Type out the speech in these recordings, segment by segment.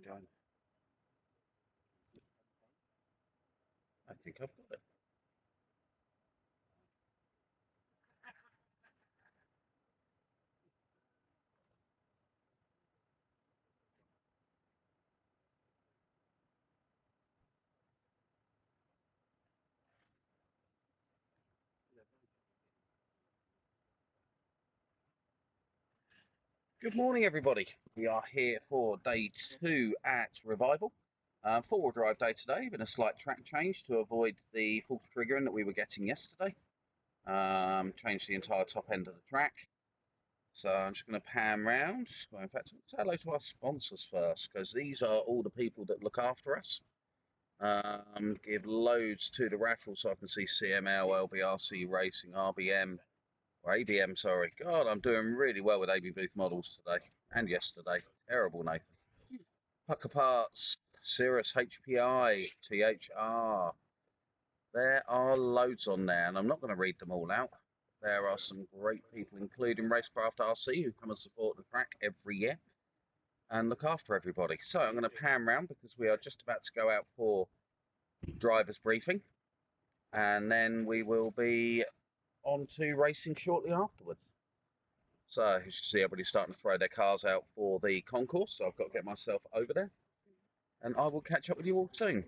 Done. I think I've got it. Good morning, everybody. We are here for day two at Revival. Four-wheel drive day today, been a slight track change to avoid the false triggering that we were getting yesterday. Changed the entire top end of the track. So I'm just going to pan round. Well, in fact, say hello to our sponsors first, because these are all the people that look after us. Give loads to the raffle so I can see CML, LBRC Racing, RBM, or ABM, sorry. God, I'm doing really well with AB Booth models today and yesterday. Terrible, Nathan. Pucker Parts, Cirrus HPI, THR. There are loads on there, and I'm not going to read them all out. There are some great people, including Racecraft RC, who come and support the track every year and look after everybody. So I'm going to pan round because we are just about to go out for driver's briefing, and then we will be on to racing shortly afterwards. So as you can see, everybody's starting to throw their cars out for the concourse, so I've got to get myself over there, and I will catch up with you all soon.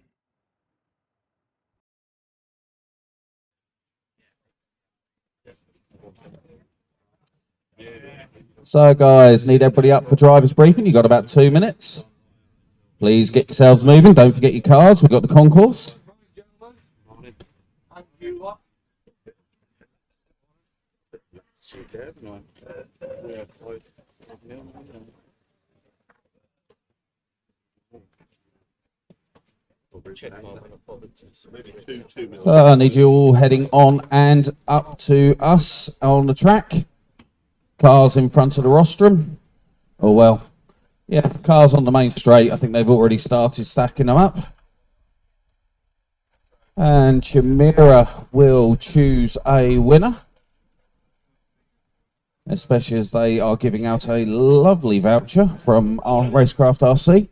So guys, need everybody up for driver's briefing. You've got about 2 minutes. Please get yourselves moving. Don't forget your cards. We've got the concourse. I need you all heading on and up to us on the track. Cars in front of the rostrum. Oh well, yeah, cars on the main straight. I think they've already started stacking them up. And Chimera will choose a winner, especially as they are giving out a lovely voucher from our Racecraft RC.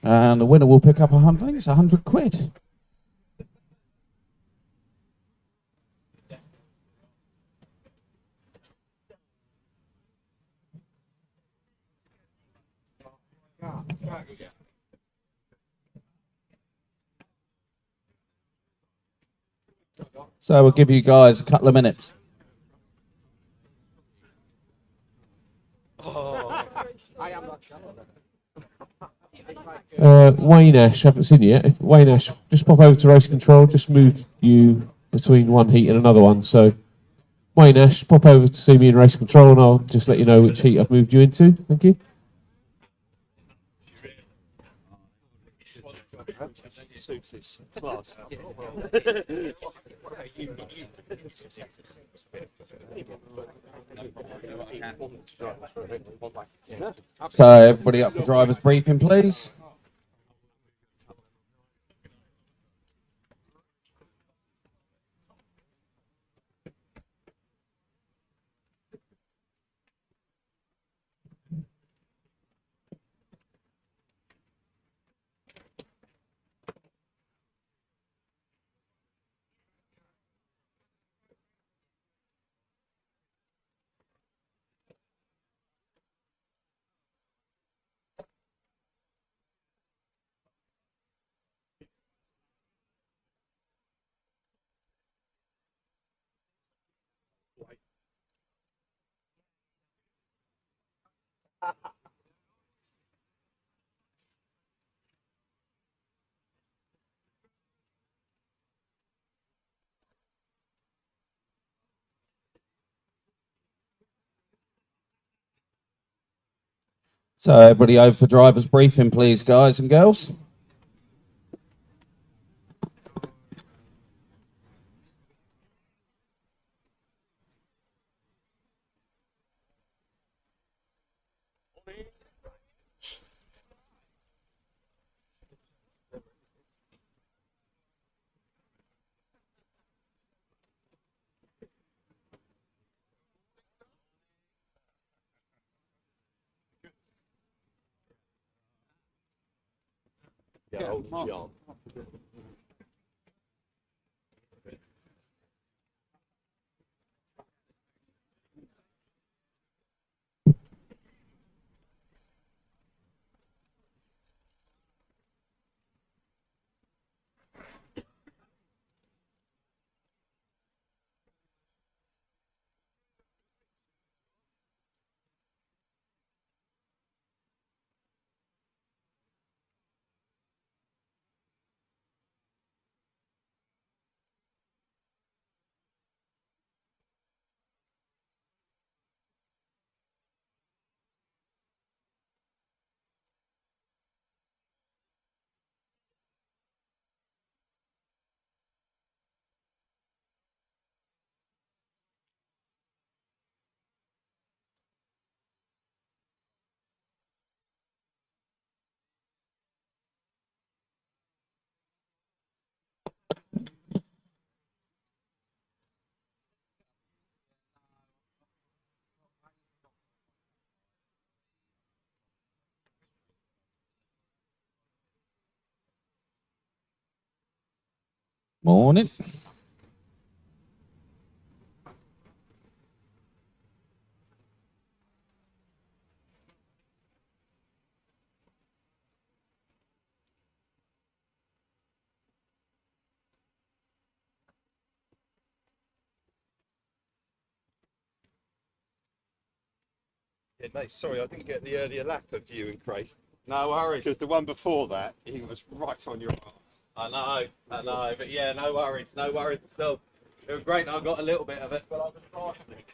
And the winner will pick up 100, I think it's 100 quid. So we'll give you guys a couple of minutes. Wayne Ash, haven't seen you yet. Wayne Ash, just pop over to race control, just move you between one heat and another one. So, Wayne Ash, pop over to see me in race control and I'll just let you know which heat I've moved you into. Thank you. So everybody up for driver's briefing, please. So everybody over for driver's briefing, please, guys and girls. Yeah, Mark. Morning. Yeah, mate, sorry, I didn't get the earlier lap of you and Craig. No worries. Because the one before that, he was right on your arse. I know, but yeah, no worries at all. It was great. I got a little bit of it, but I was partially.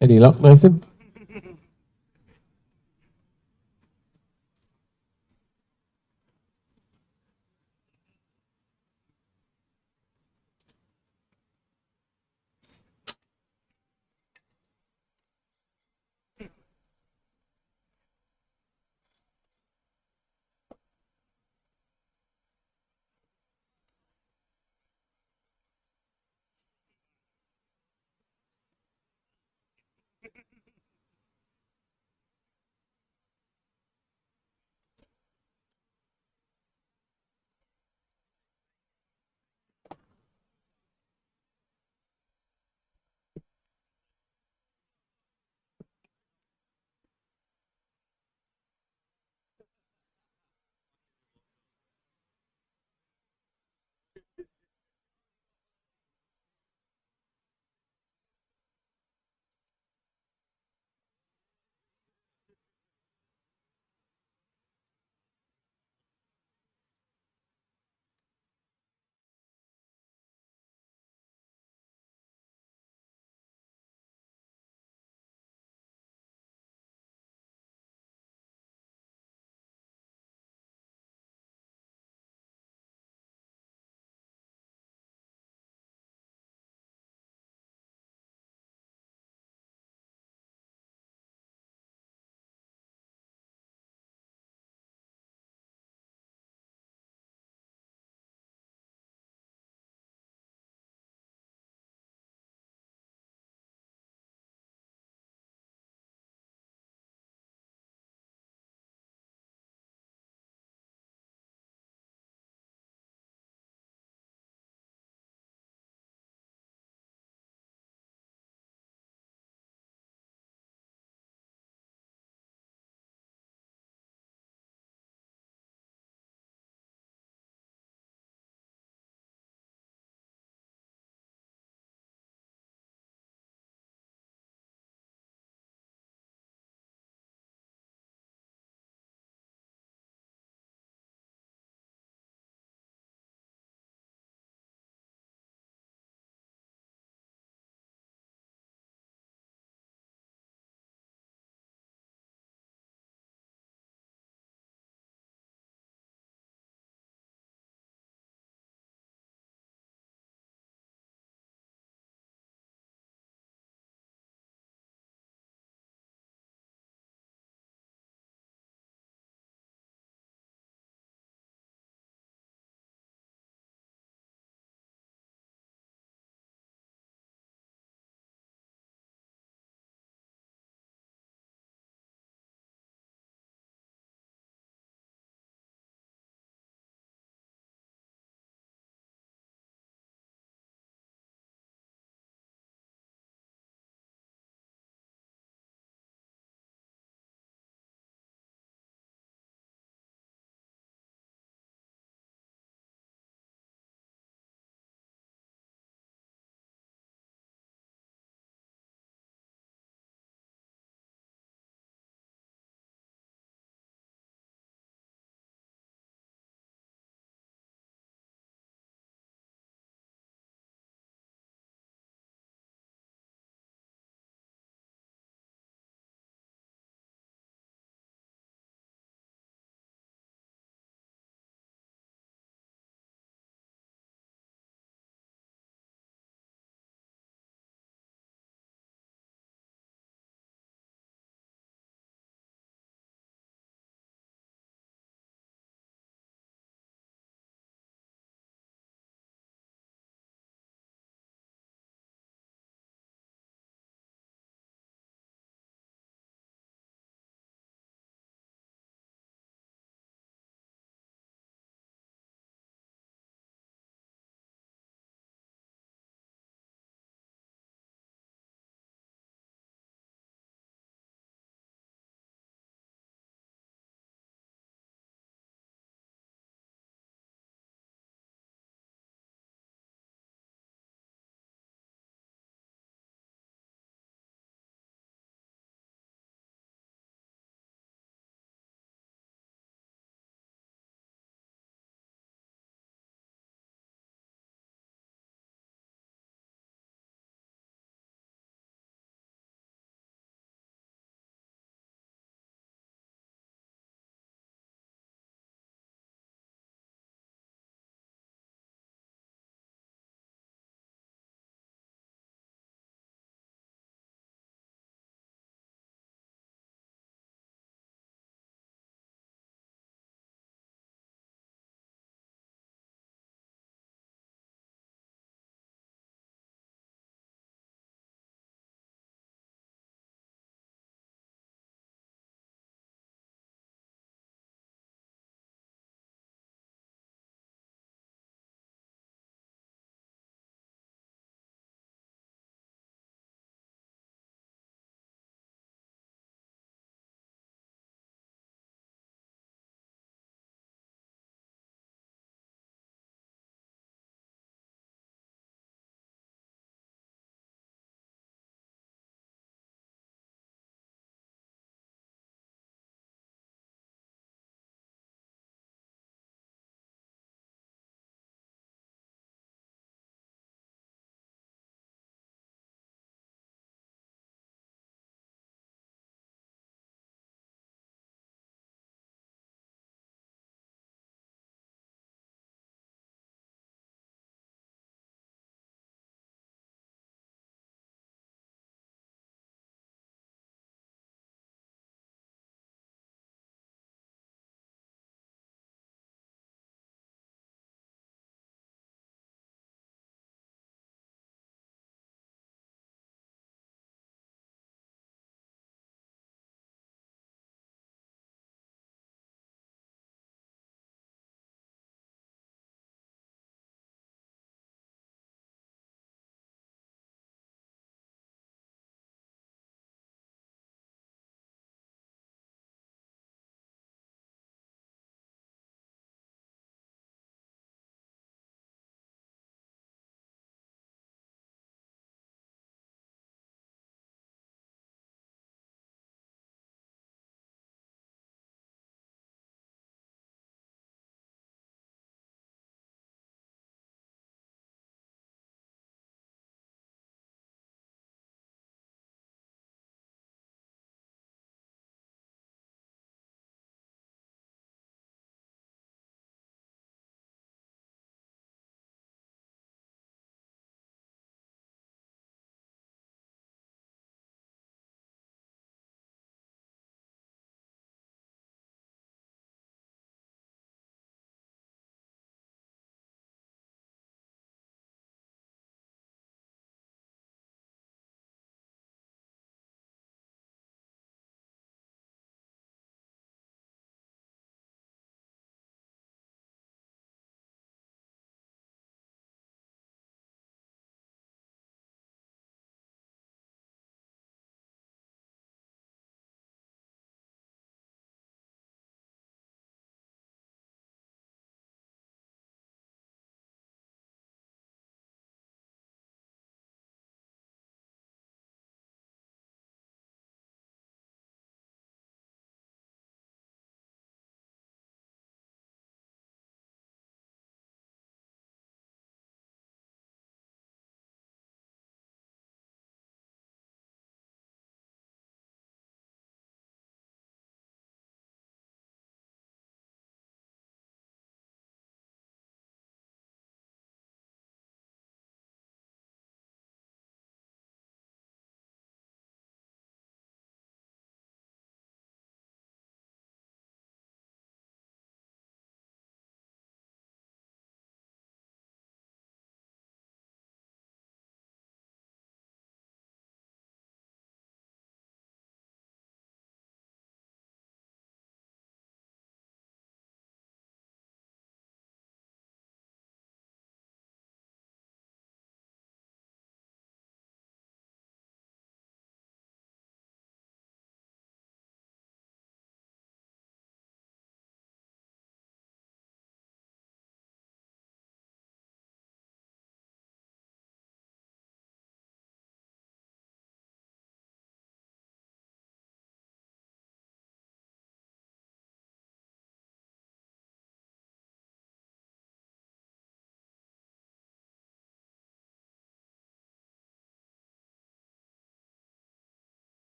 Any luck, Nathan?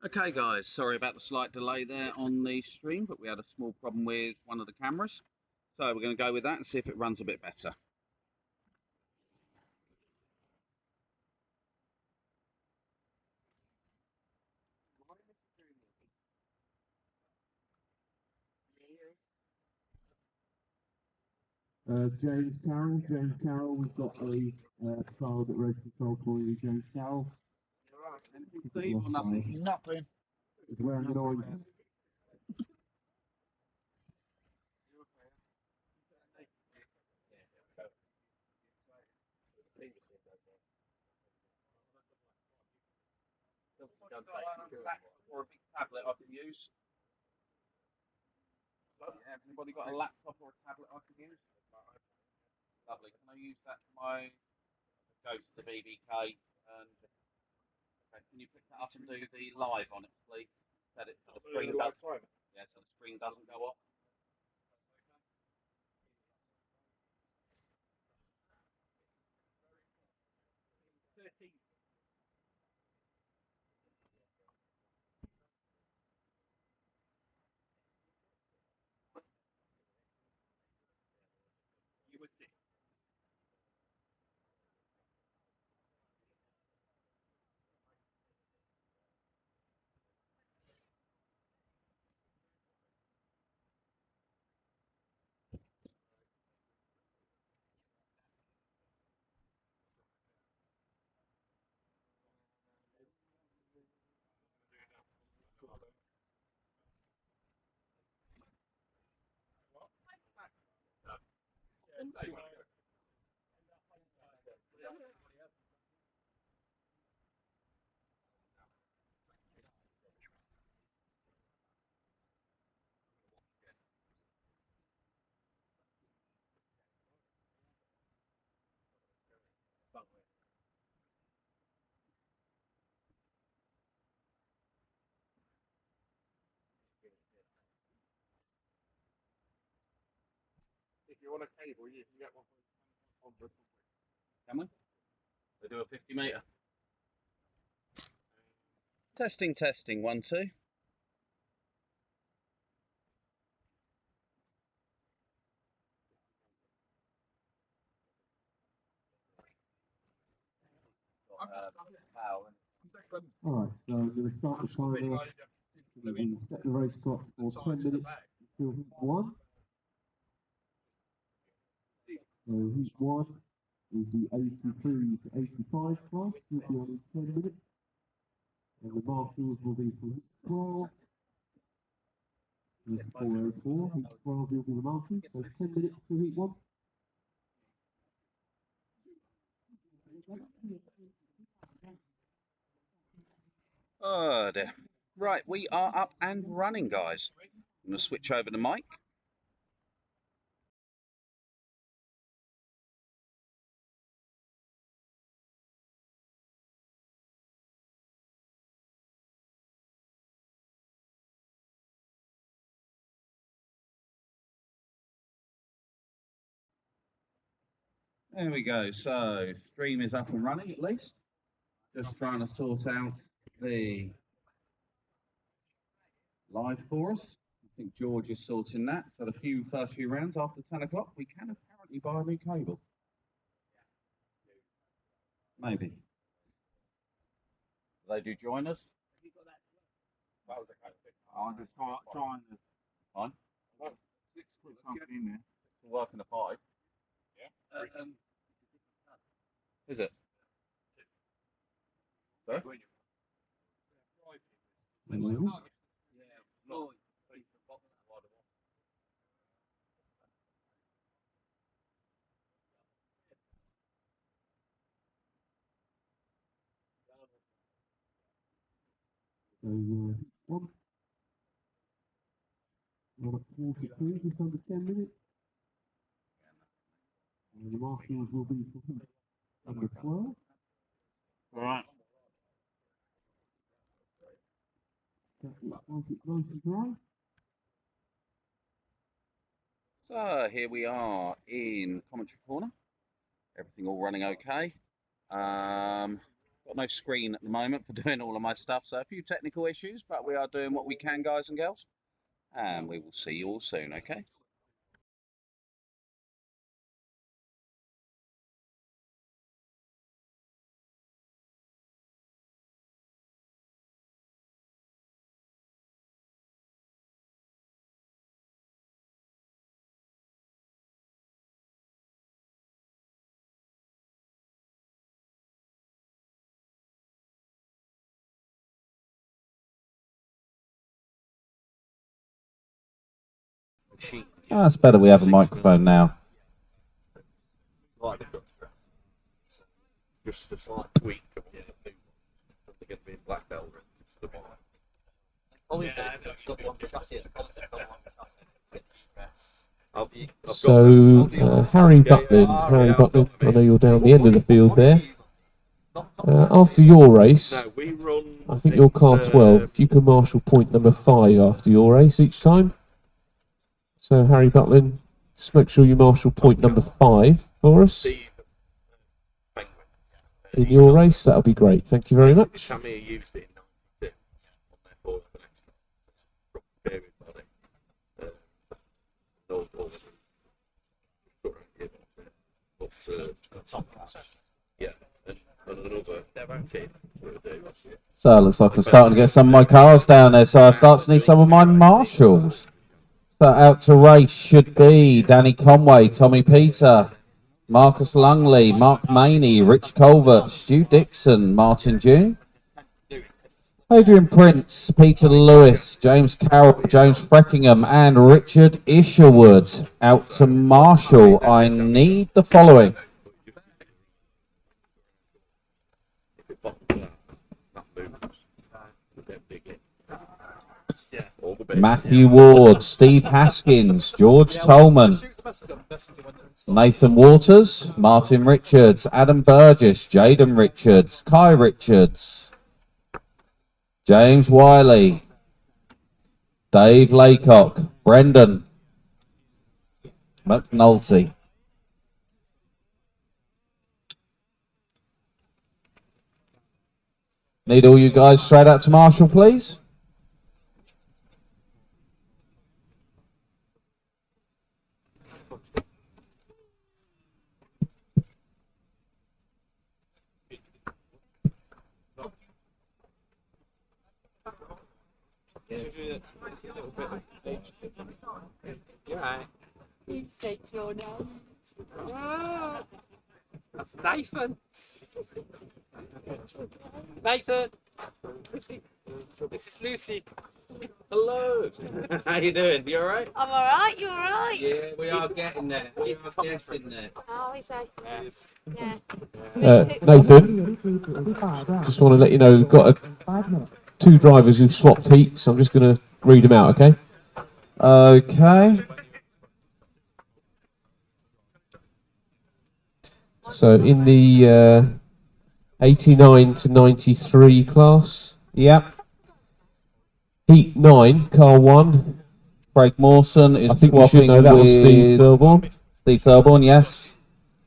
Okay guys, sorry about the slight delay there on the stream, but we had a small problem with one of the cameras. So we're going to go with that and see if it runs a bit better. James Carroll, we've got a child at Race Control for you, James Carroll. Steve or nothing? Nothing. He's wearing an orange. Or a big tablet I can use. Yeah, anybody got a laptop or a tablet I can use? Lovely. Can I use that for my go to the BBK? And okay, can you pick that up and do the live on it, please? Set it so the screen does. Yeah, so the screen doesn't go off. You would see. If you want a cable, you can get one on the. Can we? They do a 50 metre. Testing, testing, 1, 2. Alright, so I'm going to start the timer. We set the race clock for 10 minutes until heat 1. So heat 1 is the 83 to 85 class, will be on in 10 minutes. And the marshals will be for heat 12. Heat 404, heat 12 will be the marshals, so 10 minutes to heat 1. Oh dear. Right, we are up and running, guys. I'm going to switch over the mic. There we go. So, stream is up and running at least. Just trying to sort out the live for us. I think George is sorting that. So, the first few rounds after 10 o'clock, we can apparently buy a new cable. Maybe. They do join us. I'm just trying to Fine. put something in there. Working the pipe. Is it? Sorry? So, heat 1. We're at 42, just under 10 minutes. And the marshals will be for heat number 12. Right. That looks like it's nice and dry. So here we are in commentary corner. Everything all running okay. Got no screen at the moment for doing all of my stuff, so a few technical issues, but we are doing what we can, guys and girls. And we will see you all soon, okay? Oh, it's better we have a microphone now. Just a slight tweak to what they're going to be in black belt. So, Harry Butlin, I know you're down the end of the field there. After your race, I think you're car 12. If you can marshal point number 5 after your race each time. So, Harry Butlin, just make sure you marshal point number 5 for us in your race. That'll be great. Thank you very much. So it looks like I'm starting to get some of my cars down there, so I start to need some of my marshals. So out to race should be Danny Conway, Tommy Peter, Marcus Lungley, Mark Maney, Rich Colbert, Stu Dixon, Martin June, Adrian Prince, Peter Lewis, James Carroll, James Freckingham, and Richard Isherwood. Out to marshal, I need the following. Matthew Ward, Steve Haskins, George Tolman, Nathan Waters, Martin Richards, Adam Burgess, Jaden Richards, Kai Richards, James Wiley, Dave Laycock, Brendan McNulty. Need all you guys straight out to marshal, please. You said your name. Ah, that's Nathan. Nathan. Lucy. This is Lucy. Hello. How you doing? You all right? I'm all right. You all right? Yeah, we are getting there. We are getting there. Oh, we say. Yeah. Nathan, just want to let you know we've got 2 drivers who've swapped heats. I'm just going to read them out, okay? Okay. So in the 89 to 93 class. Yep. Heat 9, car 1. Craig Mawson is I think we should know that was Steve Thurborn. Steve Thurborn, yes.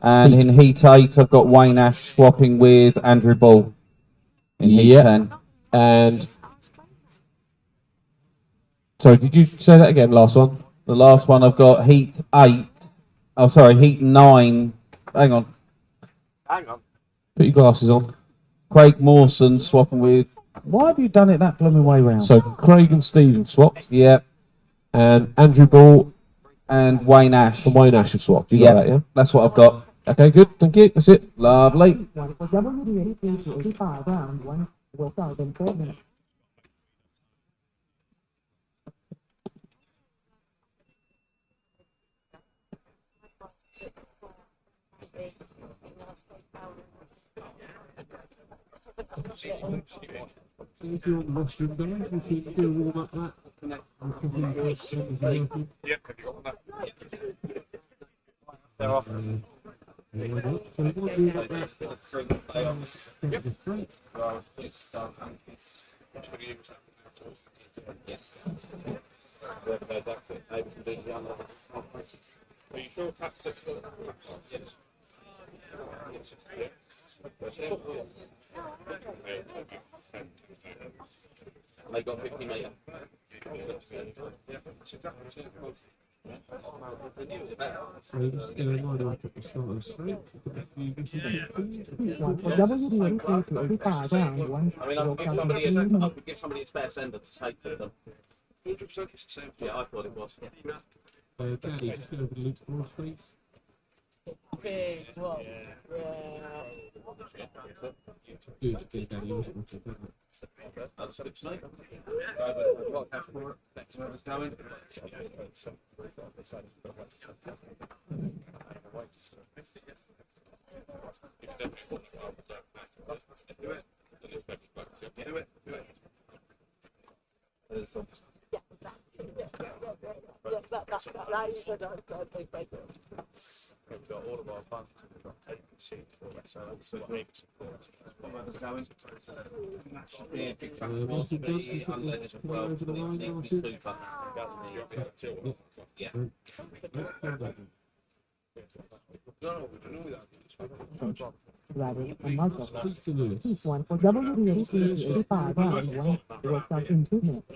And in Heat 8, I've got Wayne Ash swapping with Andrew Ball in Heat 10. And... Sorry, did you say that again, last one? The last one I've got Heat 8. Oh, sorry, Heat 9. Hang on. Put your glasses on. Craig Mawson swapping with... Why have you done it that blooming way round? So, Craig and Stephen swapped. Yep. And Andrew Ball and Wayne Ash. And Wayne Ash have swapped. You got that, yeah? That's what I've got. Okay, good. Thank you. That's it. Lovely. Round 1 will start in 4 minutes. If you want mushroom there, you can do warm up that. They're off. They got 50 metre. One for WD 83 to 85, round one. I mean, I Will could give start in somebody 3 minutes. I could give somebody a spare sender to take to them. 100% it's the same. Yeah, I thought it was. Danny, just go over the loop for us, please. Big one. Good, Danny. Wasn't it? That's good to know. I've got cash for it. Next one is going. We've got all of our funds. We've got 8% for that, so that's 8% for it. That should be a big factor for the unleaded as well for the super. Yeah. Riders and marshals. Heat 1 for WD 83 to 85, round one. Will start in 2 minutes.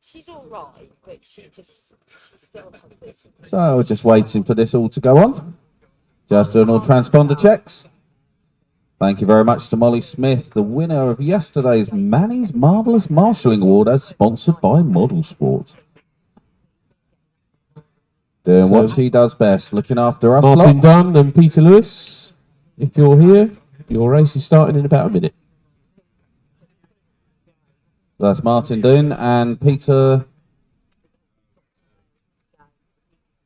She's all right, but she still has this. So just waiting for this all to go on. Just doing all transponder checks. Thank you very much to Molly Smith, the winner of yesterday's Manny's Marvellous Marshalling Award, as sponsored by Model Sports. Doing what she does best, looking after us. Martin Dunn and Peter Lewis, if you're here, your race is starting in about a minute. That's Martin Dunn and Peter.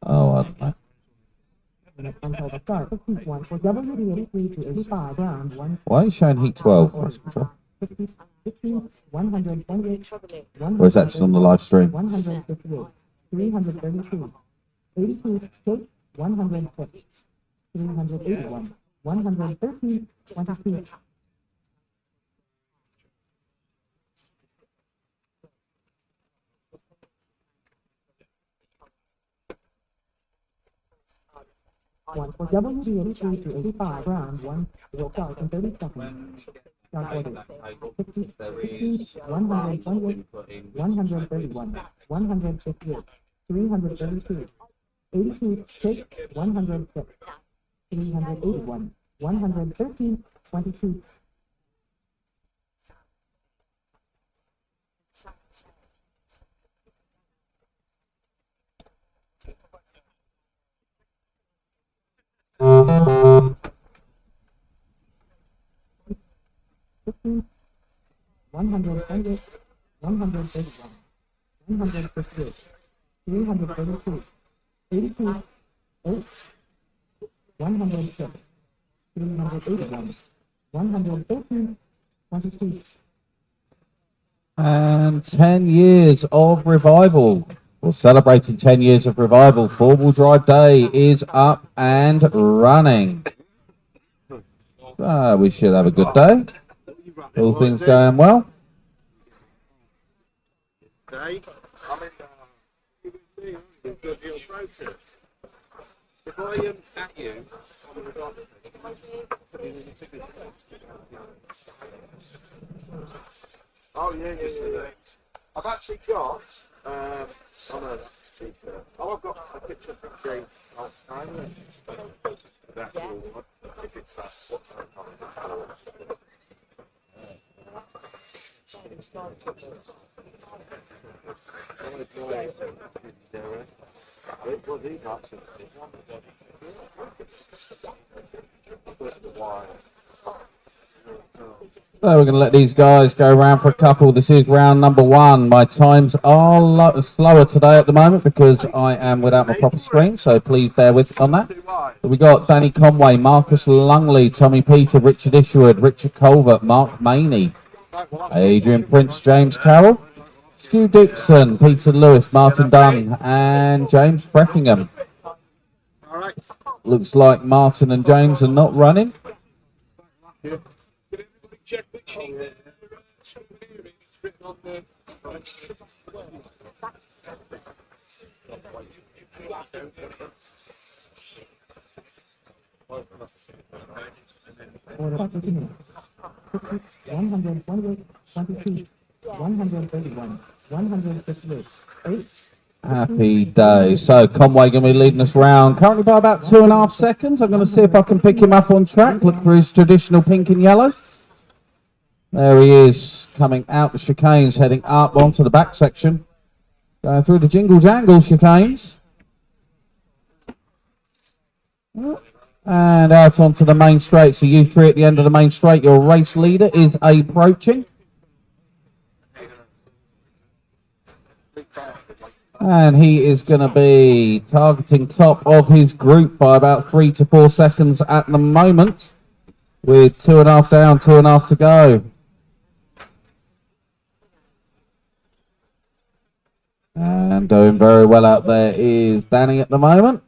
Oh, I don't know. Until the start of Heat 1 for WD 83 to 85, round one. Why are you showing Heat 12? Race control? 50, 15, 128, Or is that just on the live stream? 158, 332, 82, 106, 381, 113, 22. One for WD 83 to 85, round one. Will start in 30 seconds. Start orders. 50, 15, 128, 131, 158, 332, 82, take 106, 381, 113, 22. Fifteen, 128, 131, 158, 332, 82, 8, 106, 381, 113, 22. And 10 years of revival. We're celebrating 10 years of revival. Four-wheel drive day is up and running. So we should have a good day. All things going well. Day. Your process. If I am at you, oh yeah. I've actually got oh I've got a picture from James last time. That's all. If it's that. So we're going to let these guys go around for a couple. This is round number one. My times are slower today at the moment because I am without my proper screen, so please bear with us on that. So we got Danny Conway, Marcus Lungley, Tommy Peter, Richard Isherwood, Richard Colbert, Mark Maney, Adrian Prince, James Carroll, Stu Dixon, Peter Lewis, Martin Dunn, and James Breckingham. All right. Looks like Martin and James are not running. Can everybody check which sheet they're souvenir is written on the... Order continuing. 128, 22, 131, 158, 8. Happy day. So Conway going to be leading us round currently by about 2.5 seconds. I'm going to see if I can pick him up on track. Look for his traditional pink and yellow. There he is, coming out the chicanes, heading up onto the back section. Going through the jingle jangle chicanes. And out onto the main straight. So you three at the end of the main straight. Your race leader is approaching. And he is going to be targeting top of his group by about 3 to 4 seconds at the moment. With 2.5 down, 2.5 to go. And doing very well out there is Danny at the moment.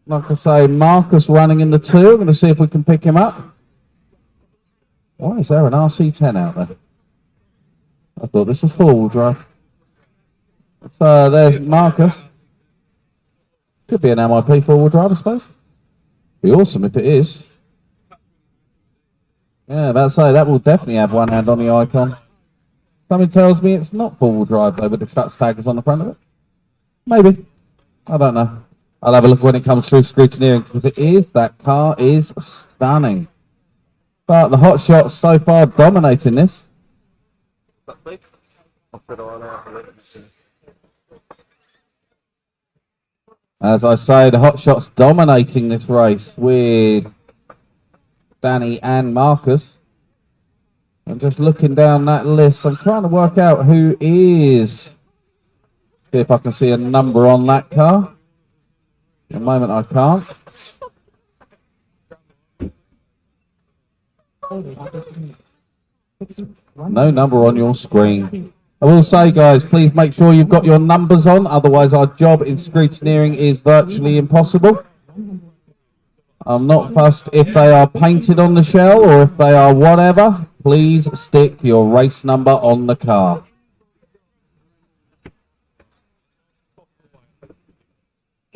Like I say, Marcus running in the 2. I'm going to see if we can pick him up. Why is there an RC10 out there? I thought this was 4-wheel drive. So there's Marcus. Could be an MIP 4-wheel drive, I suppose. Be awesome if it is. Yeah, about to say, that will definitely have one hand on the icon. Something tells me it's not 4-wheel drive though, but the Struts tag is on the front of it. Maybe. I don't know. I'll have a look when it comes through scrutineering. If it is, that car is stunning. But the hot shots so far dominating this. As I say, the hot shots dominating this race with Danny and Marcus. I'm just looking down that list. I'm trying to work out who is. See if I can see a number on that car. At the moment I can't. No number on your screen. I will say, guys, please make sure you've got your numbers on, otherwise our job in scrutineering is virtually impossible. I'm not fussed if they are painted on the shell or if they are whatever. Please stick your race number on the car.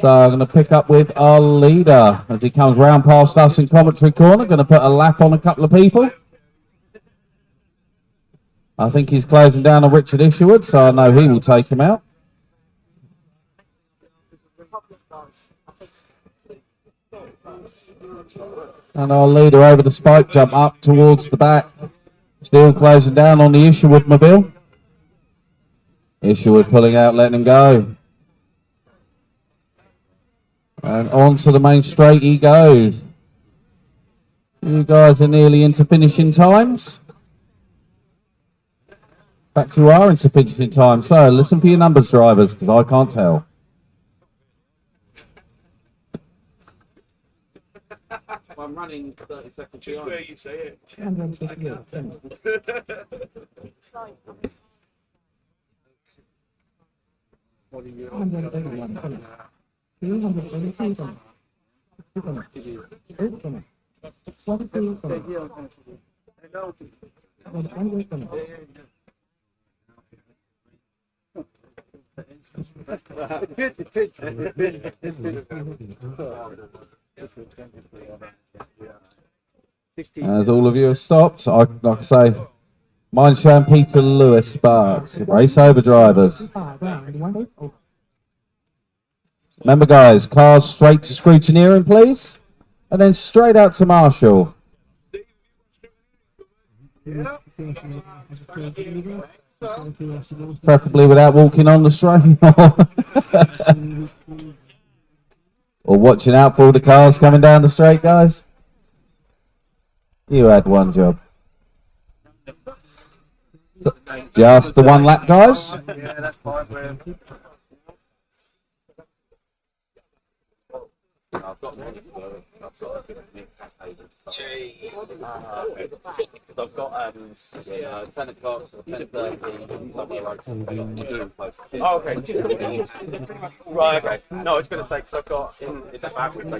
So I'm going to pick up with our leader as he comes round past us in commentary corner. Going to put a lap on a couple of people. I think he's closing down on Richard Isherwood, so I know he will take him out. And our leader over the spike jump up towards the back. Still closing down on the Isherwood mobile. Isherwood pulling out, letting him go. And on to the main straight he goes. You guys are nearly into finishing times. In fact, you are into finishing time. So listen for your numbers, drivers, because I can't tell. I'm running 30 seconds behind. Where you say it. 158. What are you 131. 283. 8. 42. As all of you have stopped, like I say, mine's showing Peter Lewis Sparks. Race over, drivers. Remember, guys, cars straight to scrutineering, please. And then straight out to Marshall. Preferably without walking on the straight. Or watching out for all the cars coming down the straight, guys. You had one job. Just the one lap, guys. Yeah, that's fine, man. I've got one. I've got a bit of mix. I've got 10 o'clock or 10:30. Oh, okay. Right, okay. No, I was going to say, because I've got, is that back with me?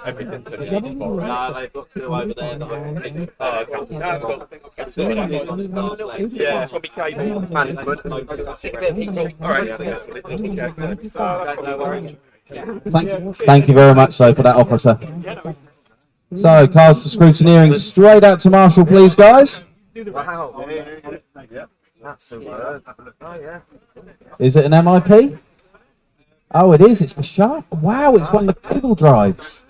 Everything's in here. No, they've got two over there that I can pick. That's cool. Yeah, it's got to be cable management. Stick a bit of heat. All right. No worries. Thank you very much, so for that officer. So, cars to scrutineering straight out to Marshall, please, guys. Wow. Yeah. That's superb. Oh, yeah. Is it an MIP? Oh, it is. It's the Sharp. Wow, it's one of the cable drives.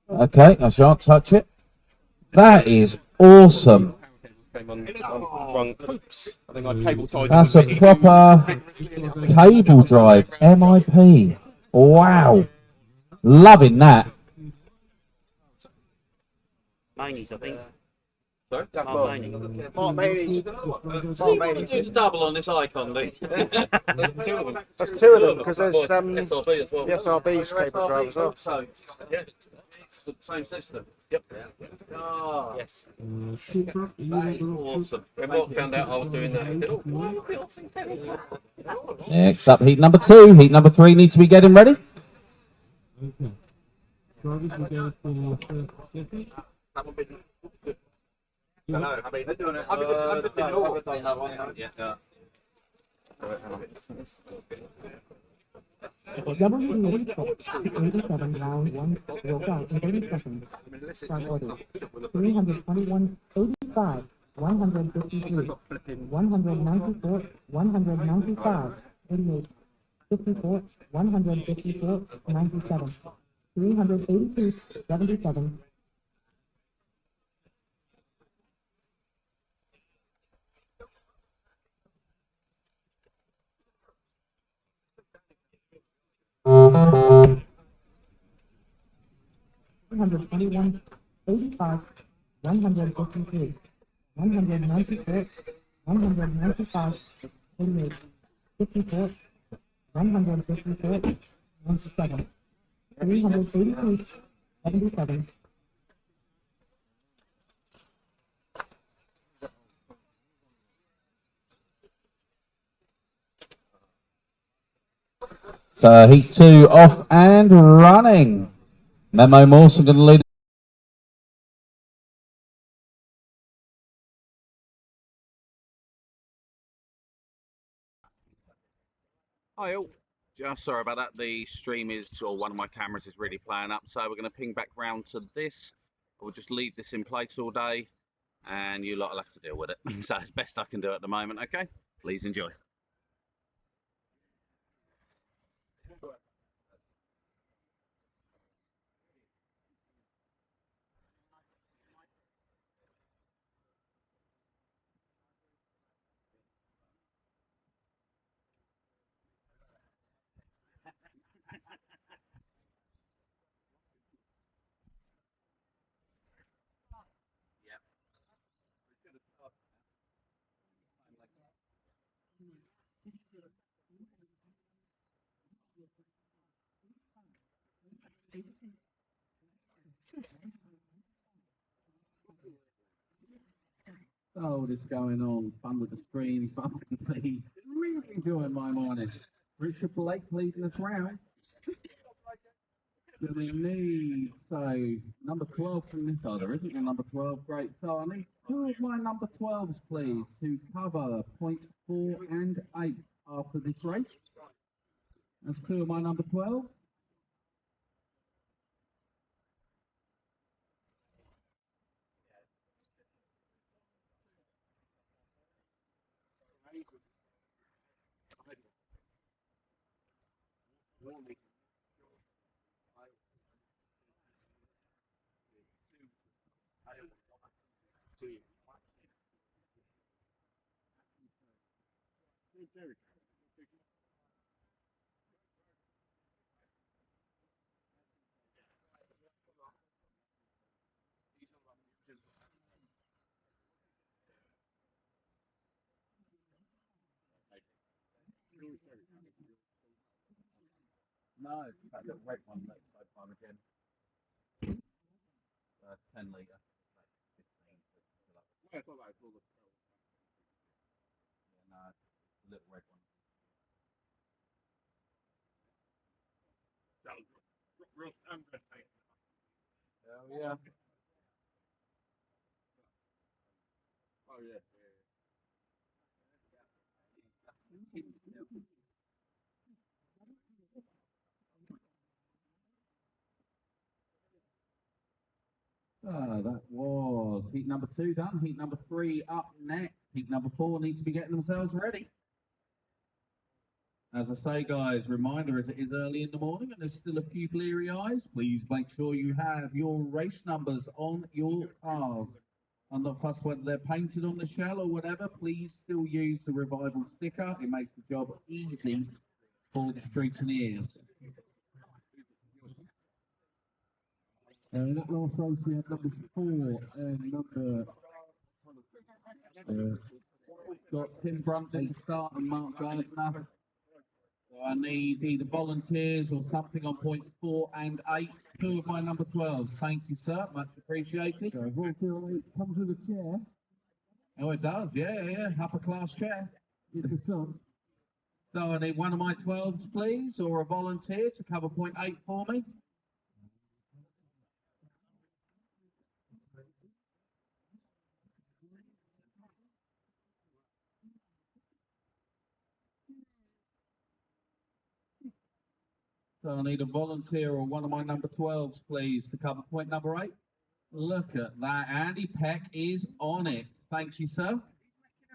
Okay, I shan't touch it. That is awesome. That's a proper cable drive MIP. Wow, loving that. Manies, I think. Sorry? That's Mark Maney. Mark Maney. Mark Maney. Do the double on this icon, do you? There's two of them, because there's SRB as well. the SRB's cable drive as well. So, yeah, it's the same system. Yep. Oh, yes. That's awesome. When Mark found out I was doing that, he said, "Oh, why are you building tennis?" Next up, heat number 2. Heat number 3 needs to be getting ready. I know. I mean, they're doing it. I'm just in awe. Yeah. W87 round 1 will go in 30 seconds. Start order. 321, 85, 153, 194, 195, 88, 54, 154, 97, 382, 77. One hundred 85, 153, 194, 195, 88, 54, 154, 97, 382, 77. So heat 2 off and running. Memo Mawson going to lead. Hi all. Just sorry about that. The stream is, or one of my cameras is really playing up, so we're going to ping back round to this. We'll just leave this in place all day, and you lot will have to deal with it. So it's best I can do at the moment. Okay, please enjoy. Oh, what's going on? Fun with the stream, fun with the feed. Really enjoying my morning. Richard Blake leading us round. Do we need, so, number 12 from this side? There isn't a number 12. Great. So I need 2 of my number 12s, please, to cover points 4 and 8 after this race. That's 2 of my number 12. No, that little red one that's so far again. 10 litre. Like 15. Yeah, I thought that was all the Yeah, no, the little red one. real standard thing. Oh, yeah. Oh yeah. That was heat number 2 done. Heat number 3 up next. Heat number 4 need to be getting themselves ready. As I say, guys, reminder as it is early in the morning and there's still a few bleary eyes, please make sure you have your race numbers on your cars. I'm not fussed whether they're painted on the shell or whatever, please still use the revival sticker. It makes the job easy for the streetineers. That last race we had number 4 and number got Tim Brunton to start and Mark Gardner. So I need either volunteers or something on points 4 and 8. 2 of my number 12s. Thank you, sir. Much appreciated. So volunteer on 8 comes with a chair Oh, it does. Yeah. Upper class chair. in the sun. So I need one of my 12s, please, or a volunteer to cover point 8 for me. So I need a volunteer or one of my number 12s, please, to cover point number 8. Look at that. Andy Peck is on it. Thank you, sir. Making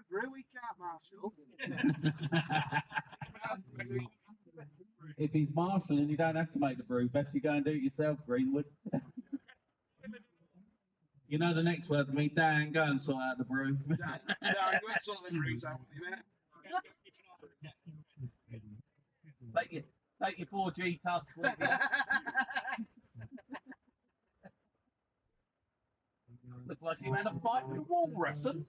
a brew, we can't, Marshall. If he's marshalling, you don't have to make the brew. Best you go and do it yourself, Greenwood. You know the next word to me, Dan, go and sort out the brew. Yeah, I'm going to sort the brews out with you, mate. Take your 4G tusk with you. Look like you had a fight with a walrus. You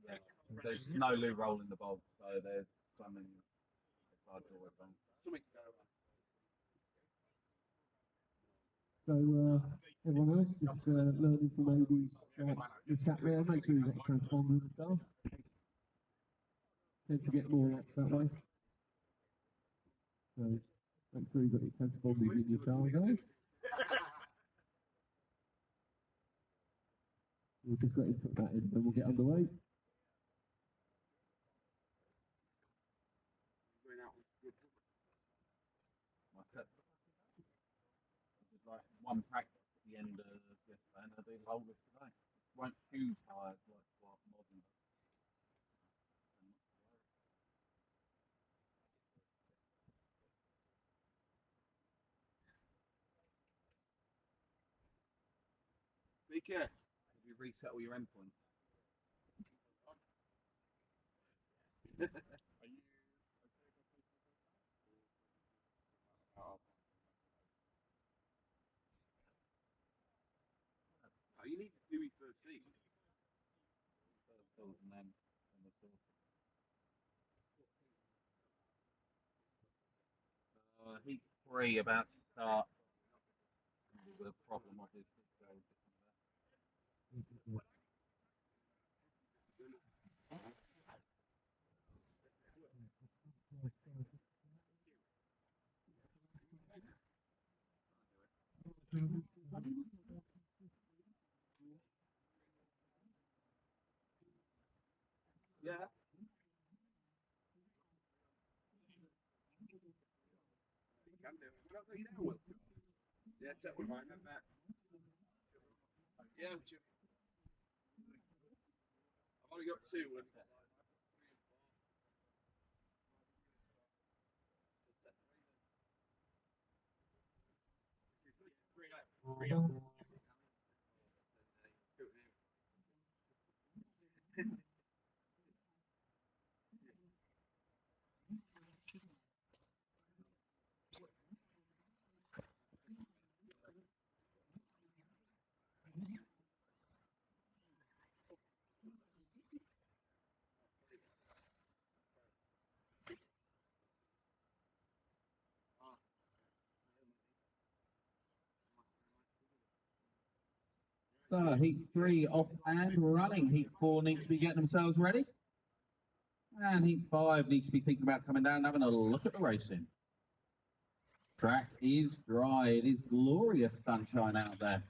Yeah, there's no loo roll in the bowl, so there's something side door on. something to go So everyone else just learning from AB's the sat there. Make sure you get a transponder in the car. Tend to get more laps that way. So make sure you've got your transponders in your car, guys. We'll just let him put that in, then we'll get underway. going out. There's like one practice at the end of yesterday, and I'll do the whole list today. Won't choose tyres like what modern. Be careful. Did you reset all your endpoints? Are you oh, you need to do it first thing. And then heat 3 about to start. With a problem, obviously. Yeah. Yeah, tell me, mate. Yeah, I've only got two. So heat 3 off and running. Heat 4 needs to be getting themselves ready. And heat 5 needs to be thinking about coming down and having a look at the racing. Track is dry. It is glorious sunshine out there.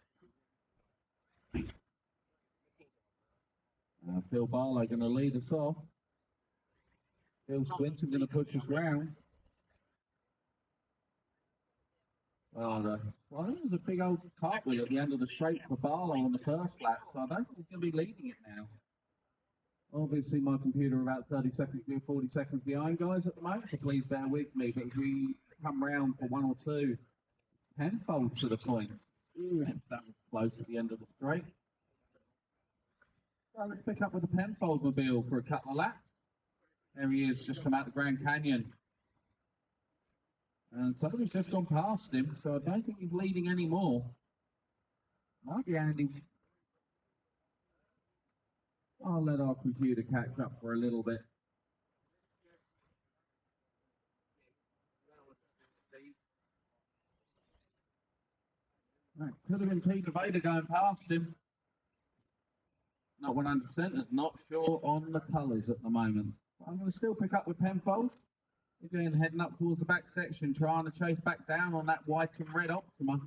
Phil Barlow going to lead us off. Phil Swinton going to push us round. Well, I think there's a big old cartwheel at the end of the straight for Barlow on the first lap, so I don't think he's going to be leading it now. Obviously, my computer about 30 seconds, 40 seconds behind, guys, at the moment, so please bear with me. But as we come round for one or two, Penfold to the point. That was close at the end of the straight. So let's pick up with the Penfold mobile for a couple of laps. There he is, just come out the Grand Canyon. And somebody's just gone past him, so I don't think he's leading anymore. Might be Andy. I'll let our computer catch up for a little bit. Right, could have been Peter Vader going past him. Not 100%, is not sure on the colours at the moment. I'm going to still pick up with Penfold. Again, heading up towards the back section, trying to chase back down on that white and red Optima.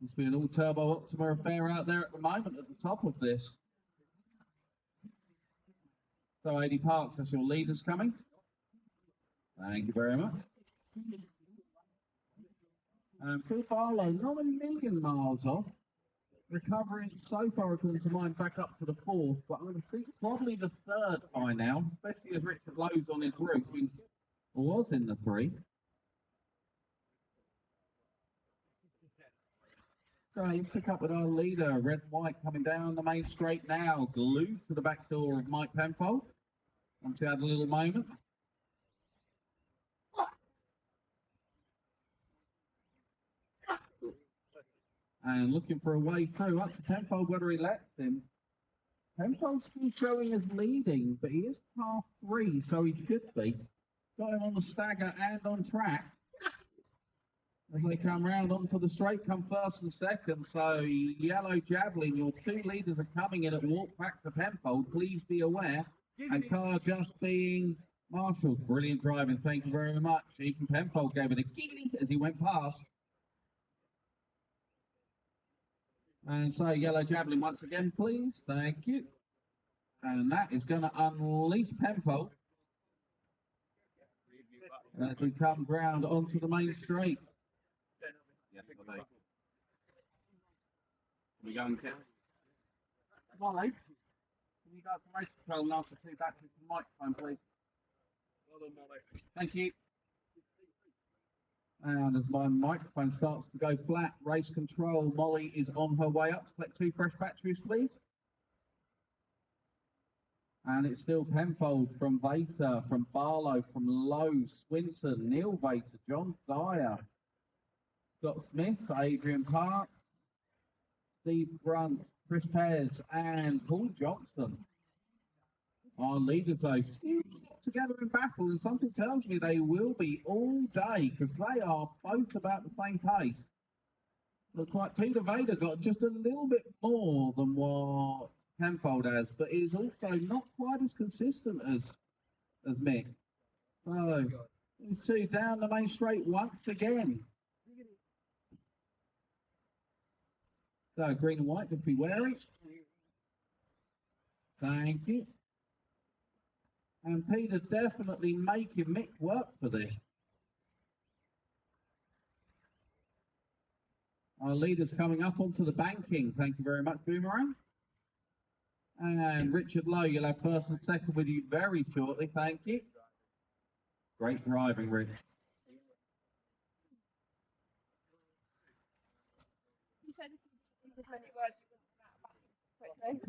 Must be an all-turbo Optima affair out there at the moment at the top of this. So, 80 Parks, that's your leaders coming. Thank you very much. Phil Barlow, not a million miles off. Recovering so far, according to mine, back up to the fourth, but I'm going to think probably the third by now, especially as Richard Lowe's on his route, who was in the three. So let's pick up with our leader, red and white, coming down the main straight now, glued to the back door of Mike Penfold. Once he had a little moment. And looking for a way through, up to Penfold, whether he lets him. Penfold's still showing as leading, but he is half three, so he should be. Got him on the stagger and on track. As they come round onto the straight, come first and second. So Yellow Javelin, your two leaders are coming in at walk back to Penfold. Please be aware. And car just being marshalled. Brilliant driving. Thank you very much. Ethan Penfold gave it a giggly as he went past. And so Yellow Javelin once again, please. Thank you. And that is going to unleash Penfold as we come round onto the main straight. Yes, I do. We going to. Wally, can you go to race control and ask the two back to the microphone, please? Well done, Molly. Thank you. And as my microphone starts to go flat, race control, Molly is on her way up to collect two fresh batteries, please. And it's still Penfold from Vater, from Barlow, from Lowe, Swinton, Neil Vater, John Dyer, Scott Smith, Adrian Park, Steve Brunt, Chris Pears, and Paul Johnson. Our leaders, though, still together in battle, and something tells me they will be all day because they are both about the same pace. Looks like Peter Vader got just a little bit more than what Penfold has, but is also not quite as consistent as Mick. So, these two down the main straight once again. So, green and white, be wary. Thank you. And Peter definitely making Mick work for this. Our leader's coming up onto the banking. Thank you very much, Boomerang. And Richard Lowe, you'll have first and second with you very shortly. Thank you. Great driving, Rich. You said if you did many words, you wouldn't come out of quickly.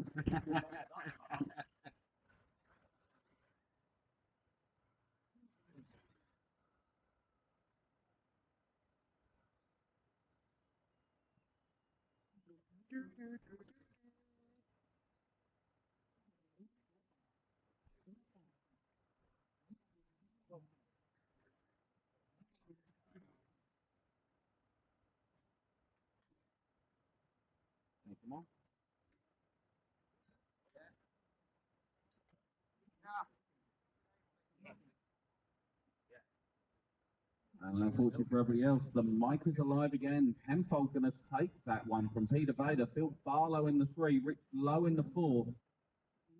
Thank you, Mark. And unfortunately for everybody else, the mic is alive again. Penfold going to take that one from Peter Vader. Phil Barlow in the 3, Rich Lowe in the 4.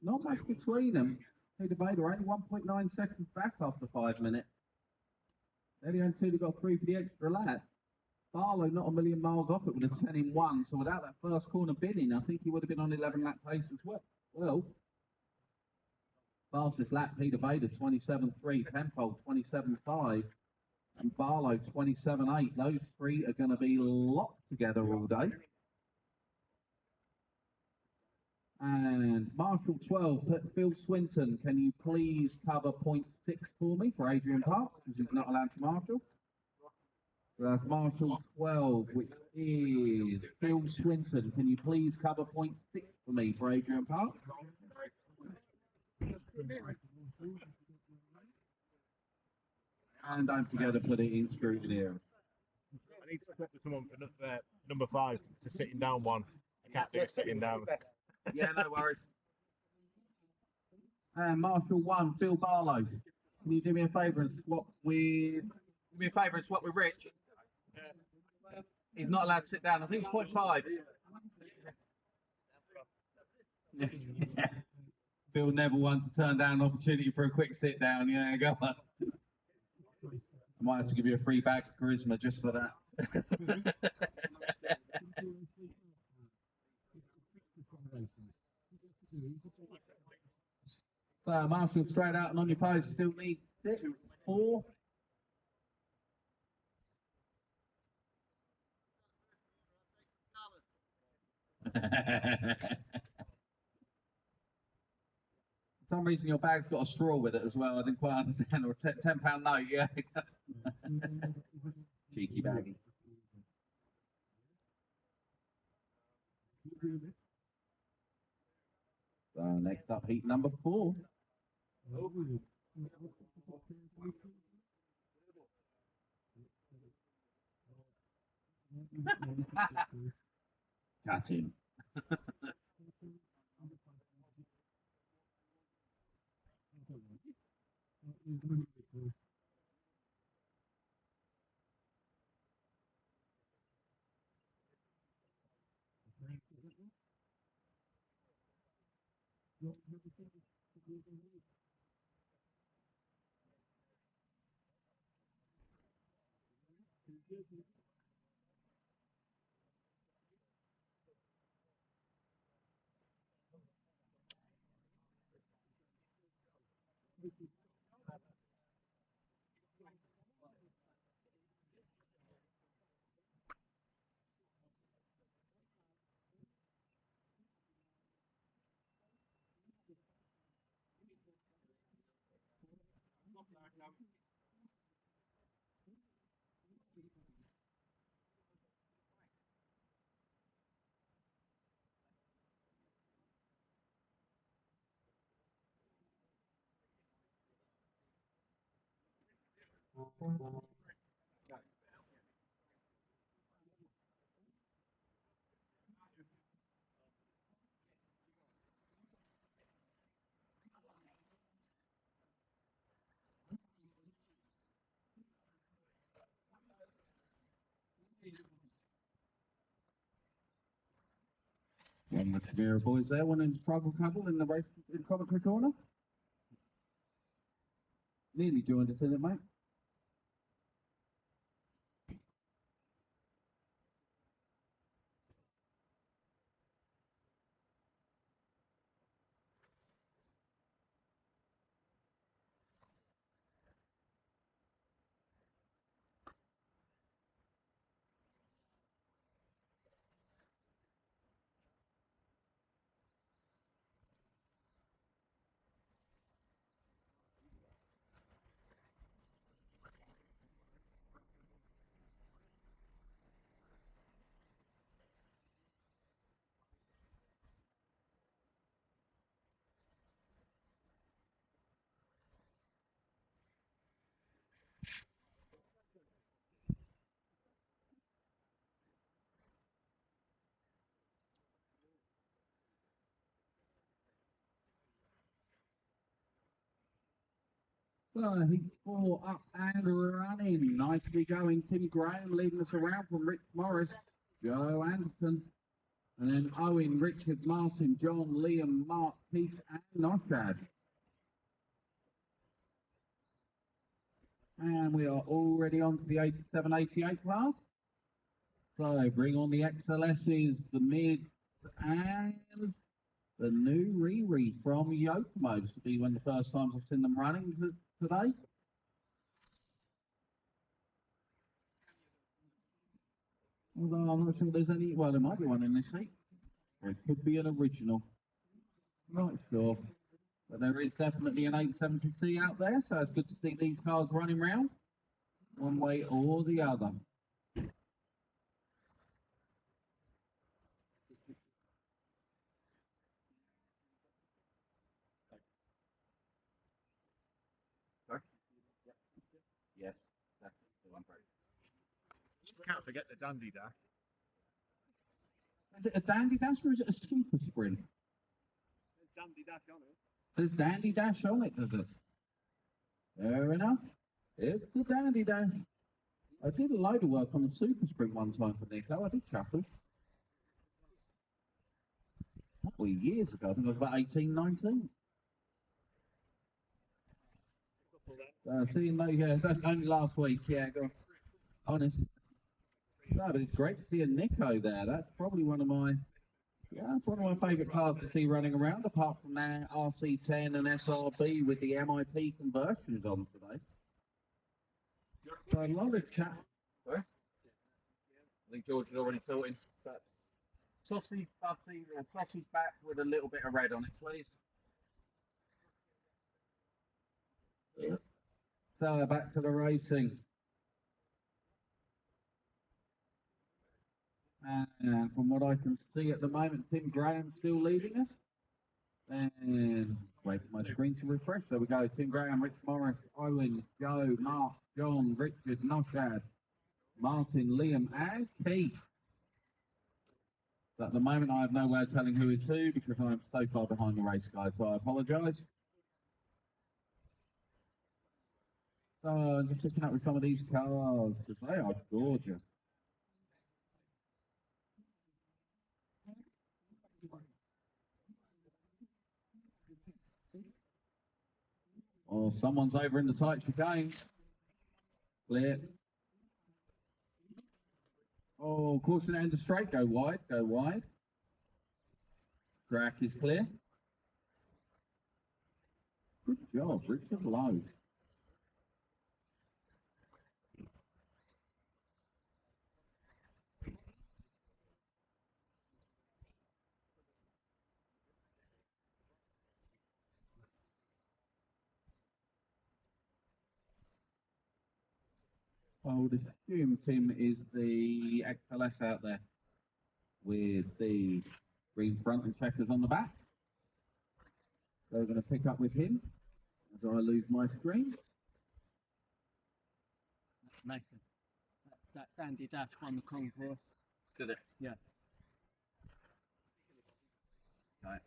Not much between them. Peter Vader only 1.9 seconds back after 5 minutes. They're the only two that got 3 for the extra lap. Barlow not a million miles off it with a 10 in 1. So without that first corner bidding, I think he would have been on 11 lap pace as well. Well, fastest lap, Peter Vader 27.3, Penfold 27.5. And Barlow 27.8. Those three are going to be locked together all day. And Marshall 12, Phil Swinton, can you please cover 0.6 for me for Adrian Parks, because he's not allowed to marshal. So that's Marshall 12, which is Phil Swinton. Can you please cover 0.6 for me for Adrian Parks? And don't forget to put it in scrutiny. I need to swap with someone for number 5. It's a sitting down one. I can't do it sitting down. Yeah, no worries. And Marshall 1, Phil Barlow. Can you do me a favour and swap with Rich? He's not allowed to sit down. I think it's 0.5. Phil never wants to turn down an opportunity for a quick sit down. Yeah, go on. I might have to give you a free bag of charisma just for that. So Marshall straight out and on your post, still needs 6, 4. For some reason your bag's got a straw with it as well. I didn't quite understand. Or a £10 note, yeah. Cheeky baggy. So next up, heat number 4. Cut him. One of the Tavera boys there, one in trouble couple in the race in Coventry corner. Nearly joined us in it, mate. Heat 4 up and running. Nicely going. Tim Graham leading us around from Rick Morris, Joe Anderson, and then Owen, Richard, Martin, John, Liam, Mark, Peace, and Nostad. And we are already on to the 87-88 class. So bring on the XLSs, the mid, and the new Riri from Yokomo. This will be one of the first times I've seen them running today. Although I'm not sure there's any, well, there might be one in this heat. Or it could be an original. Not sure. But there is definitely an 870C out there, so it's good to see these cars running round, one way or the other. Sorry? Yes, that's the one. Can't forget the Dandy Dash. Is it a Dandy Dash or is it a Super Sprint? There's Dandy Dash on it. There's Dandy Dash on it, does it? Fair enough. It's the Dandy Dash. I did a load of work on the Super Sprint one time for Nico. I did chuckle. Well, years ago. I think I was about 18, 19. Seeing yeah, that's only last week. Yeah, go on. Honest. No, but it's great to see a Nico there. That's probably one of my, that's one of my favourite cars to see running around, apart from that RC10 and SRB with the MIP conversions on today. So a lot of chat. Sorry? I think George has already sorted. But sausage buffy or sausage back with a little bit of red on it, please. So back to the racing. And from what I can see at the moment, Tim Graham still leading us. And wait for my screen to refresh. There we go. Tim Graham, Rich Morris, Owen, Joe, Mark, John, Richard, Noshad, Martin, Liam, and Keith. But at the moment, I have no way of telling who is who because I'm so far behind the race, guys. So I apologise. So I'm just looking up with some of these cars because they are gorgeous. Oh, someone's over in the tight chicane. Clear. Oh, caution end of straight. Go wide. Go wide. Track is clear. Good job, Richard Lowe. I would assume Tim is the XLS out there with the green front and checkers on the back. So we're going to pick up with him as I lose my screen. That's Nathan. That's Dandy Dash won the concourse. Did it? Yeah. Right.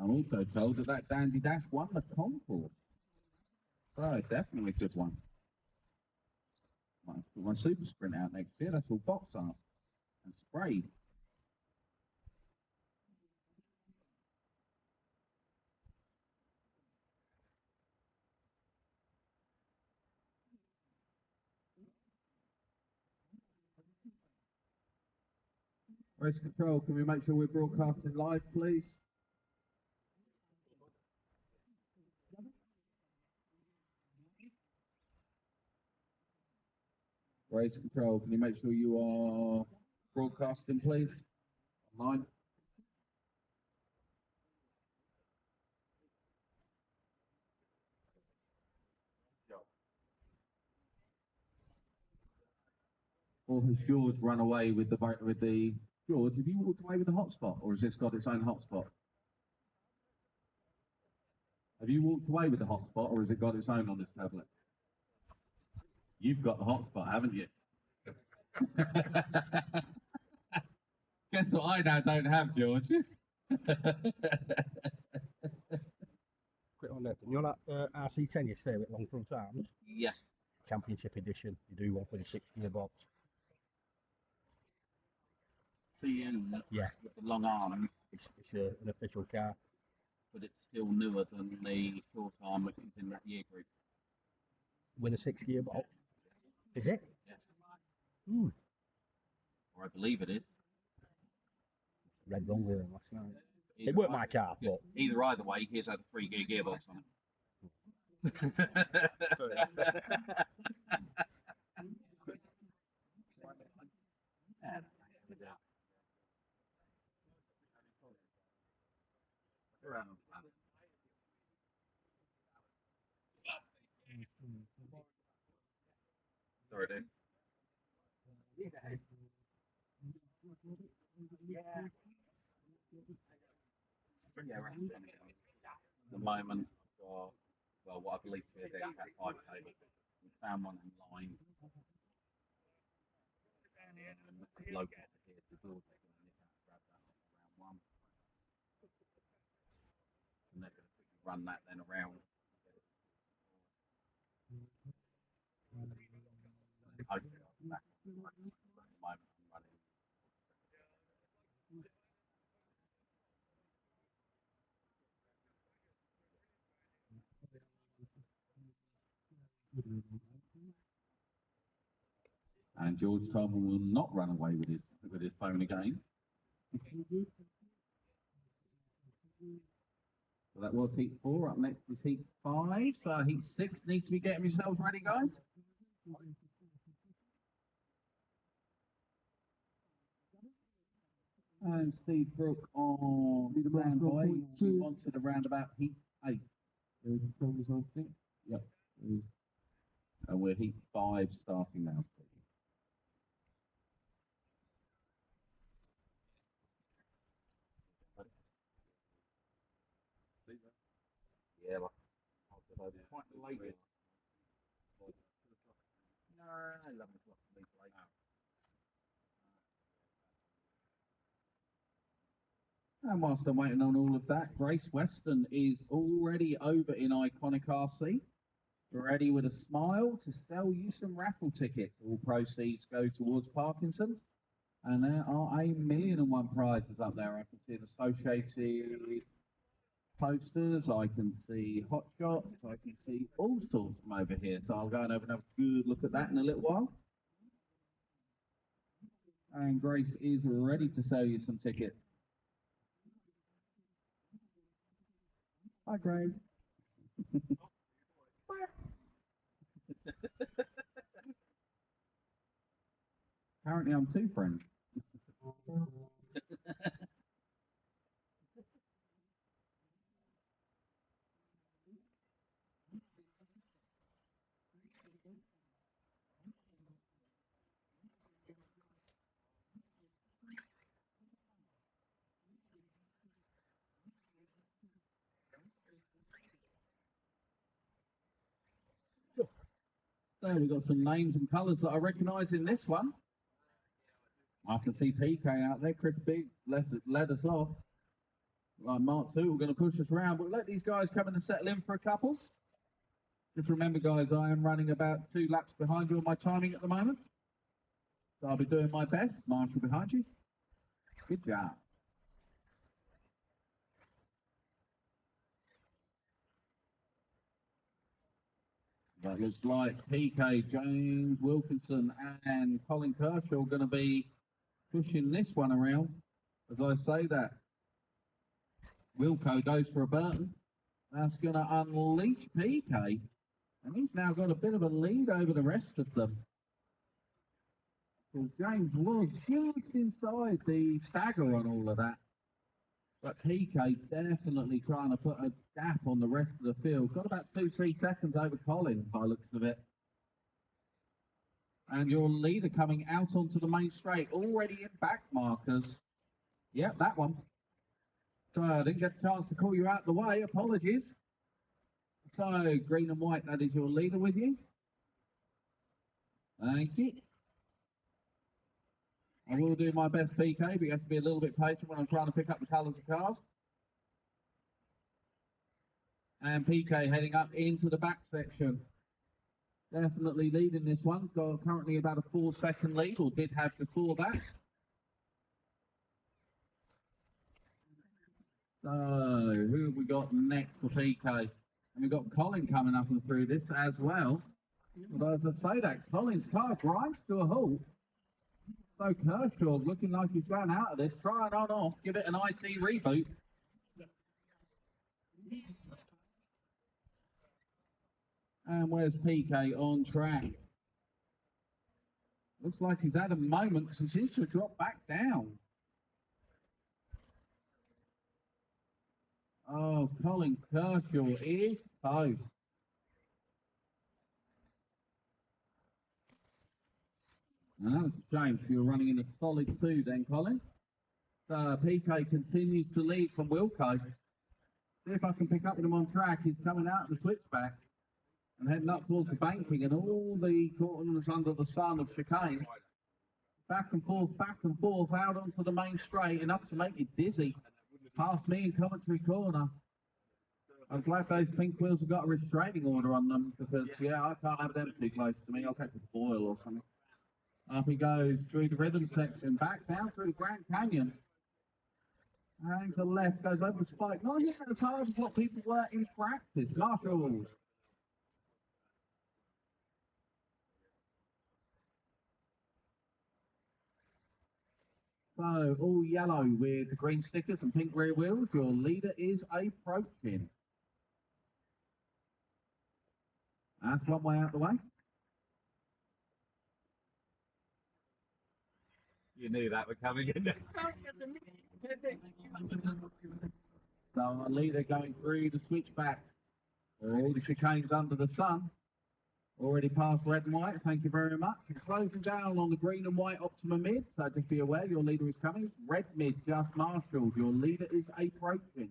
I'm also told that Dandy Dash won the concourse. So definitely a good one. Might put my super sprint out next year. That's all box art and sprayed. Race control, can we make sure we're broadcasting live, please? Race control, can you make sure you are broadcasting, please? Online. Or has George run away with the George? Have you walked away with the hotspot, or has this got its own hotspot? Have you walked away with the hotspot, or has it got its own on this tablet? You've got the hotspot, haven't you? Guess what I now don't have, George. Quit on Nathan, you know that RC10 you say with long front arms? Yes. Championship edition. You do one with a 6-gear box. TN Yeah. with the long arm, It's an official car. but it's still newer than the short arm which is in that year group. With a 6-gear box. Is it? Yes. Hmm. Or I believe it is. Read wrong with them last night. Either It weren't my car, yeah, but either way, he's had a 3-gear gearbox on it. Sorry, dude. Yeah. The moment for, well, what I believe to be a dead cat 5 table. We found one online. And the bloke over here, the doors are going to nip out and grab that on round 1. And they're going to quickly run that then around. Hopefully I'll be back on the moment I'm running. And George Tobin will not run away with his phone again. So that was heat 4. Up next is heat 5. So heat 6 needs to be getting yourselves ready, guys. And Steve Brook on standby. He wants it around about heat 8. Yep. And we're heat 5 starting now. Yeah, well, quite late. No, 11 o'clock late. And whilst I'm waiting on all of that, Grace Weston is already over in Iconic RC, ready with a smile to sell you some raffle tickets. All proceeds go towards Parkinson's. And there are 1,000,001 prizes up there. I can see an associated posters, I can see hot shots, I can see all sorts from over here. So I'll go and have a good look at that in a little while. And Grace is ready to sell you some tickets. Hi, Grace. Apparently I'm two friends. So we've got some names and colours that I recognise in this one. I can see PK out there. Chris Big led us off. Right, Mark 2, we're going to push us around, but let these guys come in and settle in for a couple. Just remember, guys, I am running about 2 laps behind you on my timing at the moment. So I'll be doing my best. Marshall behind you. Good job. That looks like PK, James Wilkinson and Colin Kershaw are going to be pushing this one around. As I say that, Wilco goes for a Burton. That's going to unleash PK. And he's now got a bit of a lead over the rest of them. Well, James was just inside the stagger on all of that. But PK definitely trying to put a gap on the rest of the field. Got about 2-3 seconds over Colin by the looks of it. And your leader coming out onto the main straight, already in back markers. Yep, that one. So I didn't get a chance to call you out the way. Apologies. So green and white, that is your leader with you. Thank you. I will do my best, PK, but you have to be a little bit patient when I'm trying to pick up the colours of cars. And PK heading up into the back section. Definitely leading this one. Got currently about a 4-second lead, or did have before that. So, who have we got next for PK? And we've got Colin coming up and through this as well. But as I say that, Colin's car grinds to a halt. So Kershaw looking like he's run out of this. Try it on off, give it an IT reboot. And where's PK on track? Looks like he's had a moment because he seems to have dropped back down. Oh, Colin Kershaw is close. And that was a shame if you were running in a solid 2 then, Colin. So PK continues to lead from Wilco. See if I can pick up with him on track. He's coming out of the switchback and heading up towards the banking and all the corners under the sun of chicane. Back and forth, out onto the main straight, enough to make you dizzy. Past me in commentary corner. I'm glad those pink wheels have got a restraining order on them because, yeah, I can't have them too close to me. I'll catch a boil or something. Up he goes through the rhythm section, back down through the Grand Canyon. And to the left, goes over the spike. Not hitting as hard as what people were in practice. Marshall. So, all yellow with the green stickers and pink rear wheels. Your leader is approaching. That's one way out the way. You knew that were coming in. So our leader going through the switchback. All the chicanes under the sun. Already past red and white, thank you very much. Closing down on the green and white Optima mid, so just be aware your leader is coming. Red mid, just marshals. Your leader is approaching.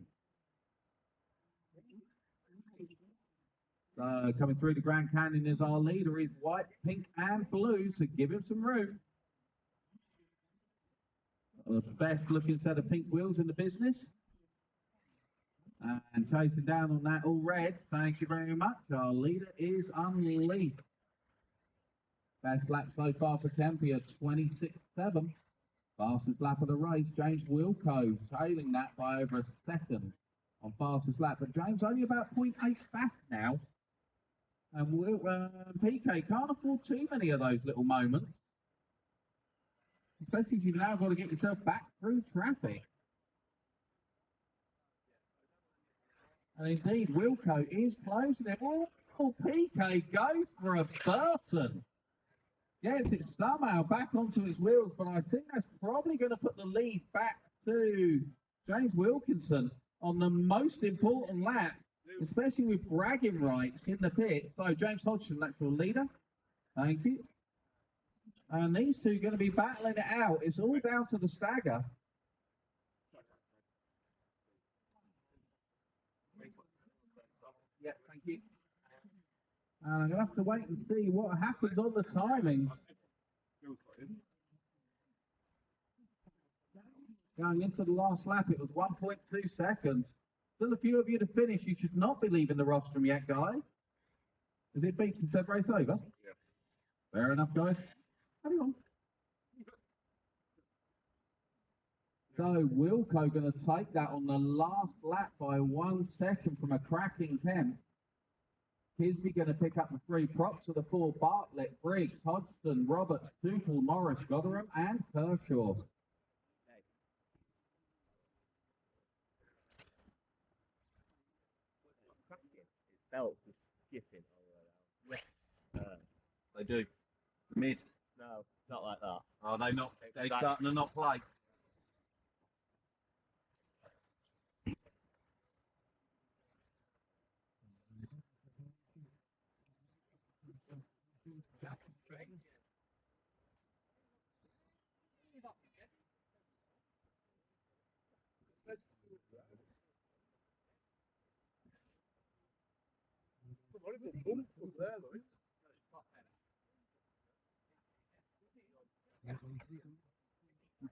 So coming through the Grand Canyon is our leader, is white, pink and blue, so give him some room. The best looking set of pink wheels in the business. And chasing down on that all red, thank you very much. Our leader is Unleashed. Best lap so far for Tempia, 26.7. Fastest lap of the race, James Wilco, trailing that by over a second on fastest lap. But James only about 0.8 back now. And PK can't afford too many of those little moments. Especially if you've now got to get yourself back through traffic. And indeed, Wilco is closing it. Oh, PK goes for a person. Yes, it's somehow back onto its wheels, but I think that's probably going to put the lead back to James Wilkinson on the most important lap, especially with bragging rights in the pit. So James Hodgson, that's your leader. Thank you. And these two are going to be battling it out. It's all down to the stagger. Yeah, thank you. And I'm going to have to wait and see what happens on the timings. Going into the last lap, it was 1.2 seconds. Still a few of you to finish. You should not be leaving the rostrum yet, guys. Is it beat and said race over? Yeah. Fair enough, guys. Hang on. So Wilco going to take that on the last lap by 1 second from a cracking 10. Kisby going to pick up the 3 props of the 4, Bartlett, Briggs, Hodgson, Roberts, Tupel, Morris, Gotteram, and Kershaw. Belts are skipping all right. They do. Mid. No, not like that. Oh, they not. They starting to not play.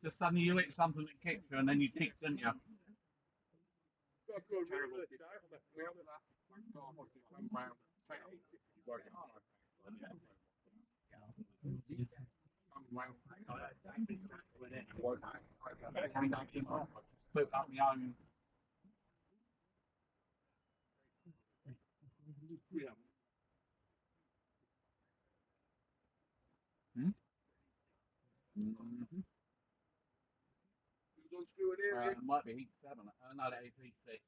Just suddenly you hit something that kicked you and then you kicked, didn't you? Put up my own. Yeah. Mm-hmm. Might be heat 7. No, that is heat 6.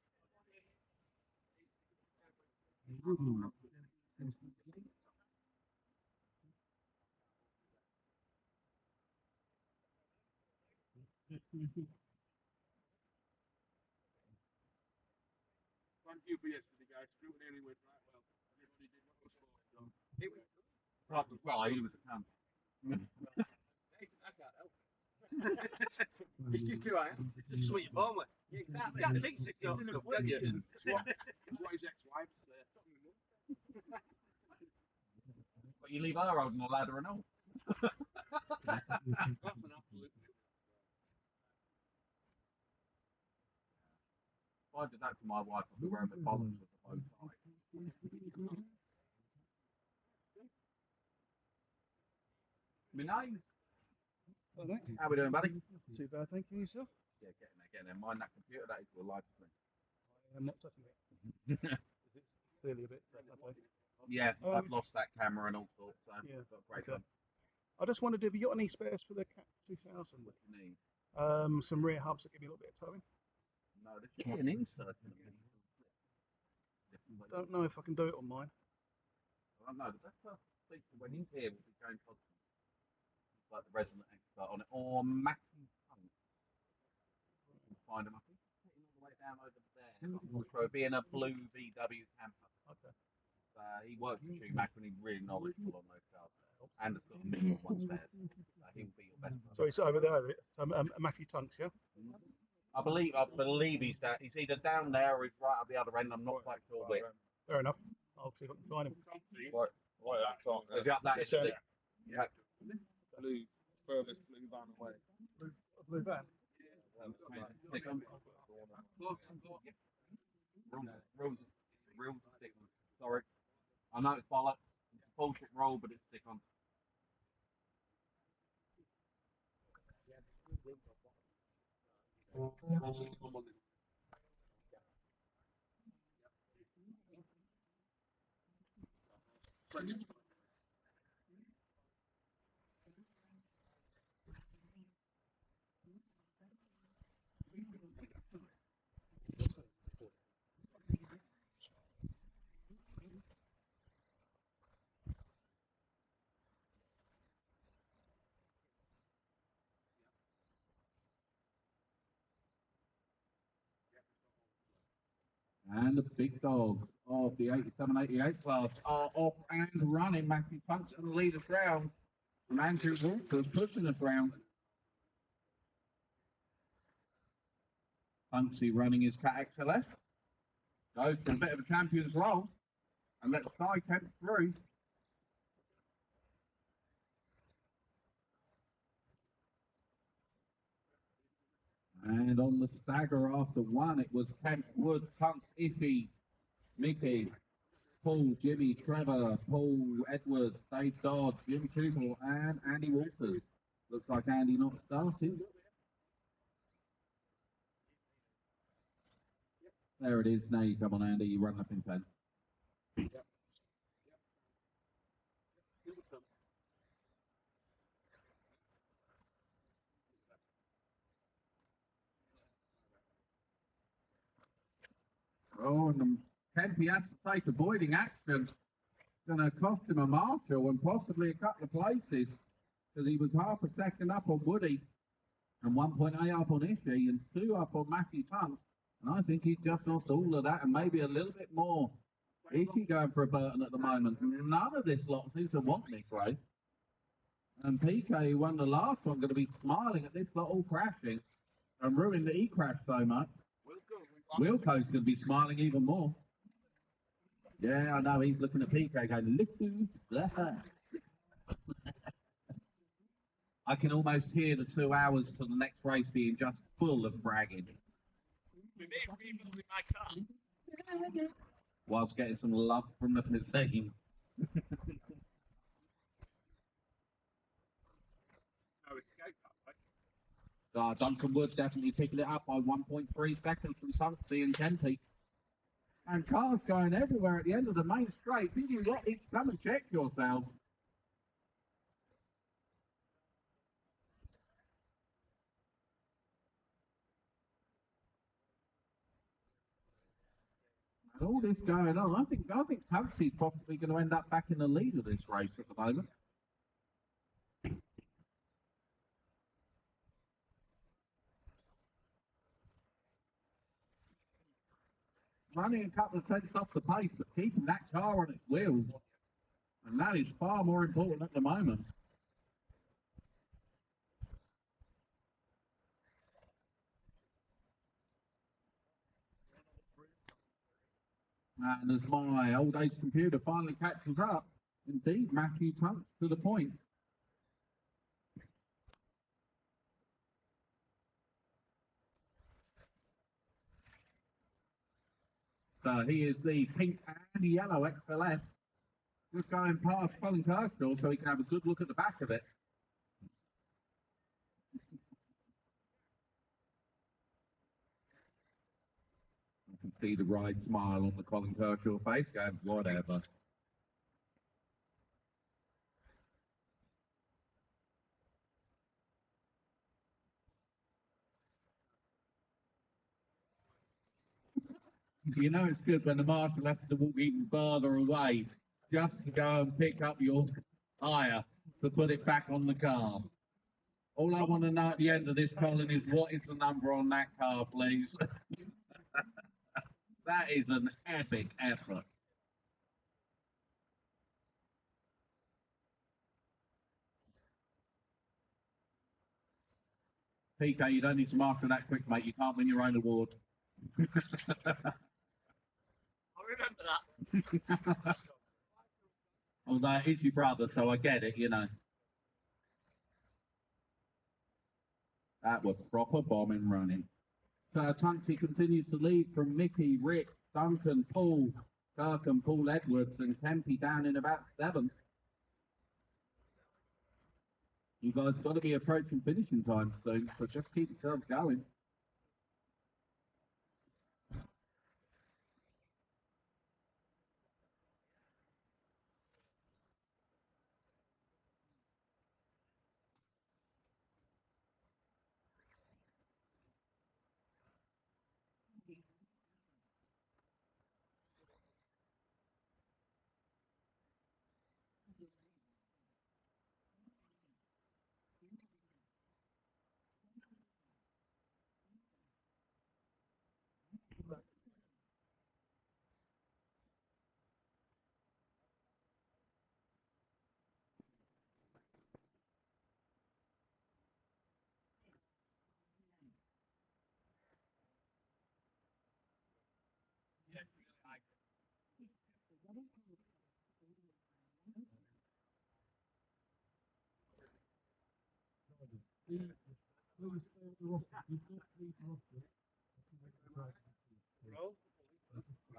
Thank you for yesterday, guys. Scrutineering went right well. Everybody did what was supposed to do. It was probably fly. He was a camp. I can't help it. It's just who I am. Just sweet moment. Exactly. That takes it. It's an affliction. It's what his ex-wife said. But you leave her holding a ladder and all. That's an absolute. If I did that to my wife, I'd be wearing the bollocks of the bow tie. My name. How we doing, buddy? Too bad, thank you. Yourself? Yeah, getting there. Mind that computer, that is your life stream. I am not touching it. It's clearly a bit. Yeah, I've lost that camera and all sorts. So yeah. got great Okay. fun. I just wondered if you got any spares for the Cat 2000. What do you need? Some rear hubs that give me a little bit of towing. No, there should be an insert in it. Don't know if I can do it on mine. I don't know. The best person to speak to when he's here will be James Hodgson. He's like the resident expert on it. Or Matthew Hunt. You can find him. I think he's sitting all the way down over there. So being a blue VW camper. Okay. He works for Schumacher and he's really knowledgeable on those cars. And has got a million one spares. He'll be your best person. So it's over there. Matthew Tunks, yeah. I believe he's either down there or he's right at the other end. I'm not quite sure where. Fair enough. I'll see if I can find him. Right up top. Is he up that? Yes, sir. Yeah. Blue, furthest blue van away. Blue van. Stick on. Real stick on. Sorry. I know it's bollocks. It's a bullshit roll, but it's stick on. And the big dogs of the 87-88 class are off and running. Matthew Punch to the lead of ground. And Andrew Walker pushing the ground. Punksy running his Cat XLS. Goes for a bit of a champion's roll. And lets Sky Kemp through. And on the stagger after one, it was Kemp, Wood, Punk, Iffy, Mickey, Paul, Jimmy, Trevor, Paul, Edwards, Dave Dodds, Jim Cooper, and Andy Walters. Looks like Andy not starting. There it is. Now you come on, Andy. You run up in 10. Oh, and Kempy has to take avoiding action. Going to cost him a marshal and possibly a couple of places because he was half a second up on Woody and 1.8 up on Ishii and 2 up on Matthew Punt. And I think he's just lost all of that and maybe a little bit more. Ishii going for a Burton at the moment. None of this lot seems to want this race. And PK, who won the last one, going to be smiling at this lot all crashing and ruined that he crashed so much. Wilco's going to be smiling even more. Yeah, I know. He's looking at PK going, listen. I can almost hear the 2 hours to the next race being just full of bragging. whilst getting some love from the team. Duncan Wood definitely picking it up by 1.3 seconds from Tunksy and Kempy. And cars going everywhere at the end of the main straight. Thinking, what? Come and check yourself. And all this going on, I think Tunksy's probably going to end up back in the lead of this race at the moment. Running a couple of tenths off the pace, but keeping that car on its wheels. And that is far more important at the moment. And as my old age computer finally catches up, indeed, Matthew Tunks to the point. So he is the pink and yellow XLS. Just going past Colin Kershaw so he can have a good look at the back of it. You can see the wide smile on the Colin Kershaw face, going, whatever. You know it's good when the marshal has to walk even further away just to go and pick up your tyre to put it back on the car. All I want to know at the end of this, Colin, is what is the number on that car, please? That is an epic effort. PK, you don't need to marshal that quick, mate. You can't win your own award. I remember that. Although it is your brother, so I get it, you know. That was proper bombing running. Tunksy continues to lead from Mickey, Rick, Duncan, Paul, Kirk and Paul Edwards, and Kempy down in about 7th. You guys got to be approaching finishing time soon, so just keep yourselves going.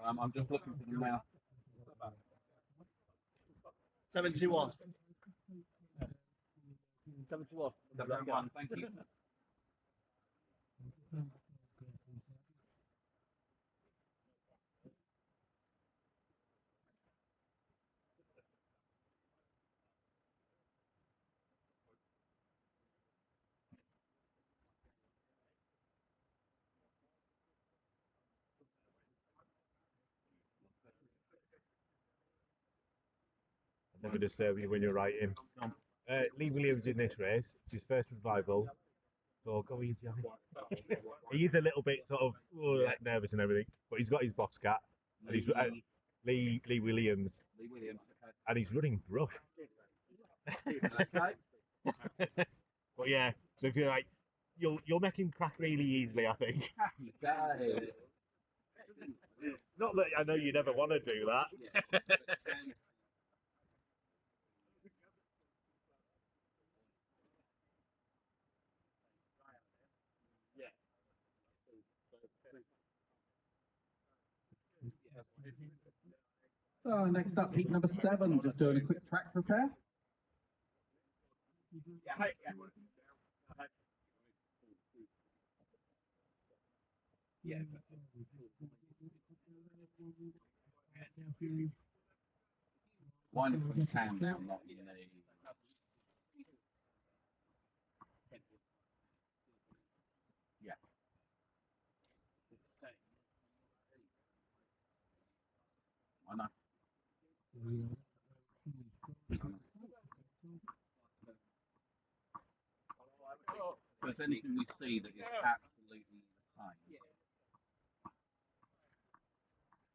I'm just looking for them now. 71. 71. 71, thank you. Never disturb you when you're writing. Lee Williams in this race. It's his first revival. So go easy on him. He is a little bit sort of like nervous and everything, but he's got his box cat. And he's Lee Williams. Lee Williams, okay. And he's running brush. Okay. But yeah, so if you're like, you'll make him crack really easily, I think. That is. Not that I know you never want to do that. So next up, heat number 7, just doing a quick track repair. Yeah. Wind it from the sound down, not in the. Yeah. I know. If there's anything we see that is absolutely the same,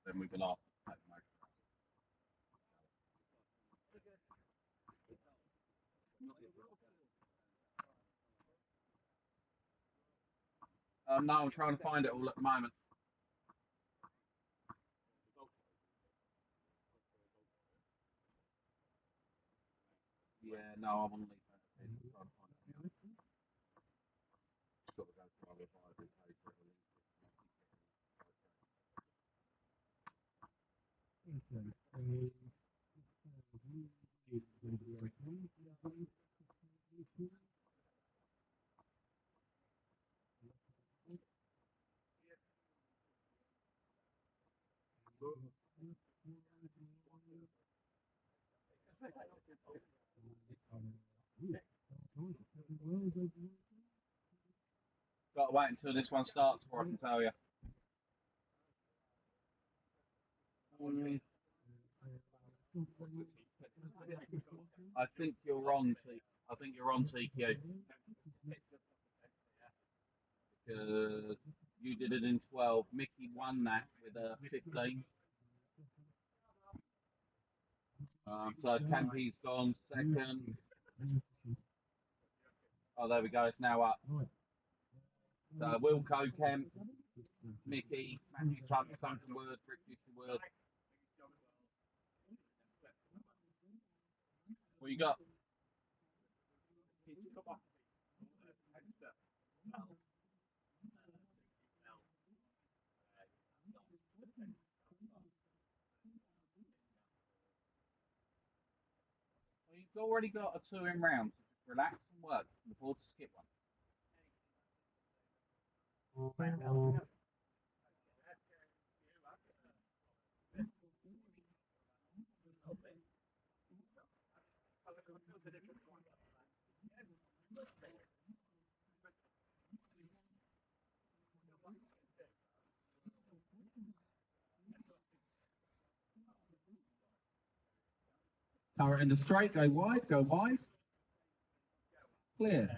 then we will ask to take the motor out. No, I'm trying to find it all at the moment. Yeah, no, I want to leave that. I'm trying to find it now. Got to go through our revival page. Got to wait until this one starts before I can tell you. I think you're on. I think you're on TQ because you did it in 12. Mickey won that with a 15. So Campy's gone second. Oh, there we go. It's now up. So Wilco, Kemp, Mickey, Matthew Tuck, Duncan Word, Rick Word. What you got? Well, you've already got a 2 in round, so just relax and work. You can afford to skip one. Power end of straight, go wide, clear.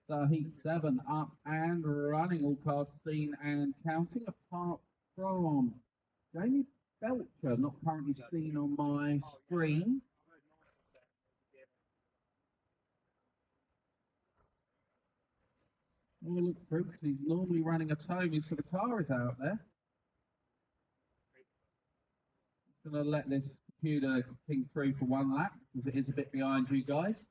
So heat 7 up and running, all cars seen and counting, apart from Jamie Belcher, not currently seen on my screen. We'll look through because he's normally running a Toby, so the car is out there. Going to let this computer ping through for one lap because it is a bit behind you guys.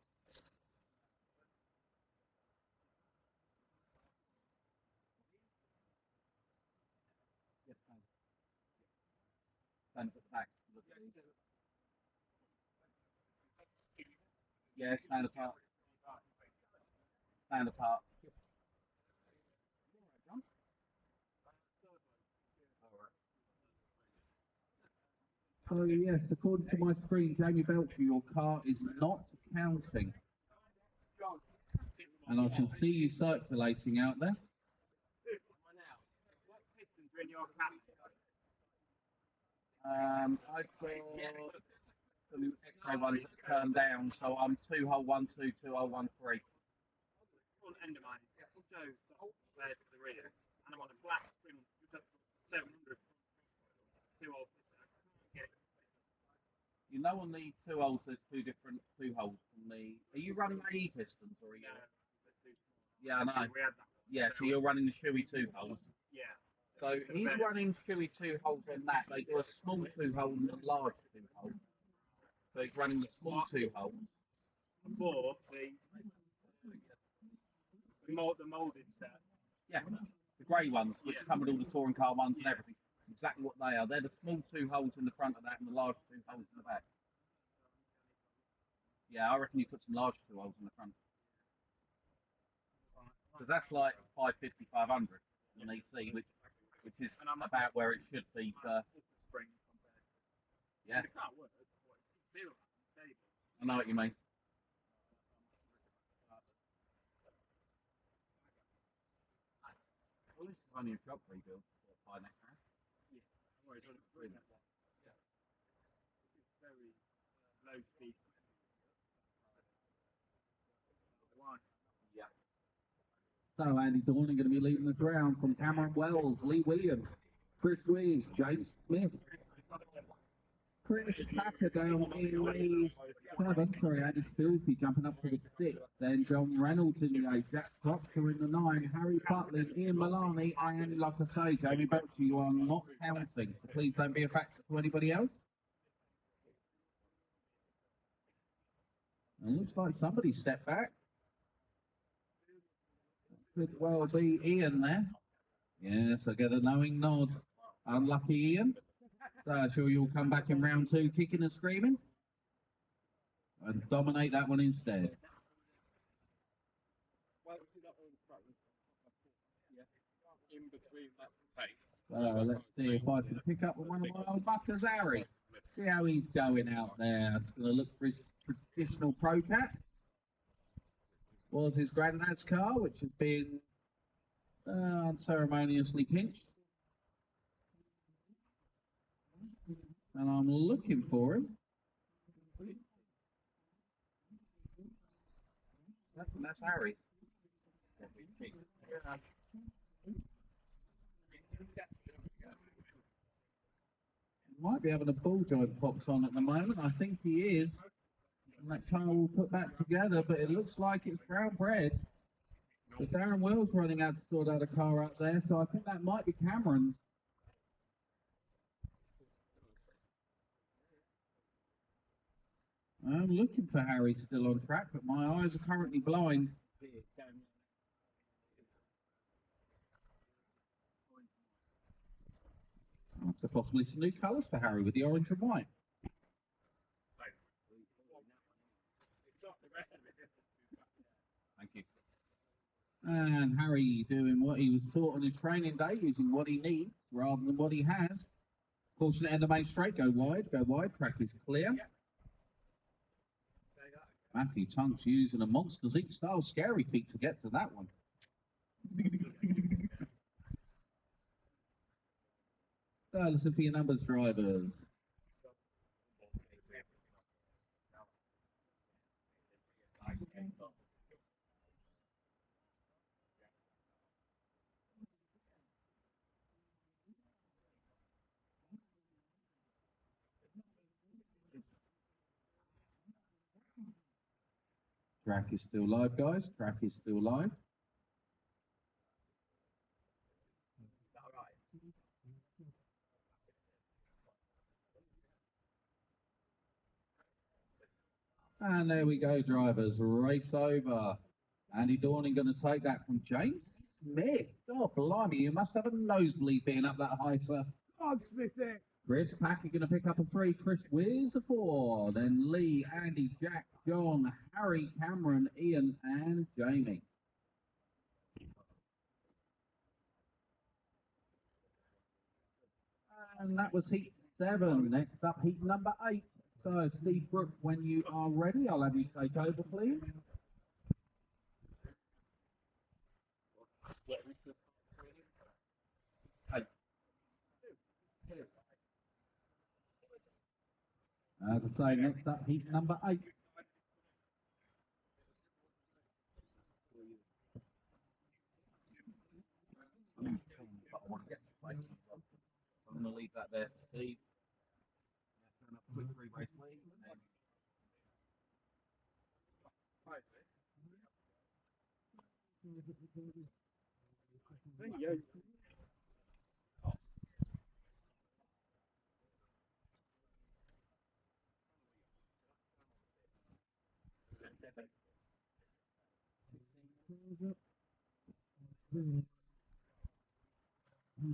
Stand at the back. Yeah, stand apart. Stand apart. So yes, according to my screen, Jamie Belcher, your car is not counting. And I can see you circulating out there. I've got some X-ray ones that turn down, so I'm 2 hole 1 2 2 hole 1 3. End of mine. Also, to the rear, and I'm on a black 700 2-hole. You know, on the 2 holes, there's 2 different 2 holes. Are you running AE pistons or are you? Yeah, I know. Yeah, so you're running the Shoei 2 holes. Yeah. So he's running Shoei 2 holes on that. They do a small 2 hole and a large 2 hole. So he's running the small 2 holes. For the molded set. Yeah. The grey ones, which come with all the touring car ones and everything. Exactly what they are. They're the small 2 holes in the front of that and the large 2 holes in the back. Yeah, I reckon you put some large 2 holes in the front. Because that's like 550, 500 on EC, which is about where it should be for. Yeah. I know what you mean. Well, this is only a shop rebuild by next round. Yeah. Well, it's only three. Yeah. It's very low speed. One. Yeah. So Andy Dornan going to be leading this round from Cameron Wells, Lee Williams, Chris Weeds, James Smith. Chris Packer down in the 7th. Sorry, Andy Spilsby jumping up to the 6th. Then John Reynolds in the 8th. Jack Proctor in the 9th. Harry Butlin, Ian Milani, and like I say, Jamie Belcher, you are not counting. So please don't be a factor to anybody else. It looks like somebody stepped back. Could well be Ian there. Yes, I get a knowing nod. Unlucky Ian. So sure you'll come back in round 2 kicking and screaming and dominate that one instead. Well, yeah. In between that tape. Let's see if I can pick up with one of my old buckers, Harry. See how he's going out there. I'm going to look for his traditional Pro Cat. Was his granddad's car, which has been unceremoniously pinched. And I'm looking for him. That's Harry. Might be having a ball joint pops on at the moment. I think he is. And that car will put that together, but it looks like it's brown bread. So Darren Wells running out to sort out a car out there, so I think that might be Cameron. I'm looking for Harry still on track, but my eyes are currently blind. So possibly some new colours for Harry with the orange and white. Thank you. And Harry doing what he was taught on his training day, using what he needs rather than what he has. Fortunate end of main straight, go wide, track is clear. Matthew Tunks using a Monsters Inc. style scary feet to get to that one. So listen for your numbers, drivers. Track is still live, guys. Track is still live. And there we go, drivers. Race over. Andy Dorning going to take that from James Smith. Oh, blimey, you must have a nosebleed being up that high, sir. Oh, Smith there. Chris Packer going to pick up a 3. Chris Wiz a 4. Then Lee, Andy, Jack, John, Harry, Cameron, Ian, and Jamie. And that was heat 7. Next up, heat number 8. So, Steve Brook, when you are ready, I'll have you take over, please. As I say, next up, heat number 8. I want to get to place. I'm going to leave that there for Steve. Turn up a quick 3 race lead. There you go. Morning.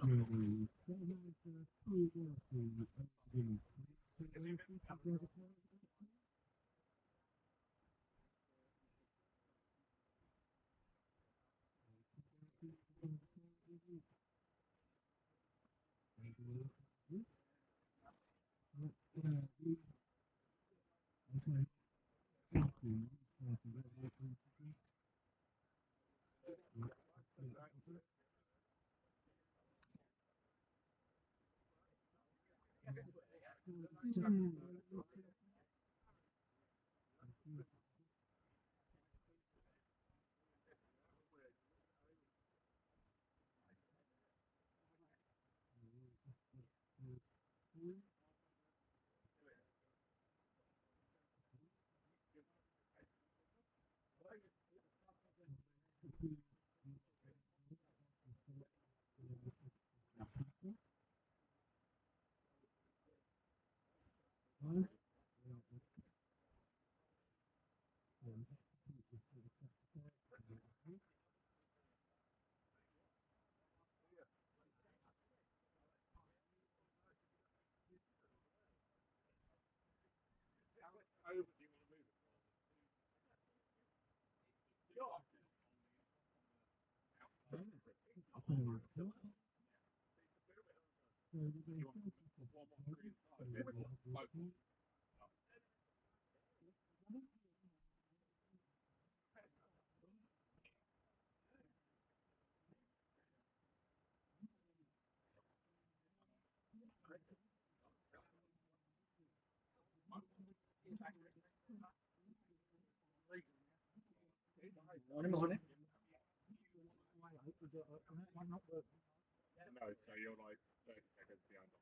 No, so you're like 30 seconds behind.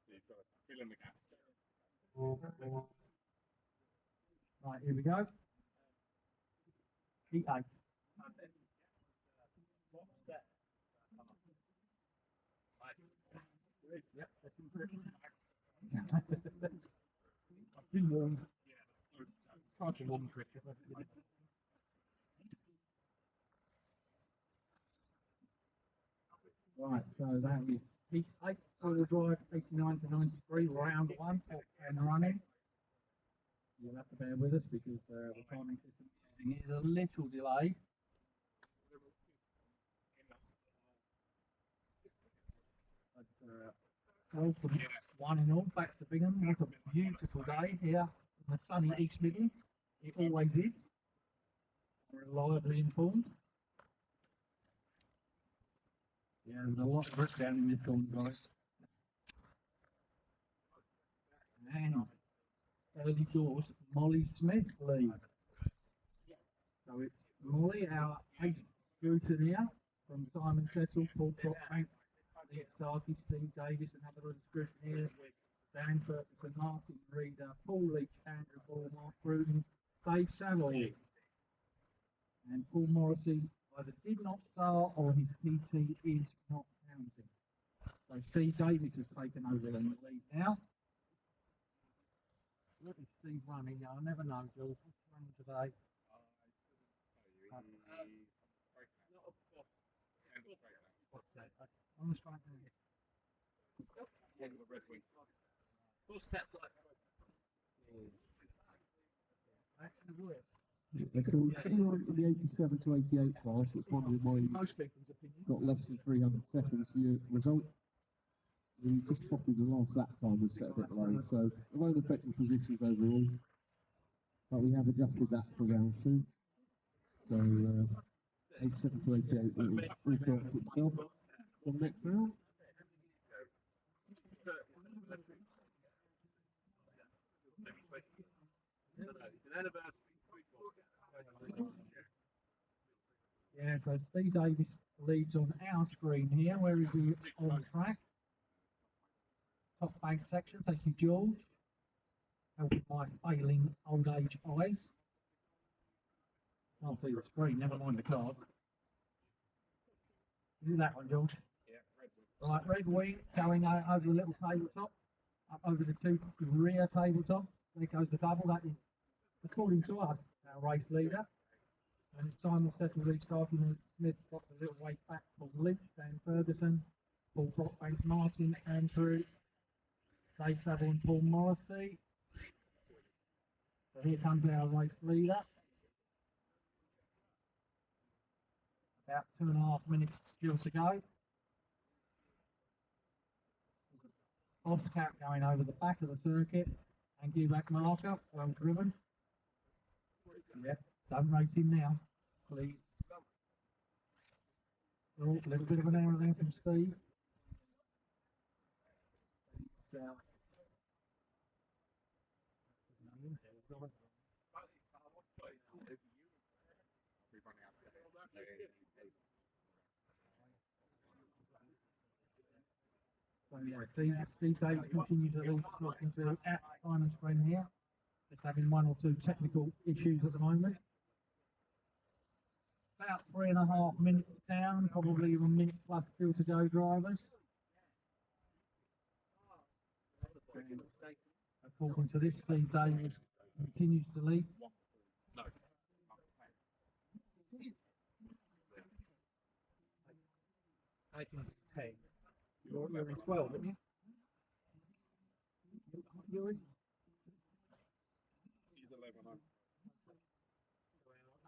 So you've got to fill in the gaps. Right, here we go. Heat 8. Yep, that's important. I've been warned. Tried to warn trick. Right, so that is heat 8, all drive 89 to 93, round 1, and running. You'll have to bear with us because the timing system we're using is a little delayed. But, welcome, one and all, back to Bingham. What a beautiful day here in the sunny East Midlands. It always is. Reliably informed. Yeah, there's a lot of us down in this corner, guys. And early doors, Molly Smith lead. So it's Molly, our ace scrutineer from Simon Settle, Paul Clockbank, Lee Starkey, Steve Davis, and other scrutineers, Dan Ferguson, Martin Reader, Paul Leach, Andrew Ball, Mark Bruton, Dave Savoy, and Paul Morrissey either did not start or his PT is not counting. So Steve Davis has taken over in the lead now. Look at Steve running. I never know, Jules. What's running today? What's that? On the straight now. Full step like The 87 to 88 class, it's probably why most people's opinion. got less than 300 seconds for your result. We just copied the last lap time was set a bit low, so it won't affect the positions overall. But we have adjusted that for round 2. So 87 to 88 will restart itself for the next round. Yeah, so Steve Davis leads on our screen here. Where is he on track? Top bank section. Thank you, George. Helping my failing old age eyes. Can't see the screen, never mind the card. Is that one, George? Yeah, Right, Red Wing going over the little tabletop, up over the two rear tabletop. There goes the double. That is, according to us, our race leader. And it's Simon Settle restarting. Smith got a little way back from Lynch, Dan Ferguson, Paul Brockbank, Martin, Andrew, Dave Saville and Paul Morrissey. So here comes our race leader. About 2.5 minutes still to go. Bobcat going over the back of the circuit and give back marker, well driven. Yep, don't race him now, please. Oh, a little bit of an error there from Steve. So yeah, Steve Davis continues to lead talking to at Simon's friend here. It's having 1 or 2 technical issues at the moment. About 3.5 minutes down, probably a minute plus still to go, drivers. According to this, Steve Davis continues to lead. No. Taking 10. You're in 12, aren't you? You're in. He's 11. Well,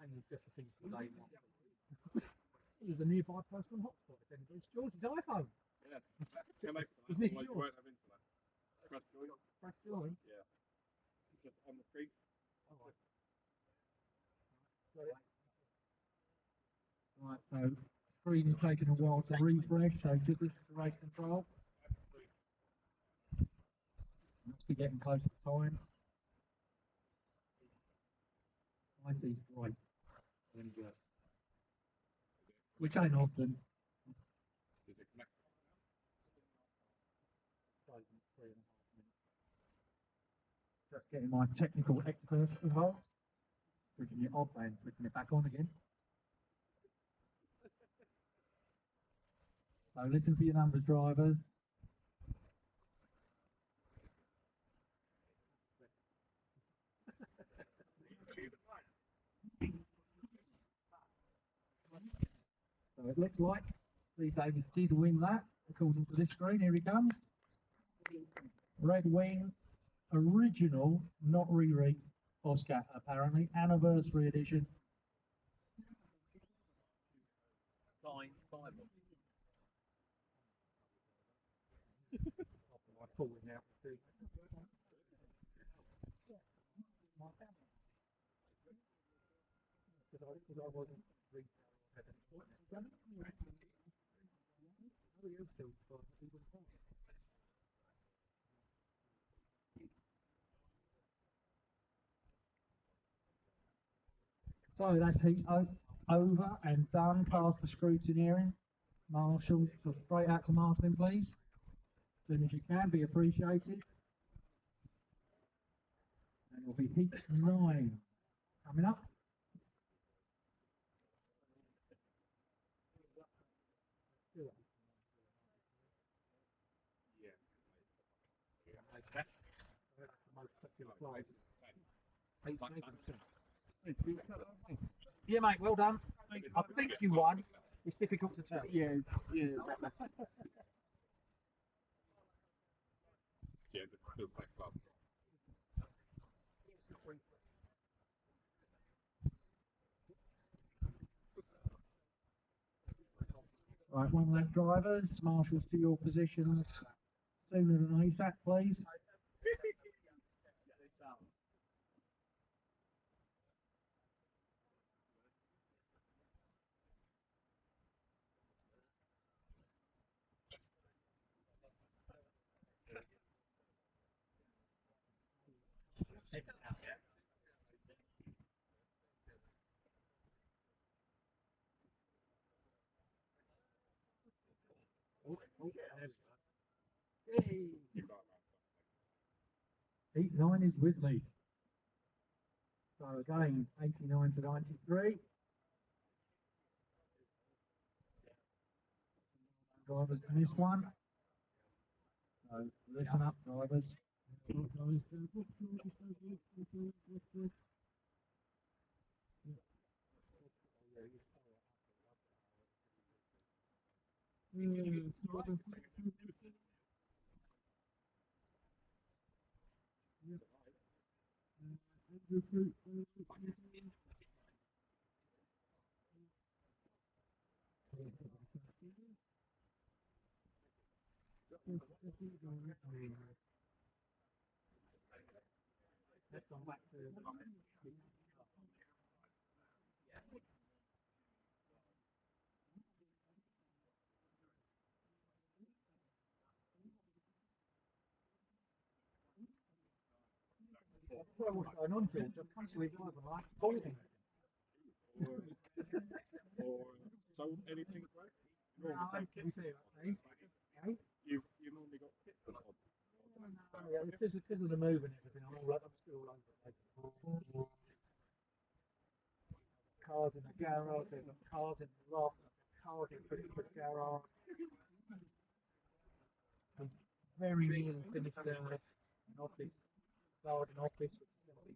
and just a thing today. There's a nearby person hotspot. If anybody's George's iPhone. Yeah. Can I, Is this otherwise you yours? won't have internet. Press join. Press join. Yeah. Just on the screen. Oh, right, so screen taking a while to refresh, so give this to race control. Must be getting close to time. I see great. Which ain't often. Did it connect? 3.5 minutes. Just getting my technical experts involved. Switching it off and switching it back on again. So listen for your numbers, drivers. So it looks like Steve Davis did win that, according to this screen. Here he comes. Red Wing, original, not re-read, Oscar, apparently. Anniversary edition. Fine. My falling out. Because I wasn't so that's heat over and done. Cars for scrutineering. Marshall, so straight out to Martin, please. As soon as you can, be appreciated. And it'll be heat 9 coming up. Yeah. That's the most popular flight. Yeah, mate, well done. I think you won. It's difficult to tell. Yeah. Yeah, the still take club. Right, one lap drivers, marshals to your positions sooner than ASAP, please. Hey. Heat 9 is with me. So again, 89 to 93. Drivers to this one. So listen up, drivers. Let's go back to what's going on, George? I can't believe you have like holding. Or sold anything, right? You No, normally I take can kits. see it, eh? Eh? You normally got kits for them. Yeah, because of the move and everything, I'm still all over the place. Cars in the garage, they've got cars in the loft, cars in the garage. I'm very nearly finished an office, garden office, which is going to be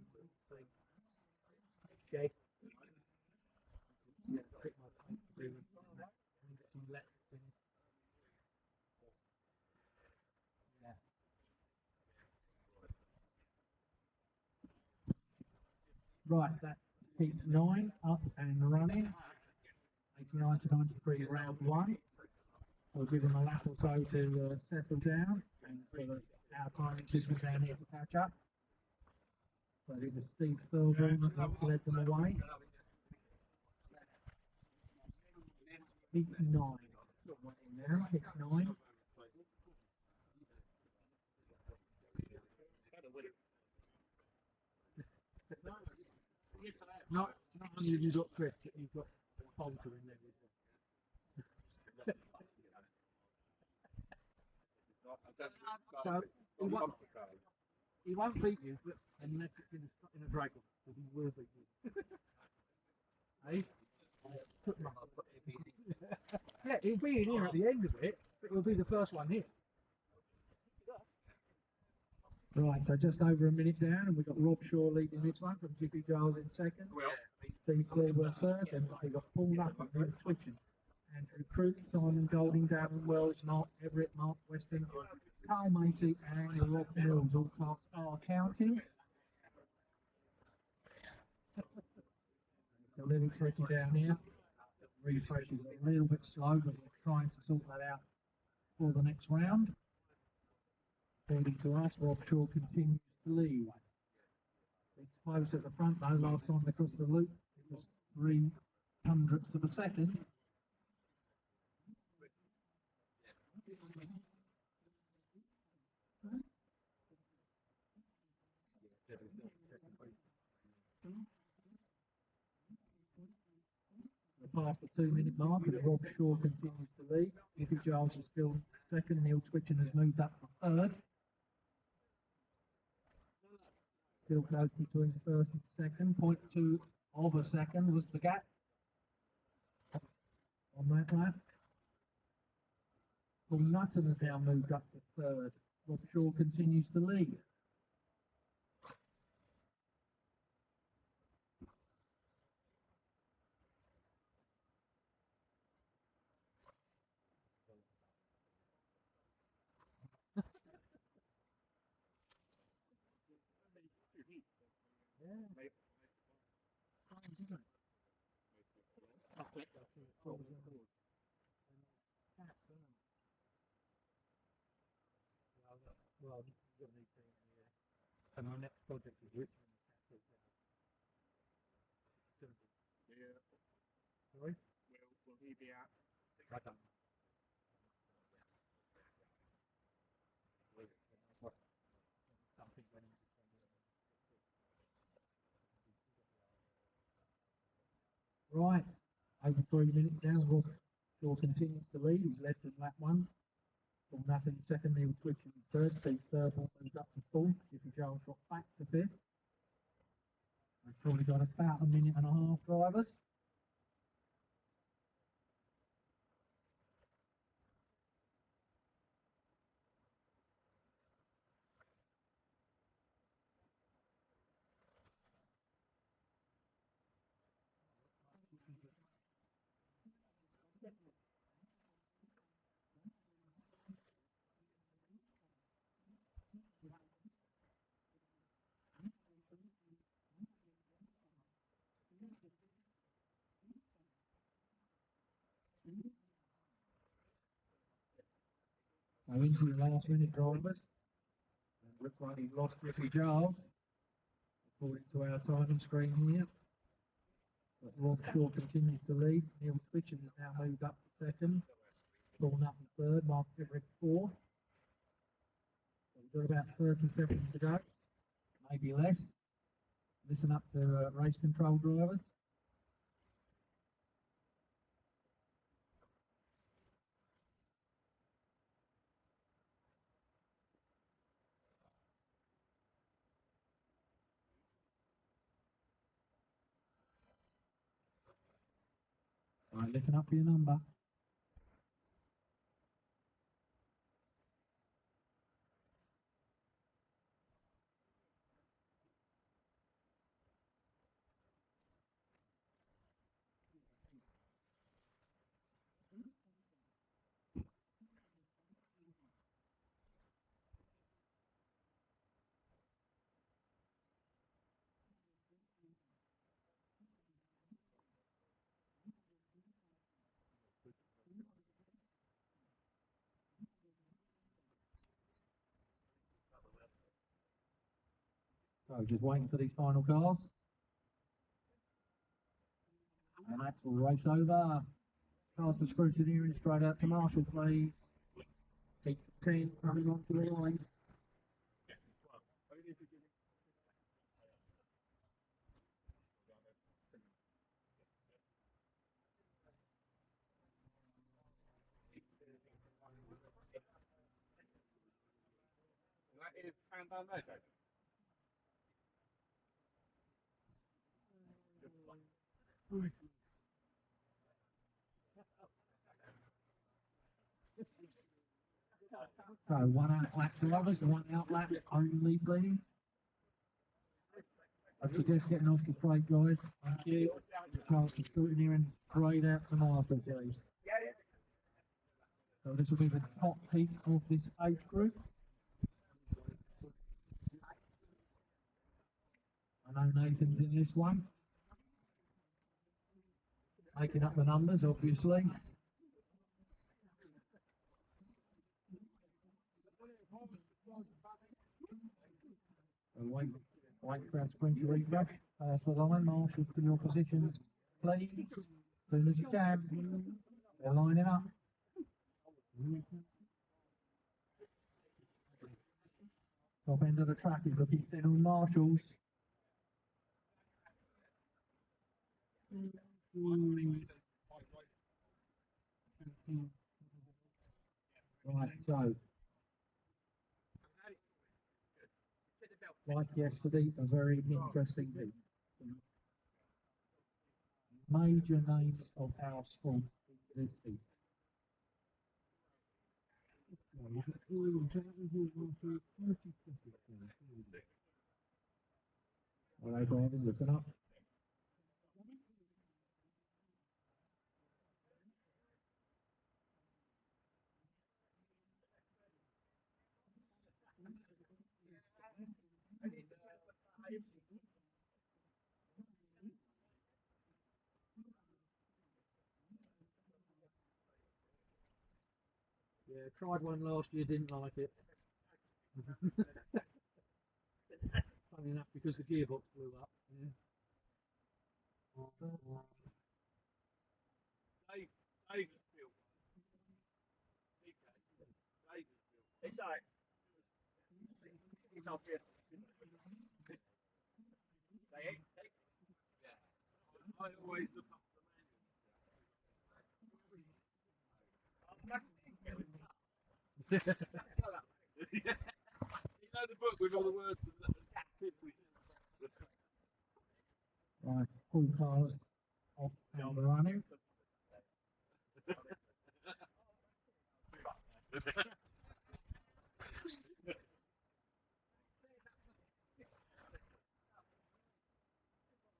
the shed. Yeah, pretty much to do and get some electric in it. Yeah. Right, that's heat 9 up and running. 89 to 93 round 1. We'll give them a lap or so to settle down and for our timing system down here to catch up. But it was Steve Thurman that led them away. Heat 9. Now, heat 9. Not only have you got Chris, you've got Bolter in there as well. So he won't beat you unless it's in a dragon, but he will beat you. Eh? Put him up. Yeah, he'll be in here at the end of it, but he'll be the first one here. Right, so just over a minute down, and we've got Rob Shaw leading this one from Jiffy Giles in second. Steve Clearwell third, and we've got Paul Nutter and Twitching. Andrew Crook, Simon Golding, Darren Wells, Mark Everett, Mark Weston, Carl Macy, and Rob Mills, all clocks are counting. It's a little tricky down here. Refresh is a little bit slow, but we're trying to sort that out for the next round. According to us, Rob Shaw continues to lead. It's close at the front though. Last time they crossed the loop, it was 300ths of a second. We're past the 2 minute mark, and Rob Shaw continues to lead. Nicky Giles is still second. Neil Twitchen has moved up to third. Still close between first and second. 0.2 of a second was the gap on that lap. Paul Nutton has now moved up to third. Rob Shaw continues to lead. Well, you're going to need to, and our next project is Richmond. Yeah. Sorry? Will he be out? I don't know. Something went in. Right, over 3 minutes now. Rob Shaw continues to lead. He's led from lap 1. From nothing second, Neil Twitchen third. Steve Thurble moves up to fourth. Jiffy Giles got back to fifth. We've probably got about a minute and a half, drivers. Now into the last minute drivers. Looks like he's lost Ricky Giles, according to our timing screen here. But Rob Shaw continues to lead. Neil Fitchett has now moved up to second. Paul Nutten third. Mark Everett fourth. So we've got about 30 seconds to go, maybe less. Listen up to race control drivers. Right, listen up for your number. So just waiting for these final cars. And that's all race over. Cars for scrutineering straight out to Marshall, please. 10 coming onto the line. That is Countdown there, Jake. So one out lap drivers, one out lap only, please. I suggest getting off the straight, guys. Thank you. Cars for scrutineering straight out to Marshall, please. So this will be the top heat of this age group. I know Nathan's in this one. Making up the numbers, obviously. Wait for our sprint to refresh. Pass the line, Marshall, to your positions, please. As soon as you can. They're lining up. Top end of the track is looking thin on Marshalls. Right, so like yesterday, a very interesting heat. Major names of our sport this heat. All right, drivers, listen up. Yeah, tried one last year, didn't like it. Funny enough, because the gearbox blew up. Yeah. Davidfield. It's like, it's up here. Yeah. I always look up the manual. You know the book with all the words and tips we Right, full cars off and running.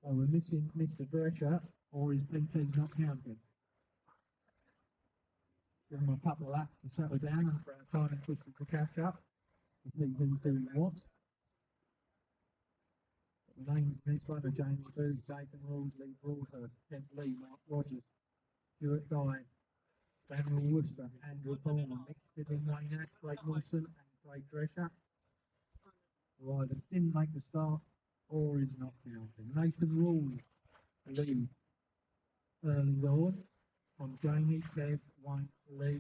So we're missing Mr. Drescher, or his PT's not counting. Give them a couple of laps to settle down and for our time and twisting to catch up. To see who's doing what. The names in this one are Jamie Booth, Jason Rules, Lee Broadhurst, Kent Lee, Mark Rogers, Stuart Guy, Daniel Worcester, Andrew Palmer, Mick Fiddling, Wayne Ash, Craig Wilson, and Craig Drescher. Who either didn't make the start or is not counting. Nathan Rules leads early doors on Jamie, Kev, Wayne, Lee.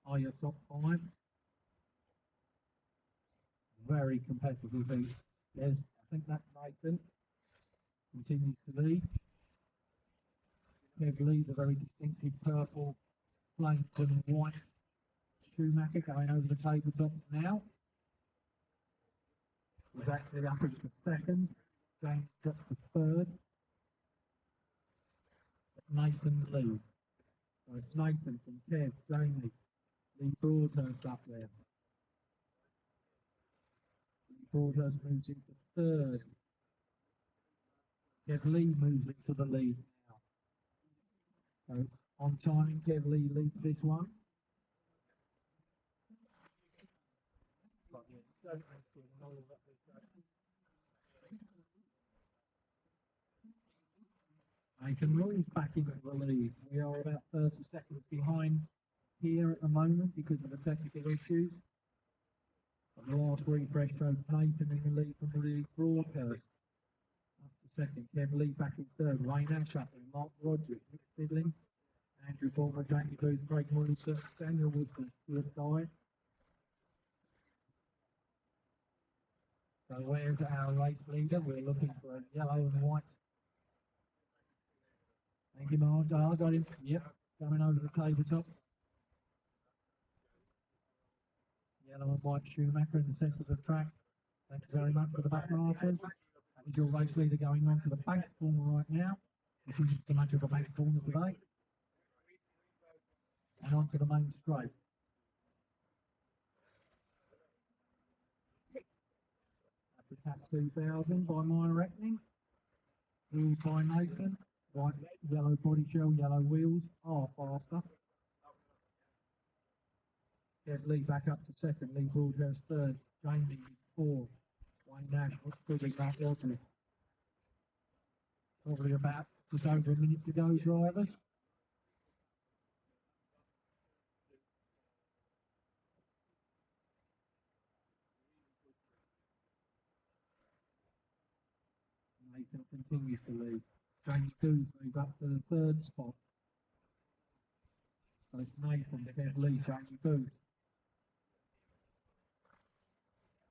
Are your top five? Very competitive heat. Yes, I think that's Nathan. Continues to lead. Kev Lee, the very distinctive purple, flamed and white Schumacher going over the tabletop now. He's actually up into second. James got to third. Nathan Lee. So it's Nathan from Kev, Jamie, Lee Broadhurst up there. Lee Broadhurst moves into third. Kev Lee moves into the lead now. So on timing, Kev Lee leads this one. Nathan Rules back into the lead. We are about 30 seconds behind here at the moment because of the technical issues. But the last refresh shows Nathan in the lead from the lead Broadhurst. Up to second, Kev Lee back in third, Wayne Ash up there, Mark Rogers, Mick Fiddling, Andrew Palmer, Jamie Booth, Craig Wilson, Daniel Woodford, Stuart Guy. So where's our race leader? We're looking for a yellow and white. Thank you, Mark. I got him. Yep, coming over the tabletop. Yellow and white Schumacher in the centre of the track. Thank you very much for the back markers. That is your race leader going on to the bank corner right now. This is the match of the bank corner today. And on to the main straight. That's a Cap 2000 by my reckoning. Wheels by Nathan. White, yellow body shell, yellow wheels are faster. Kev Lee back up to second. Lee Broadhurst third. Jamie fourth. Wayne Nash quickly back wasn't it? Probably about just over a minute to go, drivers. Nathan continues to lead. Jamie Booth moves up to the third spot. So it's Nathan to Kev Lee, Jamie Booth.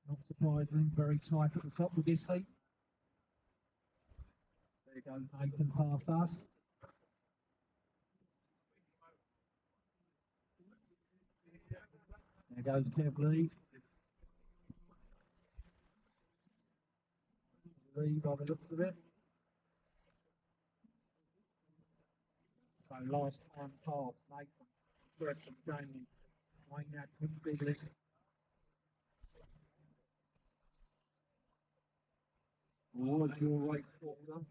Not surprisingly, very tight at the top of this heat. There goes Nathan past us. There goes Kev Lee. Lee by the looks of it. So last time pass, Nathan, first from Jamie. Wayne Nash, Mick Fiddling. Was your race corner?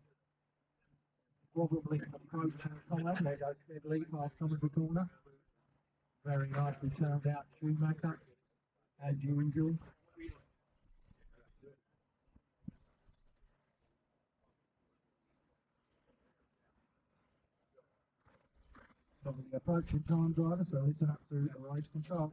Probably approaching time. There goes Kev Lee past Commentary corner. Very nicely turned out Schumacher, as usual. Probably approaching time driver, so listen up to the race control.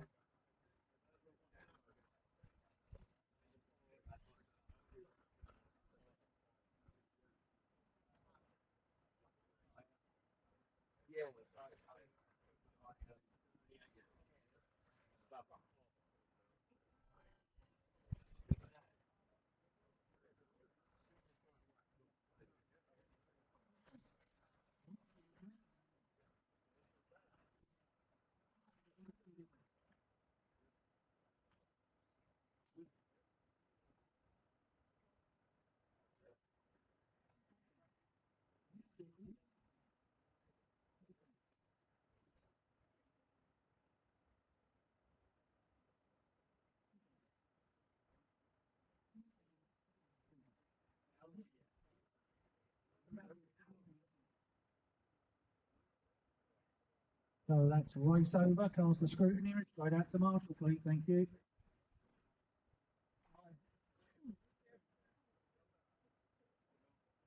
So that's race over. Cast the scrutiny. Straight out to Marshall, please. Thank you.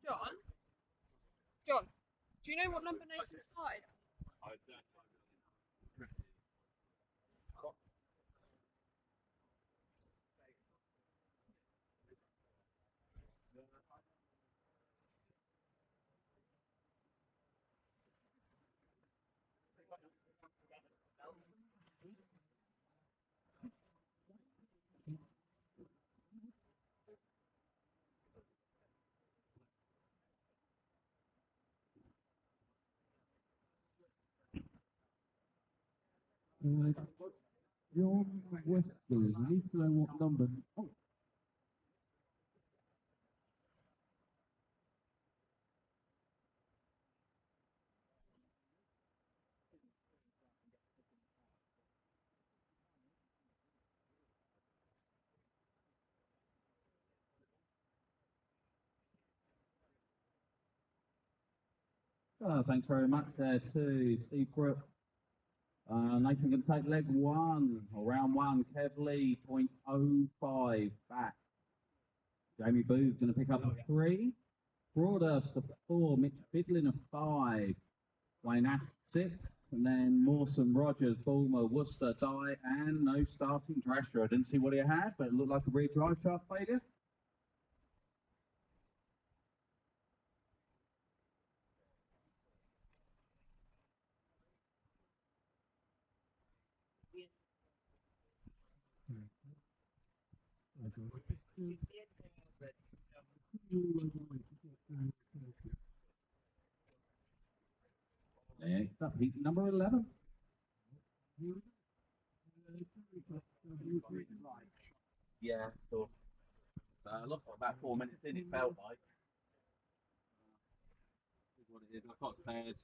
John? John, do you know what number Nathan started? John Western, you need to know what number. Oh. Thanks very much there to Steve Brooke. Nathan going to take leg one, or round one. Kev Lee, 0.05 back. Jamie Booth going to pick up a 3. Broadhurst a 4. Mitch Bidlin a 5. Wayne Ash 6. And then Mawson, Rogers, Bulmer, Worcester, Dye, and no starting Drescher. I didn't see what he had, but it looked like a rear drive shaft failure. Next up, heat number 11. Yeah, so looked like about 4 minutes in, it felt like. Is what it is. I've got spares.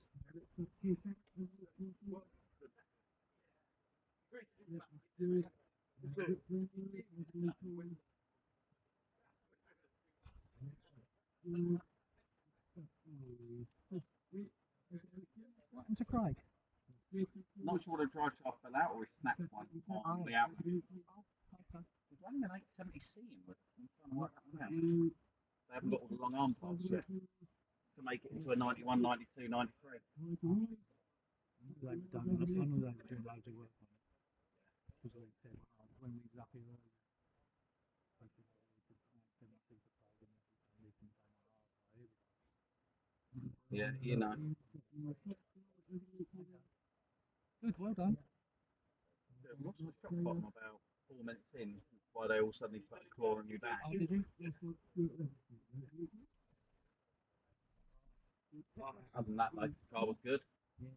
What happened to Craig? Not sure what a drive shaft fell out or he snapped one on the outlet. Okay. It's only an 870C in with. I'm trying to work that one out. They haven't got all the long arm parts yet to make it into a 91, 92, 93. They've done, I know they were doing loads of work on it. Because we said, when we was up here earlier, they said, oh, we could send it to Craig and we can done it our way. Yeah, you know. Good, well done. Yeah, we lost the shot bottom about 4 minutes in, why they all suddenly started clawing you back. Oh, did you? Other than that, though, the car was good. Yeah.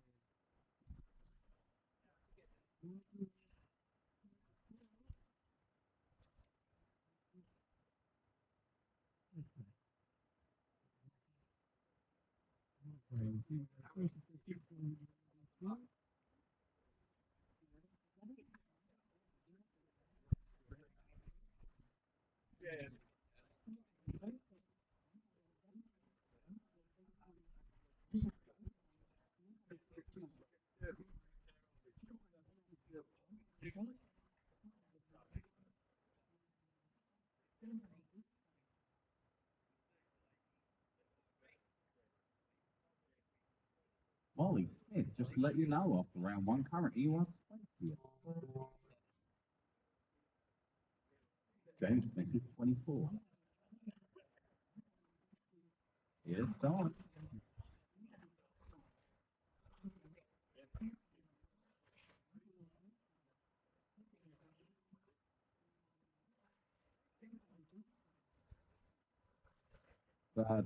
Molly Smith, just to let you know, after round one, currently you are 20th. James Smith is 24. Here's Don.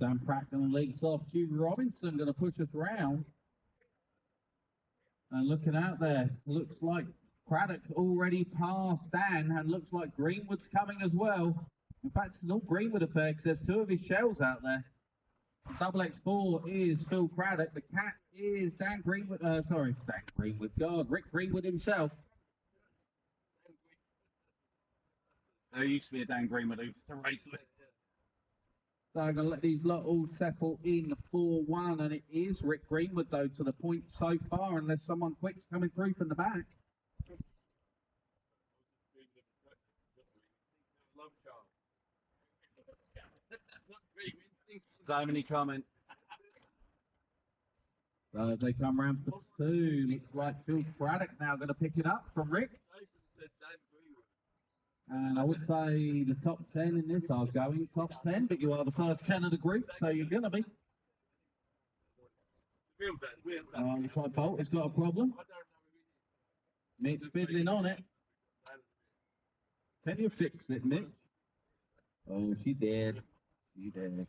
Dan Prackton leads off. Hugh Robinson going to push us round. And looking out there, looks like Craddock already passed Dan, and looks like Greenwood's coming as well. In fact, it's an all Greenwood affair because there's 2 of his shells out there. Double X4 is Phil Craddock. The cat is Dan Greenwood. Dan Greenwood. God, Rick Greenwood himself. There used to be a Dan Greenwood who used to race with. So I'm going to let these lot all settle in 4-1, and it is Rick Greenwood, though, to the point so far, unless someone quick's coming through from the back. So many comments. So as they come round for two, looks like Phil Braddock now going to pick it up from Rick. And I would say the top 10 in this are going top 10, but you are the first 10 of the group, so you're going to be. Looks like Bolt has got a problem. Mick's fiddling on it. Can you fix it, Mick? Oh, she did. She did.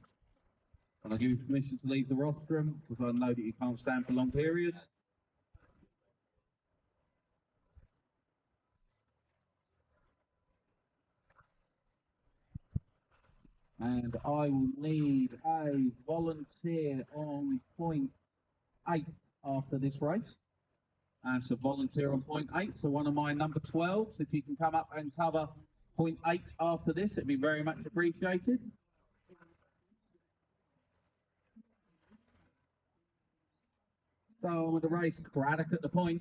Can I give you permission to leave the rostrum? Because I know that you can't stand for long periods. And I will need a volunteer on point 8 after this race. And so volunteer on point 8. So one of my number 12s, if you can come up and cover point 8 after this, it'd be very much appreciated. So with the race, Craddock at the point.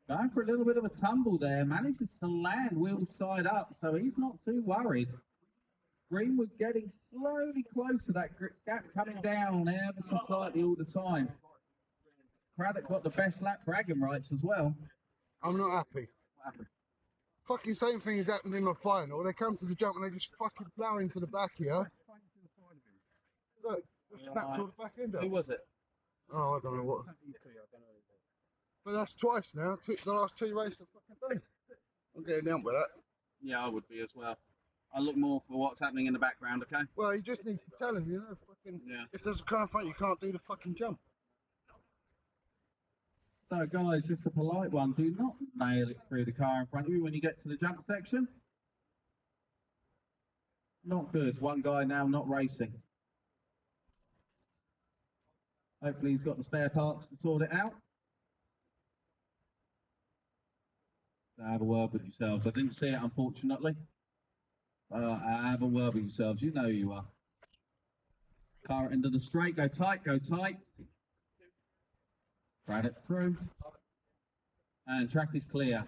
Going for a little bit of a tumble there, manages to land wheel side up, so he's not too worried. Greenwood getting slowly close to that gap, coming down ever so slightly all the time. Craddock got the best lap bragging rights as well. I'm not happy. Fucking same thing has happened in my final. They come to the jump and they just fucking plough into the back here. Look, just snapped all the back end up. Who was it? Oh, I don't know what. But that's twice now. The last 2 races I've fucking done. I'm getting down with that. Yeah, I would be as well. I look more for what's happening in the background, okay? Well, you just need to tell him, you know, fucking. Yeah. If there's a car in front, you can't do the fucking jump. So, guys, just a polite one. Do not nail it through the car in front of you when you get to the jump section. Not good. One guy now not racing. Hopefully he's got the spare parts to sort it out. So have a word with yourselves. I didn't see it, unfortunately. Have a word with yourselves. You know who you are. Car into the straight. Go tight, go tight. Craddock through. And track is clear.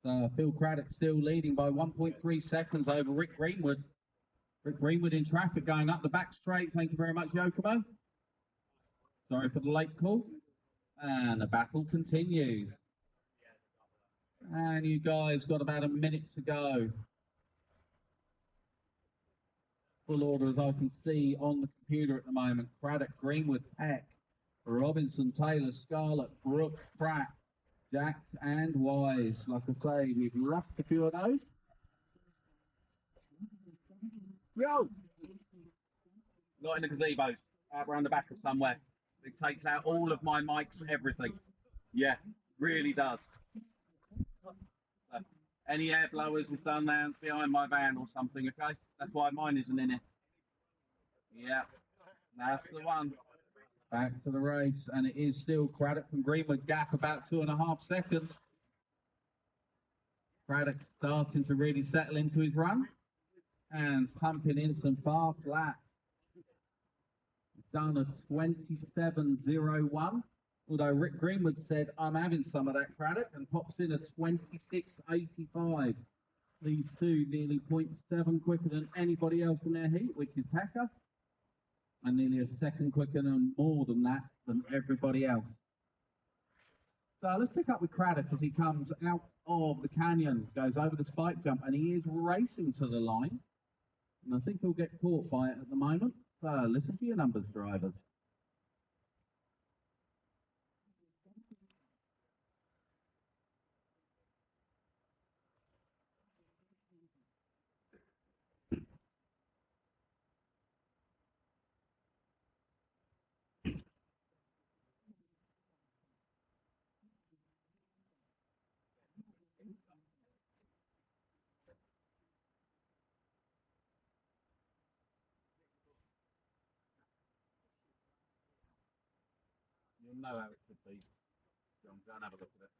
Phil Craddock still leading by 1.3 seconds over Rick Greenwood. Rick Greenwood in traffic going up the back straight. Thank you very much, Yokomo. Sorry for the late call. And the battle continues. And you guys got about a minute to go. Full order as I can see on the computer at the moment. Craddock, Greenwood, Peck, Robinson, Taylor, Scarlett, Brooke, Pratt, Jack and Wise. Like I say, we've lost a few of those. Yo! Not in the gazebos. Out around the back of somewhere. It takes out all of my mics, everything. Yeah, really does. Any air blowers is done down behind my van or something, okay? That's why mine isn't in it. Yeah, that's the one. Back to the race, and it is still Craddock and Greenwood gap about 2.5 seconds. Craddock starting to really settle into his run and pumping in some fast laps. Done a 27.01. Although Rick Greenwood said, I'm having some of that, Craddock, and pops in a 26.85. These two nearly 0.7 quicker than anybody else in their heat, which is Packer. And nearly a second quicker and more than that than everybody else. So let's pick up with Craddock as he comes out of the canyon, goes over the spike jump, and he is racing to the line. And I think he'll get caught by it at the moment. So listen to your numbers, drivers. You'll know how it could be. John, go and have a look at it.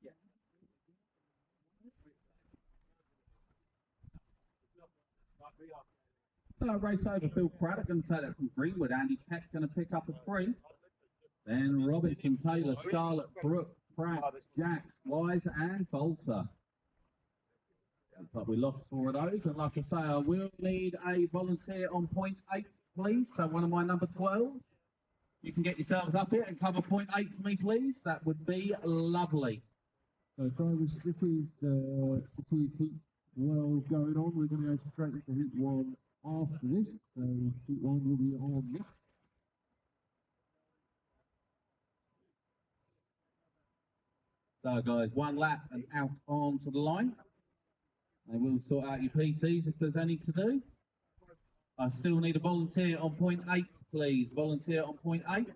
Yeah. So race over Phil Craddock going to take that from Greenwood. Andy Peck going to pick up a 3. Then Robinson, Taylor, Scarlett, Brooke, Pratt, Jack, Wise and Bolter. Looks like we lost 4 of those. And like I say, I will need a volunteer on point 8, please. So one of my number 12. You can get yourselves up here and cover point 8 for me, please. That would be lovely. So drivers, this is heat well going on. We're going to go straight into heat 1 after this. So heat 1 will be on next. So guys, 1 lap and out onto the line. They will sort out your PTs if there's any to do. I still need a volunteer on point 8, please. Volunteer on point 8.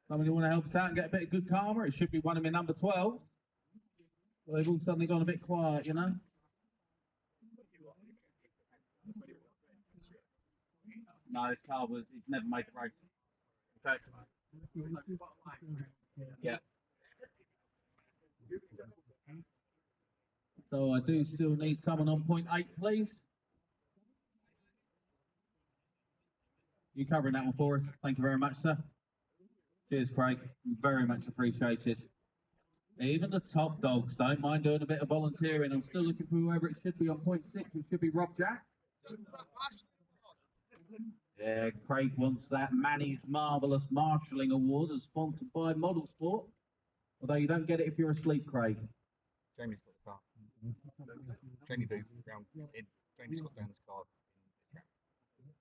Somebody want to help us out and get a bit of good karma? It should be one of my number 12. Well, they've all suddenly gone a bit quiet, you know. No, this car was, he's never made the race. Okay. Yeah. So I do still need someone on point 8, please. You covering that one for us? Thank you very much, sir. Cheers, Craig. Very much appreciated. Even the top dogs don't mind doing a bit of volunteering. I'm still looking for whoever it should be on point 6. It should be Rob Jack. Yeah, Craig wants that Manny's Marvellous Marshalling Award as sponsored by Model Sport. Although you don't get it if you're asleep, Craig. Jamie's got the car. Jamie Booth round in. Jamie's got Dan's car in the track.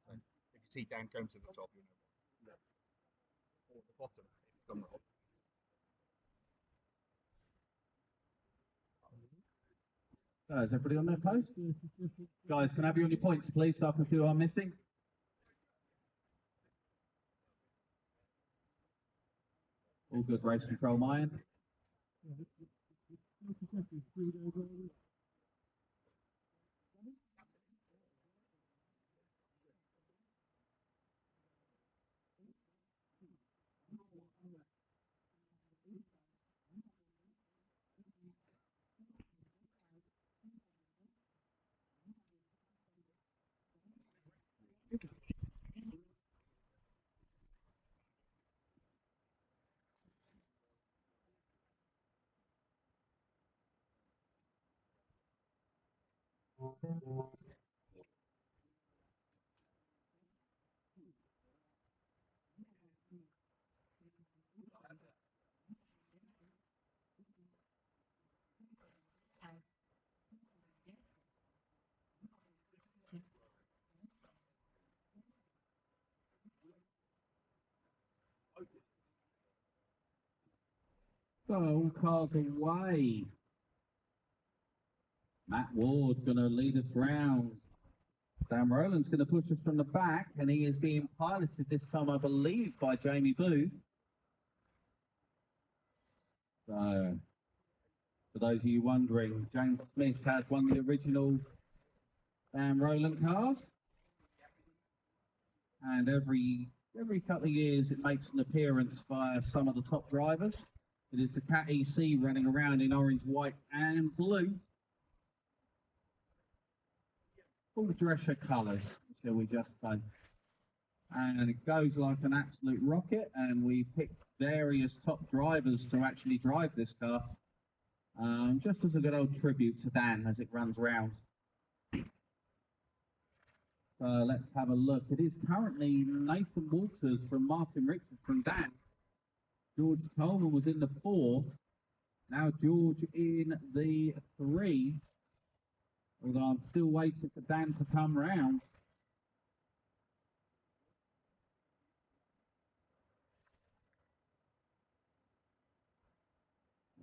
So if you see Dan going to the top, you know what. Or the bottom, if it's gone wrong. Is everybody on their post? Guys, can I have you on your points, please, so I can see who I'm missing? All good, race control, my end. So, all cars away. Matt Ward's going to lead us round. Dan Rowland's going to push us from the back, and he is being piloted this time, I believe, by Jamie Booth. So, for those of you wondering, James Smith had one of the original Dan Rowland cars. And every couple of years, it makes an appearance by some of the top drivers. It is the Cat EC running around in orange, white, and blue. Full Drescher colours, shall we just say. And it goes like an absolute rocket, and we picked various top drivers to actually drive this car, just as a good old tribute to Dan as it runs round. So let's have a look. It is currently Nathan Walters from Martin Richards from Dan. George Coleman was in the 4. Now George in the 3. Although I'm still waiting for Dan to come round.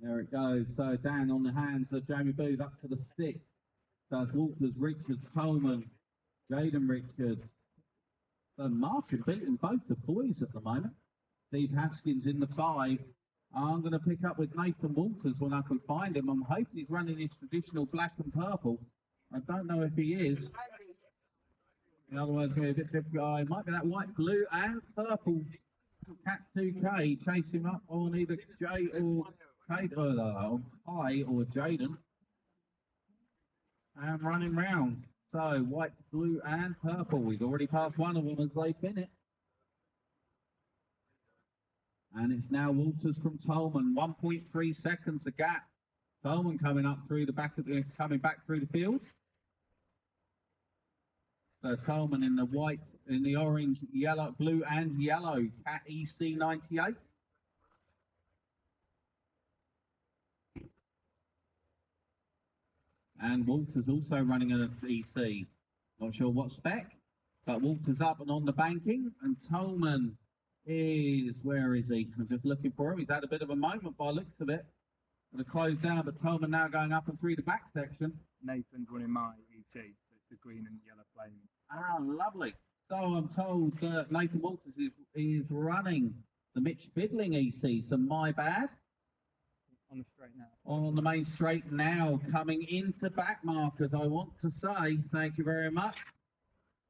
There it goes. So Dan on the hands of Jamie Booth up to the 6. So it's Walters, Richards, Coleman, Jaden Richards. So Martin beating both the boys at the moment. Steve Haskins in the 5. I'm going to pick up with Nathan Walters when I can find him. I'm hoping he's running his traditional black and purple. I don't know if he is. In other words, a bit different guy. It might be that white, blue, and purple Cat 2K chase him up on either J or Kate Kai or Jaden. And running round. So white, blue, and purple. We've already passed one of them as they fin it. And it's now Walters from Tolman. 1.3 seconds the gap. Tolman coming up through the back of the coming back through the field. So Tolman in the white, in the orange, yellow, blue, and yellow. Cat EC 98. And Walters also running an EC. Not sure what spec, but Walters up and on the banking. And Tolman is, where is he? I'm just looking for him. He's had a bit of a moment by the looks of it. Going to close down, but Tolman now going up and through the back section. Nathan's running my EC, so it's the green and yellow flame. Ah, lovely. So I'm told Nathan Walters is running the Mitch Fiddling EC, so my bad. On the straight now. On the main straight now, coming into back markers, I want to say thank you very much.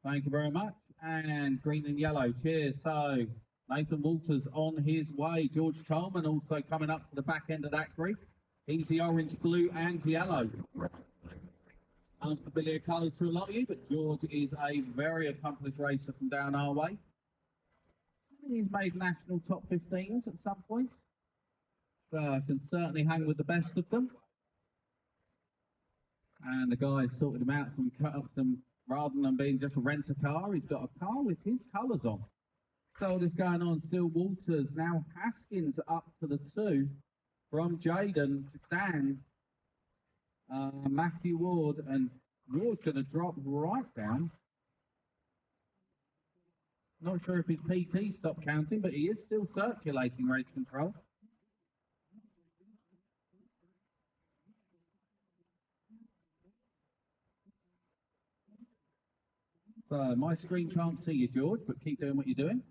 Thank you very much. And green and yellow, cheers. So Nathan Walters on his way. George Tolman also coming up to the back end of that group. He's the orange, blue, and yellow. Unfamiliar colours to a lot of you, but George is a very accomplished racer from down our way. He's made national top 15s at some point. So I can certainly hang with the best of them. And the guy sorted him out some cut up some rather than being just a rent-a-car, he's got a car with his colours on. So what's going on? Still Walters, now Haskins up to the 2 from Jaden, Dan, Matthew Ward, and Ward's going to drop right down. Not sure if his PT stopped counting, but he is still circulating race control. So my screen can't see you, George, but keep doing what you're doing.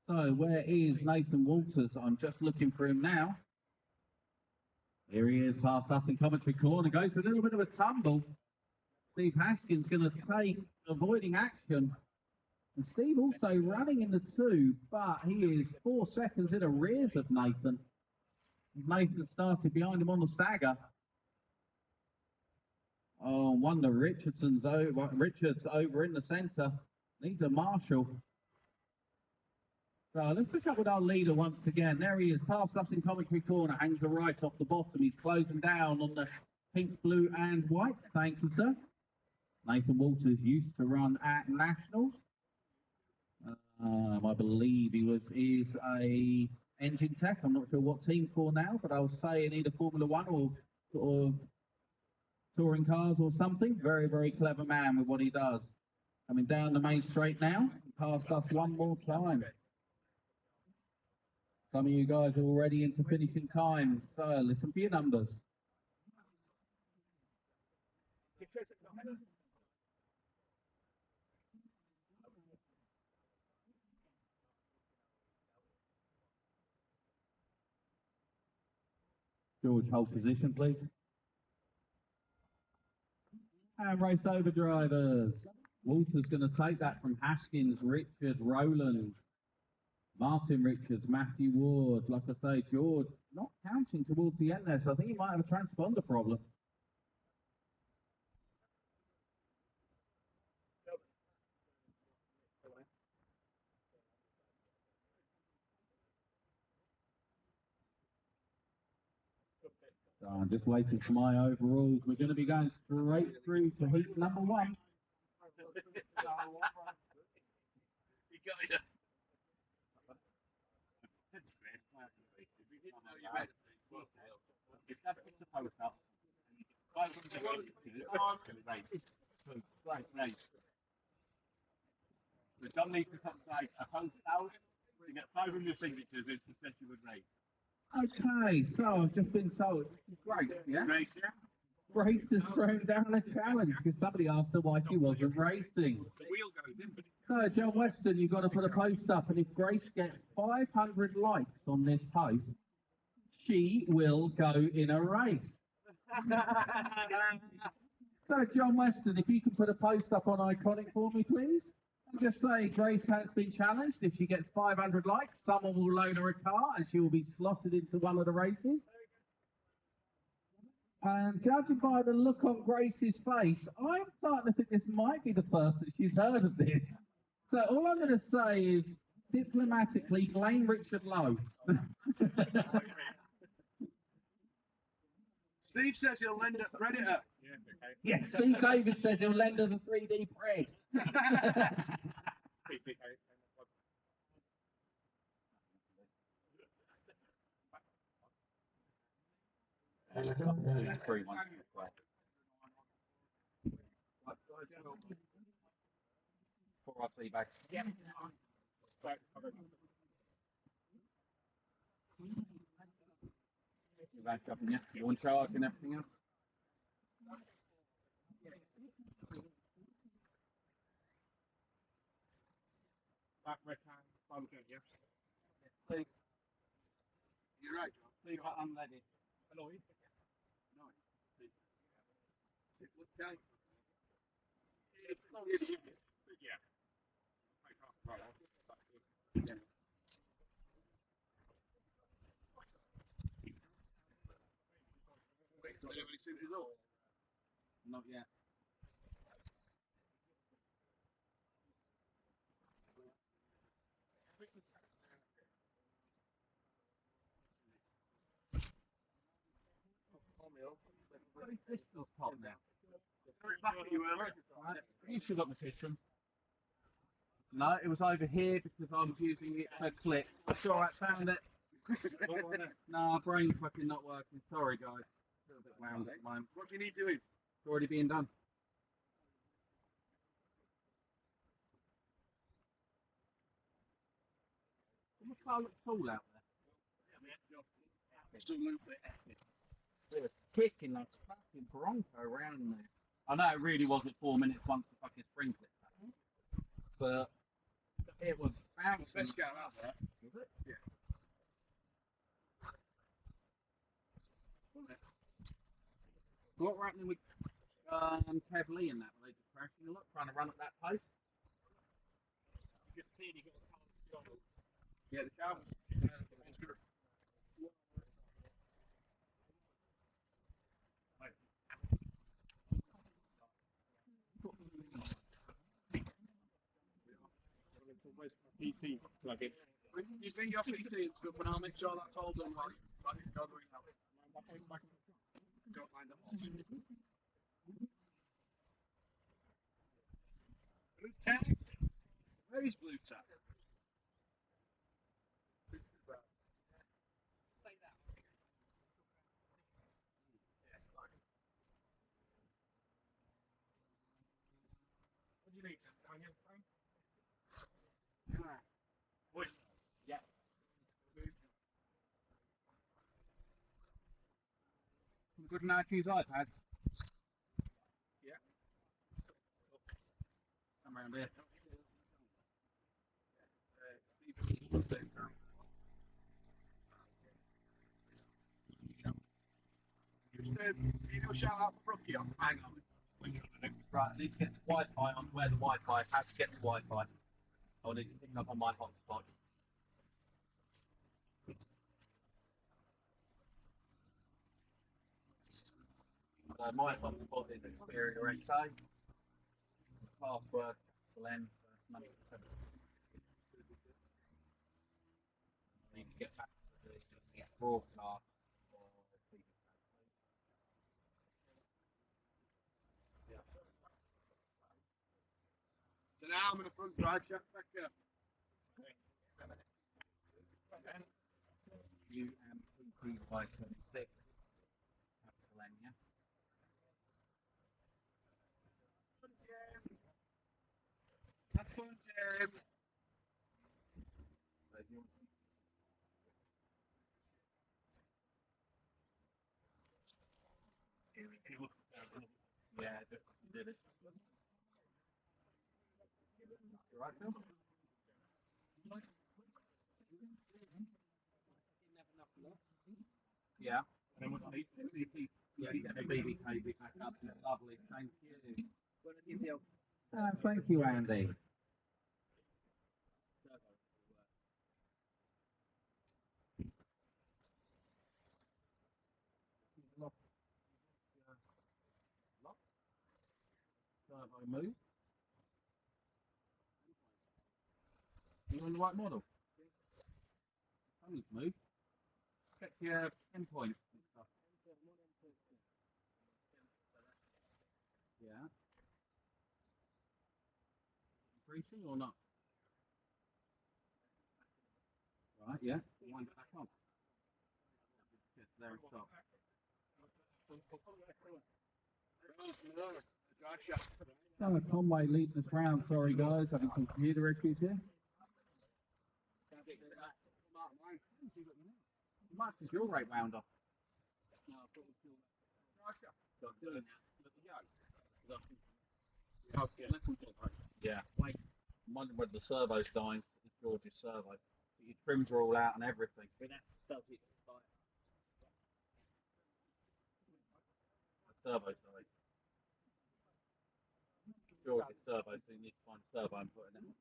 So where is Nathan Walters? I'm just looking for him now. Here he is, past us in commentary corner. Goes for a little bit of a tumble. Steve Haskins going to take, avoiding action. And Steve also running in the 2, but he is 4 seconds in arrears of Nathan. Nathan started behind him on the stagger. Oh, wonder Richards over in the centre. Needs a marshal. So let's pick up with our leader once again. There he is, past us in commentary corner, hangs the right off the bottom. He's closing down on the pink, blue, and white. Thank you, sir. Nathan Walters used to run at Nationals. I believe is a engine tech. I'm not sure what team for now, but I'll say in either Formula One or sort of touring cars or something. Very, very clever man with what he does. Coming down the main straight now, past us one more time. Some of you guys are already into finishing time, so listen for your numbers. George, hold position, please. And race over drivers. Walter's going to take that from Haskins, Richard, Rowland, Martin Richards, Matthew Ward. Like I say, George not counting towards the end there, so I think he might have a transponder problem. So I'm just waiting for my overalls. We're going to be going straight through to heat number 1. We don't need to complete a post out to get 500 signatures in especially with race. Okay, so I've just been told. Great, yeah? Race, yeah? Grace has thrown down a challenge because somebody asked her why she wasn't racing. The wheel goes in, but So, John Weston, you've got to put a post up, and if Grace gets 500 likes on this post, she will go in a race. So, John Weston, if you can put a post up on Iconic for me, please. Just say Grace has been challenged. If she gets 500 likes, someone will loan her a car and she will be slotted into one of the races. And judging by the look on Grace's face, I'm starting to think this might be the first that she's heard of this. So all I'm going to say is, diplomatically, blame Richard Lowe. Steve says he'll lend a predator. Yes, Steve Davis says he'll lend her the 3D pred. Before I see back. You back up in here. You want charge and everything else? Back red hand, bunker, yeah. You're right, John. Leave that unleaded. Hello. No. Okay. Yeah. Not yet. Pistol pop now. You still got the system. No, it was over here because I was using it per clip. That's all right, found it. No, brain's fucking not working. Sorry, guys. A little bit wound at the moment. What do you need doing? It's already being done. The car looks cool out there. Absolutely epic. It was kicking like a fucking Bronco around there. I know it really wasn't 4 minutes once the fucking spring clip happened, but it was bouncing. Best get out there. Was it? Yeah. What were happening with Kev Lee and that? Were they just crashing a lot, trying to run at that pace? You get the you got the car. Yeah, the car was. PT plug in. You think your PT is good, but I'll make sure that's all done while you're going out. Don't mind that. Blue tack? Where is blue tack? What do you need? Onion phone? Wait. Yeah. Good enough to use iPads. Yeah. Come around here. You do a shout out for Brookie on. Hang on. Right, I need to get to Wi-Fi on where the Wi-Fi has to get to Wi-Fi. I need to pick up on my hotspot. My hotspot is Xperia XA. Password Glenn number 7. I need to get back to the broadcast. So now I'm in the front drive shaft back here. UMPP by 26. Glenn, yeah. That's fun, Jared. Yeah, did it. Right, Phil? Yeah. And what I need, Yeah, get the BBK back up. Lovely, thank you. Thank you, Andy. Servo move. You on the right model? Move. Check your endpoint and stuff. Yeah. Increasing or not? Right, yeah. Wind it back on. Yes, there and stop. Conway leading this round. Sorry, guys. Having some computer issues here. Mark is your rate rounder. Yeah. Wait. I'm wondering whether the servo's dying. It's George's servo. Your trims are all out and everything. The servo's dying. George's servo, so you need to find a servo and put it in.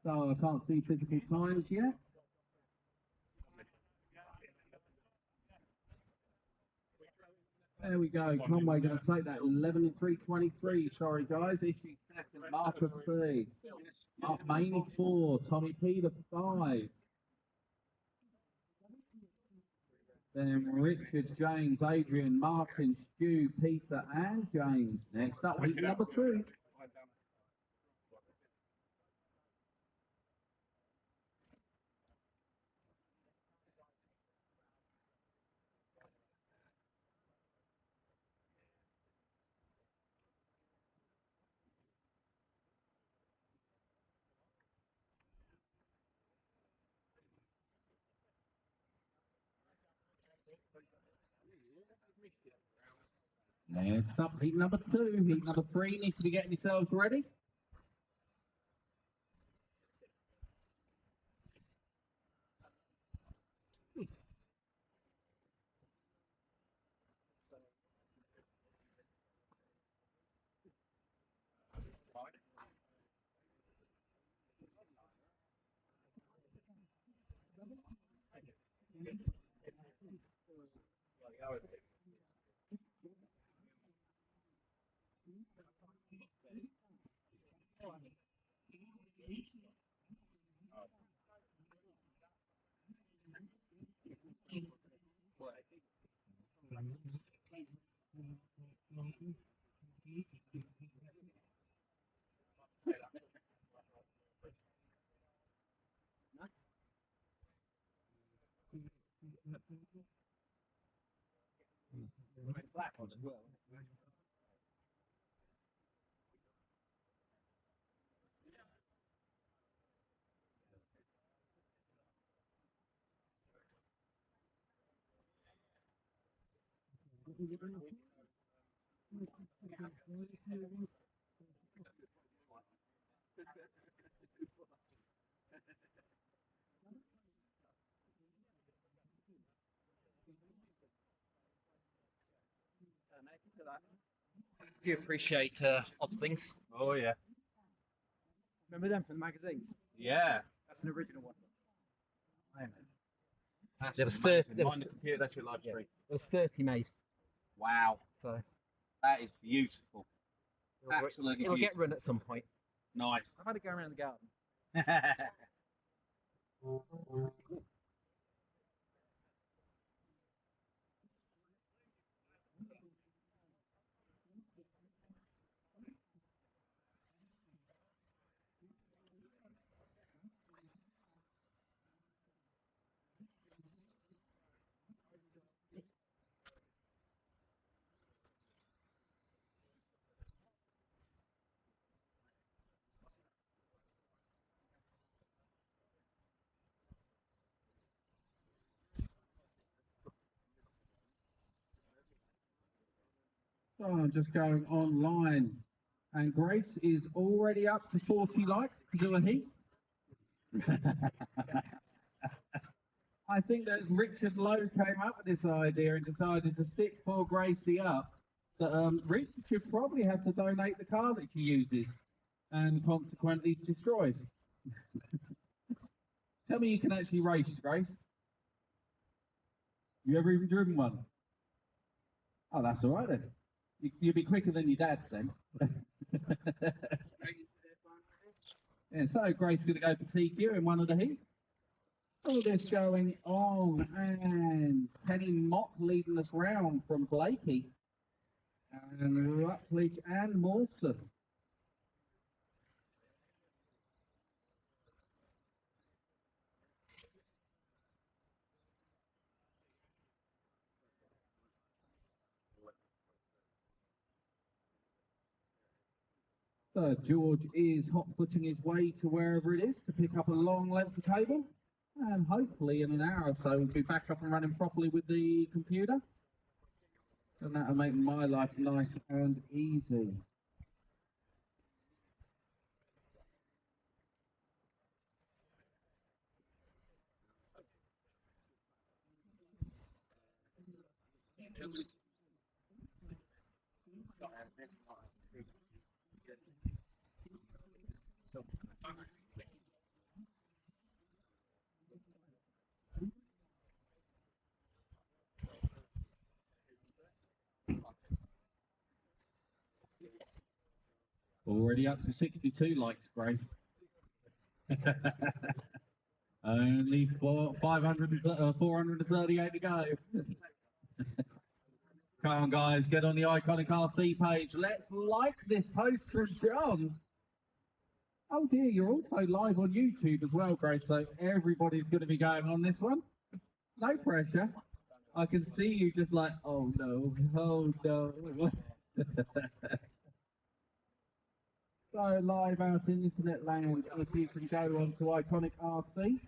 So I can't see physical times yet. There we go. Conway going to take that 11.323. Sorry, guys. Issue second. Marcus 3. Mark Maney 4. Tommy Peter 5. Then Richard, James, Adrian, Martin, Stu, Peter, and James. Next up, heat number 2. Next up, heat number 2. Heat number 3 needs to be getting yourselves ready. Black one as well. Do you appreciate odd things? Oh, yeah. Remember them from the magazines? Yeah. That's an original one. That's There was amazing. 30. Mind the computer, that's your live stream. There was 30 made. Wow. So that is beautiful. Absolutely it'll beautiful. get run at some point. Nice. I've had it go around the garden. So I'm just going online. And Grace is already up to 40 likes to do a heat. I think that Richard Lowe came up with this idea and decided to stick poor Gracie up. That Richard should probably have to donate the car that she uses and consequently destroys. Tell me you can actually race, Grace. You ever even driven one? Oh, that's all right then. You'll be quicker than your dad then. Yeah, so Grace going to go for TQ in one of the heats. All this going on, and Penny Mott leading us round from Blakey, and Rutledge and Mawson. So George is hot-footing his way to wherever it is to pick up a long length of cable, and hopefully in an hour or so we'll be back up and running properly with the computer, and that'll make my life nice and easy. Already up to 62 likes, Grace. Only 438 to go. Come on, guys, get on the Iconic RC page. Let's like this post from John. Oh dear, you're also live on YouTube as well, Grace, so everybody's going to be going on this one. No pressure. I can see you just like, oh no, oh no. So live out in internet land, if you can go on to Iconic RC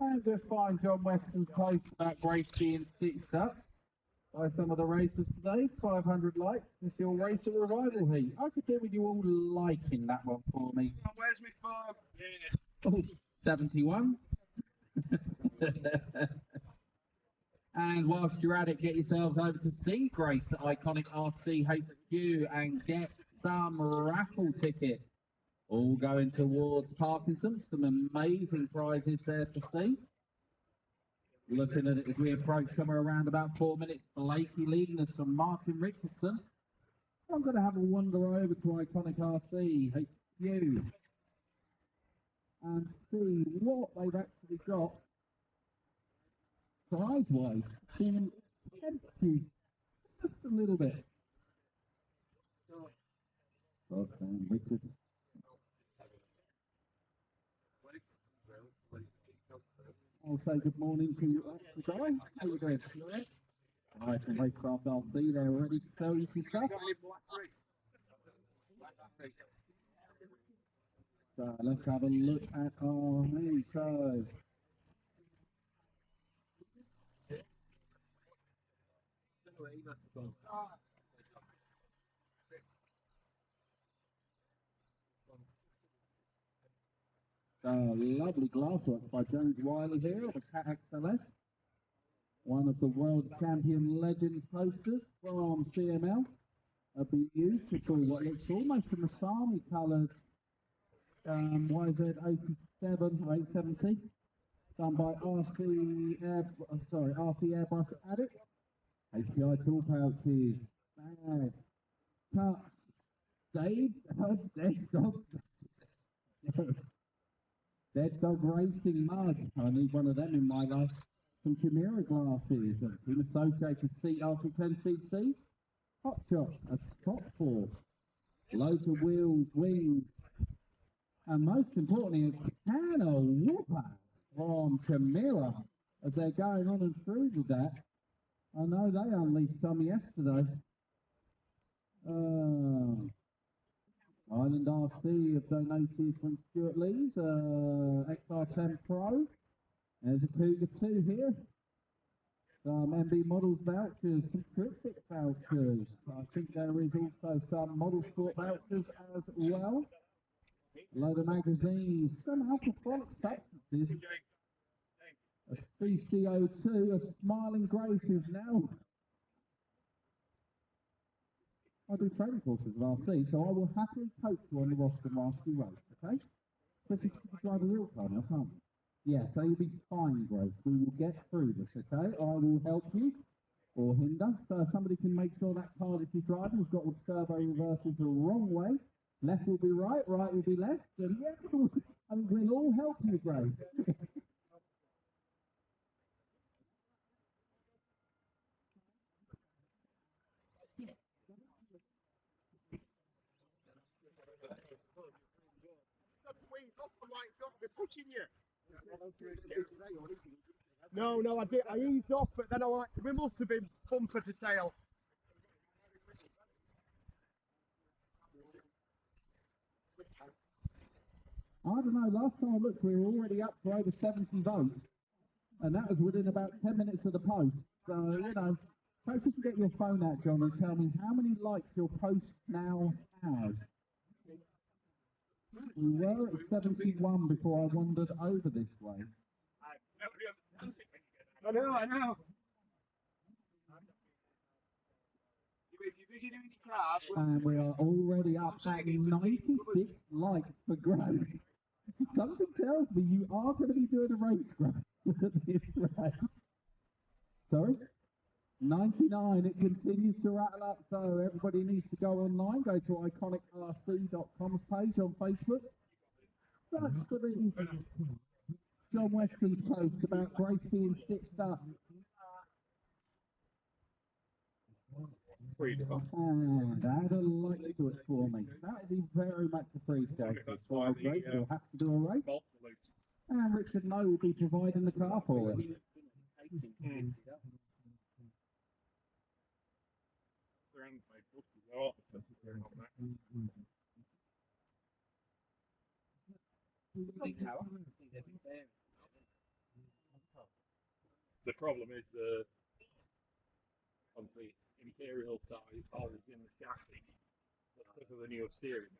and just find John Weston's post about Grace being stitched up by some of the racers today. 500 likes. It's your racer revival heat. I could do with you all liking that one for me. Oh, where's my phone? Oh, 71. And whilst you're at it, get yourselves over to see Grace at Iconic RC HQ and get some raffle tickets. All going towards Parkinson. Some amazing prizes there to see. Looking at it as we approach somewhere around about 4 minutes. Blakey leading us from Martin Richardson. I'm going to have a wander over to Iconic RC HQ and see what they've actually got prize-wise. Seeming empty just a little bit. Richard. I'll say good morning to the guy. How you doing? You all right? Right, from Racecraft RC, they're ready to sell you some stuff. So let's have a look at our heat. Lovely glasswork by James Wiley here of the Cat XLS. One of the world champion legend posters from CML. A beautiful, what looks almost a Masami coloured YZ87 or 870. Done by RC Airbrush Addict. API tool pouches. Bag. Cut. Dead dog. Dead dog racing mug. I need one of them in my life. Some Chimera glasses. Team Associated CR210cc. Hot shot. A top four. Loads of wheels, wings. And most importantly, a can of whooper from Chimera. As they're going on and through with that. I know they unleashed some yesterday. Island RC have donated from Stuart Lee's XR10 Pro. There's a Cougar 2 here. Some MB Models vouchers, some Triptych vouchers. I think there is also some Model Sport vouchers as well. A load of magazines, some alcoholic substances. A CCO2, a Smiling Grace is now. I do training courses with RC, so I will happily coach you on the roster of RC race, okay? But you can drive a real car now, can't you? Yeah, so you'll be fine, Grace. We will get through this, okay? I will help you or hinder. So somebody can make sure that car that you're driving has got the turbo reversed the wrong way. Left will be right, right will be left. And yeah, I mean, we'll all help you, Grace. No, I did. I eased off, but then we must have been bumper to tail. I don't know, last time I looked, we were already up for over 70 votes. And that was within about 10 minutes of the post. So, you know, perhaps you can get your phone out, John, and tell me how many likes your post now has. We were at 71 before I wandered over this way. I know. If you're busy doing cars, And we are already up at 96 likes for Grace. Something tells me you are going to be doing a race, Grace, at this rate. Sorry? 99, it continues to rattle up, so everybody needs to go online, go to iconicrc.com's page on Facebook. That's for the John Weston's post about Grace being stitched up. And add a like to it for me. That would be very much appreciated. So Grace will have to do a race. And Richard No will be providing the car for us. The problem is obviously it's Imperial size holes in the chassis because of the new steering.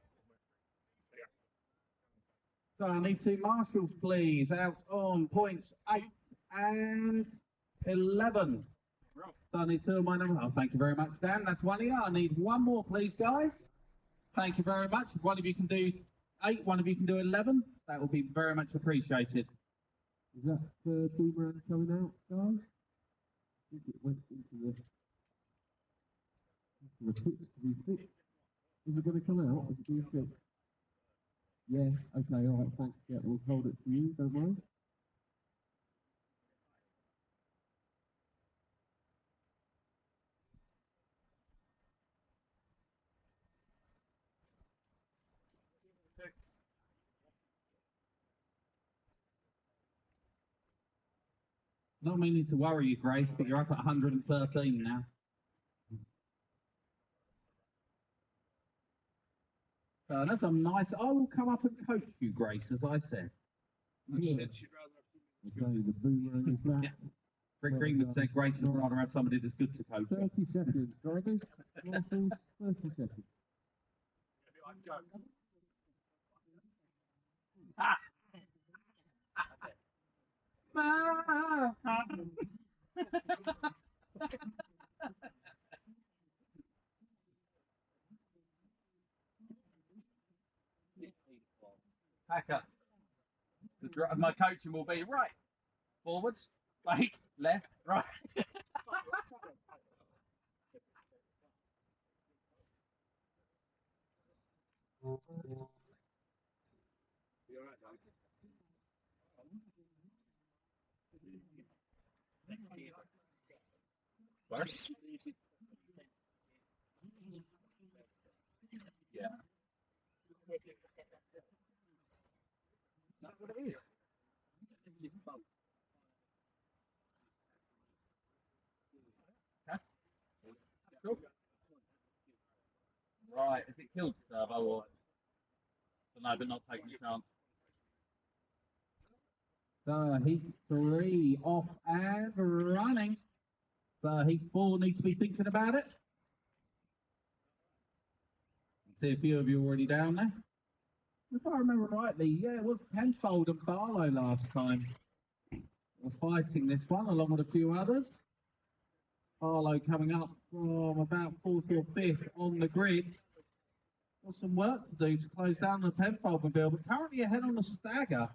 So I need two marshals, please, out on points 8 and 11. So I need two of my number. Oh, thank you very much, Dan. That's one of you. I need one more, please, guys. Thank you very much. If one of you can do 8, one of you can do 11. That would be very much appreciated. Is that boomerang coming out, guys? I think it went into the pits to be fixed. Is it going to come out? Is it being fixed? Yeah, okay, all right, thanks. Yeah, we'll hold it for you, don't worry. Not meaning to worry you, Grace, but you're up at 113 now. So that's a nice. I will come up and coach you, Grace, as I said. Yeah. Okay, the boomerang is back. Yeah. Rick Green would say Grace would rather have somebody that's good to coach. 30 seconds, drivers. Marshals, 30 seconds. Packer. My coaching will be right, forwards, back, left, right. Yeah. That's what it is. Cool. Right, if it killed the servo or no, but not taking a chance. So heat 3 off and running. So heat 4 needs to be thinking about it. See a few of you already down there. If I remember rightly, yeah, it was Penfold and Barlow last time. Was fighting this one along with a few others. Barlow coming up from about 4th or 5th on the grid. Got some work to do to close down the Penfold mobile, but currently ahead on the stagger.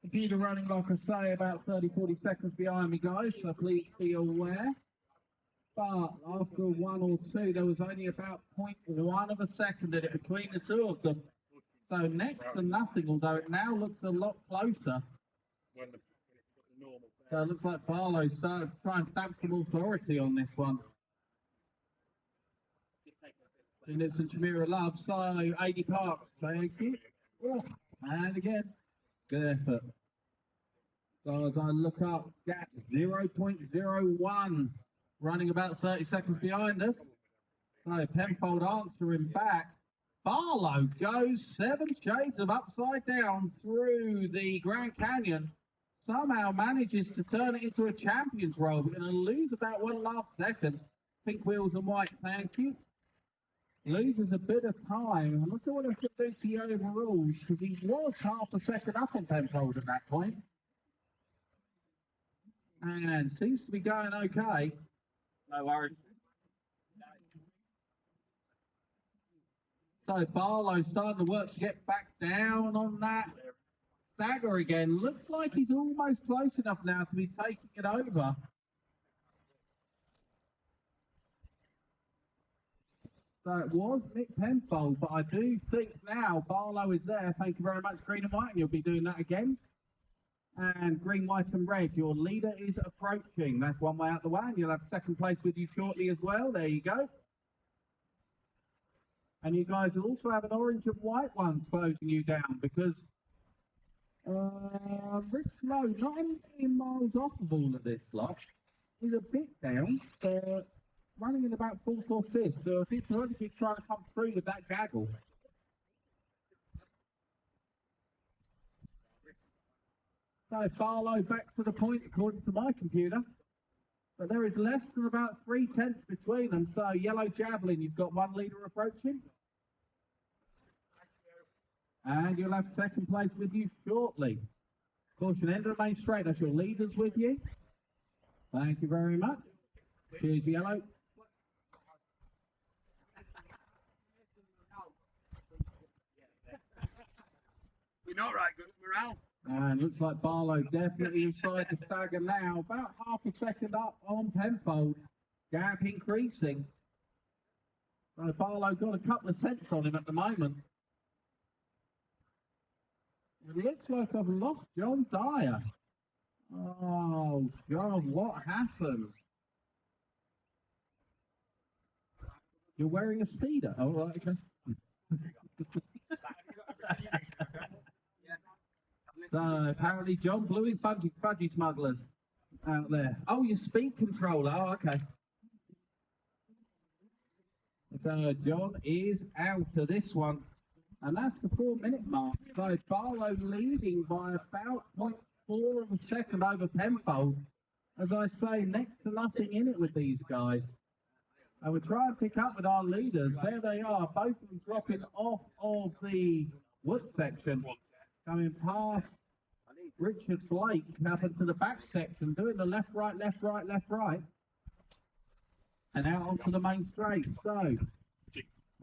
Computer running, like I say, about 30-40 seconds behind me, guys, so please be aware. But after 1 or 2, there was only about 0.1 of a second in it between the two of them. So next to nothing, although it now looks a lot closer. So it looks like Barlow's starting to try and stamp some authority on this one. And it's a Jamira Love, so 80 Parks, thank you. Oh, and again, good effort. So as I look up, gap 0.01, running about 30 seconds behind us. So Penfold answering back. Barlow goes 7 shades of upside down through the Grand Canyon. Somehow manages to turn it into a champion's roll. We're going to lose about 1.5 seconds. Pink wheels and white, thank you. Loses a bit of time. I'm not sure what I should do to the overrules because he was half a second up on Penfold at that point. And seems to be going okay. No worries. So Barlow's starting to work to get back down on that stagger again. Looks like he's almost close enough now to be taking it over. So it was Mick Penfold, but I do think now Barlow is there. Thank you very much, green and white, and you'll be doing that again. And green, white and red, your leader is approaching. That's one way out the way, and you'll have second place with you shortly as well. There you go. And you guys will also have an orange and white one closing you down because Rich Lowe, not a million miles off of all of this lot, is a bit down, but running in about 4th or 5th. So if it's really keep trying to come through with that gaggle. So Barlow back to the point according to my computer. But there is less than about 3/10 between them. So Yellow Javelin, you've got one leader approaching. And you'll have second place with you shortly. Caution, end of the main straight. That's your leaders with you. Thank you very much. Cheers, Yellow. We're not right good, we're out. And looks like Barlow definitely inside the stagger now. About half a second up on Penfold. Gap increasing. So Barlow got a couple of tenths on him at the moment. It looks like I've lost John Dyer. Oh, God, what happened? You're wearing a speedo. Oh, right, okay. So apparently John blew his budgie smugglers out there. Oh, your speed controller. Oh, okay. So John is out to this one. And that's the 4-minute mark. So Barlow leading by about 0.4 of a second over Penfold. As I say, next to nothing in it with these guys. And we try and pick up with our leaders. There they are, both of them dropping off of the wood section. Coming past Richard Blake up into the back section, doing the left, right, left, right, left, right. And out onto the main straight. So,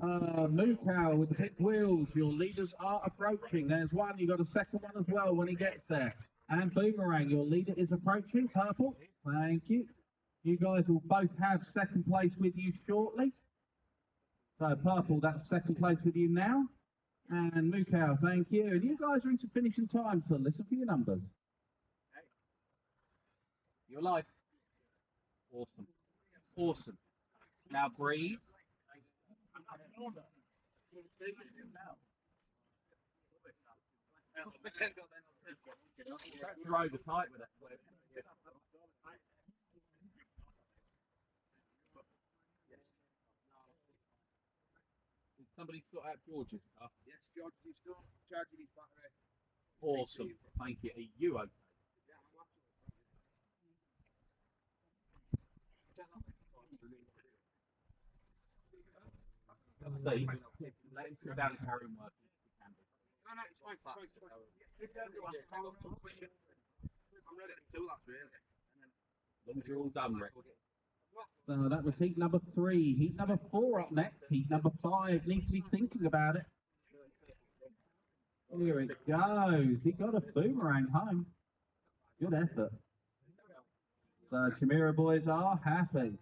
Mukau with the pink wheels, your leaders are approaching. There's one, you got a second one as well when he gets there. And Boomerang, your leader is approaching, purple. Thank you. You guys will both have second place with you shortly. So purple, that's second place with you now. And Mukau, thank you. And you guys are into finishing time, so listen for your numbers. You're live. Awesome. Awesome. Now breathe. You're over tight with it. Did somebody sort out George's car? Yes, George is still charging his battery. Awesome. Thank you. Are you okay? Steve, let him sit down and carry on working. No, no, it's fine. It's fine. I'm ready to do that, really. As long as you're all done, Rick. So that was heat number 3. Heat number 4 up next. Heat number 5 needs to be thinking about it. Here it goes. He got a boomerang home. Good effort. So Chimera boys are happy.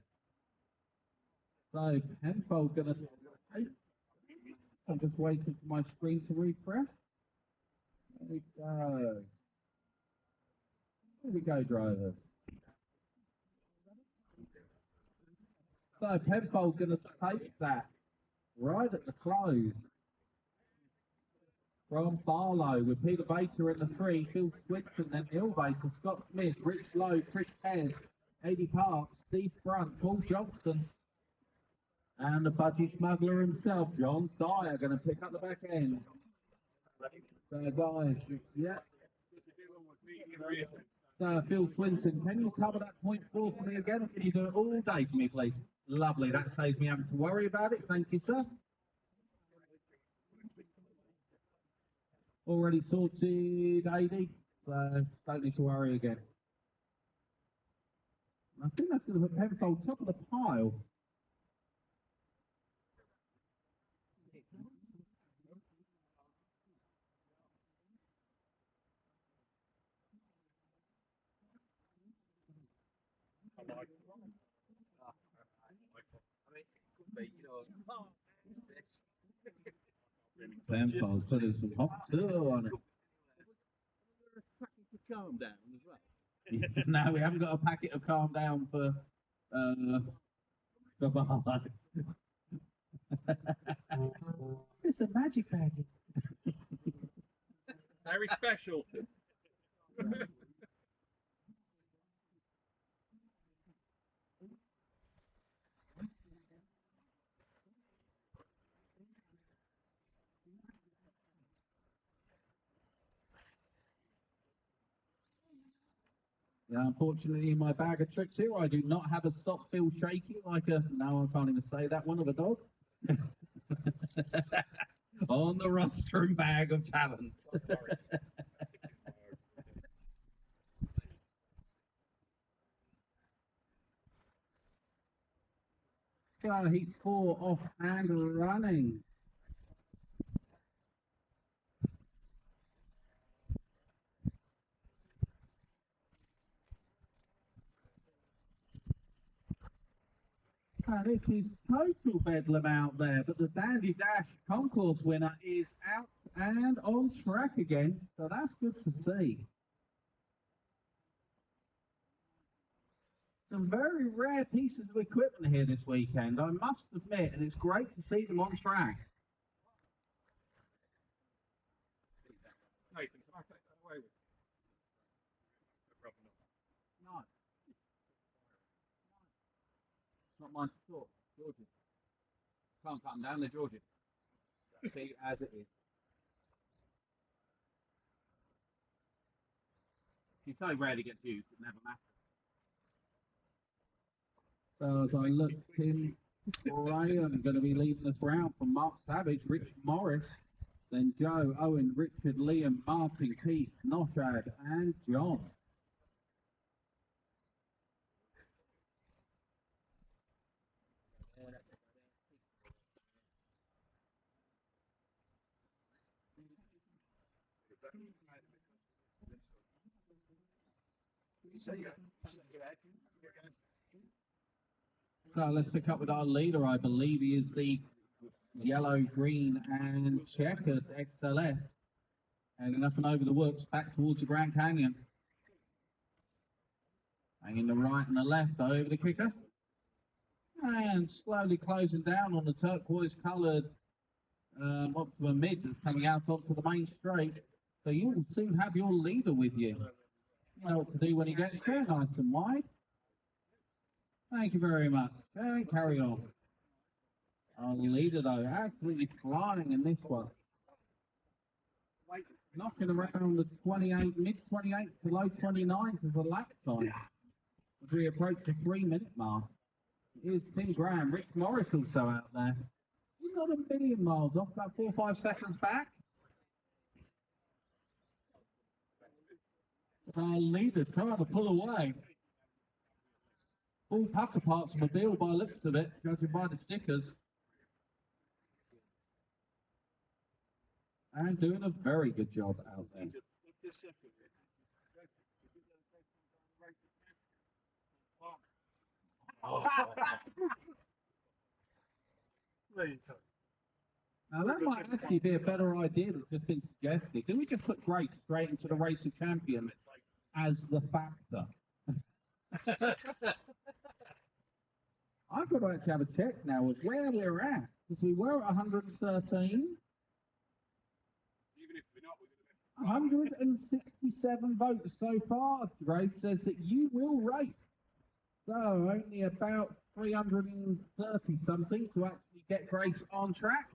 So Penfold gonna take. I'm just waiting for my screen to refresh. There we go. There we go, drivers. So Penfold's gonna take that right at the close. From Barlow with Peter Bater in the 3, Phil Swinton, then Neil Bater, Scott Smith, Rich Lowe, Chris Hess, Eddie Parks, Steve Front, Paul Johnston, and the Budgie Smuggler himself, John Dyer, going to pick up the back end. So guys, yeah. So Phil Swinton, can you cover that .4 for me again? Or can you do it all day for me, please? Lovely, that saves me having to worry about it. Thank you, sir. Already sorted, AD, so don't need to worry again. I think that's going to put Penfold top of the pile. Penfold's putting some hot tour on it. To calm down as well. No, we haven't got a packet of calm down for Barlow. It's a magic packet. Very special. Yeah, unfortunately, in my bag of tricks here, I do not have a stop feel shaking like a. No, I can't even say that one of a dog. On the rostrum bag of talent. So heat 4 off and running. And it is total bedlam out there, but the Dandy Dash concourse winner is out and on track again, so that's good to see. Some very rare pieces of equipment here this weekend, I must admit, and it's great to see them on track. Nathan, can I take that away with you? No. It's not mine to talk. Georgie. Can't cut them down, they're Georgie. See as it is. You so rarely get used, it never matters. So as I look, Tim Graham going to be leading us round from Mark Savage, Rich Morris, then Joe, Owen, Richard, Liam, Martin, Keith, Noshad, and John. So let's pick up with our leader. I believe he is the yellow, green, and checkered XLS. Hanging up and over the works back towards the Grand Canyon. Hanging the right and the left over the kicker. And slowly closing down on the turquoise coloured Optimum Mid that's coming out onto the main straight. So you will soon have your leader with you. You know what to do when he gets there, nice and wide. Thank you very much. Okay, carry on. Our leader, though, absolutely flying in this one. Knocking around the 28, mid-28 to low 29s as a lap time. As we approach the 3-minute mark. Here's Tim Graham, Rick Morris also out there. He's not a million miles off, about 4 or 5 seconds back. Our leader trying to pull away. All pucker parts of the deal by the looks of it, judging by the stickers. And doing a very good job out there. Now that might actually be a better idea that's just been suggested. Can we just put Grace straight into the race of champions as the factor? I've got to actually have a check now of where we're at, because we were at 113. 167 votes so far. Grace says that you will race. So only about 330 something to actually get Grace on track.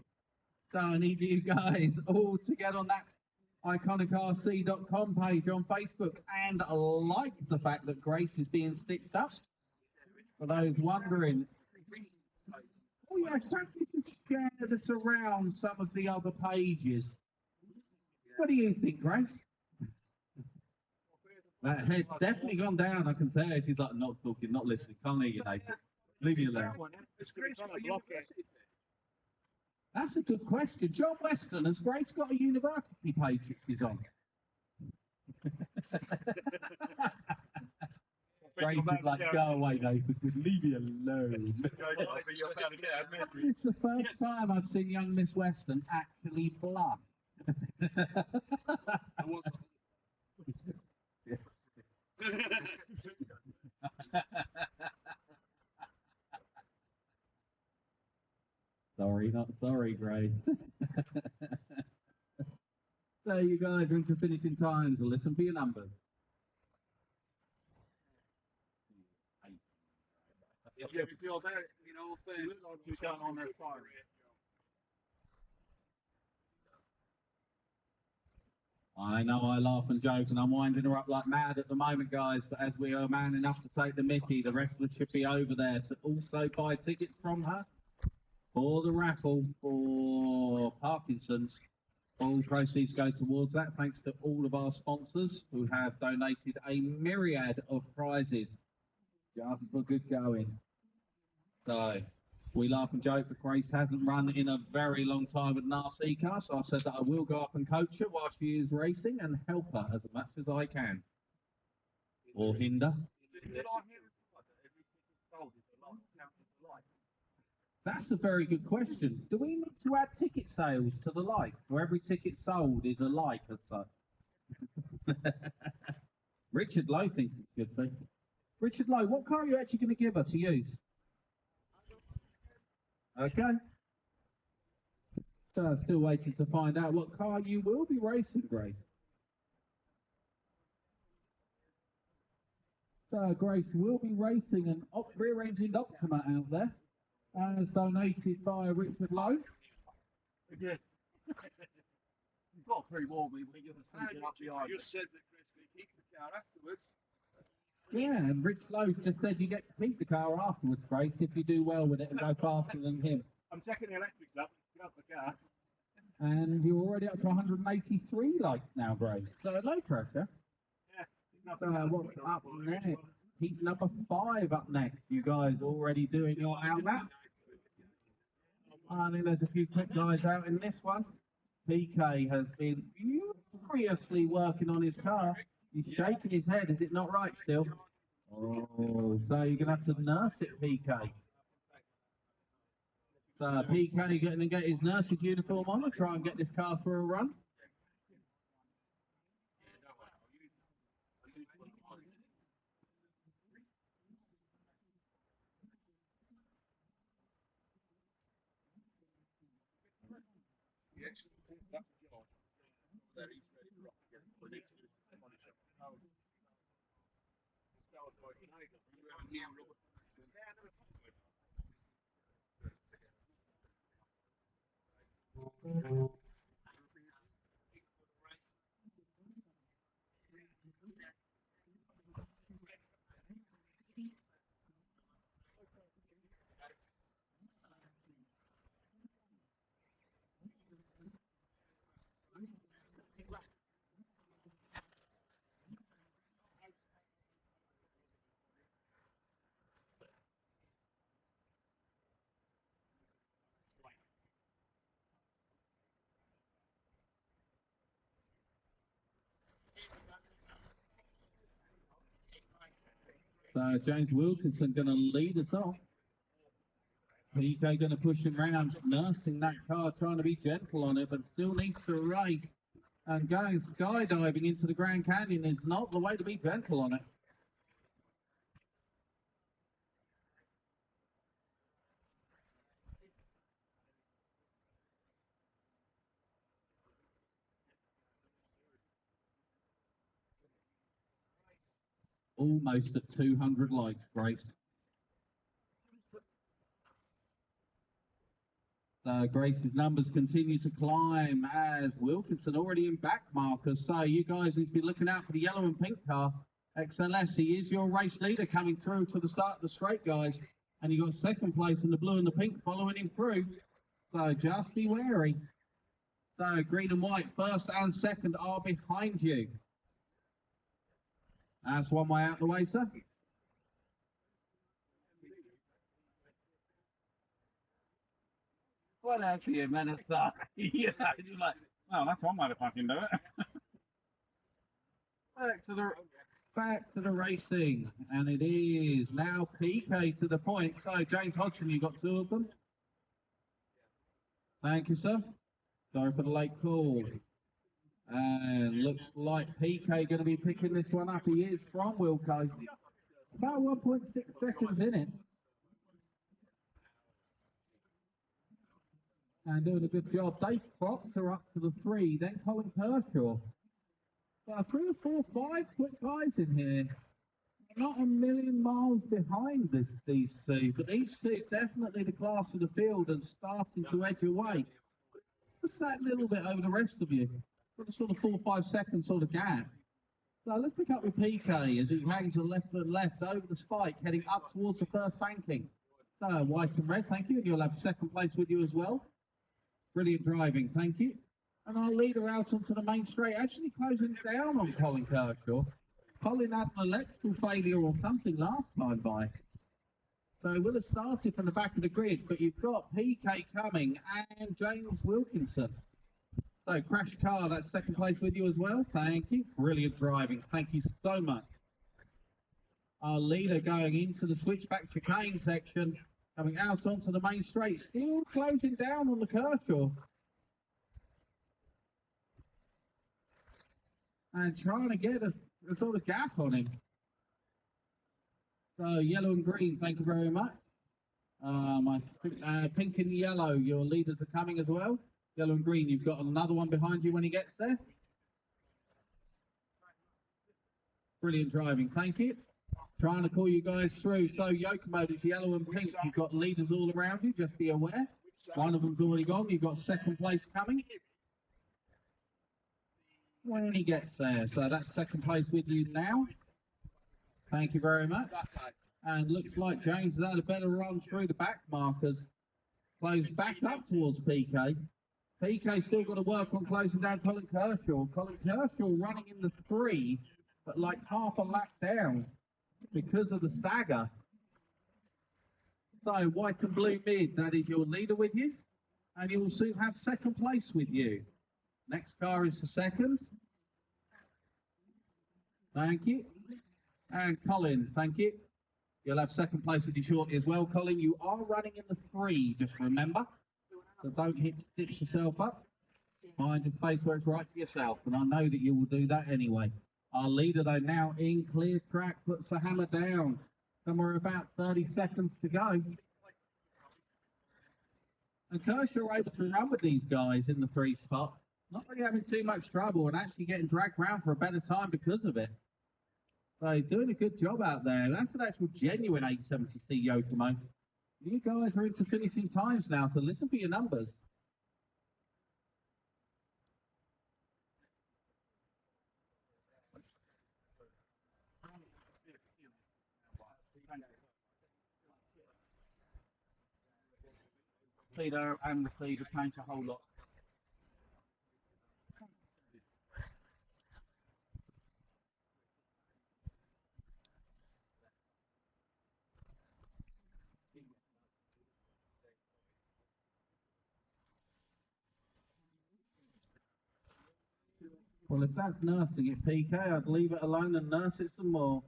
So I need you guys all to get on that iconicrc.com page on Facebook and like the fact that Grace is being stitched up. For those wondering, oh yeah, perhaps you could share this around some of the other pages. What do you think, Grace? That head's definitely gone down. I can tell. She's like, not talking, not listening. Can't hear you, Nathan. Leave me alone. That's a good question. John Weston, has Grace got a university page that she's on? Grace is like, go away, Nathan. Just leave me alone. It's the first time I've seen young Miss Weston actually blush. Sorry, not sorry, Grace. So you guys are into finishing times. Listen for your numbers. I know I laugh and joke, and I'm winding her up like mad at the moment, guys. But as we are man enough to take the mickey, the rest of us should be over there to also buy tickets from her for the raffle for Parkinson's. All proceeds go towards that, thanks to all of our sponsors who have donated a myriad of prizes just for good going. So we laugh and joke, but Grace hasn't run in a very long time with an RC car, so I said that I will go up and coach her while she is racing and help her as much as I can. Or hinder. That's a very good question. Do we need to add ticket sales to the like? So every ticket sold is a like as such. Richard Lowe thinks it should be. Richard Lowe, what car are you actually going to give her to use? Okay. So still waiting to find out what car you will be racing, Grace. So Grace will be racing an rear-engined Optima out there, as donated by Richard Lowe. Yeah. You've got to pre-warn me when you're standing up behind me. You said that Chris can keep the car afterwards. Yeah, and Rich Lowe just said you get to keep the car afterwards, Grace, if you do well with it and go faster than him. I'm checking the electrics up. Get up the car. And you're already up to 183 likes now, Grace. So no pressure. Yeah. So what's up next? Heat number 5 up next. You guys already doing your outlap? I think there's a few quick guys out in this one. PK has been furiously working on his car. He's shaking his head. Is it not right still? Oh, so you're going to have to nurse it, PK. So PK going to get his nurse's uniform on and try and get this car for a run. So James Wilkinson going to lead us off. PK going to push him round, nursing that car, trying to be gentle on it, but still needs to race. And going skydiving into the Grand Canyon is not the way to be gentle on it. Almost at 200 likes, Grace. Grace's numbers continue to climb as Wilkinson already in back markers. So you guys need to be looking out for the yellow and pink car. XLS, he is your race leader coming through to the start of the straight, guys. And you got second place in the blue and the pink following him through. So just be wary. So green and white, first and second are behind you. That's one way out the way, sir. What else are you, Minister? Yeah, you're like, well, that's one way to fucking do it. Back to the racing, and it is now PK to the point. So James Hodgson, you got two of them. Thank you, sir. Sorry for the late call. And looks like PK going to be picking this one up. He is from Wilco. About 1.6 seconds in it. And doing a good job. Dave Proctor up to the 3, then Colin Kershaw. 3 or 4, 5 quick guys in here. Not a million miles behind these two, but these two definitely the class of the field and starting to edge away. Just that little bit over the rest of you. Got a sort of 4 or 5 second sort of gap. So let's pick up with PK as he hangs the left foot left over the spike, heading up towards the first banking. So white and red, thank you. And you'll have second place with you as well. Brilliant driving, thank you. And our leader out onto the main straight, actually closing down on Colin Kershaw. Colin had an electrical failure or something last time by. So we'll have started from the back of the grid, but you've got PK coming and James Wilkinson. So crash car, that's second place with you as well. Thank you. Brilliant driving. Thank you so much. Our leader going into the switchback chicane section, coming out onto the main straight, still closing down on the Kershaw. And trying to get a sort of gap on him. So yellow and green, thank you very much. Pink and yellow, your leaders are coming as well. Yellow and green, you've got another one behind you when he gets there. Brilliant driving, thank you. Trying to call you guys through. So yoke mode is yellow and pink. You've got leaders all around you, just be aware. One of them's already gone. You've got second place coming. When he gets there. So that's second place with you now. Thank you very much. And looks like James has had a better run through the back markers. Close back up towards PK. PK still got to work on closing down Colin Kershaw. Colin Kershaw running in the 3, but like half a lap down because of the stagger. So white and blue mid, that is your leader with you. And you will soon have second place with you. Next car is the second. Thank you. And Colin, thank you. You'll have second place with you shortly as well. Colin, you are running in the 3, just remember. So don't ditch yourself up. Find your place where it's right for yourself. And I know that you will do that anyway. Our leader, though, now in clear track, puts the hammer down. Somewhere about 30 seconds to go. And Kershaw able to run with these guys in the 3 spot. Not really having too much trouble and actually getting dragged around for a better time because of it. So he's doing a good job out there. That's an actual genuine 870C Yokomo. You guys are into finishing times now, so listen for your numbers. Leader and the leader change a whole lot. Well, if that's nursing it, PK, I'd leave it alone and nurse it some more.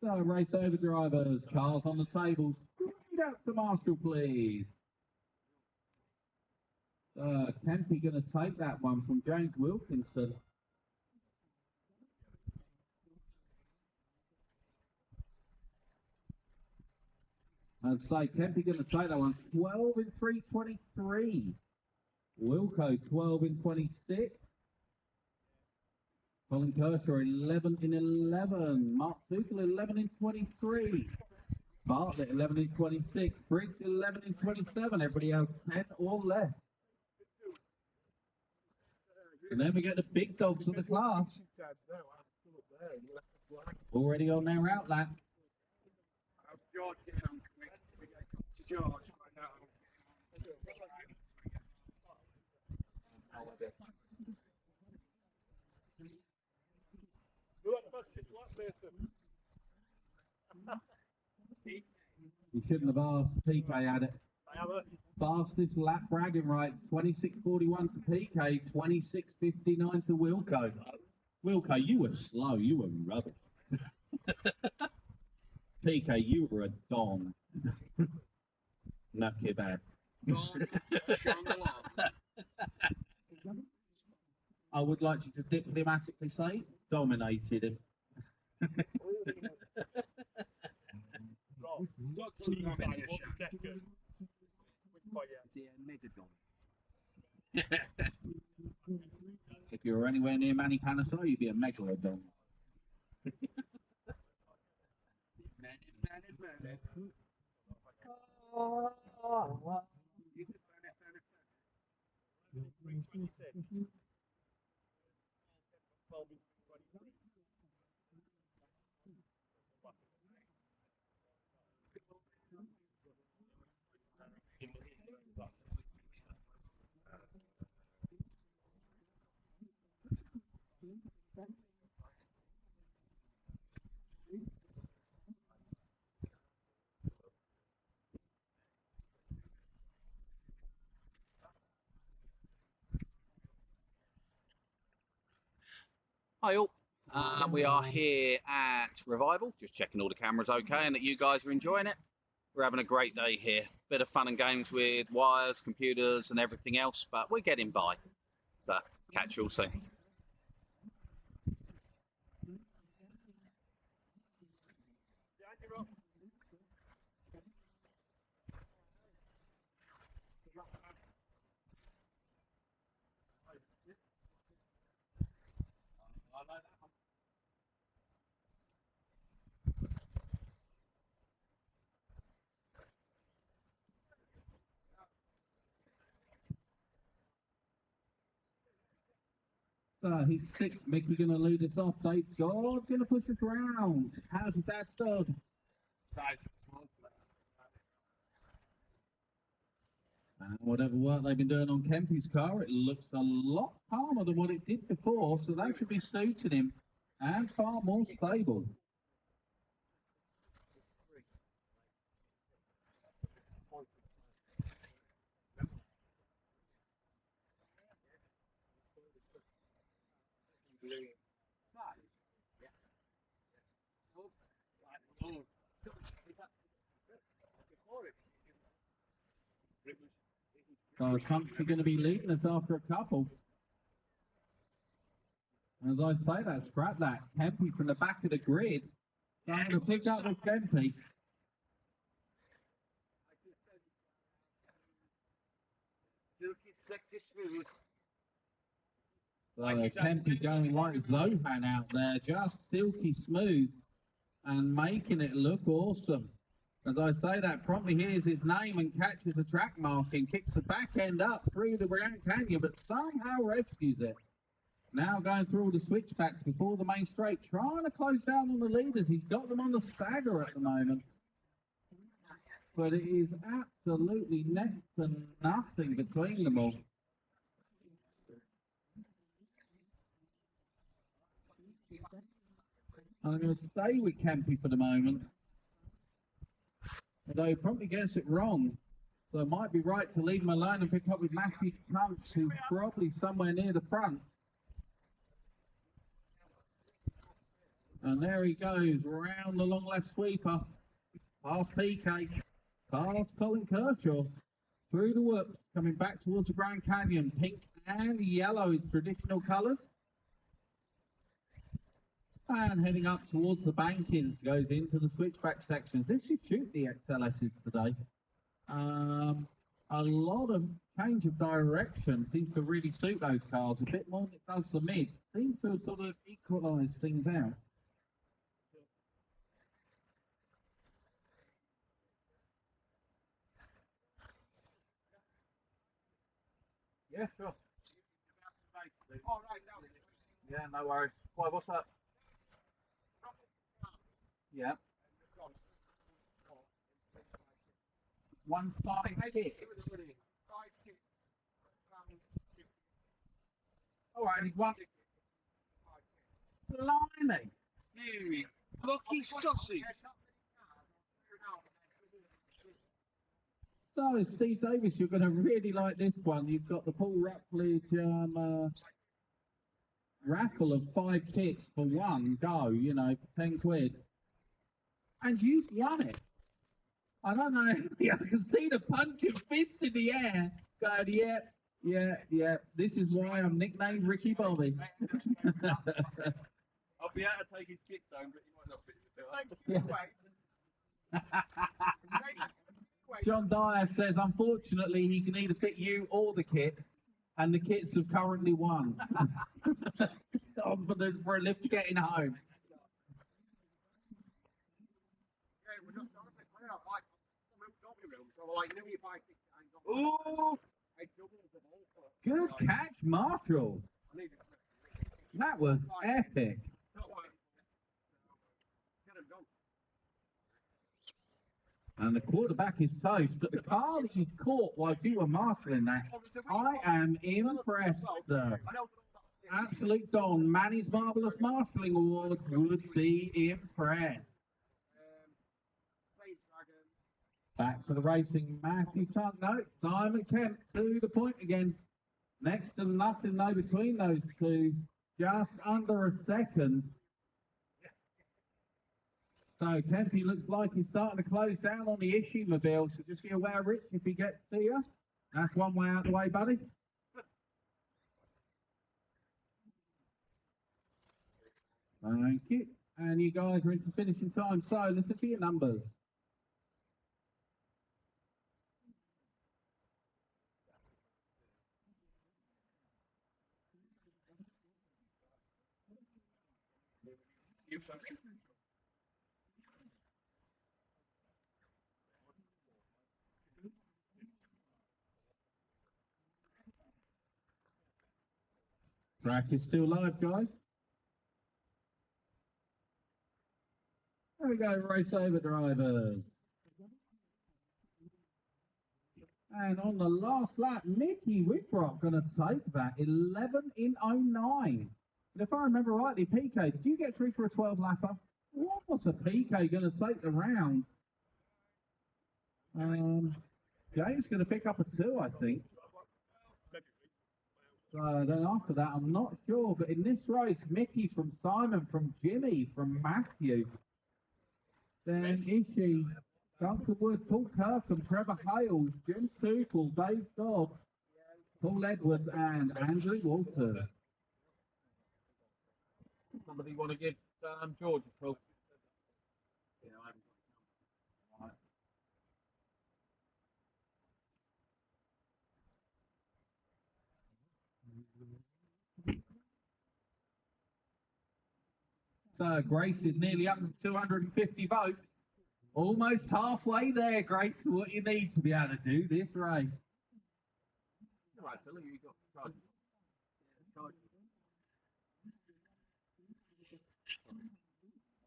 So race over drivers, cars on the tables. Straight out to Marshall, please. Kempy going to take that one from James Wilkinson. I'd say Kempy going to take that one. 12 in 3:23. Wilco 12 in 26. Colin Kershaw 11 in 11. Mark Dukel 11 in 23. Bartlett 11 in 26. Briggs 11 in 27. Everybody else 10 or less. And then we get the big dogs of the class. Already on their route lap. George getting on quick. To George, find out. You shouldn't have asked. PK had it. Fastest lap bragging rights, 26.41 to PK, 26.59 to Wilco. Wilco, you were slow. You were rubbish. PK, you were a don. No kebab. I would like you to diplomatically say, dominated him. If you were anywhere near Manny Panasar, you'd be a megalodon. Hi all. We are here at Revival, just checking all the cameras okay and that you guys are enjoying it. We're having a great day here. Bit of fun and games with wires, computers and everything else, but we're getting by. But catch you all soon. He's sick. Mickey going to lead us off. Dave God going to push us round. How's that stud? And whatever work they've been doing on Kempy's car, it looks a lot calmer than what it did before, so that should be suiting him and far more stable. So Trump's going to be leading us after a couple. As I say that, scrap that. Kempy from the back of the grid. Trying to pick up with Kempy. Silky, sexy, smooth. So Kempy going like Zohan out there, just silky smooth and making it look awesome. As I say that, promptly hears his name and catches the track marking, kicks the back end up through the Grand Canyon, but somehow rescues it. Now going through all the switchbacks before the main straight, trying to close down on the leaders. He's got them on the stagger at the moment. But it is absolutely next to nothing between them all. I'm going to stay with Kempy for the moment. Although he probably gets it wrong. So it might be right to leave him alone and pick up with Matthew Tunks, who's probably somewhere near the front. And there he goes, round the long left sweeper. Half PK, past Colin Kershaw. Through the whoops, coming back towards the Grand Canyon. Pink and yellow is traditional colours. And heading up towards the bankings, goes into the switchback sections. This should shoot the XLSs today. A lot of change of direction seems to really suit those cars a bit more than it does the mid. Seems to sort of equalise things out. Yeah, sure. All right, now. Yeah, no worries. Why, what's that? Yeah. 1-5 hit. All right, he's one. Blimey. You lucky sausage. So, Steve Davis, you're going to really like this one. You've got the Paul Rutledge raffle of 5 kits for one go, you know, for 10 quid. And you've won it. I don't know. I can see the punching fist in the air going, yeah. This is why I'm nicknamed Ricky Bobby. I'll be able to take his kits home, but he might not fit the John Dyer says, unfortunately, he can either fit you or the kits, and the kits have currently won. For a lift getting home. Ooh! Good catch, Marshall. That was epic. And the quarterback is toast, but the car that you caught while you were marshalling that, I am impressed, sir. Absolute Don, Manny's Marvellous Marshalling Award would be impressed. Back to the racing, Matthew Tuck, no, Simon Kemp to the point again. Next to nothing though between those two, just under a second. So Tempe looks like he's starting to close down on the issue mobile, so just be aware, Rich, if he gets to you. That's one way out the way, buddy. Thank you. And you guys are into finishing time, so let's see your numbers. Track is still live, guys. There we go, race over drivers. And on the last lap, Mickey Whitrock going to take that 11 in 09. And if I remember rightly, PK, did you get through for a 12 lapper? What's a PK going to take the round? James going to pick up a 2, I think. So then after that, I'm not sure. But in this race, Mickey from Simon, from Jimmy, from Matthew. Then Ishii, Duncan Wood, Paul Kirkham, Trevor Hales, Jim Tootle, Dave Dodd, Paul Edwards, and Andrew Walters. Somebody want to give George a call? So Grace is nearly up to 250 votes. Almost halfway there, Grace, to what you need to be able to do this race. Right, Billy, you got charge. I'm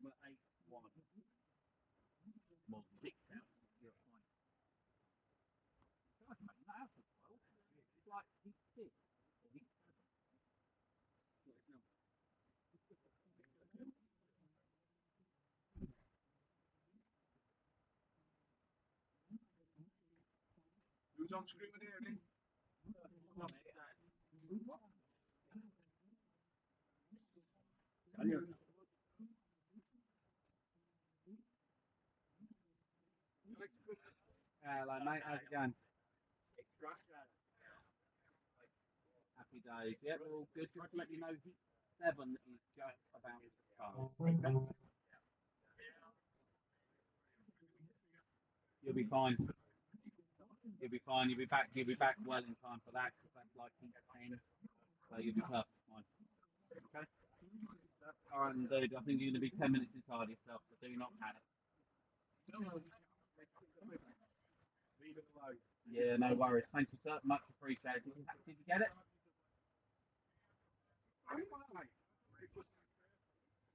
at 8-1. I'm on 6 now. You're fine. God, mate, not out for 12. It's like heat 6 or heat 7. Who's on screen with here, then? Hello, mate. How's it going? Happy days. Yeah, we're all good. Just to let you know, heat 7 is just about to start. Okay. You'll be fine. You'll be fine. You'll be back. You'll be back well in time for that, because that's like heat 10. So you'll be perfect. Fine. Okay. All right, dude. I think you're going to be 10 minutes inside yourself, so do not panic. Yeah, no worries. Thank you, sir. Much appreciated. Did you get it?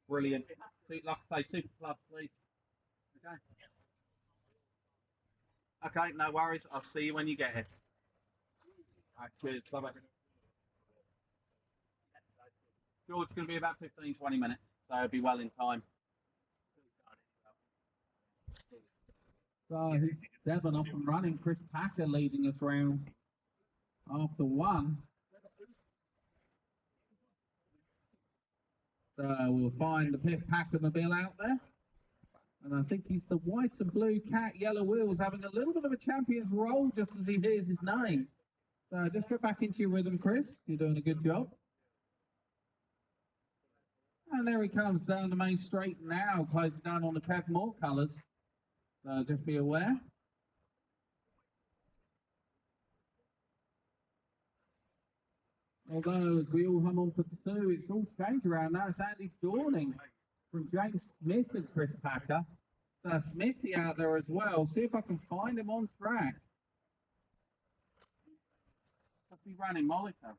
Brilliant. Like I say, super plus, please. Okay. Okay, no worries. I'll see you when you get it. All right, cheers. Bye bye. George, going to be about 15, 20 minutes, so I'll be well in time. So he's 7 off and running. Chris Packer leading us round after 1. So we'll find the Pit Packer mobile out there. And I think he's the white and blue cat, yellow wheels, having a little bit of a champion's roll just as he hears his name. So just get back into your rhythm, Chris. You're doing a good job. And there he comes down the main straight now, closing down on the Kev Moore colours. So just be aware. Although, as we all hum on for 2, it's all changed around now. It's Andy Dawning from James Smith and Chris Packer. So Smithy out there as well. See if I can find him on track. Must be running Mollica.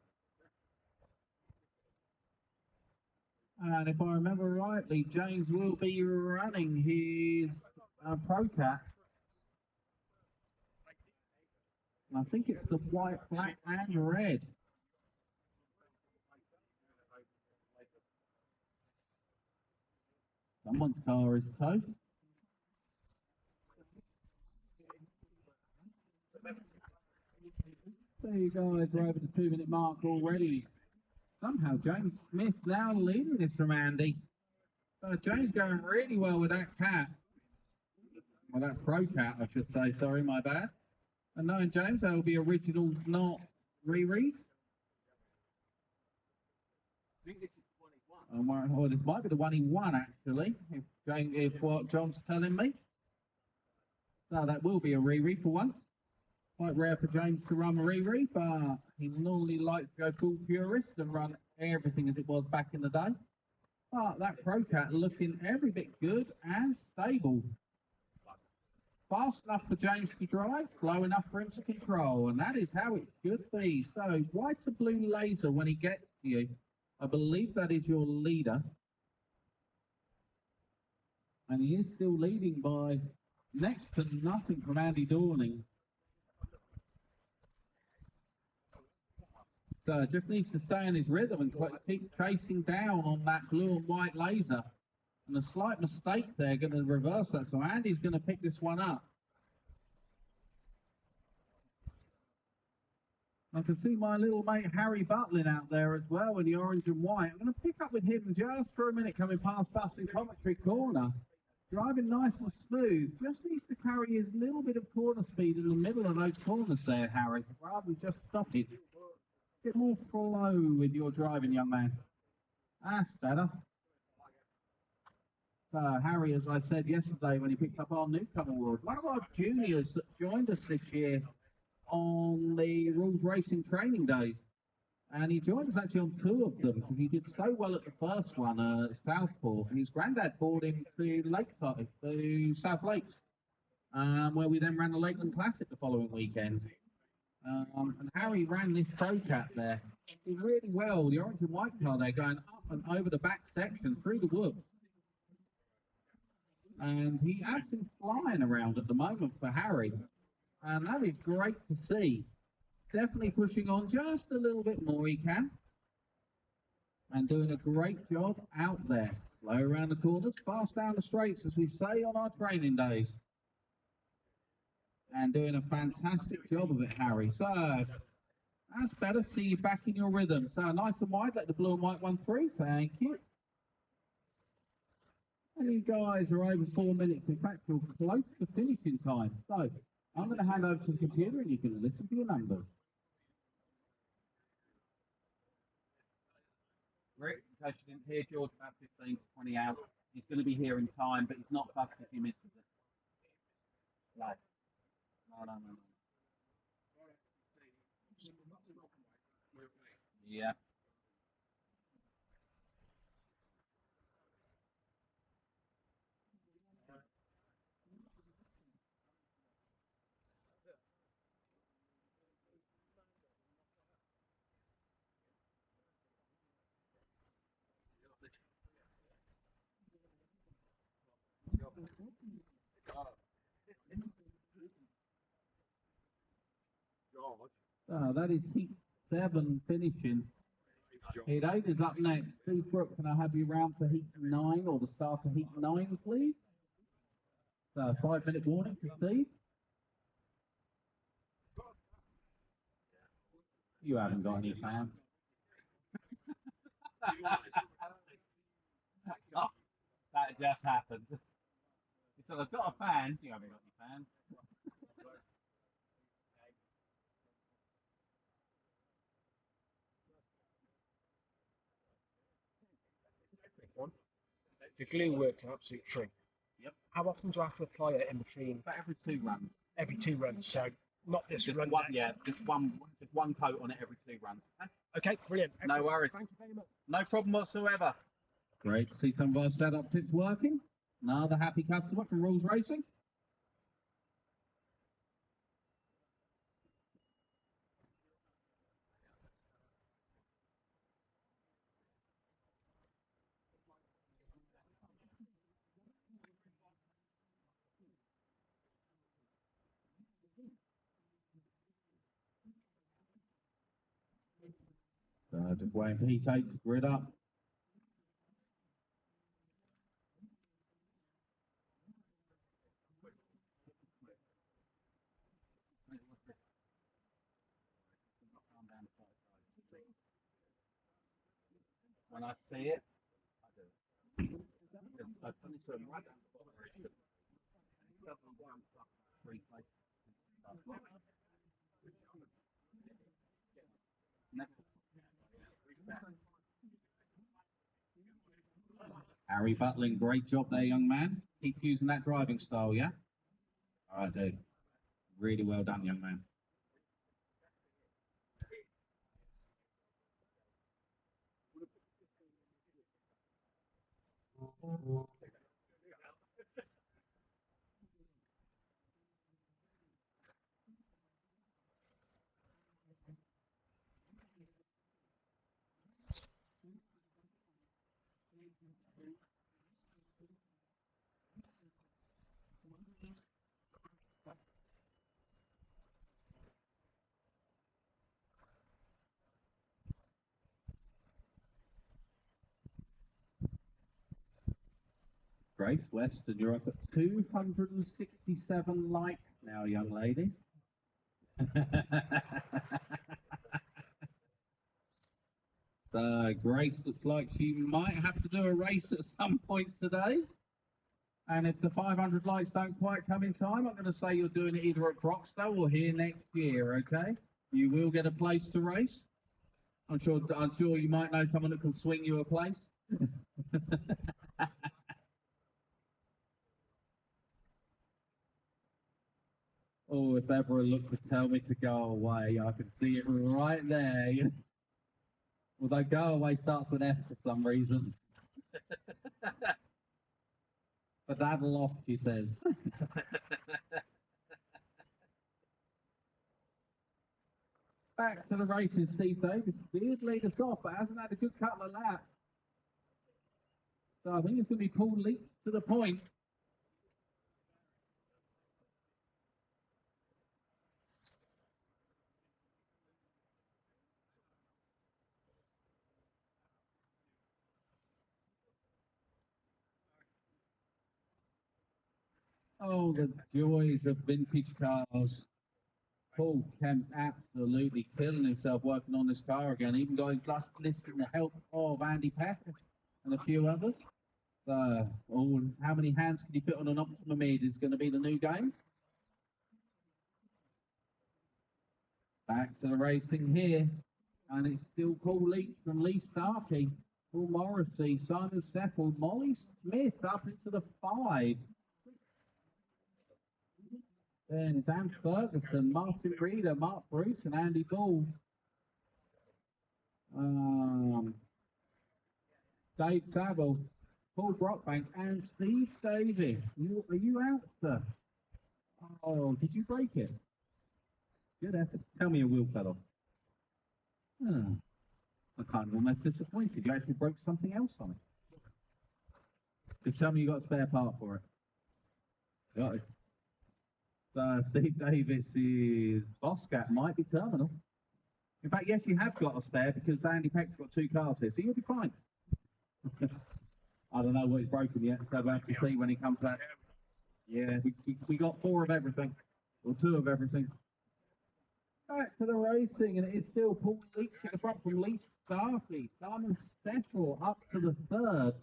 And if I remember rightly, James will be running his Pro Cat. And I think it's the white, black, and red. Someone's car is towed. There you go, it's over the 2-minute mark already. Somehow James Smith now leading this from Andy. James going really well with that cat. Well, that Pro Cat, I should say. Sorry, my bad. And knowing James, that will be originals, not re-rees. I think this is the one he won. Well, this might be the one he won, actually, if what John's telling me. So that will be a re-re for one. Quite rare for James to run a re-re, but he normally likes to go full purist and run everything as it was back in the day. But that Pro Cat looking every bit good and stable. Fast enough for James to drive, slow enough for him to control, and that is how it should be. So, white and blue laser when he gets to you. I believe that is your leader. And he is still leading by next to nothing from Andy Dawning. So just needs to stay in his rhythm and keep chasing down on that blue and white laser. And a slight mistake there, going to reverse that. So Andy's going to pick this one up. I can see my little mate Harry Butlin out there as well in the orange and white. I'm going to pick up with him just for a minute coming past us in commentary corner. Driving nice and smooth. Just needs to carry his little bit of corner speed in the middle of those corners there, Harry, rather than just stop it. Get more flow with your driving, young man. That's better. So, Harry, as I said yesterday when he picked up our newcomer award, one of our juniors that joined us this year on the Rules Racing training days. And he joined us actually on 2 of them because he did so well at the first one, Southport. And his granddad brought him to Lakeside, to South Lakes, where we then ran the Lakeland Classic the following weekend. And Harry ran this Pro Cat there. Did really well. The orange and white car there going up and over the back section through the woods. And he actually flying around at the moment for Harry. And that is great to see. Definitely pushing on just a little bit more he can. And doing a great job out there. Slow around the corners, fast down the straights, as we say on our training days. And doing a fantastic job of it, Harry. So, that's better. See you back in your rhythm. So, nice and wide. Let the blue and white one through. Thank you. And you guys are over 4 minutes. In fact, you're close to finishing time. So I'm going to hand over to the computer and you can listen to your numbers. Rick, in case you didn't hear, George about 15 to 20 out. He's going to be here in time, but he's not fussed if he misses it. No. No. Yeah. That is heat 7 finishing. Heat 8 is up next. Steve Brook, can I have you round for heat 9 or the start of heat 9, please? 5-minute warning to Steve. You haven't got any fans. Oh, that just happened. He said, I've got a fan. You haven't got any fans. One. The glue works an absolute treat. Yep. How often do I have to apply it in between? About every 2 runs. Every 2 runs, so not this Just run. one, yeah, just one coat on it every 2 runs. Okay, brilliant. No worries. Thank you very much. No problem whatsoever. Great to see some of our setup tips working. Another happy customer from Rules Racing. Just waiting for heat 8 to grid up. When I see it, I do. I finish them right down the bottom where it should be. And it suddenly jumps up 3 places. Harry Butling, great job there, young man. Keep using that driving style, yeah? All right, dude. Really well done, young man. Grace Weston, you're up at 267 likes now, young lady. Grace looks like she might have to do a race at some point today. And if the 500 likes don't quite come in time, I'm going to say you're doing it either at Croxdale or here next year, okay? You will get a place to race. I'm sure you might know someone that can swing you a place. Oh, if ever a look would tell me to go away, I can see it right there. Although go away starts with F for some reason. But that'll off, she says. Back to the races, Steve Davis did lead us off, but hasn't had a good couple of laps. So I think it's going to be Paul Leach to the point. Oh, the joys of vintage cars. Paul Kemp absolutely killing himself working on this car again, even got his last list in the help of Andy Peck and a few others. How many hands can you fit on an optimum mid is going to be the new game. Back to the racing here. And it's still Paul Leach from Lee Starkey, Paul Morrissey, Simon Seppel, Molly Smith up into the 5. Then Dan Ferguson, Martin Reeder, Mark Bruce, and Andy Ball. Dave Saville, Paul Brockbank, and Steve Davis. Are you out, sir? Oh, did you break it? Good effort. Tell me a wheel fell off. I'm kind of almost disappointed. You actually broke something else on it. Just tell me you got a spare part for it. Got it. So Steve Davis's Boscat might be terminal. In fact, yes, you have got a spare because Andy Peck's got 2 cars here, so you'll be fine. I don't know what he's broken yet, so we'll have to see when he comes back. Yeah, we got 4 of everything, or 2 of everything. Back to the racing, and it is still Paul Leach at the front from Leach Starkey. Simon Spettel up to the 3rd.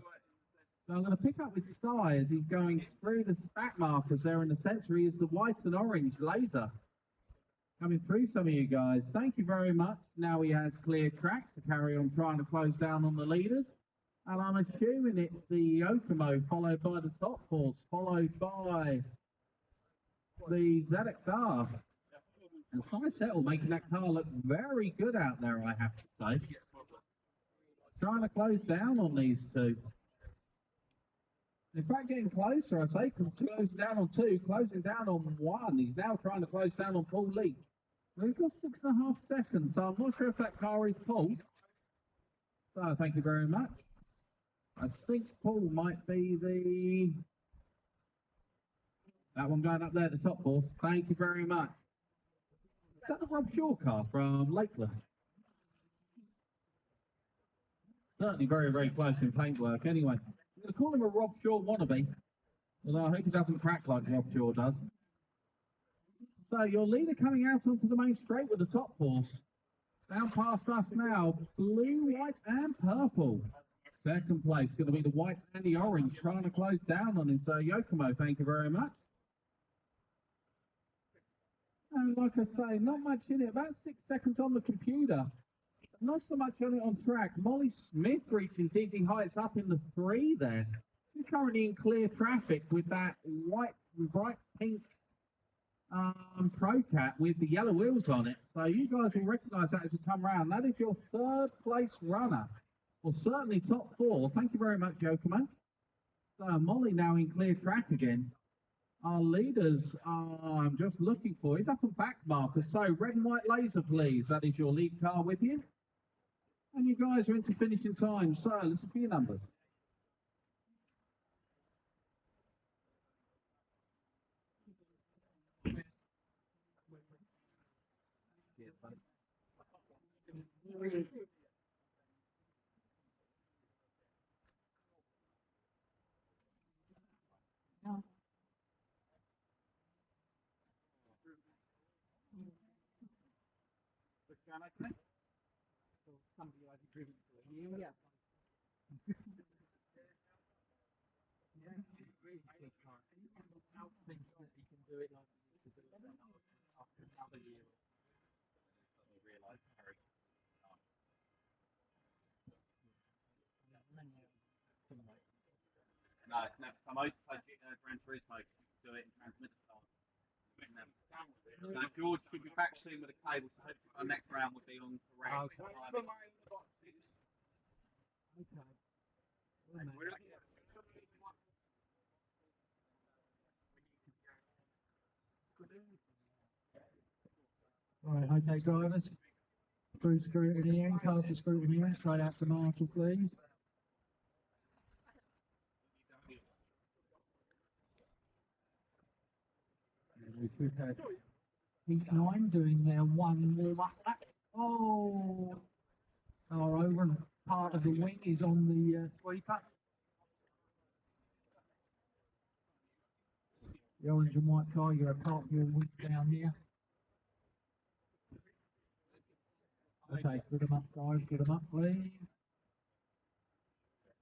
So I'm going to pick up with Sky as he's going through the stack markers there in the centre. He is the white and orange laser. Coming through some of you guys. Thank you very much. Now he has clear track to carry on trying to close down on the leaders. And I'm assuming it's the Yokomo followed by the top horse, followed by the ZXR. And Cy Settle making that car look very good out there, I have to say. Trying to close down on these 2. In fact, getting closer, I say, closing down on 2, closing down on 1. He's now trying to close down on Paul Lee. We've got 6.5 seconds, so I'm not sure if that car is Paul. So, thank you very much. I think Paul might be that one going up there, the top horse. Thank you very much. Is that the Rob Shaw car from Lakeland? Certainly very, very close in paintwork. Anyway, I'm going to call him a Rob Shaw wannabe. Although I hope he doesn't crack like Rob Shaw does. So your leader coming out onto the main straight with the top horse. Down past us now, blue, white and purple. Second place going to be the white and the orange trying to close down on him. So Yokomo, thank you very much. And like I say, not much in it. About 6 seconds on the computer. Not so much on it on track. Molly Smith reaching dizzy heights up in the 3 there. She's currently in clear traffic with that white, bright pink Pro Cat with the yellow wheels on it. So you guys will recognise that as you come round. That is your 3rd place runner. Well, certainly top 4. Thank you very much, Yokomo. So Molly now in clear track again. Our leaders I'm just looking for. He's up on back markers. So red and white laser, please. That is your lead car with you. And you guys are into finishing time. So listen for your numbers. Somebody who hasn't driven for a year, yeah. Yeah, it's really good car. I think that he can do it like he used to do it after another year. No, for most Gran Turismo, do it and transmit the start. Now, George should be back soon with a cable, so hopefully our next round will be on correct. Right, okay, drivers. Through scrutiny in, cars to scrutiny in, straight out to Marshall, please. Heat 9 doing their 1 warm-up lap. Oh! Our over and part of the wing is on the sweeper. The orange and white car, you're a part of your wing down here. Okay, put them up, guys, put them up, please.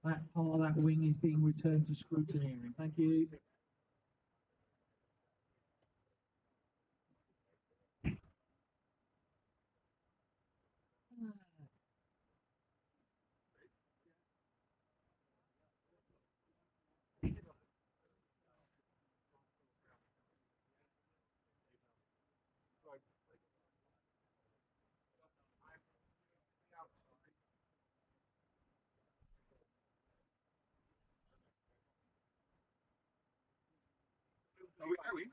That part of that wing is being returned to scrutineering. Thank you. Are we going?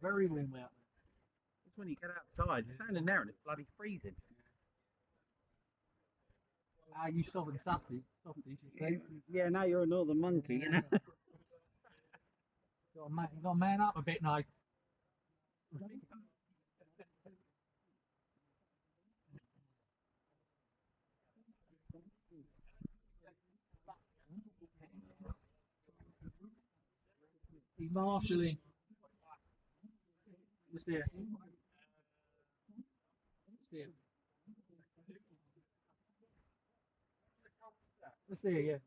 Very warm out there. It's when you get outside, you're standing there and it's bloody freezing. Ah, you sovereign softy, you see. Yeah, now you're a northern monkey, you know. Got to man up a bit now. He's marshalling. Just there. Just there. Just there, yeah.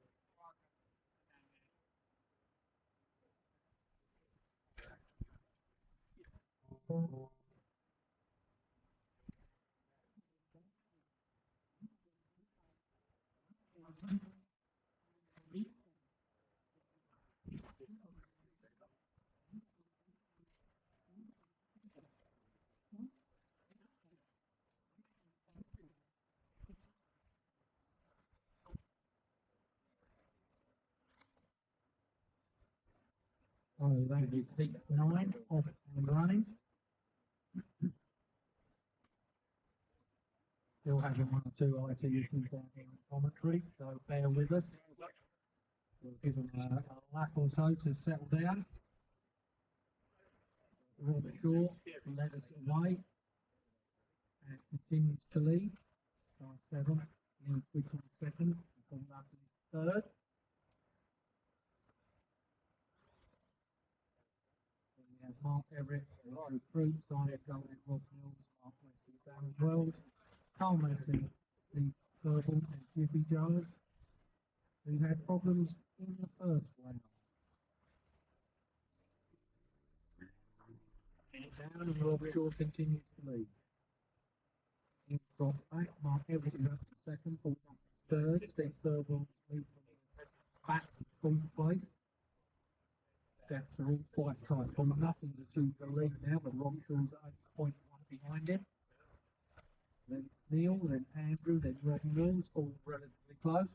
Oh, that is heat 9 off and running. Still having one or two IT issues down here in commentary, so bear with us. We'll give them a lap or so to settle down. Robert Shaw led us away and continues to lead. Star 7, Neil Quick on second, Paul Lappin third. Then we have Mark Everett, Roger Fruit, Simon Golden, Rob Mills, Mark Wesley, Darren Wells, Carl Mason, Steve Purple, and Jiffy Jones, who had problems in the first round. Down and Rob Shaw continues to lead. He's got back, Mark Everett is up to second, Paul Lappin third, Steve Purple leads from the back to fourth place. Steps are all quite tight. From nothing to two the lead now, but Rob Shaw's 8.1 behind him. Then Neil, then Andrew, then Rob Mills, all relatively close.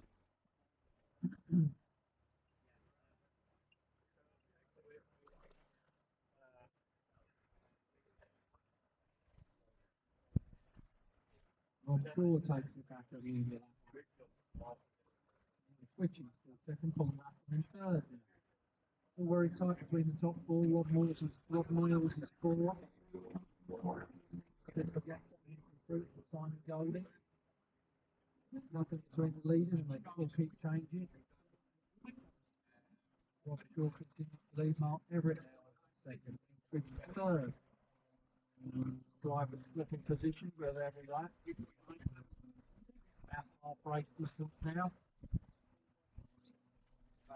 Rob Shaw takes it back at the end of that. Switching to second, Paul Lappin in third. All very tight between the top four. Rob Mills is four. Simon Golding. Nothing between the leaders, and they all keep changing. Rob Shaw continues to lead. Mark Everett second, switching to third. Drivers flipping position with every lap. About half race distance now. I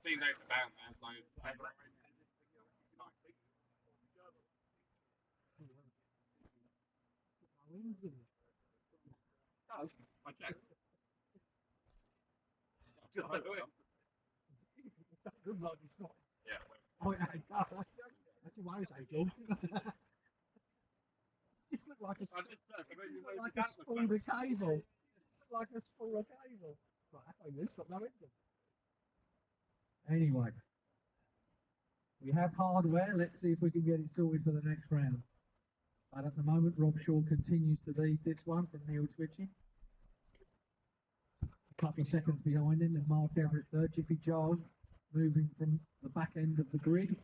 think they can bound that. Does okay. Good luck, it's not. Yeah. Oh, yeah, that's your wife's age, George. Just look like a spool of cable. Like a spool of cable. Right, I know this, got no engine. Anyway, we have hardware. Let's see if we can get it sorted for the next round. But at the moment, Rob Shaw continues to lead this one from Neil Twitching. A couple of seconds behind him, and Mark Everett third. Jiffy Giles moving from the back end of the grid.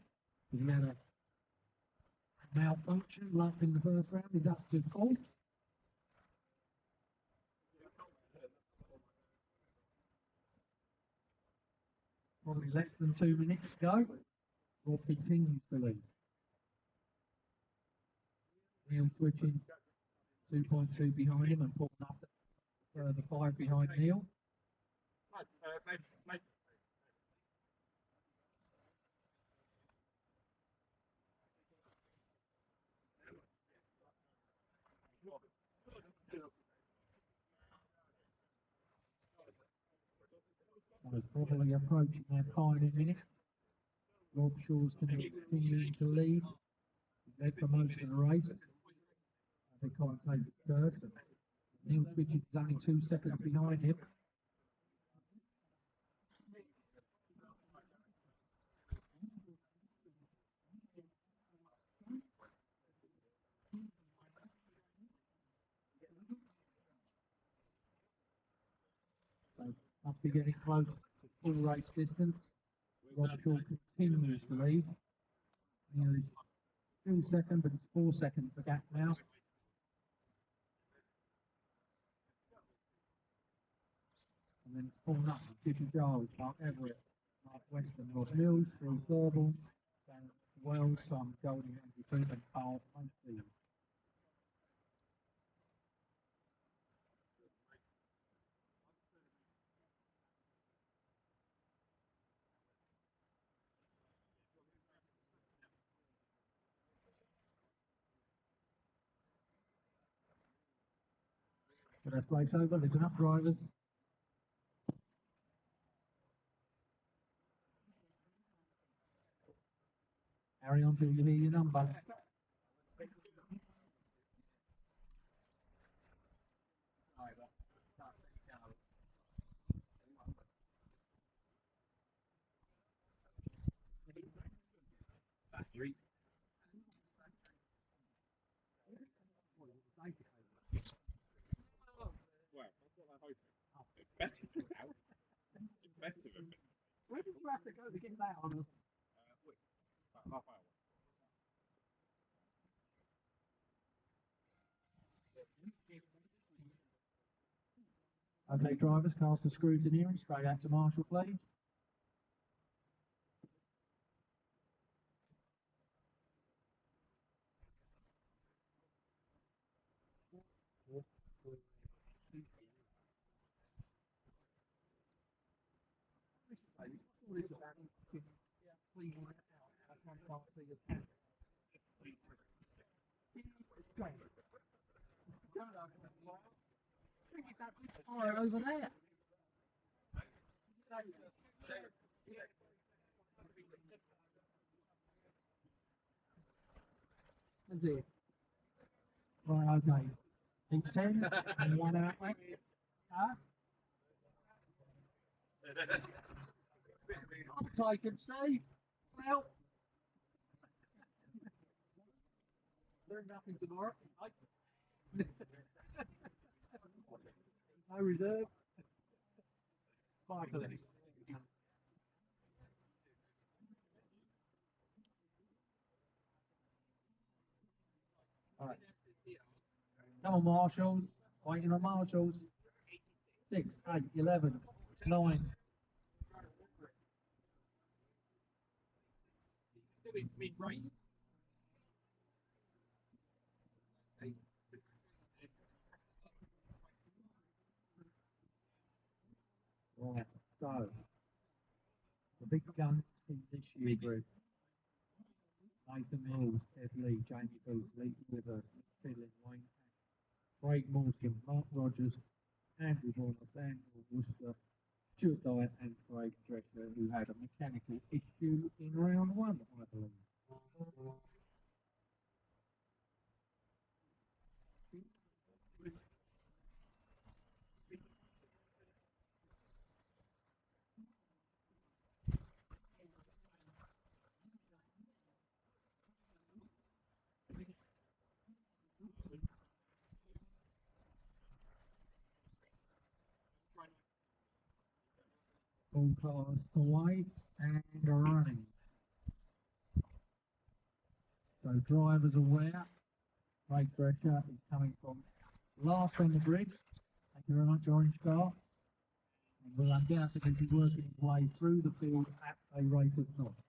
He had a malfunction lap in the first round. He's up to fourth. Probably less than 2 minutes to go. Rob continues to lead. Neil switching 2.2 behind him and pulling up further 5 behind Neil. Is probably approaching their final minute. Rob Shaw's continuing to lead. He's led for most of the race. They can't take it first. Neil Twitchett is only 2 seconds behind him. So must be getting close to full race distance. Rob Shaw continues to lead. Neil is 2 seconds, but it's 4 seconds for gap now. And then it's pulling up to Chippy Giles, Mark Everett, Mark Weston, Rob Mills, Phil Thurble, Dan Wells, Simon Golding, Andy Booth, and Carl Muncie. So that place over, listen up, drivers. Carry on till you hear your number. Where did you have to go to get that on? Okay, drivers, cast the scrutineer and straight out to Marshall, please. Over there. That's it. Right, okay. Think 10 and 1 outlet. Huh? I'll take him, Steve. Well, learn nothing tomorrow. No reserve. Michael. All right. Come on, Marshals. Waiting on Marshals. 6, 8, 11, 9. Right, so the big guns in this year group. Nathan Mills, Ed Lee, Jamie Booth, Lee Withers, Philin, Wayne, Craig Morgan, Mark Rogers, Andrew Warner, Daniel Worcester, Stuart Dyer and Craig Drescher, who had a mechanical issue in round 1, I believe. All cars away and running. So drivers aware. Craig Drescher is coming from last on the grid. Thank you very much, orange car. And will undoubtedly be working his way through the field at a rate of knots.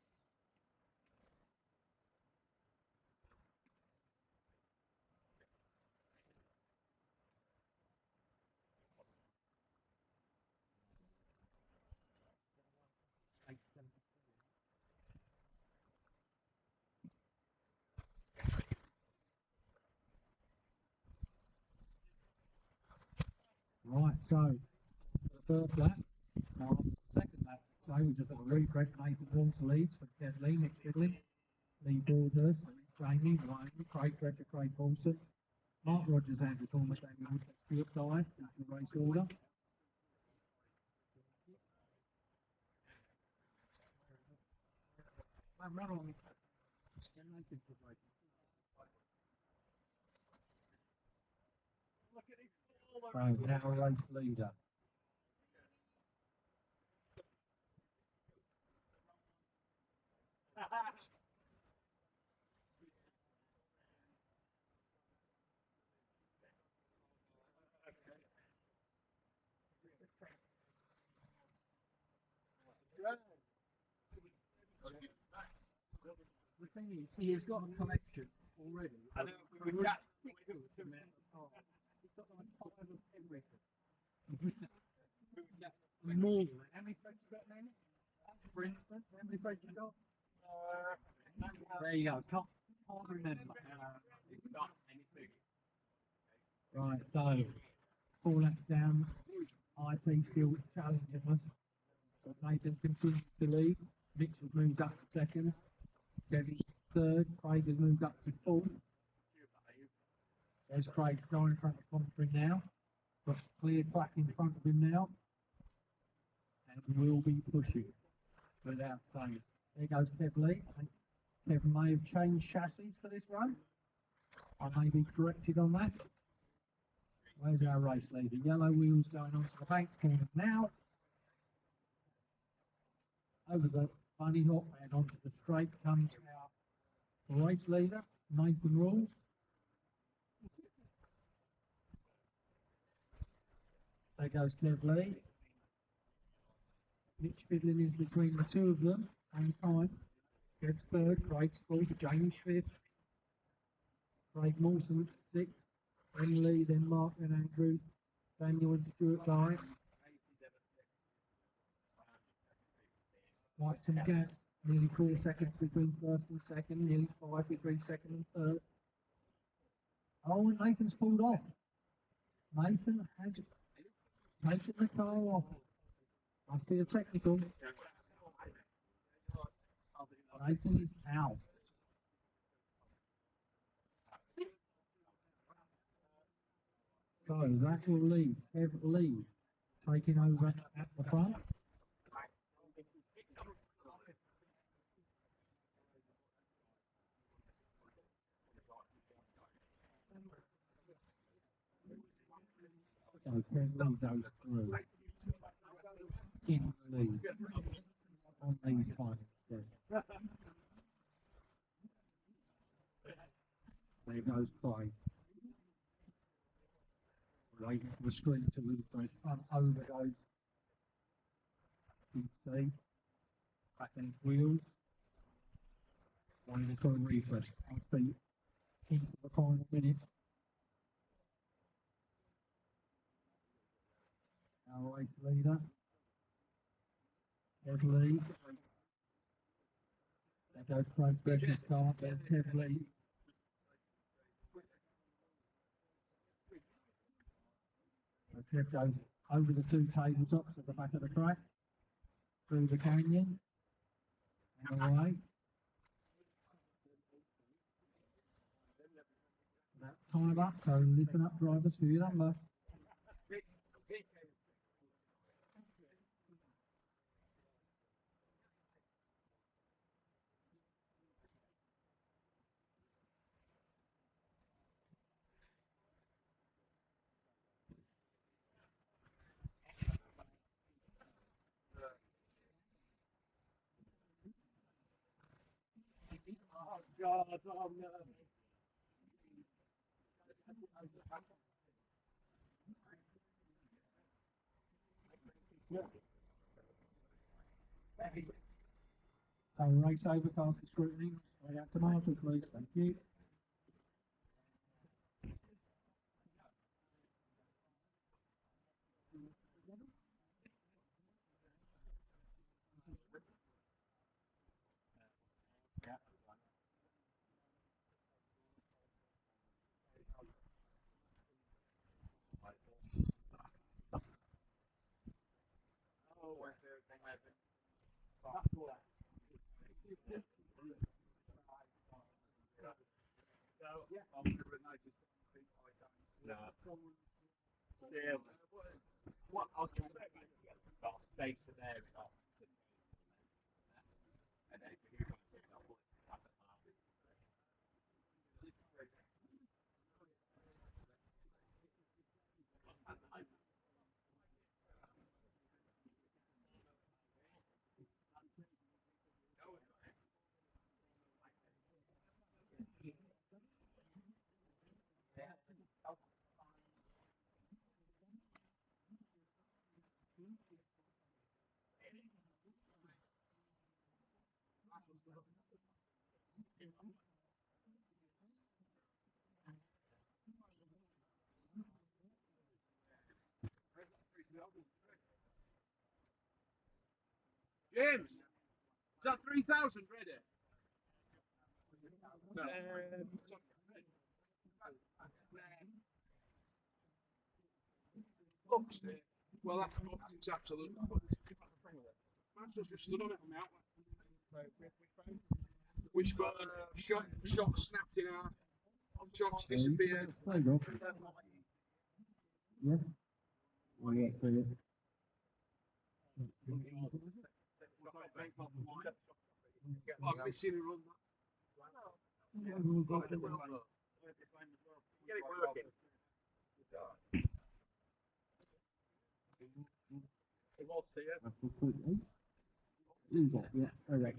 Right, so the first lap, now second lap, so we just have a refresh. Nathan Wall to lead for Kev Lee, Nick Fiddling, Lee Borders, Jamie, Wayne, Craig Dredger, Craig Paulson, Mark Rogers, Andrew Thomas, Daniel Stuart Dye, is the race order. So now race leader. The thing is, he has got a collection already. I know, we've got he's got like 5 of everything. More than that. How many friends you got, man? For instance, how many friends you got? There you go. Can't remember. It's not anything. Right, so 4 laps down. IT still challenging us. But Nathan continues to lead. Mitch has moved up to second. Debbie's third. Craig has moved up to fourth. There's Craig going in front of Conference now. Got clear track in front of him now. And will be pushing without saying. There goes Kev Lee. I think Kev may have changed chassis for this run. I may be corrected on that. Where's our race leader? Yellow wheels going on to the bank corner now. Over the bunny hop and onto the straight comes our race leader, Nathan Rawls. There goes Kev Lee. Mitch Fiddling is between the two of them on time. Kev's third, Craig's fourth, James fifth. Craig Mawson sixth. Then Lee, then Mark, then Andrew, Daniel and Stuart Guy. Like some gaps, nearly 4 seconds between first and second, nearly 5 between second and third. Oh, and Nathan's pulled off. Nathan has taken the car off. I feel technical. Nathan is out. So that will leave Kev Lee taking over at the front. So Kev Lee goes through in the lead on these finals. Yes. There goes Craig. Waiting for the screen to refresh. Over goes DC. Back in his wheels. Waiting for a refresh. I'll see into the final minute. Our race leader. Kev Lee. There goes Craig Bridges' car. There's Kev Lee. Kev goes over the 2 tabletops at the back of the track, through the canyon, and away. That time up, so listen up drivers for your number. Oh God, oh no. So race over, cast the scrutiny. Straight out to Marshall, please. Thank you. What I was going to base of there and then James, is that 3,000 ready? No. Looks it. Well, that's fucked. It's absolutely fucked. Master's just stood on it on the outlet. Wishbone, shot snapped in half. Shots disappeared. There you go. Yes. Oh, yeah, for you. I'm missing a run. Yeah, we'll go. Get it working. It was here. Yeah, all right.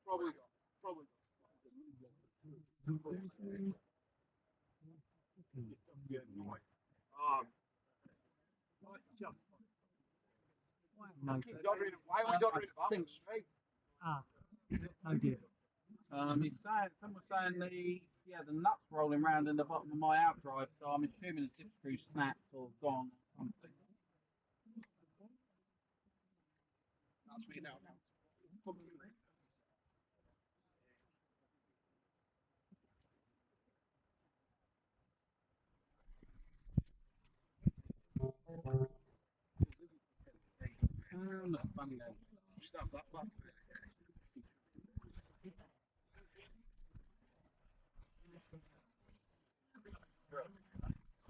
Probably. Why are we doddering about them straight? Oh dear. Someone's saying the nuts rolling around in the bottom of my outdrive, so I'm assuming the tip screw snapped or gone or something. That's me now. Funny though. Stuff that back.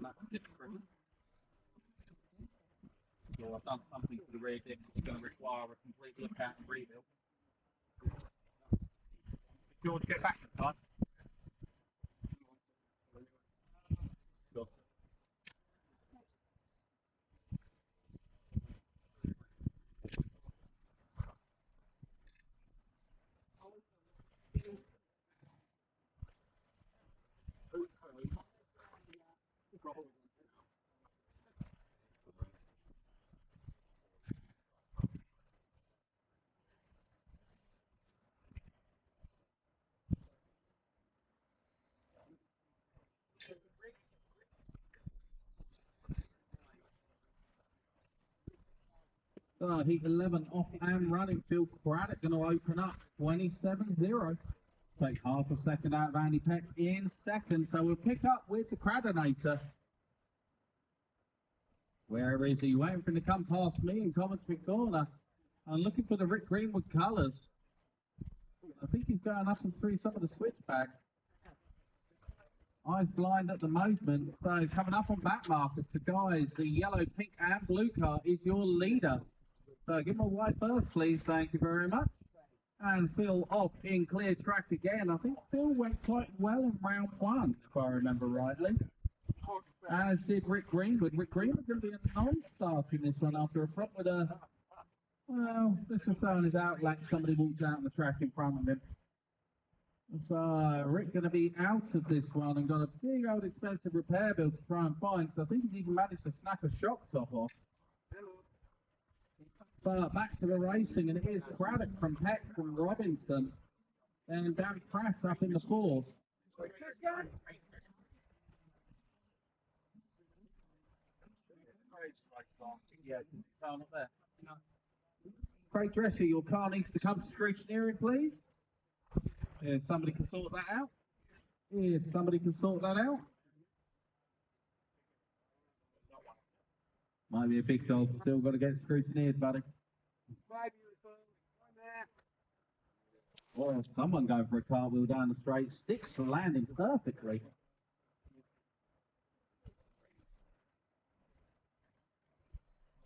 That's tip screw. So I've done something to the rear diff that's going to require a complete look out and rebuild. George, get back to time. Sure. Heat 11 off and running. Phil Craddock going to open up 27-0. Take half a second out of Andy Peck in second. So we'll pick up with the Craddinator. Where is he? Waiting for him to come past me in commentary corner. I'm looking for the Rick Greenwood colours. I think he's going up and through some of the switchback. Eyes blind at the moment. So coming up on back markers to guys. The yellow, pink and blue car is your leader. So give him a wide berth, please. Thank you very much. And Phil off in clear track again. I think Phil went quite well in round one, if I remember rightly. as did Rick Greenwood. Rick Greenwood's going to be a non-start in this one after a front with a, well, let's just say on his outlet, somebody walked out on the track in front of him. So Rick going to be out of this one and got a big old expensive repair bill to try and find. So I think he's even managed to snap a shock top off. But back to the racing, and it is Craddock from Peck from Robinson, and Dan Pratt up in the fourth. Craig Dresser, your car needs to come to scrutineering, please. If somebody can sort that out. If somebody can sort that out. Might be a big dog. Still got to get scrutineered, buddy. Or someone going for a cartwheel down the straight. Sticks landing perfectly.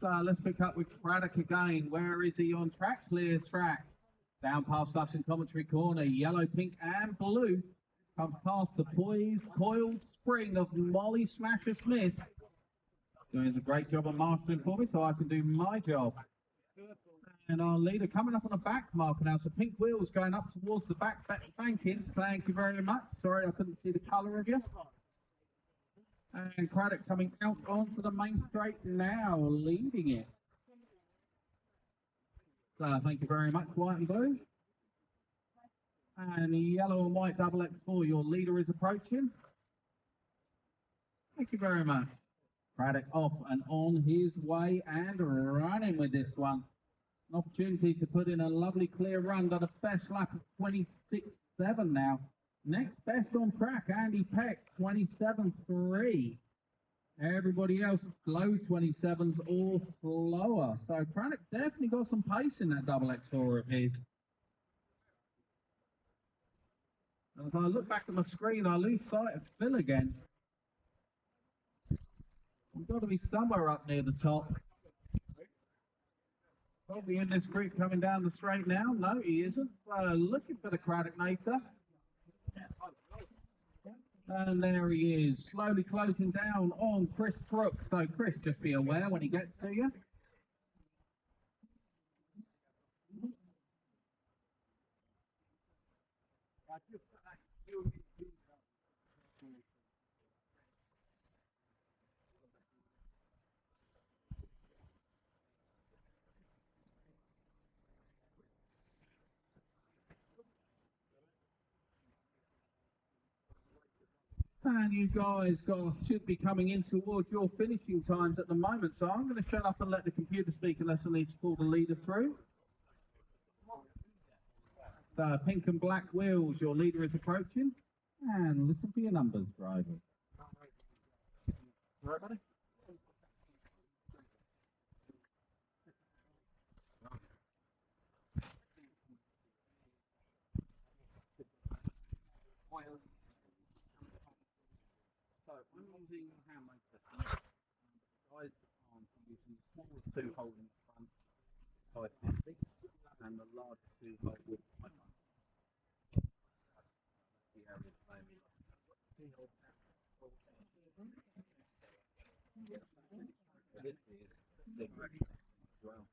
So let's pick up with Craddock again. Where is he on track? Clears track. Down past us in commentary corner. Yellow, pink, and blue. Comes past the coiled spring of Molly Smasher Smith. Doing a great job of marshalling for me so I can do my job. And our leader coming up on the back marker now. So pink wheels going up towards the back banking. Thank you very much. Sorry, I couldn't see the colour of you. And Craddock coming out onto the main straight now, leading it. So thank you very much, white and blue. And the yellow and white double X4, your leader is approaching. Thank you very much. Craddock off and on his way and running with this one. An opportunity to put in a lovely clear run, got a best lap of 26.7 now. Next best on track, Andy Peck, 27.3. Everybody else low 27s or slower. So Craddock definitely got some pace in that double X4 of his. As I look back at my screen, I lose sight of Phil again. We've got to be somewhere up near the top. Probably in this group coming down the straight now. No, he isn't. Looking for the Craddock Nator. And there he is, slowly closing down on Chris Brooks. So Chris, just be aware when he gets to you. And you guys should be coming in towards your finishing times at the moment. So I'm going to shut up and let the computer speak unless I need to pull the leader through. So pink and black wheels, your leader is approaching. And listen for your numbers, driver. Right, buddy? So I'm using handmade systems. Guys are using the smallest two hole in the front, 550, and the largest two hole with 500. The area to play with. This is big as well.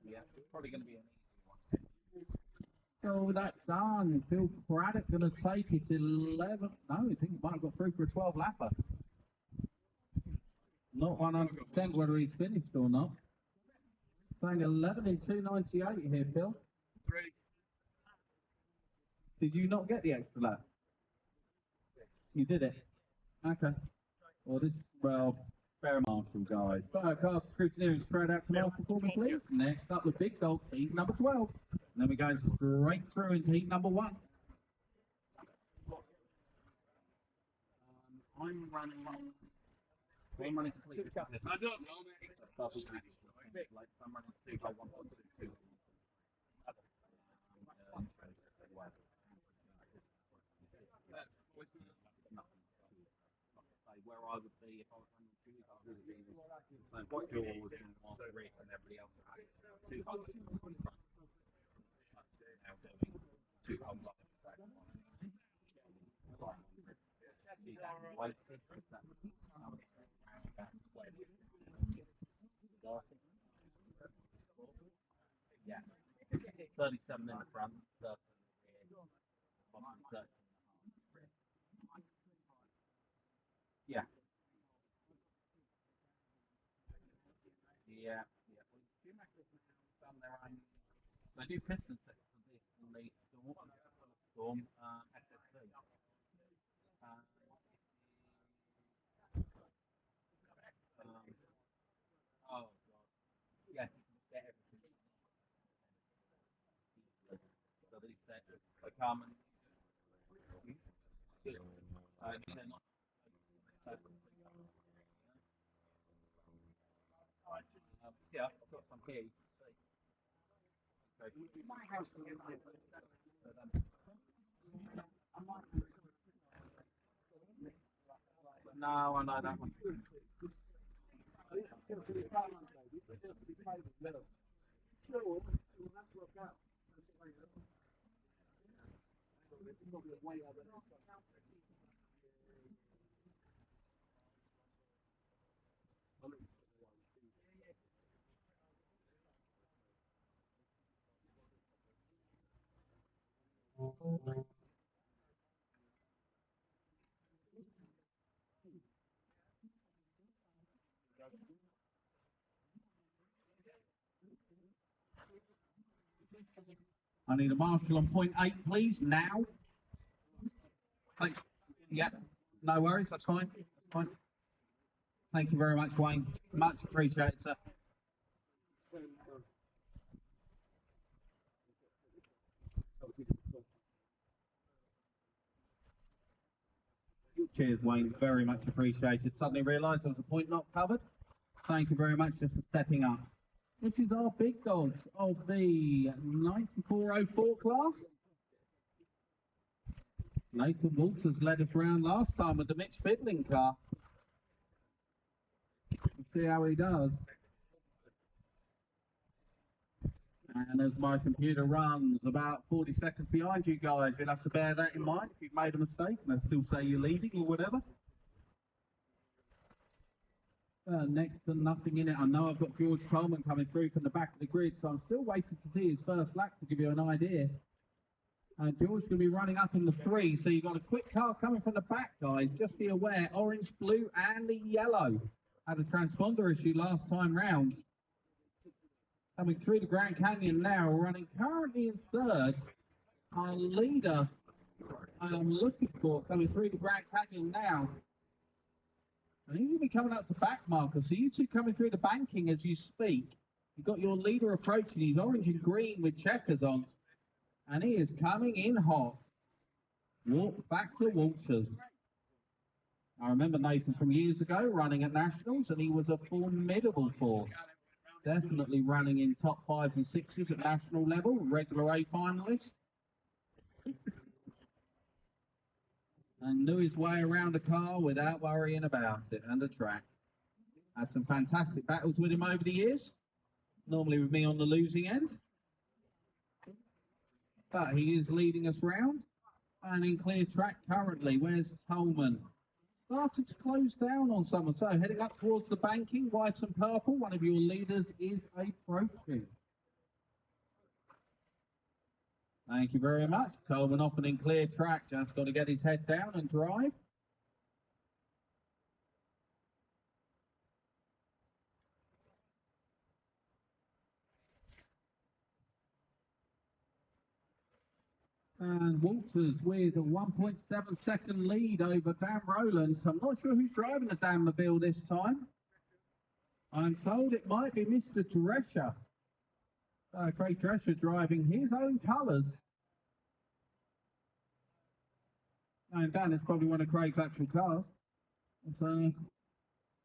Yeah, it's probably going to be an easy one. So that's done. Phil Craddock going to take it 11. No, I think he might have got through for a 12 lapper. Not 100% whether he's finished or not. Saying 11 in 298 here, Phil. Did you not get the extra lap? You did it? Okay. Well, fair marshal, guys. So, cars scrutineering straight out to marshal for me, please. Next up, the big dog, heat number 12. And then we go straight through into heat number 1. I'm running. I don't know, mate. Like, I'm running 2 by 1.2. Where I would be if I was running shoes, I would be like what George and Rick and everybody else had 2 holes in front. Now doing 2 holes up. Yeah. 37 in the front, 30 in the rear, 30 Yeah. Yeah. Yeah. Well, Schumacher's now done their own. They do piston sets for this and the Storm SSV. Oh god. Yeah, you can get everything. So these sets, they come and they're not. Yeah, I've got some here. My house is No, I know that one. I need a marshal on point 8, please, now. Thank, yeah, no worries, that's fine. Fine. Thank you very much, Wayne. Much appreciated, sir. Cheers, Wayne. Very much appreciated. Suddenly realised there was a point not covered. Thank you very much just for stepping up. This is our big dogs of the 9404 class. Nathan Walters led us round last time with the Mitch Fiddling car. We'll see how he does. And as my computer runs about 40 seconds behind you guys, you'll have to bear that in mind if you've made a mistake and they still say you're leading or whatever. Next to nothing in it. I know I've got George Coleman coming through from the back of the grid, so I'm still waiting to see his first lap to give you an idea. George's going to be running up in the 3, so you've got a quick car coming from the back, guys. Just be aware, orange, blue, and the yellow had a transponder issue last time round. Coming through the Grand Canyon now, running currently in 3rd. Our leader, I'm looking for, coming through the Grand Canyon now. And he's going to be coming up to back marker. So you two coming through the banking as you speak. You've got your leader approaching. He's orange and green with checkers on. And he is coming in hot. Walk back to Walters. I remember Nathan from years ago running at Nationals, and he was a formidable force. Definitely running in top 5s and 6s at national level, regular A finalist. And knew his way around a car without worrying about it and the track. Had some fantastic battles with him over the years. Normally with me on the losing end. But he is leading us round. And in clear track currently, where's Tolman? Started to close down on someone. So heading up towards the banking, white and purple. One of your leaders is approaching. Thank you very much. Tolman off and in clear track. Just got to get his head down and drive. And Walters with a 1.7 second lead over Dan Rowland. I'm not sure who's driving the Danmobile this time. I'm told it might be Mr. Drescher. Craig Drescher driving his own colours. And Dan is probably one of Craig's actual cars. So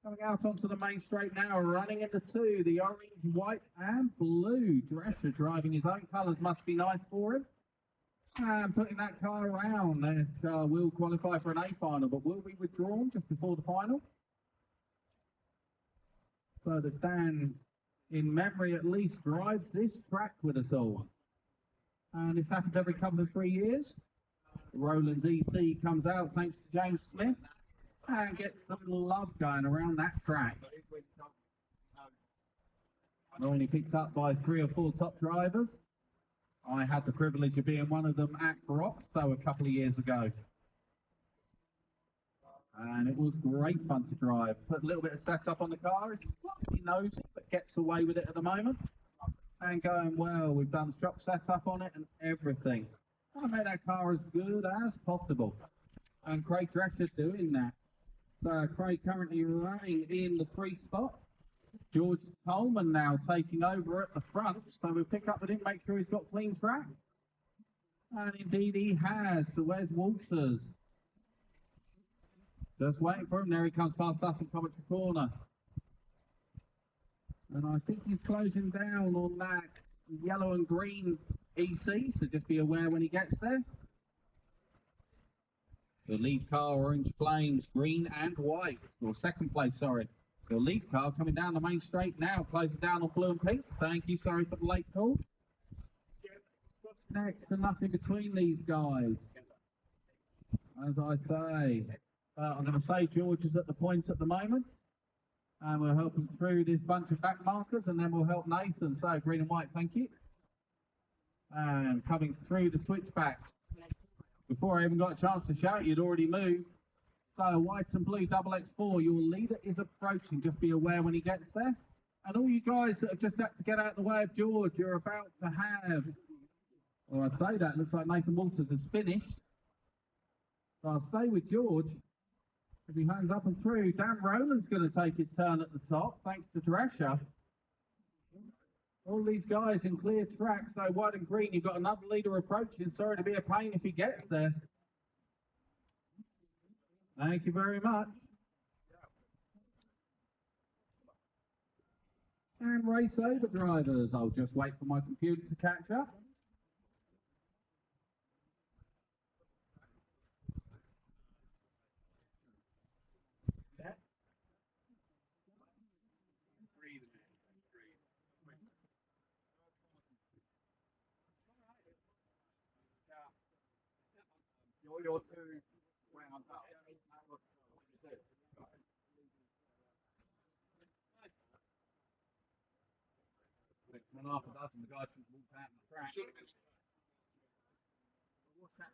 coming out onto the main straight now, running into 2, the orange, white and blue. Drescher driving his own colours must be nice for him. And putting that car around, that will qualify for an A final, but will be withdrawn just before the final. So that Dan, in memory at least, drives this track with us all. And this happens every couple of 3 years. Rowland's EC comes out thanks to James Smith. and get some love going around that track. Normally picked up by 3 or 4 top drivers. I had the privilege of being one of them at Brockstow a couple of years ago. And it was great fun to drive. Put a little bit of setup on the car. It's slightly nosy, but gets away with it at the moment. And going well. We've done shock setup on it and everything. I made that car as good as possible. And Craig Drescher doing that. So Craig currently running in the 3 spot. George Coleman now taking over at the front. So we'll pick up with him, make sure he's got clean track. And indeed he has. So where's Walters? Just waiting for him. There he comes past us in Coventry Corner. And I think he's closing down on that yellow and green EC, so just be aware when he gets there. The lead car, orange flames, green and white. Or second place, sorry. The lead car coming down the main straight now, closing down on blue and pink. Thank you, sorry for the late call. Next to nothing between these guys. As I say, I'm going to say George is at the points at the moment. And we'll help him through this bunch of back markers, and then we'll help Nathan. So green and white, thank you. And coming through the switchback. Before I even got a chance to shout, you'd already moved. So white and blue, double X4. Your leader is approaching. Just be aware when he gets there. And all you guys that have just had to get out of the way of George, you're about to have. Well, I say that, looks like Nathan Walters has finished. So I'll stay with George. If he hangs up and through, Dan Rowland's going to take his turn at the top, thanks to Drescher. All these guys in clear track, so white and green, you've got another leader approaching. Sorry to be a pain if he gets there. Thank you very much. And race saber drivers. I'll just wait for my computer to catch up. You're too wound up. One half a dozen, the guys from walk out the track. What's that?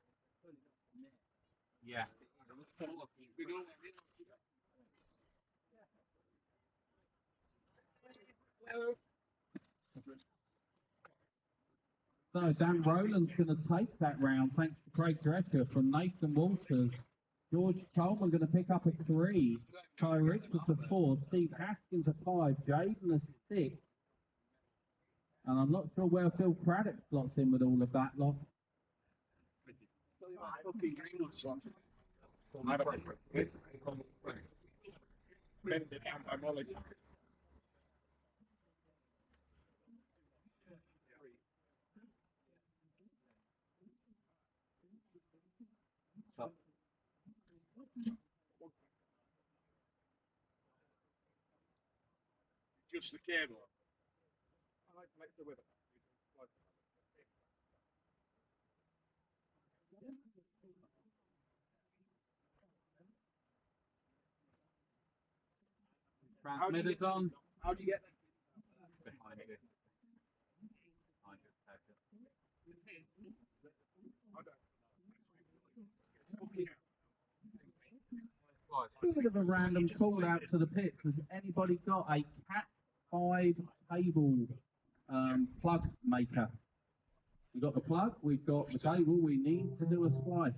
Yeah. So Dan Rowland's going to take that round, thanks to Craig Drescher from Nathan Walters. George Coleman going to pick up a 3. Ty Richards a 4. Steve Haskins a 5. Jaden a 6. And I'm not sure where Phil Craddock slots in with all of that lot. Just the cable. I like to make the weather. Transmitter's on. How do you get Behind you. A bit of a random call out to the pits. Has anybody got a Cat 5 cable plug maker? We've got the plug, we've got the cable, we need to do a splice.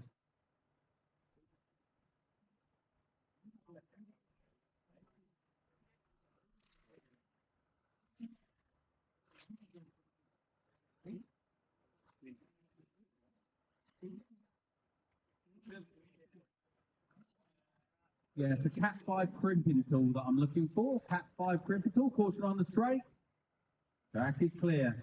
Yeah, it's a Cat 5 crimping tool that I'm looking for. Cat 5 crimping tool, caution on the straight. Track is clear.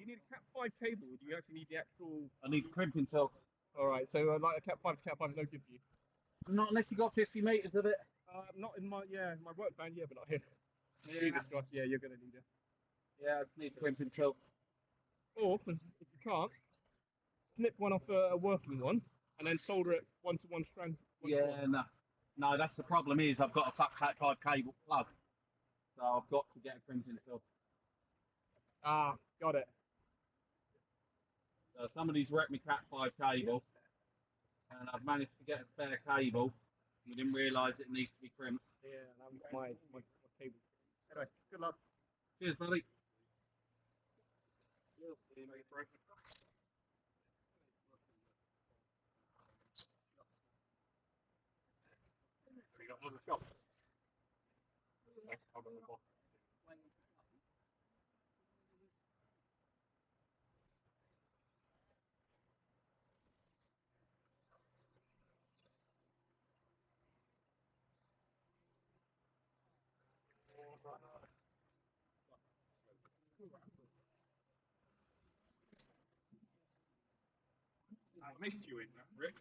you need a Cat 5 cable, or do you actually need the actual? I need crimping tool. All right, so like a Cat 5 to Cat 5 no good for you. Not unless you got 50 metres of it. Not in my my work band, yeah, but not here. Yeah. Jesus Christ, yeah, you're gonna need it. Yeah, I just need crimping tool. Or if you can't, snip one off a working one, and then solder it one to one strand. Yeah, no, that's the problem. Is I've got a fuck Cat 5 cable plug, so I've got to get a crimping tool. Ah, got it. So somebody's wrecked me Cat 5 cable, and I've managed to get a spare cable. We didn't realise it needs to be crimped. Yeah, that was my cable. Anyway, good luck. Cheers, buddy. We got another shop. I'll go with one. I missed you in that, Rick.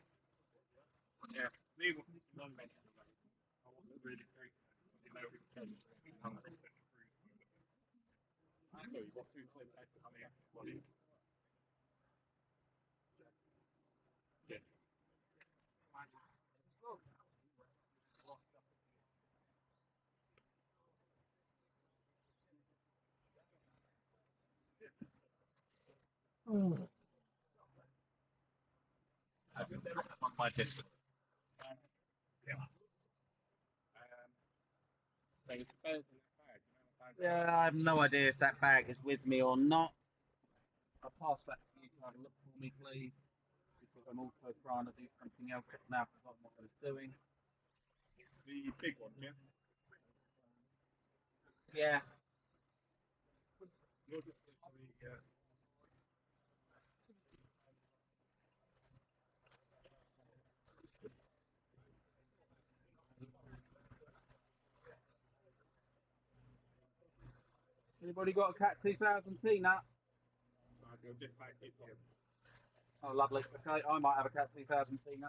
Yeah, me one mention of that. I wasn't really great. I didn't know who came. I'm Chris and the crew. I know you've got two clear heads coming out. Yeah. On my disc. Yeah. So it's better than that bag. Yeah, I have no idea if that bag is with me or not. I'll pass that to you to have a look for me, please, because I'm also trying to do something else that now forgotten what I was doing. The big one, yeah? Yeah. You're just literally, Anybody got a Cat 2000T now? you're just back in here. Oh, lovely. Okay, I might have a Cat 2000T now.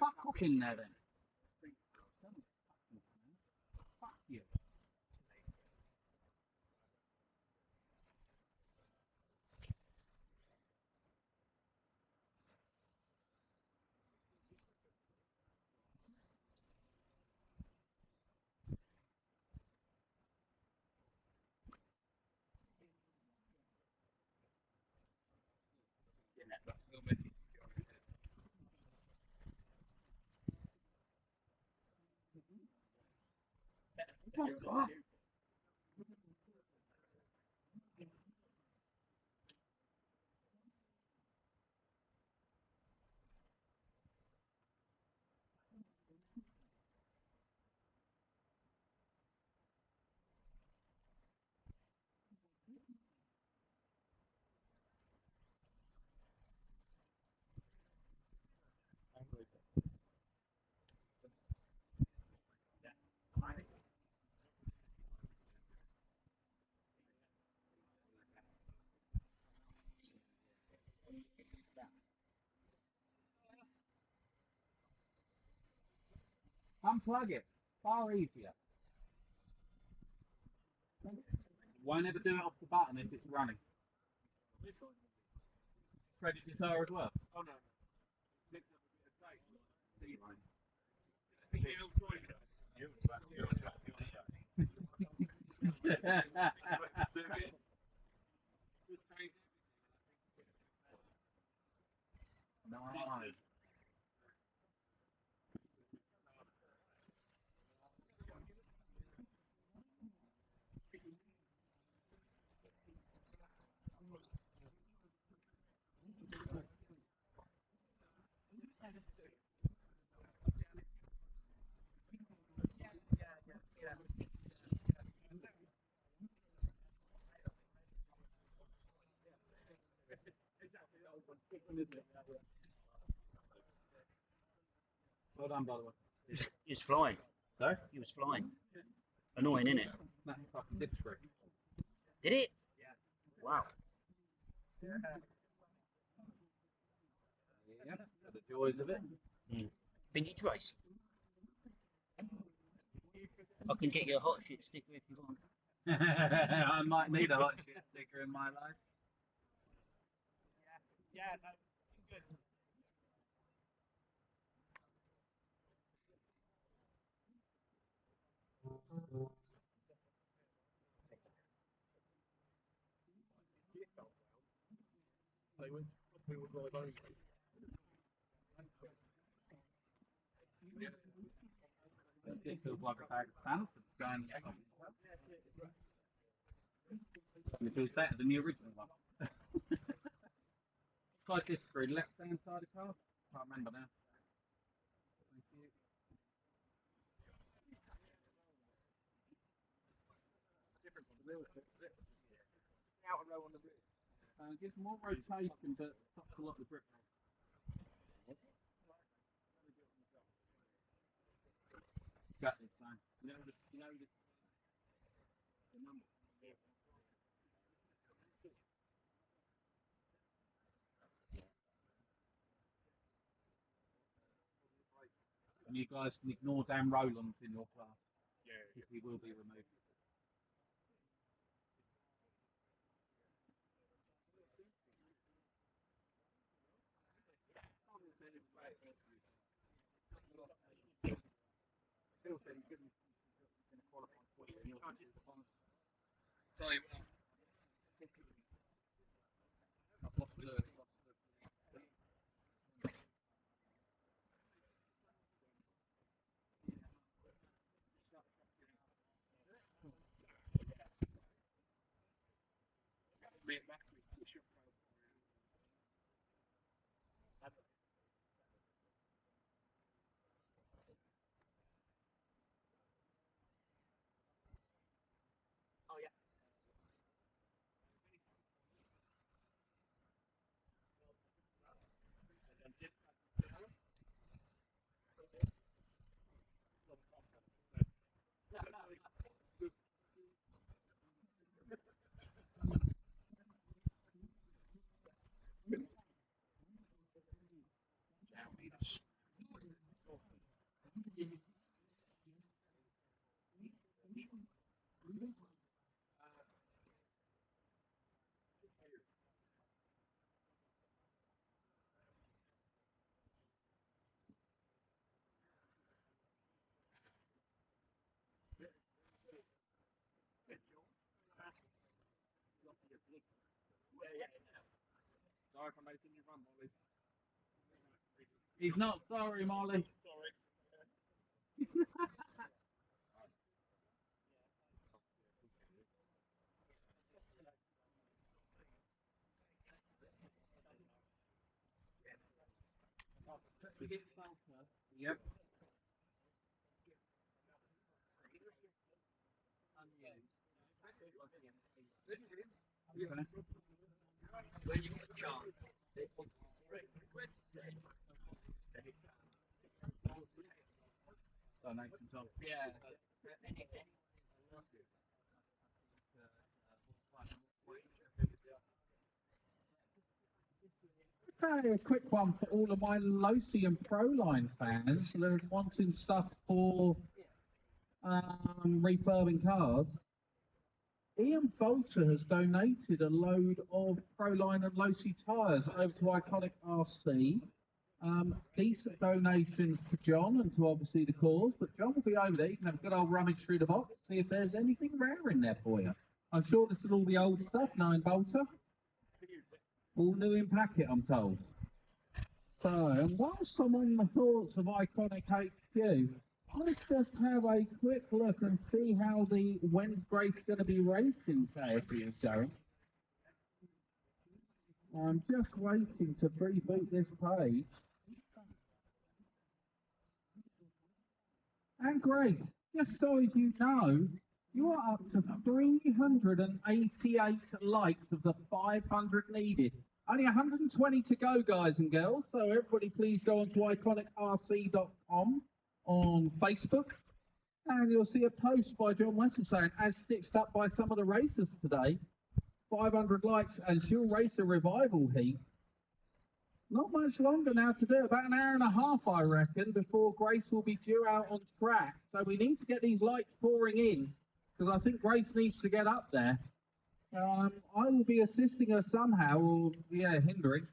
Fuck off in there then. Fuck you. Unplug it. Far easier. Won't ever do it off the button if it's running. Credit guitar as well. Oh no. Nice. Well done, by the way. He was flying. Sorry? He was flying. Annoying, isn't it? That fucking dip screw. Did it? Yeah. Wow. Yeah, for the joys of it. Vintage race. I can get you a hot shit sticker if you want. I might need a hot shit sticker in my life. Yeah, no, good. They went to with my bones. It feels like a bag of pants. It feels better than the original one. Like this screw, left hand side of car. Can't remember now. Thank you. Different one, the real shit. The outer row on the rear. Gives more rotation, but stops a lot of grip. Got this time. You know the number. Yeah. And you guys can ignore Dan Rowlands in your class. Yeah. Because he will be removed. Phil said he's going to qualify for it. Tell you what. I've lost the. Oh yeah. Sorry for making you run, Molly. He's not sorry, Molly. Sorry. Yep. When you get a chance, donation, Tom. Yeah. Okay, a quick one for all of my Losi and Proline fans that are wanting stuff for refurbing cars. Ian Bolter has donated a load of Proline and Losi tyres over to Iconic RC. Decent donations to John and to obviously the cause, but John will be over there. You can have a good old rummage through the box, see if there's anything rare in there for you. I'm sure this is all the old stuff, knowing Bolter. All new in packet, I'm told. So, and whilst I'm on the thoughts of Iconic HQ, let's just have a quick look and see how the when's Grace going to be racing KFC is going. I'm just waiting to reboot this page. And Grace, just so as you know, you are up to 388 likes of the 500 needed. Only 120 to go, guys and girls. So everybody please go on to iconicrc.com on Facebook. And you'll see a post by John Weston saying, as stitched up by some of the racers today, 500 likes and she'll race a revival heat. Not much longer now to do, about an hour and a half, I reckon, before Grace will be due out on track. So we need to get these lights pouring in, because I think Grace needs to get up there. I will be assisting her somehow, or, hindering.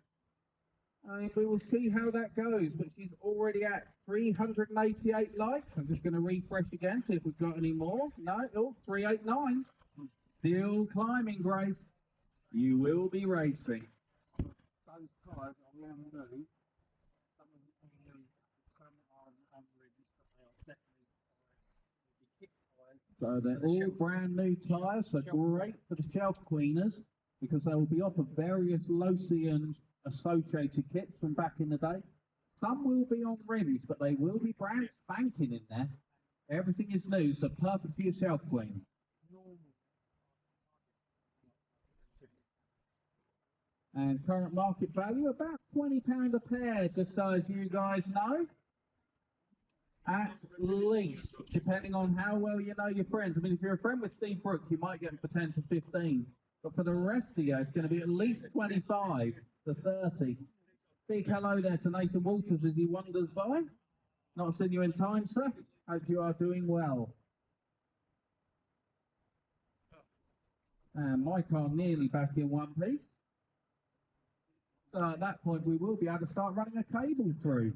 We will see how that goes, but she's already at 388 likes. I'm just going to refresh again, see if we've got any more. No, 389. Still climbing, Grace. You will be racing. Those cars are round new. Some of them are new, some are unregistered, but they are definitely kit tyres. So they're all brand new tyres, so great for the shelf cleaners, because they will be off of various Losi and associated kits from back in the day. Some will be on rims, but they will be brand spanking in there. Everything is new, so perfect for your shelf cleaning. And current market value, about £20 a pair, just so as you guys know. At least, depending on how well you know your friends. I mean, if you're a friend with Steve Brook, you might get them for 10 to 15. But for the rest of you, it's going to be at least 25 to 30. Big hello there to Nathan Walters as he wanders by. Not seen you in time, sir. Hope you are doing well. And my car nearly back in one piece. So at that point, we will be able to start running a cable through.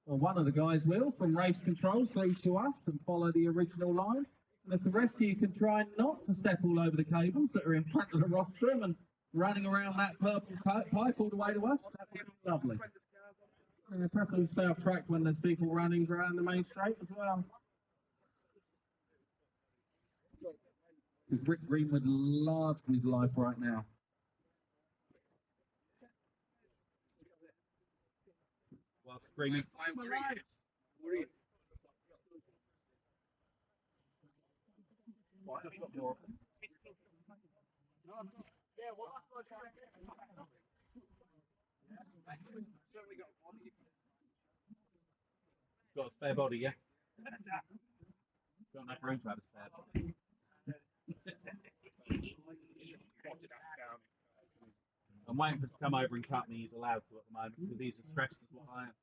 Or one of the guys will, from race control through to us and follow the original line. And if the rest of you can try not to step all over the cables that are in front of the rostrum and running around that purple pipe all the way to us, that would be lovely. And preferably stay off track when there's people running around the main straight as well. Because Rick Greenwood loves his life right now. Well, Greenwood. Got a spare body, yeah? Got enough room to have a spare body. I'm waiting for him to come over and cut me. He's allowed to at the moment because he's as stressed as what I am.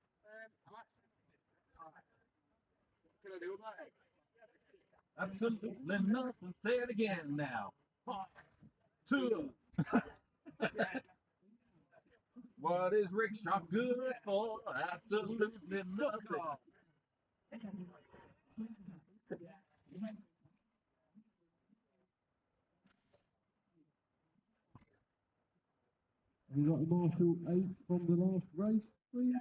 Absolutely nothing. Say it again now. 2. What is rickshaw good for? Absolutely nothing. You got the Marshall 8 from the last race, please?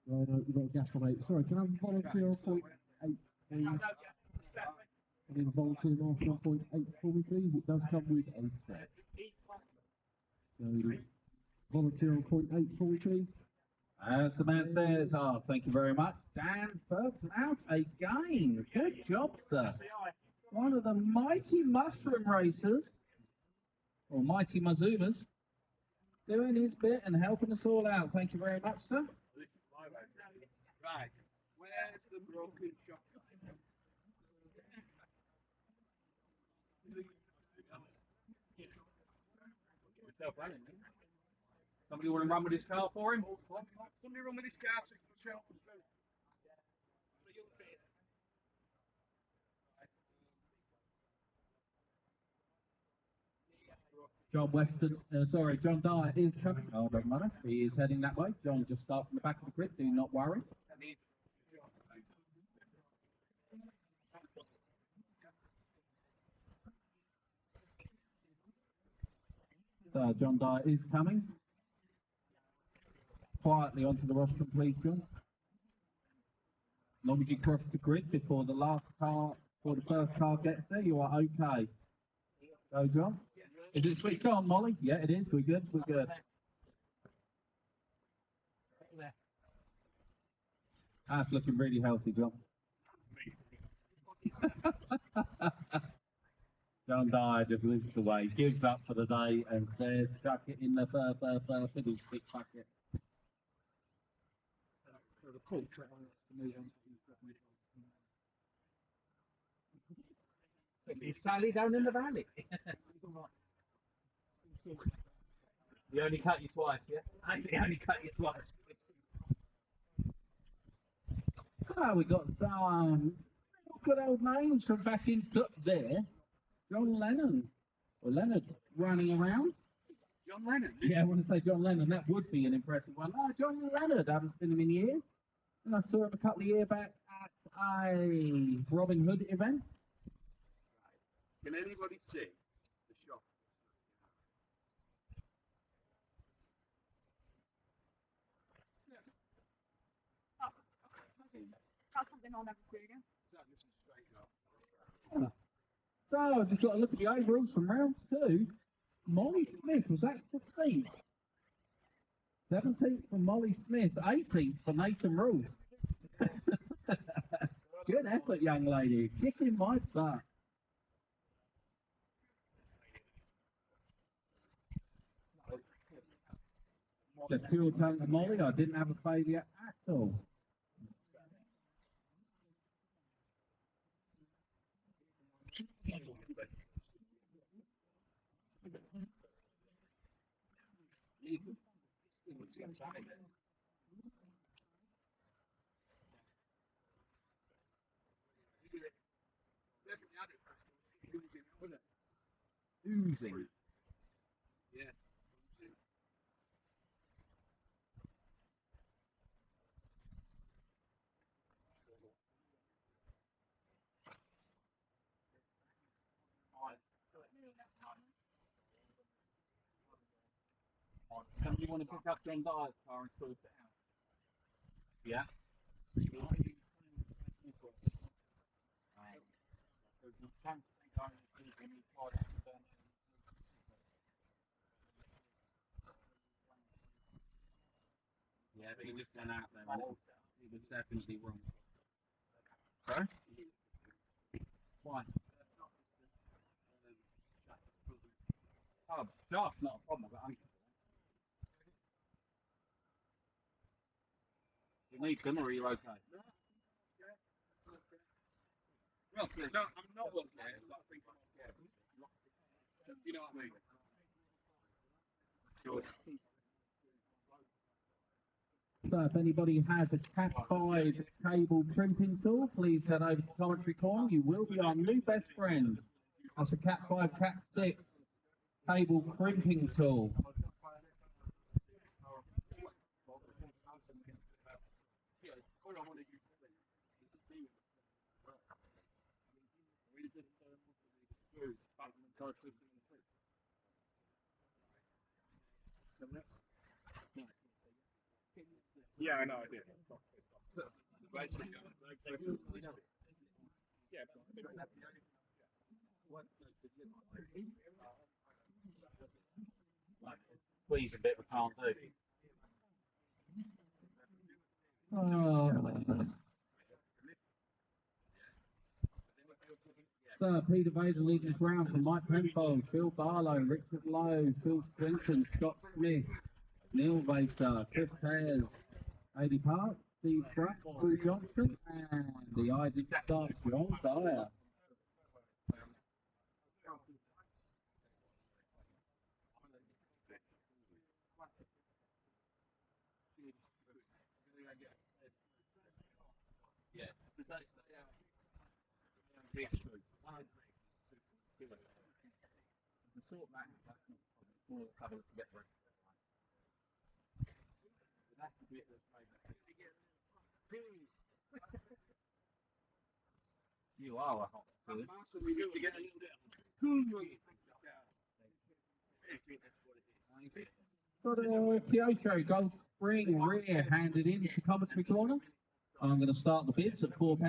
No, you've got a gas on 8. Sorry, can I have a volunteer on point 8, please? I need a volunteer Marshall on point 8 for me, please. It does come with a set. So, volunteer on point 8 for me, please. As the man says, thank you very much. Dan Phelps out again. Good job, sir. One of the mighty mushroom racers, or mighty Mazumas. doing his bit and helping us all out. Thank you very much, sir. Right. Where's the broken shotgun? Somebody want to run with his car for him? Somebody run with this car so he can shout. John Dyer is coming. Oh, doesn't matter. He is heading that way. John, just start from the back of the grid. Do not worry. So John Dyer is coming. Quietly onto the rostrum, please, John. As long as you cross the grid before the last car, before the first car gets there, you are okay. Go, John. Is it switched on, Molly? Yeah, it is. We're good. We're good. That's looking really healthy, John. John Dyer just lifts away, gives up for the day, and there's chuck it in the fiddle stick bucket. So the coach to move on. Is Sally down in the valley? We only cut you twice, yeah? Actually, only cut you twice. Oh, we got some good old names from back in there. John Lennon. Or Leonard running around. John Lennon? Yeah, I want to say John Lennon. That would be an impressive one. Oh, John Leonard. I haven't seen him in years. And I saw him a couple of years back at a Robin Hood event. Can anybody see the shot? That's something I'll never see again. So, just got to look at the overalls from round two. Molly Smith was that 15th. 17th for Molly Smith. 18th for Nathan Ruth. Good effort, young lady. Kicking my butt. The pure talent of Molly, I didn't have a failure at all. Oozing. Yeah. Somebody want to pick up John Dyer's car and sort it out? Yeah. Yeah, but he was done out there. He was definitely wrong. Sorry? Why? Oh, that's not a problem. But you need them, or are you okay? Well, no, I'm not okay, but I think I'm okay. You know what I mean? So if anybody has a Cat 5 cable crimping tool, please head over to Commentary Corner. You will be our new best friend. That's a Cat 5, Cat 6 cable crimping tool. Yeah, I know, I did. Squeeze a bit, we can't do. So, Peter Vader leading this round from Mike Penfold, Phil Barlow, Richard Lowe, Phil Swinton, Scott Smith, Neil Vader, Chris Hayes, Adi Park, Steve Pratt, Drew Johnson, and the Isaac Star, John Dyer. You are a hot food. Got a Pietro Gold Spring rear handed into commentary corner. I'm going to start the bids at £4. Is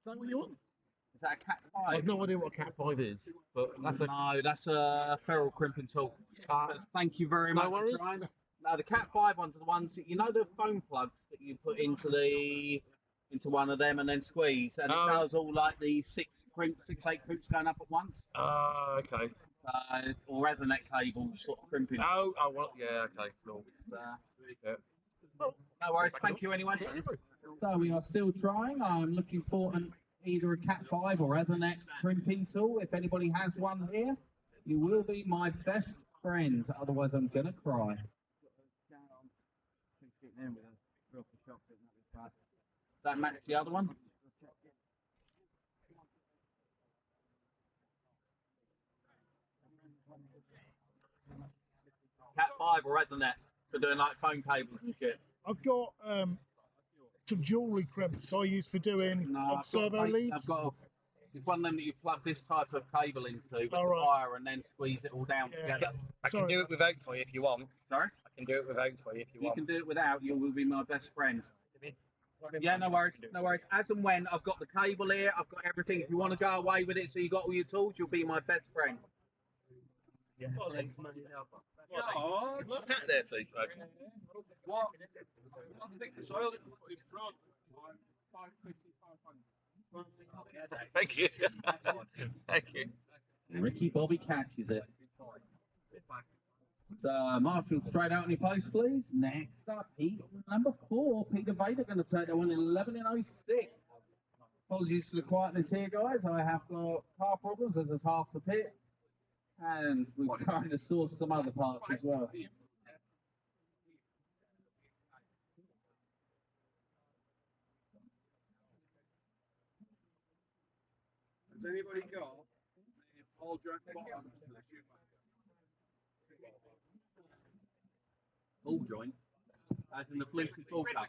that what you want? Is that a Cat 5? I've no idea what a Cat 5 is, but that's a... No, that's a feral crimping tool. Thank you very no much worries. for trying. No, the Cat 5 ones are the ones that, you know, the foam plugs that you put into one of them and then squeeze, and it does all like the 6, 8 crimps going up at once. Okay. Or Ethernet cable sort of crimping. Oh, well, yeah, okay, cool. Yeah. No worries, thank you anyway. So we are still trying. I'm looking for either a Cat 5 or Ethernet crimping tool. If anybody has one here, you will be my best friends. Otherwise, I'm going to cry. That match the other one? Cat 5 or Ethernet for doing like phone cables and shit. I've got some jewellery crimps I use for doing servo leads. It's one of them that you plug this type of cable into with the wire and then squeeze it all down together. I can do it without for you if you want. Sorry? I can do it without for you if you want. You can do it without, you will be my best friend. Yeah, no worries, no worries. As and when, I've got the cable here, I've got everything. If you want to go away with it so you got all your tools, you'll be my best friend. Yeah. Look at there, please, folks. What? I think the soil that put in front. Thank you. Thank you. Ricky Bobby catches it. So, Marshall, straight out in your place, please. Next up, heat number 4. Peter Vader going to take that one in 11:06. Apologies for the quietness here, guys. I have got car problems as it's half the pit. And we're trying to source some other parts as well. Has anybody got all joint bottoms? Ball joint, as in the fleecy ball cup.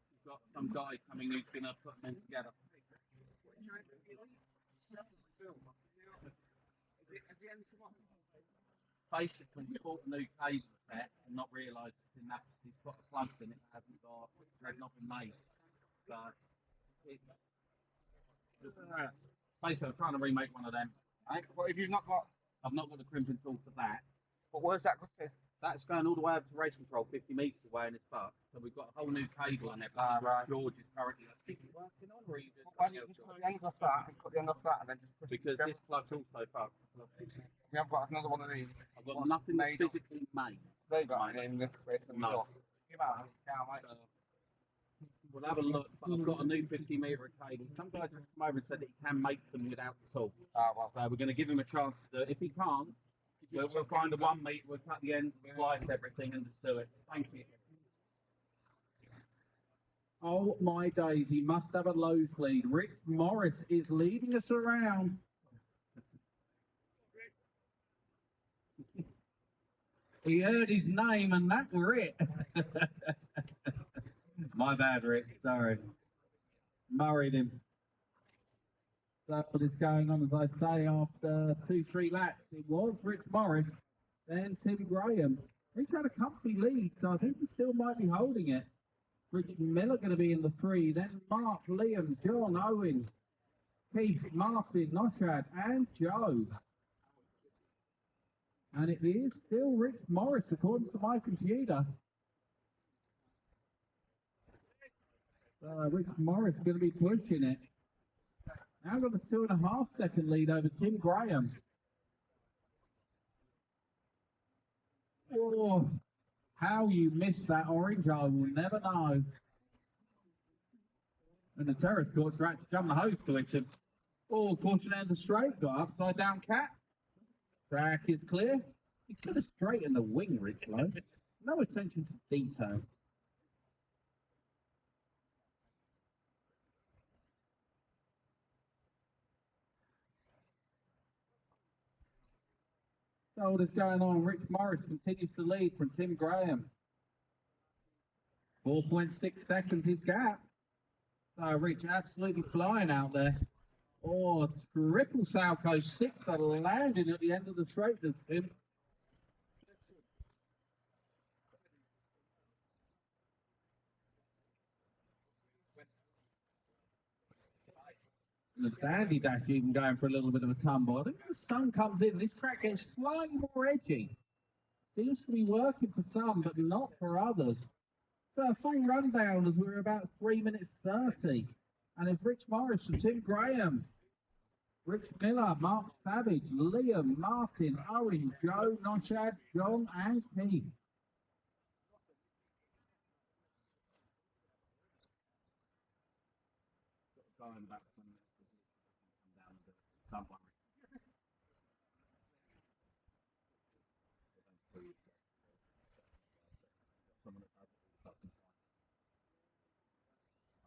You've got some guy coming who's going to put them together. Basically, you bought a new cable set and not realised it's got plugs in it that hasn't got, they've not been made. So, basically, I'm trying to remake one of them. What have you not got? I've not got the crimping tool for that. But where's that good to? That's going all the way over to race control, 50 metres away, and it's fucked. So we've got a whole new cable and everything. Right. George is currently working on, or are you just Why don't you just cut the ends off that and cut the end off that and then just push because this plug's also fucked. We have got another one of these. I've got nothing that's physically made. They got it in this way. No. Give out. Yeah, We'll have a look, but I've got a new 50-metre cable. Some guys have come over and said that he can make them without the tool. well. So we're going to give him a chance to do it. If he can't, we'll find a 1 metre, we'll cut the ends, slice everything, and just do it. Thank you. Oh my days, he must have a low lead. Rick Morris is leading us around. He heard his name and that were it. My bad, Rick. Sorry. Murrayed him. That's what is going on, as I say, after 2-3 laps. It was Rick Morris, then Tim Graham. Each had a comfy lead, so I think he still might be holding it. Richard Miller going to be in the 3. Then Mark, Liam, John, Owen, Keith, Martin, Noshad, and Joe. And it is still Rich Morris, according to my computer. Rich Morris going to be pushing it. Now got a 2.5 second lead over Tim Graham. Oh, how you missed that orange, I will never know. And the terrace court's right to jump the hose to it. Oh, caution end of straight, got upside down cat. Track is clear. He's going to straighten the wing, Rich Lowe. No attention to detail. So what is going on? Rich Morris continues to lead from Tim Graham. 4.6 seconds his gap. So Rich absolutely flying out there. Oh, triple Salco 6 are landing at the end of the straight this Tim. And the Dandy Dash even going for a little bit of a tumble. I think the sun comes in, this track gets slightly more edgy. Seems to be working for some, but not for others. So a full rundown as we're about 3 minutes 30. And it's Rich Morris and Tim Graham. Rich Miller, Mark Savage, Liam, Martin, Owen, Joe, Noshad, John, and Keith.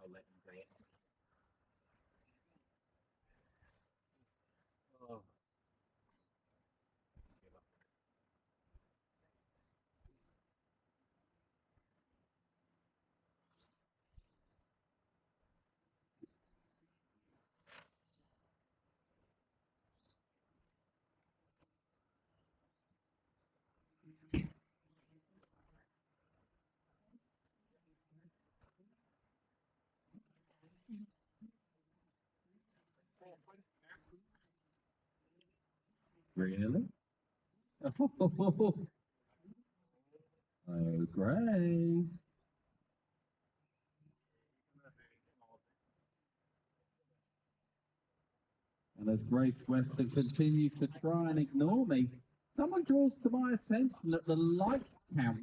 I'll let him do it. Oh. Really? Oh, great. And as Grace Weston continues to try and ignore me, someone draws to my attention that the light count.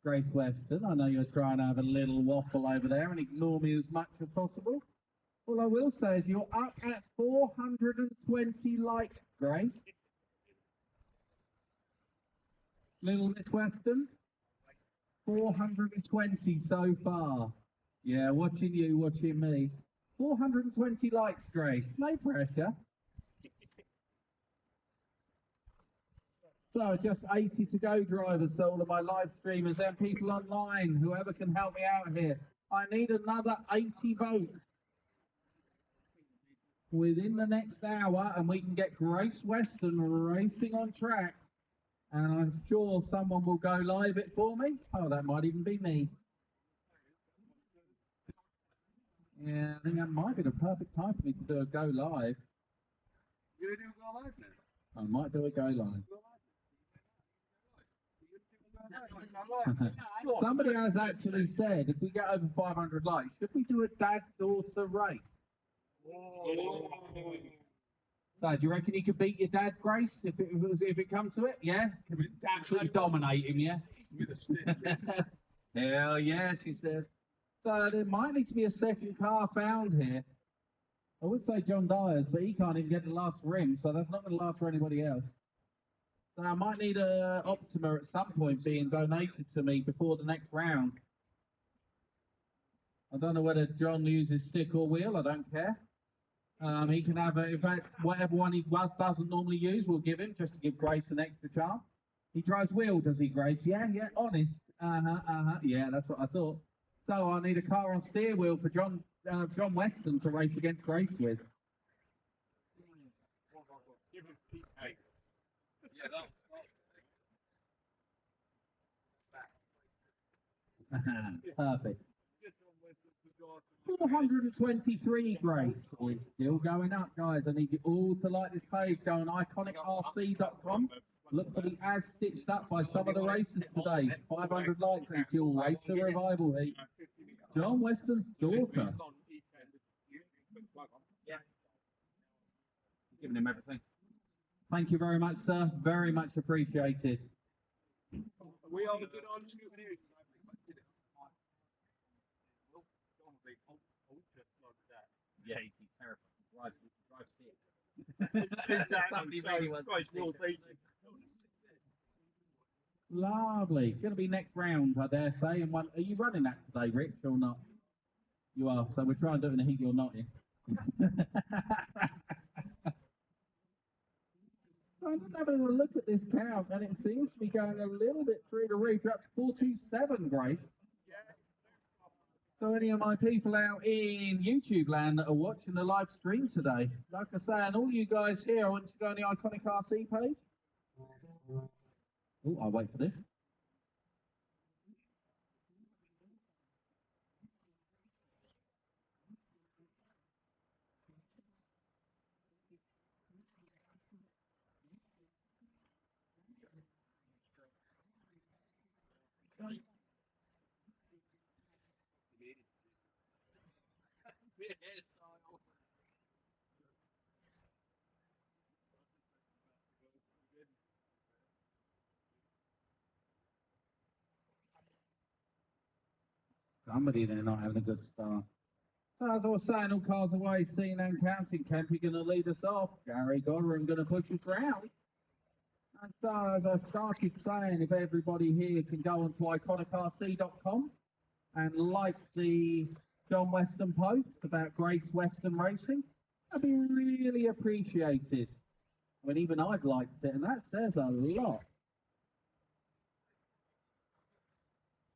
Grace Weston, I know you're trying to have a little waffle over there and ignore me as much as possible. All I will say is you're up at 420 likes, Grace. Little Miss Weston, 420 so far. Yeah, watching you, watching me. 420 likes, Grace. No pressure. So just 80 to go, drivers. So all of my live streamers and people online, whoever can help me out here. I need another 80 votes within the next hour, and we can get Grace Weston racing on track. And I'm sure someone will go live it for me. Oh, that might even be me. Yeah, I think that might be the perfect time for me to do a go live. You do go live now? I might do a go live. Somebody has actually said if we get over 500 likes, should we do a dad-daughter race? So do you reckon you could beat your dad, Grace, if it comes to it? Yeah? Could absolutely dominate him, yeah? Hell yeah, she says. So there might need to be a second car found here. I would say John Dyers, but he can't even get the last rim, so that's not going to last for anybody else. So I might need a Optima at some point being donated to me before the next round. I don't know whether John uses stick or wheel, I don't care. He can have, in fact, whatever one he doesn't normally use, we'll give him, just to give Grace an extra chance. He drives wheel, does he, Grace? Yeah, honest. Yeah, that's what I thought. So I need a car on steer wheel for John Weston to race against Grace with. Perfect. 423 Grace is still going up, guys. I need you all to like this page. Go on iconicrc.com. Look for the ads stitched up by some of the racers today. 500 likes and still Racer Revival Heat. John Weston's daughter. Giving him everything. Thank you very much, sir. Very much appreciated. We all good on two minutes. Yeah, he's terrible. Drive stick. Somebody's really wants Lovely. Going to be next round, I dare say. And one, are you running that today, Rich, or not? You are. So we're trying to do it in the heat you're not in. I'm just having a look at this count, and it seems to be going a little bit through the roof. You're up to 427, Grace. So any of my people out in YouTube land that are watching the live stream today, like I say, and all you guys here, I want you to go on the Iconic RC page. Oh, I'll wait for this. Somebody they're not having a good start. So as I was saying, all cars away, seen and counting. Kempy going to lead us off. Gary Godwin going to push us round. And so as I started saying, if everybody here can go onto iconicrc.com and like the John Weston post about Grace Weston Racing, that'd be really appreciated. I mean, even I've liked it, and that says a lot.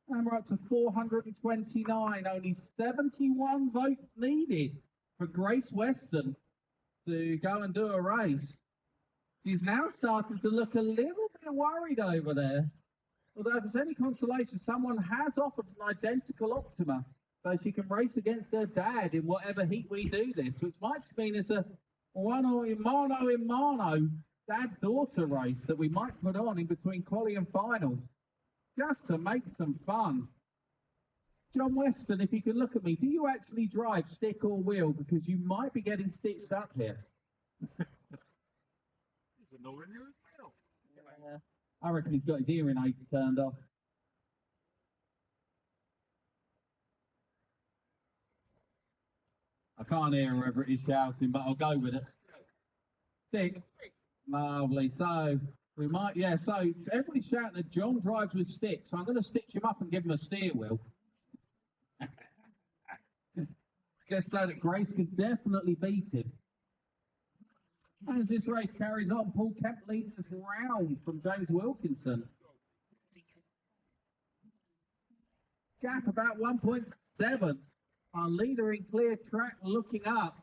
And we're up to 429, only 71 votes needed for Grace Weston to go and do a race. She's now starting to look a little bit worried over there. Although if there's any consolation, someone has offered an identical Optima so she can race against her dad in whatever heat we do this, which might mean it's a mano in mano dad-daughter race that we might put on in between quali and finals, just to make some fun. John Weston, if you can look at me, do you actually drive stick or wheel? Because you might be getting stitched up here. I reckon he's got his hearing aids turned off. I can't hear whoever it is shouting, but I'll go with it. Stick. Lovely. So we might, yeah, so everybody's shouting that John drives with sticks. So I'm going to stitch him up and give him a steer wheel. Just so that Grace can definitely beat him. As this race carries on, Paul Kemp leads this round from James Wilkinson. Gap about 1.7. Our leader in clear track looking up.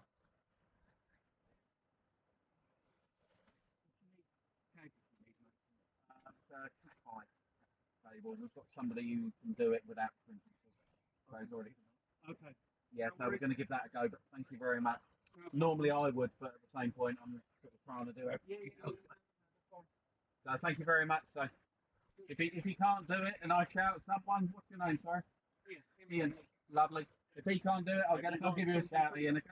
We've got somebody who can do it without principles. Okay. Yeah, so we're going to give that a go, but thank you very much. Normally I would, but at the same point, I'm sort of trying to do it. So thank you very much. So if he can't do it and I shout at someone, what's your name, sir? Ian. Lovely. If he can't do it, I'll give you a shout, Ian, okay?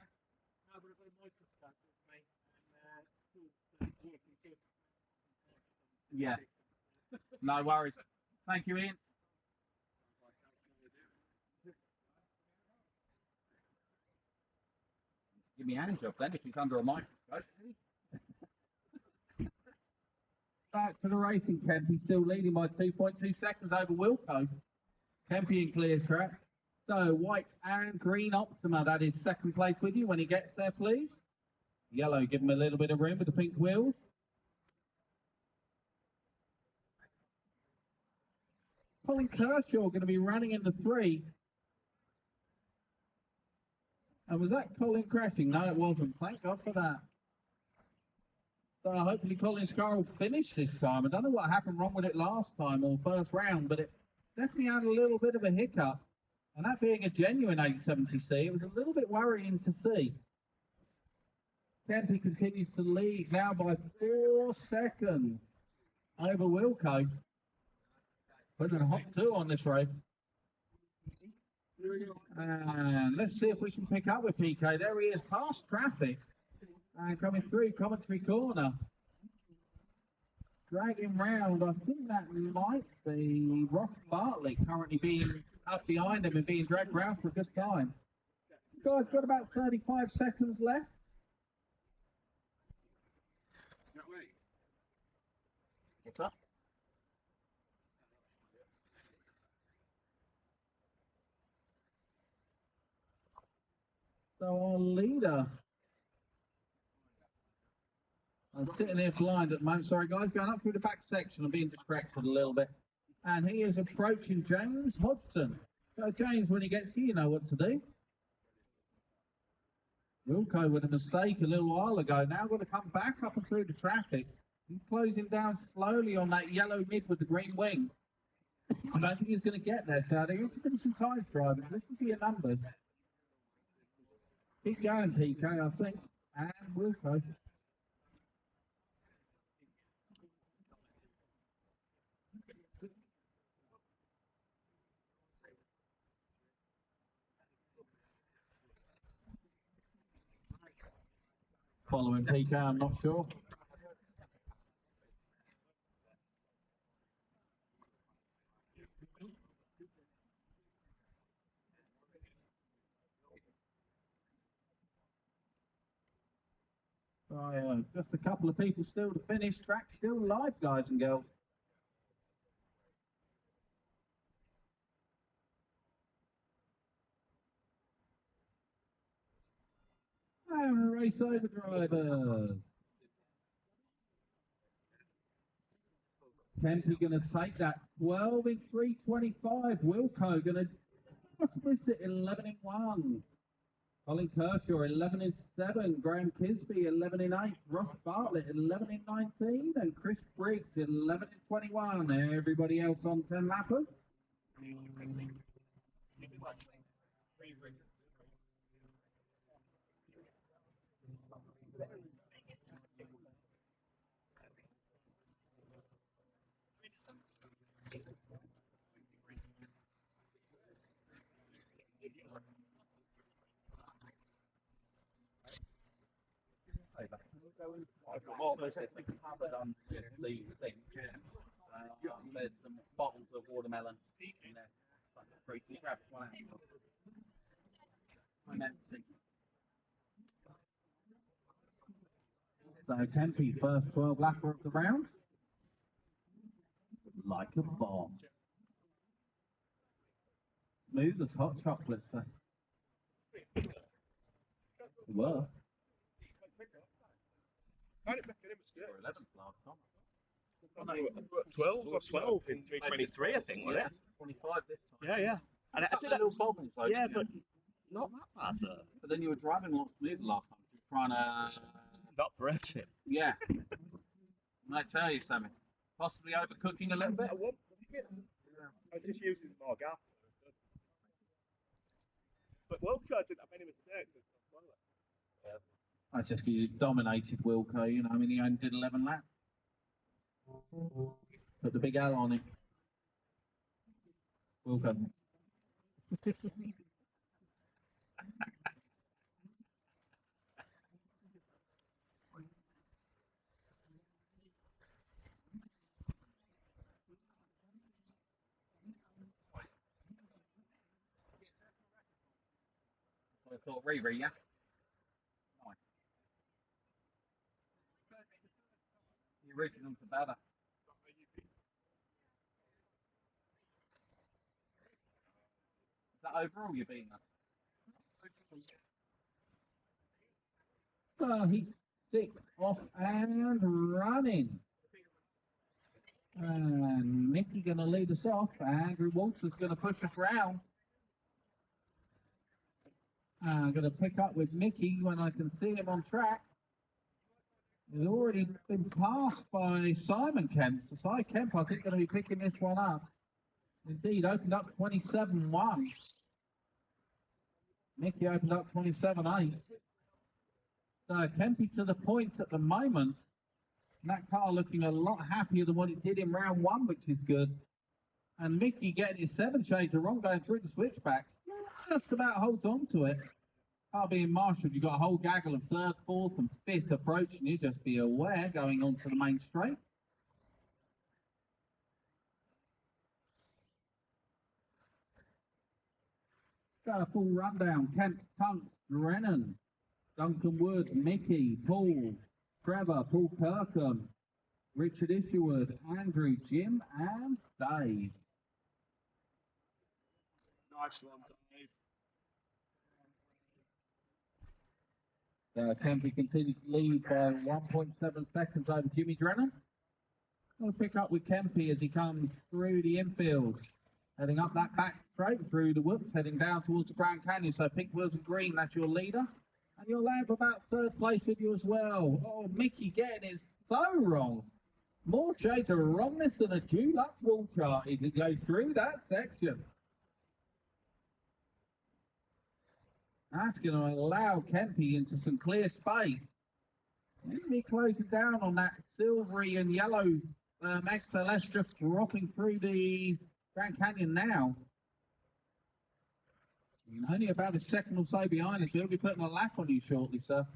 Yeah. No worries. Thank you, Ian. Give me a hand job then if he's under a microscope. Back to the racing, Kempy still leading by 2.2 seconds over Wilco. Kempy in clear track. So white and green Optima, that is second place with you when he gets there, please. Yellow, give him a little bit of room with the pink wheels. Colin Kershaw going to be running in the 3. And was that Colin crashing? No, it wasn't. Thank God for that. So hopefully Colin's car will finish this time. I don't know what happened wrong with it last time or first round, but it definitely had a little bit of a hiccup. And that being a genuine 870C, it was a little bit worrying to see. Kempy continues to lead now by 4 seconds over Wilco. Putting a hot 2 on this race. And let's see if we can pick up with PK. There he is, past traffic. And coming through commentary corner. Dragging round, I think that might be Ross Bartlett currently being up behind him and being dragged round for a good time. You guys got about 35 seconds left. What's up? So our leader. I'm sitting here blind at the moment. Sorry, guys, going up through the back section. I'm being distracted a little bit. And he is approaching James Hodgson. So, James, when he gets here, you know what to do. Wilco with a mistake a little while ago. Now going to come back up and through the traffic. He's closing down slowly on that yellow mid with the green wing. I don't think he's going to get there, so they're going to give him some time, drivers. Listen to your numbers. Keep going, PK, I think. And Wilco. Following PK, I'm not sure. Just a couple of people still to finish. Track still live, guys and girls. And race over drivers. Kempy going to take that 12 in 325. Wilco going to just miss it 11 in 1. Colin Kershaw 11 in 7. Graham Kisby 11 in 8. Ross Bartlett 11 in 19. And Chris Briggs 11 in 21. Everybody else on 10 lappers. Well, there's a big cupboard on the thing. There's some bottles of watermelon in there. Fruit. You grab one out. I'm empty. So Kempy, first 12 lapper of the round. Like a bomb. Smooth as hot chocolate, sir. Well. I didn't make any mistake. 11th last time. I know, 12 or 12 in 323, I think, wasn't it? 25 this time. Yeah, yeah. And I did a little bobble, so yeah, but not that bad though. But then you were driving a lot smoother last time. You were trying to. Not for everything. Yeah. I tell you something. Possibly overcooking a little bit. I was just using more gas. But Wilco didn't have any mistakes. That's just you dominated Wilco, you know. I mean, he only did 11 laps. Put the big L on it. Wilco. I thought Riri, yeah? Nice. The original to better. Is that overall you're beating us? He sticks off and running. And Mickey going to lead us off. Andrew Walters going to push us round. I'm going to pick up with Mickey when I can see him on track. He's already been passed by Simon Kemp. So Simon Kemp, I think, going to be picking this one up. Indeed, opened up 27-1. Mickey opened up 27-8. So Kempy to the points at the moment. And that car looking a lot happier than what it did in round one, which is good. And Mickey getting his 7 shades of wrong going through the switchback. Just about holds on to it. Car being marshaled, you've got a whole gaggle of third, fourth, and fifth approaching you. Just be aware going onto the main straight. Got a full rundown. Kent, Tunks, Brennan, Duncan Wood, Mickey, Paul, Trevor, Paul Kirkham, Richard Isherwood, Andrew, Jim, and Dave. Nice one, Dave. Kempy continues to lead by 1.7 seconds over Jimmy Drennan. We'll pick up with Kempy as he comes through the infield. Heading up that back straight through the whoops, heading down towards the Grand Canyon. So pink, wheels and green, that's your leader. And you'll land for about third place with you as well. Oh, Mickey getting it so wrong. More shades of wrongness than a Dulux wall chart as it goes through that section. That's going to allow Kempy into some clear space. He closing down on that silvery and yellow XLS just dropping through the Grand Canyon now. Only about a second or so behind us. He'll be putting a lap on you shortly, sir.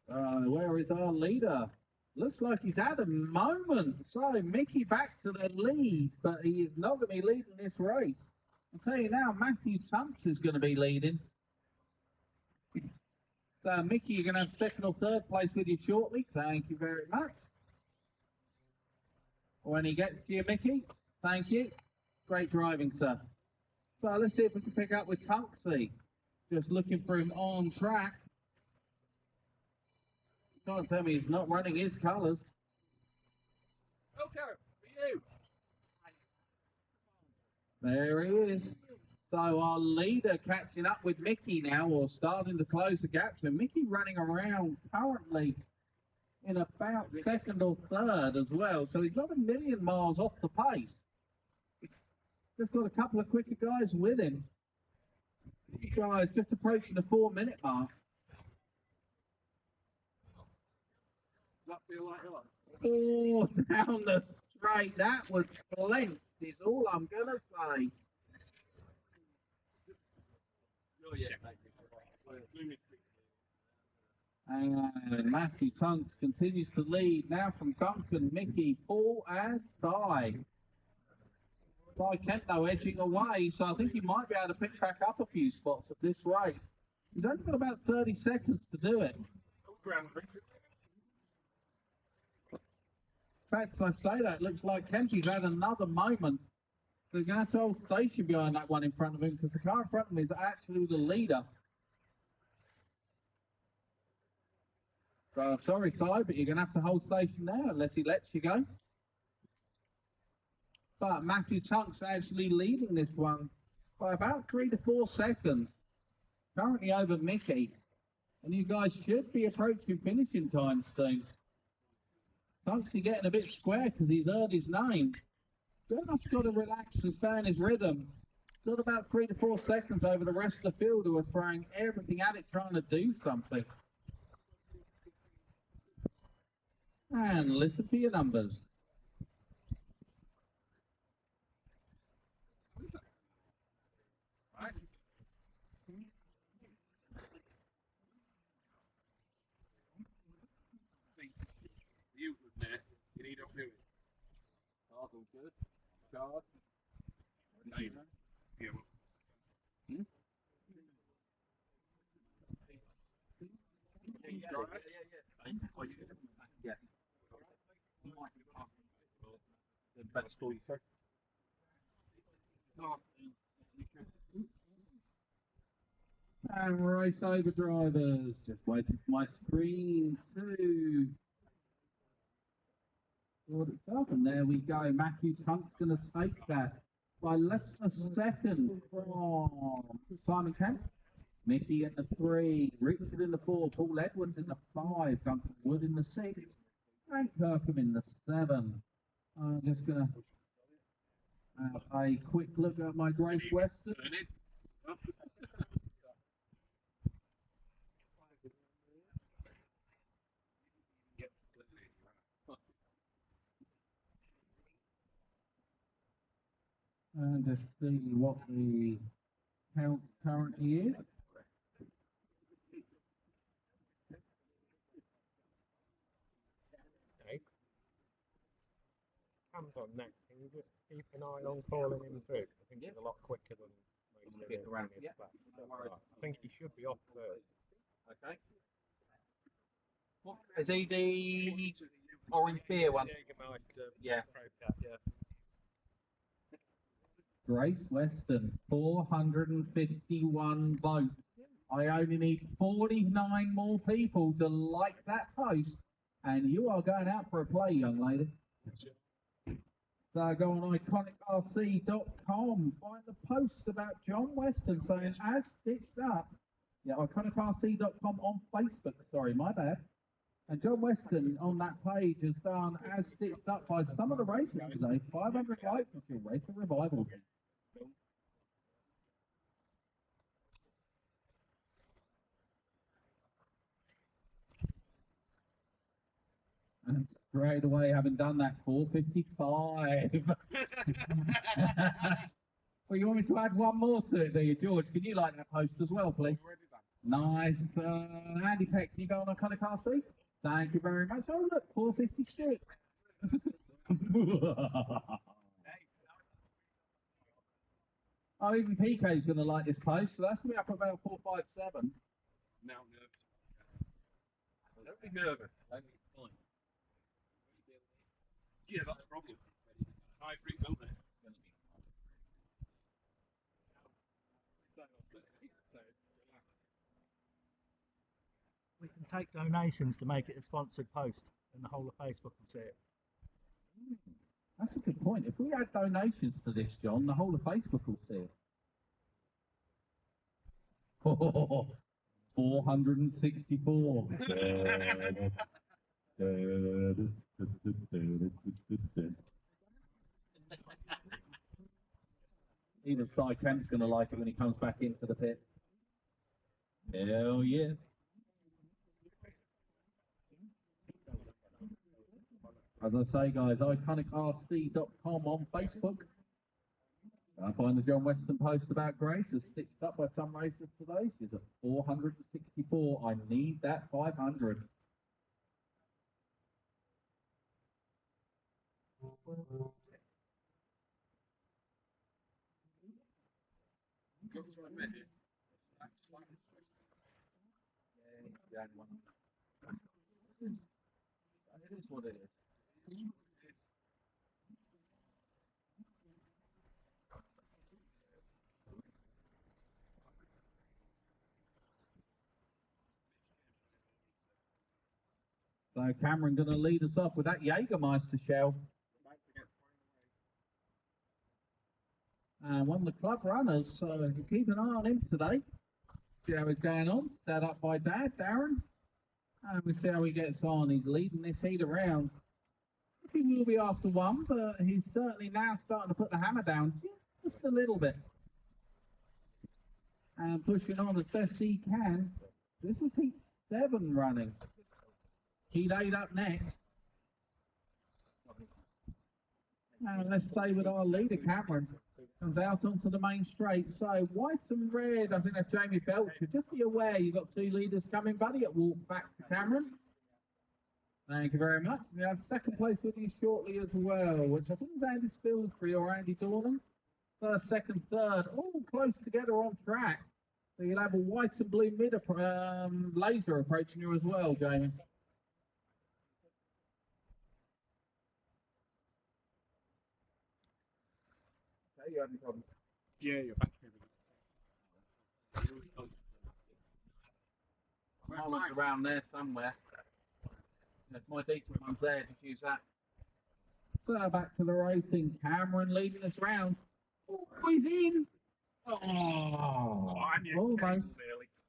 Where is our leader? Looks like he's had a moment. So Mickey back to the lead, but he is not going to be leading this race. I'll tell you now, Matthew Tumps is going to be leading. So Mickey, you're going to have second or third place with you shortly. Thank you very much. When he gets to you, Mickey, thank you. Great driving, sir. So let's see if we can pick up with Tunksy. Just looking for him on track. You can't tell me he's not running his colours. Okay, for you. There he is. So our leader catching up with Mickey now, or starting to close the gap. So Mickey running around currently in about second or third as well. So he's not a million miles off the pace. Just got a couple of quicker guys with him. These guys just approaching the 4-minute mark. Does that feel like yours? Oh, down the straight. That was clenched, is all I'm going to say. Oh, yeah. And Matthew Tunks continues to lead now from Duncan, Mickey, Paul, and Ty. Ty Kento edging away, so I think he might be able to pick back up a few spots at this rate. He's only got about 30 seconds to do it. In fact, if I say that, it looks like Kempy's had another moment. They're going to have to hold station behind that one in front of him because the car in front of him is actually the leader. So sorry, Ty, but you're going to have to hold station there unless he lets you go. But Matthew Tunks actually leading this one by about 3 to 4 seconds. Currently over Mickey. And you guys should be approaching finishing time soon. Tunks is getting a bit square because he's earned his name. Just got to relax and stay in his rhythm. Got about 3 to 4 seconds over the rest of the field who are throwing everything at it trying to do something. And listen to your numbers. Right. You good, mate. You need to do it. Car's all good. Card. Yeah. Yeah. Better store you through. And race over drivers. Just waiting for my screen to sort itself. And there we go. Matthew Tunk's going to take that by less than a second from Simon Kemp. Mickey in the 3, Richard in the 4, Paul Edwards in the 5, Duncan Wood in the 6, Frank Kirkham in the 7. I'm just going to have a quick look at my Grace Western. And just see what the count currently is. Okay. Cam's on next. Can you just keep an eye on calling him through? 'Cause I think he's a lot quicker than most of his class. I think he should be off first. Okay. What, is he the orange beer one? Jägermeister, Yeah. Pro Cat, yeah. Grace Western, 451 votes. I only need 49 more people to like that post, and you are going out for a play, young lady. So go on iconicrc.com, find the post about John Weston saying, as stitched up. Yeah, iconicrc.com on Facebook, sorry, my bad. And John Weston on that page has done as stitched up by some of the races today. 500 likes if you race a revival. And straight away, having done that, 455. Well, you want me to add one more to it, do you, George? Can you like that post as well, please? Nice. Andy Peck, can you go on Iconic RC? Thank you very much. Oh, look, 456. Oh, even PK's going to like this post, so that's going to be up about 457. Now nervous. Don't be nervous. Don't be fine. Yeah, that's the problem. High free building. We can take donations to make it a sponsored post, and the whole of Facebook will see it. That's a good point. If we add donations to this, John, the whole of Facebook will see it. 464. Even Cy Kemp's going to like it when he comes back into the pit. Hell yeah. As I say, guys, iconicrc.com on Facebook. I find the John Weston post about Grace is stitched up by some racers today. She's at 464. I need that 500. It is what it is. So Cameron going to lead us off with that Jägermeister shell. And one of the club runners, so keep an eye on him today. See how he's going on. Set up by Dad, Darren. And we'll see how he gets on. He's leading this heat around. He will be after one, but he's certainly now starting to put the hammer down just a little bit. And pushing on as best he can. This is heat 7 running. Heat 8 up next. And let's stay with our leader, Cameron. Comes out onto the main straight. So white and red, I think that's Jamie Belcher. Just be aware, you've got two leaders coming, buddy, at walk back to Cameron. Thank you very much. We have second place with you shortly as well, which I think is Andy Spilsbury or Andy Dornan. First, second, third, all close together on track. So you'll have a white and blue mid laser approaching you as well, Jamie. Okay, you having problems? Yeah, you're back to My one's around there somewhere. If my decent one's there, just use that. So back to the racing. Cameron leading us round. Oh, he's in. Oh, almost.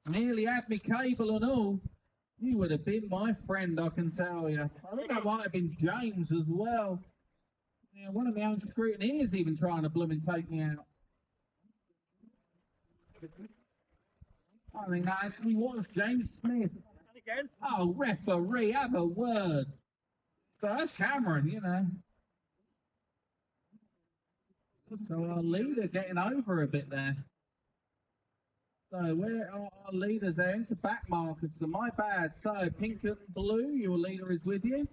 Nearly had me cable and all. You would have been my friend, I can tell you. I think that might have been James as well. Yeah, one of my own scrutineers even trying to blooming take me out. I think that actually was James Smith. And again. Oh, referee, have a word. So that's Cameron, you know. So our leader getting over a bit there. So where are our leaders there? Into back markers, so my bad. So pink and blue, your leader is with you.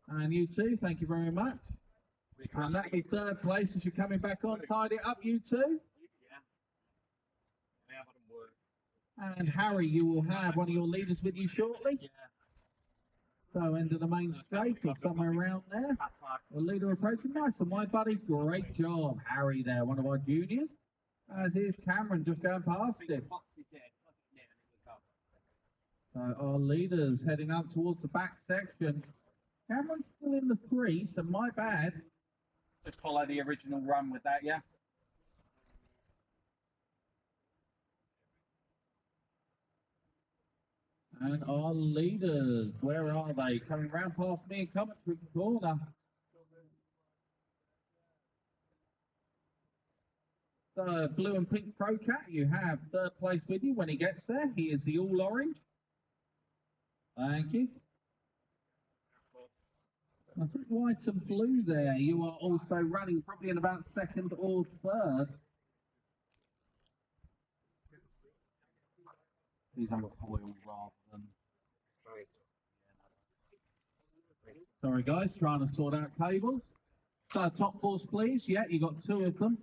And you too, thank you very much. And that'll be third place as you're coming back on. Tidy it up, you two. And Harry, you will have one of your leaders with you shortly. So end of the main straight or somewhere around there. The leader approaching. Nice and my buddy. Great job, Harry there, one of our juniors. As is Cameron just going past him. So our leaders heading up towards the back section. Cameron's still in the 3, so my bad. Just follow the original run with that, yeah? And our leaders, where are they? Coming round past me and coming through the corner. So blue and pink Pro Cat, you have third place with you when he gets there. He is the all orange. Thank you. I think white and blue there, you are also running probably in about second or first. He's on coil rather than... Sorry guys, trying to sort out cables. So top force please, yeah, you got 2 of them.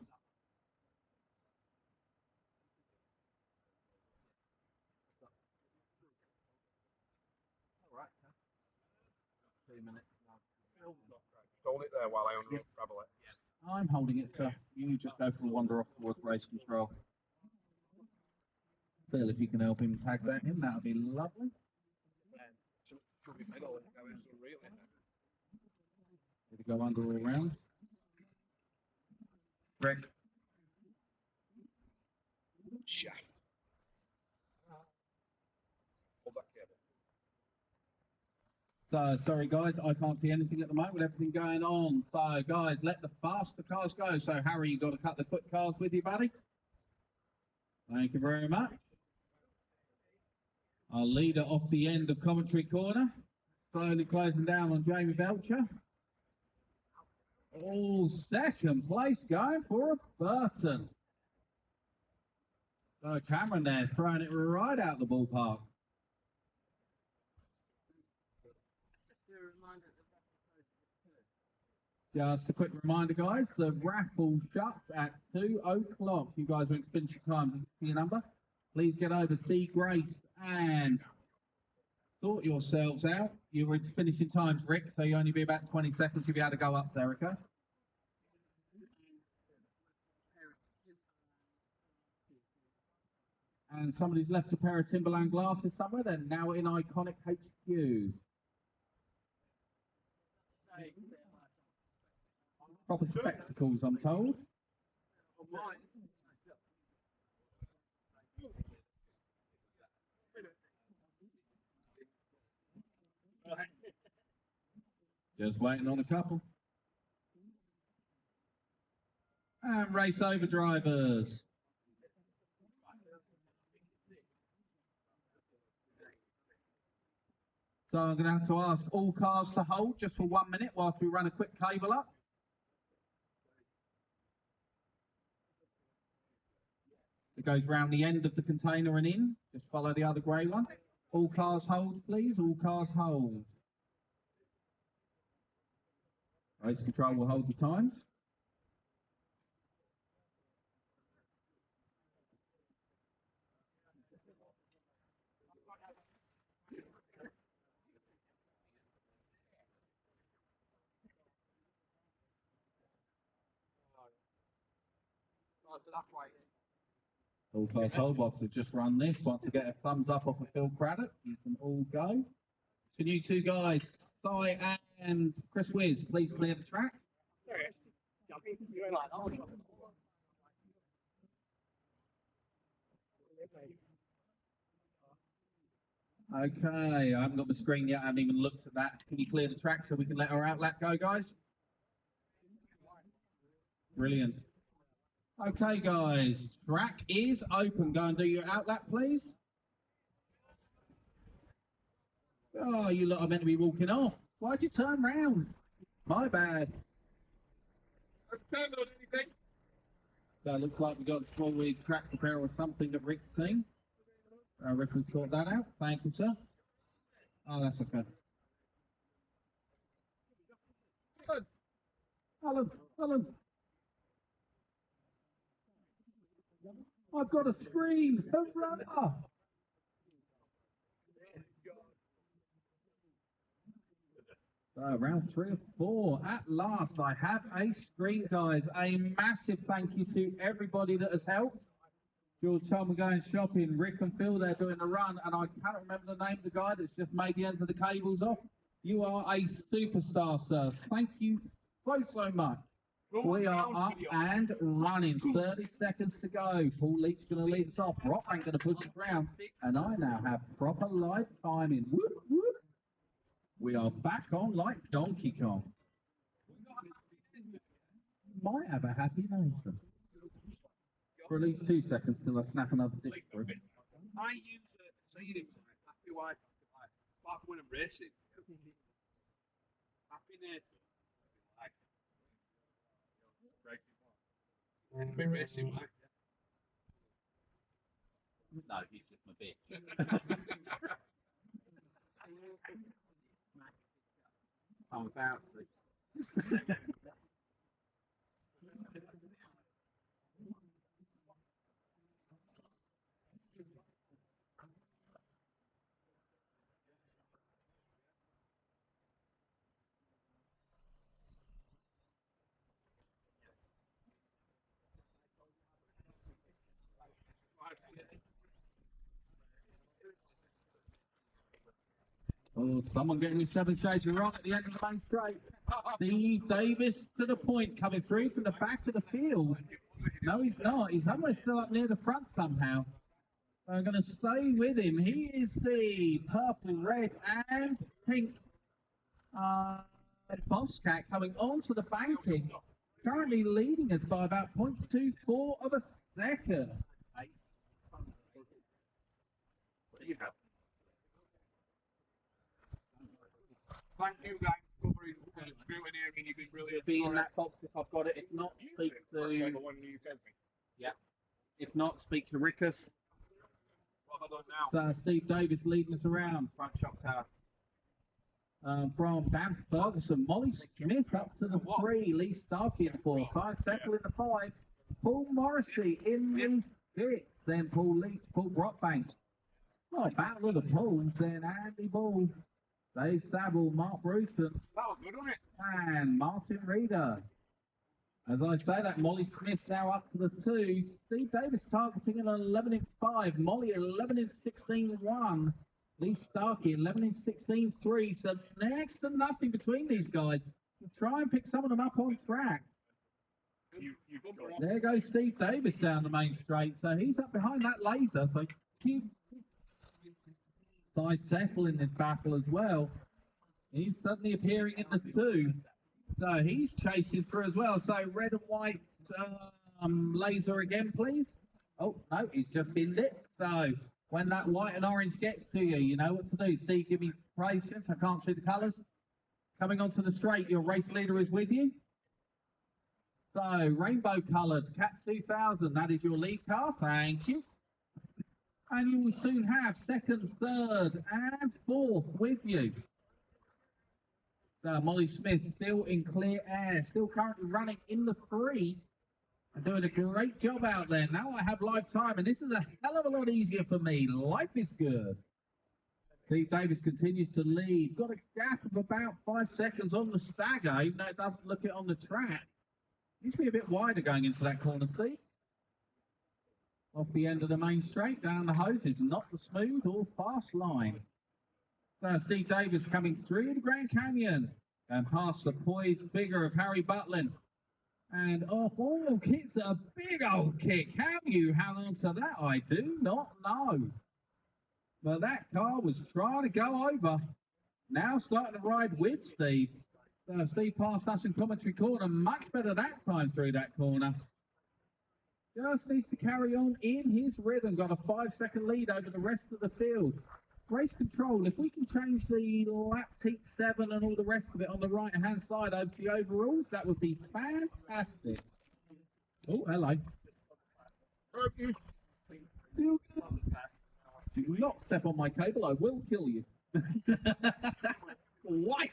Alright. 2 minutes. Hold it there while I unravel it. I'm holding it, sir. You just go for a wander off towards race control. Phil, if you can help him tag that in, that would be lovely. Did it go under all round? Rick. Hold that cable. So, sorry guys, I can't see anything at the moment with everything going on. So, guys, let the faster cars go. So, Harry, you've got to cut the quick cars with you, buddy. Thank you very much. Our leader off the end of commentary corner. Slowly closing down on Jamie Belcher. Oh, second place going for a Burton. So Cameron there throwing it right out the ballpark. Just a quick reminder, guys, the raffle shuts at 2 o'clock. You guys want to finish your time, your number. Please get over, see Grace, and sort yourselves out. You were finishing times, Rick, so you only be about 20 seconds to be able to go up there, okay? And somebody's left a pair of Timberland glasses somewhere. They're now in Iconic HQ. Proper spectacles, I'm told. Just waiting on a couple. And race over drivers. So I'm going to have to ask all cars to hold just for 1 minute whilst we run a quick cable up. It goes round the end of the container and in. Just follow the other grey one. All cars hold, please. All cars hold. Race control will hold the times. All cars hold box have just run this. Want to get a thumbs up off of Phil Craddock? You can all go. Can you two guys, Si and Chris Wiz, please clear the track? Okay, I haven't got the screen yet. I haven't even looked at that. Can you clear the track so we can let our outlap go, guys? Brilliant. Okay, guys, track is open. Go and do your outlap, please. Oh, you lot are meant to be walking off. Why'd you turn round? My bad. So it looks like we got a small-wheel track repair or something that Rick's seen. Rick will sort that out. Thank you, sir. Oh, that's okay. Alan. I've got a screen. The runner. Round 3 or 4. At last, I have a screen, guys. A massive thank you to everybody that has helped. George Tom, we're going shopping. Rick and Phil, they're doing a run, and I cannot remember the name of the guy that's just made the ends of the cables off. You are a superstar, sir. Thank you so much. We are up and running. 30 seconds to go. Paul Leach going to lead us off. Rock ain't going to push us around. And I now have proper live timing. Whoop, whoop. We are back on like Donkey Kong. Might have a happy nation. For at least 2 seconds till I snap another dish through. I use a saying in my happy wife, apart from when I'm racing. Happiness. It's a bit racing, right? No, he's just my bitch. I'm about to. Oh, someone getting his 7 shades of wrong at the end of the main straight. Steve Davis to the point, coming through from the back of the field. No, he's not. He's almost still up near the front somehow. I'm going to stay with him. He is the purple, red, and pink Bobcat coming onto the banking. Currently leading us by about 0.24 of a second. What do you have? Thank you guys for covering scrutiny. I mean, you've been brilliant. Be in that box if I've got it. If not, speak to. Yeah. If not, speak to Rickus. What have I done now? Steve Davis leading us around. Front shock tower. From Dan Ferguson, Molly Smith up to the 3, Lee Starkey in the 4, 5 Settle in the 5, Paul Morrissey in the 6, then Paul Leach, Paul Brockbank. Oh, battle of the Pauls, then Andy Ball, Dave Saville, Mark Brewston, That was good, wasn't it? and Martin Reeder. As I say that, Molly Smith now up to the 2, Steve Davis targeting an 11 in 5, Molly 11 in 16-1. Lee Starkey, 11 in 16-3, so next to nothing between these guys. We'll try and pick some of them up on track. There goes Steve Davis down the main straight, so he's up behind that laser. So Side Settle in this battle as well. He's suddenly appearing in the 2, so he's chasing through as well. So red and white laser again, please. Oh, no, he's just binned it. So when that white and orange gets to you, you know what to do. Steve, give me patience. I can't see the colours. Coming onto the straight, your race leader is with you. So rainbow coloured Cat 2000, that is your lead car. Thank you. And you will soon have 2nd, 3rd, and 4th with you. So Molly Smith still in clear air, still currently running in the 3. And doing a great job out there. Now I have live time, and this is a hell of a lot easier for me. Life is good. Steve Davis continues to lead. Got a gap of about 5 seconds on the stagger, even though it doesn't look it on the track. Needs to be a bit wider going into that corner, Steve. Off the end of the main straight, down the hoses, not the smooth or fast line. So Steve Davis coming through the Grand Canyon and past the poised figure of Harry Butlin. And off all kicks a big old kick. How you hang on to that? I do not know. Well, that car was trying to go over. Now starting to ride with Steve. Steve passed us in commentary corner. Much better that time through that corner. Just needs to carry on in his rhythm. Got a 5-second lead over the rest of the field. Race control. If we can change the lap team 7 and all the rest of it on the right-hand side over the overalls, that would be fantastic. Oh, hello. Do not step on my cable. I will kill you. What?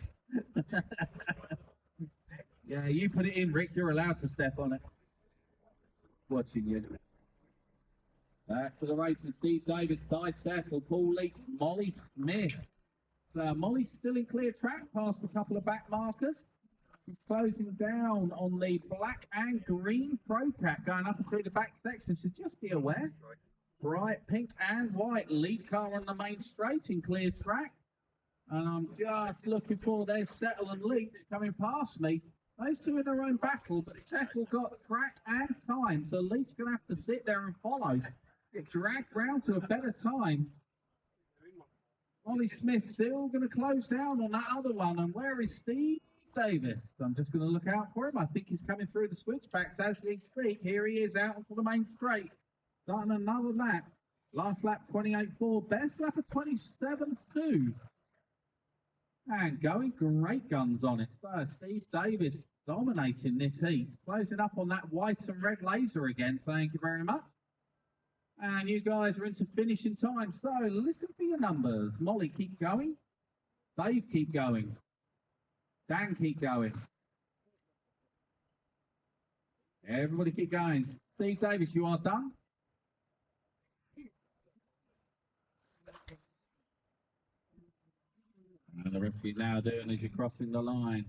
Yeah, you put it in, Rick. You're allowed to step on it. Watching you. Back to the race with Steve Davis, Ty Settle, Paul Leach, Molly Smith. Molly's still in clear track, past a couple of back markers. Closing down on the black and green Pro Cat, going up and through the back section. So just be aware. Bright pink and white lead car on the main straight in clear track. And I'm just looking for their Settle and Leach coming past me. Those two in their own battle, but Settle got track and time. So Leach going to have to sit there and follow. Get dragged round to a better time. Molly Smith still going to close down on that other one. And where is Steve Davis? I'm just going to look out for him. I think he's coming through the switchbacks as we speak. Here he is out onto the main straight. Starting another lap. Last lap 28.4. Best lap of 27.2. And going great guns on it. So Steve Davis dominating this heat. Closing up on that white and red laser again. Thank you very much. And you guys are into finishing time. So listen for your numbers. Molly, keep going. Dave, keep going. Dan, keep going. Everybody keep going. Steve Davis, you are done. And the referee now doing as you're crossing the line.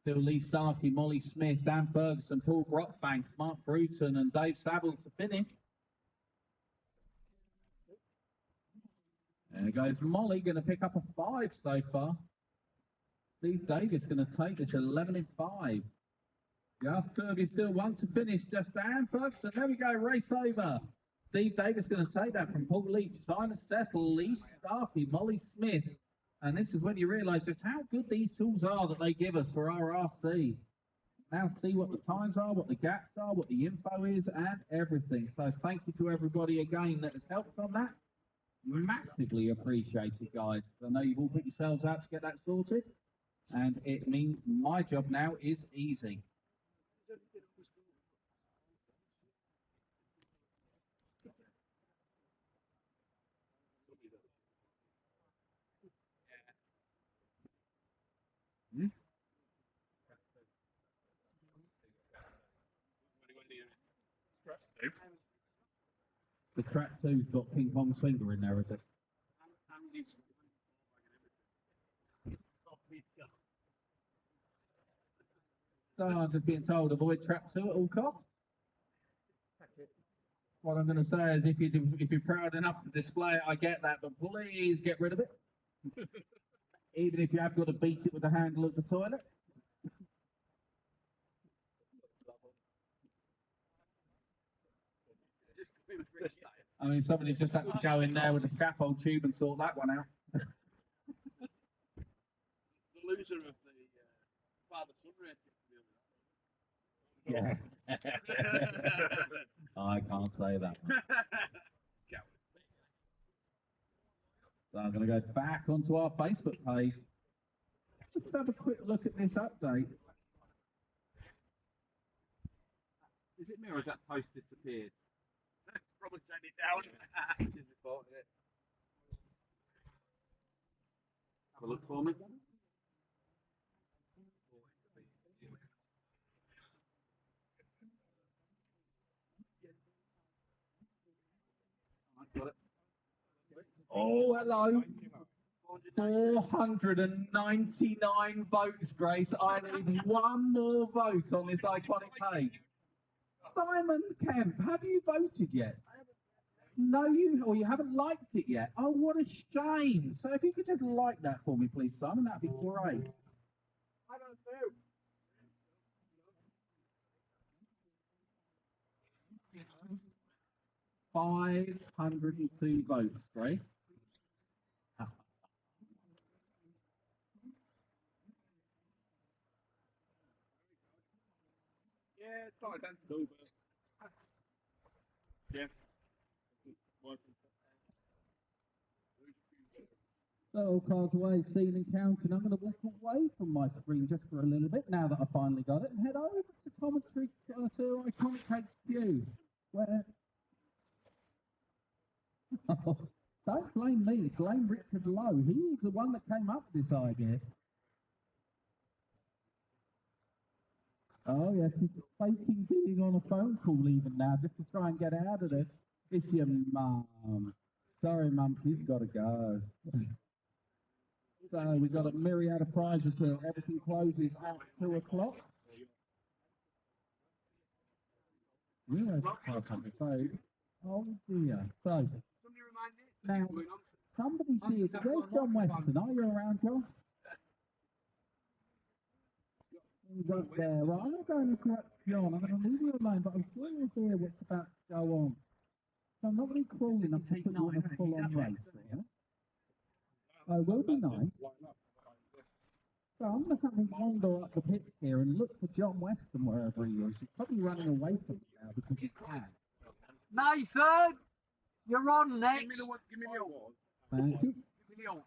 Phil Lee Starkey, Molly Smith, Dan Ferguson, Paul Brockbank, Mark Bruton and Dave Saville to finish. There goes Molly, going to pick up a 5 so far. Steve Davis going to take this 11 in 5. Just two of you still want to finish. Just Dan Ferguson. There we go. Race over. Steve Davis going to take that from Paul Leach, Simon Settle, Lee Starkey, Molly Smith. And this is when you realise just how good these tools are that they give us for RRC. Now see what the times are, what the gaps are, what the info is, and everything. So thank you to everybody again that has helped on that. Massively appreciated, guys. I know you've all put yourselves out to get that sorted. And it means my job now is easy. Hmm? The track two's got ping pong finger in there, is it? So I'm just being told avoid trap 2 at all costs. What I'm going to say is if you're proud enough to display it, I get that, but please get rid of it. Even if you have got to beat it with the handle of the toilet. I mean, somebody's just had to go in there with a scaffold tube and sort that one out. The loser of the father-son race. Yeah. I can't say that. So I'm going to go back onto our Facebook page. Just have a quick look at this update. Is it me or has that post disappeared? Probably take it down. She's reported it. Have a look for me. Got it. Oh, hello. 499 votes, Grace. I need one more vote on this iconic page. Simon Kemp, have you voted yet? No, you haven't liked it yet. Oh, what a shame. So if you could just like that for me, please, Simon, that'd be great. I don't know. 502 votes, Grace. not identical, but yeah. So all cars away, seen and counted. I'm going to walk away from my screen just for a little bit now that I finally got it and head over to commentary to Iconic HQ, where don't blame me, blame Richard Lowe. He was the one that came up with this idea. Oh yes, he's faking being on a phone call even now just to try and get out of this. It's your mum. Sorry, mum, she's got to go. So we've got a myriad of prizes here. Everything closes at 2 o'clock. Realised the car company phone. Oh dear. So now somebody did. Where's John Weston? Are you around, John? He's up there. Right, I'm not going to correct John. I'm going to leave you alone, but I'm sure you'll hear what's about to go on. So I'm not really crawling up to put you in a full-on race. Right? It will be nice. So I'm going to have him wander up the pit here and look for John Weston wherever he is. He's probably running away from me now because he can. Nathan, you're on next. Give me the old. Thank you. Give me the old.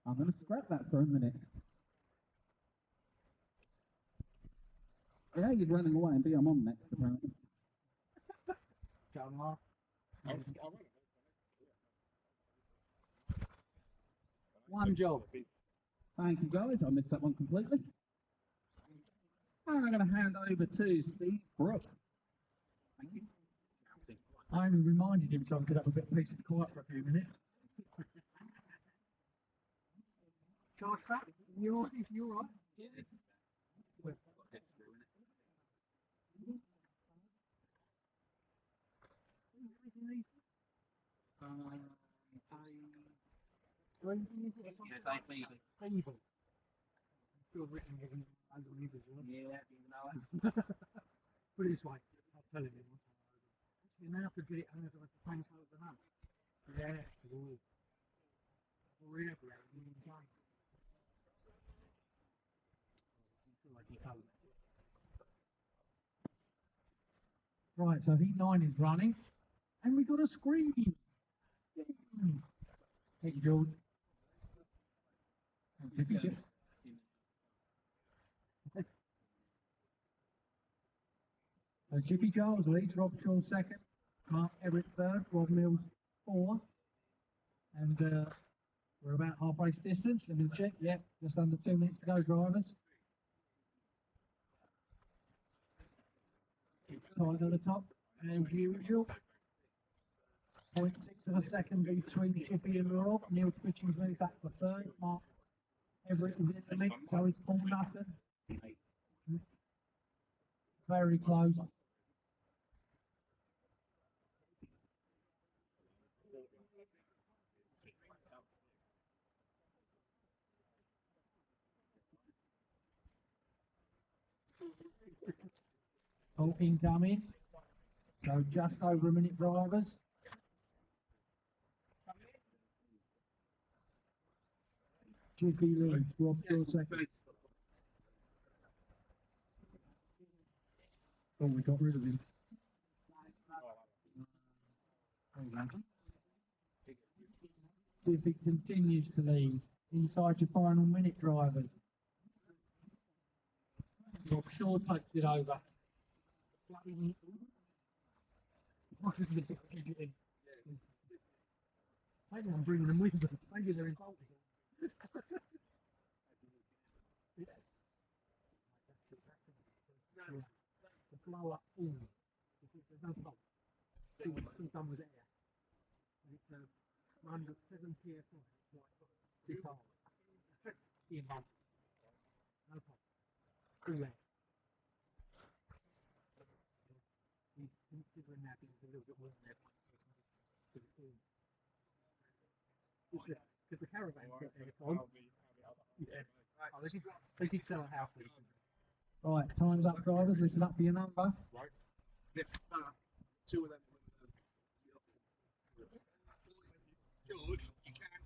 I'm going to scrap that for a minute. Yeah, you're running away and be I'm on next apparently. John, one job. Thank you guys, I missed that one completely. And I'm going to hand over to Steve Brooks. Thank you. I only reminded him so I could have a bit of peace and quiet for a few minutes. Charge back. You all right? Yeah. Evil. Still written underneath as well. Yeah, you know. Put it this way, I'll tell him. You now could get it over the tank over the nose. Yeah. Ooh. Really? Right, so heat 9 is running, and we got a screen. Thank you, George. Jiffy Giles leads, Rob Shaw second, Mark Everett third, Rob Mills fourth, and we're about half race distance. Let me check. Yeah, just under 2 minutes to go, drivers. Tight at the top, as usual. 0.6 of a second between Jiffy and Rob. Neil Twitching's moved back for third. Mark Everett is in the mix, so it's Paul Nutten. Very close. Oh, incoming. So just over a minute, drivers. Jiffy leads, Rob Shaw second. Oh, we got rid of him. Jiffy continues to lead. Inside your final minute, drivers. Rob Shaw takes it over. What is it? Maybe I'm bringing them with me. Maybe they're involved. Yeah. The blow up all. There's no blow. It's done with air. It's 107 psi. This hard. In one. No problem. Cool air. He's considering that it's a little bit more than that. Because the caravan's got aircon. Yeah. Oh, they did sell a house. Right, time's up, drivers. Listen up for your number. Right. Two of them. George, you can.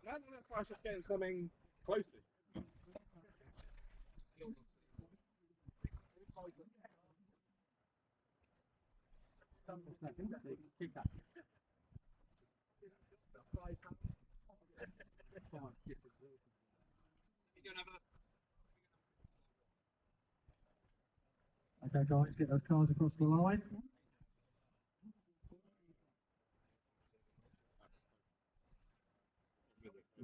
No, that's why I said getting something closer. Okay, guys, get those cars across the line.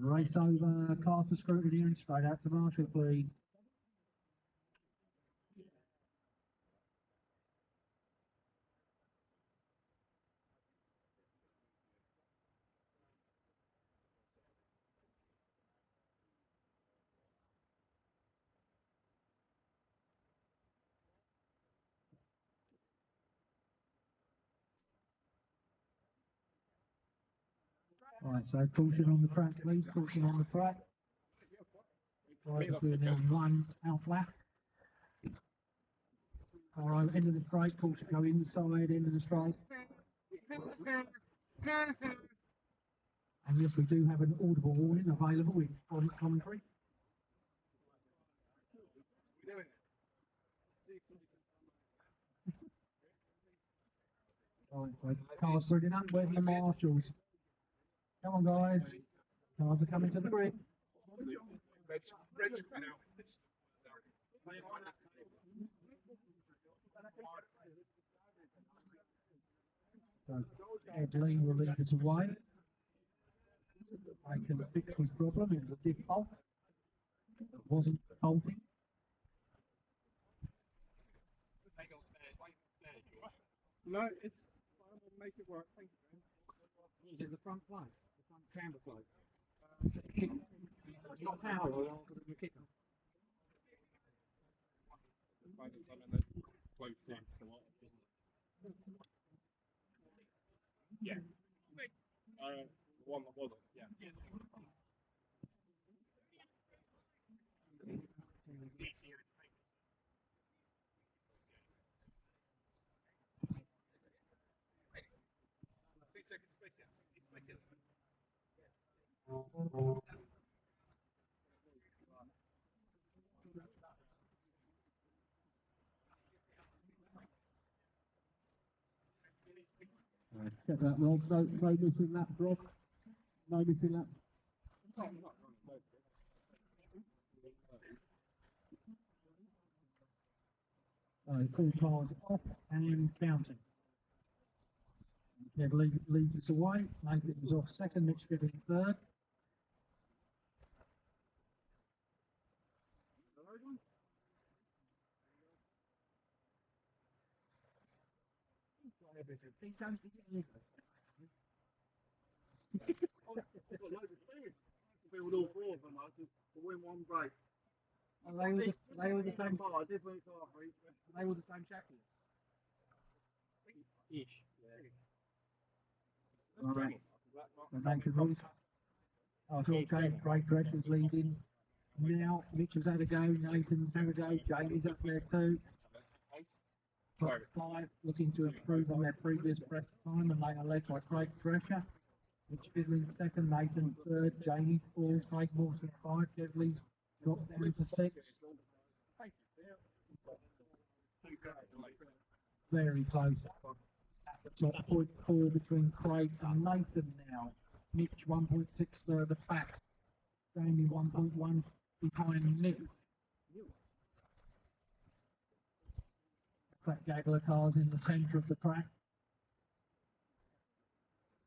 Race over, cars for scrutiny and straight out to Marshall, please. Right, so caution on the track, please. Caution on the track. Right, we're doing now one out lap. All right, end of the straight, caution go inside, end of the straight. And yes, we do have an audible warning available on commentary. Right, so cars bringing up, where's the marshals? Come on, guys. Cars are coming to the grid. So Ed Lee will lead us away. I can fix his problem. It was a default. It wasn't faulting. No, it's fine. We'll make it work. Thank you. Is it the front plate? The front camber plate? It's not power or the kicker. Find something that's close to the water. Yeah. The one that wasn't. Yeah. Get that, Rob. No missing that, Rob. No missing that. All cars off and counting. Yeah, leads us away. Nathan was off second, Mitch Fiddling third. Build all four of them to win one break. And they were the same bar. Different car for each. They were the same chassis. Ish. Right. Nathan Royce. Okay, Craig Dredge is leading. Now, Mitch has had a go, Nathan's had a go, Jamie's up there too. Top five looking to improve on their previous press time, and they are led by Craig Drescher. Mitch Fiddling second, Nathan third, Jamie fourth, Craig Mawson five, Kevley dropped down to six. Very close. Top 0.4 between Craig and Nathan now. Mitch 1.6 further back. Jamie 1.1 behind Nick. That gaggle of cars in the centre of the track.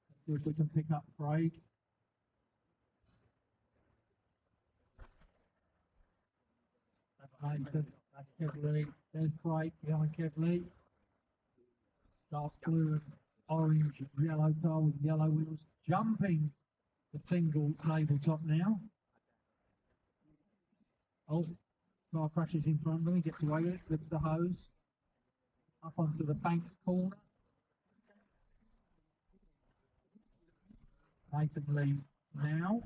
Let's see if we can pick up Craig. That's Nathan. That's Kevley. There's Craig behind Kevley. Dark blue and orange, yellow car with yellow wheels, jumping the single tabletop now. Oh, car crashes in front of me, gets away with it, flips the hose. Up onto the bank's corner. Nathan leads now.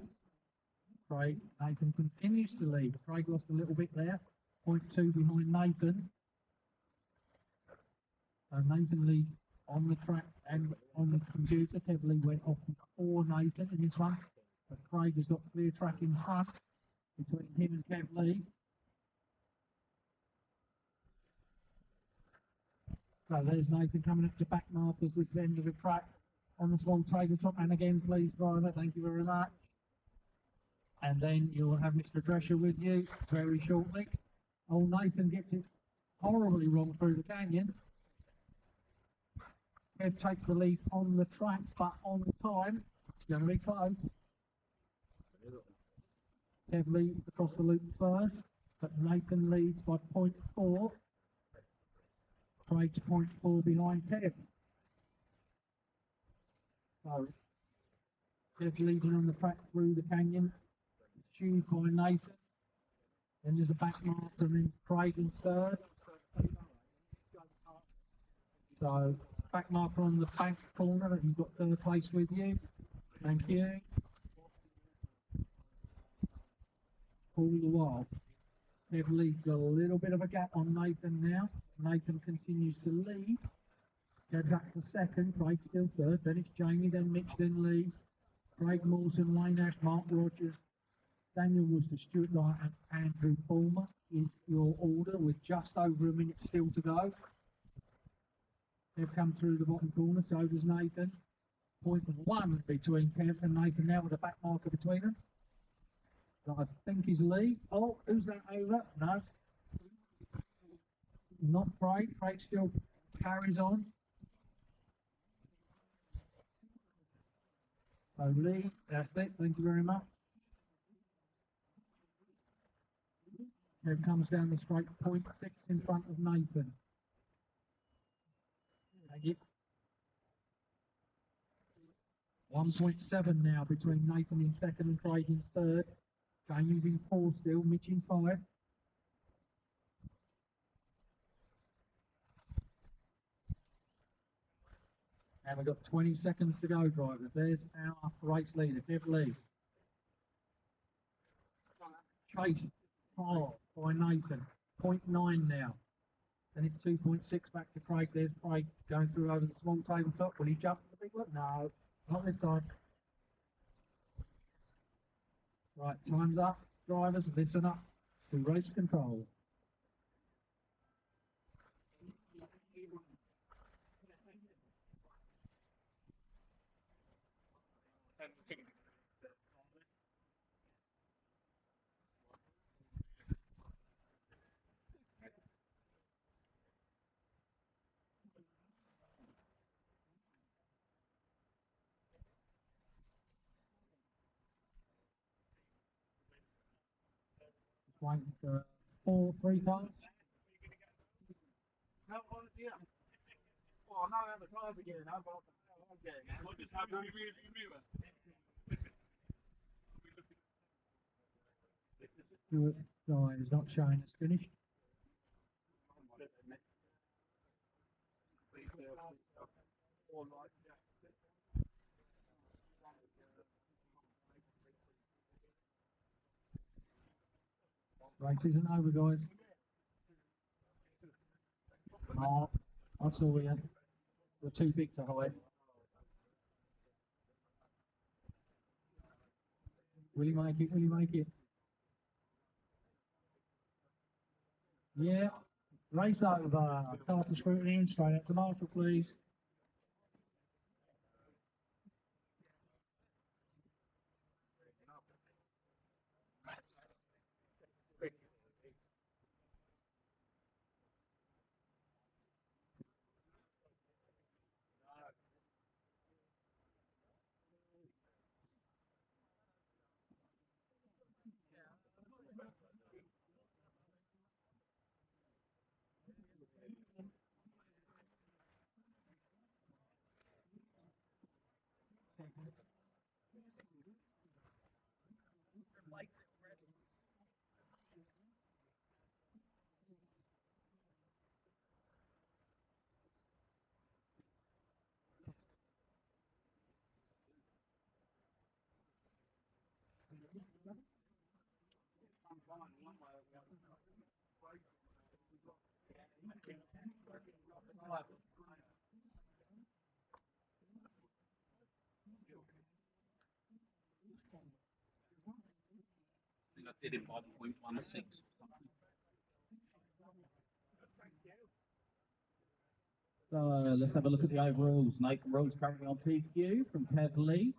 Craig, Nathan continues to lead. Craig lost a little bit there. 0.2 behind Nathan. So Nathan leads on the track and on the computer. Heavily went off before Nathan in this one. But Craig has got clear track in front between him and Kev Lee. So there's Nathan coming up to back markers this end of the track on the small tabletop. And again, please, driver, thank you very much. And then you'll have Mr. Drescher with you very shortly. Oh, Nathan gets it horribly wrong through the canyon. Kev takes the lead on the track, but on time, it's going to be close. Kev leads across the loop first, but Nathan leads by 0.4. Craig's 0.4 behind Kev. So, Kev leading on the track through the canyon. It's huge by Nathan. Then there's a back marker, and then Craig in third. So, back marker on the back corner, that you've got third place with you. Thank you. All the while, Kev leaves a little bit of a gap on Nathan now. Nathan continues to lead. Kev's up to second, Craig still third. Then it's Jamie, then Mitch, then Lee. Craig Mawson, Wayne Ash, Mark Rogers, Daniel Worcester, Stuart Knight, and Andrew Palmer is your order with just over a minute still to go. They've come through the bottom corner, so does Nathan. 0.1 between Kev and Nathan now with a back marker between them. So I think he's Lee. Oh, who's that over? No. Not Craig. Craig still carries on. So Lee, that's it. Thank you very much. Here comes down the straight, 0.6 in front of Nathan. Thank you. 1.7 now between Nathan in second and Craig in third. Jamie's in four still, Mitch in five. And we've got 20 seconds to go, drivers. There's our race leader, Kev Lee. Chase hard by Nathan. 0.9 now. And it's 2.6 back to Craig. There's Craig going through over the small tabletop. Will he jump the big one? No, not this time. Right, time's up. Drivers, listen up to race control. Waiting for 3 cars. No, yeah. Well, now I have the cars again. I'm getting it. What does that mean? Stuart Guy is not showing us finished. Race isn't over, guys. Oh, I saw you. You're too big to hide. Will he make it? Will he make it? Yeah. Race over. Car for scrutiny and straight out to Marshall, please. I think I did it by 0.16. So let's have a look at the overalls. Nathan Rose currently on PQ from Kev Lee.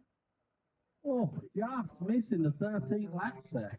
Oh, just missing the 13 laps there.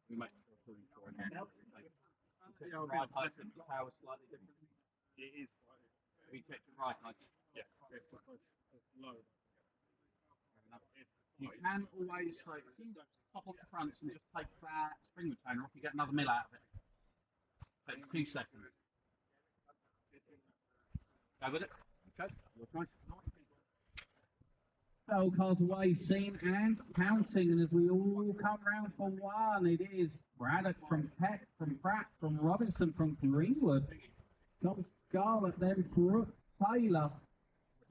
We make sure the right height and the power slightly different. It is. We kept the right height. Yeah. It's low. You can always pop off the fronts and just take that spring retainer off. You get another mill out of it. Take 2 seconds. Go with it. Okay. Your choice. So cars away, seen and counting, and as we all come round for one, it is Braddock from Peck, from Pratt, from Robinson, from Greenwood, Tom Scarlett, then Brooke Taylor.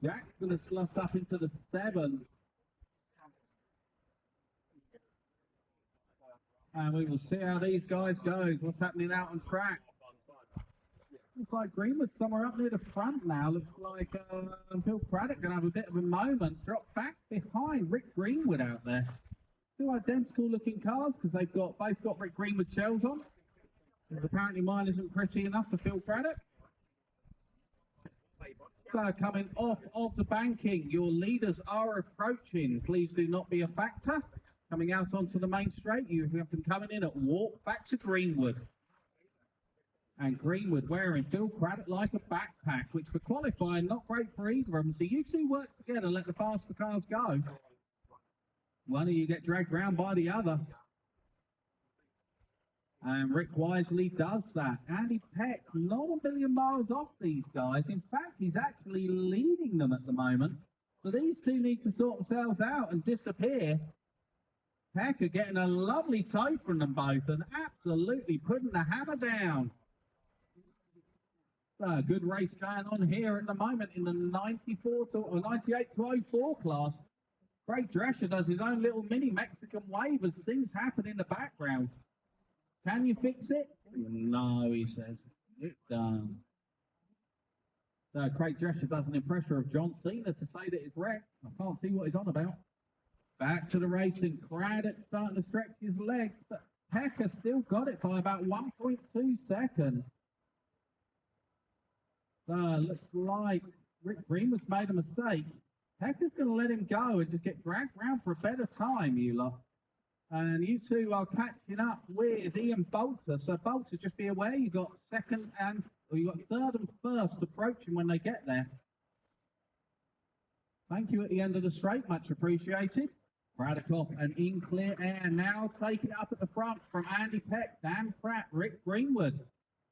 Jack's going to sluss up into the 7. And we will see how these guys go. What's happening out on track? Looks like Greenwood's somewhere up near the front now. Looks like Bill Craddock going to have a bit of a moment. Drop back behind Rick Greenwood out there. Two identical looking cars because they've both got Rick Greenwood shells on. And apparently mine isn't pretty enough for Phil Craddock. So coming off of the banking, your leaders are approaching. Please do not be a factor. Coming out onto the main straight, you have them coming in at walk back to Greenwood. And Greenwood wearing Phil Craddock like a backpack, which for qualifying, not great for either of them. So you two work together, let the faster cars go. One of you get dragged round by the other. And Rick wisely does that. Andy Peck, not a million miles off these guys. In fact, he's actually leading them at the moment. So these two need to sort themselves out and disappear. Peck are getting a lovely tow from them both and absolutely putting the hammer down. So good race going on here at the moment in the 98 to 04 class. Craig Drescher does his own little mini Mexican wave as things happen in the background. Can you fix it? No, he says. It's done. So Craig Drescher does an impression of John Cena to say that it's wrecked. I can't see what he's on about. Back to the racing. Craddock starting to stretch his legs, but Peck has still got it by about 1.2 seconds. Looks like Rick Greenwood's made a mistake. Hector's going to let him go and just get dragged round for a better time, you lot. And you two are catching up with Ian Bolter. So Bolter, just be aware you've got third and first approaching when they get there. Thank you at the end of the straight, much appreciated. Braddock off and in clear air. Now taking it up at the front from Andy Peck, Dan Pratt, Rick Greenwood.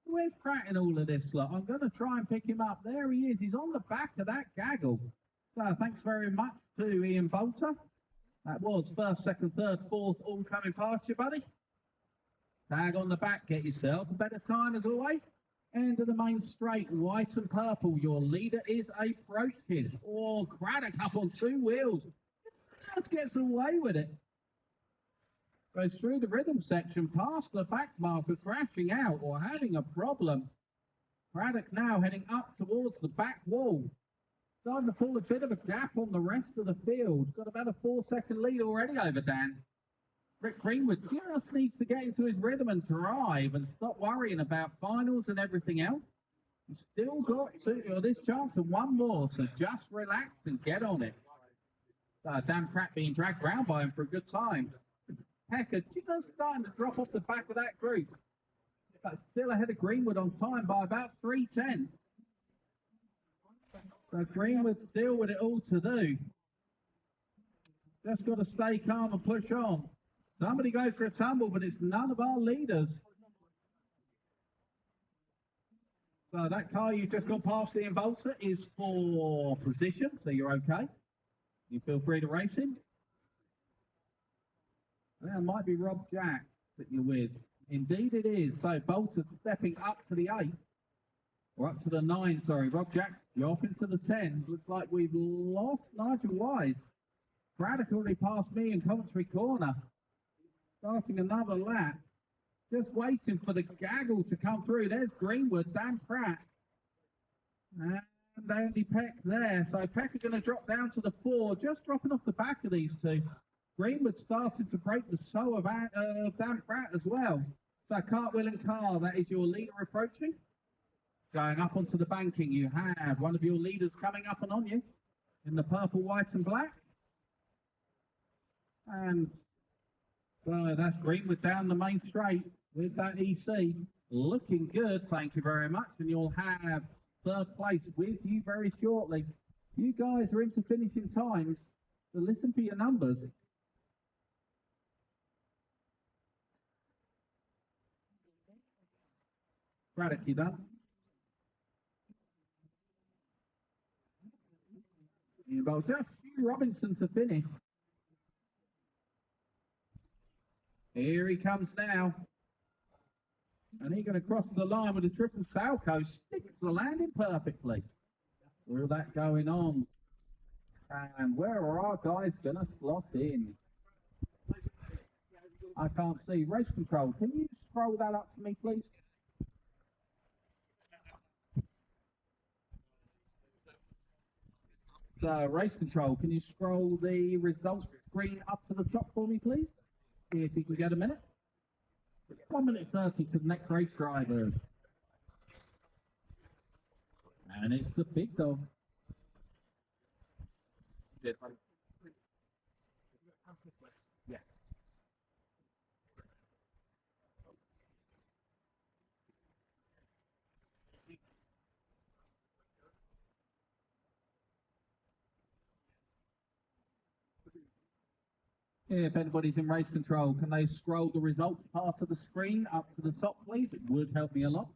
Where's Pratt in all of this lot? I'm going to try and pick him up. There he is. He's on the back of that gaggle. So thanks very much to Ian Bolter. That was first, second, third, fourth, all coming past you, buddy. Tag on the back. Get yourself a better time as always. End of the main straight, white and purple. Your leader is approaching. Oh, Craddock up on 2 wheels. Just gets away with it. Goes through the rhythm section, past the back marker, crashing out or having a problem. Craddock now heading up towards the back wall. Starting to pull a bit of a gap on the rest of the field. Got about a 4-second lead already over Dan. Rick Greenwood just needs to get into his rhythm and drive and stop worrying about finals and everything else. You've still got this chance and one more, so just relax and get on it. Dan Pratt being dragged round by him for a good time. Hecker just starting to drop off the back of that group. But still ahead of Greenwood on time by about 3:10. So Greenwood still with it all to do. Just got to stay calm and push on. Somebody goes for a tumble, but it's none of our leaders. So that car you've just gone past, Ian Bolter, is for position, so you're okay. You feel free to race him. That might be Rob Jack that you're with. Indeed it is. So Bolter stepping up to the 8. Or up to the 9, sorry. Rob Jack, you're off into the 10. Looks like we've lost Nigel Wise. Braddock already passed me in Coventry Corner. Starting another lap. Just waiting for the gaggle to come through. There's Greenwood, Dan Pratt. And Andy Peck there. So Peck is going to drop down to the 4, just dropping off the back of these two. Greenwood started to break the toe of Dan Pratt as well. So Cartwheel and Carr, that is your leader approaching. Going up onto the banking, you have one of your leaders coming up and on you in the purple, white and black. And so that's Greenwood down the main straight with that EC. Looking good, thank you very much. And you'll have third place with you very shortly. You guys are into finishing times, so listen for your numbers. Braddock, you done? Well, just Hugh Robinson to finish. Here he comes now. And he's going to cross the line with a triple Salco. Sticks the landing perfectly. All that going on. And where are our guys going to slot in? I can't see. Race control. Can you scroll that up for me, please? So, race control. Can you scroll the results screen up to the top for me, please? See if you can get a minute. 1 minute 30 to the next race driver. And it's the big dog. Yeah. If anybody's in race control, can they scroll the results part of the screen up to the top, please? It would help me a lot.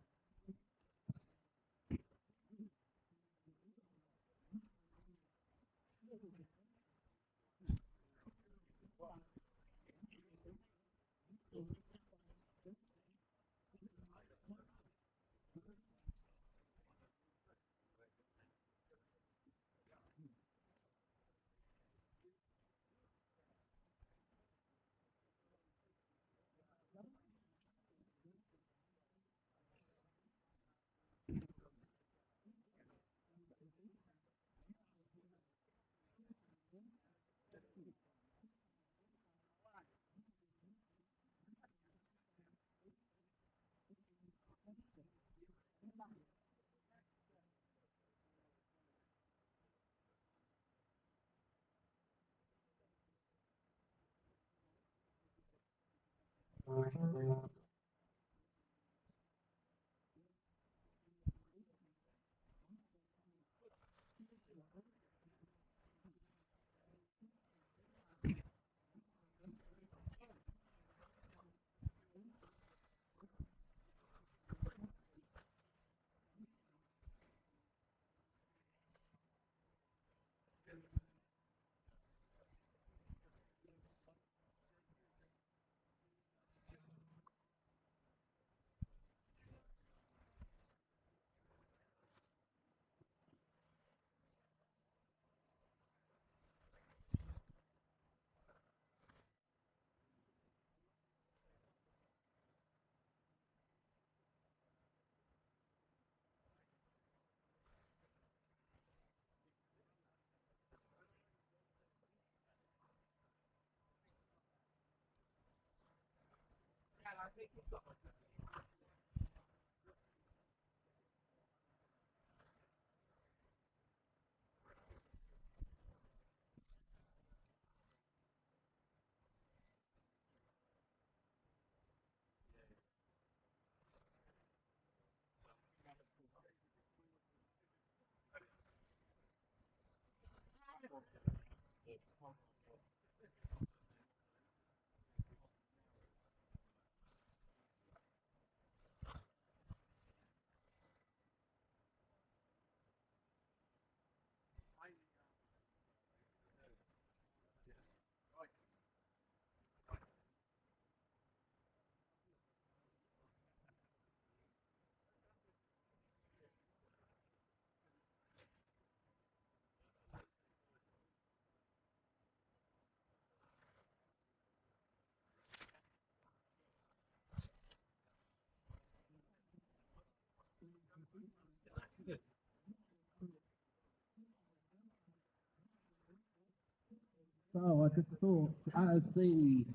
So I just thought, as the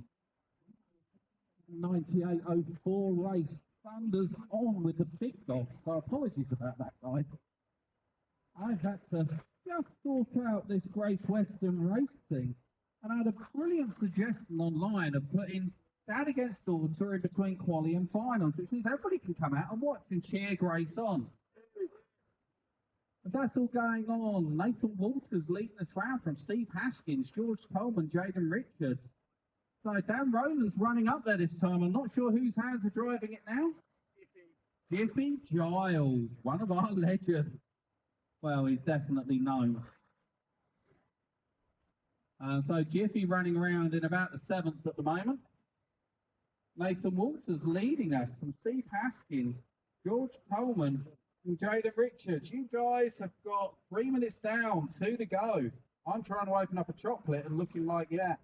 9804 race thunders on with the big dog, so apologies about that, guys. I've had to just sort out this Grace Western race thing, and I had a brilliant suggestion online of putting Dad against daughter in between quali and finals, which means everybody can come out and watch and cheer Grace on. As that's all going on, Nathan Walters leading us round from Steve Haskins, George Coleman, Jaden Richards. So Dan Rowland's running up there this time. I'm not sure whose hands are driving it now. Jiffy Giles, one of our legends. Well, he's definitely known. So Jiffy running around in about the 7th at the moment. Nathan Walters leading us from Steve Haskins, George Coleman, and Jaden Richards. You guys have got 3 minutes down, 2 to go. I'm trying to open up a chocolate and looking like, yeah.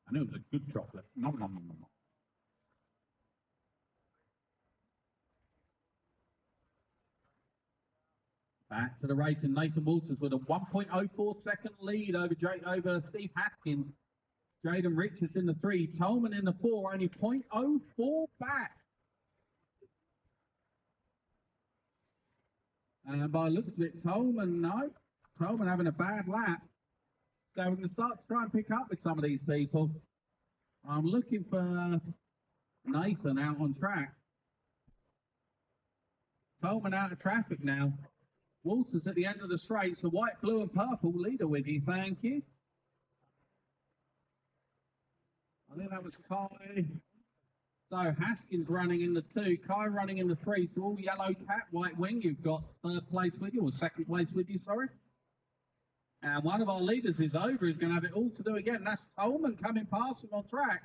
I knew it was a good chocolate. Nom, nom, nom, nom. Back to the race, and Nathan Walters with a 1.04 second lead over Steve Haskins. Jaden Richards in the 3, Tolman in the 4, only 0.04 back. And by looks of it, Tolman having a bad lap. So we're going to start to try and pick up with some of these people. I'm looking for Nathan out on track. Tolman out of traffic now. Walters at the end of the straight, so white, blue and purple leader with you, thank you. I think that was Kai. So Haskins running in the 2, Kai running in the 3, so all yellow cap, white wing, you've got 3rd place with you, or 2nd place with you, sorry. And one of our leaders is over, he's going to have it all to do again. That's Tolman coming past him on track.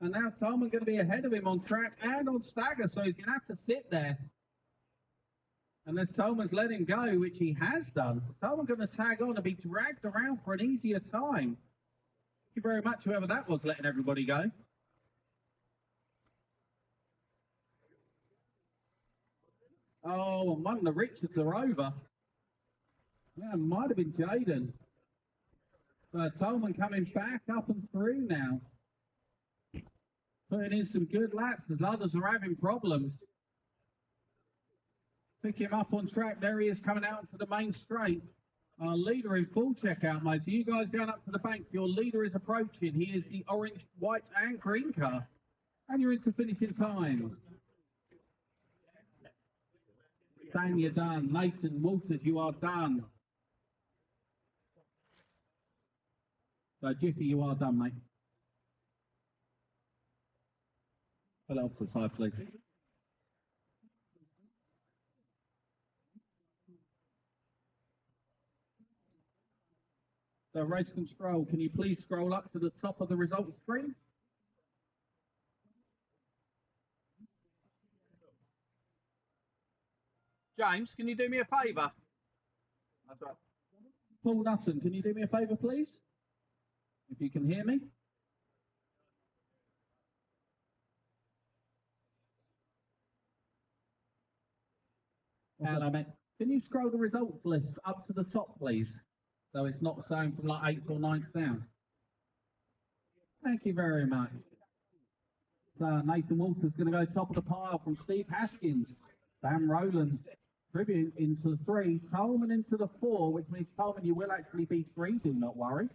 And now Tolman going to be ahead of him on track and on stagger, so he's going to have to sit there. Unless Tolman's let him go, which he has done. So Tolman going to tag on and be dragged around for an easier time. Thank you very much, whoever that was, letting everybody go. Oh, and one of the Richards are over. Yeah, might have been Jaden. But Tolman coming back up and through now. Putting in some good laps as others are having problems. Pick him up on track. There he is coming out to the main straight. Our leader in full checkout mode. So you guys going up to the bank. Your leader is approaching. He is the orange, white and green car. And you're into finishing time. Dan, you're done. Nathan Walters, you are done. So Jiffy, you are done, mate. Pull it off to the side, please. So race control, can you please scroll up to the top of the results screen? James, can you do me a favour? That's right. Paul Dutton, can you do me a favour, please? If you can hear me. Hello, mate. Can you scroll the results list up to the top, please? So it's not shown from like 8th or 9th down. Thank you very much. So Nathan Walter's going to go top of the pile from Steve Haskins. Sam Rowlands, Tribute into the 3, Coleman into the 4, which means Coleman, you will actually be 3, do not worry.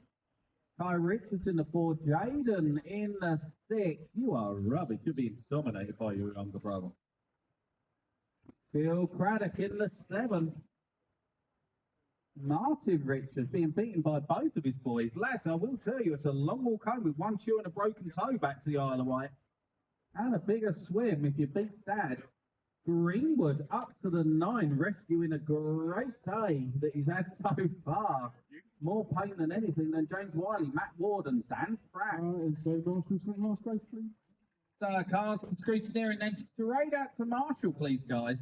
Kai Richards in the 4, Jaden in the 6. You are rubbish, you're being dominated by your younger brother. Phil Craddock in the 7. Martin Richards being beaten by both of his boys. Lads, I will tell you, it's a long walk home with one shoe and a broken toe back to the Isle of Wight. And a bigger swim if you beat Dad. Greenwood up to the 9, rescuing a great day that he's had so far. More pain than anything than James Wiley, Matt Ward and Dan Pratt. So cars from Scrutineering then straight out to Marshall, please, guys.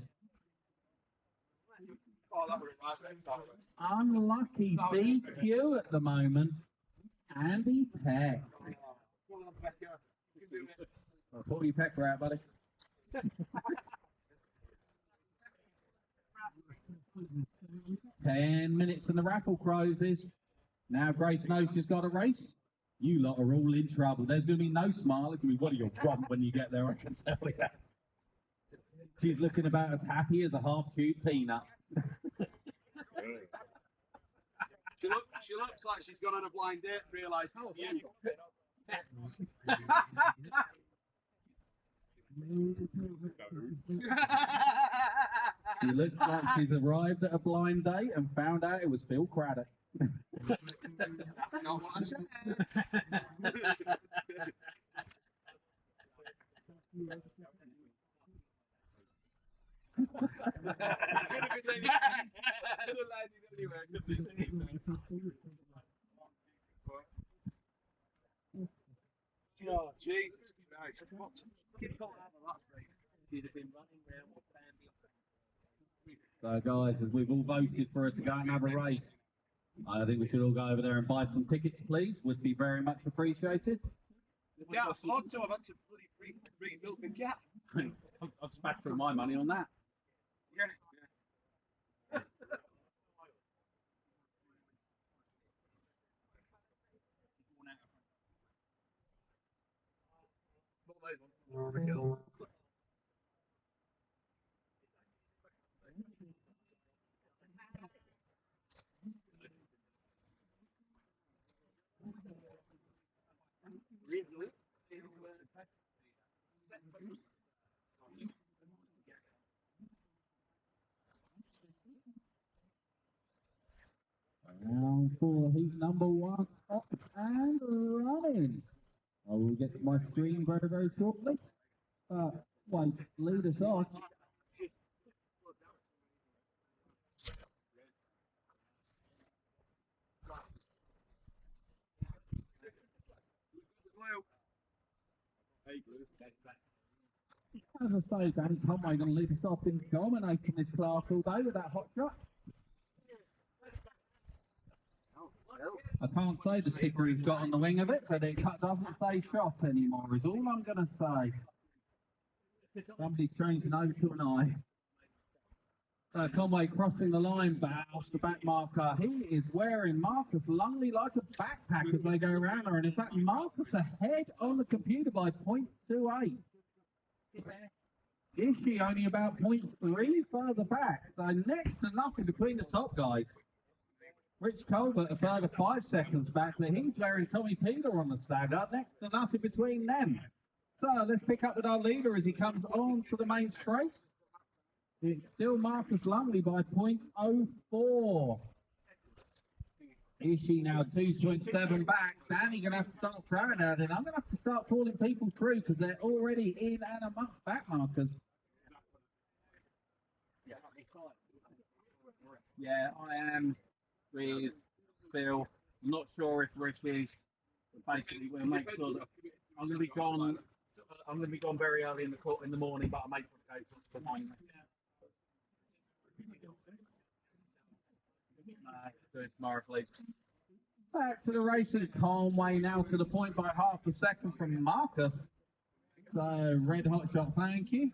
Unlucky BQ at the moment. Andy Peck. I'll pull your pecker out, buddy. 10 minutes and the raffle closes. Now Grace knows she's got a race. You lot are all in trouble. There's going to be no smile. It's going to be, what do you want when you get there, I can tell you. She's looking about as happy as a half-chewed peanut. She looks like she's gone on a blind date and realised, oh, you. She looks like she's arrived at a blind date and found out it was Phil Craddock. Not what I said. Oh, Jesus Christ. What fucking thought out of that race? She'd have been running round with Sandy. So guys, as we've all voted for her to go and have a race, I think we should all go over there and buy some tickets, please. Would be very much appreciated. Yeah, I thought so. I've had to bloody rebuild the gap. I've smashed through my money on that. Yeah. Round 4, heat number 1, up and running. I will get to my screen very, very shortly. Wait, lead us on. As I say, Danny Conway going to lead us off in dominating this class all day with that hot shot. I can't say the sticker he's got on the wing of it, but it doesn't say shot anymore, is all I'm going to say. Somebody's changing over to an eye. Conway crossing the line back off the back marker. He is wearing Marcus Lungley like a backpack as they go around her, and in fact, Marcus ahead on the computer by 0.28. Ishii only about 0.3 further back, so next to nothing between the top guys. Rich Colbert a further 5 seconds back, but he's wearing Tommy Peter on the stagger, next to nothing between them. So let's pick up with our leader as he comes on to the main straight. It's still Marcus Lungley by 0.04. Ishii now 2.7 back. Danny going to have to start throwing at it. I'm going to have to start calling people through because they're already in and amongst back markers. Yeah, I am with Phil. I'm not sure if Rick is. Basically, we'll make sure that I'm going to be gone. I'm going to be gone very early in the morning, but I'll make sure to go behind me. Do it tomorrow, please. Back to the racing. Conway now to the point by half a second from Marcus. So, red hot shot, thank you.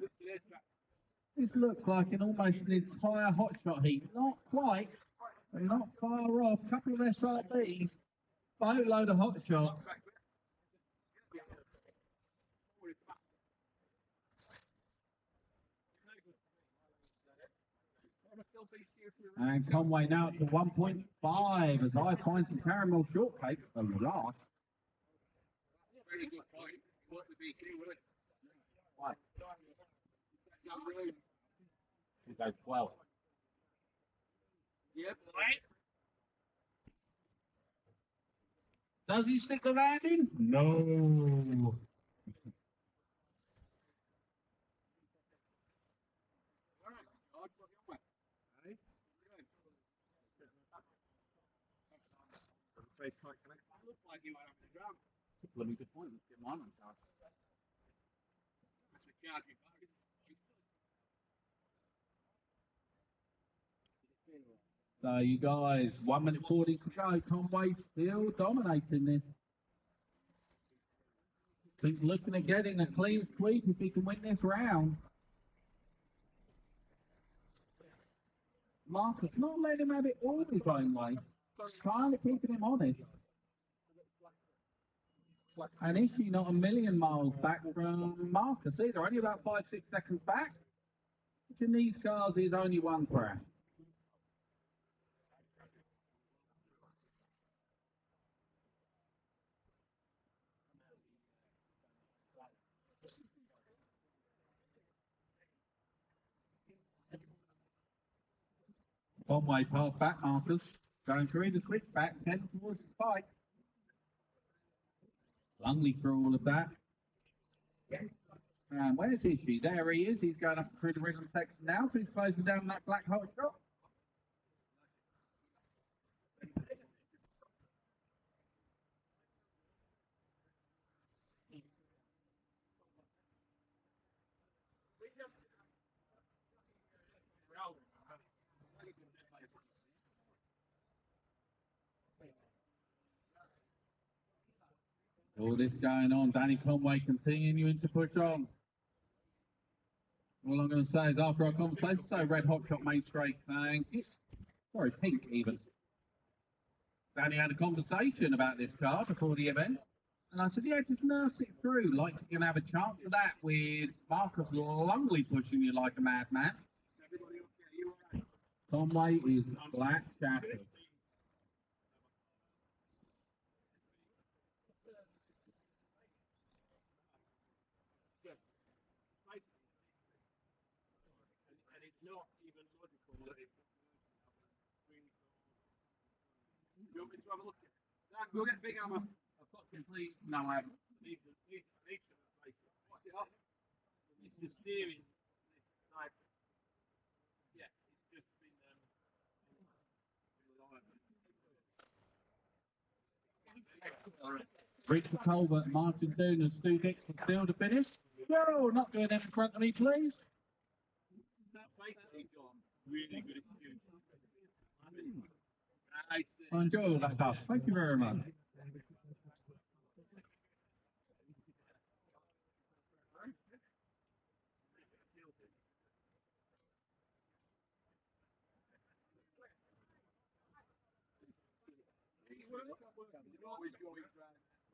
This looks like almost an entire hot shot heat. Not quite. They're not far off. Couple of SRBs. Boatload of hot shots. And Conway now to 1.5 as I find some caramel shortcake at last. Very good point. You want the BQ, will it? What? It goes well. Yep, right. Does he stick the landing? No. Look like you are having a drum. Bloody good point. Let's get mine on charge. That's a charging bag. So you guys, 1 minute 40 to go. Conway still dominating this. He's looking at getting a clean sweep if he can win this round. Marcus not letting him have it all his own way. Kind of keeping him honest. And is she not a million miles back from Marcus either? Only about 5-6 seconds back. Which in these cars is only one crash. One way path back, Marcus. Going through the switchback, heading towards the spike. Lungley through all of that. And where's Ishi? There he is. He's going up through the rhythm section now, so he's closing down that black hole shot. All this going on, Danny Conway continuing to push on. All I'm going to say is after our conversation, so red hot shot main straight, thank you. Sorry, pink even. Danny had a conversation about this car before the event. And I said, yeah, just nurse it through. Like you're going to have a chance of that with Marcus Lungley pushing you like a madman. Conway is black shattered. And it's not even logical that it you want me to have a look at it? Go get Bingham. I've got complete. No, I haven't. Need to replace it. What's it off? It's the steering. Like, yeah, it's just been Richard Colbert, Martin Doon and Stu Dixon still to finish. No, not doing that in front of me, please. That basically gone really good excuse. I enjoy all that stuff. Thank you very much.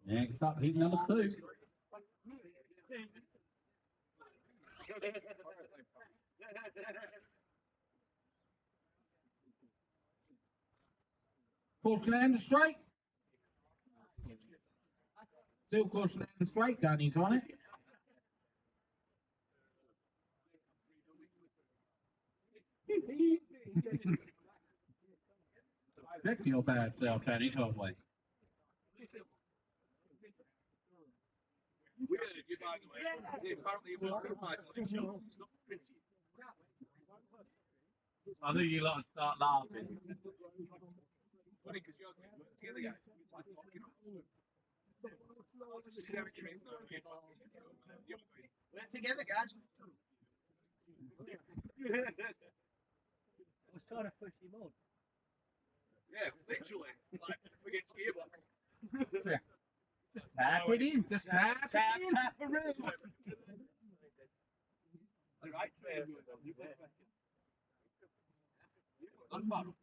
Next up, heat number 2. Caution down the straight. Still caution down the straight, Danny's on it. Check your bad self, Danny Conway. Weird, you by the way. Apparently it was replied, but it's not pretty. I knew you lot would start laughing. Funny because you're together, guys. We're together, guys. I was trying to push him on. Yeah, literally. Like, against gearbox. Just tap it in. Just tap it in. Tap a rim. Right, that's fun.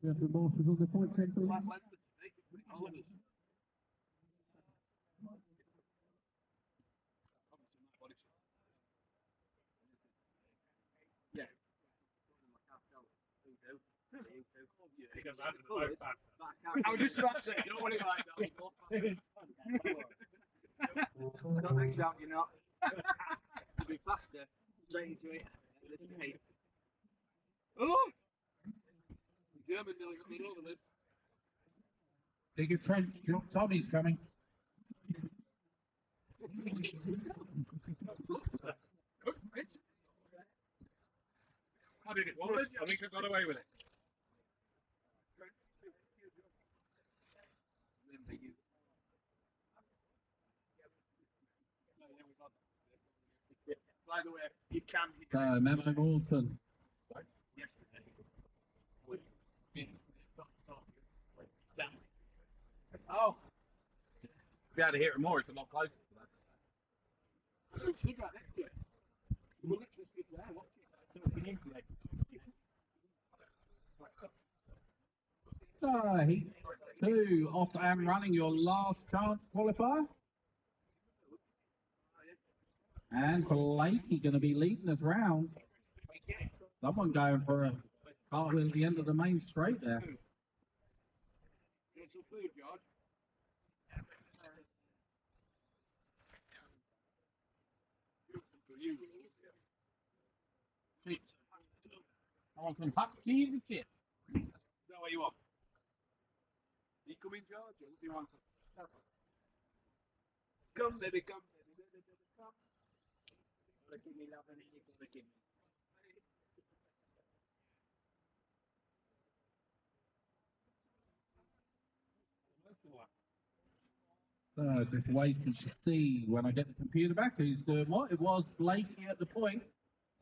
We have the marshals on the point centre. Yeah. I was just about to say, you don't want it like that. Don't mix out, you're not. You'll be faster. Straight into it. Oh! German nearly got me over them. Dig a trench. Tommy's coming. I did it once. I think I got away with it. By the way, you can. Memo Morton. Yesterday. Oh. If you had to hit it more, it's a lot closer. Stood right next to it. You were literally stood there watching. So we can inflate. So, heat 2 off and running your last chance qualifier. And Blakey going to be leading us round. Someone going for a cartwheel at the end of the main straight there. Get some food, George. Pizza. I want some hot cheese and chips. Is that what you want? You come in, George, or what do you want? Come, baby, come. Come. Look at me, loving it. You can look at me. Just waiting to see when I get the computer back who's doing what. It was Blakey at the point.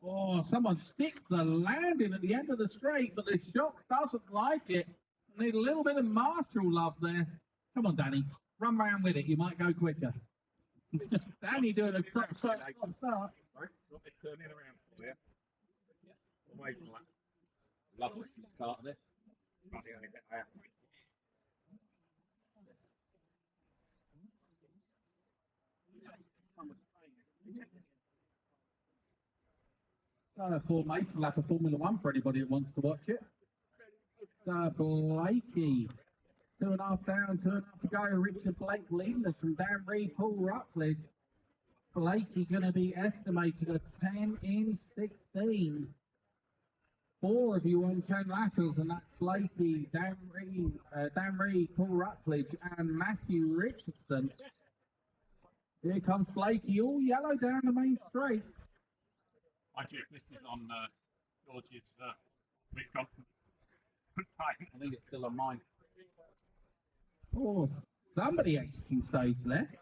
Oh, someone sticked the landing at the end of the straight, but the shot doesn't like it. Need a little bit of martial love there. Come on, Danny. Run around with it. You might go quicker. Danny doing a stop. Right? Want me to turn it around for you? Away from that. Lovely start of this. That's the only bit I have. Formation lap of Formula One for anybody that wants to watch it. Blakey. 2.5 down, 2.5 to go. Richard Blake leading us from Dan Reed, Paul Rutledge. Blakey going to be estimated at 10 in 16. 4 of you on 10 laterals, and that's Blakey, Dan Reed, Paul Rutledge, and Matthew Richardson. Here comes Blakey, all yellow down the main straight. Mind you, if this is on George's week on time. I think it's still on mine. Oh, somebody exiting stage left.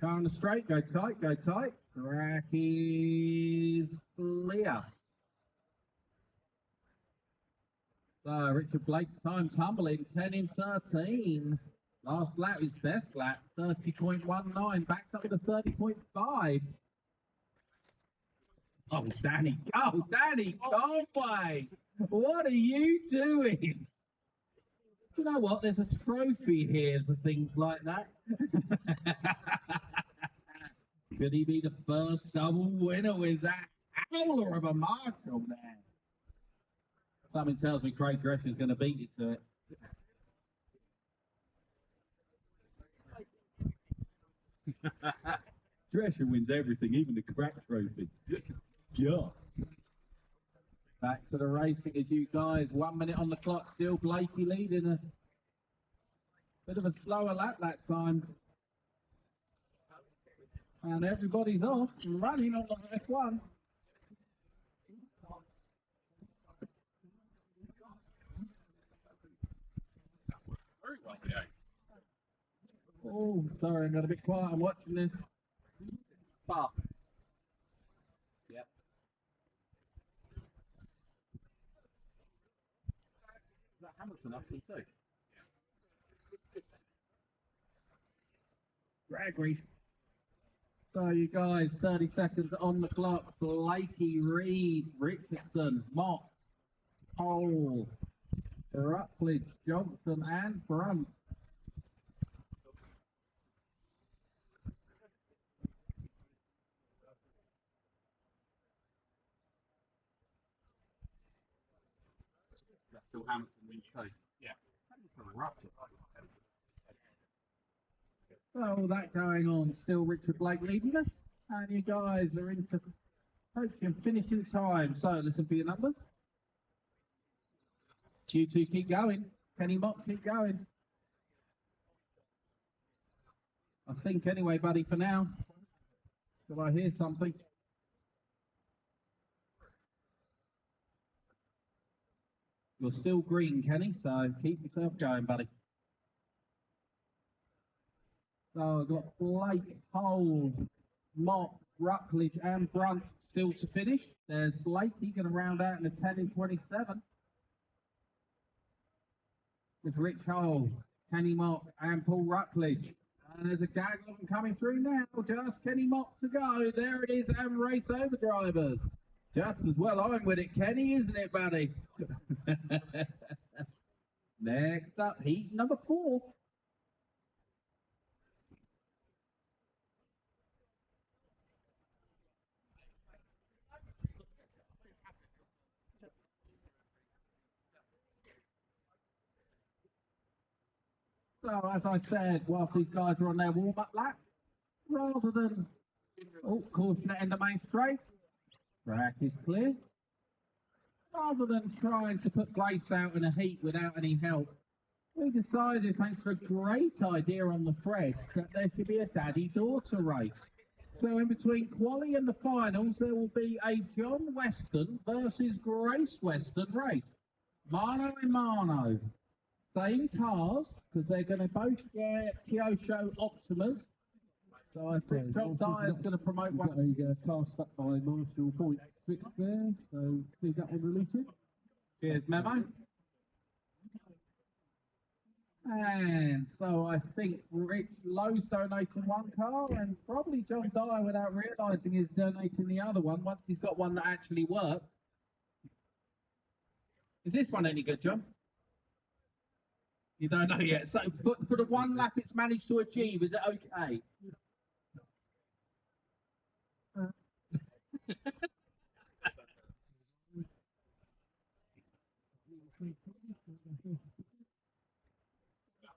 Car on the straight, go tight, go tight. Track is clear. So Richard Blake time tumbling, 10 in 13. Last lap is best lap, 30.19, backed up to 30.5. Oh, Danny, Conway! What are you doing? Do you know what? There's a trophy here for things like that. Could he be the first double winner with that howler of a marshal there? Something tells me Craig Dresser's going to beat you to it. Dresser wins everything, even the crack trophy. Yeah. Back to the racing as you guys. 1 minute on the clock still. Blakey leading a bit of a slower lap that time. And everybody's off and running on the F1. Very well, yeah. Oh, sorry, I'm going to be quiet. I'm watching this. Bar. Yep. Is that Hamilton up to too? Gregory. So you guys, 30 seconds on the clock. Blakey, Reed, Richardson, Mott, Cole, Rutledge, Johnson, and Brunt. Still Hamilton win two. Yeah. So all that going on, still Richard Blake leading us, and you guys are into approaching finishing time. So listen for your numbers. You two keep going. Kenny Mott, keep going. I think anyway, buddy, for now. Till I hear something. You're still green, Kenny, so keep yourself going, buddy. So I've got Blake, Cole, Mott, Rutledge, and Brunt still to finish. There's Blake, he's going to round out in a 10 in 27. There's Rich Hole, Kenny Mott, and Paul Rutledge. And there's a gag of them coming through now. Just Kenny Mott to go. There it is, and race over drivers. Just as well I'm with it, Kenny, isn't it, buddy? Next up, heat number 4. So, as I said, whilst these guys are on their warm-up lap, rather than, caution at end of main straight, track is clear. Rather than trying to put Grace out in a heat without any help, we decided, thanks to a great idea on the thread, that there should be a daddy-daughter race. So in between quali and the finals, there will be a John Weston versus Grace Weston race. Mano and Mano. Same cars, because they're going to both get Kyosho Optimas. So I think John Dyer's going to promote one. A car stuck by Marshall Point 6 there, so see that one releasing. Cheers, Memo. And so I think Rich Lowe's donating one car, and probably John Dyer, without realising, is donating the other one once he's got one that actually works. Is this one any good, John? You don't know yet. So for the one lap it's managed to achieve, is it okay?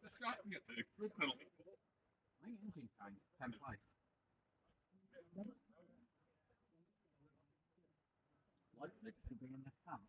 This guy gets a good penalty. Likely to be in the camp.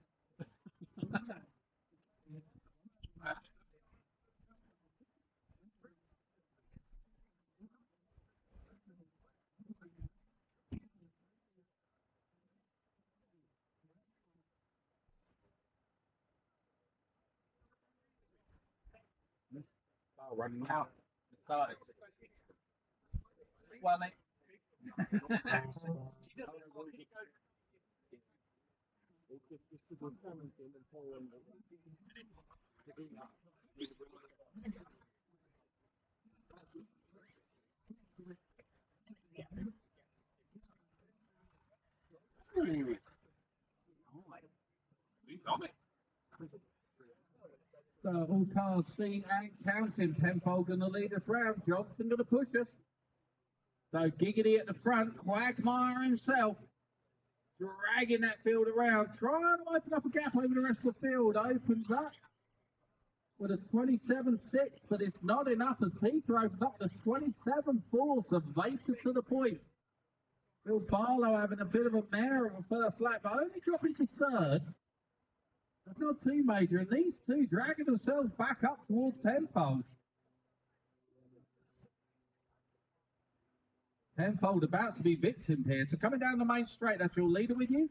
Running out. Started. Well, So all cars seen and counting. Tenfold going to lead us round. Johnson going to push us. So Giggity at the front. Quagmire himself dragging that field around. Trying to open up a gap over the rest of the field. Opens up with a 27.6, but it's not enough as Peter opens up to 27.4. So Vader to the point. Bill Barlow having a bit of a mare of a first lap, but only dropping to third. That's not too major, and these two dragging themselves back up towards Tenfold. Tenfold about to be victim here. So coming down the main straight, that's your leader with you,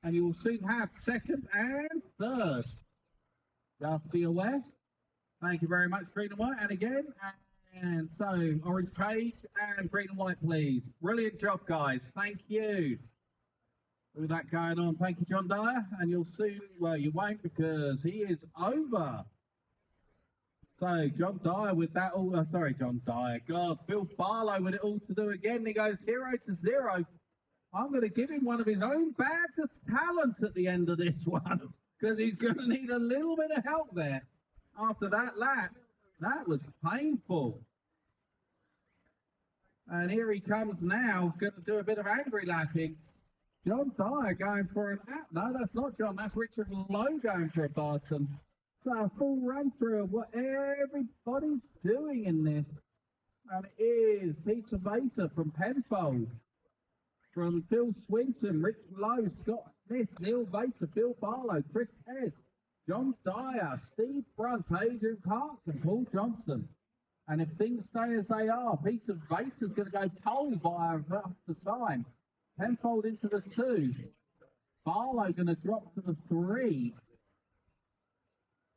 and you will soon have second and third. Just be aware. Thank you very much, green and white, and again. And so, orange page and green and white, please. Brilliant job, guys. Thank you. All that going on. Thank you, John Dyer. And you'll see, well, you won't because he is over. So John Dyer with that all. Sorry, John Dyer. God, Bill Barlow with it all to do again. He goes 0-0. I'm going to give him one of his own bags of talent at the end of this one because he's going to need a little bit of help there after that lap. That was painful. And here he comes now, going to do a bit of angry lapping. John Dyer going for an app. No, that's not John. That's Richard Lowe going for a bottom. So a full run through of what everybody's doing in this. And it is Peter Vater from Penfold, from Phil Swinton, Rich Lowe, Scott Smith, Neil Vater, Bill Barlow, Chris Head, John Dyer, Steve Brunt, Adrian Parks, and Paul Johnson. And if things stay as they are, Peter Vater's going to go pole by the time. Penfold into the 2. Barlow going to drop to the 3.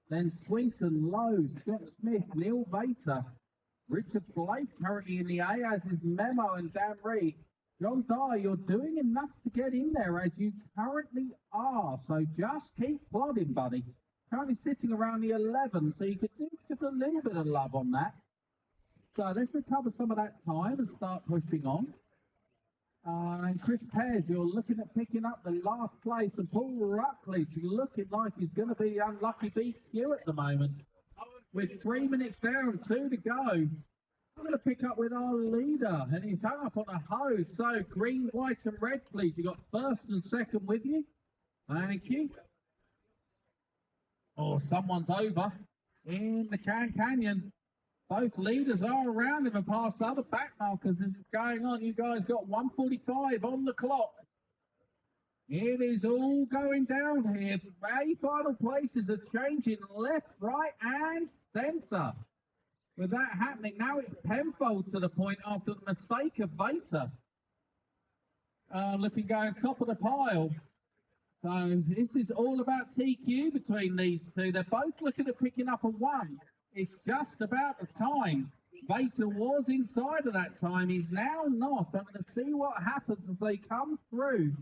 Then Swinton, Lowe, Scott Smith, Neil Vater, Richard Blake currently in the A as his Memo and Dan Reed. John Dyer, you're doing enough to get in there as you currently are. So just keep plodding, buddy. Currently sitting around the 11, so you could do just a little bit of love on that. So let's recover some of that time and start pushing on. And Chris Pears, you're looking at picking up the last place. And Paul Rucklidge, looking like he's going to be unlucky BQ at the moment. With 3 minutes down, 2 to go. I'm going to pick up with our leader. And he's hung up on a hose. So green, white and red, please. You got first and second with you. Thank you. Oh, someone's over in the Canyon. Both leaders are around him and past other back markers as it's going on. You guys got 1:45 on the clock. It is all going down here. Very final places are changing left, right, and centre. With that happening, now it's Penfold to the point after the mistake of Vater. Looking going top of the pile. So this is all about TQ between these two. They're both looking at picking up a 1. It's just about the time. Vater was inside of that time. He's now not. I'm going to see what happens as they come through.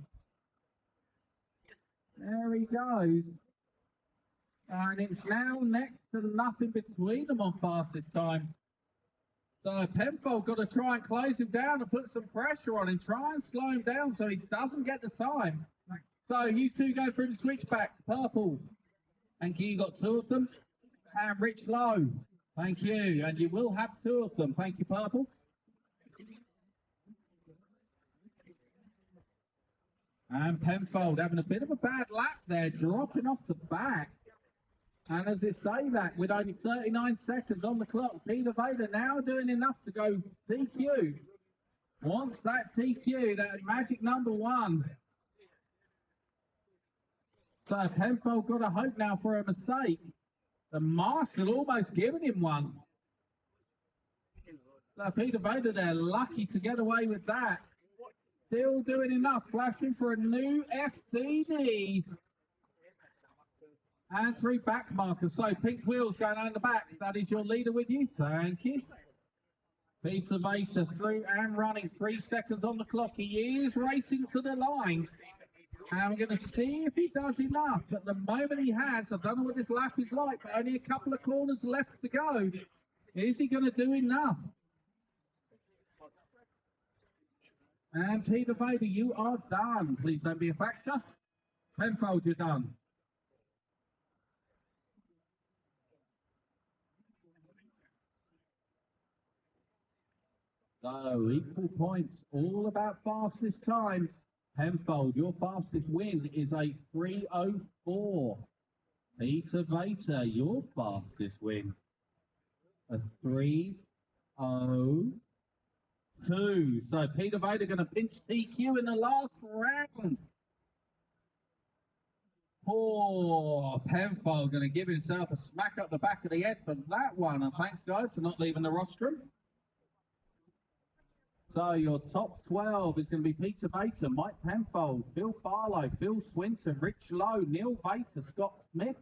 There he goes. And it's now next to nothing between them on fastest time. So Penfold got to try and close him down and put some pressure on him. Try and slow him down so he doesn't get the time. So you two go through the switchback. Purple. Thank you. You got 2 of them. And Rich Lowe. Thank you. And you will have 2 of them. Thank you, Purple. And Penfold having a bit of a bad lap there, dropping off the back. And as they say that, with only 39 seconds on the clock, Peter Vater now doing enough to go TQ. Wants that TQ, that magic number 1. So Penfold got a hope now for a mistake. The marshal almost given him one. So Peter Vater there, lucky to get away with that. Still doing enough, flashing for a new FTD. And 3 back markers. So pink wheels going on the back. That is your leader with you. Thank you. Peter Vater through and running. 3 seconds on the clock. He is racing to the line. And we're going to see if he does enough. At the moment he has. I don't know what this lap is like, but only a couple of corners left to go. Is he going to do enough? And Peter Vater, you are done. Please don't be a factor. Penfold, you're done. So equal points, all about fastest time. Penfold, your fastest win is a 3:04. Peter Vater, your fastest win, a 3:02. So Peter Vater going to pinch TQ in the last round. Poor Penfold going to give himself a smack up the back of the head for that one. And thanks, guys, for not leaving the rostrum. So your top 12 is going to be Peter Vater, Mike Penfold, Bill Barlow, Phil Swinton, Rich Lowe, Neil Vater, Scott Smith,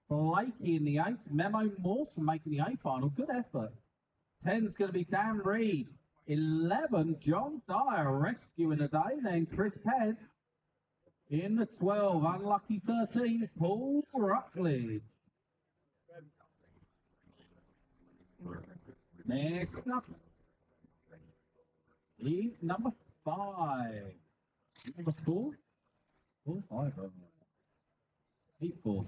Blakey in the 8th, Memo Mawson making the A final. Good effort. 10 is going to be Dan Reed. 11, John Dyer rescuing the day. Then Chris Hez in the 12. Unlucky 13, Paul Rucklidge. Next up, heat number 5. Number 4? 4, 5. Heat 4.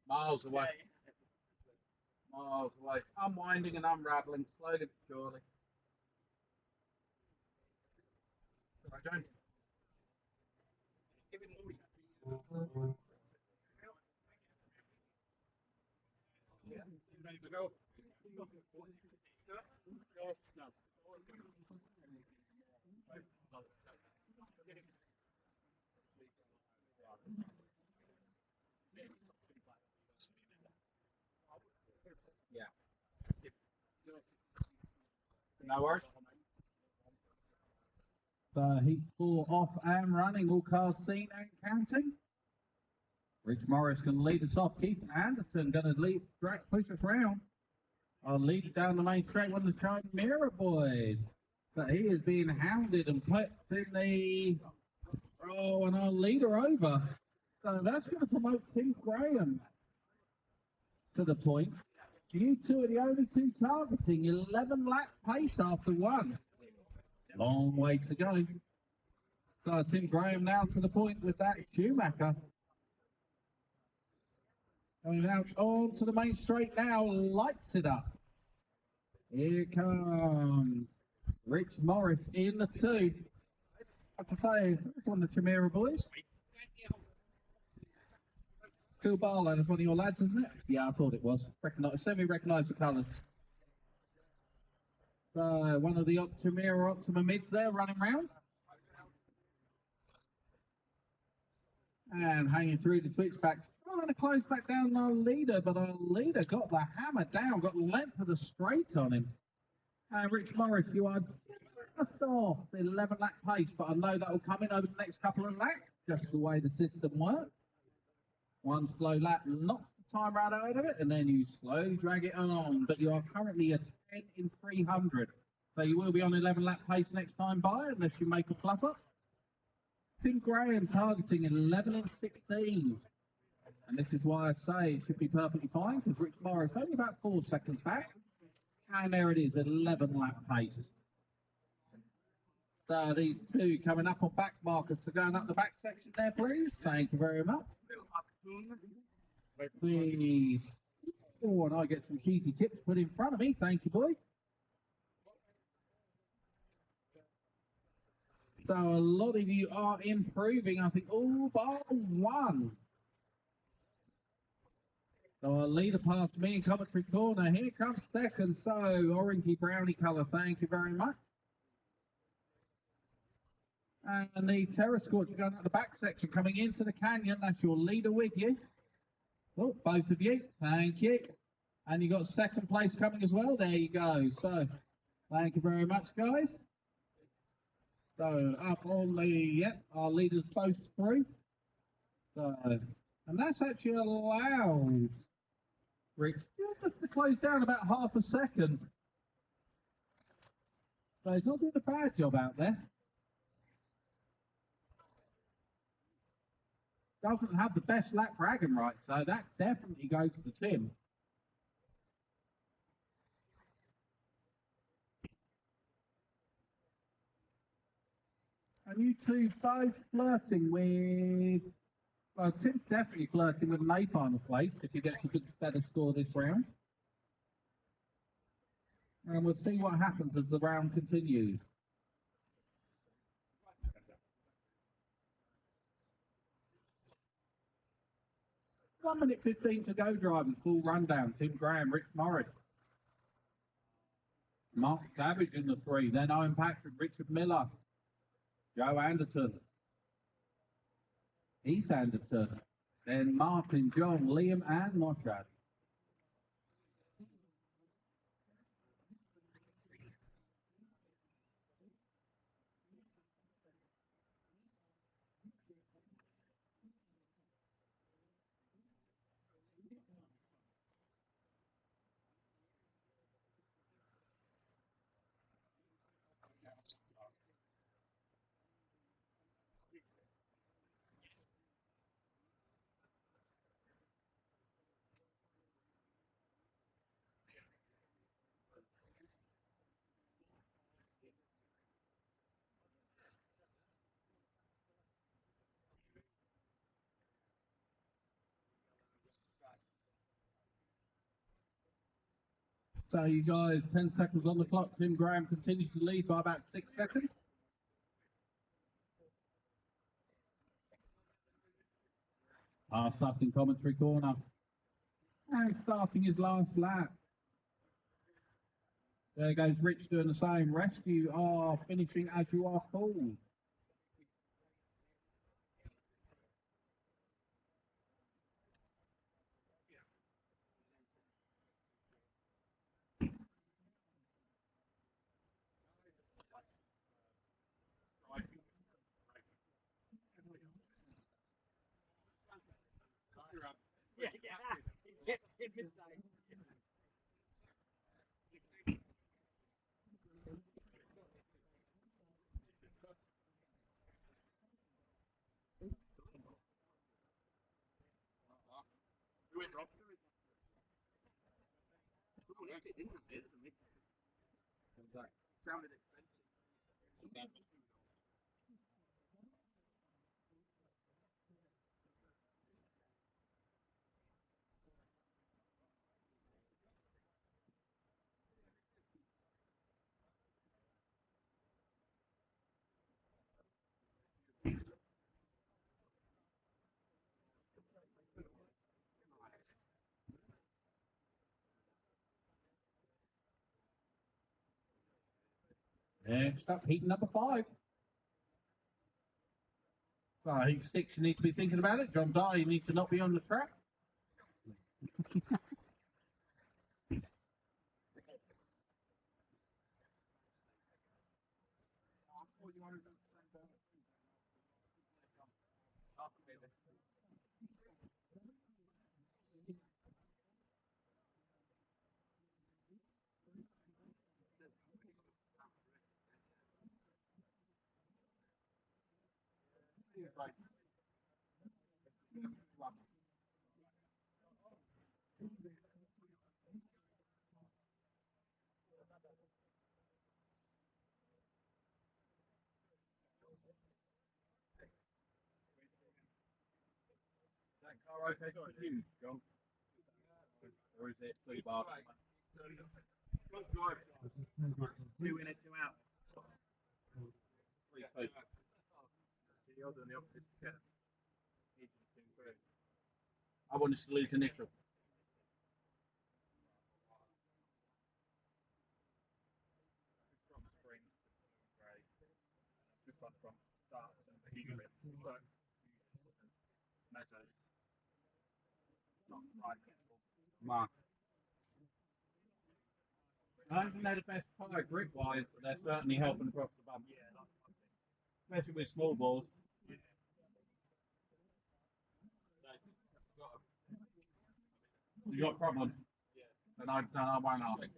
Miles away. Miles away. Unwinding and unraveling slowly but surely. Sorry, James. Give it more. Yeah. Ready to go? No. Yeah. No worries. Heat 4 off and running, all cars seen and counting. Rich Morris going to lead us off. Keith Anderson going to lead, push us round. I'll lead down the main straight one, the Chime Mirror Boys. But he is being hounded and put in the, and I'll lead her over. So that's going to promote Tim Graham to the point. You two are the only two targeting 11 lap pace after one. Long way to go. So Tim Graham now to the point with that Schumacher. Going out onto the main straight now, lights it up. Here comes Rich Morris in the 2. I can say, one of the Chimera boys. Phil Barlow, that's one of your lads, isn't it? Yeah, I thought it was. Semi-recognise the colours. So, one of the Chimera Optima mids there running round. And hanging through the switchback. I'm going to close back down our leader, but our leader got the hammer down, got length of the straight on him. And Rich Morris, you are just off the 11 lap pace, but I know that will come in over the next couple of laps, just the way the system works. One slow lap knocks the time right out of it, and then you slowly drag it on. But you are currently at 10 in 300. So you will be on 11 lap pace next time by, unless you make a flap up. Tim Graham targeting 11 in 16. And this is why I say it should be perfectly fine, because Rich Morris only about 4 seconds back. And there it is, 11 lap pace. So these two coming up on back markers. So going up the back section there, please. Thank you very much. Please. Oh, and I get some cheesy tips put in front of me. Thank you, boy. So a lot of you are improving. I think all bar one. So our leader past me in commentary corner. Here comes second. So orangey brownie colour. Thank you very much. And the terrace scorch going up the back section coming into the canyon. That's your leader with you. Oh, both of you. Thank you. And you got second place coming as well. There you go. So thank you very much, guys. So up on the, our leaders both through. So, and that's actually allowed Rick just to close down about half a second. So he's not doing a bad job out there. Doesn't have the best lap bragging right, so that definitely goes to Tim. And you two both flirting with, well, Tim's definitely flirting with an A final place if he gets a good better score this round. And we'll see what happens as the round continues. 1 minute 15 to go, drivers. Full rundown. Tim Graham, Rich Morris. Mark Savage in the 3. Then Owen Patrick, Richard Miller. Joe Anderson. Heath Anderson. Then Martin, John, Liam and Moshad. So you guys, 10 seconds on the clock. Tim Graham continues to lead by about 6 seconds. Starting commentary corner. And starting his last lap. There goes Rich doing the same. Rescue are finishing as you are called. Yeah, yeah. Do it, Rob. Do it. Oh, left it, didn't it? Sounded expensive. Next up, heat number 5. Heat 6, you need to be thinking about it. John Dye, you need to not be on the track. That car okay for you, John? Or is it blue bar? Good drive. 2 in it, 2 out. 3 2. The other on the opposite together. I want to lose initial. From springs to blue and grey. Just on from starts and grip. But measures. Not right. Mark. I don't think they're the best tyre grip wise, but they're certainly helping across the bump. Yeah, that's one thing. Especially with small balls. Yeah. You got a problem. Yeah. And I won't ask.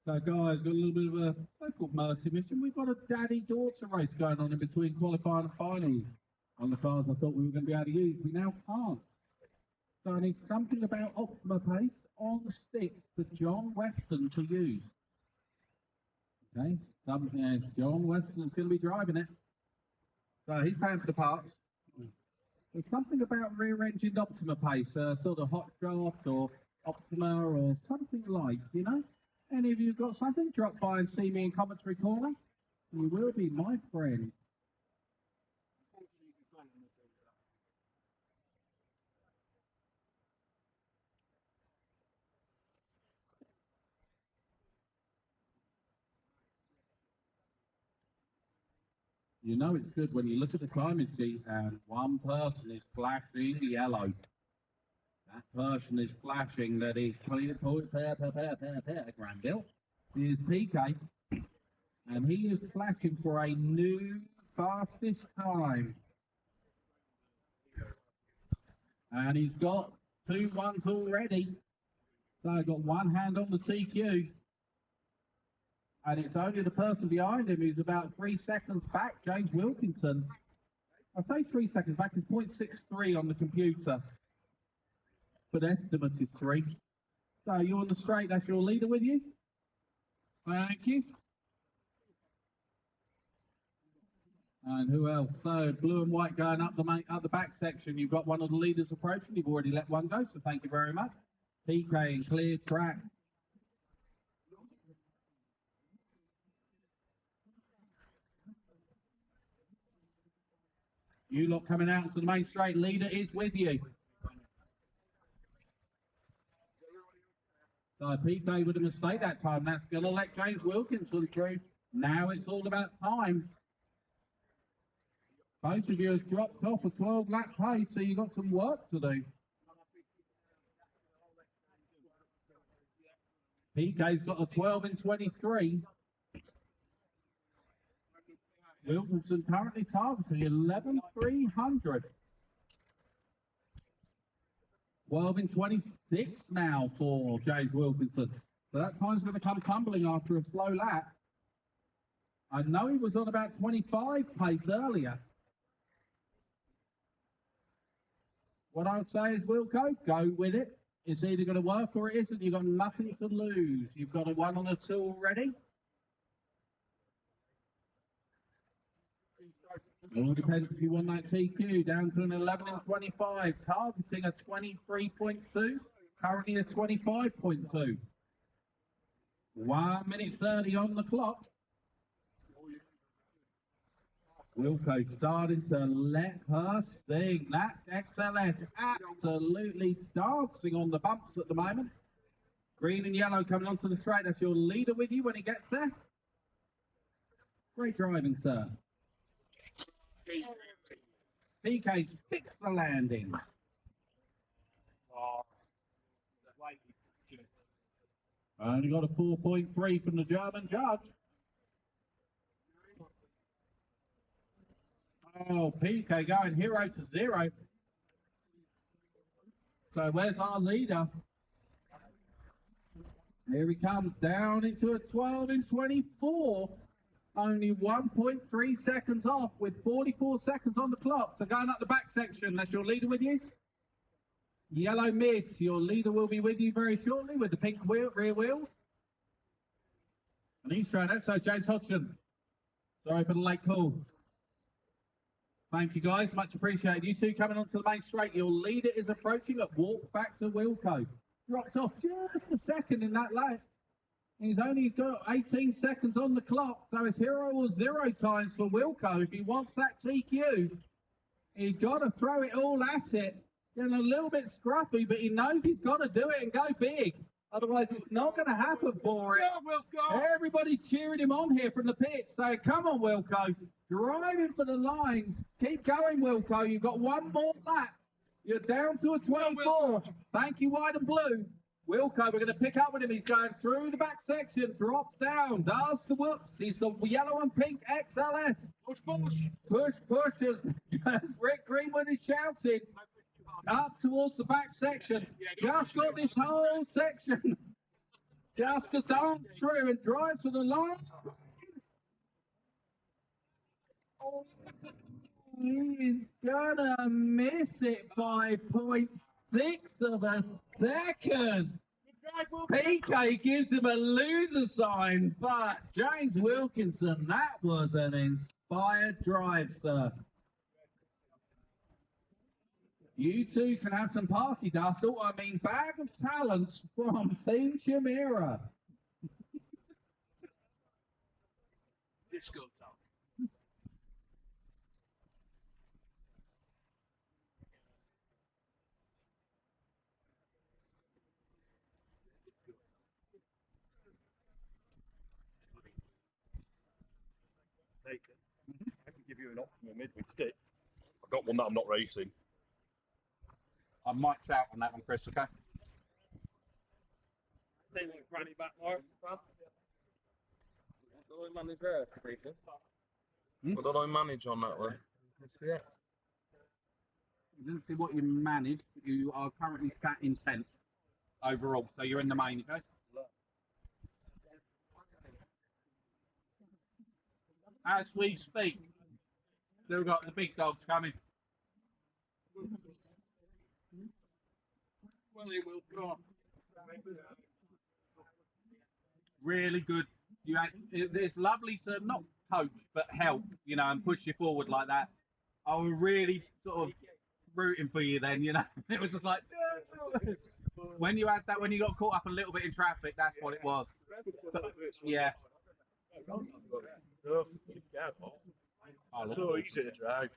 So guys, got a little bit of a local mercy mission. We've got a daddy-daughter race going on in between qualifying and finals. On the cars I thought we were going to be able to use, we now can't. So I need something about Optima Pace on stick for John Weston to use. Okay, John Weston's going to be driving it. So he's paying for the parts. There's something about rear-engined Optima Pace, sort of hot draft or Optima or something like, you know? Any of you got something? Drop by and see me in commentary corner. You will be my friend. You know it's good when you look at the climate sheet and one person is flashing yellow. That person is flashing that is Granville. He is PK. And he is flashing for a new fastest time. And he's got 2 1s already. So I've got one hand on the CQ. And it's only the person behind him who's about 3 seconds back, James Wilkinson. I say 3 seconds back, it's 0.63 on the computer. But estimate is 3. So you're on the straight, that's your leader with you. Thank you. And who else? So blue and white going up the back section. You've got one of the leaders approaching. You've already let one go, so thank you very much. PK and clear track. You lot coming out to the main straight. Leader is with you. So PK with a mistake that time. That's going to let James Wilkinson through. Now it's all about time. Both of you have dropped off a 12-lap pace, so you've got some work to do. PK's got a 12 in 23. Wilkinson currently targeting 11,300. 12 in 26 now for James Wilkinson. So that time's going to come tumbling after a slow lap. I know he was on about 25 pace earlier. What I would say is, Wilco, go with it. It's either going to work or it isn't. You've got nothing to lose. You've got a 1 on a 2 already. It all depends if you want that TQ down to an 11 and 25, targeting a 23.2, currently a 25.2. 1 minute 30 on the clock. Wilco starting to let her sting. That XLS absolutely dancing on the bumps at the moment. Green and yellow coming onto the straight. That's your leader with you when he gets there. Great driving, sir. PK's fixed the landing. Only got a 4.3 from the German judge. Oh, PK going hero to 0. So where's our leader? Here he comes down into a 12 in 24. Only 1.3 seconds off with 44 seconds on the clock. So going up the back section, that's your leader with you. Yellow mids, your leader will be with you very shortly with the pink wheel, rear wheel. And he's trying that, so James Hodgson. Sorry for the late call. Thank you guys, much appreciated. You two coming onto the main straight. Your leader is approaching at walk back to Wilco. Dropped off just a second in that lap. He's only got 18 seconds on the clock, so it's 0 or 0 times for Wilco. If he wants that TQ, he's got to throw it all at it. Getting a little bit scruffy, but he knows he's got to do it and go big. Otherwise, it's not going to happen for him. Everybody's cheering him on here from the pits. So come on, Wilco. Driving for the line. Keep going, Wilco. You've got one more lap. You're down to a 24. Thank you, white and blue. Wilco, we're going to pick up with him. He's going through the back section, drops down, does the whoops. He's the yellow and pink XLS. Push, as Rick Greenwood is shouting. Up towards the back section. Just got this whole section Just gets through and drives for the line. Oh, he's gonna miss it by 0.6 of a second. PK gives him a loser sign, but James Wilkinson, that was an inspired drive, sir. You two can have some party dust. Oh, I mean, bag of talent from Team Chimera. Disco time. Nathan, I can give you an option in mid with stick. I've got one that I'm not racing. I might shout on that one, Chris, okay? They want granny back more. What do I manage there, Peter? Hmm? What do I manage on that one? Yeah. You didn't see what you managed. You are currently sat in 10th overall, so you're in the main, okay? As we speak, still got the big dogs coming. Well, he will come. Really good. It's lovely to not coach, but help, you know, and push you forward like that. I was really sort of rooting for you then, you know. It was just like, when you had that, when you got caught up a little bit in traffic, that's what it was. But, yeah. So easy to drive.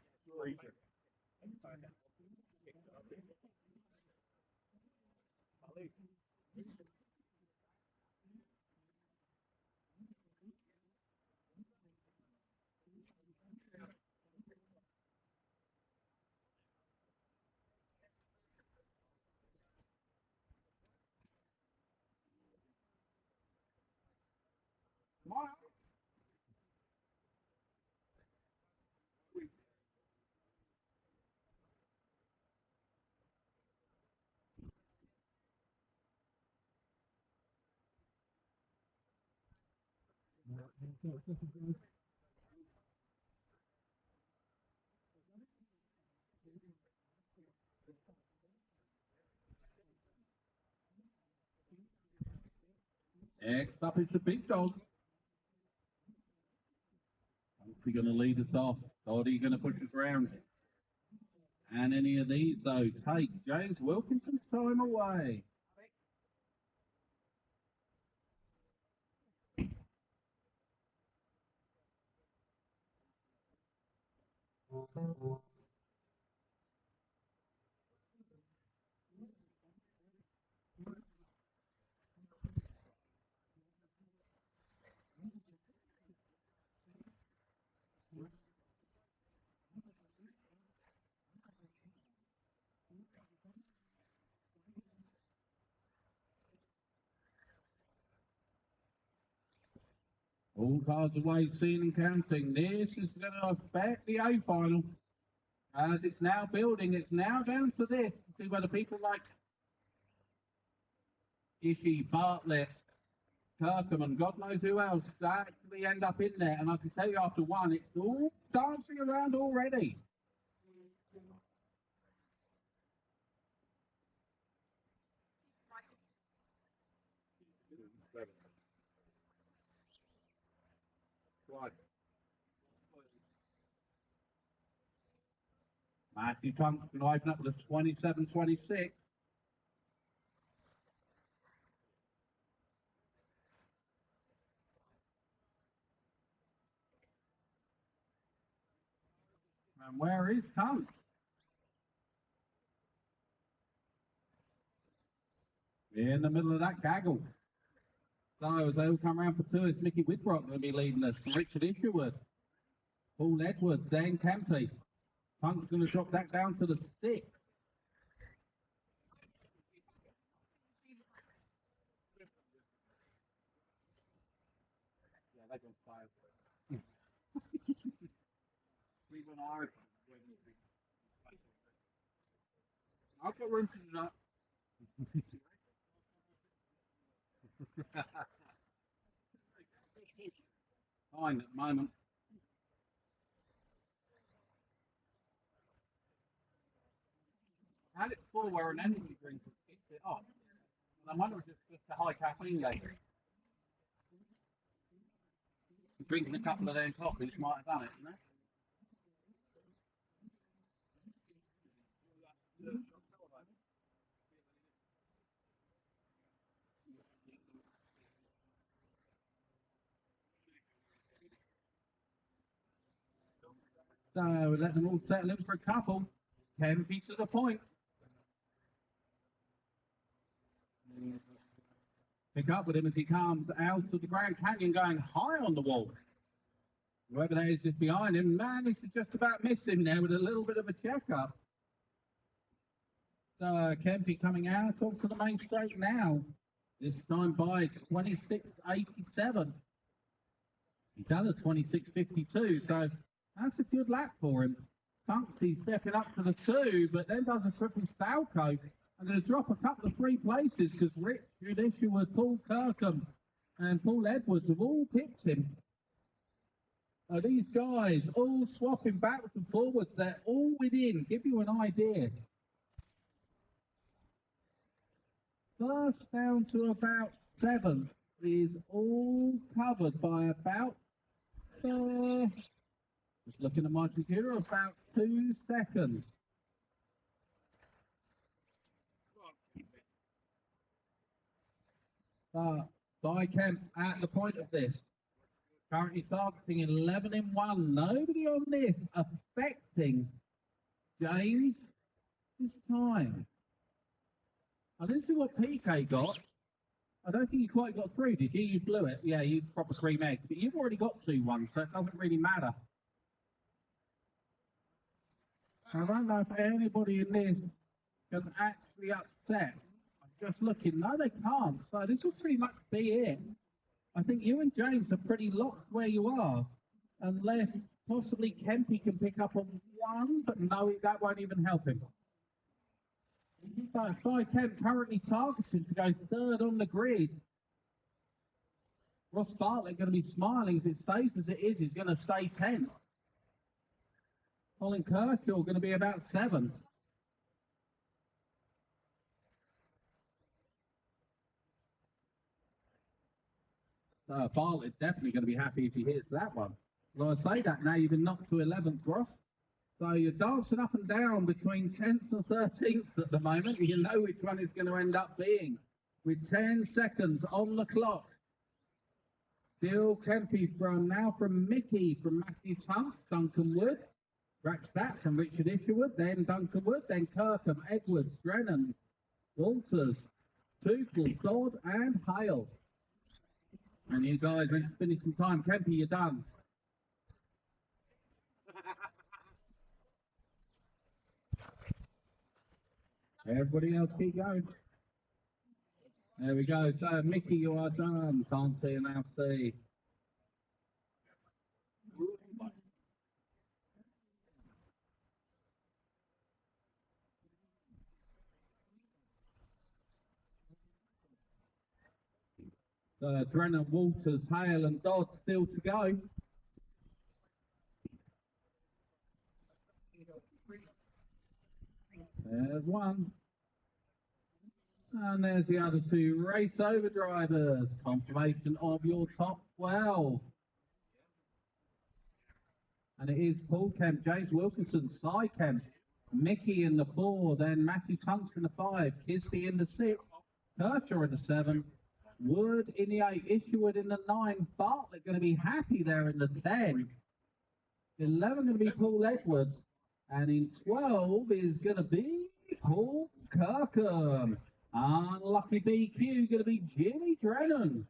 Next up is the big dog. What's he going to lead us off? Or are you going to push us around? And any of these, though, take James Wilkinson's time away. All cars away, seen and counting. This is going to affect the A final. As it's now building, it's now down to this. See whether people like Ishii, Bartlett, Kirkham, and God knows who else actually end up in there. And I can tell you after one, it's all dancing around already. Right. Matthew Tunk's going to open up with a 27-26. And where is Tunk? In the middle of that gaggle. So as they will come around for two, it's Mickey Whitrock going to be leading us. Richard Isherworth, Paul Edwards, Dan Campy. Punk's going to drop that down to the 6. Yeah, they can fail. We won our. I've got room to do that. Fine at the moment. I had it before where an energy drink has kicked it off. And I wonder if it's just a high caffeine day. Drinking a couple of their coffees might have done it, isn't it? So we let them all settle in for a couple. 10 feet to the point. Pick up with him as he comes out of the Grand Canyon going high on the wall. Whoever that is just behind him managed to just about miss him there with a little bit of a checkup. So Kempy coming out onto the main straight now. This time by 26.87. He's done a 26.52, so that's a good lap for him. Funky stepping up to the 2, but then does a triple Falco. I'm going to drop a couple of 3 places because Rich Judicial with Paul Kirkham and Paul Edwards have all picked him. These guys all swapping backwards and forwards. They're all within. Give you an idea. First down to about 7th is all covered by about, just looking at my computer, about 2 seconds. Kemp at the point of this. Currently targeting 11 in 1. Nobody on this affecting James this time. I didn't see what PK got. I don't think you quite got through, did you? You blew it. Yeah, you proper cream egg. But you've already got 2-1, so it doesn't really matter. I don't know if anybody in this can actually upset. I'm just looking. No, they can't. So this will pretty much be it. I think you and James are pretty locked where you are, unless possibly Kempy can pick up on 1, but no, that won't even help him. So Kemp currently targeting to go 3rd on the grid. Ross Bartlett going to be smiling if it stays as it is. He's going to stay 10th. Colin Kershaw going to be about 7th. Bartlett definitely going to be happy if he hits that one. Well, I say that now, you've been knocked to 11th, Ross. So you're dancing up and down between 10th and 13th at the moment. You know which one it's going to end up being. With 10 seconds on the clock. Still Kempy from Mickey, from Matthew Tunt, Duncan Wood. That from Richard Isherwood, then Duncan Wood, then Kirkham, Edwards, Drennan, Walters, Tootle, Dodd, and Hale. And you guys are finishing time. Kempy, you're done. Everybody else keep going. There we go. So, Mickey, you are done. Can't see and now see. Drennan, Walters, Hale, and Dodd still to go. There's one. And there's the other 2 race over drivers. Confirmation of your top 12. And it is Paul Kemp, James Wilkinson, Cy Kemp, Mickey in the 4, then Matthew Tunks in the 5, Kisby in the 6, Kershaw in the 7, Wood in the 8, Isherwood in the 9, Bartlett going to be happy there in the 10, 11 going to be Paul Edwards, and in 12 is going to be Paul Kirkham. Unlucky BQ going to be Jimmy Drennan.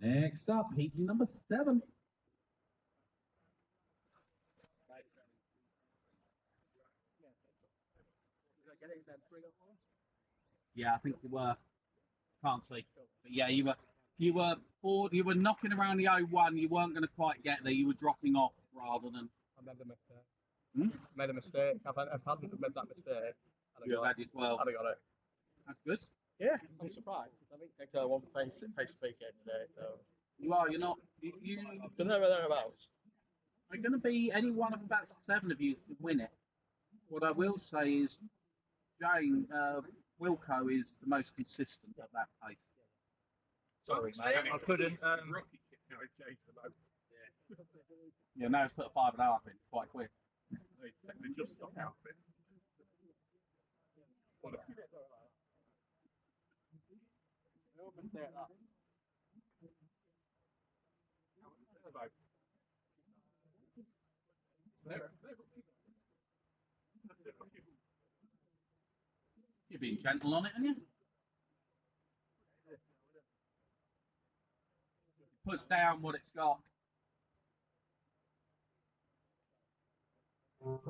Next up, heat number 7. Yeah, I think you were. Can't see. But yeah, you were bored. You were knocking around the 01. You weren't going to quite get there. You were dropping off rather than. I made a mistake. Made a mistake. If I hadn't made that mistake, I'd have got it. I'd have got it. That's good. Yeah, I'm surprised. I think I won pace weekend today, so. You're not. You So thereabouts. are going to be any one of about 7 of you to win it. What I will say is, Jane, Wilco is the most consistent at that pace. Sorry, mate. I couldn't. Rocky kit now, it changed the load. Yeah, now it's put a 5.5 in quite quick. They just stuck out a bit. You're being gentle on it, aren't you? Puts down what it's got. I'll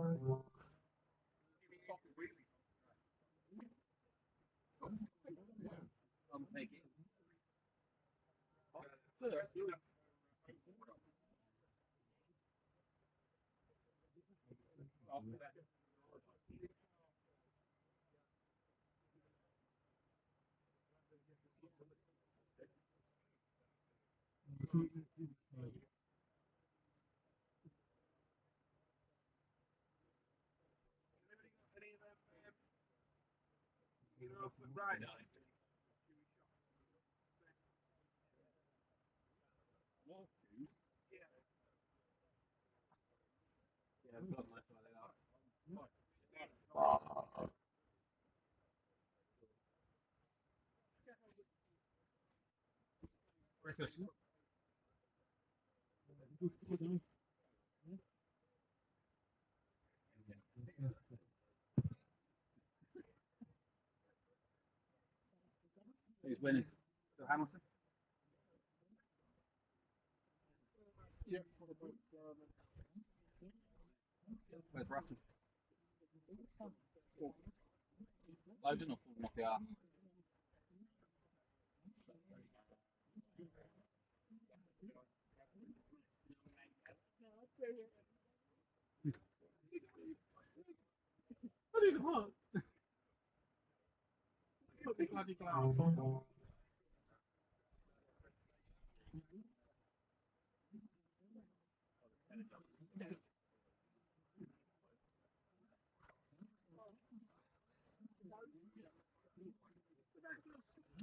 take it. Right. Who's winning? So Hamilton? Yeah. Where's Russell? Loading or falling off the arm? I didn't want. Put the bloody glass.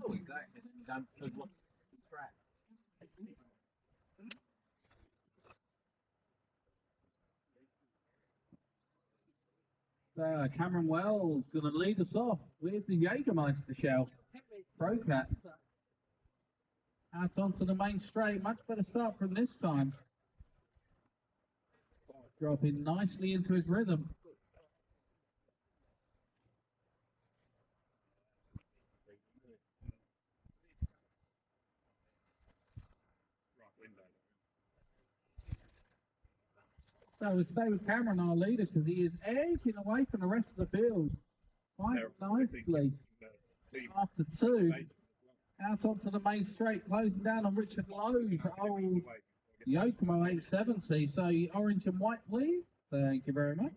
Oh, exactly. Don't look track. Cameron Wells going to lead us off with the Jägermeister shell. Procat. Out onto the main straight. Much better start from this time. Dropping nicely into his rhythm. So we'll stay with Cameron, our leader, because he is edging away from the rest of the field quite nicely. After 2, out onto the main straight, closing down on Richard Lowe's old Yokomo 870. So orange and white, please. Thank you very much.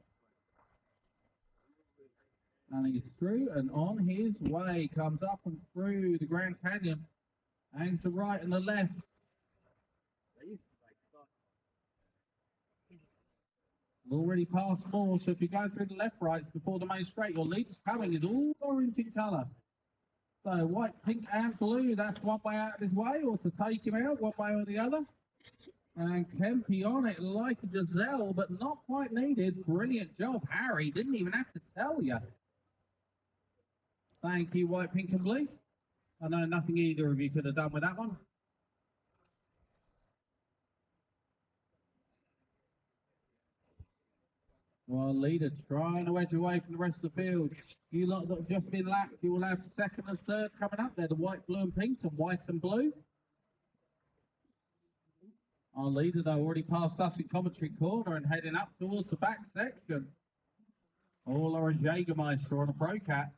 And he's through and on his way. Comes up and through the Grand Canyon. And to right and the left. Already passed more, so if you go through the left right before the main straight, your leader's coming is all orange in colour. So white, pink and blue, that's one way out of his way, or to take him out one way or the other. And Kempy on it like a gazelle, but not quite needed. Brilliant job, Harry. Didn't even have to tell you. Thank you, white, pink and blue. I know nothing either of you could have done with that one. Well, leader trying to edge away from the rest of the field. You lot that have just been lapped, you will have second and third coming up there. The white, blue and pink and white and blue. Our leader, though, already passed us in commentary corner and heading up towards the back section. All orange Jägermeister on a Procat.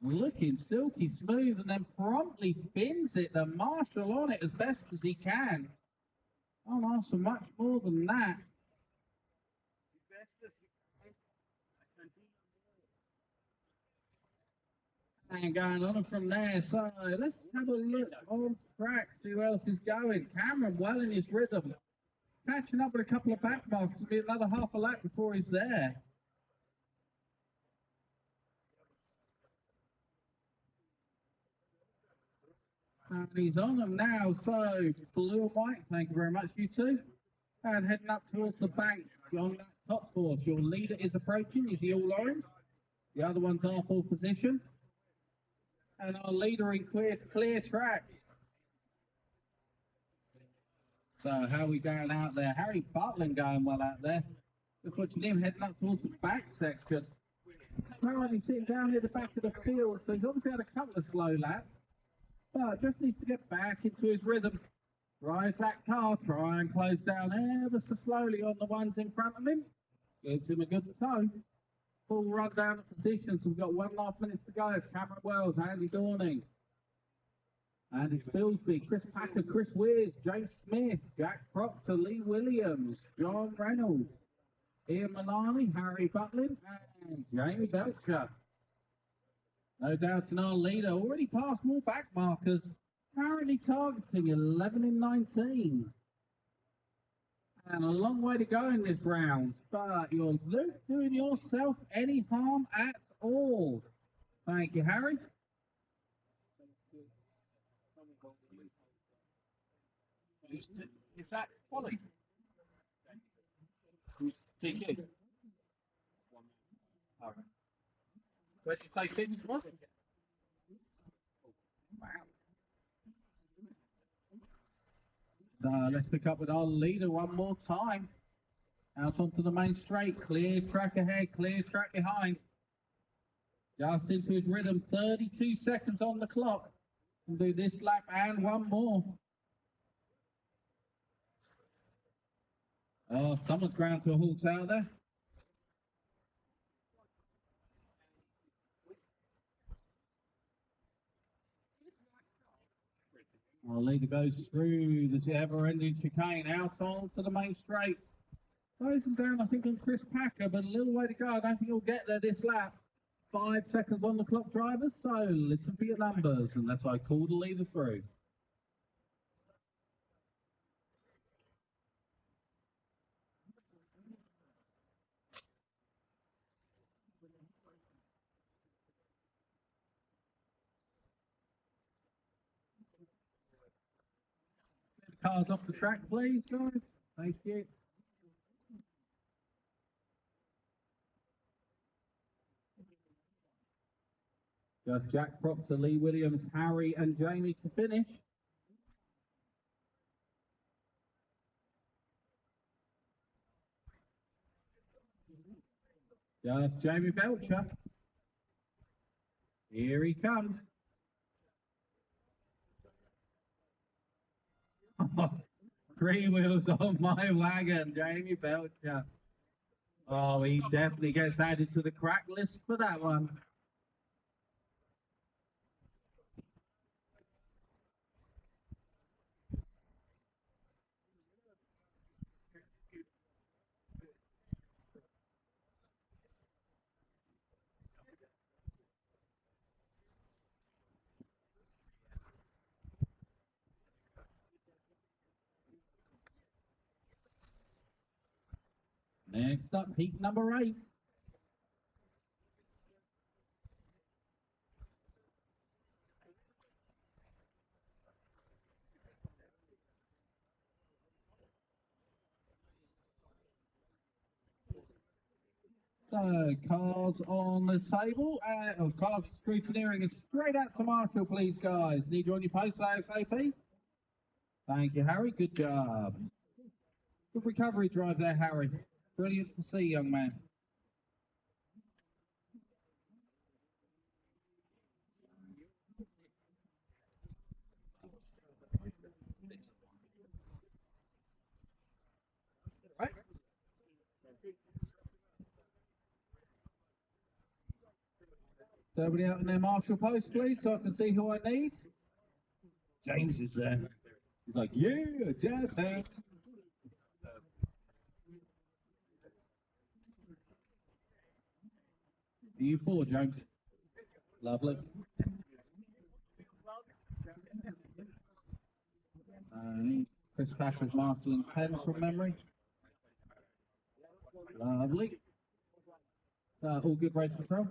Looking silky smooth and then promptly spins it. The marshal on it as best as he can. I'll ask for much more than that. And going on from there, so let's have a look on track, see who else is going. Cameron well in his rhythm, catching up with a couple of back marks. It'll be another half a lap before he's there. And he's on them now, so blue and white, thank you very much, you two. And heading up towards the bank on that top course. Your leader is approaching, is he all orange? The other one's our full position. And our leader in clear track. So how are we going out there? Harry Butland going well out there. Just watching him heading up towards the back section. Apparently sitting down near the back of the field, so he's obviously had a couple of slow laps. But just needs to get back into his rhythm. Drives that car, try and close down ever so slowly on the ones in front of him. Gives him a good tow. Full run down the positions. We've got 1.5 minutes to go. It's Cameron Wells, Andy Dorning. Andy Spilsby, Chris Packer, Chris Weirs, James Smith, Jack Proctor, Lee Williams, John Reynolds, Ian Malani, Harry Butlin, and Jamie Belcher. No doubt in our leader, already passed more back markers, currently targeting 11 in 19. And a long way to go in this round, but you're not doing yourself any harm at all. Thank you, Harry. Is that Wally? TQ? All right. Where's your place in? What? Wow. Let's pick up with our leader one more time. Out onto the main straight. Clear track ahead, clear track behind. Just into his rhythm. 32 seconds on the clock. Can do this lap and one more. Oh, someone's ground to a halt out there. Our leader goes through this ever-ending chicane out onto the main straight. Goes him down, I think, on Chris Packer, but a little way to go. I don't think he'll get there this lap. 5 seconds on the clock, drivers, so listen for your numbers, and that's why I call the leader through. Cars off the track, please, guys. Thank you. Just Jack Proctor, Lee Williams, Harry, and Jamie to finish. Just Jamie Belcher. Here he comes. 3 wheels on my wagon, Jamie Belcher. Oh, he definitely gets added to the crack list for that one. Next up, heat number 8. So, cars on the table, cars scrutineering and straight out to Marshall, please, guys. Need you on your post ASAP? Thank you, Harry. Good job. Good recovery drive there, Harry. Brilliant to see, young man. Right. Somebody out in their Marshall post, please, so I can see who I need. James is there. He's like, yeah, jazz hands. You 4, James. Lovely. Chris Thatcher's marshalling 10 from memory. Lovely. All good race control.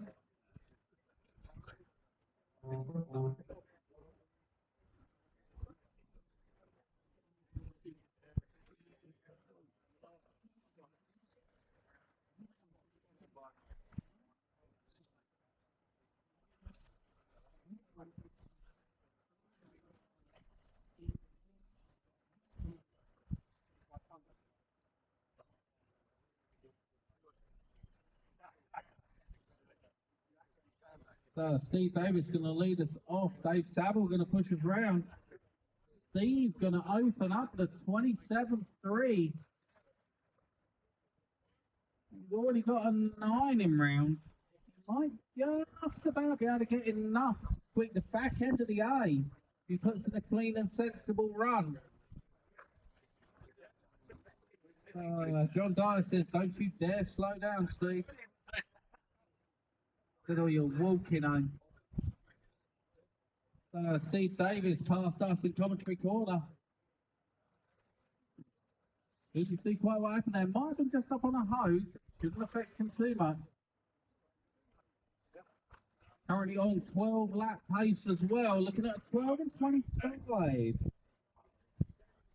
So Steve Davis going to lead us off. Dave Saville going to push us round. Steve going to open up the 27-3. He's already got a 9 in round. Might just about be able to get enough to quick the back end of the A. He puts in a clean and sensible run. John Dyer says, don't you dare slow down, Steve. Look at all your walking on. Steve Davis passed us in commentary corner. You can see quite what happened there. Might have been just up on a hose. Didn't affect him too much. Currently on 12 lap pace as well. Looking at 12 and 25.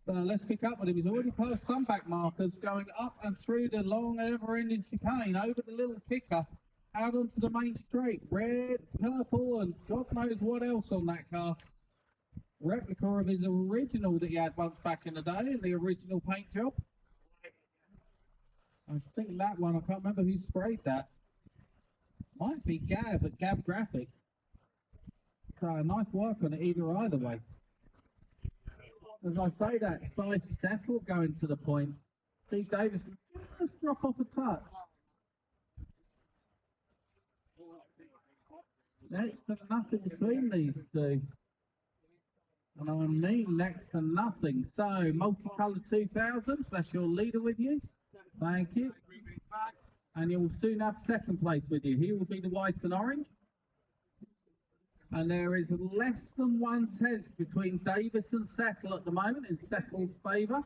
Let's pick up with him. He's already passed some back markers, going up and through the long ever-ending chicane, over the little kicker, out onto the main straight. Red, purple, and God knows what else on that car. Replica of his original that he had once back in the day, in the original paint job. I think that one, I can't remember who sprayed that. Might be Gav at Gav Graphics. So nice work on it either way. As I say that, side settle going to the point. Steve Davis just drop off a touch. Next to nothing between these two. And I mean next to nothing. So, multicoloured 2000, that's your leader with you. Thank you. And you will soon have second place with you. He will be the white and orange. And there is less than 1/10 between Davis and Settle at the moment in Settle's favour.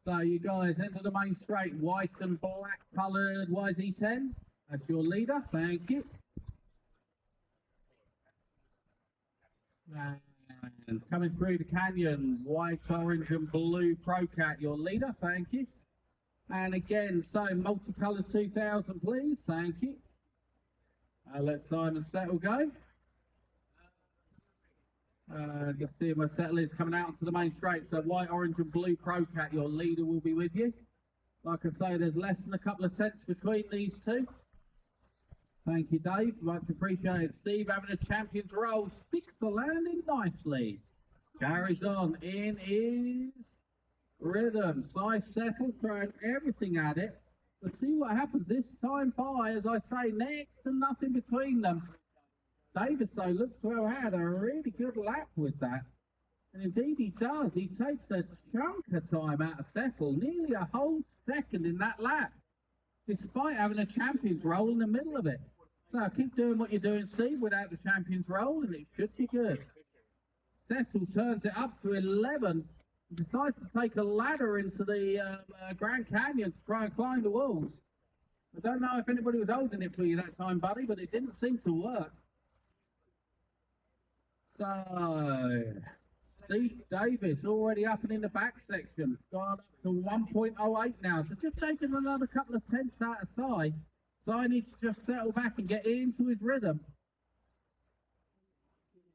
So you guys enter the main straight, white and black coloured YZ10. That's your leader, thank you. And coming through the canyon, white, orange and blue Procat, your leader, thank you. And again, so multicoloured 2000 please, thank you. Let Simon Settle go. Just see where Settle is coming out to the main straight. So white, orange and blue Procat, your leader will be with you. Like I say, there's less than a couple of tenths between these two. Thank you, Dave. Much appreciated. Steve having a champion's roll. Sticks the landing nicely. Carries on in his rhythm. Size Settle throwing everything at it. Let's see what happens this time by, as I say, next to nothing between them. Davis, though, looks to have had a really good lap with that. And indeed he does. He takes a chunk of time out of Settle, nearly a whole second in that lap, despite having a champion's roll in the middle of it. So keep doing what you're doing, Steve, without the champion's roll, and it should be good. Settle turns it up to 11. Decides to take a ladder into the Grand Canyon to try and climb the walls. I don't know if anybody was holding it for you that time, buddy, but it didn't seem to work. So, Steve Davis already up and in the back section. Gone up to 1.08 now. So just taking another couple of tenths out of side. So I need to just settle back and get into his rhythm.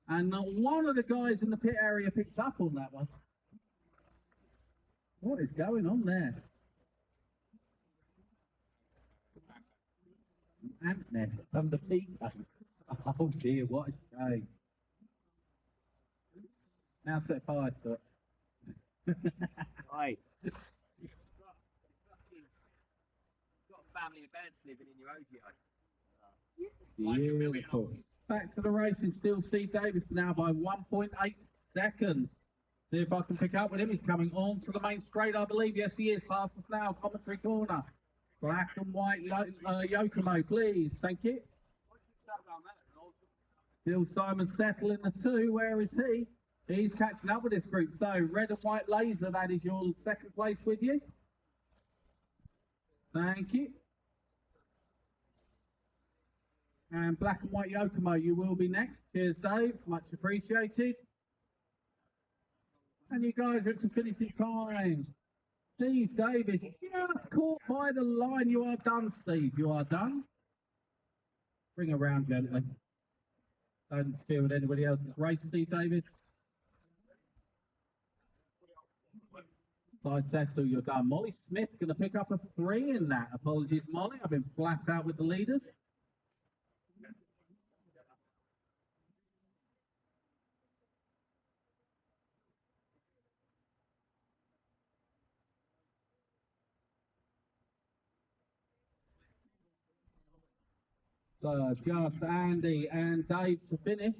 And not one of the guys in the pit area picks up on that one. What is going on there? Antness under Peter. Oh dear, what a shame. Now set fire to it. Aye. Got a family of beds living in your OGI. Beautiful. Back to the racing still. Steve Davis now by 1.8 seconds. See if I can pick up with him. He's coming on to the main straight, I believe. Yes, he is. Fastest now. Commentary corner. Black and white Yokomo, please. Thank you. Bill Simon settling the 2. Where is he? He's catching up with this group. So, red and white laser, that is your second place with you. Thank you. And black and white Yokomo, you will be next. Cheers, Dave. Much appreciated. And you guys are at some finishing time. Steve Davis just caught by the line. You are done, Steve. You are done. Bring around gently. Don't steal with anybody else's race, Steve Davis. Side settle, you're done. Molly Smith going to pick up a 3 in that. Apologies, Molly. I've been flat out with the leaders. So just Andy and Dave to finish.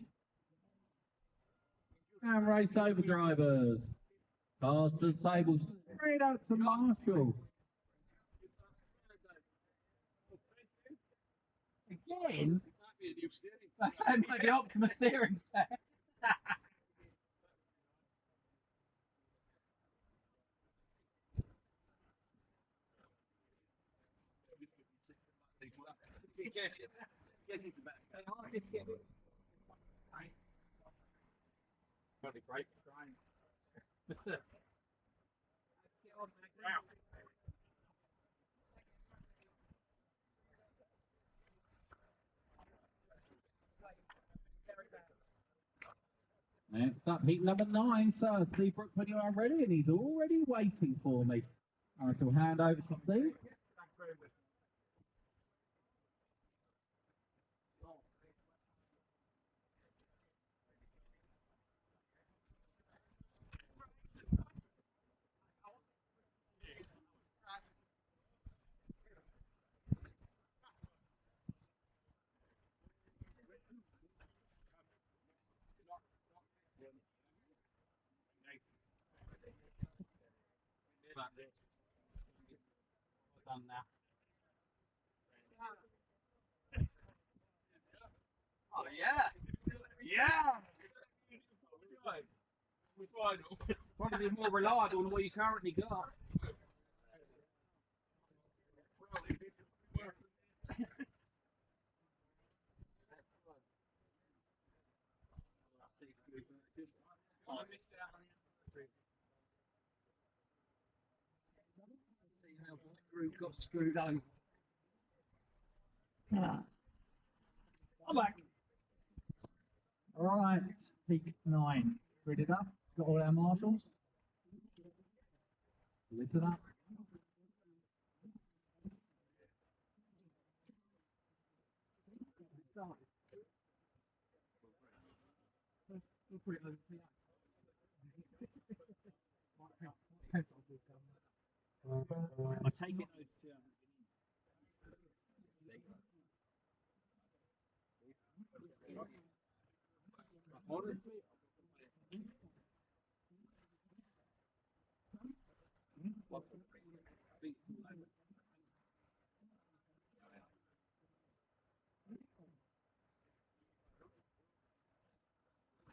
And race over drivers. Cars to the table, straight out to Marshall. Again? That might be Optimus steering set. Next up, heat number 9, so Steve Brook, when you are ready, and he's already waiting for me. I shall hand over to Steve. Done now. Oh yeah, yeah. Probably more reliable than what you currently got. Got screwed on. I'm back. All right, peak 9. Read up. Got all our marshals. Listen up. I take it those two.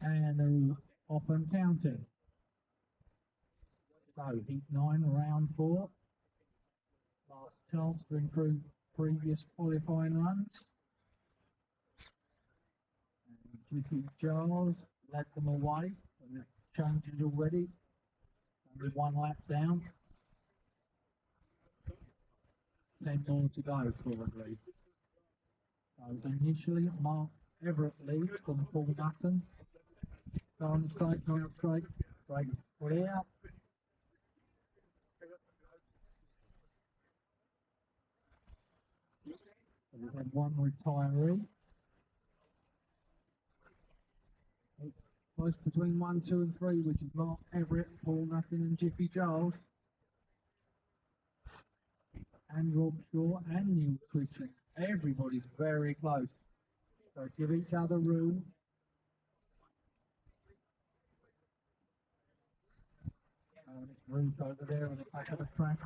And off and counting. So heat 9, round 4. Last chance to improve previous qualifying runs. And Jiffy Jars led them away. And it changes already. Only 1 lap down. 10 more to go probably. So initially Mark Everett leads from Paul Mutton. Going straight, straight, clear. We've had 1 retiree. It's close between 1, 2 and 3, which is Mark Everett, Paul Mutton and Jiffy Giles. And Rob Shaw and Neil Twitchell. Everybody's very close. So give each other room. Ruth over there on the back of the track.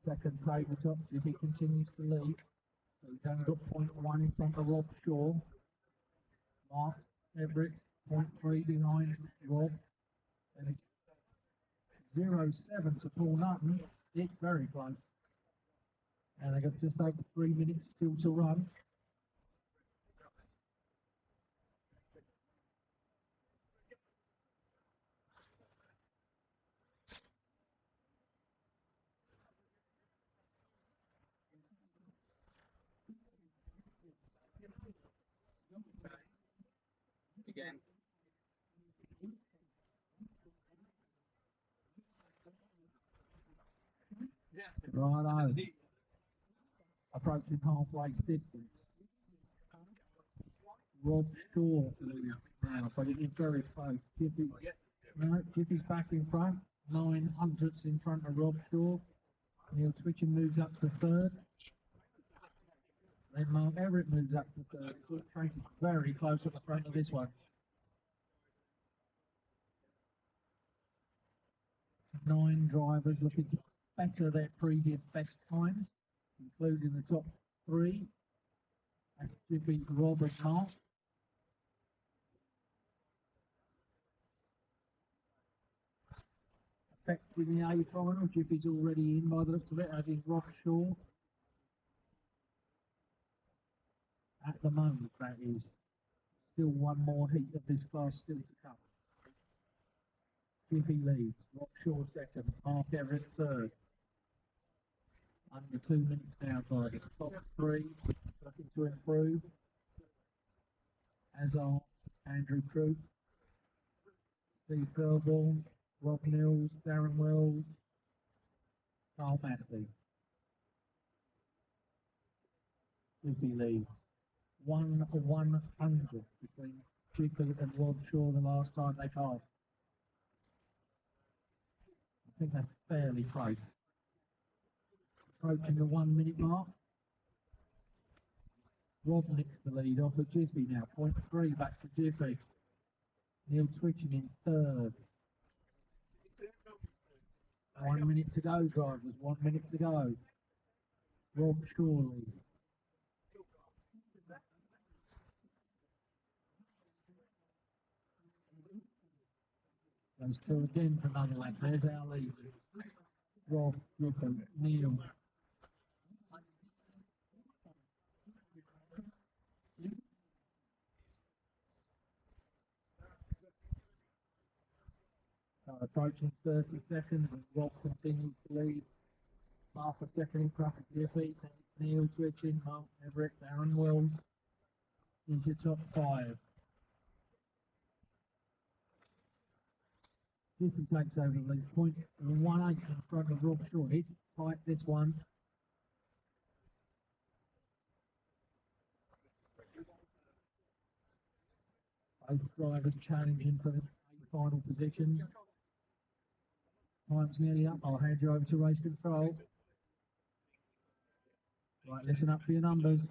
Second tabletop, Jiffy continues to lead. So he's only got 0.1 in front of Rob Shaw. Mark Everett, 0.3 behind Rob. And it's 0.7 to Paul Nutton. It's very close. And they've got just over 3 minutes still to run. Again. Righto. Approaching halfway distance. Rob Shaw now, but it is very close. Jiffy's back in front. 900ths in front of Rob Shaw. Neil Twitchen moves up to third. Then Mark Everett moves up to third. Frank is very close at the front of this one. 9 drivers looking to better their previous best times, including the top 3. That's Jiffy, Rob and Mark. Effective in the A final, Jiffy's already in by the looks of it, as is Rob Shaw. At the moment, that is. Still one more heat of this class still to come. Jiffy leads, Rob Shaw second, Mark Everett third. Under 2 minutes now, guys. Top 3 looking to improve, as are Andrew Crook, Steve Thurborn, Rob Mills, Darren Wells, Carl Massey. Jiffy leads. 1/100 between Jiffy and Rob Shaw the last time they passed. I think that's fairly close. Approaching the 1 minute mark. Rob nicks the lead off of Jiffy now. 0.3 back to Jiffy. Neil Twitchen in third. 1 minute to go, drivers. 1 minute to go. Rob Shaw leads. Those two again for another lap. There's our leaders. Rob, Jiffy, Neil. Approaching 30 seconds, and Rob continues to lead. Half a second in front of Jiffy. Neil Twitchen, Mark Everett, Darren Wells into your top 5. Jiffy takes over the lead. 0.18 in front of Rob Shaw. It's tight, this one. Both drivers challenging for the final position. Time's nearly up. I'll hand you over to race control. Right, listen up for your numbers.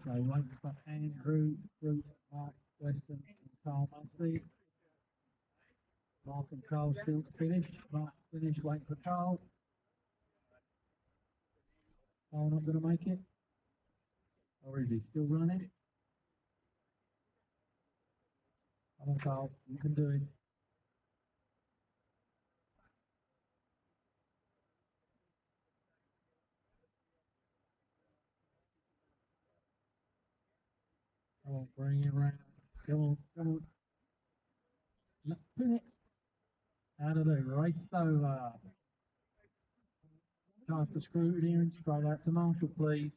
So waiting for Andrew, Bruce, Mark, Weston and Carl Massey. Mark and Carl still to finish. Mark finish, waiting for Carl. Carl not going to make it? Or is he still running? Come on, Carl, you can do it. Come on, bring it round. Come on, come on. Let's pin it. Out of the race over. Chance to scrutiny and straight out to Marshall, please.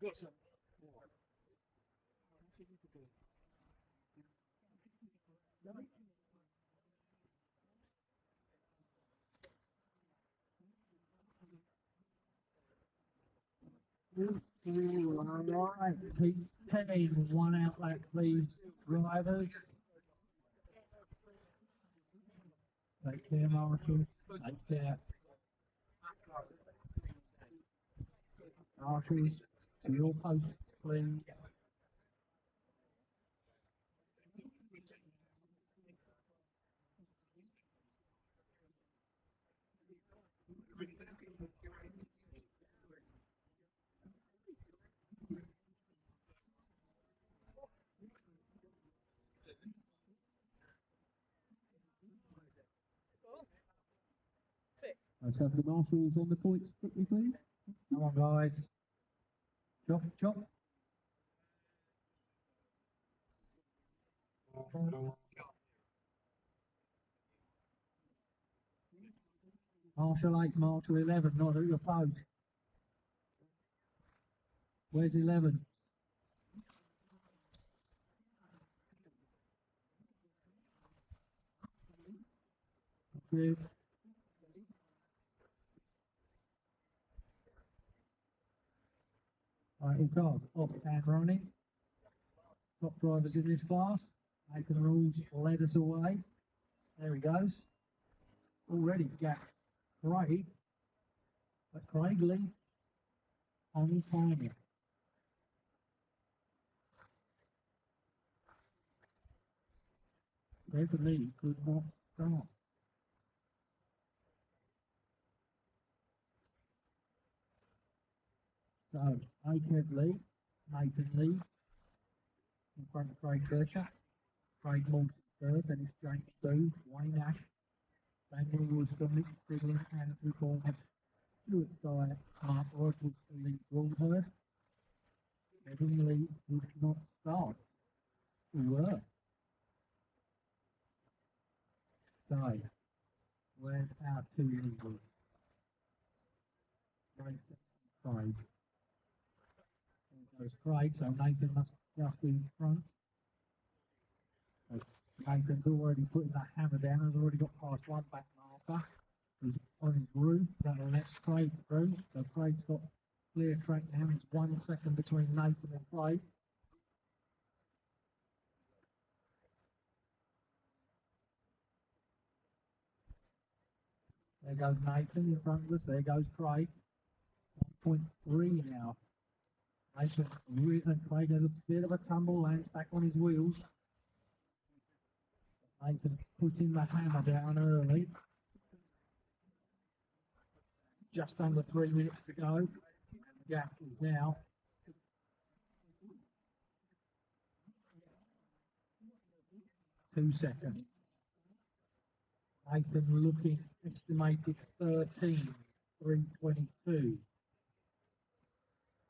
got some. Alright, keep 10, one outlet, please, drivers. Take care, Marshall. Take care. Marshals, to your post, please. Let's have the marshals on the points quickly, please. Come on, guys. Chop, chop. Marshal 8, Marshal 11, not at your post. Where's 11? Good. Right, all cars off and running. Top drivers in this class. Making the rules led us away. There he goes. Already got Craig. But Craig leads on timing. Beverly could not start. So, Aked lead, Nathan leads in front of Craig Bercher. Craig Morton third, then it's James Booth, Wayne Ash, Daniel Woodson, Stigling, Andrew Bournemouth, Stuart Dyer, Mark Rogers to lead Broadhurst. Evan Lee would not start. We were. So, where's our two leaders? Craig. Craig. There goes Craig, so Nathan must just be in front. So Nathan's already putting that hammer down, has already got past one back marker. He's on his roof, that'll let Craig through. So Craig's got clear track now, it's 1 second between Nathan and Craig. There goes Nathan in front of us, there goes Craig. 1.3 now. Nathan and Craig has a bit of a tumble, lands back on his wheels. Nathan putting the hammer down early. Just under 3 minutes to go. And the gap is now 2 seconds. Nathan looking estimated 13, 3:22.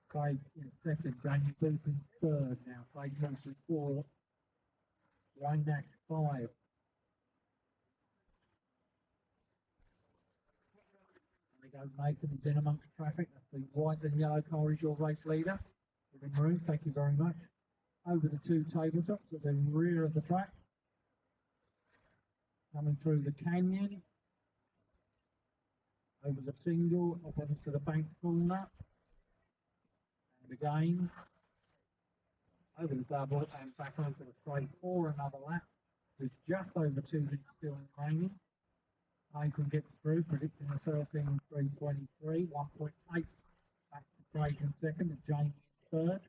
Craig in second, James Booth in third now. Craig Morton 4, Wayne Nash 5. There goes Nathan, he's in amongst traffic. That's the white and yellow car is your race leader. With him room, thank you very much. Over the two tabletops at the rear of the track. Coming through the canyon. Over the single, up onto the bank corner. And again, over the double and back onto the straight for another lap. There's just over 2 minutes still remaining. Nathan gets through, predicting a 13.323, 1.8 back to Craig in second, and Jamie in third.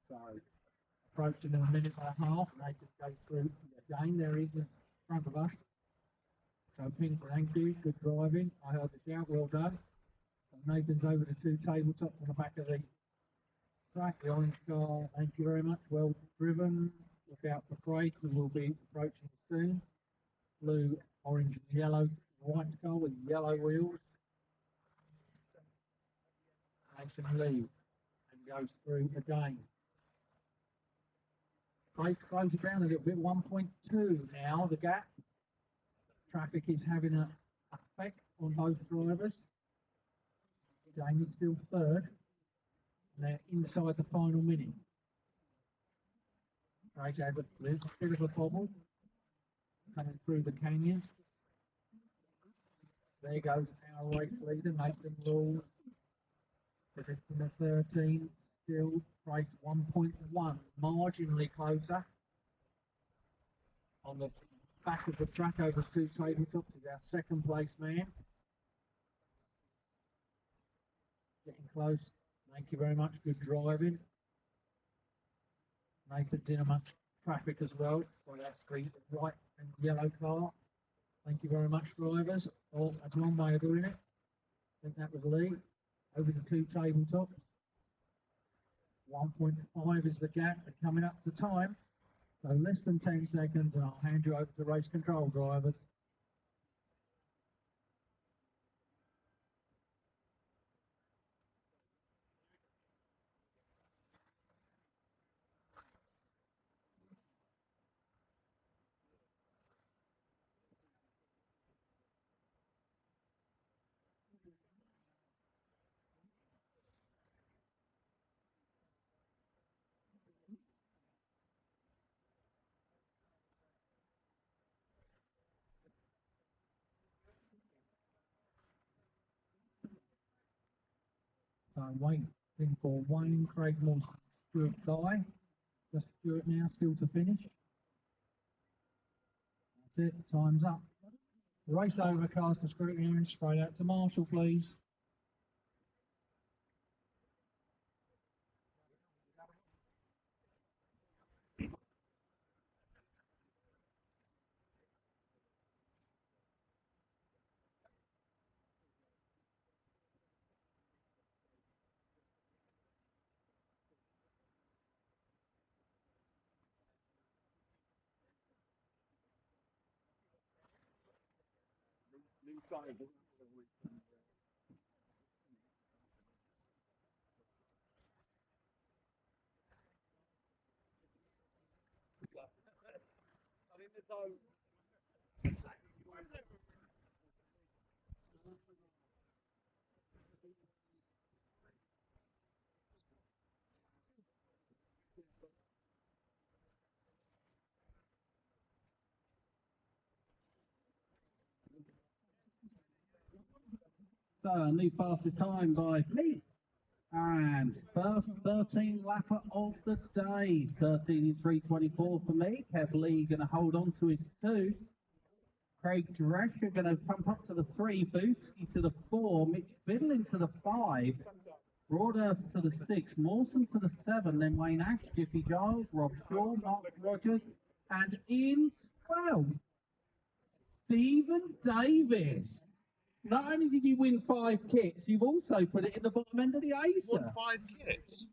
So, approaching in a minute and a half, Nathan goes through again. There he is in front of us. So, Pink, thank you, good driving. I heard the shout, well done. So Nathan's over the two tabletops on the back of the track. The orange car, thank you very much, well driven. Look out for Craig, who will be approaching soon. Blue, orange, and yellow, white car with yellow wheels. Nathan leaves and goes through again. Craig closing down a little bit, 1.2 now, the gap. Traffic is having an effect on both drivers. Jamie's still third. And they're inside the final minute. Craig has a bit of a bobble coming through the canyon. There goes our race leader, Nathan Rule. Predicting the 13, still Craig 1.1, marginally closer. On the back of the track over 2 tabletops is our second place man. Getting close. Thank you very much. Good driving. Nathan's in amongst traffic as well. So that's the white and yellow car. Thank you very much, drivers. Oh, that's one way of doing it. I think that was Lee. Over the 2 tabletops. 1.5 is the gap. They're coming up to time. So less than 10 seconds, and I'll hand you over to race control drivers. So waiting for Wayne, Craig Moore, Stuart Guy. Just Stuart now, still to finish. That's it, time's up. Race over, cars to scrutiny, and straight out to Marshall, please. So, new fastest time by Pete. And first 13 lapper of the day. 13 in 3:24 for me. Kev Lee going to hold on to his 2. Craig Drescher going to pump up to the 3. Bootsky to the 4. Mitch Biddle into the 5. Broadearth to the 6. Mawson to the 7. Then Wayne Ash, Jiffy Giles, Rob Shaw, Mark Rogers. And in 12, Stephen Davis. Not only did you win 5 kits, you've also put it in the bottom end of the Acer. Won 5 kits?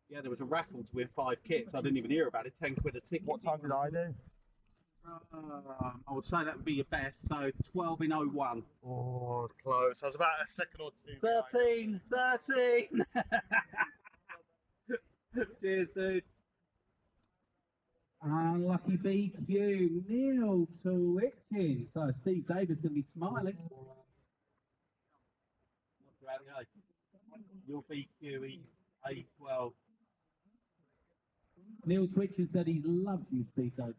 Yeah, there was a raffle to win 5 kits. I didn't even hear about it. 10 quid a ticket. What time did I do? I would say that would be your best. So 12 in 01. Oh, close. I was about a second or 2. 13. Cheers, dude. Unlucky BQ. Neil to Itchin. So Steve Davis going to be smiling. Your BQ A12. Neil Switcher said he loves you, Steve Davis.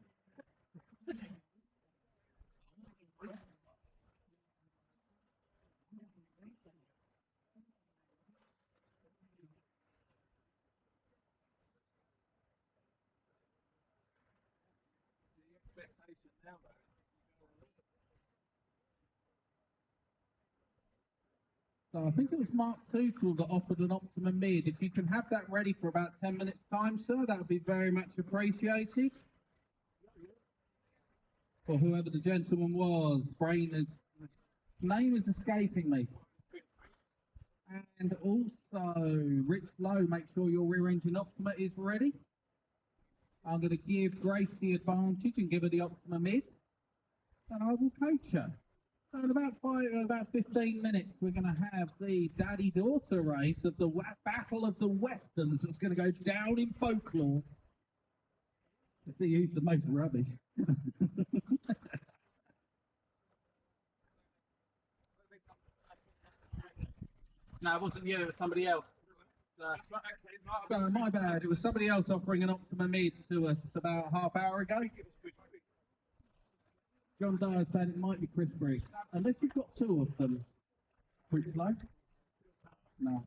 So I think it was Mark Tootle that offered an Optimum Mid. If you can have that ready for about 10 minutes time, sir, that would be very much appreciated. Or whoever the gentleman was, name is escaping me. And also, Rich Lowe, make sure your rear engine Optima is ready. I'm going to give Grace the advantage and give her the Optima Mid. And I will coach her. So in about 15 minutes, we're going to have the daddy-daughter race of the Battle of the Westerns that's going to go down in folklore. To see who's the most rubbish. No, it wasn't you, it was somebody else. So my bad, it was somebody else offering an Optima Mid to us about a half hour ago. John Dyer said it might be Chris Briggs. Unless you've got two of them. Pretty slow? No.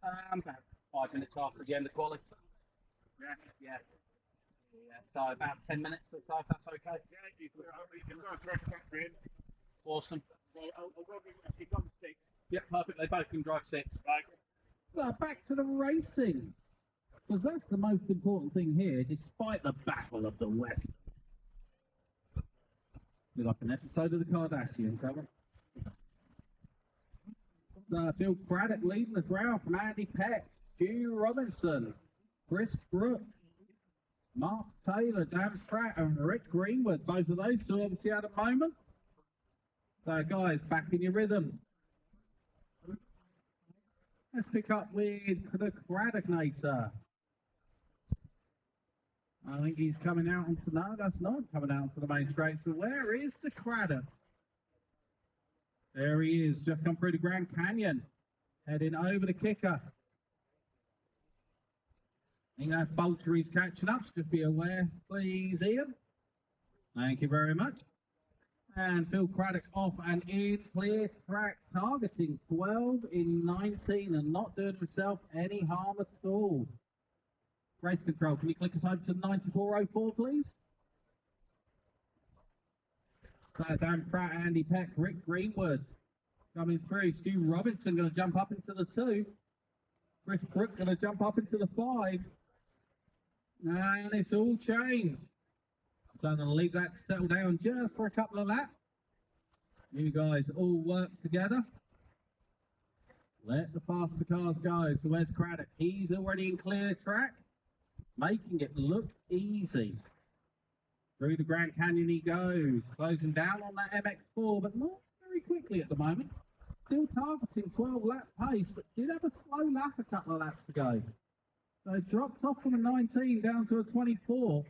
About 5 minutes after the end of quality. Yeah. So about 10 minutes or so, if that's okay. Awesome. Yeah, perfect. They both can drive six. Right. So back to the racing. Because that's the most important thing here, despite the battle of the West. It's like an episode of the Kardashians, haven't we? Phil Craddock leading the ground from Andy Peck, Stu Robinson, Chris Brook, Mark Taylor, Dan Pratt, and Rick Greenwood. Both of those two obviously at a moment. So guys, back in your rhythm. Let's pick up with the Craddocknator. I think he's coming out onto, no, that's not coming out onto the main straight. So where is the Craddock? There he is, just come through the Grand Canyon, heading over the kicker. I think that's Bolter he's catching up, so just be aware, please, Ian. Thank you very much. And Phil Craddock's off and in, clear track, targeting 12 in 19 and not doing himself any harm at all. Race control, can you click us over to 9404, please? So Dan Pratt, Andy Peck, Rick Greenwood coming through. Stu Robinson going to jump up into the 2. Chris Brook going to jump up into the 5. And it's all changed. So I'm going to leave that to settle down just for a couple of laps. You guys all work together. Let the faster cars go. So where's Craddock? He's already in clear track, making it look easy. Through the Grand Canyon he goes, closing down on that MX4, but not very quickly at the moment. Still targeting 12 lap pace, but did have a slow lap a couple of laps to go. So it drops off from a 19 down to a 24.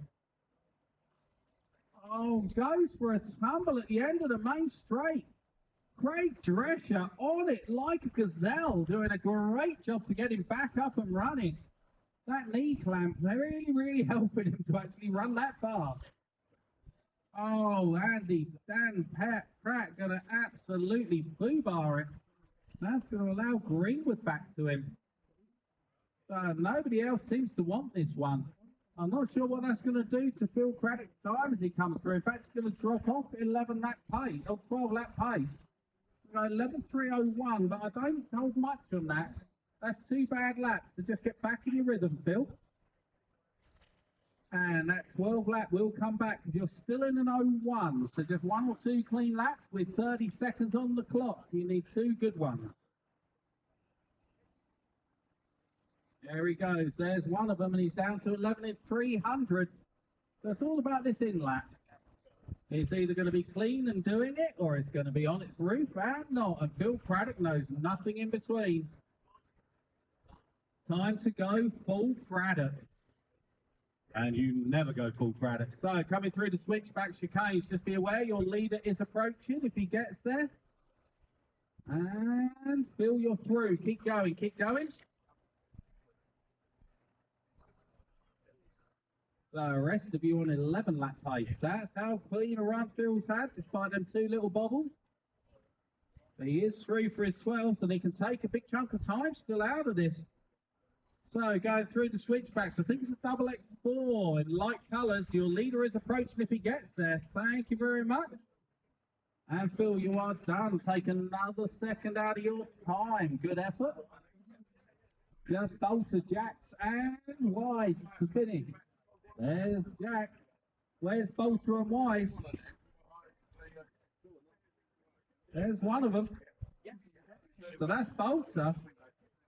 Oh, goes for a tumble at the end of the main straight. Craig Drescher on it like a gazelle, doing a great job to get him back up and running. That knee clamp really helping him to actually run that fast. Oh, Andy, Dan Pratt going to absolutely foobar it. That's going to allow Greenwood back to him. Nobody else seems to want this one. I'm not sure what that's going to do to Phil Craddock's time as he comes through. In fact, it's going to drop off 11 lap pace, or 12 lap pace. 11.301, but I don't hold much on that. That's 2 bad laps. So just get back in your rhythm, Phil. And that 12 lap will come back because you're still in an 01. So just 1 or 2 clean laps with 30 seconds on the clock. You need 2 good ones. There he goes. There's one of them, and he's down to 11 in 300. So it's all about this in lap. It's either going to be clean and doing it, or it's going to be on its roof and not. And Phil Craddock knows nothing in between. Time to go full Craddock. And you never go full Craddock. So coming through the switchback chicanes, just be aware your leader is approaching if he gets there. And Phil, you're through. Keep going, keep going. The rest of you on 11 lap pace. That's how clean a run Phil's had, despite them 2 little bobbles. He is through for his 12th, and he can take a big chunk of time still out of this. So going through the switchbacks, I think it's a double X4 in light colours. Your leader is approaching if he gets there. Thank you very much. And Phil, you are done. Take another second out of your time. Good effort. Just Bolter, Jacks, and Wise to finish. There's Jack. Where's Bolter and Wise? There's one of them. So that's Bolter.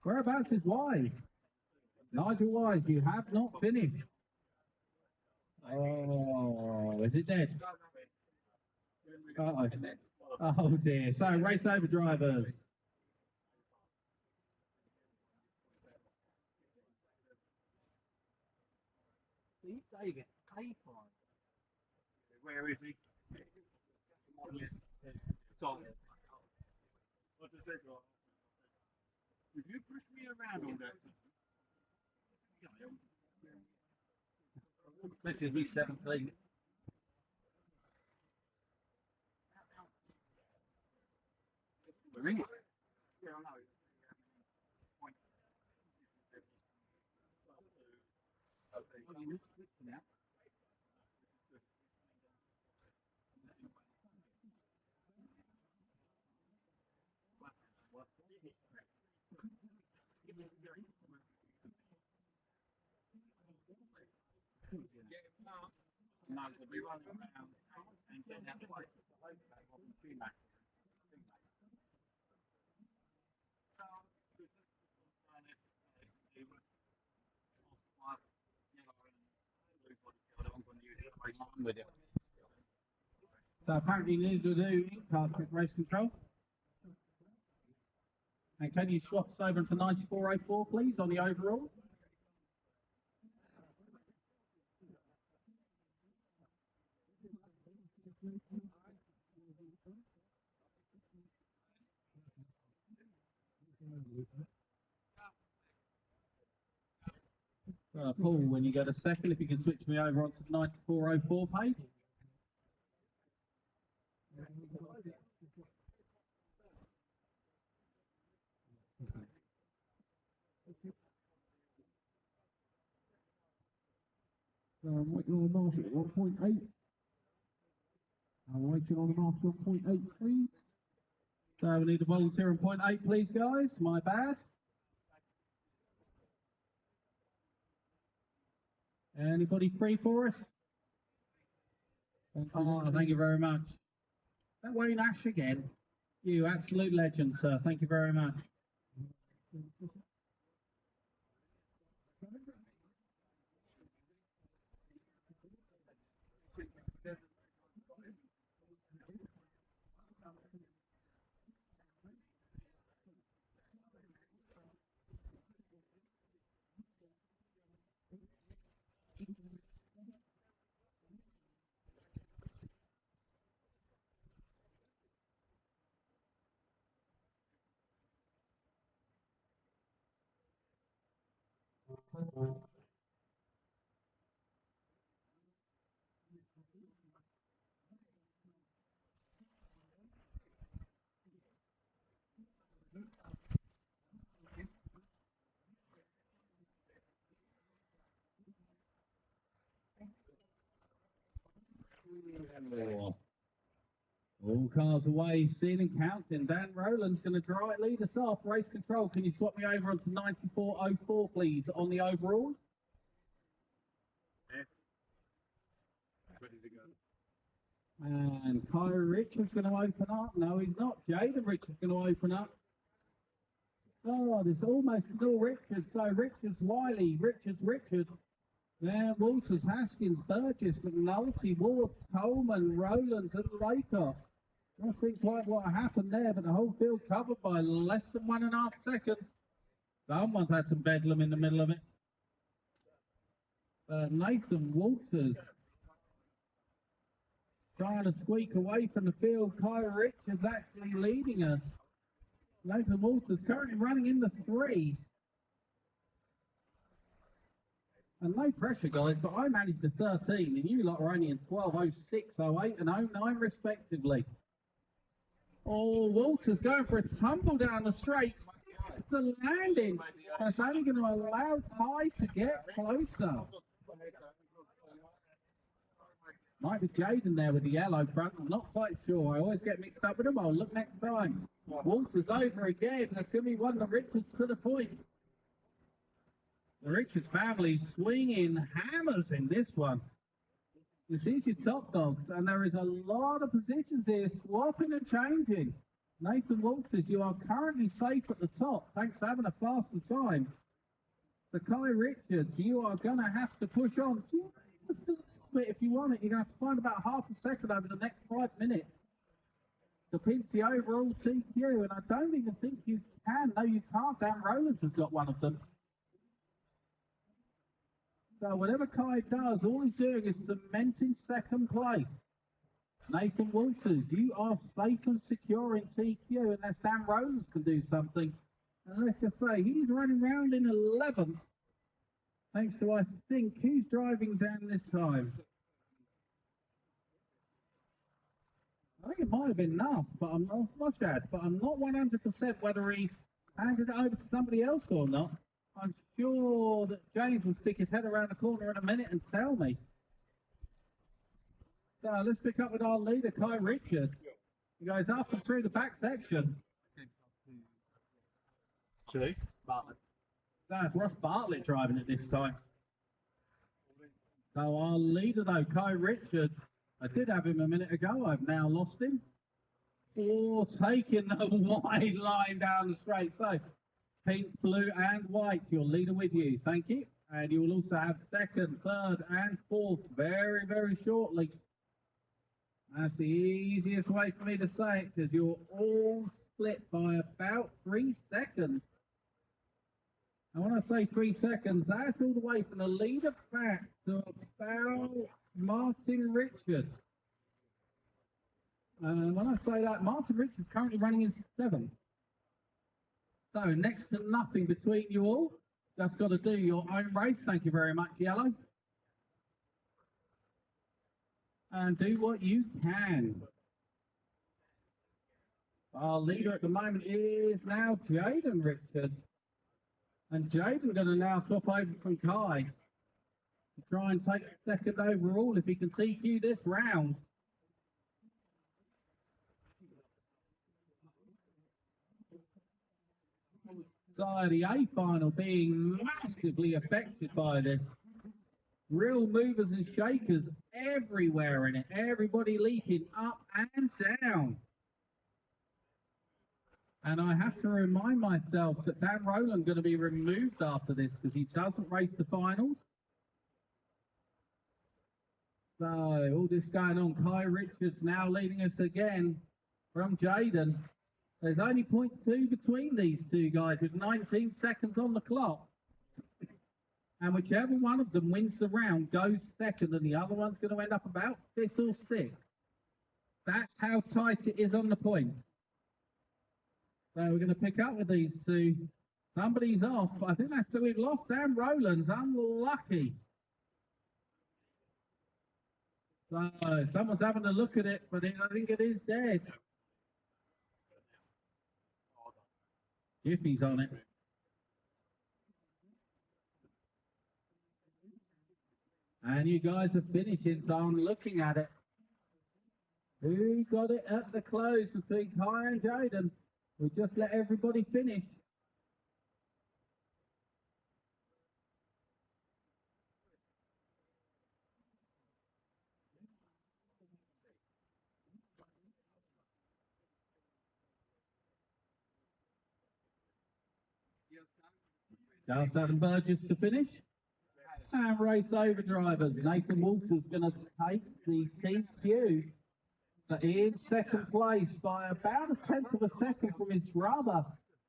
Whereabouts is Wise? Nigel Wise, you have not finished. Oh, is it dead? Uh-oh. Oh dear. So race over drivers. you get paid for it. Where is he? Sorry. What does it go? If you push me around all that time, Especially if he's 17. we're in it. Yeah, I know. Well, you're not switching now. No, they'll be running around and getting out the way. Two matches. With it. So apparently you need to do cartridge race control. And can you swap us over to 9404, please, on the overall? Paul, when you get a second, if you can switch me over onto the 9404 page. I'm waiting on the marshal at 1.8. I'm waiting on the marshal at 0.8, please. So we need a volunteer on 0.8, please, guys. My bad. Anybody free for us? Oh, thank you very much. That Wayne Ash again. You absolute legend, sir. Thank you very much. All cars away, ceiling counting. Dan Rowland's going to draw it, lead us off. Race control, can you swap me over onto 9404, please, on the overall? Yeah. Ready to go. And Kyrie Richards going to open up. No, he's not. Jaden Richards going to open up. Oh, there's almost still Richards. So Richards, Wiley, Richards. There, Walters, Haskins, Burgess, McNulty, Ward, Coleman, Rowlands, and Laker. Nothing quite what happened there, but the whole field covered by less than 1.5 seconds. Someone's had some bedlam in the middle of it. Nathan Walters trying to squeak away from the field. Kyrie Richards actually leading us. Nathan Walters currently running in the 3. And no pressure, guys, but I managed the 13, and you lot are only in 12.06, 08, and 09 respectively. Oh, Walters going for a tumble down the straight. It's the landing. That's only going to allow Ty to get closer. Might be Jaden there with the yellow front. I'm not quite sure. I always get mixed up with them. I'll look next time. Walters over again. That's going to be one of the Richards to the point. The Richards family swinging hammers in this one. This is your top dogs, and there is a lot of positions here swapping and changing. Nathan Walters, you are currently safe at the top, thanks to having a faster time. The Kai Richards, you are going to have to push on just a little bit if you want it. You're going to have to find about half a second over the next 5 minutes to pinch the overall TQ, and I don't even think you can. No, you can't. Dan Rowlands has got one of them. So whatever Kai does, all he's doing is cementing second place. Nathan Walters, you are safe and secure in TQ unless Dan Rose can do something. And let's just say he's running around in 11th. Thanks to, I think, who's driving down this time? I think it might have been Nuff, but I'm not Mushad, but I'm not 100% whether he handed it over to somebody else or not. I'm sure that James will stick his head around the corner in a minute and tell me. So let's pick up with our leader, Kai Richard. He goes up and through the back section. Actually, Bartlett. That's Ross Bartlett driving it this time. So our leader though, Kai Richard, I did have him a minute ago, I've now lost him. Or taking the wide line down the straight. So pink, blue and white, your leader with you, thank you. And you will also have second, third and fourth very, very shortly. That's the easiest way for me to say it because you're all split by about 3 seconds. And when I say 3 seconds, that's all the way from the leader back to about Martin Richard. And when I say that, Martin Richard's currently running in 7th. So next to nothing between you all. Just got to do your own race. Thank you very much, Yellow. And do what you can. Our leader at the moment is now Jaden Richard. And Jaden's going to now swap over from Kai to try and take second overall if he can TQ this round. So the A final being massively affected by this. Real movers and shakers everywhere in it. Everybody leaking up and down. And I have to remind myself that Dan Rowland going to be removed after this because he doesn't race the finals. So all this going on. Kai Richards now leading us again from Jaden. There's only 0.2 between these two guys with 19 seconds on the clock. And whichever one of them wins the round goes second and the other one's going to end up about 5th or 6th. That's how tight it is on the point. So we're going to pick up with these two. Somebody's off. I think that's we've lost Dan Rowlands. Unlucky. So someone's having a look at it, but I think it is dead. Jiffy's on it. And you guys are finishing, so I'm looking at it. Who got it at the close between Kai and Jaden? We just let everybody finish. Just having Burgess to finish. And race over drivers. Nathan Walters going to take the TQ. But in second place by about 1/10 of a second from his brother.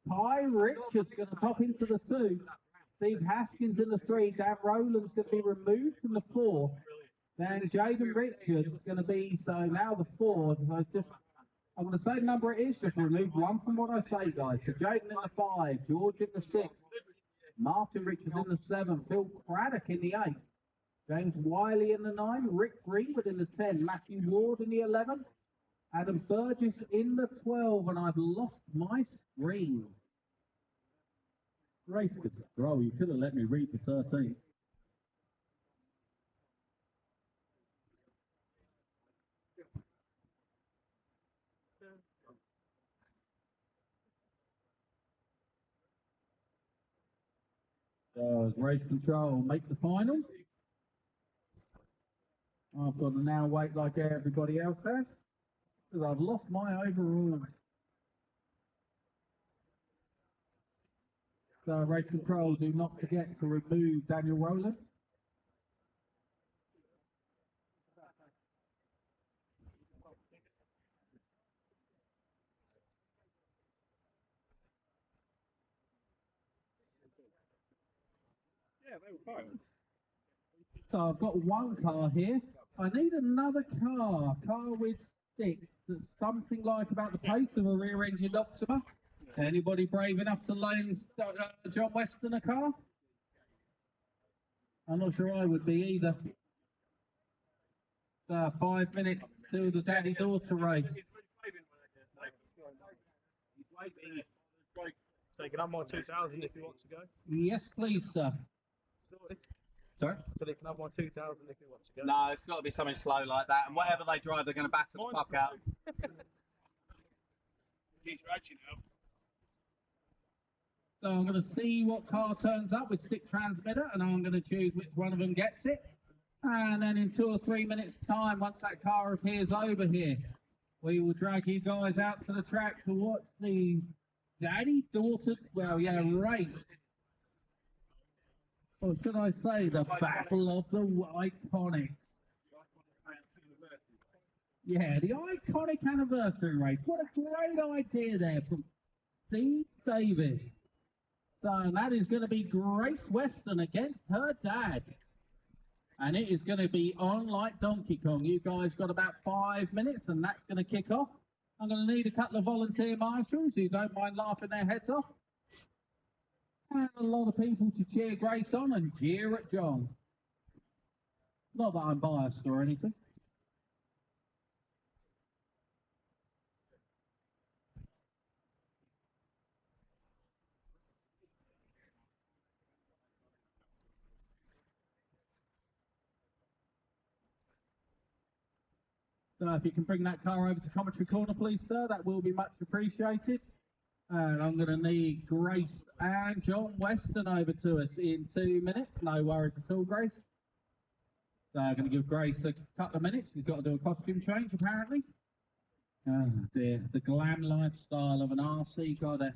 Kai Richards going to pop into the 2. Steve Haskins in the 3. Dan Rowland's going to be removed from the 4. Then Jaden Richards going to be, so now the 4. So I'm going to say the number it is, just remove one from what I say, guys. So Jaden in the 5, George in the 6, Martin Richards in the 7, Phil Craddock in the 8, James Wiley in the 9, Rick Greenwood in the 10, Matthew Ward in the 11, Adam Burgess in the 12, and I've lost my screen. Race control, you could have let me read the 13. Does race control make the finals? I've got to now wait like everybody else has, because I've lost my overall. So race control, do not forget to remove Daniel Rowland. Yeah, they were fine. So I've got one car here. I need another car. Car with sticks that's something like about the pace of a rear-engine Optima. Anybody brave enough to loan John Weston a car? I'm not sure I would be either. 5 minutes to the daddy-daughter race. So you can have my 2000 if you want to go. Yes, please, sir. Sorry? So they can have my 2000 if you want to go. No, it's got to be something slow like that. And whatever they drive, they're going to batter the fuck out. He's racing now. So I'm going to see what car turns up with stick transmitter, and I'm going to choose which one of them gets it. And then in 2 or 3 minutes' time, once that car appears over here, we will drag you guys out to the track to watch the daddy-daughter, race. Or should I say the Battle of the Iconics? Yeah, the Iconic Anniversary Race. What a great idea there from Steve Davis. So that is going to be Grace Weston against her dad. And it is going to be on like Donkey Kong. You guys got about 5 minutes and that's going to kick off. I'm going to need a couple of volunteer marshals who don't mind laughing their heads off. And a lot of people to cheer Grace on and jeer at John. Not that I'm biased or anything. So if you can bring that car over to commentary corner, please, sir, that will be much appreciated. And I'm going to need Grace and John Weston over to us in 2 minutes. No worries at all, Grace. So I'm going to give Grace a couple of minutes. She's got to do a costume change, apparently. Oh, dear. The glam lifestyle of an RC goddess.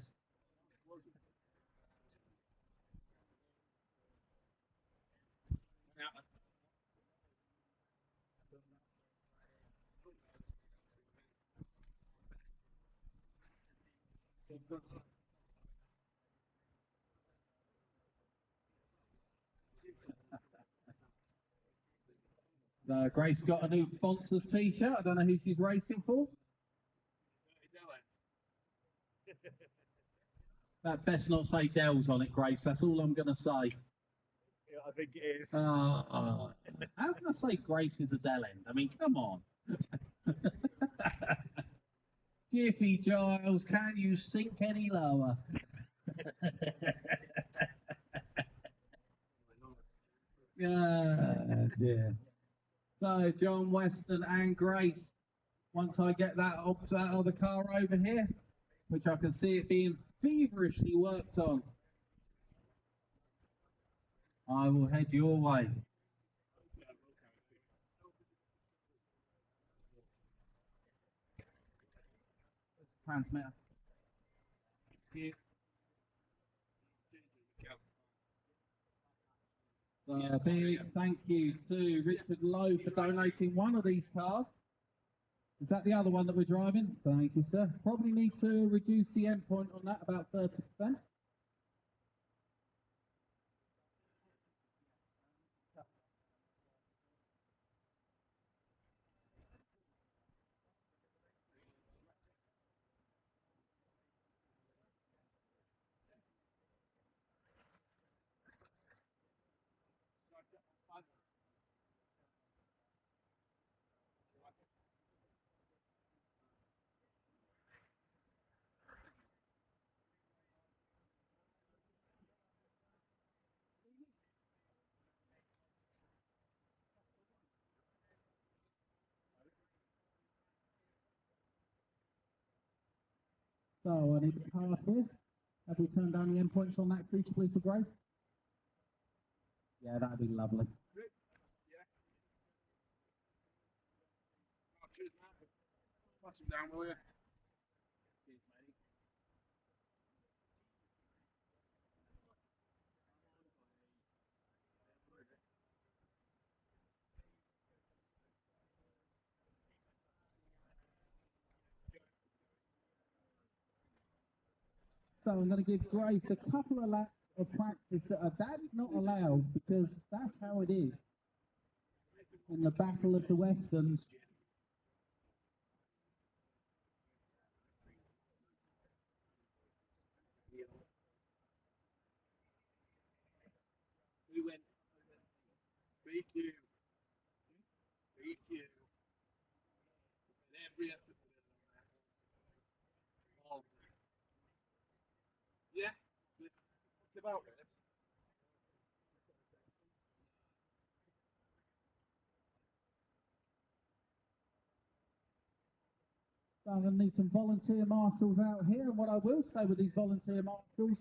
Grace got a new sponsors t-shirt. I don't know who she's racing for. That best not say Dell's on it, Grace. That's all I'm going to say. Yeah, I think it is. How can I say Grace is a Dell end? I mean, come on. Jiffy Giles, can you sink any lower? Yeah, dear. So, John Weston and Grace, once I get that other car over here, which I can see it being feverishly worked on, I will head your way. Transmitter. Big thank you to Richard Lowe for donating one of these cars. Is that the other one that we're driving? Thank you, sir. Probably need to reduce the endpoint on that about 30%. So I need the car here. Have we turned down the endpoints on that creature, please, for Grace? Yeah, that'd be lovely. Pass him down, will you? So I'm going to give Grace a couple of laps of practice that her dad's not allowed because that's how it is. in the Battle of the Westerns. Who went? BQ. BQ. And every effort to get on that. Oh. Yeah. It's about it. So I'm going to need some volunteer marshals out here. And what I will say with these volunteer marshals,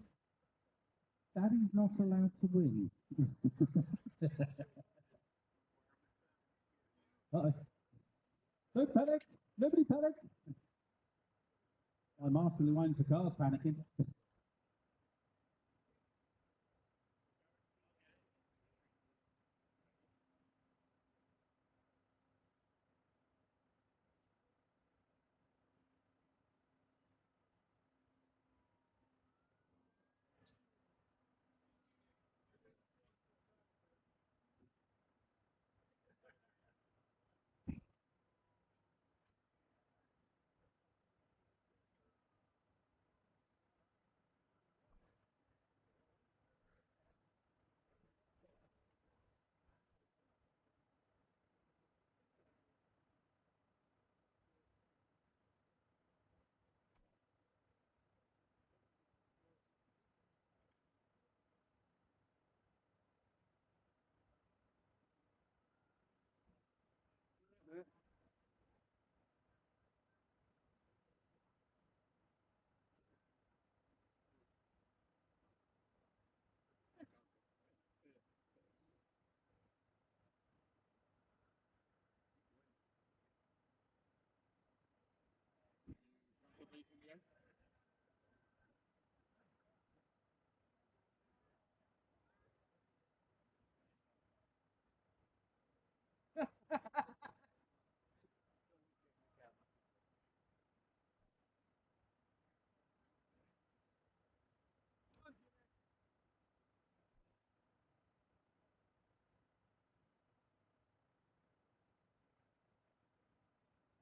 Daddy's not allowed to win. Uh-oh. Don't panic. Nobody panic. My marshal who owns the car's panicking.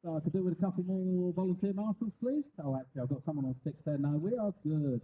So I could do with a couple more volunteer marshals, please. Oh, actually, I've got someone on sticks there. No, we are good.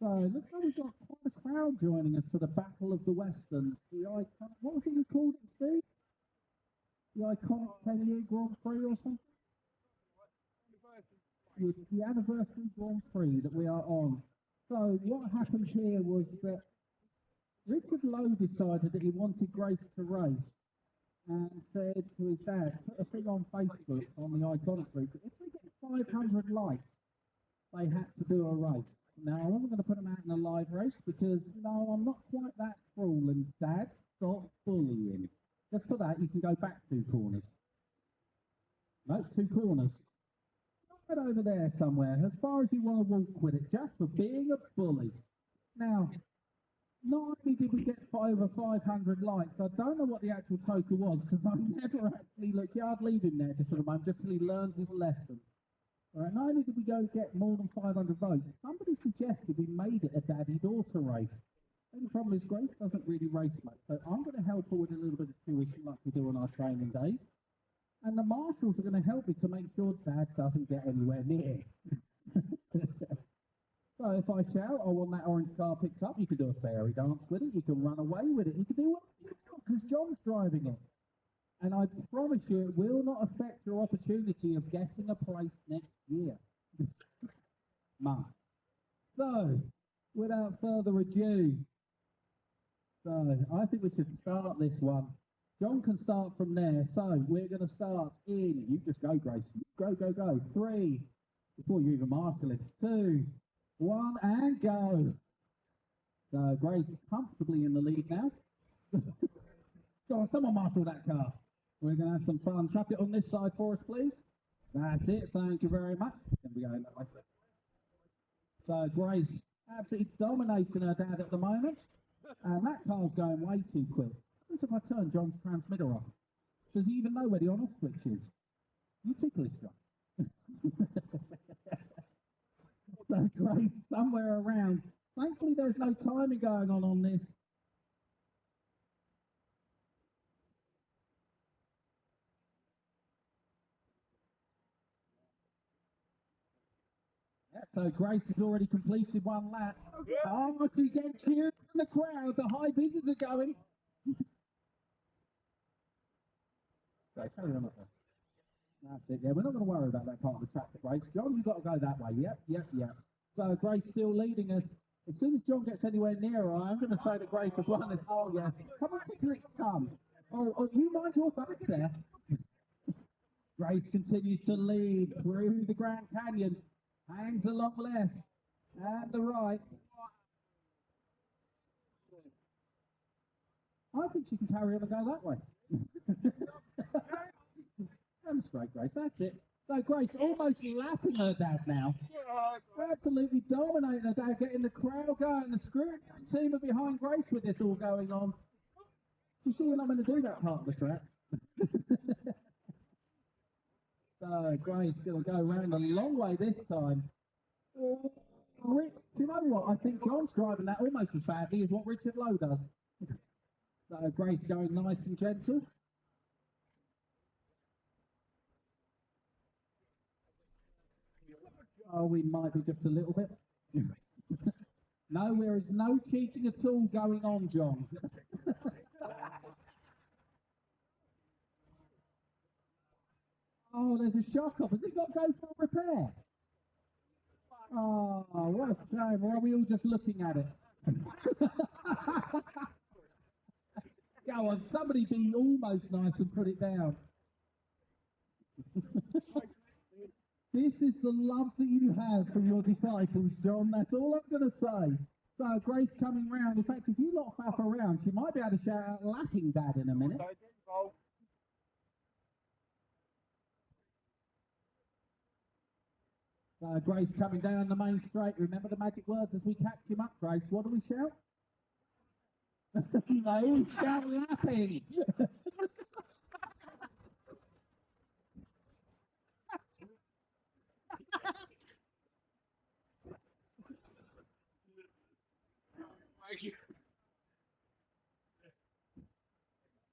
So, looks like we've got quite a crowd joining us for the Battle of the Westerns. The iconic, what was it you called it, Steve? The iconic 10-year Grand Prix or something? The anniversary Grand Prix that we are on. So what happened here was that Richard Lowe decided that he wanted Grace to race and said to his dad, put a thing on Facebook on the iconic group, if we get 500 likes, they had to do a race. Now, I wasn't going to put them out in a live race because, no, I'm not quite that cruel, and Dad, stop bullying. Just for that, you can go back 2 corners. No, 2 corners. Right over there somewhere, as far as you want to walk with it, just for being a bully. Now, not only did we get over 500 likes, I don't know what the actual total was because I never actually looked. Yeah, I'd leave him there just for a moment, just so he learns his lesson. All right, not only did we go get more than 500 votes, somebody suggested we made it a daddy-daughter race. And the problem is Grace doesn't really race much, so I'm going to help her with a little bit of tuition like we do on our training days. And the marshals are going to help me to make sure Dad doesn't get anywhere near. So if I shout, I want that orange car picked up, you can do a fairy dance with it, you can run away with it, you can do what you want, because John's driving it. And I promise you, it will not affect your opportunity of getting a place next year. Mark. So, without further ado, I think we should start this one. John can start from there. So, we're going to start in, you just go, Grace. Go, go, go. 3, before you even marshal it. 2, 1, and go. So, Grace comfortably in the lead now. Go on, someone marshal that car. We're going to have some fun. Chuck it on this side for us, please. That's it. Thank you very much. Can we go that way? So Grace absolutely dominating her dad at the moment, and that car's going way too quick. What if I turn John's transmitter off? Does he even know where the on-off switch is? You ticklish, John. So Grace somewhere around. Thankfully, there's no timing going on this. Yeah, so Grace has already completed one lap. Oh, she gets cheered from the crowd. The high visors are going. So carry on up there. That's it. Yeah, we're not going to worry about that part of the track for Grace. John, you've got to go that way. Yep. So Grace still leading us. As soon as John gets anywhere near her, I'm going to say to Grace as well. Oh, yeah. Come on, tickle its tongue. Oh, you mind your back there. Grace continues to lead through the Grand Canyon. Hangs along left and the right. I think she can carry on and go that way. Demonstrate, Grace. That's it. So Grace almost lapping her dad now. Absolutely dominating her dad, getting the crowd going. The screwing team are behind Grace with this all going on. You sure we're not going to do that part of the track? So Grace going to go around a long way this time. Rick, do you know what? I think John's driving that almost as badly as what Richard Lowe does. So Grace going nice and gentle. Oh, we might be just a little bit. No, there is no cheating at all going on, John. Oh, there's a shock up. Has it got to go for repair? Oh, what a shame. Why are we all just looking at it? Go on, somebody be almost nice and put it down. This is the love that you have from your disciples, John. That's all I'm going to say. So Grace coming round. In fact, if you lot faff around, she might be able to shout out lapping dad in a minute. Grace coming down the main straight. Remember the magic words as we catch him up, Grace. What do we shout? No, shout lapping.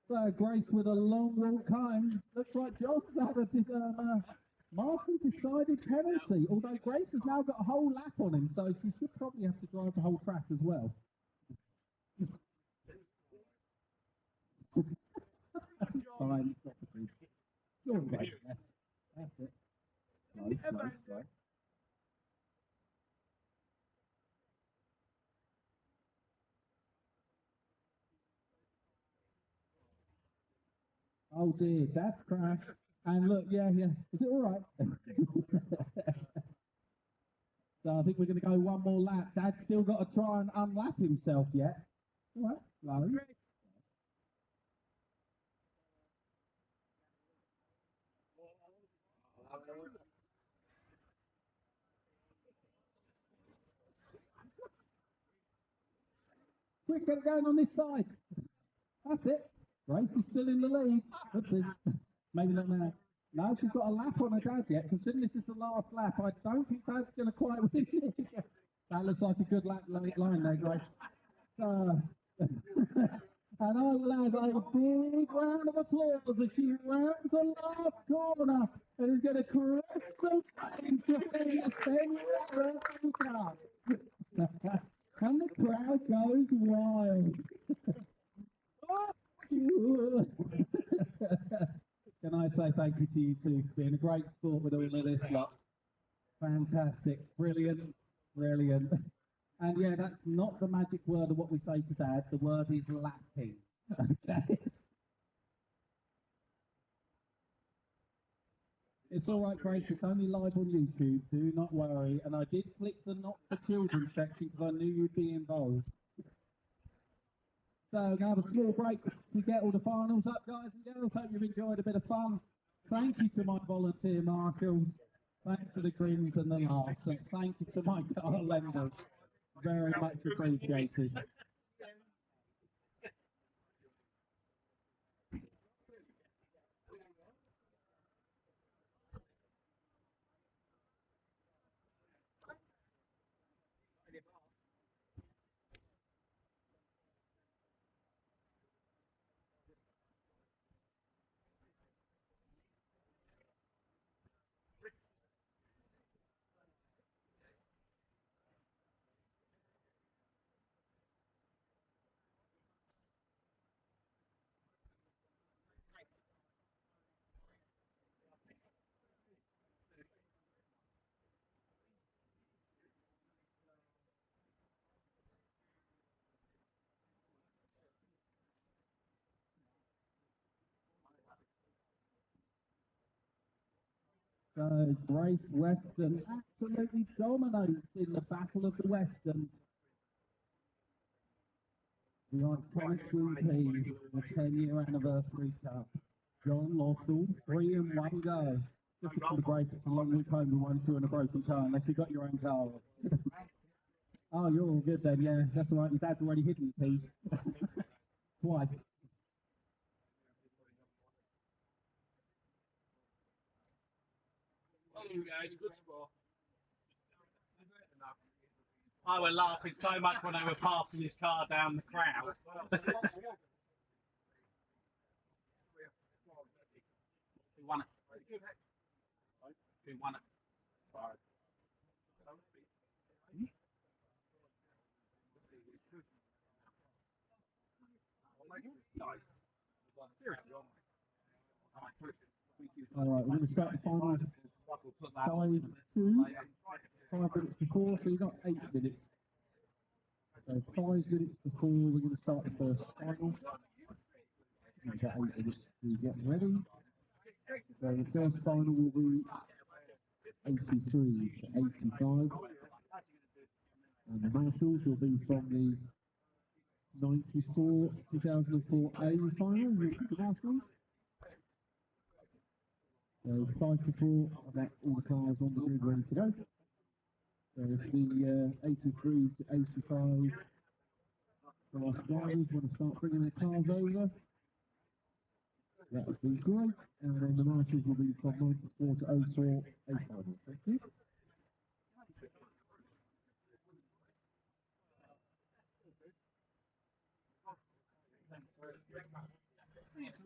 So Grace with a long walk home. Looks like John's had a marking decided penalty. Although Grace has now got a whole lap on him, so she should probably have to drive the whole track as well. That's fine. You're right. That's it. Slow. Oh dear, that's crashed. And look, yeah. Is it all right? So I think we're going to go one more lap. Dad's still got to try and unlap himself yet. All right, slow. Quick, get it going on this side. That's it. Grace is still in the lead. Oopsie. Maybe not now. No, she's got a lap on her dad yet. Considering this is the last lap, I don't think Dad's going to quite win it. That looks like a good lap line there, Grace. And I will have a big round of applause as she rounds the last corner and is going to correct the time to win the 10-year cup. And the crowd goes wild. Can I say thank you to you two for being a great sport with all of this lot. Fantastic, brilliant. And yeah, that's not the magic word of what we say to Dad. The word is lapping. Okay. It's all right, Grace. It's only live on YouTube. Do not worry. And I did click the not for children section because I knew you'd be involved. So we're going to have a small break to get all the finals up, guys and girls. Hope you've enjoyed a bit of fun. Thank you to my volunteer marshals. Thanks to the grins and the laughs. And thank you to my car lenders. Very much appreciated. So Grace Western absolutely dominates in the Battle of the Westerns. The iconic VP, the 10-year anniversary cup. John lost all three in one go. Just for the Grace, it's a long week home with 1-2 and a broken car, unless you got your own car. Oh, you're all good then, yeah, that's all right. Your dad's already hidden the keys. Twice. Hello guys, good sport. I was laughing so much when they were passing his car down the crowd. Who won it? Who won it? Alright, we're going to start the final 5-2. 5 minutes before, so you've got 8 minutes. So 5 minutes before we're going to start the first final. You've got 8 minutes to get ready. So the first final will be 83 to 85. And the marshals will be from the 94 2004 A final. The marshals. So 5 to 4, I've got all the cars on the grid ready to go. So it's the 83 to 85 for our drivers want to start bringing their cars over. That would be great. And then the marshals will be from 94 to 04 A final. Thank you.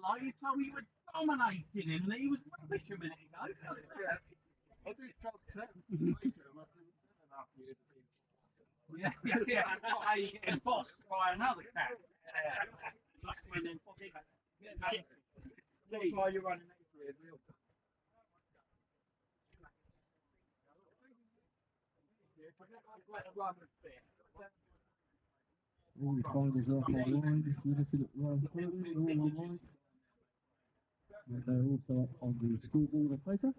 Like you told me you were dominating him and he was rubbish a minute ago. Yeah. I did top 10. Yeah. How you getting bossed by another cat? Just when then That's why you're running next to it, real. All the finals are up online. If you're looking at the right corner, they're all online. And they're also up on the scoreboard and paper.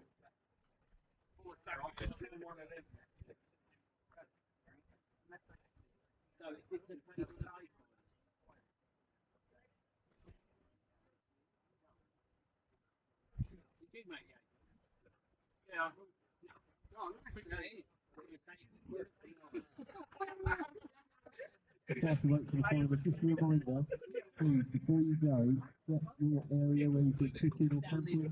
So it's a pretty tight. Did you make it? Yeah. Just have to wait for the final. Just a reminder, please, before you go, get your area where you can fit in or cancel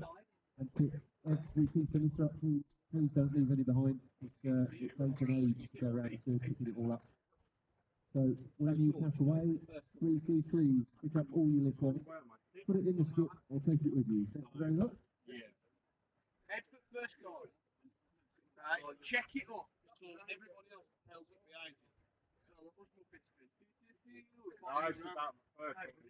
and pick every piece of instructions. Please don't leave any behind. It takes an age to go around to picking it all up. So when you pass away, please pick up all your litter, put it in the skip or take it with you. Thank you very much. Yeah. Head foot first time. Right. Check it up so everybody else tells it behind you. So what's my pitch been? I was about my first one.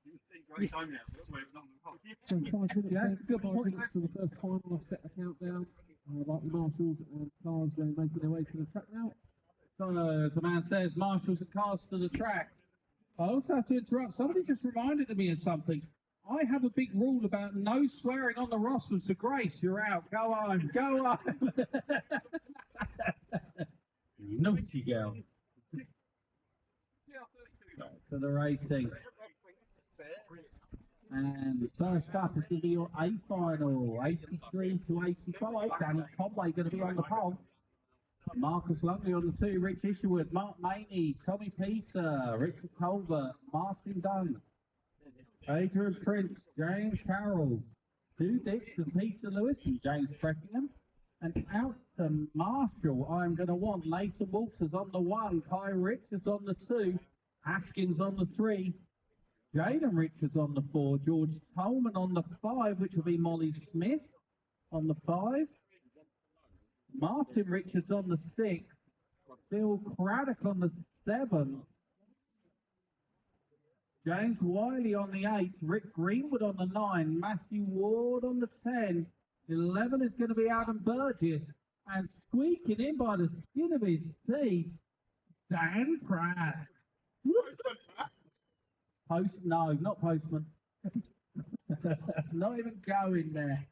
You see Grace on there. That's where it was on the rock. So 5 minutes, Yeah, then, 5 minutes to the first final. I've set the countdown. Like the marshals and cars making their way to the track now. So, as the man says, marshals and cars to the track. I also have to interrupt. Somebody just reminded me of something. I have a big rule about no swearing on the roster. So, Grace, you're out. Go on, go on. You naughty girl. To the racing. And first up is going to be your A final, 83 to 85. Danny Conway going to be on the pole. Marcus Lungley on the 2, Rich Isherwood, Mark Maney, Tommy Peter, Richard Colbert, Martin Dunn, Adrian Prince, James Carroll, Stu Dixon, Peter Lewis, and James Breckingham. And out to Marshall, I'm going to want Nathan Walters on the 1, Kai Richards on the 2, Haskins on the 3, Jaden Richards on the 4, George Tolman on the 5, which will be Molly Smith on the 5, Martin Richards on the 6, Bill Craddock on the 7, James Wiley on the 8, Rick Greenwood on the 9, Matthew Ward on the 10, 11 is going to be Adam Burgess, and squeaking in by the skin of his teeth, Dan Pratt. No, not Postman. Not even going there.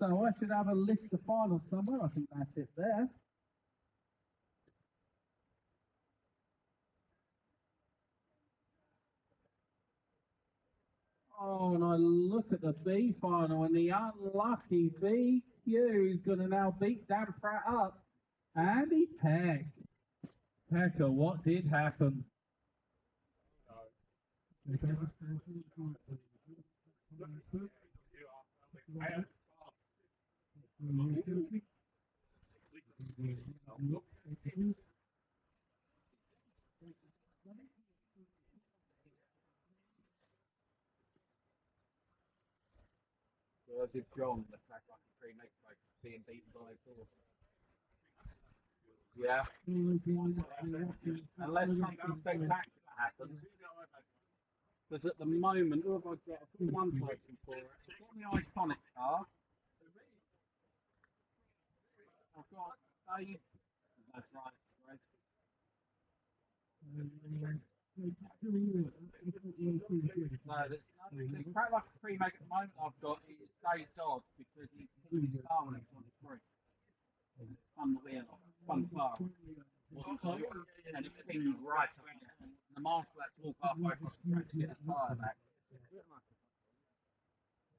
So I should have a list of finals somewhere. I think that's it there. Oh, and I look at the B final, and the unlucky BQ is going to now beat Dan Pratt up. Andy Peck. Pecker, what did happen? Well, I did John the track like a 3 next like being beaten by 4. Yeah. Unless something spectacular happens. Because at the moment, who have I got? I've got one person for it. I've got the iconic car. I've got Dave. That's right. Right. No, there's nothing. The track like a 3 make at the moment I've got is Dave Dodd because he's putting his car when it's on the 3. On the wheel, on the car. And it's pinned right up there. And the marshal had to walk halfway across the track to get his tyre back.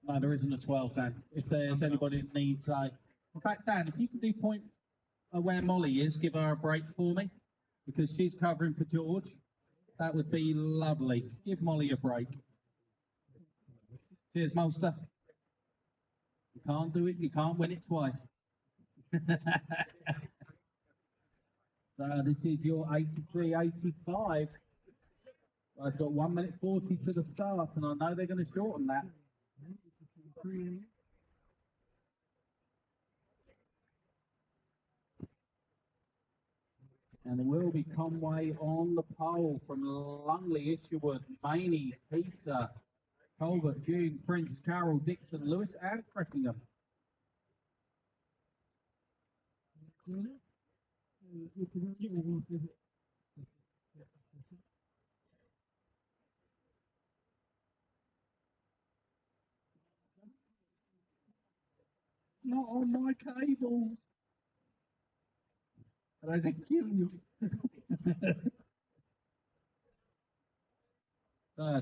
No, there isn't a 12, Dan. If there's anybody that needs a... In fact, Dan, if you can do point where Molly is, give her a break for me, because she's covering for George. That would be lovely. Give Molly a break. Cheers, Molster. You can't do it, you can't win it twice. So this is your 83-85. I've got 1 minute 40 to the start, and I know they're going to shorten that. And there will be Conway on the pole from Lungley, Isherwood, Maney, Peter, Colbert, June, Prince, Carroll, Dixon, Lewis, and Breckingham. Not on my cable. And I said, kill you.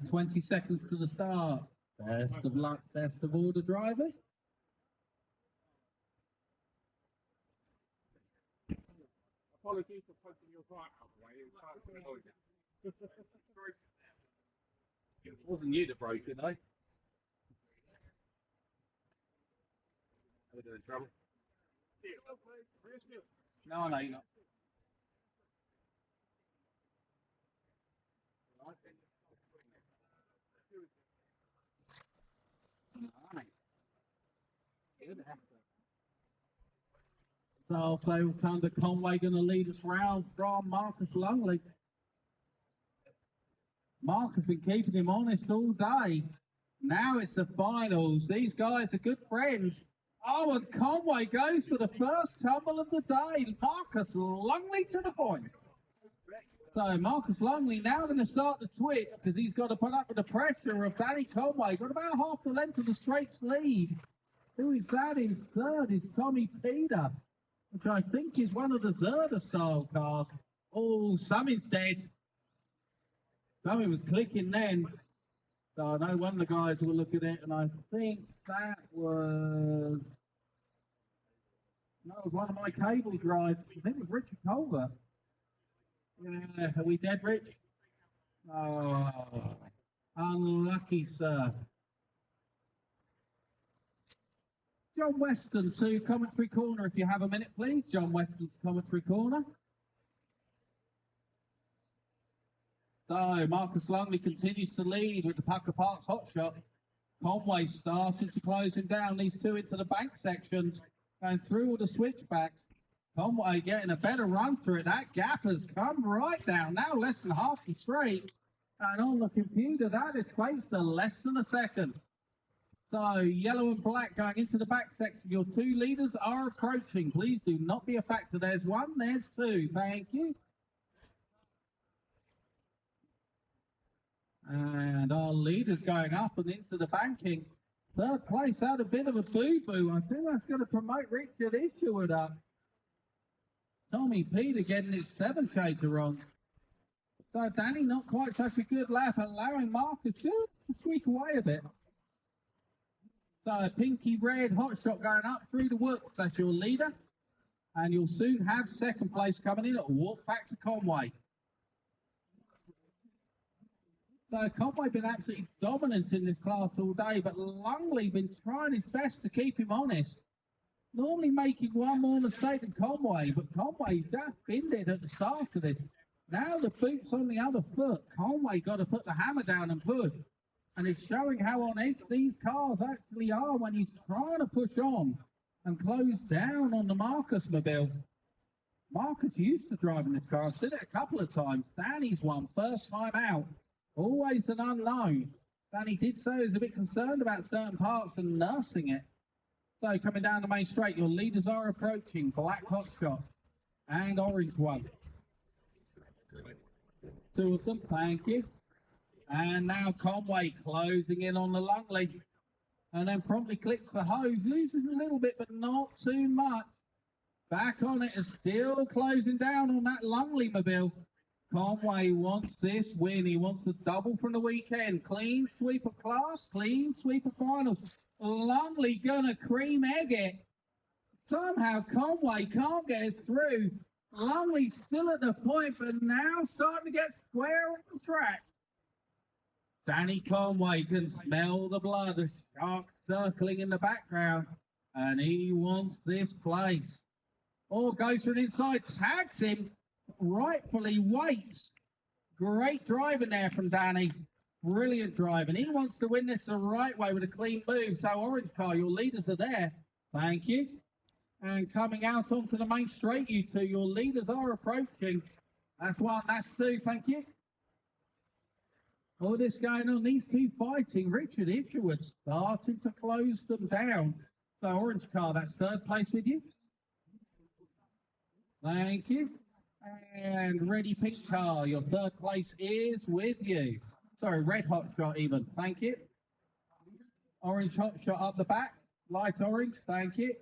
20 seconds to the start. Best of luck, best of all the drivers. Apologies for punching your bike out the way. It wasn't you that broke it, though. We're in trouble. No, no, you're not. So kind of Conway going to lead us round from Marcus Lungley. Mark has been keeping him honest all day. Now it's the finals. These guys are good friends. Oh, and Conway goes for the first tumble of the day. Marcus Lungley to the point. So Marcus Lungley now going to start the twitch because he's got to put up with the pressure of Danny Conway. Got about half the length of the straight lead. Who is that in third is Tommy Peter, which I think is one of the Zerda style cars. Oh, something's dead. Something was clicking then. So I know one of the guys will look at it, and I think that was one of my cable drives. I think it was Richard Culver. Yeah, are we dead, Rich? Oh, unlucky, sir. John Weston to commentary corner, if you have a minute, please. John Weston's commentary corner. So Marcus Longley continues to lead with the Pucker Parks hot shot. Conway starting to close him down. These two into the bank sections and through all the switchbacks. Conway getting a better run through it. That gap has come right down. Now less than half the straight. And on the computer, that equates to less than a second. So yellow and black going into the back section. Your two leaders are approaching. Please do not be a factor. There's one, there's two. Thank you. And our leaders going up and into the banking. Third place had a bit of a boo-boo. I think that's going to promote Richard Isherwood up. Tommy Peter getting his 7 chaser wrong. So Danny not quite such a good lap, allowing Marcus to squeak away a bit. So pinky red hot shot going up through the woods. That's your leader. And you'll soon have second place coming in at Walk Back to Conway. So Conway been absolutely dominant in this class all day, but Longley been trying his best to keep him honest. Normally making one more mistake than Conway, but Conway just binned it at the start of it. Now the boot's on the other foot. Conway got to put the hammer down and push. And it's showing how on edge these cars actually are when he's trying to push on and close down on the Marcus mobile. Marcus used to driving this car. I've seen it a couple of times. Danny's won first time out. Always an unknown. Danny did say he was a bit concerned about certain parts and nursing it. So coming down the main straight, your leaders are approaching. Black hot shot and orange one. Two of them, thank you. And now Conway closing in on the Longley. And then promptly clicks the hose. Loses a little bit, but not too much. Back on it and still closing down on that Longley mobile. Conway wants this win. He wants a double from the weekend. Clean sweep of class, clean sweep of finals. Longley gonna cream egg it. Somehow Conway can't get through. Longley still at the point, but now starting to get square on the track. Danny Conway can smell the blood. The shark circling in the background. And he wants this place. Or goes for an inside, tags him. Rightfully waits. Great driving there from Danny. Brilliant driving. He wants to win this the right way with a clean move. So orange car, your leaders are there. Thank you. And coming out onto the main straight, you two, your leaders are approaching. That's one, that's two, thank you. All this going on, these two fighting. Richard Isherwood starting to close them down. So orange car, that's third place with you. Thank you. And ready pink car, your third place is with you. Sorry, red hot shot even. Thank you. Orange hot shot up the back. Light orange. Thank you.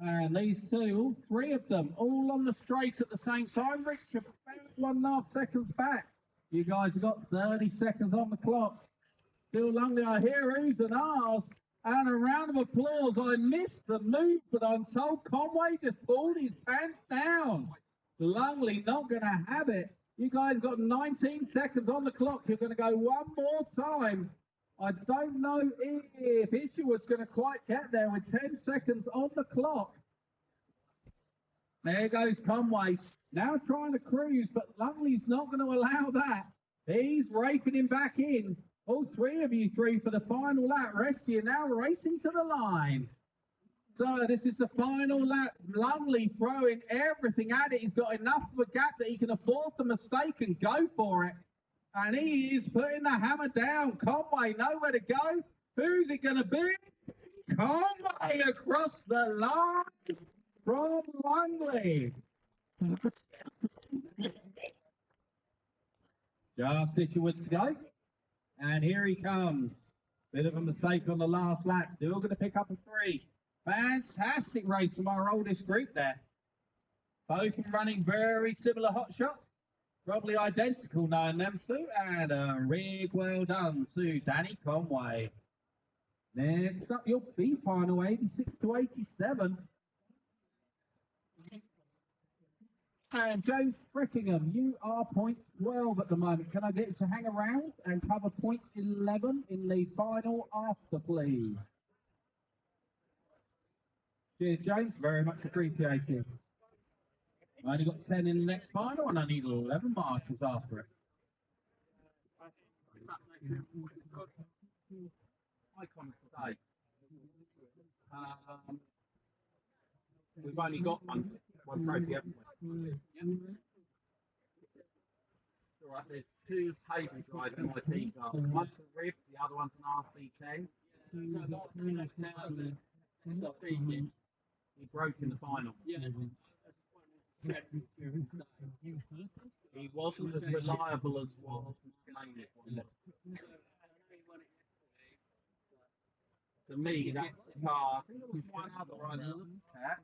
And these two, all three of them, all on the straight at the same time. Richard, about 1.5 seconds back. You guys have got 30 seconds on the clock. Still Longley, I hear oohs and ahs. And a round of applause. I missed the move, but I'm told Conway just pulled his pants down. Longley not going to have it. You guys got 19 seconds on the clock. You're going to go one more time. I don't know if Isherwood's going to quite get there with 10 seconds on the clock. There goes Conway. Now trying to cruise, but Longley's not going to allow that. He's raping him back in. All three of you three for the final lap. Rest you now racing to the line. So this is the final lap. Longley throwing everything at it. He's got enough of a gap that he can afford the mistake and go for it. And he is putting the hammer down. Conway nowhere to go. Who's it going to be? Conway across the line from Longley. Just Isherwood to go. And here he comes. Bit of a mistake on the last lap. Still going to pick up a 3. Fantastic race from our oldest group there. Both running very similar hot shots. Probably identical knowing them two, and a rig well done to Danny Conway. Next up, your B final, 86 to 87. And James Frickingham, you are point 12 at the moment. Can I get you to hang around and cover point 11 in the final after, please? Cheers, James. Very much appreciated. I only got 10 in the next final, and I need 11 marshals after it. Icon today. We've only got one trophy, haven't we? Yep. All right, there's two table drives in my team car. One's a Rib, the other one's an RC10. He broke in the final. He wasn't as reliable as what Maine was. To me, that's the car. I think there was one other I looked at.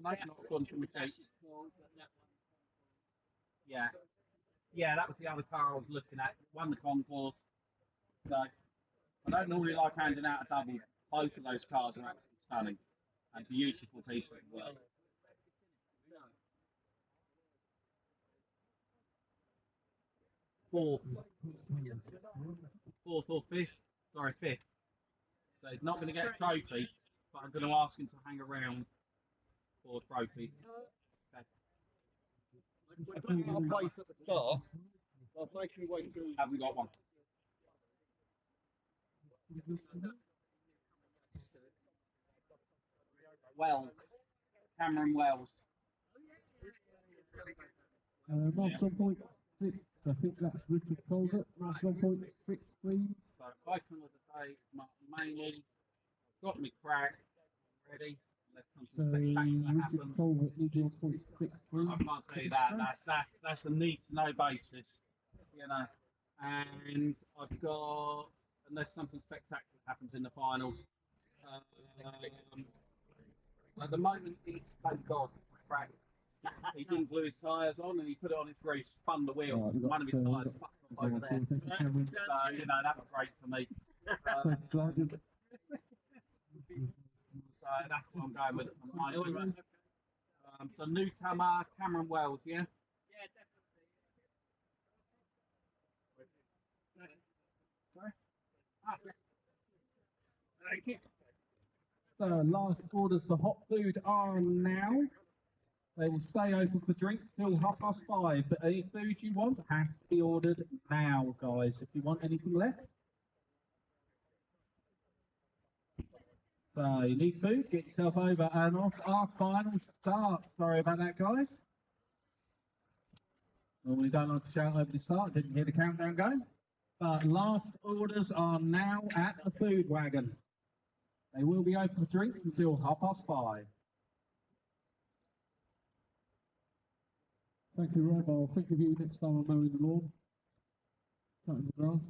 Might not have gone to my taste. Yeah. Yeah, that was the other car I was looking at. Won the concourse. So I don't normally like handing out a double. Both of those cars are absolutely stunning and beautiful pieces of work. Fourth or fifth. Sorry, fifth. So he's not going to get a trophy, but I'm going to ask him to hang around for a trophy. We've got a place at the start. I'll make you wait through. Haven't got one. Wells. Cameron Wells. Marks on point 6. I think that's Richard Colbert. Marks on point 6, please. So icon of the day, Mark Maney. Got me crack. Ready. Let's come to Richard Colbert needs on point 6, please. I can't say that. That's a need to know basis. You know. And I've got, unless something spectacular happens in the finals. At the moment, it's thank God, crack. He didn't glue his tyres on, and he put it on his race, spun the wheels. One of his tyres fucked up over there. So, you know, that was great for me. So that's what I'm going with at the moment. So newcomer, Cameron Wells, yeah? Yeah, definitely. Sorry? Thank you. So last orders for hot food are now. They will stay open for drinks till 5:30. But any food you want has to be ordered now, guys. If you want anything left. So you need food, get yourself over. And off our final start. Sorry about that, guys. Normally don't like to shout over the start. Didn't hear the countdown going. But last orders are now at the food wagon. They will be open for drinks until 5:30. Thank you, Rob. I'll think of you next time I'm mowing the lawn. Cutting the grass.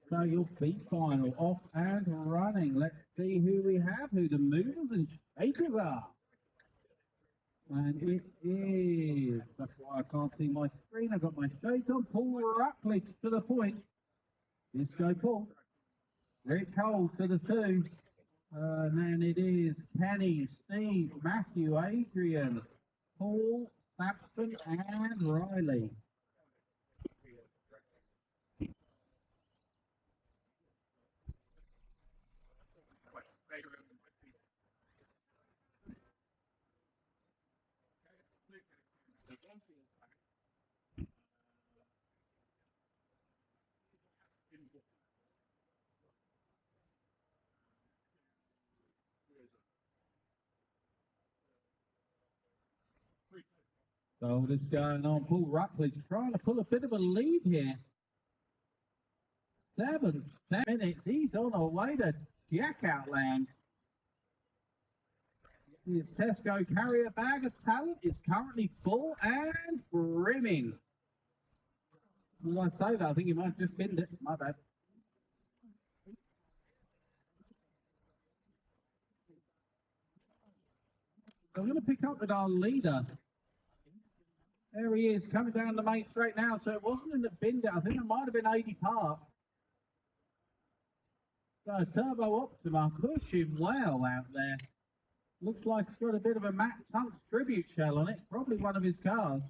So your beat final off and running. Let's see who we have, who the movers and shakers are. And it is, that's why I can't see my screen. I've got my shades on. Paul Rutledge to the point. Disco Paul. Rick Cole to the 2. And then it is Kenny, Steve, Matthew, Adrian, Paul, Sampson, and Riley. So what's going on? Paul Rutledge trying to pull a bit of a lead here. 7 minutes. He's on our way to Jackout Land. His Tesco carrier bag of talent is currently full and brimming. As I say that, I think he might have just binned it. My bad. So we're going to pick up with our leader. There he is, coming down the main straight now. So it wasn't in the binned it. I think it might have been 80 Park. So Turbo Optima pushing well out there. Looks like it's got a bit of a Matt Tunks tribute shell on it. Probably one of his cars.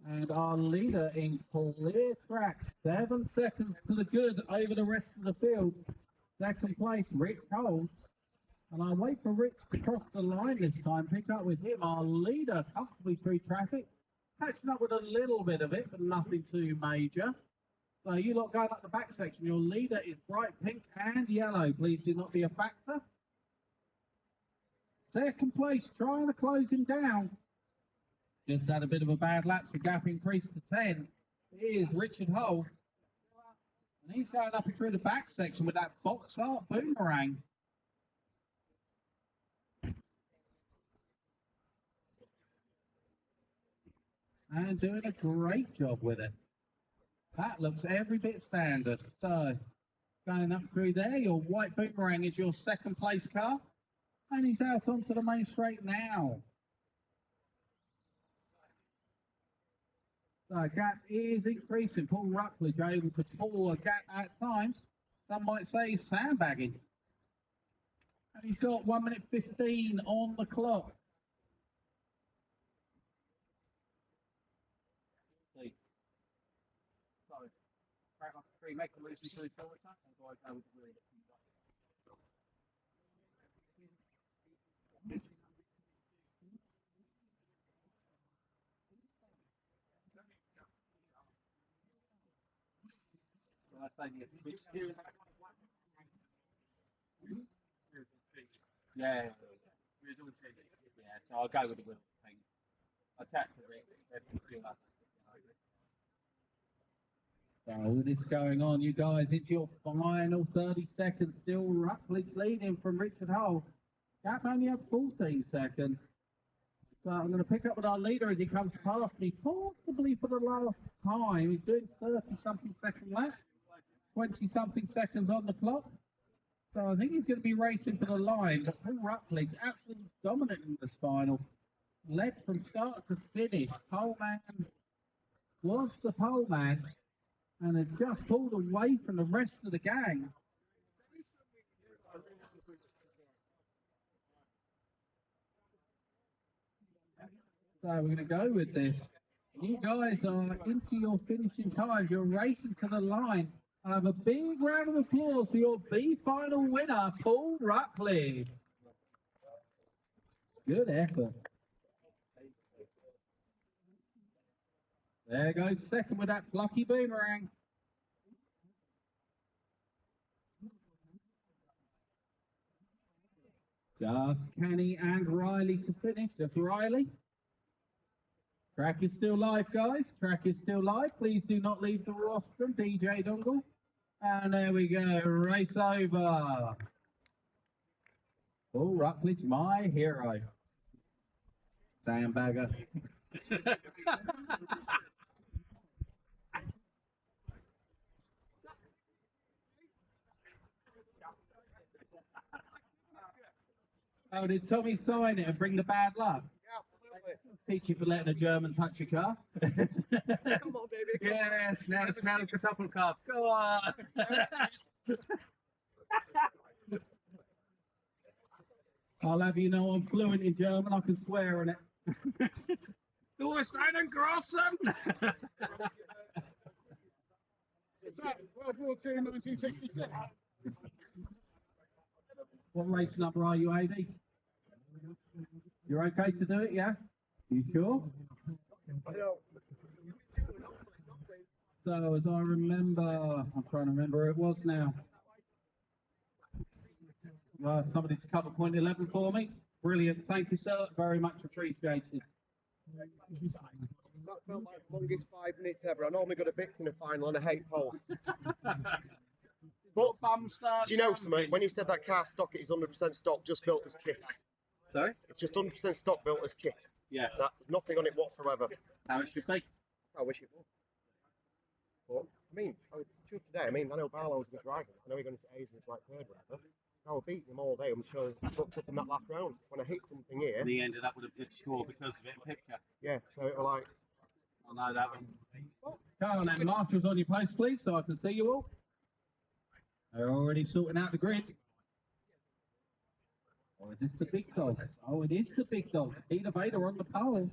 And our leader in clear track, 7 seconds to the good over the rest of the field. Second place, Rick Coles. And I'll wait for Rick to cross the line this time, pick up with him. Our leader comfortably through traffic. Catching up with a little bit of it, but nothing too major. So you lot going up the back section. Your leader is bright pink and yellow. Please do not be a factor. Second place, trying to close him down. Just had a bit of a bad lap, so gap increased to 10. Here's Richard Hull. And he's going up and through the back section with that box art boomerang. And doing a great job with it. That looks every bit standard. So, going up through there, your white boomerang is your second place car. And he's out onto the main straight now. So gap is increasing. Paul Ruckledge able to pull a gap at times. Some might say he's sandbagging. And he's got 1 minute 15 on the clock. Sorry. Crack off the tree, make the loose into the short time, and go over with the wheel. Yeah, so I'll go with the wheel thing. I'll tap the rig. So all this going on, you guys, it's your final 30 seconds. Still Ruckledge leading from Richard Hull. Gap only up 14 seconds. So I'm going to pick up with our leader as he comes past me, possibly for the last time. He's doing 30-something second lap, 20-something seconds on the clock. So I think he's going to be racing for the line. But Paul Ruckledge, absolutely dominant in this final. Led from start to finish. Pole man was the pole man and had just pulled away from the rest of the gang. So we're going to go with this. You guys are into your finishing times. You're racing to the line. I have a big round of applause for your B final winner, Paul Ruckledge. Good effort. There goes second with that plucky boomerang. Just Kenny and Riley to finish. That's Riley. Track is still live, guys. Track is still live. Please do not leave the rostrum, DJ Dongle. And there we go. Race over. Paul Ruckledge, my hero. Sandbagger. Oh, did Tommy sign it and bring the bad luck? Teach you for letting a German touch your car. Come on, baby. Yes, now the smell of Kartoffelkopf. Go on. I'll have you know I'm fluent in German. I can swear in it. Du bist einen Großen! World War II, 1966. What race number are you, AD? You're okay to do it, yeah? You sure? So, as I remember, I'm trying to remember who it was now. Somebody's cover point 11 for me. Brilliant. Thank you, sir. Very much appreciated. That felt like the longest 5 minutes ever. I normally got a bits in a final and I hate pole. But do you know something? When you said that car stock, it is 100% stock, just built as kit. Sorry? It's just 100% stock built as kit. Yeah. There's nothing on it whatsoever. How it should be. I wish it was. But, I mean, today, I know Barlow's a good driver. I know he got into A's and it's like third, whatever. I was beating him all day until I looked up in that last round. When I hit something here. And he ended up with a good score because of it in picture. Yeah, so it was like. I know that one. Come on then, marshals on your post, please, so I can see you all. They're already sorting out the grid. Or is this the big dog? Oh, it is the big dog. Peter Vader on the pole.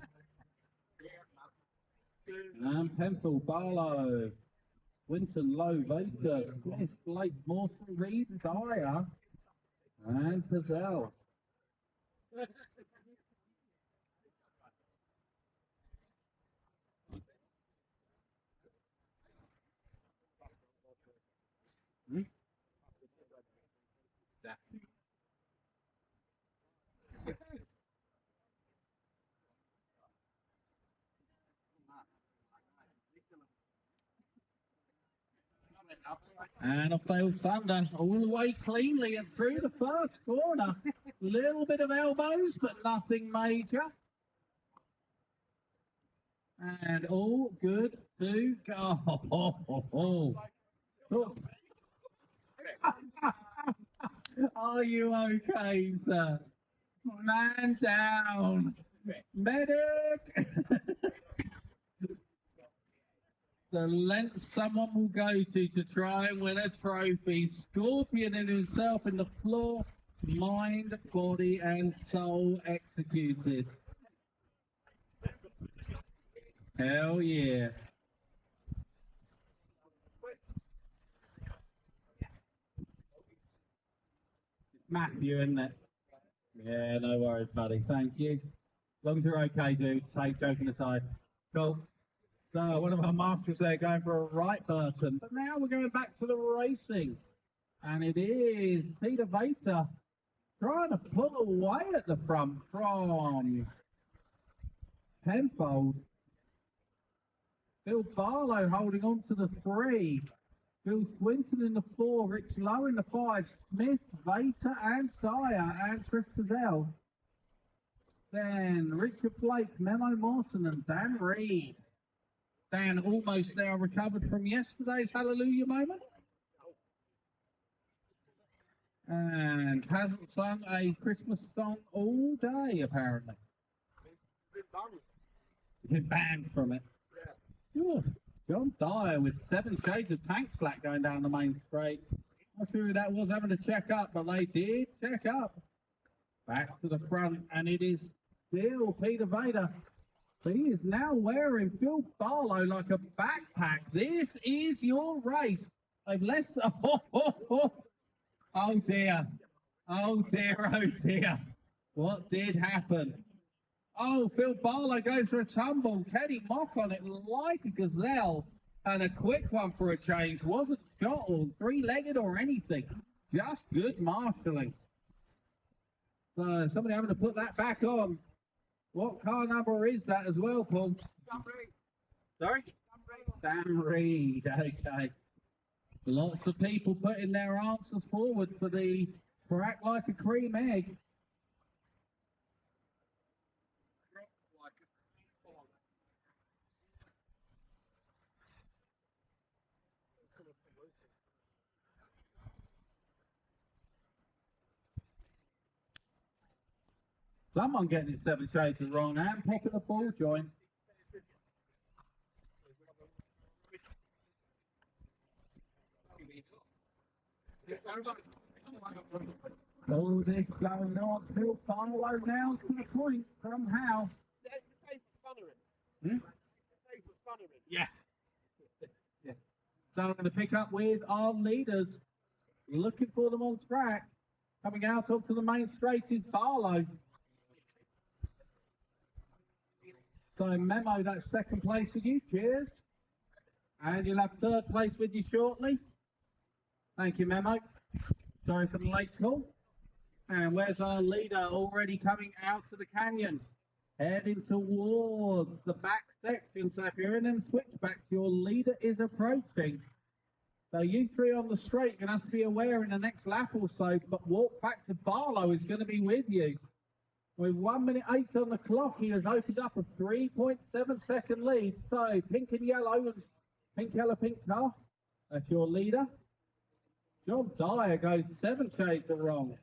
And Penfield, Barlow, Winton, Lowe, Vader, Smith, Blake, Mawson, Reed, Dyer, and Pazell. And a failed thunder all the way cleanly and through the first corner. Little bit of elbows, but nothing major. And all good to go. Are you okay, sir? Man down. Medic. The length someone will go to try and win a trophy. Scorpion in himself in the floor, mind, body, and soul executed. Hell yeah. It's Matthew, isn't it? Yeah, no worries, buddy. Thank you. As long as you're okay, dude. Safe, joking aside. Cool. So one of our marshals there going for a right Burton. But now we're going back to the racing. And it is Peter Vater trying to pull away at the front from Penfold. Bill Barlow holding on to the 3. Bill Swinton in the 4. Rich Lowe in the 5. Smith, Vater and Dyer and Chris Pazell. Then Richard Blake, Memo Morton and Dan Reed. Dan almost there, recovered from yesterday's hallelujah moment. And hasn't sung a Christmas song all day, apparently. He's been banned from it. Yeah. John Dyer with 7 shades of tank slack going down the main straight. Not sure who that was having to check up, but they did check up. Back to the front, and it is still Peter Vader. But he is now wearing Phil Barlow like a backpack. This is your race. They've less. Oh dear. Oh dear, oh dear. What did happen? Oh, Phil Barlow goes for a tumble. Kenny Mock on it like a gazelle. And a quick one for a change. Wasn't shot or 3-legged or anything. Just good marshalling. So somebody having to put that back on. What car number is that as well, Paul? Sorry? Dan Reed, okay. Lots of people putting their answers forward for the Act Like a Cream Egg. Someone getting his 7 shades wrong and popping a ball joint. All this going on, Phil Barlow now to the point somehow. Yes. Yeah. So I'm going to pick up with our leaders. Looking for them on track. Coming out onto the main straight is Barlow. So Memo, that's 2nd place with you. Cheers. And you'll have 3rd place with you shortly. Thank you, Memo. Sorry for the late call. And where's our leader already coming out to the canyon? Heading towards the back section. So if you're in them switchbacks, your leader is approaching. So you three on the straight, you're going to have to be aware in the next lap or so, but walk back to Barlow is going to be with you. With 1 minute 8 on the clock, he has opened up a 3.7 second lead. So pink and yellow, pink, yellow, pink car. That's your leader. John Dyer goes 7 shades of wrong.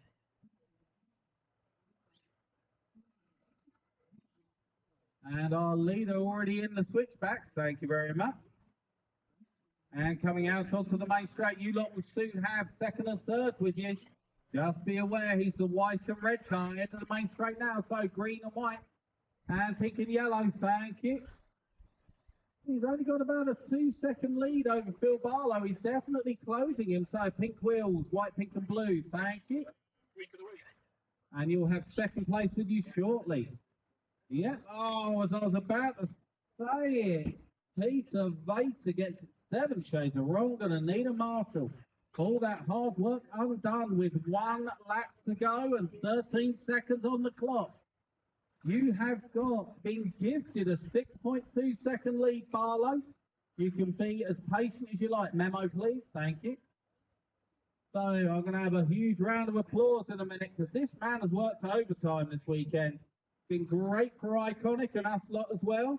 And our leader already in the switchback. Thank you very much. And coming out onto the main straight, you lot will soon have second and third with you. Just be aware, he's the white and red car into the main straight now. So green and white and pink and yellow. Thank you. He's only got about a 2-second lead over Phil Barlow. He's definitely closing him. So pink wheels, white, pink and blue. Thank you. And you'll have second place with you shortly. Yeah. Oh, as I was about to say it, Peter Vater gets 7 shades of wrong. Gonna need a marshal. All that hard work undone with 1 lap to go and 13 seconds on the clock. You have been gifted a 6.2 second lead, Barlow. You can be as patient as you like. Memo, please. Thank you. So I'm going to have a huge round of applause in a minute because this man has worked overtime this weekend. Been great for Iconic and us lot as well.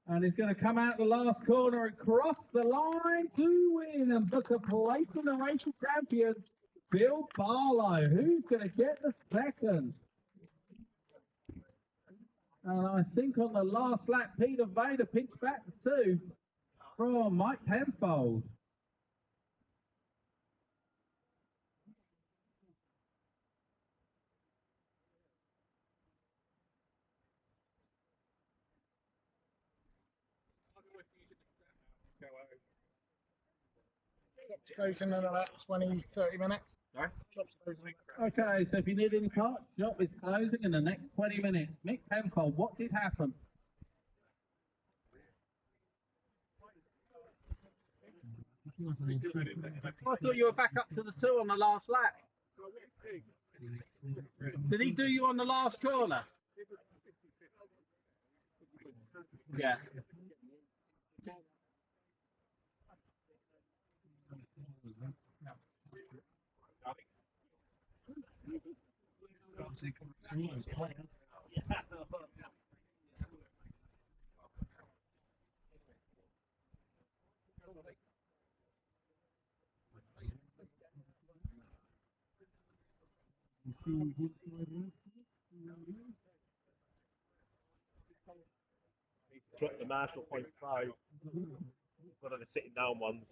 And he's going to come out the last corner and cross the line to win and book a place in the racial champions, Bill Barlow. Who's going to get the second? And I think on the last lap, Peter Vader picks back the 2 from Mike Penfold. Shop's closing in about 20, 30 minutes. Sorry? Shop's closing. Okay, so if you need any parts, shop is closing in the next 20 minutes. Mick Penfold, what did happen? I thought you were back up to the 2 on the last lap. Did he do you on the last corner? Yeah. Got the Marshall 0.5. One of the sitting down ones.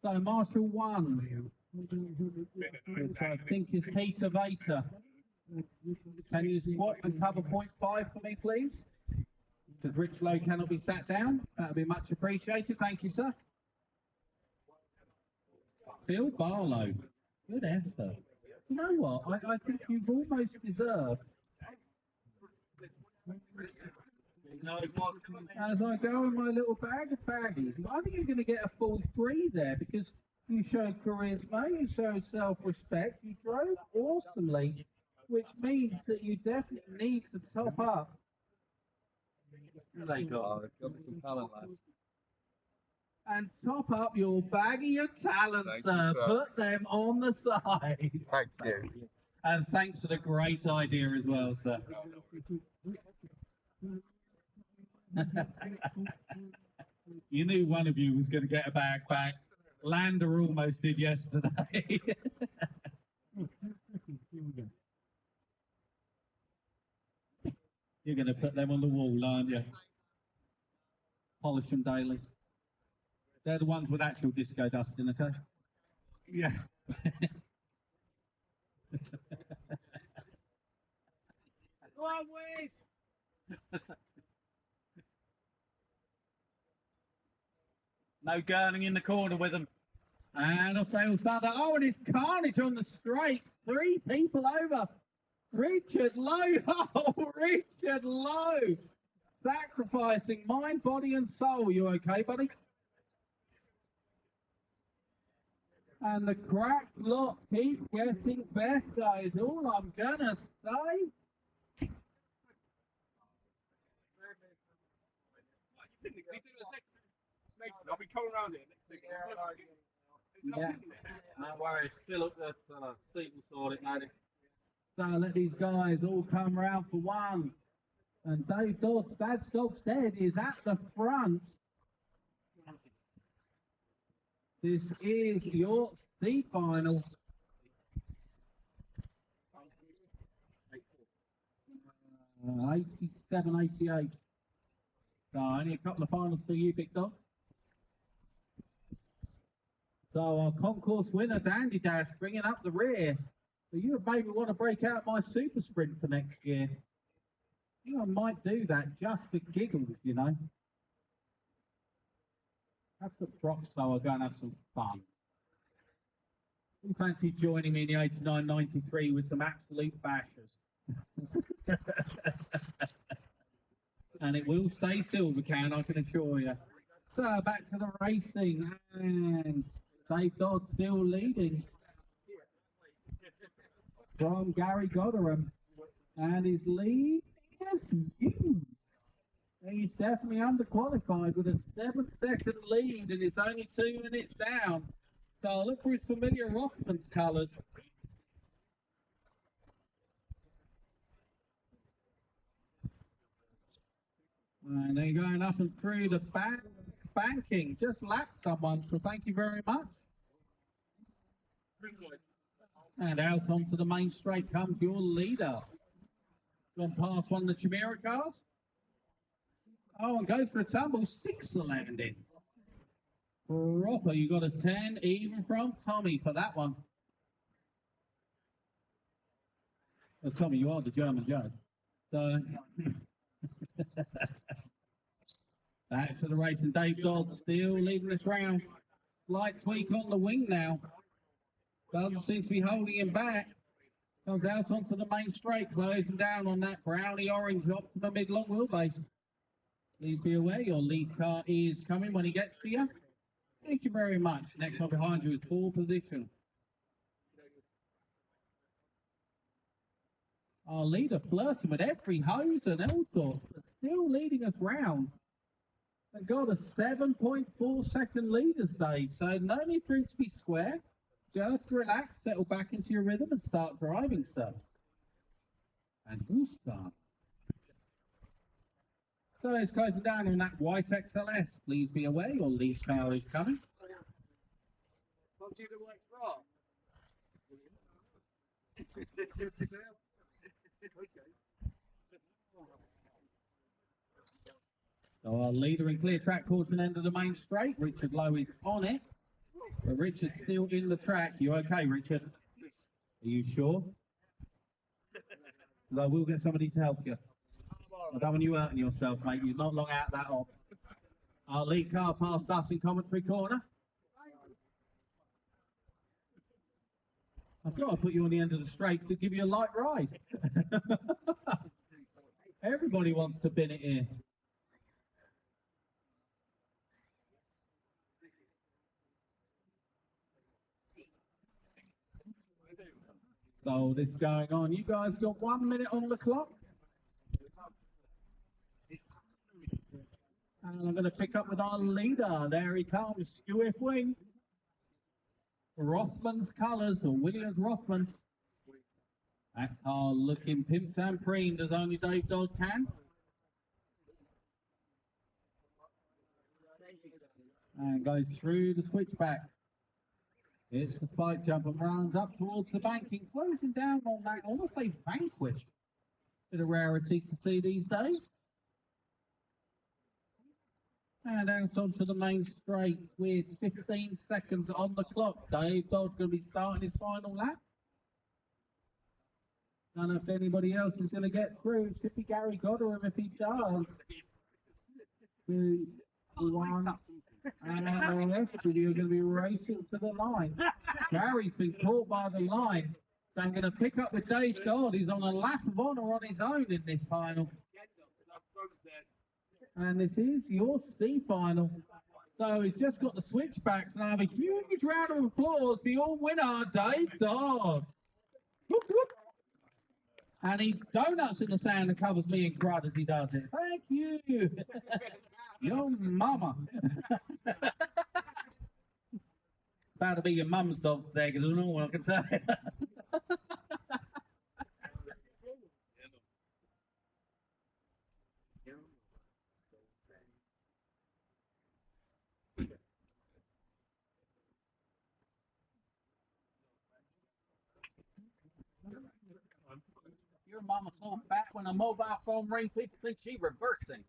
So Marshall 1, which I think is Peter Vater. Can you swap and cover 0.5 for me, please? Because Rich Lowe cannot be sat down. That would be much appreciated. Thank you, sir. Bill Barlow. Good effort. You know what? I think you've almost deserved. As I go in my little bag of baggies, I think you're going to get a full 3 there because you showed charisma, you showed self-respect, you drove awesomely, which means that you definitely need to top up. They got some talent, lads. and top up your bag of your talents, Thank sir. you, sir. Put them on the side. Thank you. And thanks for the great idea as well, sir. You knew one of you was going to get a bag back. Lander almost did yesterday. You're going to put them on the wall, aren't you? Polish them daily. They're the ones with actual disco dust in, okay? Yeah. Long ways. No gurning in the corner with them. And a fail thunder. Oh, and it's carnage on the straight. 3 people over. Richard Lowe. Oh, Richard Lowe. Sacrificing mind, body, and soul. You okay, buddy? And the crack lot keep getting better is all I'm gonna say. I'll be coming around here next week. Yeah, no worries. Fill up the seat will sort it, matey. So let these guys all come round for one. And Dave Dodd's Dad's Dogstead is at the front. This is your C final. 87, 88. So only a couple of finals for you, Big Dog. So our concourse winner, Dandy Dash, bringing up the rear. So you maybe want to break out my super sprint for next year. I might do that just for giggles, you know. Have some props so I'll go and have some fun. You fancy joining me in the 89-93 with some absolute bashers? And it will stay silver can, I can assure you. So back to the racing, and Dave Dodd still leading from Gary Godderham, and his lead is huge. He's definitely underqualified with a 7-second lead, and it's only 2 minutes down. So look for his familiar Rothman's colours. And they're going up and through the banking. Just lapped someone, so thank you very much. And out onto the main straight comes your leader. Gone past one of the Chimera cars. Oh, and goes for a tumble. 6 the landing. Proper, you got a 10 even from Tommy for that one. Well, Tommy, you are the German judge. So, back to the race, and Dave Dodd still leading this round. Light tweak on the wing now. Doesn't seem to be holding him back. Comes out onto the main straight, closing down on that brownie orange up to the mid long wheelbase. Please be aware your lead car is coming when he gets to you. Thank you very much. Next one behind you is pole position. Our leader flirting with every hose and all sorts, but still leading us round. They've got a 7.4 second leader stage, so no need for it to be square. Just relax, settle back into your rhythm and start driving, sir. And we'll start. So it's closing down on that white XLS. Please be aware your lead car is coming. So our leader in clear track caution end of the main straight. Richard Lowe is on it. But Richard's still in the track. You okay, Richard? Are you sure? Because I will get somebody to help you. I don't want you hurting yourself, mate. You're not long out that off. Our lead car passed us in commentary corner. I thought I'd put you on the end of the straight to give you a light ride. Everybody wants to bin it here. So this is going on. You guys got 1 minute on the clock. And I'm going to pick up with our leader. There he comes, UF Wing. Rothman's colours, or Williams Rothman. That car looking pimped and preened as only Dave Dodd can. And goes through the switchback. It's the spike jump and runs up towards the banking, closing down on that, almost a vanquish. Bit of rarity to see these days. And out onto the main straight with 15 seconds on the clock. Dave Dodd's going to be starting his final lap. Don't know if anybody else is going to get through. It should be Gary Godderham if he does. 2, 1. And the rest of you are going to be racing to the line. Gary's been caught by the line. So I'm going to pick up with Dave Dodd. He's on a lap of honour on his own in this final. And this is your C final. So he's just got the switchbacks, and I have a huge round of applause for your winner, Dave Dawes. Whoop, whoop. And he donuts in the sand and covers me in crud as he does it. Thank you. Your mama. About to be your mum's dog there, because I don't know what I can tell you. Your mama's so fat when a mobile phone rings, people think she's reversing.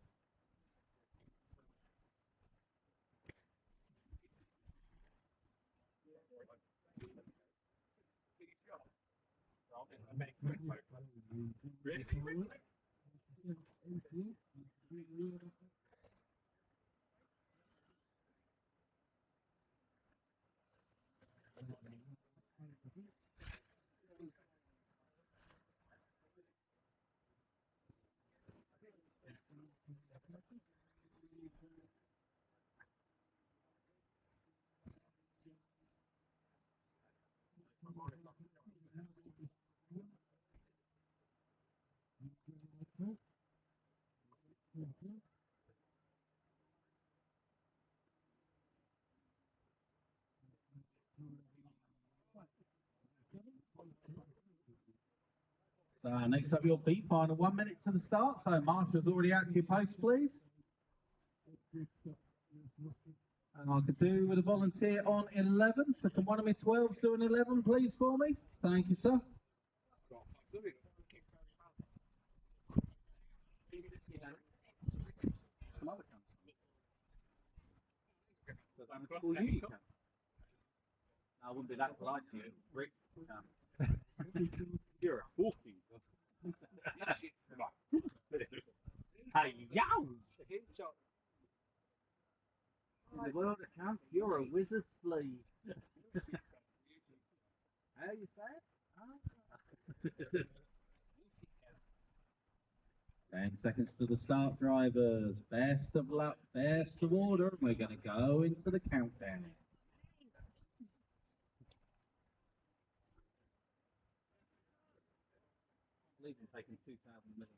Next up, your B final, 1 minute to the start. So, Marshall's already out to your post, please. And I could do with a volunteer on 11. So, can one of my 12s do an 11, please, for me? Thank you, sir. I wouldn't be that polite to you, Rick. You're a fool. Hey, yo! In the world of camp, you're a wizard's flea. How you say? 10 seconds to the start, drivers. Best of luck, best of order. We're going to go into the countdown. I believe I'm taking 2,000 million.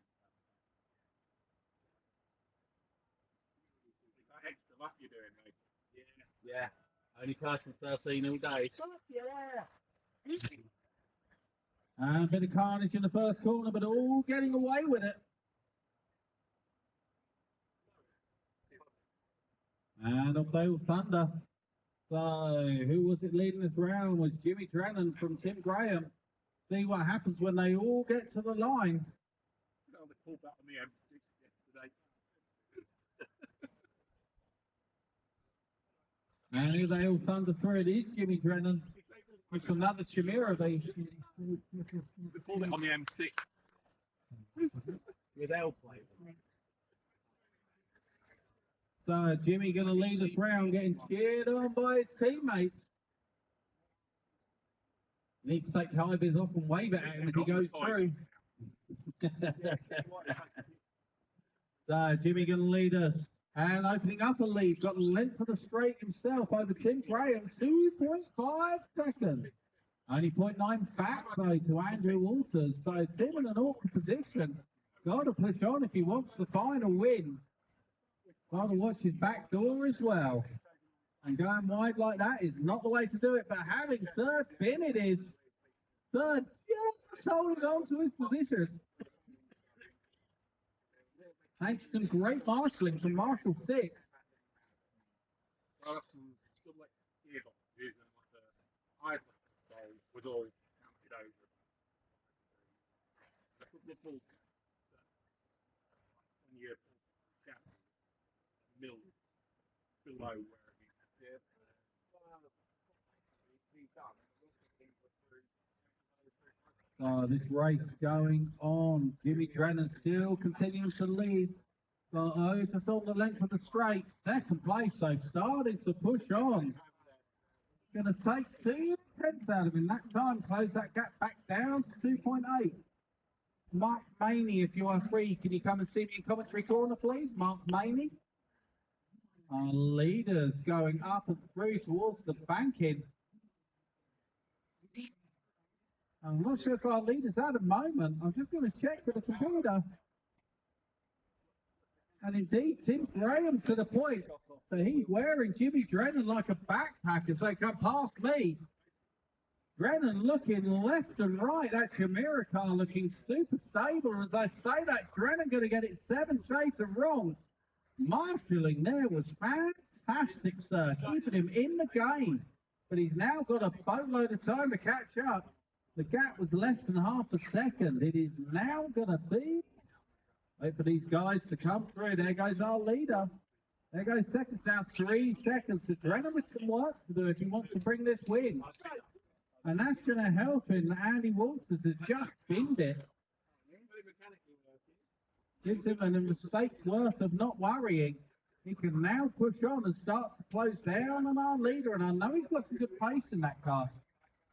Is that extra luck you're doing, mate? Yeah. Only person 13 all day. Yeah. And a bit of carnage in the first corner, but all getting away with it. And up there with Thunder. So, who was it leading this round? Was Jimmy Drennan from Tim Graham. See what happens when they all get to the line. I pulled that on the M6 yesterday. And here they all thunder through. It is Jimmy Drennan with another Chimera beast. We pulled it on the M6. With L-plate. So Jimmy going to lead us round, getting cheered on by his teammates. Needs to take high vis off and wave it at him as he goes through. So Jimmy going to lead us. And opening up a lead, got the length of the straight himself over Tim Graham, 2.5 seconds. Only 0.9 back though to Andrew Walters. So Tim in an awkward position. Got to push on if he wants the final win. Got to watch his back door as well. And going wide like that is not the way to do it. But having third pin it is. Third, just holding on to his position. Thanks to some great marshalling from Marshall 6. Well, that's some stuff like gearboxes and like the idle control was all counted over. A couple of bulk when you gap mill below where it is. This race going on. Jimmy Drennan still continuing to lead. To fill the length of the straight. Second place, so starting to push on. Going to take 2 tenths out of him. That time, close that gap back down to 2.8. Mark Maney, if you are free, can you come and see me in commentary corner, please? Mark Maney. Our leaders going up and through towards the banking. I'm not sure if our leader's at the moment. I'm just going to check with the computer. And indeed, Tim Graham to the point that he's wearing Jimmy Drennan like a backpack as they come past me. Drennan looking left and right. That Chimera car looking super stable. As I say that, Drennan going to get it 7 shades of wrong. Marshalling there was fantastic, sir. Keeping him in the game. But he's now got a boatload of time to catch up. The gap was less than half a second. It is now going to be... Wait for these guys to come through. There goes our leader. There goes seconds now. 3 seconds to Drennan with some work to do if he wants to bring this win. And that's going to help him. Andy Walters has just binned it. Gives him a mistake's worth of not worrying. He can now push on and start to close down on our leader. And I know he's got some good pace in that car.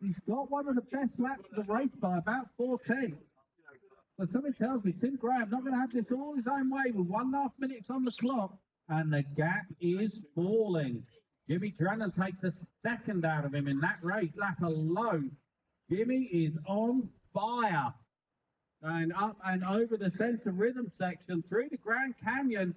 He's got one of the best laps of the race by about 4:10. But something tells me Tim Graham not going to have this all his own way with 1.5 minutes on the clock. And the gap is falling. Jimmy Drennan takes a second out of him in that race, lap alone. Jimmy is on fire. And up and over the center rhythm section, through the Grand Canyon,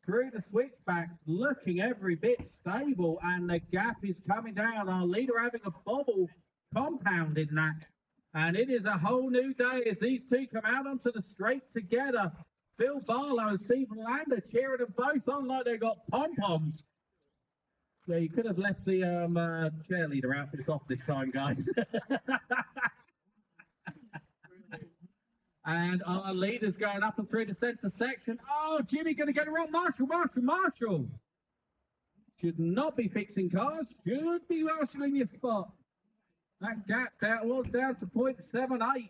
through the switchbacks, looking every bit stable. And the gap is coming down. Our leader having a bobble compound in that. And it is a whole new day as these two come out onto the straight together. Bill Barlow and Stephen Lander cheering them both on like they got pom-poms. So you could have left the cheerleader outfits off this time, guys. And our leader's going up and through the centre section. Oh, Jimmy going to get it wrong. Marshall. Should not be fixing cars. Should be marshalling your spot. That gap was down to 0.78.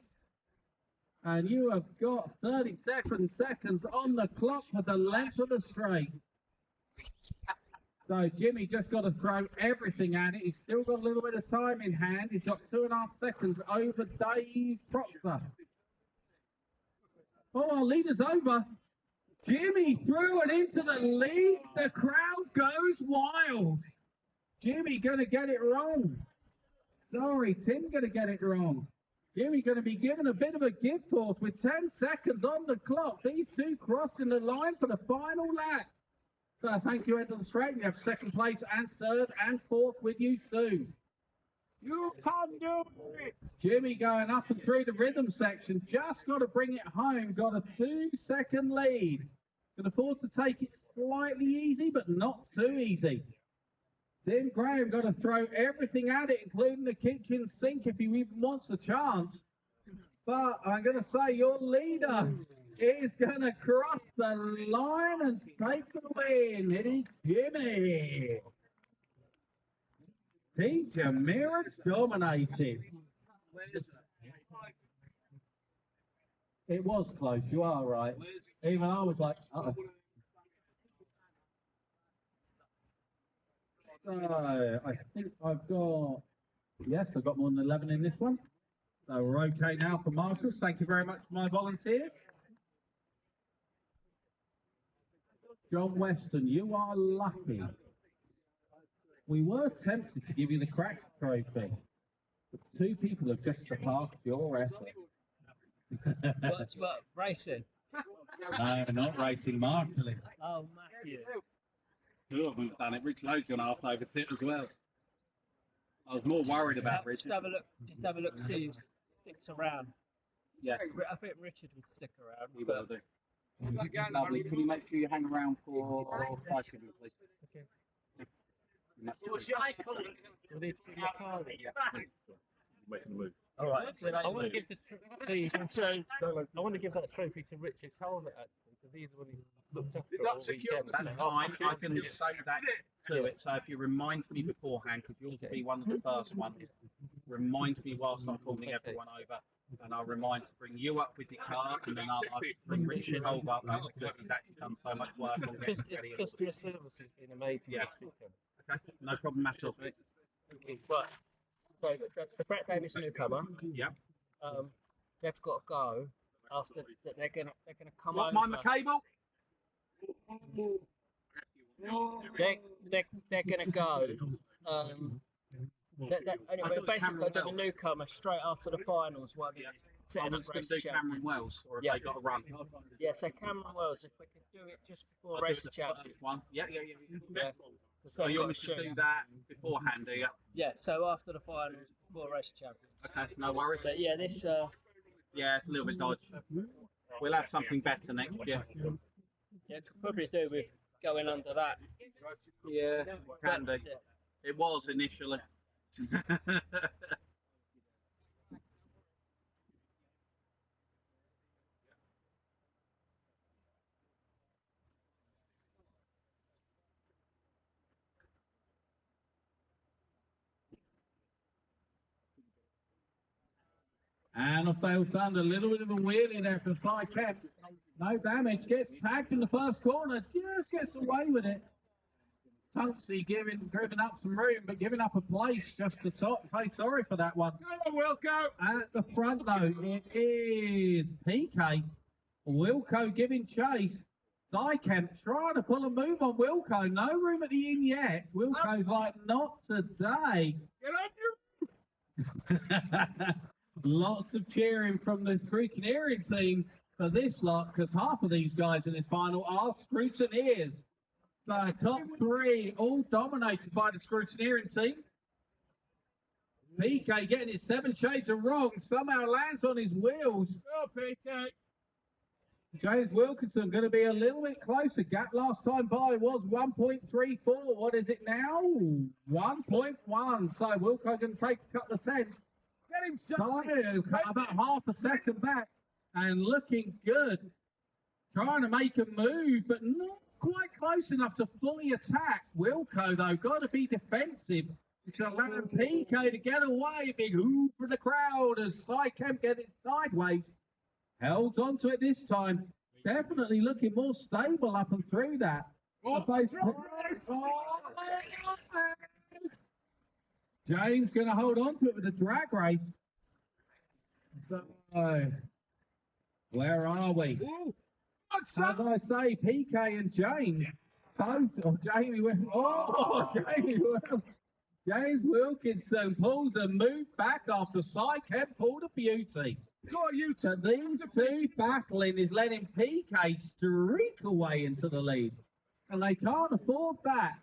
And you have got 37 seconds on the clock for the length of the straight. So Jimmy just got to throw everything at it. He's still got a little bit of time in hand. He's got 2.5 seconds over Dave Proctor. Oh, our leader's over. Jimmy through and into the lead. The crowd goes wild. Jimmy going to get it wrong. Sorry, Tim going to get it wrong. Jimmy going to be given a bit of a gift horse with 10 seconds on the clock. These two crossing the line for the final lap. So thank you, Ed on the straight. We have second place and third and fourth with you soon. You can do it. Jimmy going up and through the rhythm section. Just got to bring it home. Got a 2-second lead. Can afford to take it slightly easy, but not too easy. Tim Graham got to throw everything at it, including the kitchen sink if he even wants a chance. But I'm going to say your leader is going to cross the line and take the win. It is Jimmy. Team Chimera dominated. It was close, you are right. Even I was like, uh-oh. I think I've got, yes, I've got more than 11 in this one. So we're okay now for marshals. Thank you very much, my volunteers. John Weston, you are lucky. We were tempted to give you the crack trophy, but 2 people have just surpassed your effort. What, racing? No, not racing, marshalling. Oh, Matthew. 2 of them have done it. Rich Lowe's gone half over tip as well. I was more worried about Richard. Just have a look, see who sticks around. Yeah. I think Richard will stick around. He will do. Lovely. Can you make sure you hang around for 5 seconds, please? Okay. What's your eye colour? We need to put your car in. Making the move. All right. I want to give I want to give that trophy to Richard Calvert actually, because he's the one who's looked after it all weekend. That's fine. I can just say that to it. So if you remind me beforehand, because yours will be one of the first ones, remind me whilst I'm calling everyone over. And I'll remind to bring you up with your car, and then I'll ask to bring Richard Holger up because he's actually done so much work on getting ready. Customer service has been amazing this weekend. Okay, no problem at all. Right. So the Brett Davis newcomer. Yep. They've got to go after that. They're gonna come What, over. mind the cable? They're going to go. Anyway, basically, I did a newcomer straight after the finals while they're setting up race champions. Cameron Wells, or have Yeah. they got a run? Yeah, so Cameron Wells, if we could do it just before I'll do race the champions. first one. Yeah. Yeah. So you want me to do that beforehand, do you? Yeah, so after the finals, before race champions. Okay, no worries. But yeah, this. Yeah, it's a little bit dodgy. We'll have something better next year. Yeah, could probably do with going under that. Yeah, can do. It was initially. And off they found a little bit of a wheelie there from Cycap. No damage, gets tagged in the first corner, just gets away with it. Tunksy driven up some room, but giving up a place just to say sorry for that one. Go on, Wilco! At the front though, it is PK. Wilco giving chase. Zycamp trying to pull a move on Wilco. No room at the inn yet. Wilco's like, not today. Get on you! Lots of cheering from the scrutineering team for this lot, because half of these guys in this final are scrutineers. So top three all dominated by the scrutineering team. PK getting his 7 shades of wrong, somehow lands on his wheels. Go, PK! James Wilkinson going to be a little bit closer. Gap last time by was 1.34. What is it now? 1.1. So Wilco going to take a couple of tenths. Get him, Silo about half a second back and looking good. Trying to make a move, but not quite close enough to fully attack. Wilco, though, got to be defensive. It's allowing PK to get away. Big ooh for the crowd as Sycamp getting sideways. Held onto it this time. Definitely looking more stable up and through that. James going to hold on to it with a drag race. So, where are we? As I say, PK and James, both, James Wilkinson pulls a move back after Sycamp pulled a beauty. So these two battling is letting PK streak away into the lead. And they can't afford that.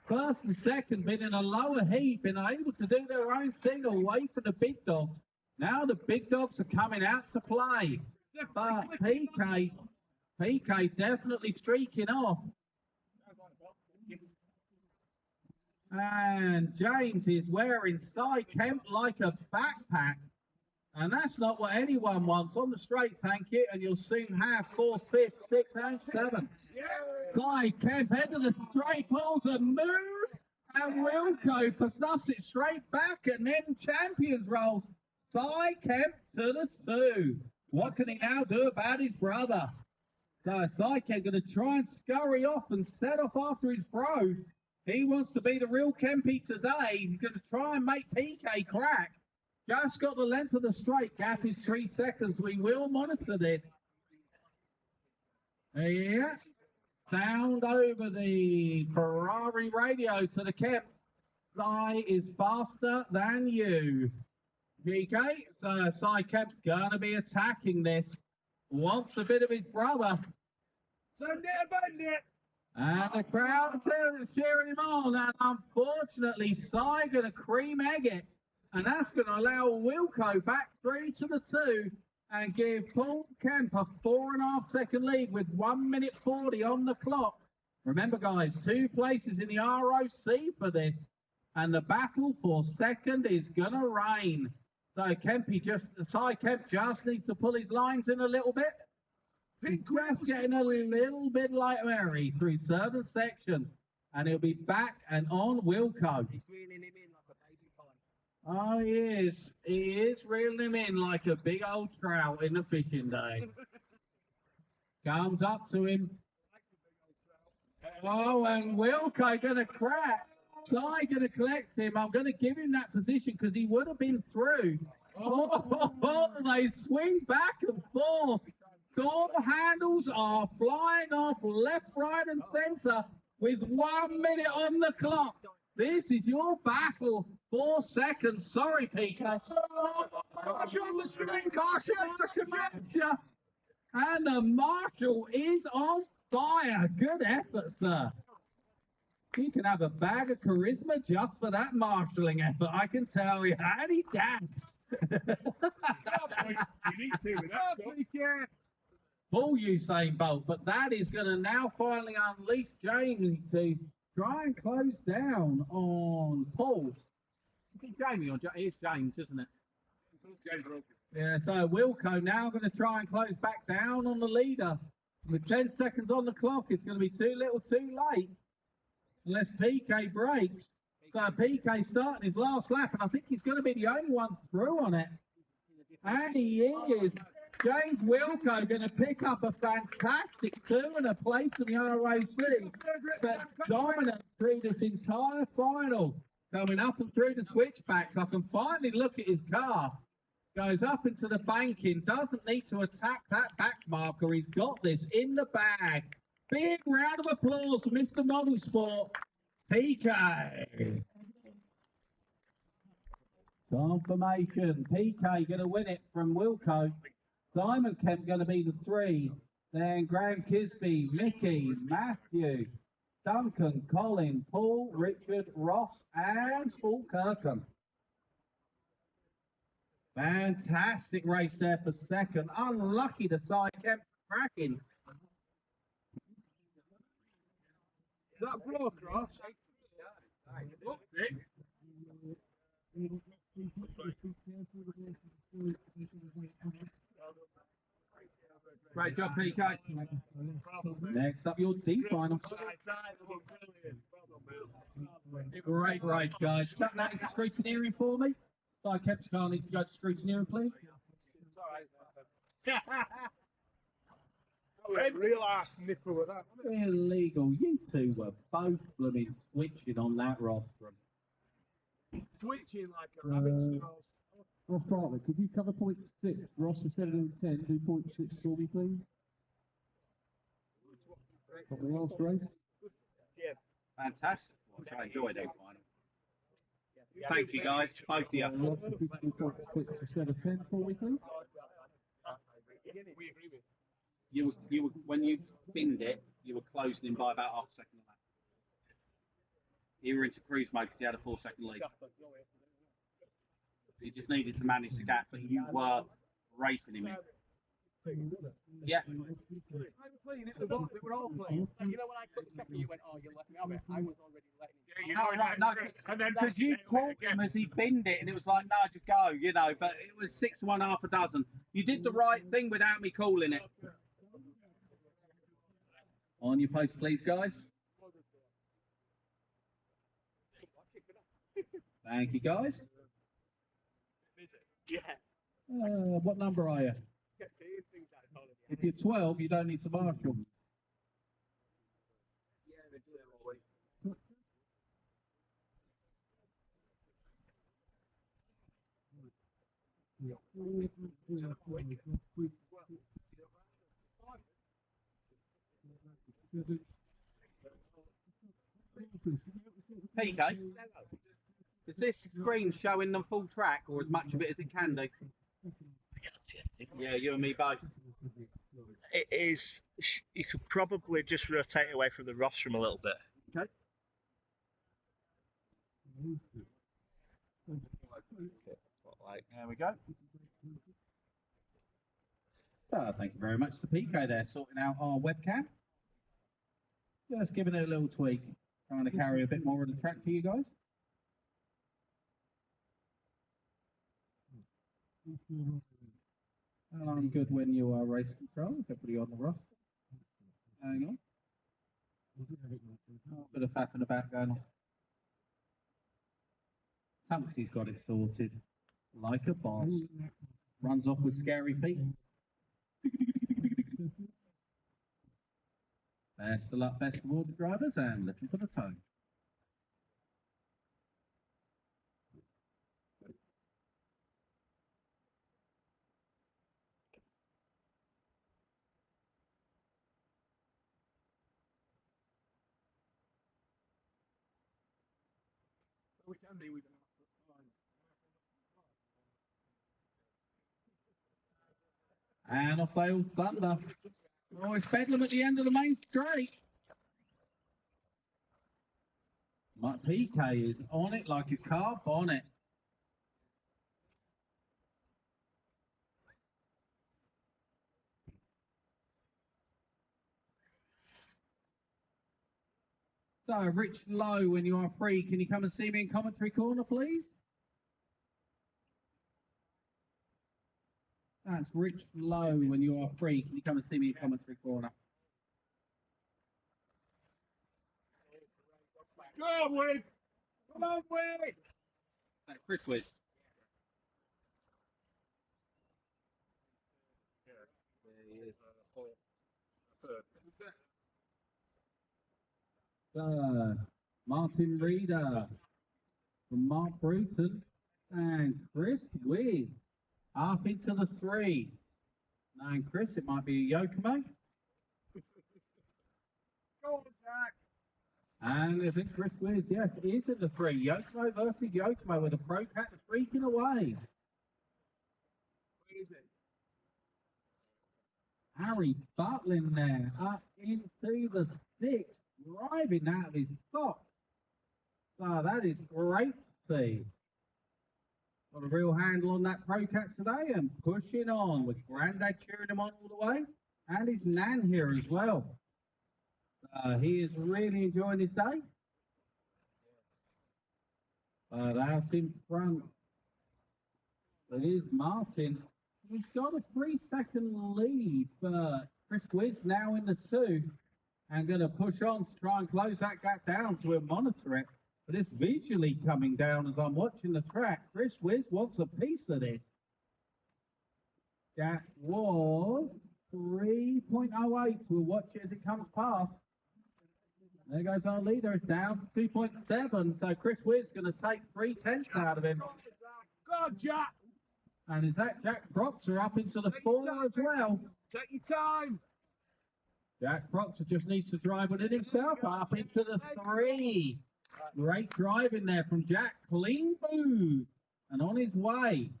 First and second been in a lower heap and able to do their own thing away from the big dogs. Now the big dogs are coming out to play. But PK definitely streaking off. And James is wearing Sycamp like a backpack. And that's not what anyone wants. On the straight, thank you. And you'll soon have 4, 5, 6, and 7. Sycamp head to the straight, pulls a move. And Wilco stuffs it straight back and then champions rolls. Sycamp to the 2. What can he now do about his brother? So Sycamp going to try and scurry off and set off after his bro. He wants to be the real Kempy today. He's going to try and make PK crack. Just got the length of the straight. Gap is 3 seconds. We will monitor this. Yeah. Sound over the Ferrari radio to the Kemp. Sy is faster than you. PK, so Sycamp's going to be attacking this. Wants a bit of his brother. And the crowd are cheering him on. And unfortunately, Sy going to cream egg it. And that's going to allow Wilco back 3 to the 2 and give Paul Kemp a 4.5 second lead with 1 minute 40 on the clock. Remember, guys, 2 places in the ROC for this. And the battle for second is going to reign. So Sycamp just needs to pull his lines in a little bit. He's just getting a little bit like Mary through certain section. And he'll be back and on Wilco. Oh, he is. He is reeling him in like a big old trout in the fishing day. Comes up to him. Oh, and Wilco going to crack. Sy going to collect him. I'm going to give him that position because he would have been through. Oh, they swing back and forth. Door handles are flying off left, right, and center. with 1 minute on the clock. This is your battle. 4 seconds. Sorry, PK. Caution on the screen. Caution. And the marshal is on fire. Good effort, sir. You can have a bag of charisma just for that marshalling effort, I can tell you. And he danced. You need to with that stuff. Full Usain Bolt, but that is going to now finally unleash Jamie to try and close down on Paul. Is it Jamie or it's James, isn't it? Yeah, so Wilco now going to try and close back down on the leader. With 10 seconds on the clock, it's going to be too little too late. Unless PK breaks. So PK starting his last lap, and I think he's going to be the only one through on it. And he is. James Wilco going to pick up a fantastic 2 and a place in the ROC. But dominant through this entire final. Coming up and through the switchbacks. I can finally look at his car. Goes up into the banking. Doesn't need to attack that back marker. He's got this in the bag. Big round of applause for Mr. Model Sport, PK. Confirmation. PK going to win it from Wilco. Simon Kemp going to be the 3. Then Graham Kisby, Mickey, Matthew, Duncan, Colin, Paul, Richard, Ross, and Paul Kirkham. Fantastic race there for second. Unlucky to side Kemp cracking. Is that block, Ross? Great job, PK. Next up, your D final. Great race, guys. Chuck that into scrutineering for me. So I kept car needs to go to scrutineering, please. Real ass nipper with that. Illegal. You two were both blooming twitching on that rostrum. Twitching like a rabbit snarls. Ross Bartlett, could you cover point 6? Ross, instead of doing 10, do point 6 for me, please. Got the last race. Yeah. Fantastic. Which I enjoyed that final. Thank you, guys. Both of you. Ross, if you could do point 6 instead of 10 for me, please. We agree with You were when you binned it, you were closing him by about half a second. You were into cruise mode because you had a 4-second lead. You just needed to manage the gap, but you were raping him in. Yeah. I was playing it, we were all playing. You know when I put the checker, you went, oh, you let me have it. I was already letting him. No, because you caught him as he binned it, and it was like, no, just go, you know. But it was 6-1, half a dozen. You did the right thing without me calling it. On your post, please, guys. Thank you, guys. Yeah. What number are you? If you're 12, you don't need to marshal. PK, is this screen showing them full track or as much of it as it can do? Yeah, you and me both. It is. You could probably just rotate away from the rostrum a little bit. Okay. There we go. Thank you very much to PK there, sorting out our webcam. Just giving it a little tweak, trying to carry a bit more of the track for you guys. And I'm good when you are race controls. Everybody on the roster. Hang on. Bit of faffing about going on. Tunksy's got it sorted. Like a boss. Runs off with scary feet. Best of luck, best of all the drivers, and listen for the tone. Which Andy we're going to have to find. And off they all thunder. Oh, it's Bedlam at the end of the main straight. My PK is on it like a car bonnet. So, Rich Lowe, when you are free, can you come and see me in commentary corner, please? That's Rich Lowe, when you are free, can you come and see me in commentary corner? Go on, Wiz! Come on, Wiz! That's Chris Wiz. There he is. Martin Reeder from Mark Bruton and Chris Wiz up into the 3. Now, and Chris, it might be a Yokomo. Go on, Jack! And I think Chris Wiz, yes, is in the 3. Yokomo versus Yokomo with a Pro Cat freaking away. Where is it? Harry Butlin there up into the 6, driving out of his spot. So that is great to see. Got a real handle on that Pro Cat today and pushing on with Grandad cheering him on all the way and his Nan here as well. He is really enjoying his day. Out in front, it is Martin. He's got a 3-second lead for Chris Wiz now in the 2 and going to push on to try and close that gap down so we'll monitor it. But it's visually coming down as I'm watching the track. Chris Wiz wants a piece of this. That was 3.08. We'll watch it as it comes past. There goes our leader. It's down to 2.7. So Chris Wiz is going to take 3/10 out of him. Go on, Jack! And is that Jack Proctor up into the 4 as well? Take your time! Jack Proctor just needs to drive it in himself up into the 3. Great driving there from Jack. Clean move. And on his way.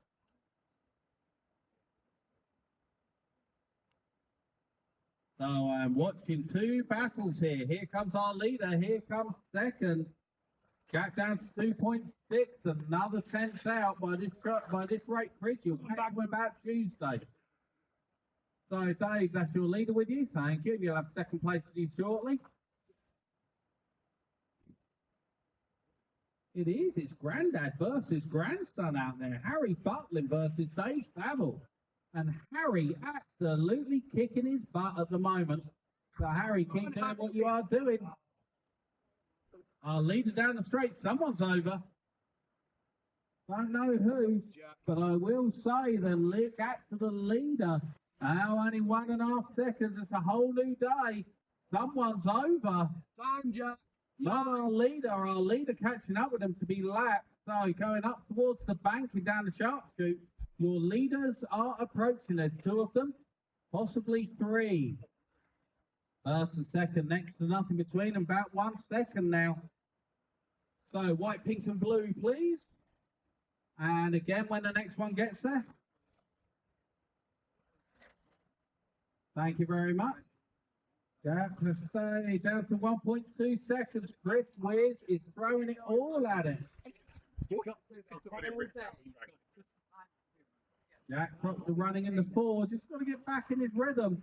So I'm watching 2 battles here. Here comes our leader. Here comes second. Jack down to 2.6. Another 10th out by this rate, Chris. You'll back him about Tuesday. So Dave, that's your leader with you. Thank you. You'll have second place with you shortly. It is. It's Grandad versus grandson out there. Harry Butlin versus Dave Saville. And Harry absolutely kicking his butt at the moment. So Harry, keep doing what you are doing. Our leader down the straight. Someone's over. Don't know who, but I will say the gap to the leader. Now only 1.5 seconds. It's a whole new day. Someone's over. Time, Jack! Not our leader catching up with them to be lapped. So going up towards the bank and down the sharp chute. Your leaders are approaching. There's 2 of them, possibly 3. First and second, next to nothing between them, about 1 second now. So white, pink and blue, please. And again, when the next one gets there. Thank you very much. Down to 1.2 seconds. Chris Wiz is throwing it all at it. Jack Proctor running in the 4. Just got to get back in his rhythm.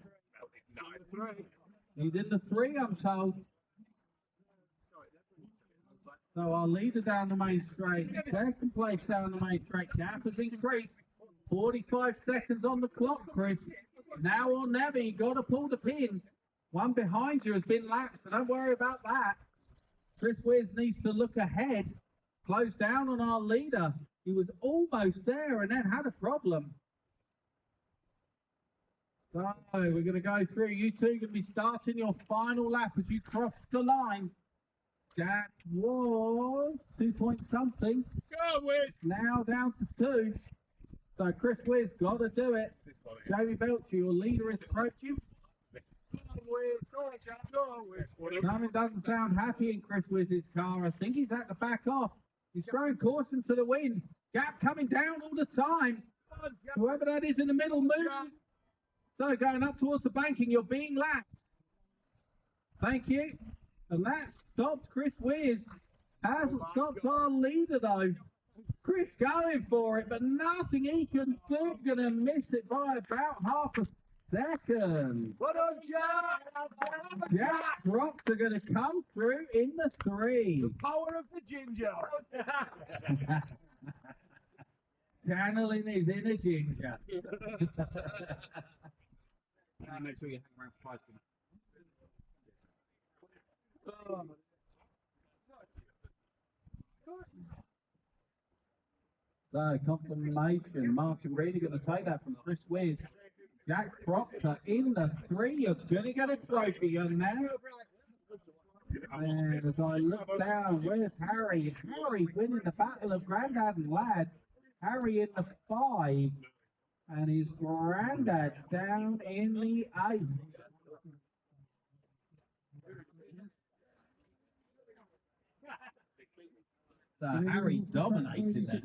He's in the 3, I'm told. So our leader down the main straight. Second place down the main straight. Gap has increased. 45 seconds on the clock, Chris. Now or never. You got to pull the pin. One behind you has been lapped, so don't worry about that. Chris Wiz needs to look ahead. Close down on our leader. He was almost there and then had a problem. So we're going to go through. You two are going to be starting your final lap as you cross the line. That was 2 point something. Go, Wiz! Now down to 2. So Chris Wiz got to do it. Jamie Belcher, your leader, is approaching. Something doesn't sound happy in Chris Wiz's car. I think he's had to back off. He's throwing caution to the wind. Gap coming down all the time. Whoever that is in the middle, move. So going up towards the banking, you're being lapped. Thank you. And that stopped Chris Weirs. Hasn't stopped our leader though. Chris going for it, but nothing he can do. Gonna miss it by about half a second. Well done, Jack! Jack Rocks are gonna come through in the 3. The power of the ginger. Channeling his inner ginger. Make sure you hang around for 5 minutes. So, confirmation. Martin Reedy going to take that from Chris Weirs. Jack Proctor in the 3. You're going to get a trophy, young man. And as I look down, where's Harry? Harry winning the battle of Grandad and Lad. Harry in the 5. And his Grandad down in the 8. So Harry dominated that.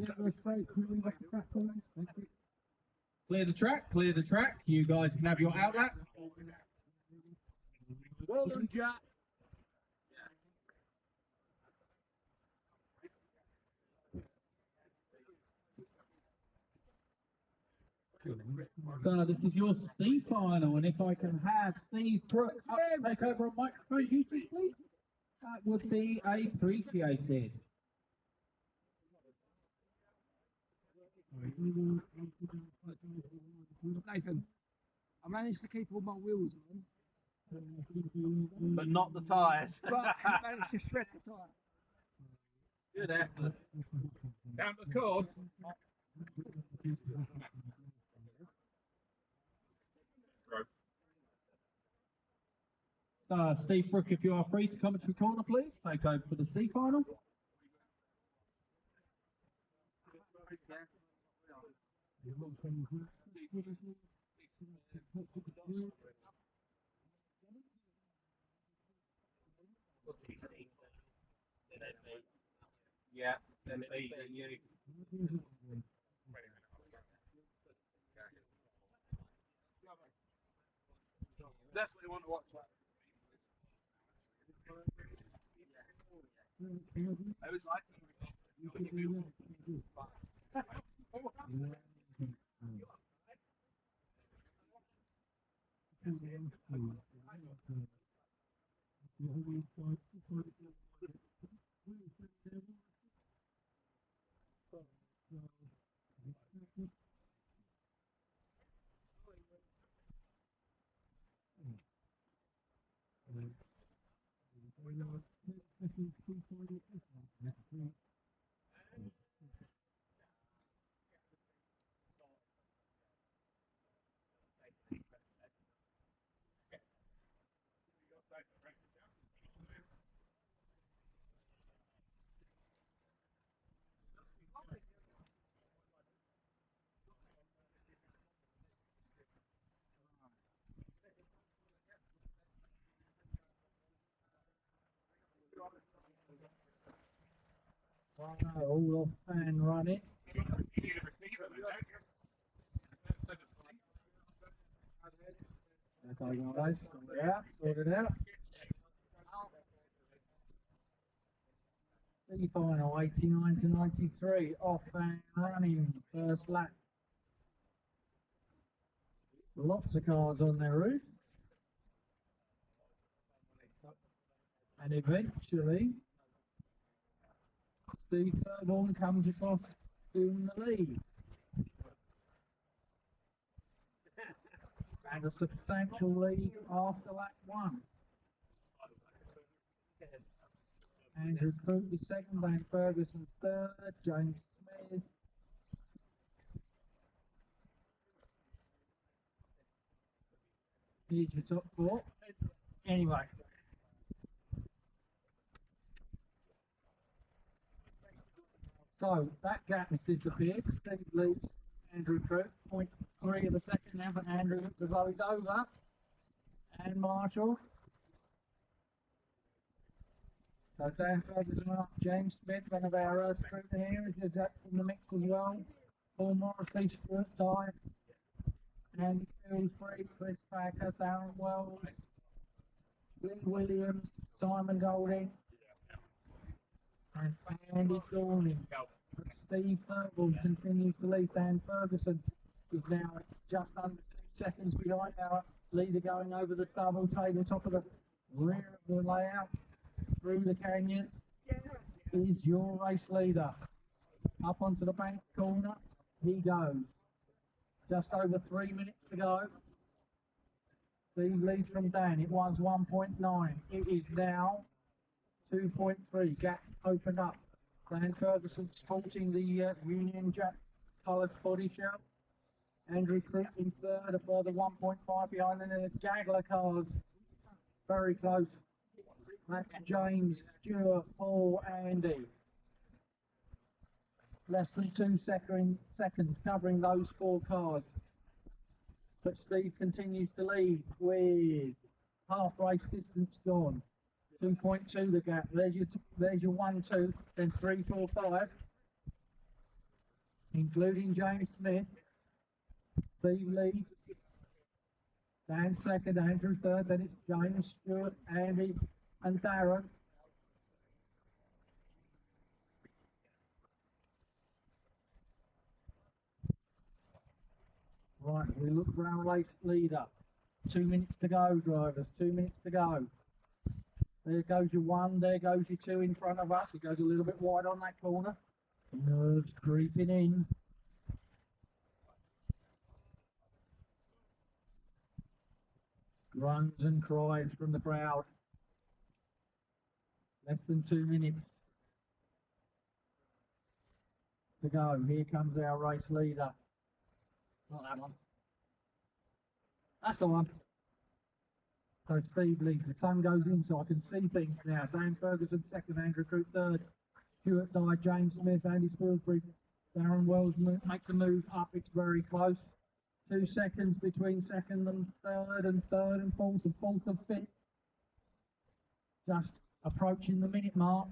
Clear the track, clear the track. You guys can have your outlet. Well done, Jack. So this is your Steve final, and if I can have Steve Brooke up to take over on microphone duties, please, that would be appreciated. Nathan, I managed to keep all my wheels on. But not the tyres. But I managed to shred the tyre. Good effort. Down the cords. Steve Brooke, if you are free to commentary corner, please take over for the C final. Yeah, then me, then you. Definitely want to watch that. I was like, All off and running. Okay, guys, sort it out. The final 89 to 93, off and running, first lap. Lots of cars on their roof. And eventually, the third one comes across in the lead. And a substantial lead after lap 1. Andrew Coop is second, Dan Ferguson third, James Smith. Here's your top 4. Anyway. So that gap has disappeared. Steve leads Andrew Coop. 0.3 of a second now for Andrew to vote over. And Marshall. So Dan Ferguson up, James Smith, one of our crew here, is that in the mix as well. Paul Morrissey, Stuart Dye, Andy Pillsbury, Chris Packer, Darren Wells, Lee Williams, Simon Golding, and Andy Dorning. Steve Thurgood continues to lead. Dan Ferguson is now just under 2 seconds behind our leader, going over the double table, top of the rear of the layout. Through the canyon is your race leader. Up onto the bank corner, he goes. Just over 3 minutes to go. Steve leads from Dan. It was 1.9. It is now 2.3. Gap opened up. Dan Ferguson sporting the Union Jack coloured body shell. Andrew Crook in third, a further 1.5 behind, and then the Gagler cars very close. That's James, Stuart, Paul, Andy. Less than 2 seconds covering those 4 cars. But Steve continues to lead with half race distance gone. 2.2 the gap. There's your 1, 2, then 3, 4, 5. Including James Smith. Steve leads. Dan second, Andrew third, then it's James, Stuart, Andy, and Darren. Right, we look for our race leader. 2 minutes to go, drivers. 2 minutes to go. There goes your 1, there goes your 2 in front of us. It goes a little bit wide on that corner. Nerves creeping in. Groans and cries from the crowd. Less than 2 minutes to go. Here comes our race leader. Not that one. That's the one. So Steve leads. The sun goes in, so I can see things now. Dan Ferguson second, Andrew Crook third, Stuart Dye, James Smith, Andy Spilsbury, Darren Wells makes a move up. It's very close. 2 seconds between second and third and fourth and fifth. Just approaching the minute mark.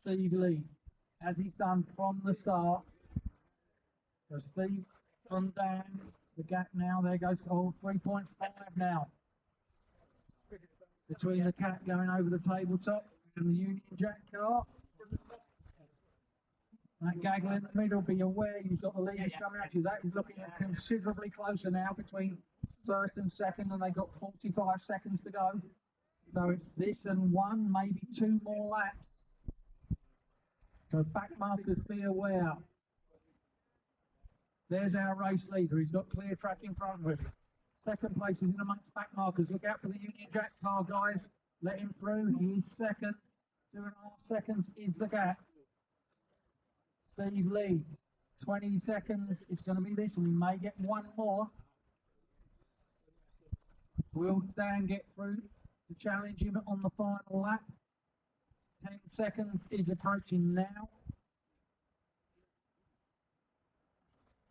Steve leads, as he's done from the start. So Steve from Dan, the gap now, there goes, 3.5 now. Between the cat going over the tabletop and the Union Jack car. That gaggle in the middle, be aware you've got the leaders coming at you. That is looking at considerably closer now between first and second, and they've got 45 seconds to go. So it's this and 1, maybe 2 more laps. So back markers, be aware. There's our race leader. He's got clear track in front of him. Second place is in amongst back markers. Look out for the Union Jack car, guys. Let him through. He is second. 2.5 seconds is the gap. Steve leads. 20 seconds. It's going to be this, and we may get 1 more. Will Dan get through to challenge him on the final lap? 10 seconds is approaching now.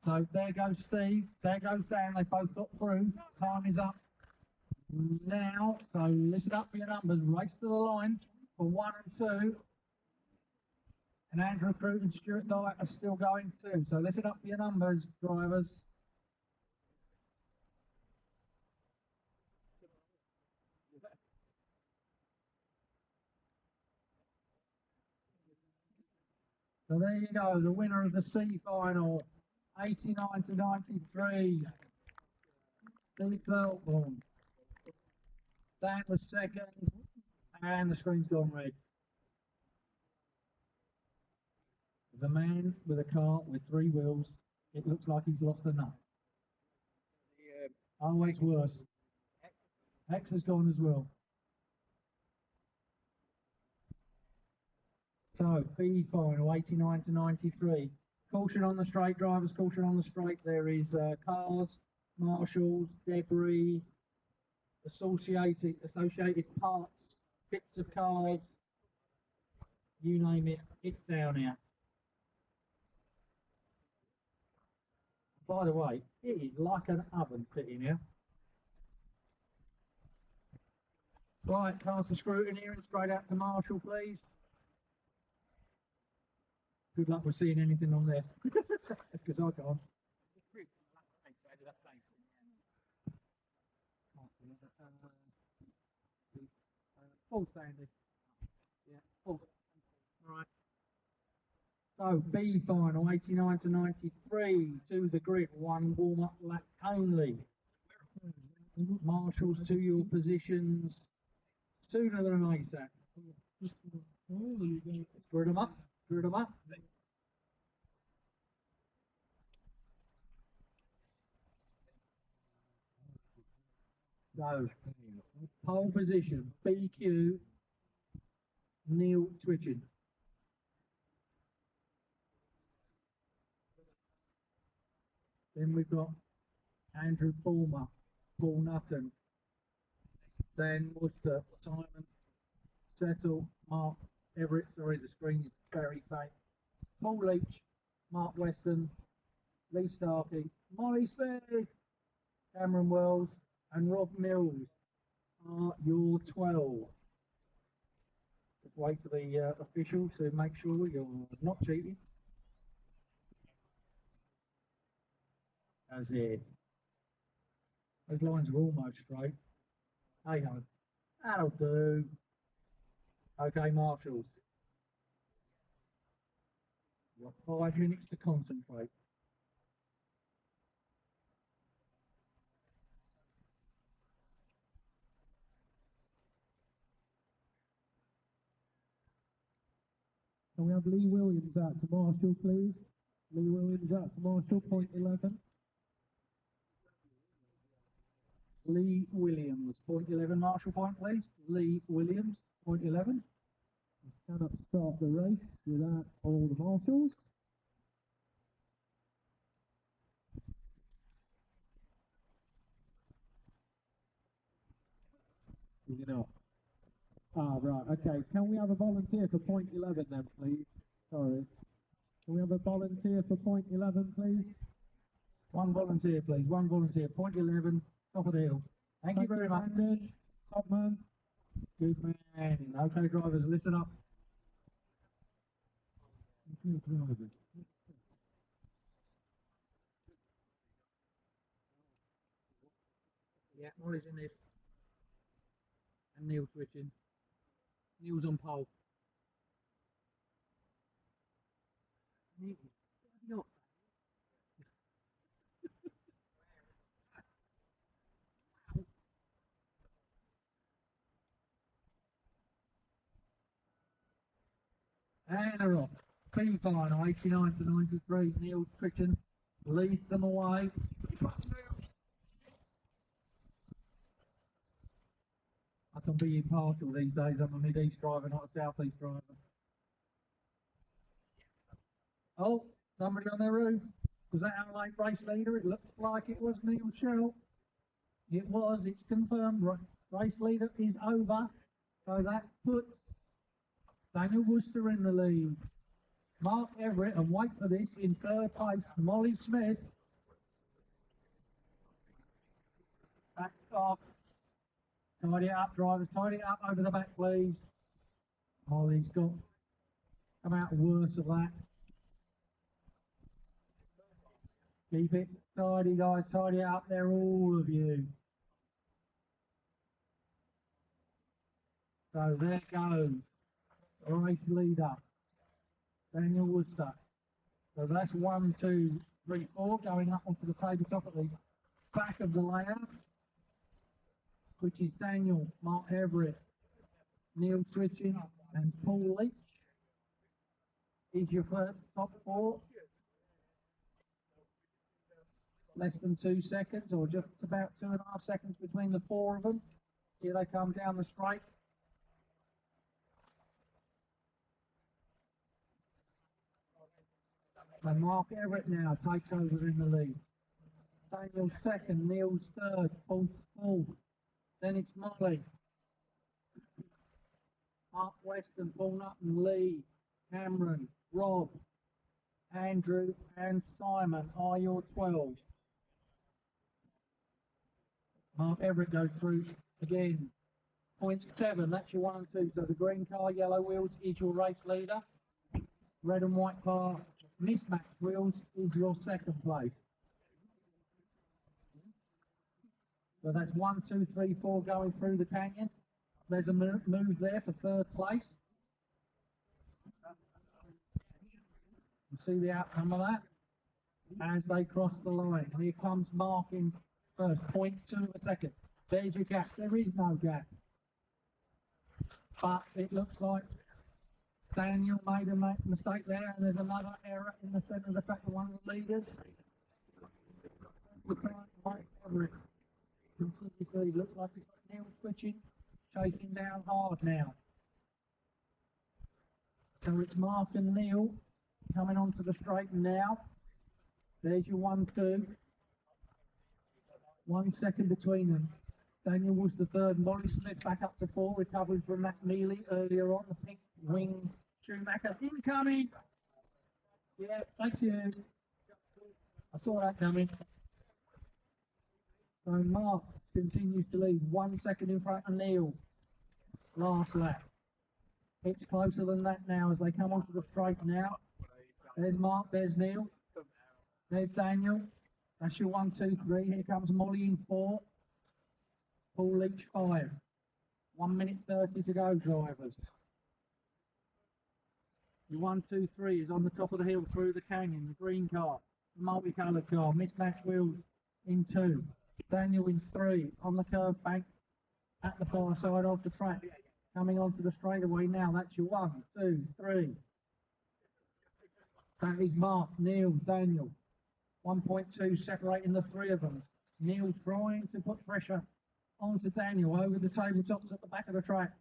So there goes Steve, there goes Dan, they both got through. Time is up now, so listen up for your numbers. Race to the line for 1 and 2. And Andrew Crook and Stuart Dye are still going too. So listen up for your numbers, drivers. So there you go, the winner of the C final, 89 to 93. Steve Feltborn. Dan was second, and the screen's gone red. The man with a car with 3 wheels, it looks like he's lost a nut. Always worse. X has gone as well. So, B final, 89 to 93. Caution on the straight, drivers, caution on the straight. There is cars, marshals, debris, associated parts, bits of cars, you name it, it's down here. By the way, it is like an oven sitting here. Right, pass the scrutiny and straight out to Marshall, please. Good luck with seeing anything on there, because I can't. Full Sandy. Yeah, full. All right. So B final, 89 to 93, to the grid, one warm-up lap only. Marshals to your positions sooner than ASAP. Grid them up, grid them up. So, pole position, BQ, Neil twitching. Then we've got Andrew Bulmer, Paul Nutton, Dan Worcester, Simon Settle, Mark Everett, sorry the screen is very faint, Paul Leach, Mark Weston, Lee Starkey, Molly Smith, Cameron Wells and Rob Mills are your 12. Just wait for the official to make sure you're not cheating. As if. Those lines are almost straight. Hey ho. That'll do. Okay, Marshals. You've got 5 minutes to concentrate. Can we have Lee Williams out to Marshall, please? Lee Williams out to Marshall, point 11. Lee Williams, point 11, Marshall point, please. Lee Williams, point 11. We cannot start the race without all the marshals. Is it not? Ah, right, okay. Can we have a volunteer for point 11 then, please? Sorry. Can we have a volunteer for point 11, please? One volunteer, please. One volunteer. Point 11, top of the hill. Thank you very much. Brandon. Top man. Good man. Okay, drivers, listen up. Yeah, Molly's in this. And Neil switching. Neil's on pole. Neil, not. And they're off. P final, 89 to 93. Neil switching. Leads them away. I can be impartial these days. I'm a mid-east driver, not a south-east driver. Oh, somebody on their roof. Was that our late race leader? It looked like it was Neil Shell. It was, it's confirmed. Race leader is over. So that puts Daniel Worcester in the lead. Mark Everett, and wait for this, in third place, Molly Smith. Back off. Tidy it up, drivers. Tidy it up over the back, please. Molly's got come out worse of that. Keep it tidy, guys. Tidy it up there, all of you. So there goes. Race leader, Daniel Worcester. So that's 1, 2, 3, 4 going up onto the tabletop at the back of the layout, which is Daniel, Mark Everett, Neil Twitching, and Paul Leach. Is your first top 4. Less than 2 seconds, or just about 2.5 seconds between the 4 of them. Here they come down the straight. And Mark Everett now takes over in the lead. Daniel's second, Neil's third, Paul's fourth. Then it's Molly. Mark Weston, Paul Nutton, Lee, Cameron, Rob, Andrew and Simon are your 12. Mark Everett goes through again. 0.7, that's your 1 and 2. So the green car, yellow wheels is your race leader. Red and white car, mismatched wheels is your second place. So that's 1, 2, 3, 4 going through the canyon. There's a move there for third place. You see the outcome of that as they cross the line. Here comes Markins first, 0.2 of a second. There's your gap. There is no gap. But it looks like Daniel made a mistake there, and there's another error in the centre of the track of one of the leaders. Looks like Everett. Continuously looks like he's got Neil switching, chasing down hard now. So it's Mark and Neil coming onto the straight now. There's your 1, 2. 1 second between them. Daniel was the third. Morris Smith back up to 4, recovering from that Neely earlier on. The pink wing Schumacher incoming. Yeah, thank you. I saw that coming. So Mark continues to lead 1 second in front of Neil. Last lap. It's closer than that now as they come onto the straight now. There's Mark, there's Neil. There's Daniel. That's your 1, 2, 3. Here comes Molly in 4. Paul Leach 5. 1 minute 30 to go, drivers. The 1, 2, 3 is on the top of the hill through the canyon. The green car, the multicoloured car, mismatched wheels in 2. Daniel in 3 on the curve bank at the far side of the track. Coming onto the straightaway now. That's your 1, 2, 3. That is Mark, Neil, Daniel. 1.2 separating the 3 of them. Neil trying to put pressure onto Daniel over the tabletops at the back of the track.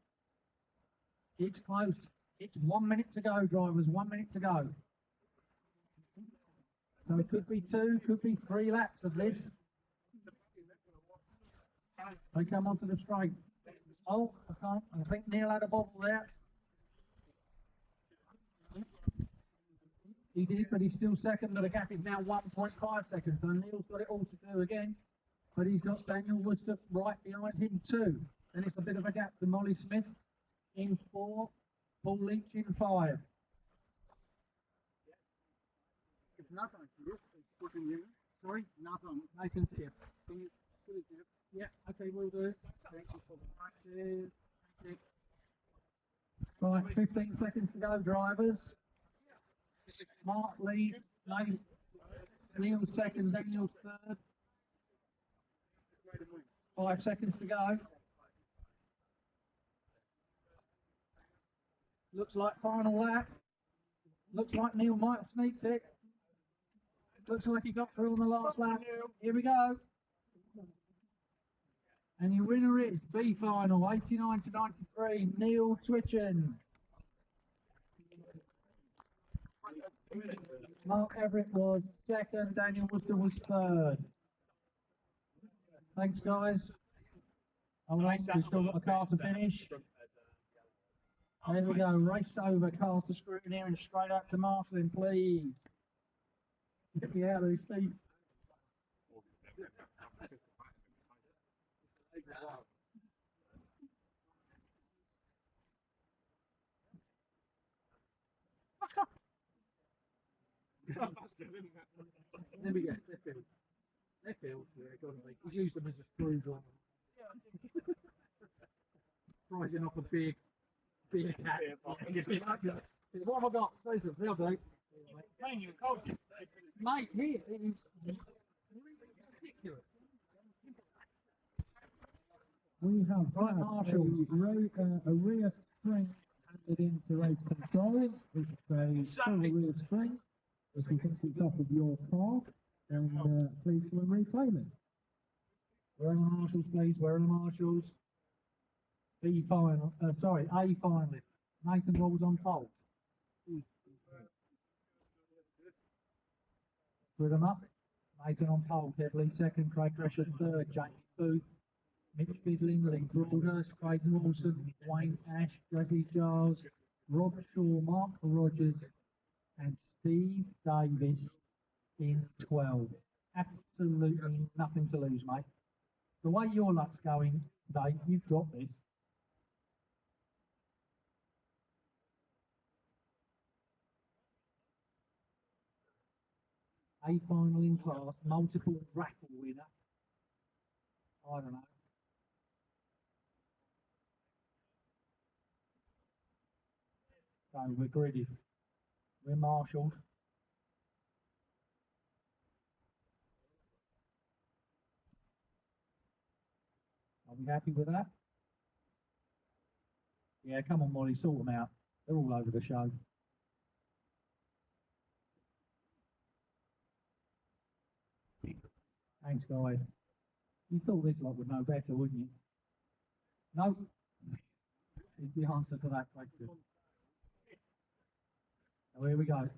It's close. It's 1 minute to go, drivers. 1 minute to go. So it could be 2, could be 3 laps of this. They come onto the straight. Oh, I think Neil had a bobble there. He did, but he's still second, but the gap is now 1.5 seconds. So Neil's got it all to do again, but he's got Daniel Worcester right behind him too. And it's a bit of a gap to Molly Smith in 4, Paul Leach in 5. It's nothing. Fucking you. Sorry? Nothing. Nathan's here. Can you put it there? Yeah, okay, we'll do. Thank you for the practice. Thank you. Right, 15 seconds to go, drivers. Mark leads, Neil second, Daniel third. 5 seconds to go. Looks like final lap. Looks like Neil might have sneaked it. Looks like he got through on the last lap. Here we go. And your winner is B final, 89 to 93, Neil Twitchen. Mark Everett was second, Daniel Worcester was third. Thanks, guys. All right, we've still got a car to finish. There we go, race over, cars to scrutiny and straight up to marshalling, please. Get me out of this seat. There we go, left field. Left field, yeah, got me. He's used them as a screwdriver. Rising off a big cat. What have I got? Say something, I'll do. Mate, here, it is ridiculous. We have Right, Marshall. a rear spring handed into race control. It's a full rear spring. As we can see top of your car, and please come and reclaim it. Where are the marshals, please? Where are the marshals? B final, sorry, A finalist. Nathan Rolls on pole. Put them up. Nathan on pole, Kedley second, Craig Gresham third, James Booth, Mitch Fidling, Lee Broadhurst, Craig Wilson, Wayne Ash, Gregory Giles, Rob Shaw, Mark Rogers, and Steve Davis in 12. Absolutely nothing to lose, mate. The way your luck's going, Dave, you've got this. A final in class, multiple raffle winner. I don't know. So we're gridded. We're marshalled. Are we happy with that? Yeah, come on, Molly, sort them out. They're all over the show. Thanks, guys. You thought this lot would know better, wouldn't you? No. Is the answer to that question. So here we go.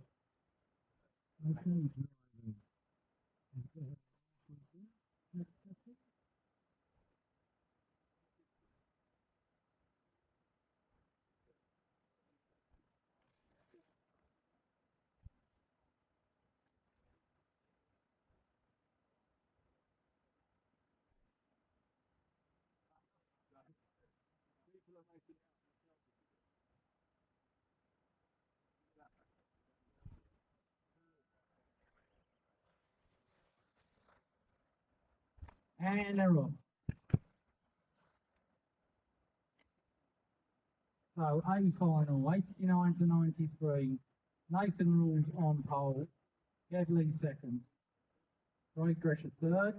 And they're off. So A final, 89 to 93. Nathan Rules on pole. Kev Lee second. Craig Gresher third.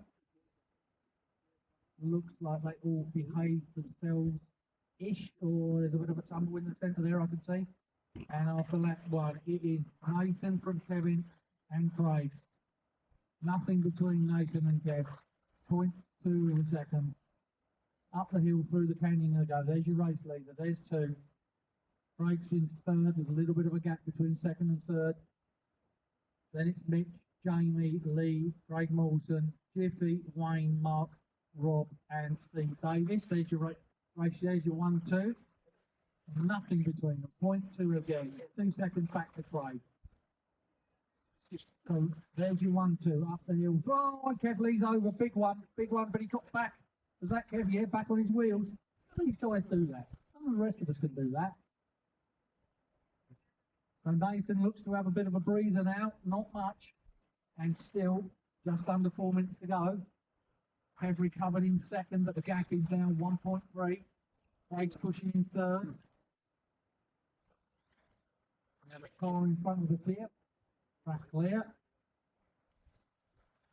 Looks like they all behaved themselves-ish, or there's a bit of a tumble in the centre there, I can see. And after lap one, it is Nathan from Kevin and Craig. Nothing between Nathan and Kev. 0.2 of a second. Up the hill through the canyon they go. There's your race leader. There's two. Craig's in third. There's a little bit of a gap between second and third. Then it's Mitch, Jamie, Lee, Craig Mawson, Jiffy, Wayne, Mark, Rob, and Steve Davis. There's your race. There's your 1-2. Nothing between them. 0.2 again. 2 seconds back to Craig. So there's your 1-2 up the hill. Oh, Kev Lee's over. Big one, but he got back. Was that Kev? Yeah, back on his wheels. These guys do that. None of the rest of us can do that. So Nathan looks to have a bit of a breather now. Not much. And still just under 4 minutes to go. Kev recovered in second, but the gap is now 1.3. Craig's pushing in third. And the car in front of us here. Track clear.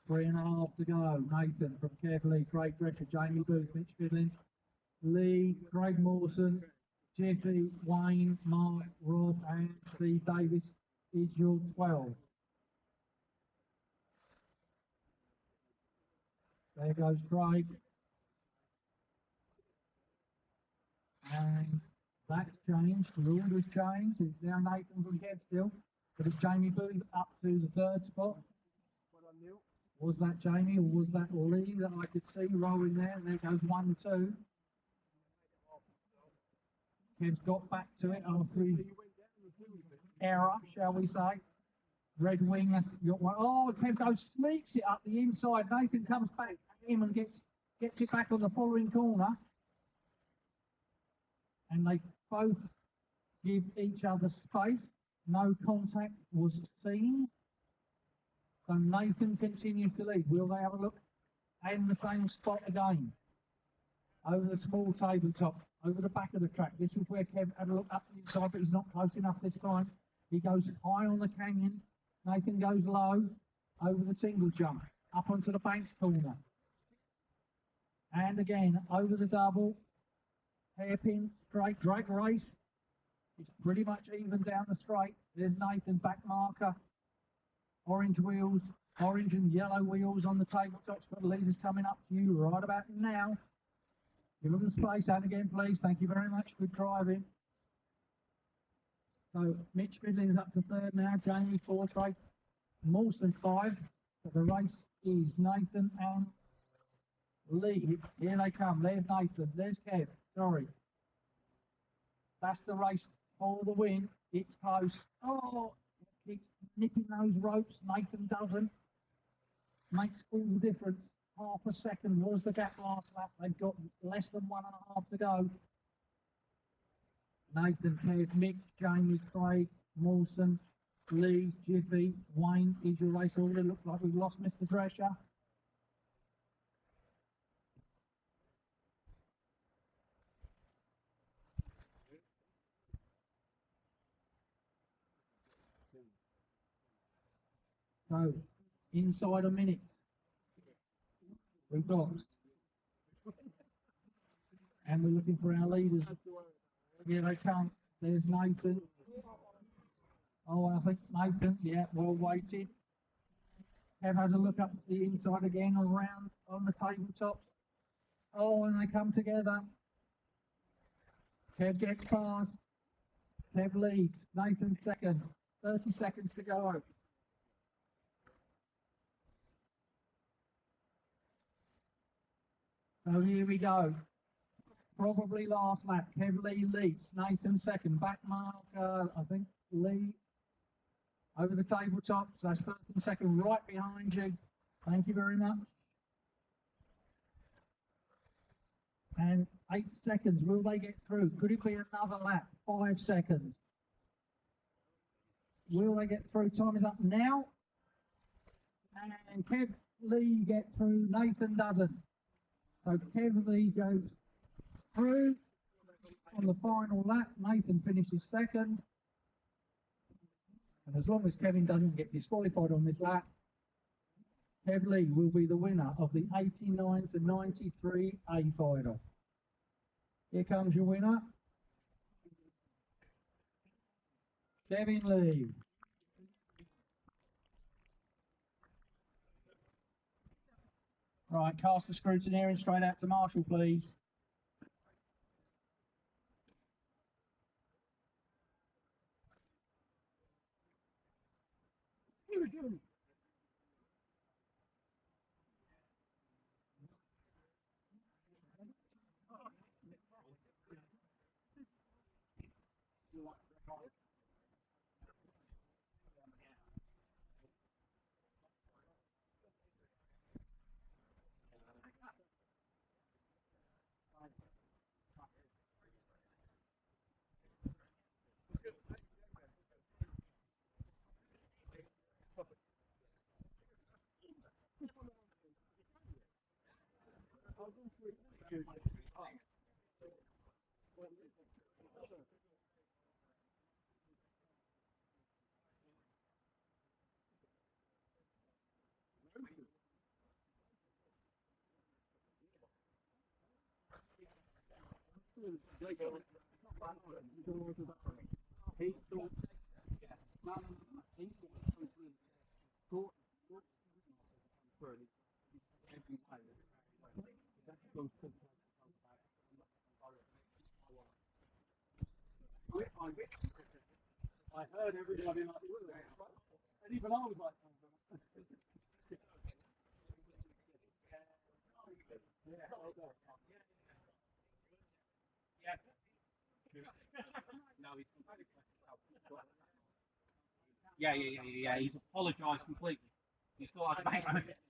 3.5 to go. Nathan from Kev Lee, Craig Gretcher, Jamie Booth, Mitch Fiddling, Lee, Craig Mawson, Jiffy, Wayne, Mark, Rob, and Steve Davis is your 12. There goes Craig. And that's changed. The order's changed. It's now Nathan from Kev still. But it's Jamie Booth up to the third spot. Was that Jamie or was that Lee that I could see rolling there? And there goes 1-2. Kev's got back to it after his error, shall we say. Red Wing has got one. Oh, Kev goes, sneaks it up the inside. Nathan comes back at him and gets it back on the following corner. And they both give each other space. No contact was seen. So Nathan continues to lead. Will they have a look? And the same spot again. Over the small tabletop, over the back of the track. This is where Kev had a look up the inside, but he's not close enough this time. He goes high on the canyon. Nathan goes low over the single jump, up onto the banks corner. And again, over the double. Hairpin, straight drag race. It's pretty much even down the straight. There's Nathan, back marker. Orange wheels, orange and yellow wheels on the tabletops, but the leader's coming up to you right about now. Give them the space out again, please. Thank you very much. Good driving. So Mitch Fiddling is up to third now. Jamie fourth, right? Mawson 5. But the race is Nathan and Lee. Here they come. There's Nathan. There's Kev. Sorry. That's the race for the win. It's close. Oh, keeps nipping those ropes. Nathan doesn't. Makes all the difference. Half a second was the gap last lap. They've got less than 1.5 to go. Nathan, Kev, Mick, Jamie, Craig, Mawson, Lee, Jiffy, Wayne, is your race order? Looks like we've lost Mr. Drescher. So, inside a minute, we've got, and we're looking for our leaders. Here they come. There's Nathan. Oh, I think Nathan, yeah, well waited. Have had a look up the inside again, around on the tabletop. Oh, and they come together. Kev gets past. Kev leads. Nathan second. 30 seconds to go. So here we go. Probably last lap. Kev Lee leads. Nathan second. Back marker, I think Lee over the tabletop. So that's first and second right behind you. Thank you very much. And 8 seconds. Will they get through? Could it be another lap? 5 seconds. Will they get through? Time is up now. And Kev Lee gets through. Nathan doesn't. So Kev Lee goes through on the final lap. Nathan finishes second. And as long as Kevin doesn't get disqualified on this lap, Kev Lee will be the winner of the 89 to 93 A final. Here comes your winner, Kevin Lee. Right, cast the scrutineering straight out to Marshall, please. I heard everybody like, and even I was like, No, yeah. He's apologised completely. He thought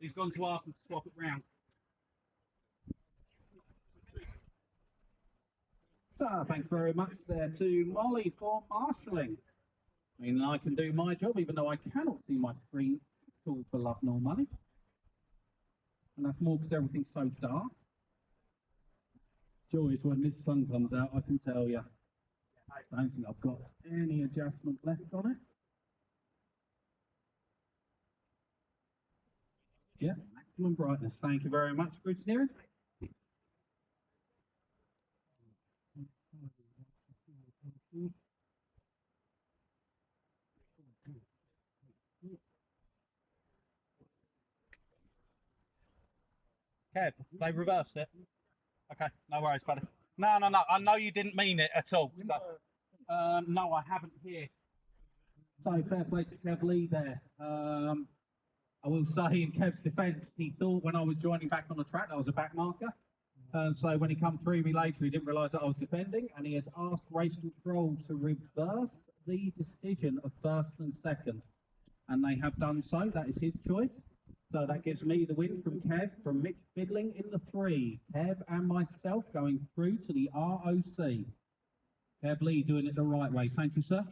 he's gone to ask them to swap it round. So, thanks very much there to Molly for marshalling. I mean, I can do my job, even though I cannot see my screen at all for love nor money. And that's more because everything's so dark. Joyous when this sun comes out, I can tell you. I don't think I've got any adjustment left on it. Yeah, maximum brightness. Thank you very much, scrutineering. Kev, they reversed it. Okay, no worries, buddy. No. I know you didn't mean it at all. No, I haven't here. So fair play to Kev Lee there. I will say in Kev's defence, he thought when I was joining back on the track that I was a back marker. So when he come through me later, he didn't realise that I was defending, and he has asked race control to reverse the decision of first and second. And they have done so. That is his choice. So that gives me the win from Kev, from Mitch Fiddling in the 3. Kev and myself going through to the ROC. Kev Lee doing it the right way. Thank you, sir.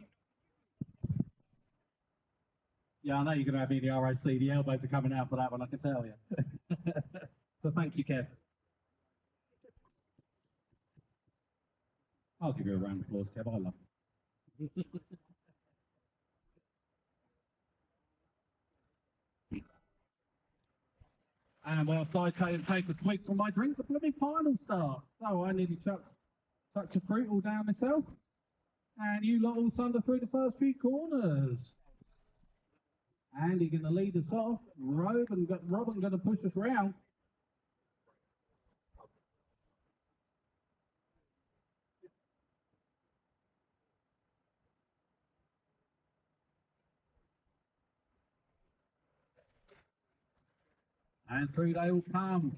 Yeah, I know you're going to have me in the RAC. The elbows are coming out for that one, I can tell you. So thank you, Kev. I'll give you a round of applause, Kev. I love it. And whilst I take a swig from my drink, the bloody final start. So I nearly chucked a fruit all down myself. And you lot all thunder through the first few corners. Andy going to lead us off. Robin going to push us round. And through they all come.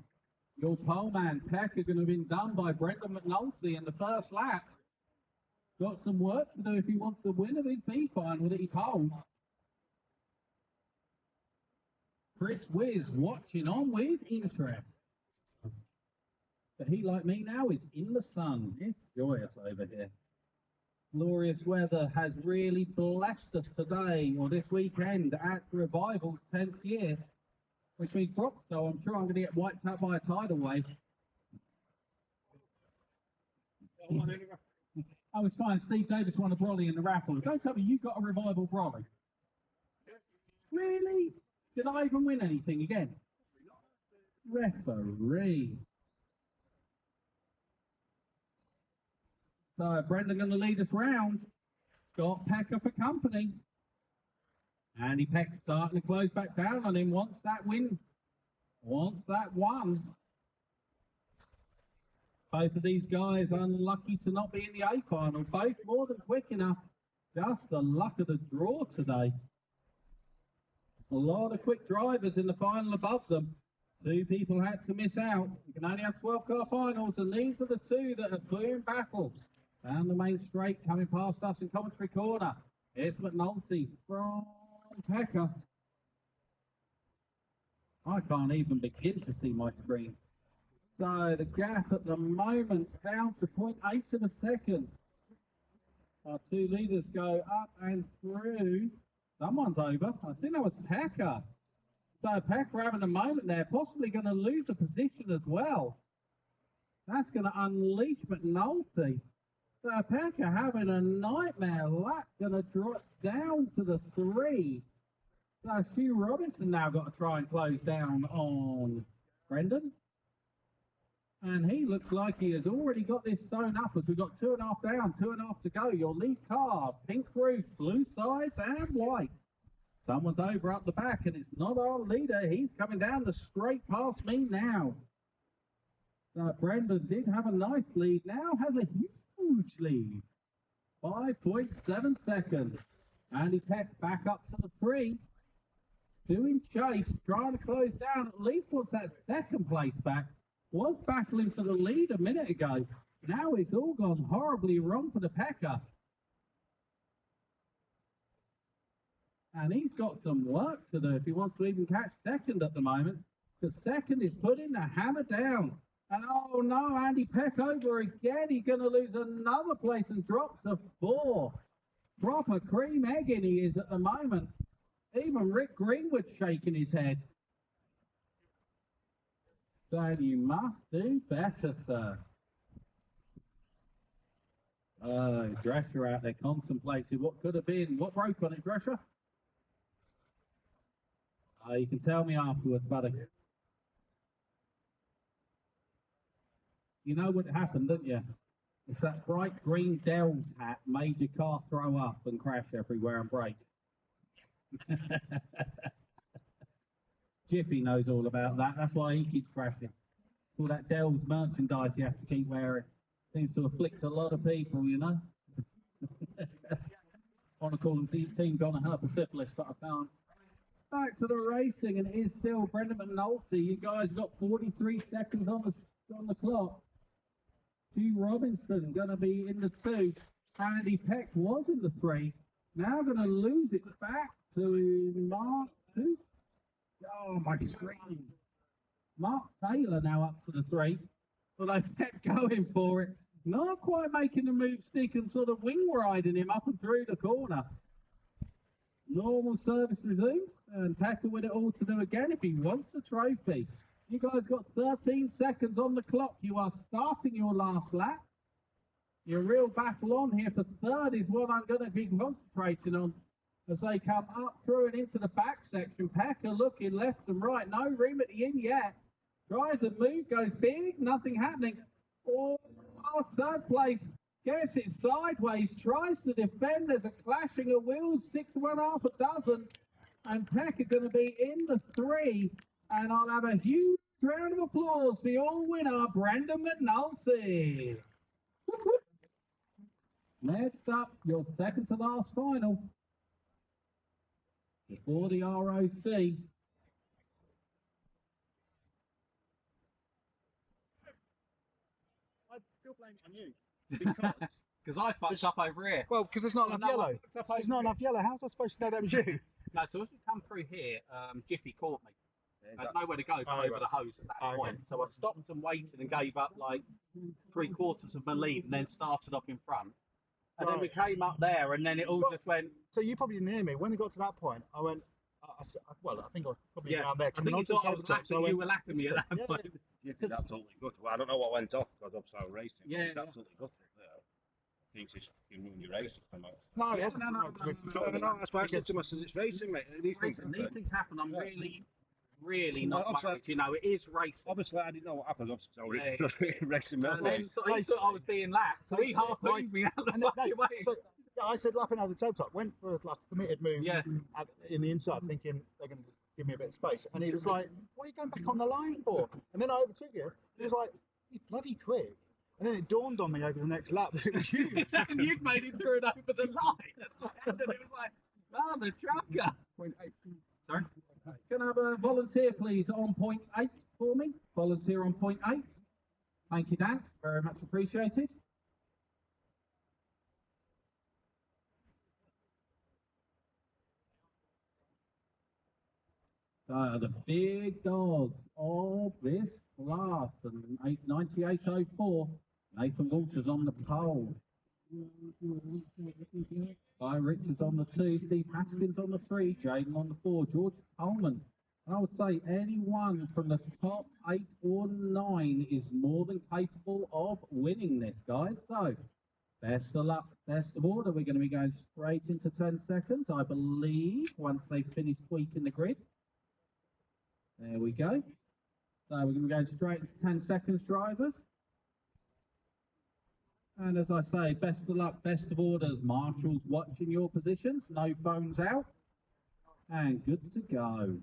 Your pole man, Peck, are going to have been done by Brendan McNulty in the first lap. Got some work to do if he wants to win a big B final that he holds. Chris Wiz watching on with interest. But he, like me now, is in the sun. It's joyous over here. Glorious weather has really blessed us today, or this weekend, at Revival's 10th year, which means prop, so I'm sure I'm going to get wiped out by a tidal wave. Oh, it's fine. Steve Davis won a brolly in the raffle. Don't tell me you got a Revival brolly. Really? Did I even win anything again? Referee. So Brendan going to lead us round. Got Pecker for company. Andy Peck starting to close back down on him. Wants that win. Wants that one. Both of these guys unlucky to not be in the A final. Both more than quick enough. Just the luck of the draw today. A lot of quick drivers in the final above them. Two people had to miss out. You can only have 12 car finals, and these are the two that are clear in battle. Down the main straight, coming past us in commentary corner. It's McNulty from Pecker. I can't even begin to see my screen. So the gap at the moment down to 0.8 of a second. Our two leaders go up and through. Someone's over. I think that was Pecker. So Pecker having a moment there, possibly going to lose a position as well. That's going to unleash McNulty. So Pecker having a nightmare lap, going to drop down to the 3. So Stu Robinson now got to try and close down on Brendan. And he looks like he has already got this sewn up as we've got 2.5 down, 2.5 to go. Your lead car, pink roof, blue sides and white. Someone's over up the back and it's not our leader. He's coming down the straight past me now. Brendan did have a nice lead, now has a huge lead. 5.7 seconds. Andy Peck back up to the 3. Doing chase, trying to close down, at least wants that second place back. Was battling for the lead a minute ago. Now it's all gone horribly wrong for the Pecker. And he's got some work to do if he wants to even catch second at the moment. The second is putting the hammer down. And oh no, Andy Peck over again. He's going to lose another place and drop to 4. Proper cream egging he is at the moment. Even Rick Greenwood shaking his head. So you must do better, sir. Drescher out there contemplating what could have been. What broke on it, Drescher? You can tell me afterwards, buddy. You know what happened, don't you? It's that bright green Dell's hat made your car throw up and crash everywhere and break. Jiffy knows all about that. That's why he keeps crashing. All that Dell's merchandise you have to keep wearing. Seems to afflict a lot of people, you know. I want to call them Team Donna Herpessyphilis, but I can't. Back to the racing, and it is still Brendan McNulty. You guys got 43 seconds on the clock. Stu Robinson going to be in the 2. Andy Peck was in the 3. Now going to lose it back to Mark 2. Oh, my screen. Mark Taylor now up to the 3. Well, they kept going for it. Not quite making the move stick and sort of wing riding him up and through the corner. Normal service resumed, and Packer with it all to do again if he wants a trophy. You guys got 13 seconds on the clock. You are starting your last lap. Your real battle on here for third is what I'm going to be concentrating on as they come up through and into the back section. Packer looking left and right, no room at the end yet. Tries a move, goes big, nothing happening. Oh, third place, gets it sideways, tries to defend. There's a clashing of wheels, 6 1 half a dozen. And Packer going to be in the 3. And I'll have a huge round of applause for your winner, Brandon McNulty. Next up, your second to last final. Before the ROC. I still blame it on you. Because I fucked up over here. Well, because there's not No, enough no, I yellow. fucked up over There's not here. enough yellow. How's I supposed to know that was you? No, so as we come through here, Jiffy caught me. I had nowhere to go but over the hose at that point. So I stopped and waited and gave up like 3/4 of my lead and then started up in front. And then we came up there and then it all just went. So you probably didn't hear me. When it got to that point, I went, I think I was probably Yeah, around there. I think Coming you onto thought the I was tabletop, lapping, you were lapping me at that point. Jiffy's absolutely good. Well, I don't know what went off because obviously I was racing. Yeah, It's absolutely good there. Thinks it's fucking ruined your race. No, it Yeah, wasn't. No, that's why I said to him, I said, it's racing, mate. These things Listen, happen. these things happen. I'm really not worried. You know, it is racing. Obviously, I didn't know what happened. Obviously, I was racing And milk then race. so he thought I was being lapped, so he harpooned me out the fucking way. So, yeah, I said lapping out the tabletop. Went for like a committed move in the inside, thinking they're going to give me a bit of space. And he was like, "What are you going back on the line for?" And then I overtook you. He was like, "You bloody quick." And then it dawned on me over the next lap that it was you. And you'd made it through it over the line. And it was like, oh, the trucker. Sorry? Can I have a volunteer, please, on point 8 for me? Volunteer on point 8. Thank you, Dan. Very much appreciated. The big dogs of this class, and 9804, Nathan Walters on the pole. Guy Richards on the 2, Steve Haskins on the 3, Jaden on the 4, George Coleman. I would say anyone from the top 8 or 9 is more than capable of winning this, guys. So, best of luck, best of order. We're going to be going straight into 10 seconds, I believe, once they finish tweaking the grid. There we go. So we're going to be going straight into 10 seconds, drivers. And as I say, best of luck, best of orders. Marshals watching your positions, no phones out. And good to go.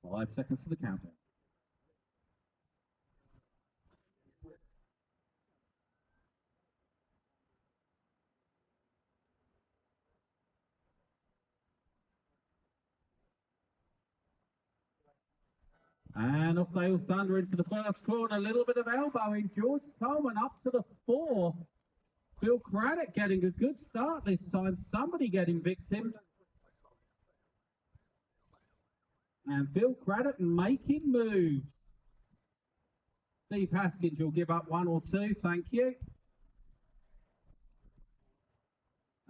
Five seconds to the countdown. And off they all thunder into the first corner. A little bit of elbowing. George Coleman up to the 4. Bill Craddock getting a good start this time. Somebody getting victim. And Bill Craddock making moves. Steve Haskins, you'll give up 1 or 2. Thank you.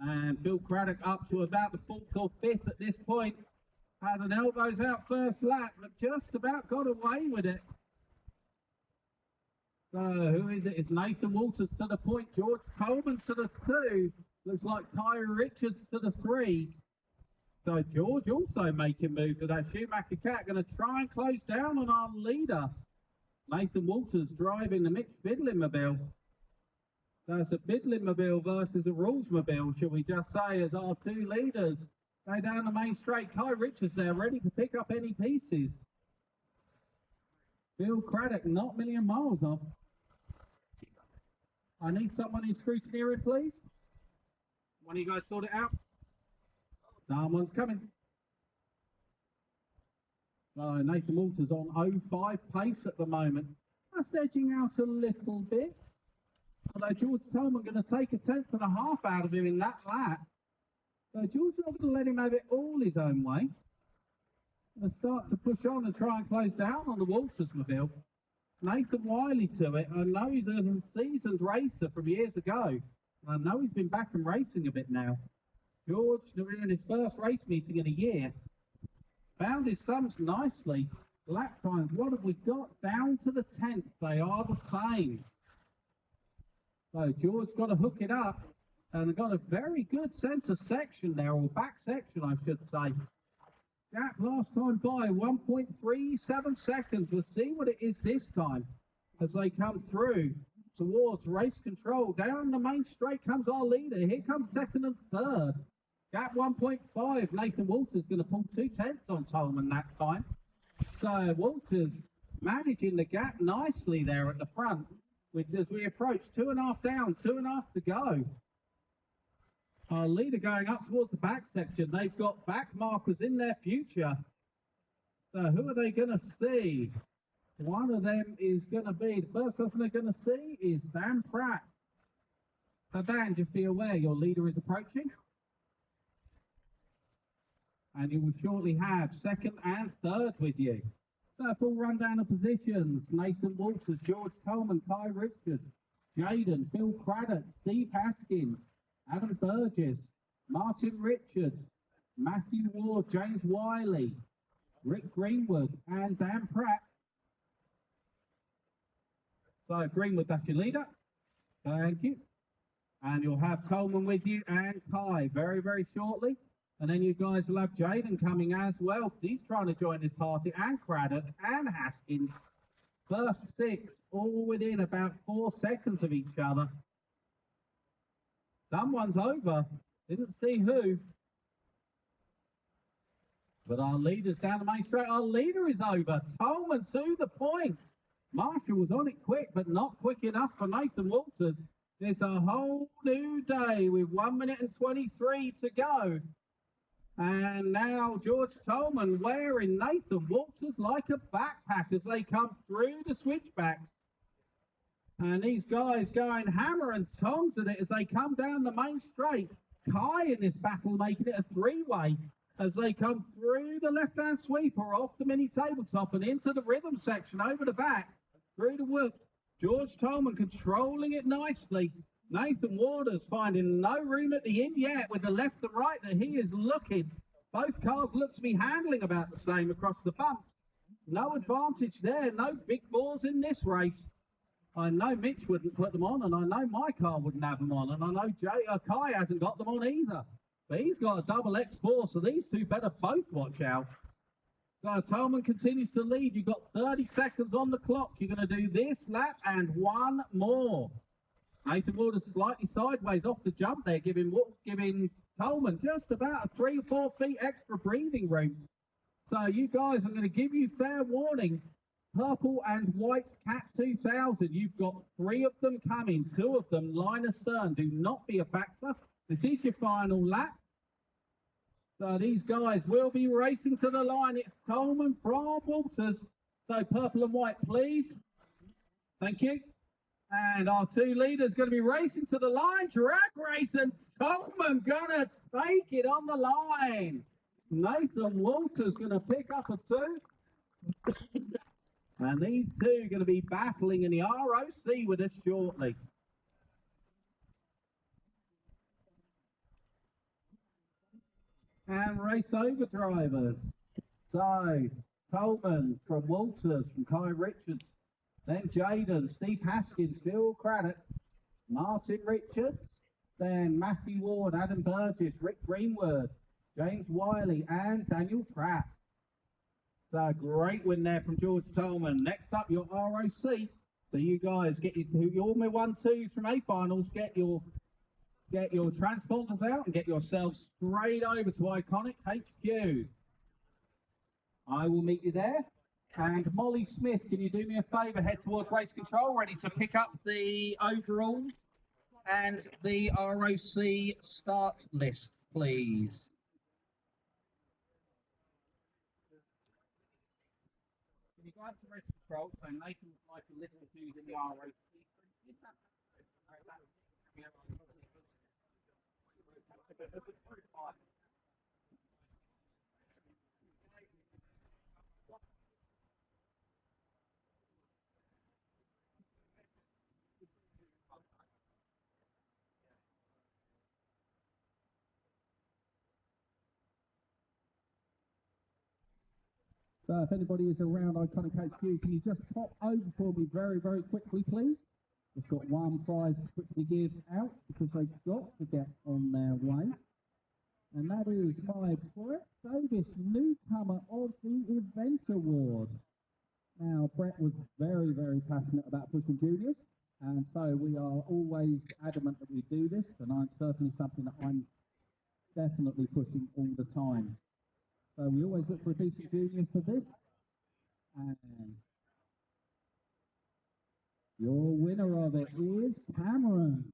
And Bill Craddock up to about the 4th or 5th at this point. Had an elbows out first lap, but just about got away with it. So who is it? It's Nathan Walters to the point. George Coleman to the 2. Looks like Kyrie Richards to the 3. So George also making moves with that Schumacher Cat. Going to try and close down on our leader. Nathan Walters driving the mixed Bidlin-mobile. That's a Bidlin-mobile versus a Rules-mobile, shall we just say, as our 2 leaders go down the main straight. Kai Richards there, ready to pick up any pieces. Bill Craddock, not a million miles off. I need someone in scrutineering, please. One of you guys sort it out. Someone's coming. Nathan Walters on 05 pace at the moment. Just edging out a little bit. Although George Tolman going to take a 10th and a half out of him in that lap. So George not going to let him have it all his own way. Going to start to push on and try and close down on the Walters mobile. Nathan Wiley to it. I know he's a seasoned racer from years ago. I know he's been back and racing a bit now. George, in his first race meeting in a year, found his sums nicely. Lap times, what have we got? Down to the 10th, they are the same. So George got to hook it up and got a very good centre section there, or back section, I should say. Gap last time by 1.37 seconds. We'll see what it is this time as they come through towards race control. Down the main straight comes our leader. Here comes second and third. Gap 1.5. Nathan Walters going to pull 2/10 on Tolman that time. So Walters managing the gap nicely there at the front as we approach 2.5 down, 2.5 to go. Our leader going up towards the back section. They've got back markers in their future. So who are they going to see? One of them is going to be, the first person they're going to see is Dan Pratt. So Dan, just be aware your leader is approaching. And you will shortly have second and third with you. So full rundown of positions. Nathan Walters, George Coleman, Kai Richards, Jaden, Phil Craddock, Steve Haskins, Adam Burgess, Martin Richards, Matthew Ward, James Wiley, Rick Greenwood, and Dan Pratt. So Greenwood, that's your leader. Thank you. And you'll have Coleman with you and Kai very, very shortly. And then you guys will have Jaden coming as well, because he's trying to join this party, and Craddock and Haskins. First 6, all within about 4 seconds of each other. Someone's over. Didn't see who. But our leader's down the main straight. Our leader is over. Tolman to the point. Marshall was on it quick, but not quick enough for Nathan Walters. It's a whole new day with 1 minute and 23 to go. And now George Tolman wearing Nathan Walters like a backpack as they come through the switchbacks. And these guys going hammer and tongs at it as they come down the main straight. Kai in this battle making it a 3-way as they come through the left-hand sweeper off the mini tabletop and into the rhythm section over the back. Through the whoop. George Tolman controlling it nicely. Nathan Waters finding no room at the end yet with the left and right that he is looking. Both cars look to be handling about the same across the bump. No advantage there. No big balls in this race. I know Mitch wouldn't put them on, and I know my car wouldn't have them on, and I know Kai hasn't got them on either. But he's got a double X4, so these two better both watch out. So Tolman continues to lead. You've got 30 seconds on the clock. You're going to do this lap and one more. Nathan Waters slightly sideways off the jump there, giving Tolman just about a 3 or 4 feet extra breathing room. So you guys, I'm going to give you fair warning. Purple and white Cat 2000. You've got 3 of them coming. 2 of them line astern. Do not be a factor. This is your final lap. So these guys will be racing to the line. It's Coleman from Walters. So purple and white, please. Thank you. And our 2 leaders going to be racing to the line. Drag race, and Coleman going to take it on the line. Nathan Walters going to pick up a 2. And these 2 are going to be battling in the ROC with us shortly. And race over drivers. So, Coleman from Walters, from Kai Richards. Then Jaden, Steve Haskins, Phil Craddock, Martin Richards. Then Matthew Ward, Adam Burgess, Rick Greenwood, James Wiley, and Daniel Pratt. So, great win there from George Tolman. Next up, your ROC. So you guys get your 1-2s from A finals, get your transponders out and get yourselves straight over to Iconic HQ. I will meet you there. And Molly Smith, can you do me a favour? Head towards race control, ready to pick up the overall and the ROC start list, please. Can you go up to race control so Nathan would like to list of who's in the ROC? So if anybody is around Iconic HQ, can you just pop over for me very, very quickly, please? We've got one prize to quickly give out because they've got to get on their way. And that is my Brett Davis Newcomer of the Event Award. Now, Brett was very, very passionate about pushing juniors, and so we are always adamant that we do this, and it's certainly something that I'm definitely pushing all the time. So we always look for a decent junior for this, and your winner of it is Cameron.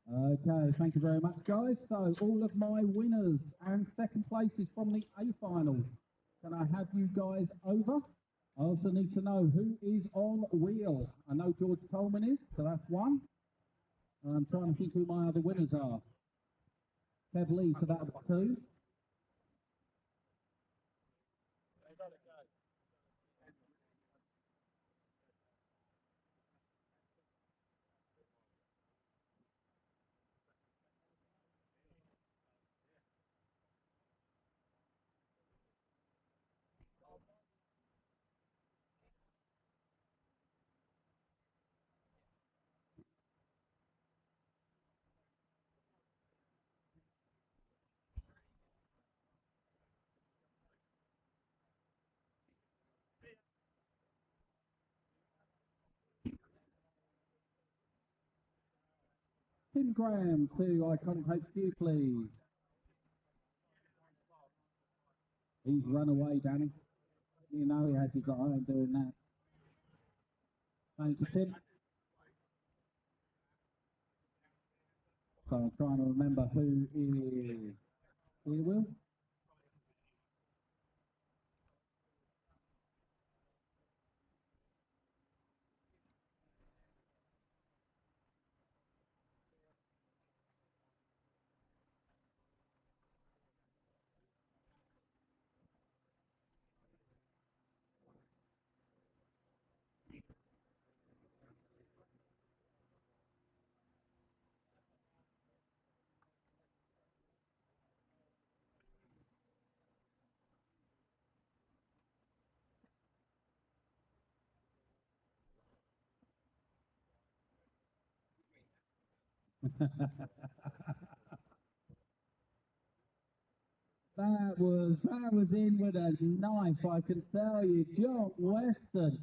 Okay, thank you very much, guys. So all of my winners and second places from the A finals. Can I have you guys over? I also need to know who is on wheel. I know George Coleman is, so that's one. And I'm trying to think who my other winners are. Kev Lee, so that was two. Tim Graham to Iconic HQ, please. He's run away, Danny. You know he has his eye on doing that. Thank you, Tim. So I'm trying to remember who is here, Will. That was in with a knife, I can tell you. John Weston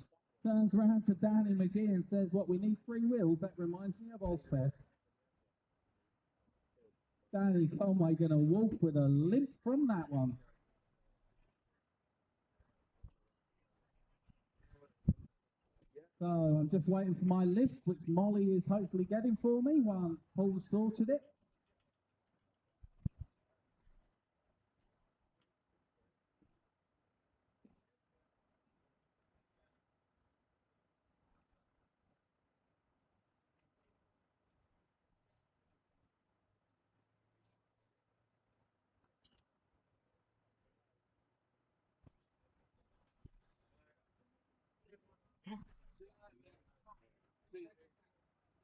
turns around to Danny McGee and says, "What, we need 3 wheels?" That reminds me of Ozfest. Danny Conway going to walk with a limp from that one. So I'm just waiting for my list, which Molly is hopefully getting for me once Paul sorted it.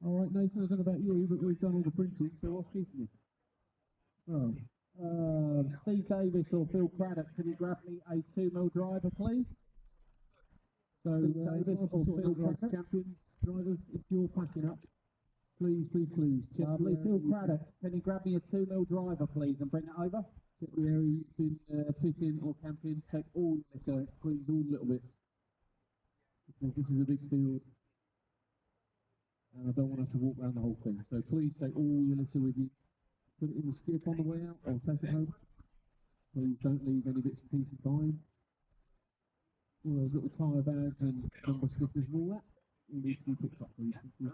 All right, Nathan, I don't know about you, but we've done all the printing, so what's keeping you? Oh, Steve Davis or Phil Craddock, can you grab me a 2mm driver, please? So, Steve Davis or Phil Craddock? champions, drivers, if you're packing up, please, please, please. Check Lovely. the Phil area Craddock, can you grab me a 2mm driver, please, and bring it over? check the area you've been pitting or camping. Take all your litter, please, all little bits. Because this is a big field, and I don't want to have to walk around the whole thing. So please take all your litter with you. Put it in the skip on the way out, or take it home. Please don't leave any bits and pieces behind. All those little tyre bags and number stickers and all that all need to be picked up, please. Thank you.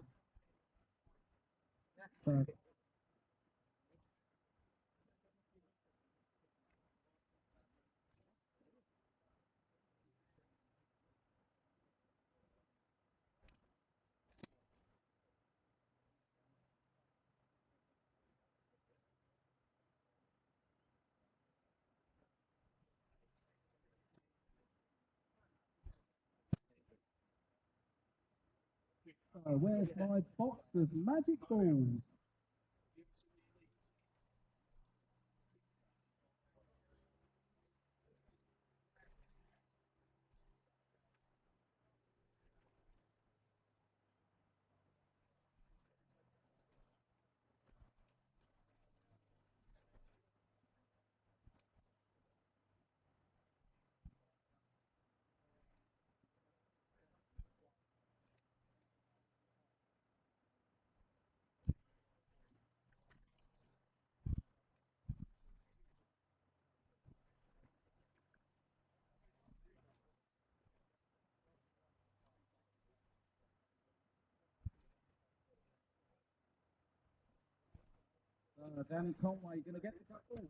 Where's my box of magic balls? Danny Conway going to get the ball.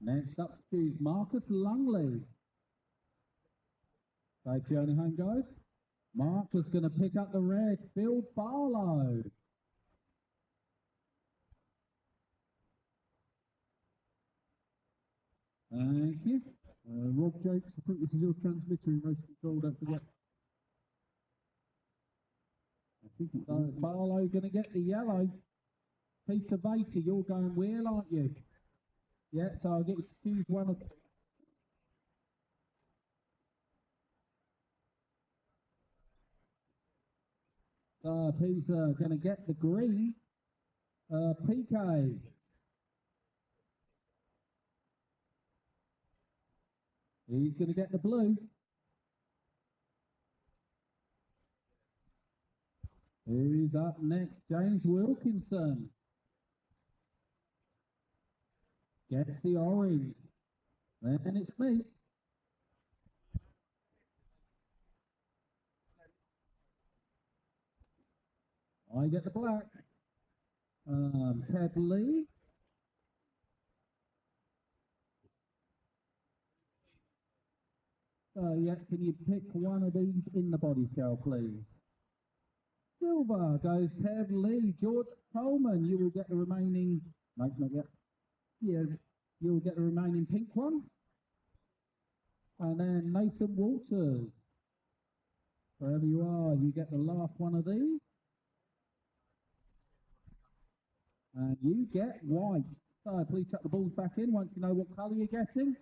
Next up is Marcus Lungley. Okay, Journey home goes. Marcus going to pick up the red. Phil Barlow. Thank you. Rob Jakes, I think this is your transmitter in race control, don't forget. I think it's Barlow going to get the yellow. Peter Vater, you're going wheel, aren't you? Yeah, so I'll get you to choose one of... Peter going to get the green. PK. He's going to get the blue. Who's up next? James Wilkinson. Gets the orange. Then it's me. I get the black. Kev Lee. Yeah, can you pick one of these in the body cell, please? Silver goes Kev Lee. George Coleman, you will get the remaining... No, not yet. Yeah, you will get the remaining pink one. And then Nathan Walters. Wherever you are, you get the last one of these. And you get white. So please chuck the balls back in once you know what colour you're getting.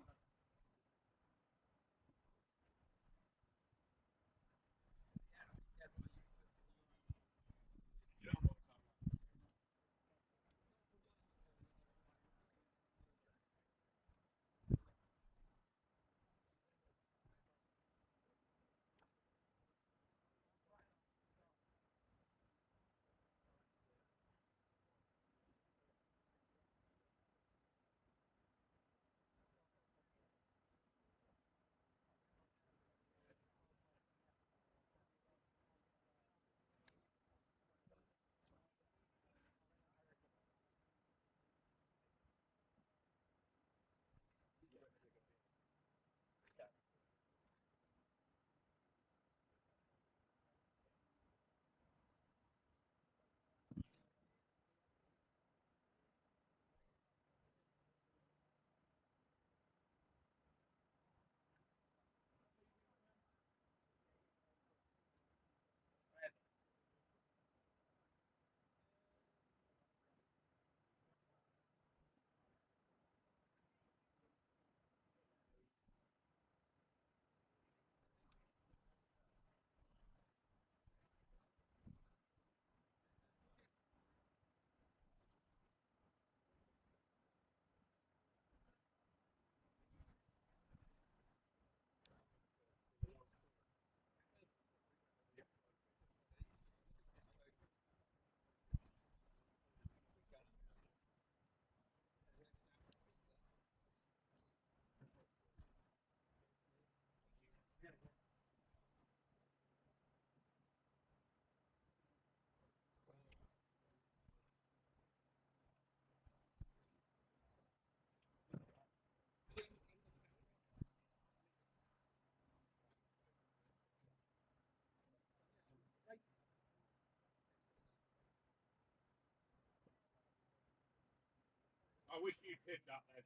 I wish you'd hit that then.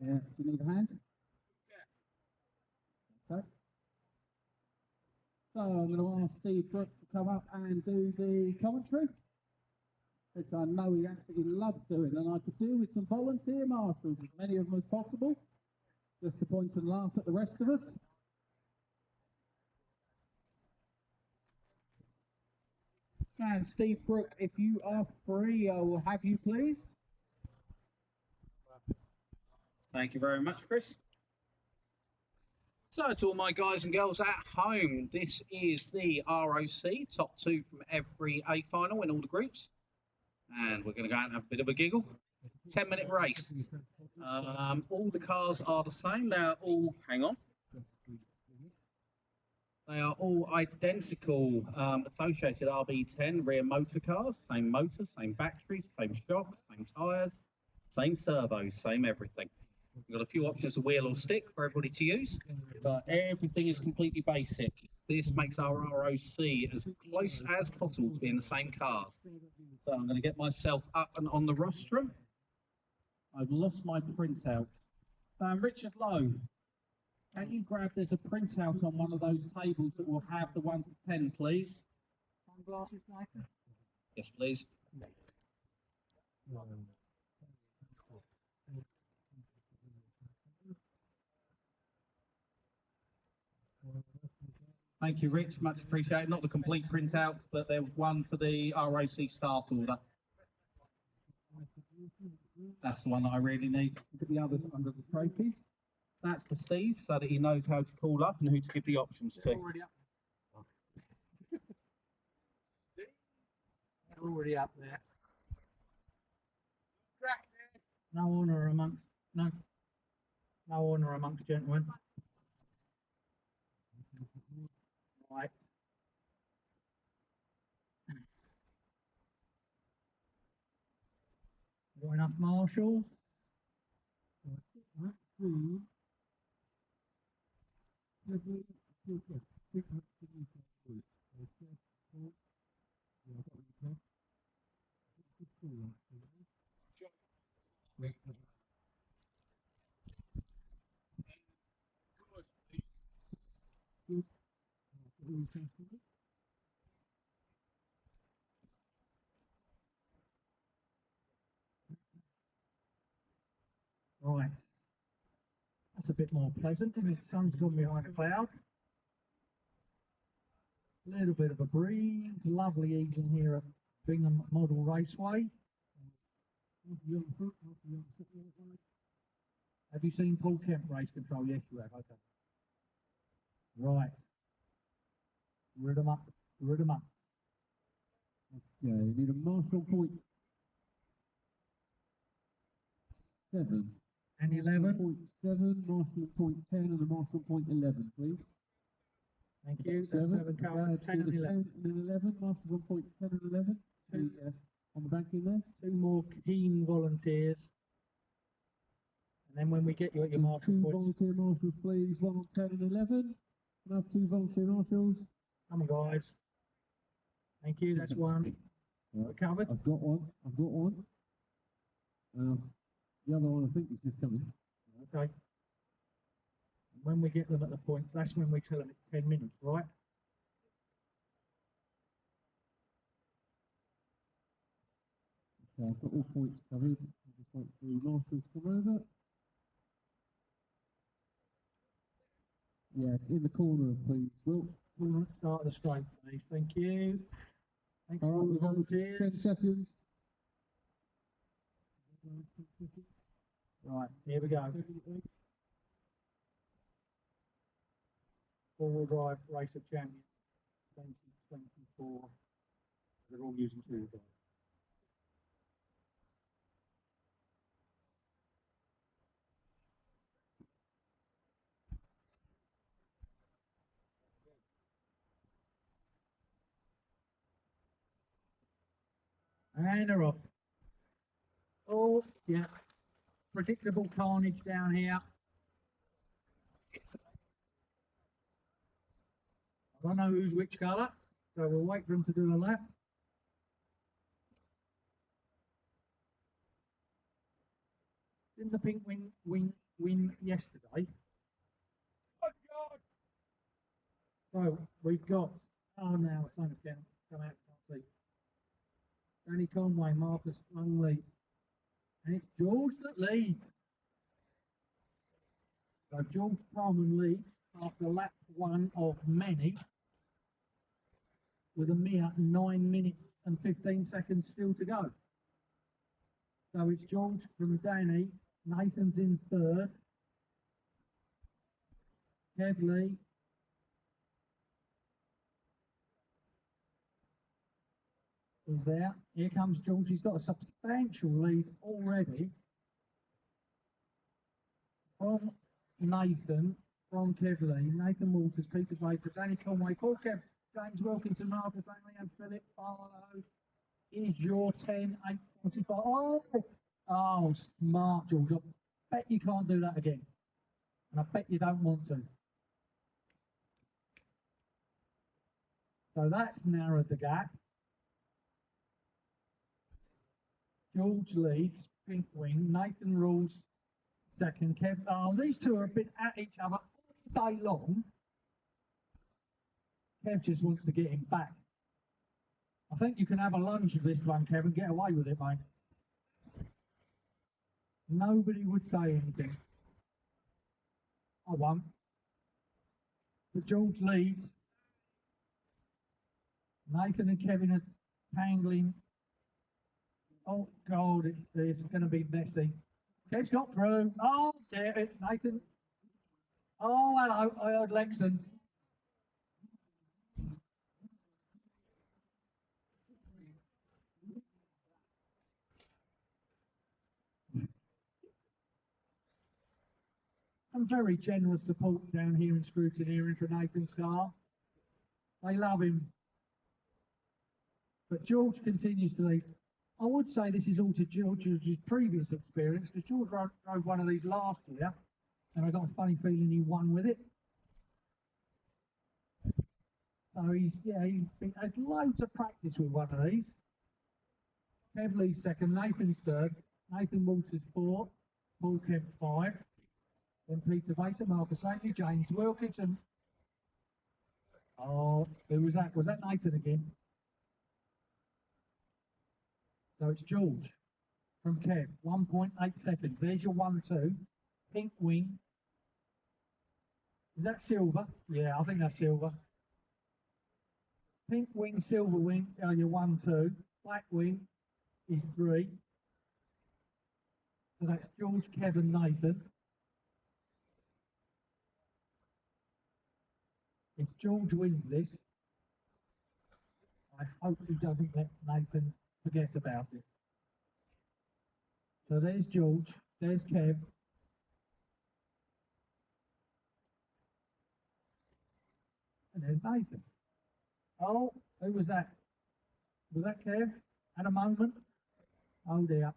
Yeah, do you need a hand? Okay. So I'm going to ask Steve Brooks to come up and do the commentary, which I know he absolutely loves doing, and I could do with some volunteer marshals, as many of them as possible, just to point and laugh at the rest of us. And Steve Brooks, if you are free, I will have you, please. Thank you very much, Chris. So, to all my guys and girls at home, this is the ROC, top two from every A final in all the groups. And we're going to go out and have a bit of a giggle. 10-minute race. All the cars are the same. They're all, hang on. They are all identical associated RB10 rear motor cars. Same motors, same batteries, same shocks, same tyres, same servos, same everything. We've got a few options of wheel or stick for everybody to use, but everything is completely basic. This makes our ROC as close as possible to being the same cars. So I'm going to get myself up and on the rostrum. I've lost my printout. Richard Lowe, can you grab, there's a printout on one of those tables that will have the 1 to 10, please? Sunglasses, Nathan? Yes, please. Thank you, Rich. Much appreciated. Not the complete printouts, but there's one for the ROC start order. That's the one that I really need. Look at the others under the trophies. That's for Steve, so that he knows how to call up and who to give the options to. They're already up there. No honour amongst gentlemen. Right. Got enough marshals? Right. That's a bit more pleasant, isn't it? The sun's gone behind a cloud. A little bit of a breeze. Lovely evening here at Bingham Model Raceway. Have you seen Paul Kemp race control? Yes, you have. Okay. Right. Rid 'em up. Rid 'em up. Yeah, you need a marshal point 7. And 11. Point 7, marshal point 10, and a marshal point 11, please. Thank you. 7, 10 and 11. 10 and 11, marshals on point 10 and 11. On the back in there. 2 more keen volunteers. And then when we get you at your marshal 2 points. volunteer marshals, please. 1 on 10 and 11. Can I have 2 volunteer marshals? Come on, guys. Thank you. That's one. Right. Covered. I've got one. The other one, I think, is just coming. Okay. When we get them at the points, that's when we tell them it's 10 minutes, right? So I've got all points covered. I just wait for the marshals to come over. Yeah, in the corner, please, Will. Start of the straight, please. Thank you. Thanks All for all right, the volunteers. 10 seconds. Right, here we go. Four-wheel drive race of champions 2024. They're all using two-wheel drive. And they're off. Oh, yeah. Predictable carnage down here. I don't know who's which colour, so we'll wait for them to do a lap. In the pink wing win yesterday. So we've got, oh now it's only come out, can't see. Danny Conway, Marcus Lungley, and it's George that leads. So George Coleman leads after lap one of many, with a mere 9 minutes and 15 seconds still to go. So it's George from Danny, Nathan's in third, Kev Lee, is there. Here comes George. He's got a substantial lead already from Nathan, from Kev Lee, Nathan Walters, Peter Baker, Danny Conway, Paul Kev, James Wilkinson, Marcus Langley, and Philip Barlow. Is your 10, 8, 45. Oh, smart, George. I bet you can't do that again. And I bet you don't want to. So that's narrowed the gap. George leads, Pink Wing. Nathan rules second. Kev. Oh, these two are a bit at each other all day long. Kev just wants to get him back. I think you can have a lunge of this one, Kev, and get away with it, mate. Nobody would say anything. I won't. But George leads. Nathan and Kevin are tangling. Oh, God, it's going to be messy. Kev's got through. Oh, dear, it's Nathan. Oh, hello, I heard Lexon. I'm very generous support down here in scrutineering for Nathan's car. They love him. But George continues to lead. I would say this is all to George's previous experience, because George rode one of these last year, and I got a funny feeling he won with it. So he's had loads of practice with one of these. Kev Lee second, Nathan's third, Nathan Walters fourth, Paul Kemp 5, then Peter Bater, Marcus Langley, James Wilkinson. Oh, who was that? Was that Nathan again? So it's George from Kev, 1.8 seconds. There's your 1-2. Pink Wing. Is that silver? Yeah, I think that's silver. Pink Wing, Silver Wing are your 1-2. Black Wing is 3. So that's George, Kevin, Nathan. If George wins this, I hope he doesn't let Nathan forget about it. So there's George, there's Kev. And there's Nathan. Oh, who was that? Was that Kev? At a moment? Oh dear.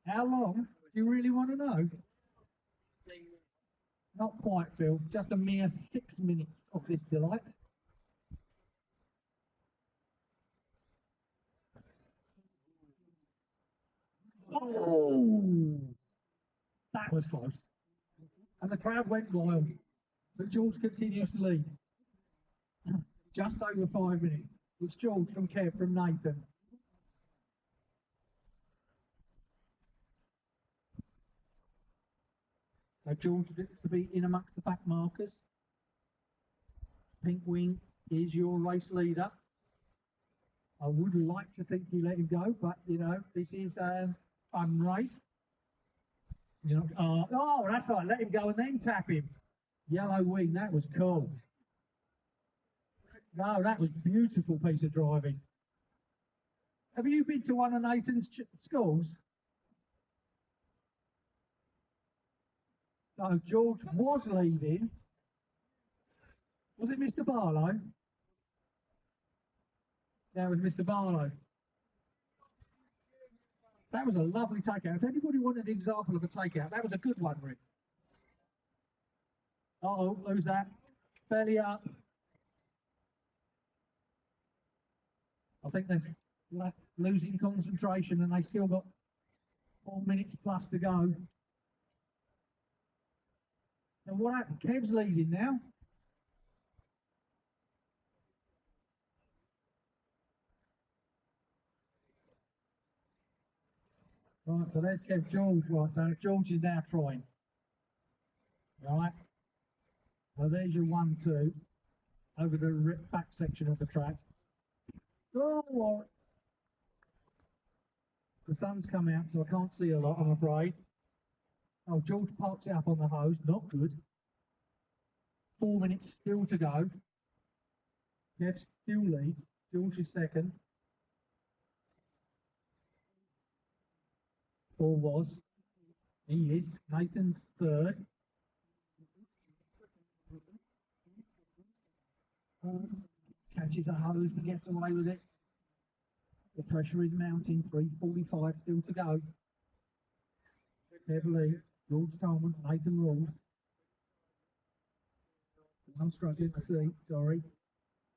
How long? Do you really want to know? Not quite, Phil. Just a mere 6 minutes of this delight. Oh, that was close. And the crowd went wild. But George continues to lead. Just over 5 minutes. It's George from Kev from Nathan. So George to be in amongst the back markers. Pink Wing is your race leader. I would like to think you let him go, but you know, this is a fun race. You know, oh, that's right, let him go and then tap him. Yellow Wing, that was cool. No, that was a beautiful piece of driving. Have you been to one of Nathan's schools? So George was leading. Was it Mr. Barlow? Yeah, it was Mr. Barlow. That was a lovely takeout. If anybody wanted an example of a takeout, that was a good one, Rick. Uh-oh, who's that? Fairly up. I think they're losing concentration and they've still got 4 minutes plus to go. And what happened? Kev's leading now. Right, so let's get George. Right, so George is now trying. Right. So there's your 1-2 over the back section of the track. Oh, the sun's come out, so I can't see a lot, I'm afraid. Oh, George parks it up on the hose. Not good. 4 minutes still to go. Kev still leads. George is second. Or was. He is. Nathan's third. Catches a hose and gets away with it. The pressure is mounting. 3:45 still to go. Kev leads. George Tolman, Nathan Rules. I'm struggling to see. Sorry.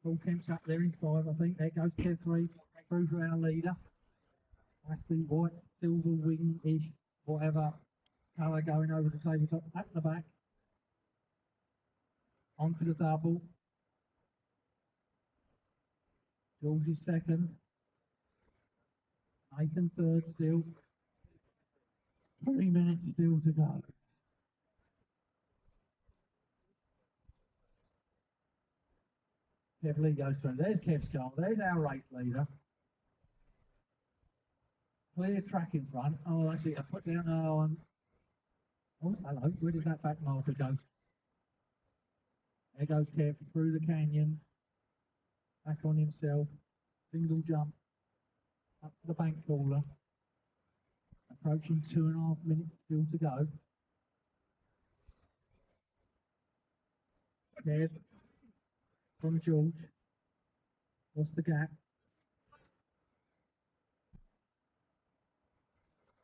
Paul Kemp's up there in 5, I think. There goes Kev 3. Through to our leader. That's the white, silver wing-ish, whatever colour going over the tabletop at the back. Onto the double. George is second. Nathan third still. 3 minutes still to go. Kev Lee goes through. There's Kev's car. There's our race leader. Clear track in front. Oh, I see. I put down on. Oh, hello. Where did that back marker go? There goes Kev through the canyon. Back on himself. Single jump. Up to the bank cooler. Approaching 2.5 minutes still to go. Kev from George. What's the gap?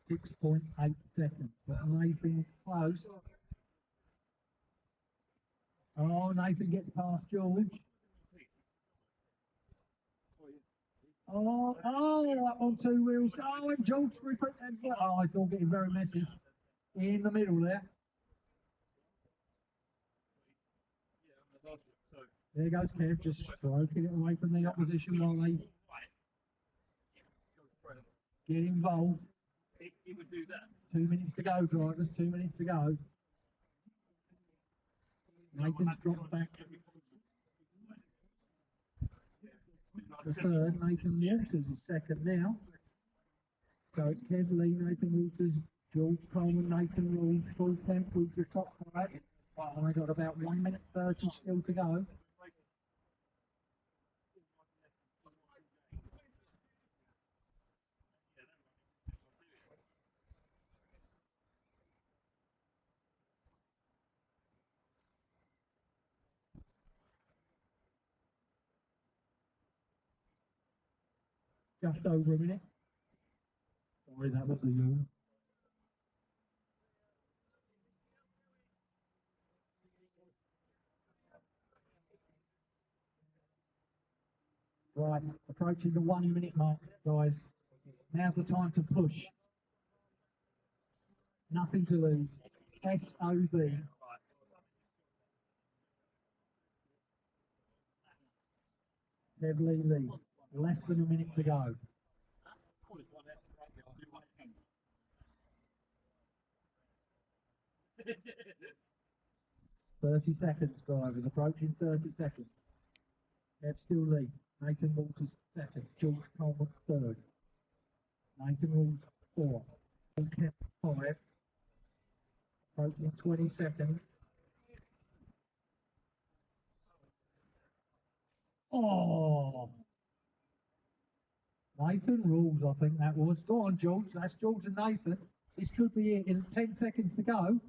6.8 seconds. But Nathan's close. Oh, Nathan gets past George. Oh, up on 2 wheels. Oh, and George oh, it's all getting very messy. In the middle there. There goes Kev, just stroking it away from the opposition while they get involved. 2 minutes to go, drivers. 2 minutes to go. Nathan's dropped back. The third, Nathan Walters is second now. So it's Kev Lee, Nathan Walters, George Coleman, Nathan Rules, Paul Kemp with the top 5. And we've got about 1 minute 30 still to go. Just over a minute. Sorry, that was the yawn. Right, approaching the 1 minute mark, guys. Now's the time to push. Nothing to lose. SOB. Heavily lead. Less than a minute to go. "30 seconds, drivers. Approaching 30 seconds. Kev still leads. Nathan Walters second. George Coleman third. Nathan Walters 4. Paul Kemp 5. Approaching 20 seconds. Oh! Nathan Rules, I think that was. Go on, George. That's George and Nathan. This could be it in 10 seconds to go.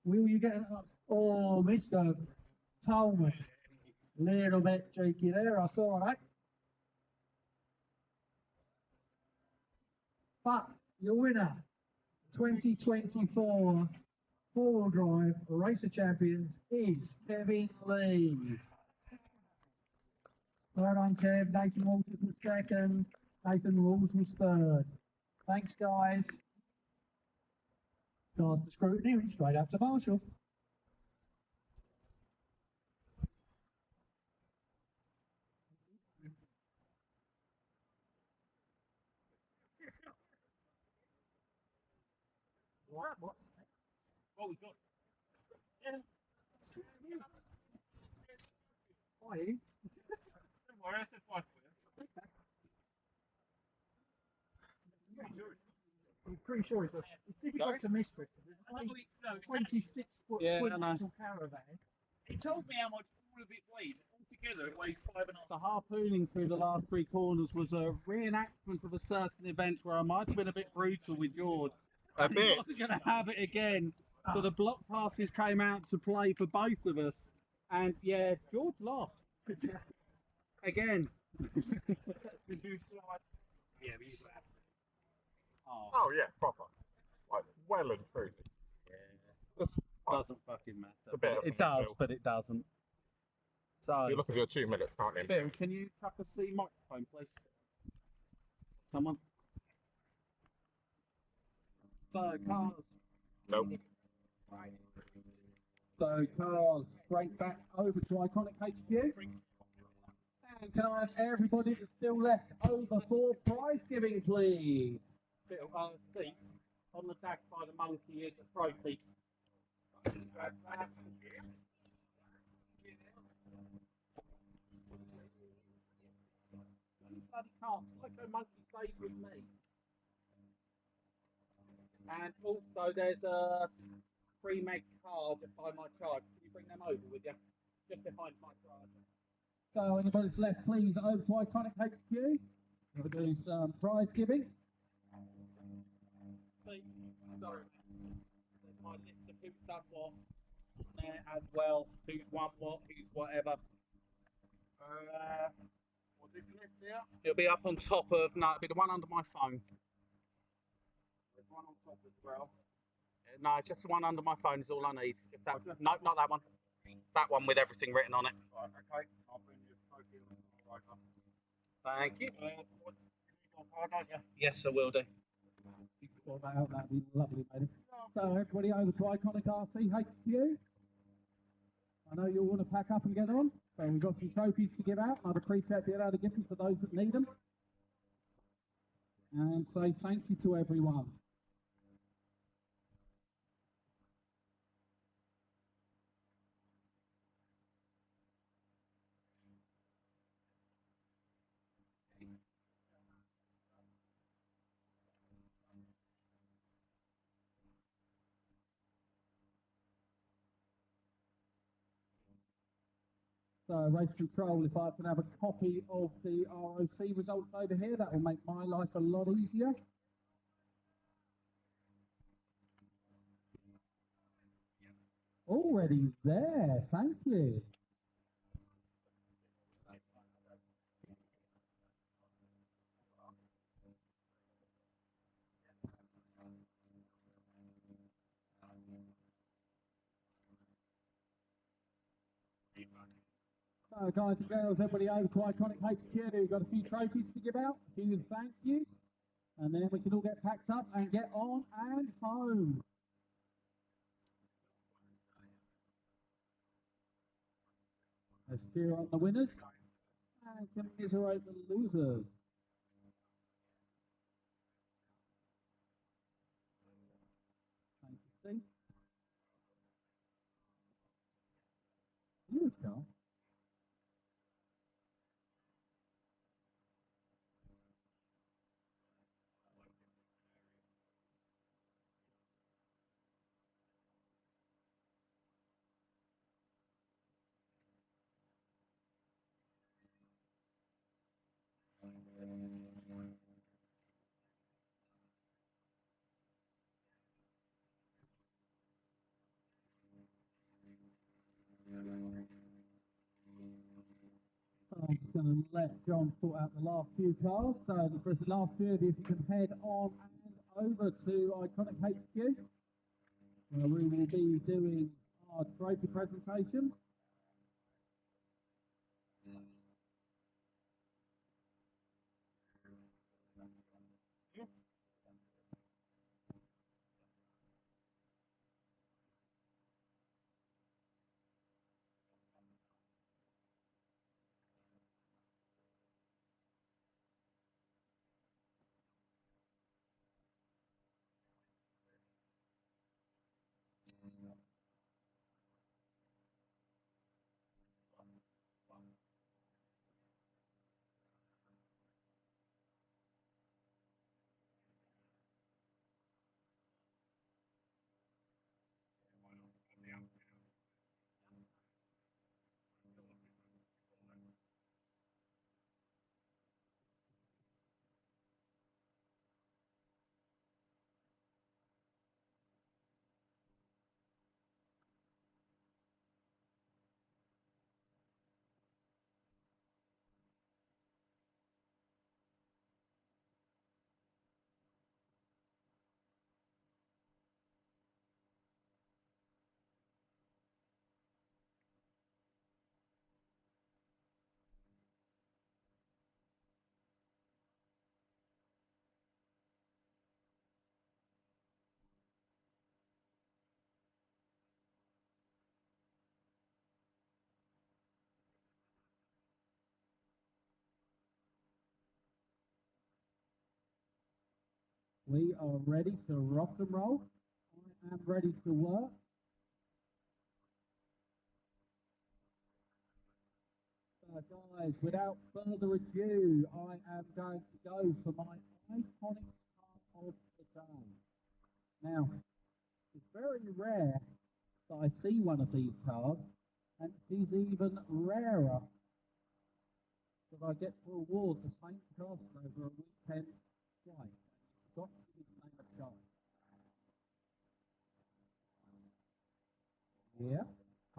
Will you get it up? Oh, Mr. Tolman. Little bit cheeky there, I saw that. But your winner, 2024 four-wheel drive Racer Champions is Kevin Lee. Well done, Kev. Nathan Walters was second. Nathan Rules was third. Thanks, guys. Stars to scrutiny and straight out to Marshall. What? What was good? Yes. Why? Don't worry, I said five for you. I'm pretty sure it's difficult to miss, Christopher. Probably, no, 26-foot Yeah, twin I know. axle caravan. he told me how much all of it weighed. Altogether, it weighed 5.5. The harpooning through the last three corners was a reenactment of a certain event where I might have been a bit brutal with George. A He bit. wasn't going to have it again. So the block passes came out to play for both of us. And yeah, George lost. Again. Yeah, we used to have. Oh yeah, proper. Like well and truly. That's Doesn't fucking matter. a bit of It something, does, Bill. but it doesn't. So, You look at your 2 minutes, can't you? Bill, can you chuck a C microphone, please? Someone? So, cars. Nope. So, cars, straight back over to Iconic HQ. And can I ask everybody that's still left over for prize giving, please? Bill, Steve, on the dash by the monkey is a trophy. Bloody can't. Psycho Monkey stays with me. And also, there's a pre-made card by my charge. Can you bring them over with you? Just behind my charge. So, anybody's left, please, over to Iconic HQ. We'll do some prize giving. Sorry. There's my list of who's done what there as well. Who's won what, who's whatever. What's it left there? It'll be up on top of, no, it'll be the one under my phone. There's one on top as well. No, it's just the one under my phone is all I need. Just that, no, not that one. That one with everything written on it. Right, okay. I'll bring you a trophy right up. Thank you. You need my card, don't you? Yes, I will do. You can sort that out, that'd be lovely, matey. So, everybody over to Iconic RC HQ. I know you all want to pack up and get on. So, we've got some trophies to give out. I'd appreciate being able to give them to those that need them. And say thank you to everyone. So, race control, if I can have a copy of the ROC results over here, that will make my life a lot easier. Already there, thank you. So, guys and girls, everybody over to Iconic HQ. We've got a few trophies to give out, a few thank yous, and then we can all get packed up and get on and home. Let's cheer on the winners and commiserate the losers. Thank you, Steve. You, Carl. I'm just going to let John sort out the last few cars. So for the last few of you can head on and over to Iconic HQ, where we will be doing our trophy presentation. We are ready to rock and roll. I am ready to work. So guys, without further ado, I am going to go for my iconic car of the day. Now, it's very rare that I see one of these cars, and it is even rarer that I get to award the same person over a weekend twice. You've got to be the name of the car. Yeah,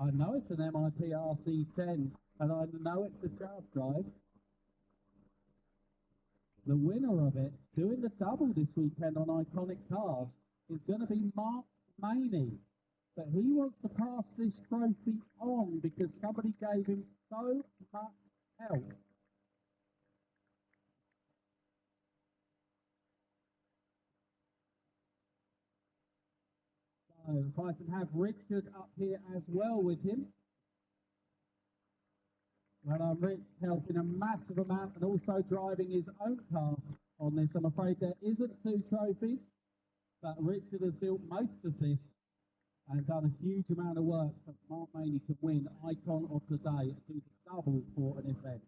I know it's an MIP RC10, and I know it's the Sharp Drive. The winner of it, doing the double this weekend on Iconic Cars, is going to be Mark Maney. But he wants to pass this trophy on because somebody gave him so much help. So if I can have Richard up here as well with him. Well, Rich helping a massive amount and also driving his own car on this. I'm afraid there isn't 2 trophies, but Richard has built most of this and done a huge amount of work so Mark Maney can win Icon of the Day and do the double for an event.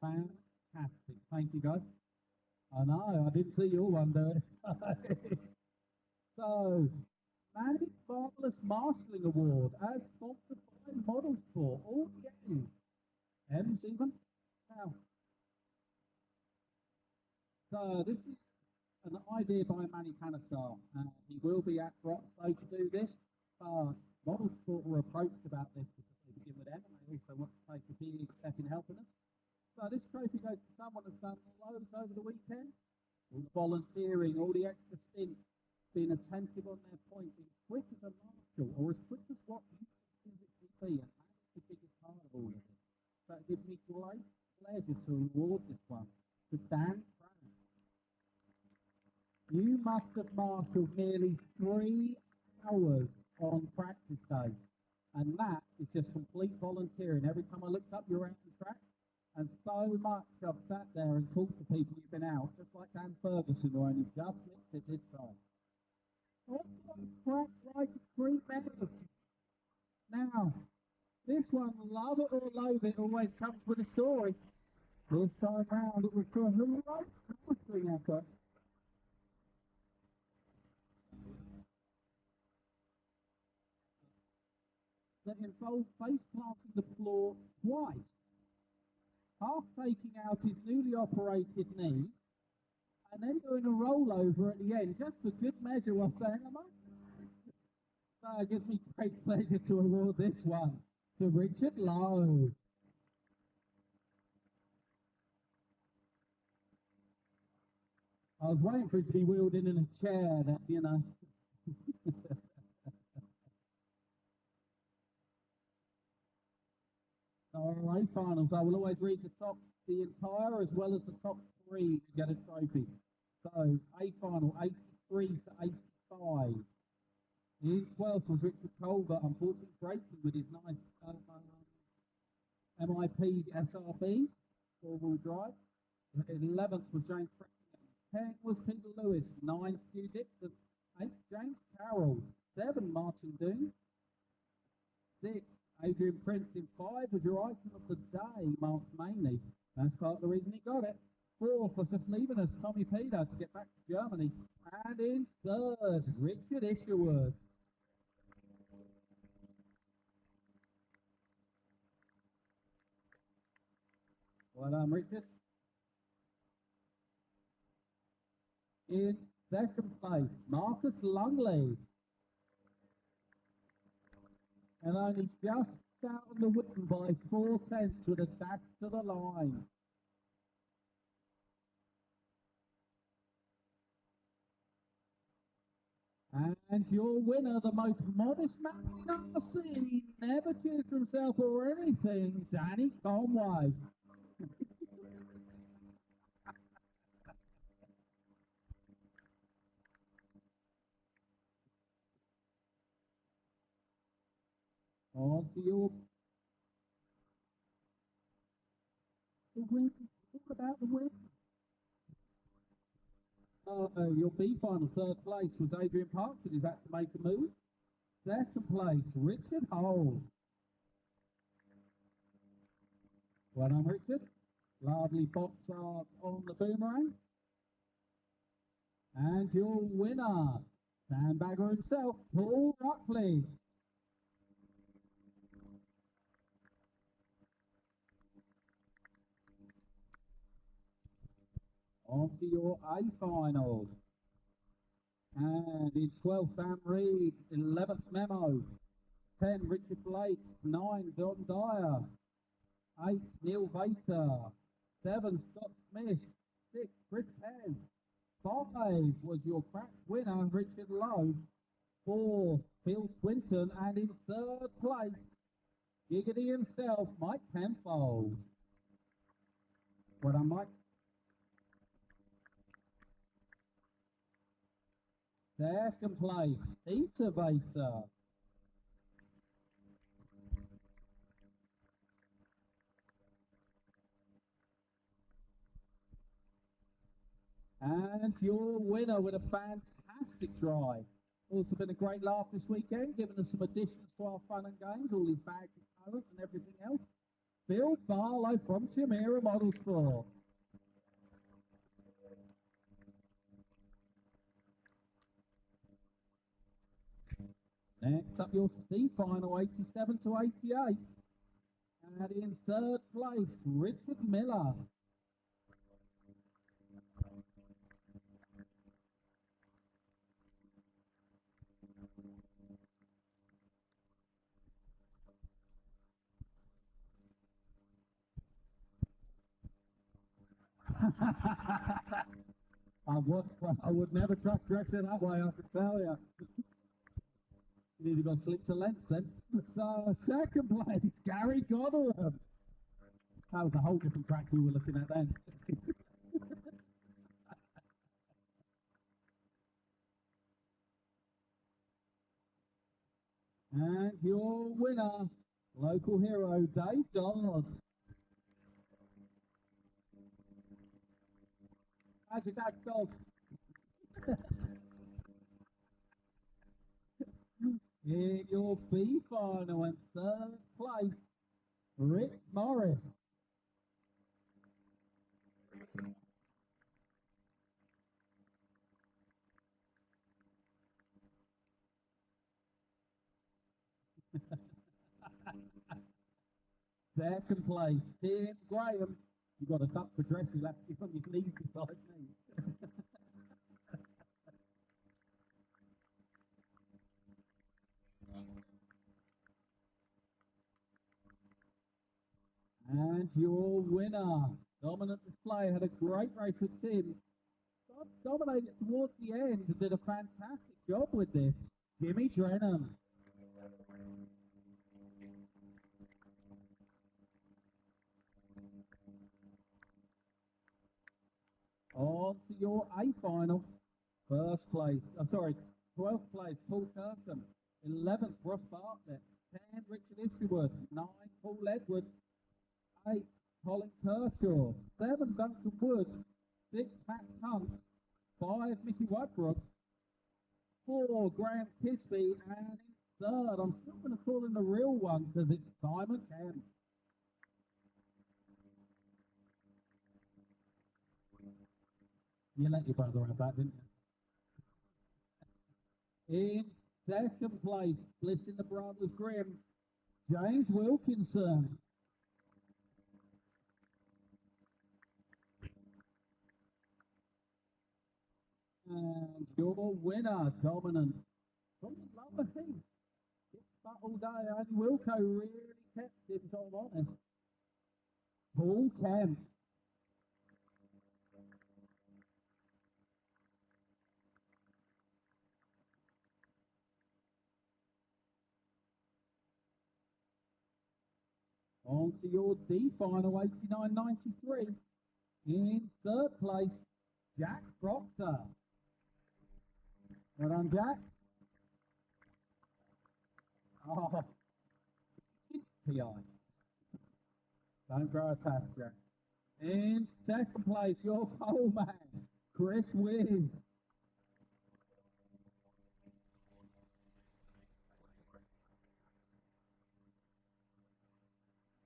Fantastic. Thank you, guys. I know, I didn't see your one do it. So, Manny's Marvellous Marshalling Award as sponsored by Model Sport. All games. M's even. Now, so this is an idea by Manny Panesar. He will be at Roxlow to do this, but Model Sport were approached about this because they begin with M and they also want to take a big step in helping us. So this trophy goes to someone that's done loads over the weekend, all the volunteering, all the extra stints, being attentive on their point, being quick as a marshal, or as quick as what you can physically be, and that's the biggest part of all of this. So it gives me great pleasure to award this one to Dan Frank. You must have marshalled nearly 3 hours on practice day, and that is just complete volunteering. Every time I looked up, you're out the track, and so much I've sat there and talked to people who've been out, just like Dan Ferguson, who only just missed it this time. Crack like a cream egg. Now, this one, love it or loathe it, always comes with a story. This time round, it was for who wrote the string echo. That involved face planting the floor twice, half taking out his newly operated knee, and then doing a rollover at the end, just for good measure while saying, "Am I?" So it gives me great pleasure to award this one to Richard Lowe. I was waiting for it to be wheeled in a chair, that, you know. RLA finals. I will always read the entire as well as the top 3 to get a trophy. So A final 83 to 85. In 12th was Richard Colbert, unfortunately breaking with his nice MIP SRB, 4-wheel drive. 11th was James Franklin. 10th was Peter Lewis. 9 Stu Dixon. 8th James Carroll. 7 Martin Doon. 6 Adrian Prince. In 5 was your icon of the day, Mark Maney. That's part of the reason he got it. 4th was just leaving us, Tommy Peter, to get back to Germany. And in 3rd, Richard Isherwood. Well done, Richard. In 2nd place, Marcus Lungley. And only just out on the win by 4/10 with a dash to the line. And your winner, the most modest man in RC, never cheers for himself or anything, Danny Conway. On to your the win. It's all about the win. Your B final third place was Adrian Parks, but he's had to make a move. Second place, Richard Hole. Well done, Richard. Lovely box art on the boomerang. And your winner, sandbagger himself, Paul Ruckley. On to your A finals. And in 12th, Sam Reed. 11th, Memo. 10, Richard Blake. 9, Don Dyer. 8, Neil Vater. 7, Scott Smith. 6, Chris Pez. 5 was your crack winner, Richard Lowe. 4, Phil Swinton. And in 3rd place, Giggity himself, Mike Penfold. Well done, Mike. Second place, Peter Vater. And your winner with a fantastic drive. Also been a great laugh this weekend, giving us some additions to our fun and games, all his bags of colours and everything else. Bill Barlow from Chimera Motorsport. Next up, your C final, 87 to 88. And in 3rd place, Richard Miller. I would never trust Dresser that way, I can tell you. You need to go slip to length then. So, second place, Gary Gotherham. That was a whole different track we were looking at then. And your winner, local hero, Dave Dodd. How's your dad's dog? In your B final and 3rd place, Rick Morris. Second place, Tim Graham. You got a duck for dress, you'll have to be on your knees beside me. And your winner, Dominant Display, had a great race with Tim. Dominated towards the end and did a fantastic job with this. Jimmy Drennan. On to your A final. 12th place, Paul Kirkham. 11th, Ross Bartlett. 10, Richard Isherwood. 9, Paul Edwards. 8, Colin Kershaw. 7, Duncan Wood. 6, Matt Hunt. 5, Mickey Whitebrook. 4, Graham Kisby. And in 3rd, I'm still going to call him the real one because it's Simon Kemp. You let your brother have that, didn't you? In 2nd place, splitting the brothers Grimm, James Wilkinson. And your winner, Dominant. Dominant Lumber Heath. But all day, only Wilco really kept him, so I'm honest. Paul Kemp. On to your D final, 89.93. In 3rd place, Jack Proctor. Well done, Jack. Oh, PI. Don't grow a task, Jack. In 2nd place, your pole man, Chris wins.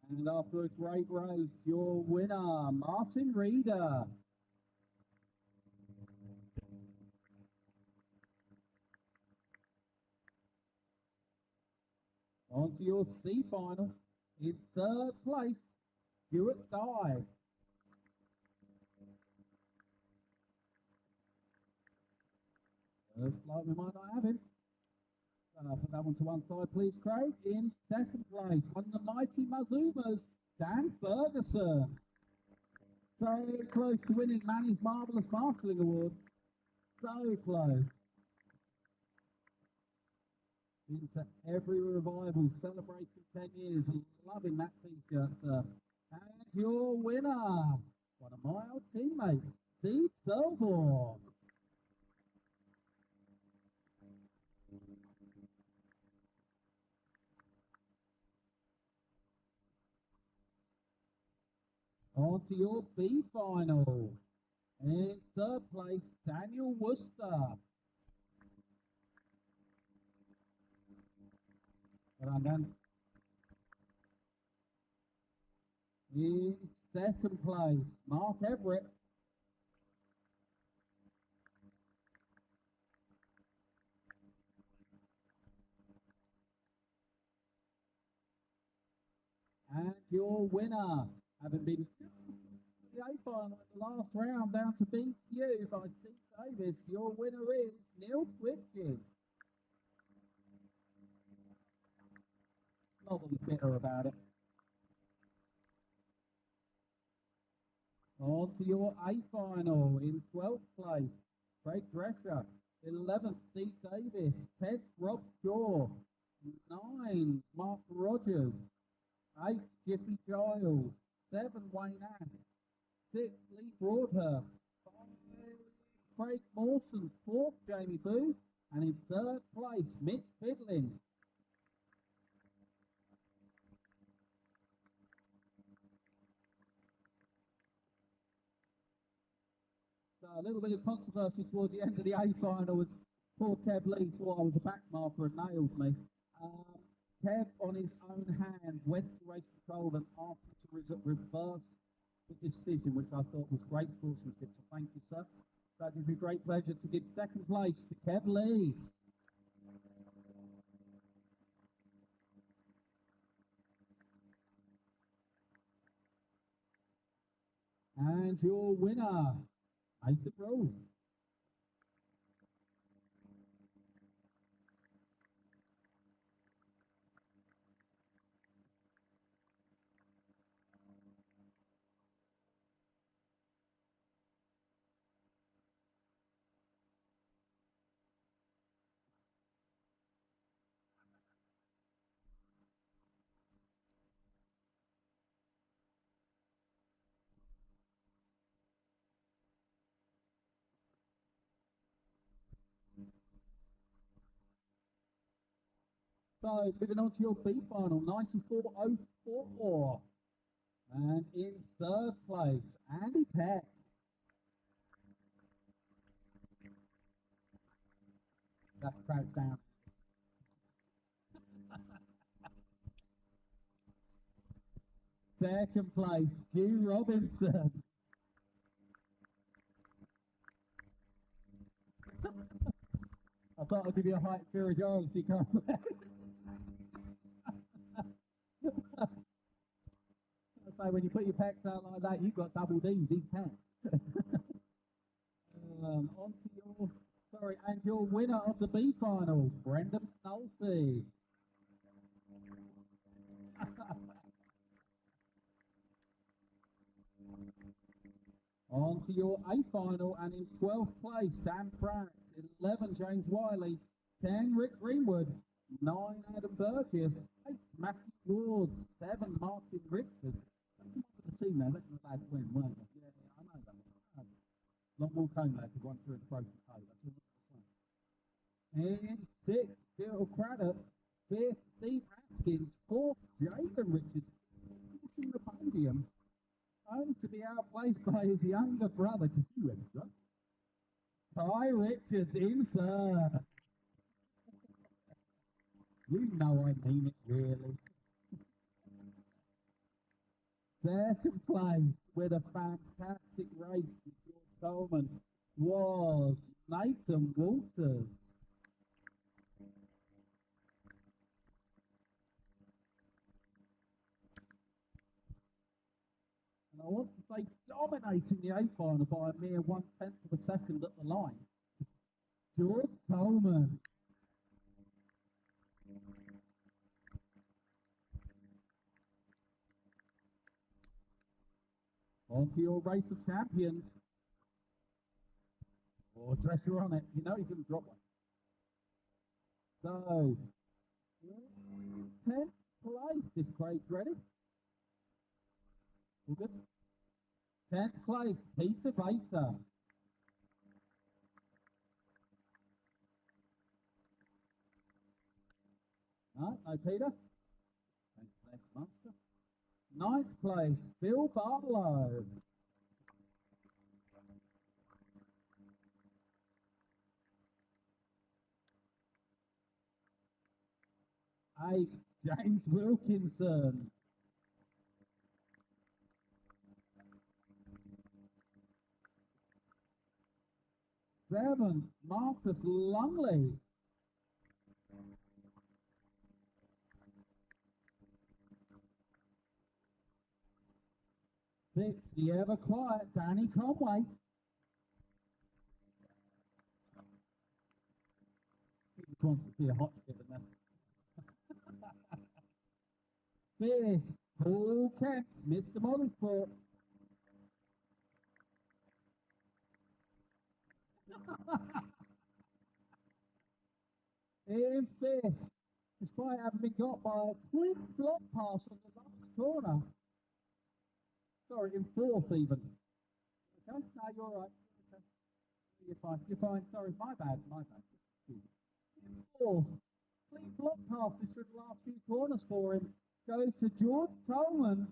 And after a great race, your winner, Martin Reeder. On to your C final. In third place, Stuart Dye. Looks like we might not have him. Put that one to one side, please, Craig. In second place, one of the mighty Mazumas, Dan Ferguson. So close to winning Manny's Marvellous Marshalling Award. So close. Into every revival, celebrating 10 years, loving that t-shirt, sir. And your winner, one of my old teammates, Steve Thurborn. On to your B final. In third place, Daniel Worcester. Well done, Dan. In second place, Mark Everett. And your winner, having been the A final in the last round down to BQ by Steve Davis, your winner is Neil Twitchin. Not that he's bitter about it. On to your A final in 12th place, Craig Drescher. 11th, Steve Davis. 10th, Rob Shaw. 9, Mark Rogers. 8, Jiffy Giles. 7, Wayne Ash. 6, Lee Broadhurst. 5, Craig Mawson. 4th, Jamie Booth. And in 3rd place, Mitch Fidlin. So a little bit of controversy towards the end of the A final was poor Kev Lee thought I was a back marker and nailed me. Kev, on his own hand, went to race control and asked him to reverse the decision, which I thought was great sportsmanship. So thank you, sir. So it gives me great pleasure to give second place to Kev Lee. And your winner, Nathan Rose. So moving on to your B final, 94.04. And in third place, Andy Peck. That's crouched down. Second place, Stu Robinson. I thought I'd give you a height superiority compliment. So when you put your pecs out like that, you've got double D's, he's pecs. On to your, sorry, and your winner of the B final, Brendan Nolfi. On to your A final, and in 12th place, Dan Pratt. 11, James Wiley. 10, Rick Greenwood. 9, Adam Burgess. 8, Matthew Ward. 7, Martin Richards. The team there, letting the lads win, weren't they? Yeah, I know that. Lot more cone lads who won through the broken toe. That's all I'm saying. In 6th, Bill Craddock. 5th, Steve Haskins. 4th, Jaden Richards. Missing the podium. Only to be outplaced by his younger brother, because you went, right? Ty Richards in third. You know I mean it, really. Second place with a fantastic race with George Coleman was Nathan Walters. And I want to say dominating the A final by a mere 1/10 of a second at the line. George Coleman. On to your race of champions. Or Drescher on it. You know he's going to drop one. So, 10th place if Craig's ready. All good? 10th place, Peter Bater. No, no Peter. Thanks, Master. 9th place, Bill Barlow. 8th, James Wilkinson. 7th, Marcus Lumley. 6th, the ever quiet Danny Conway. He just wants to see a hot skip in there. 5th, Paul Kemp, Mr. Motorsport. In 5th, despite having been got by a quick block pass on the last corner. Sorry, in 4th even. Okay, no, you're all right. Okay. You're fine. You're fine. Sorry, my bad. In 4th, quick block passes through the last few corners for him. Goes to George Coleman.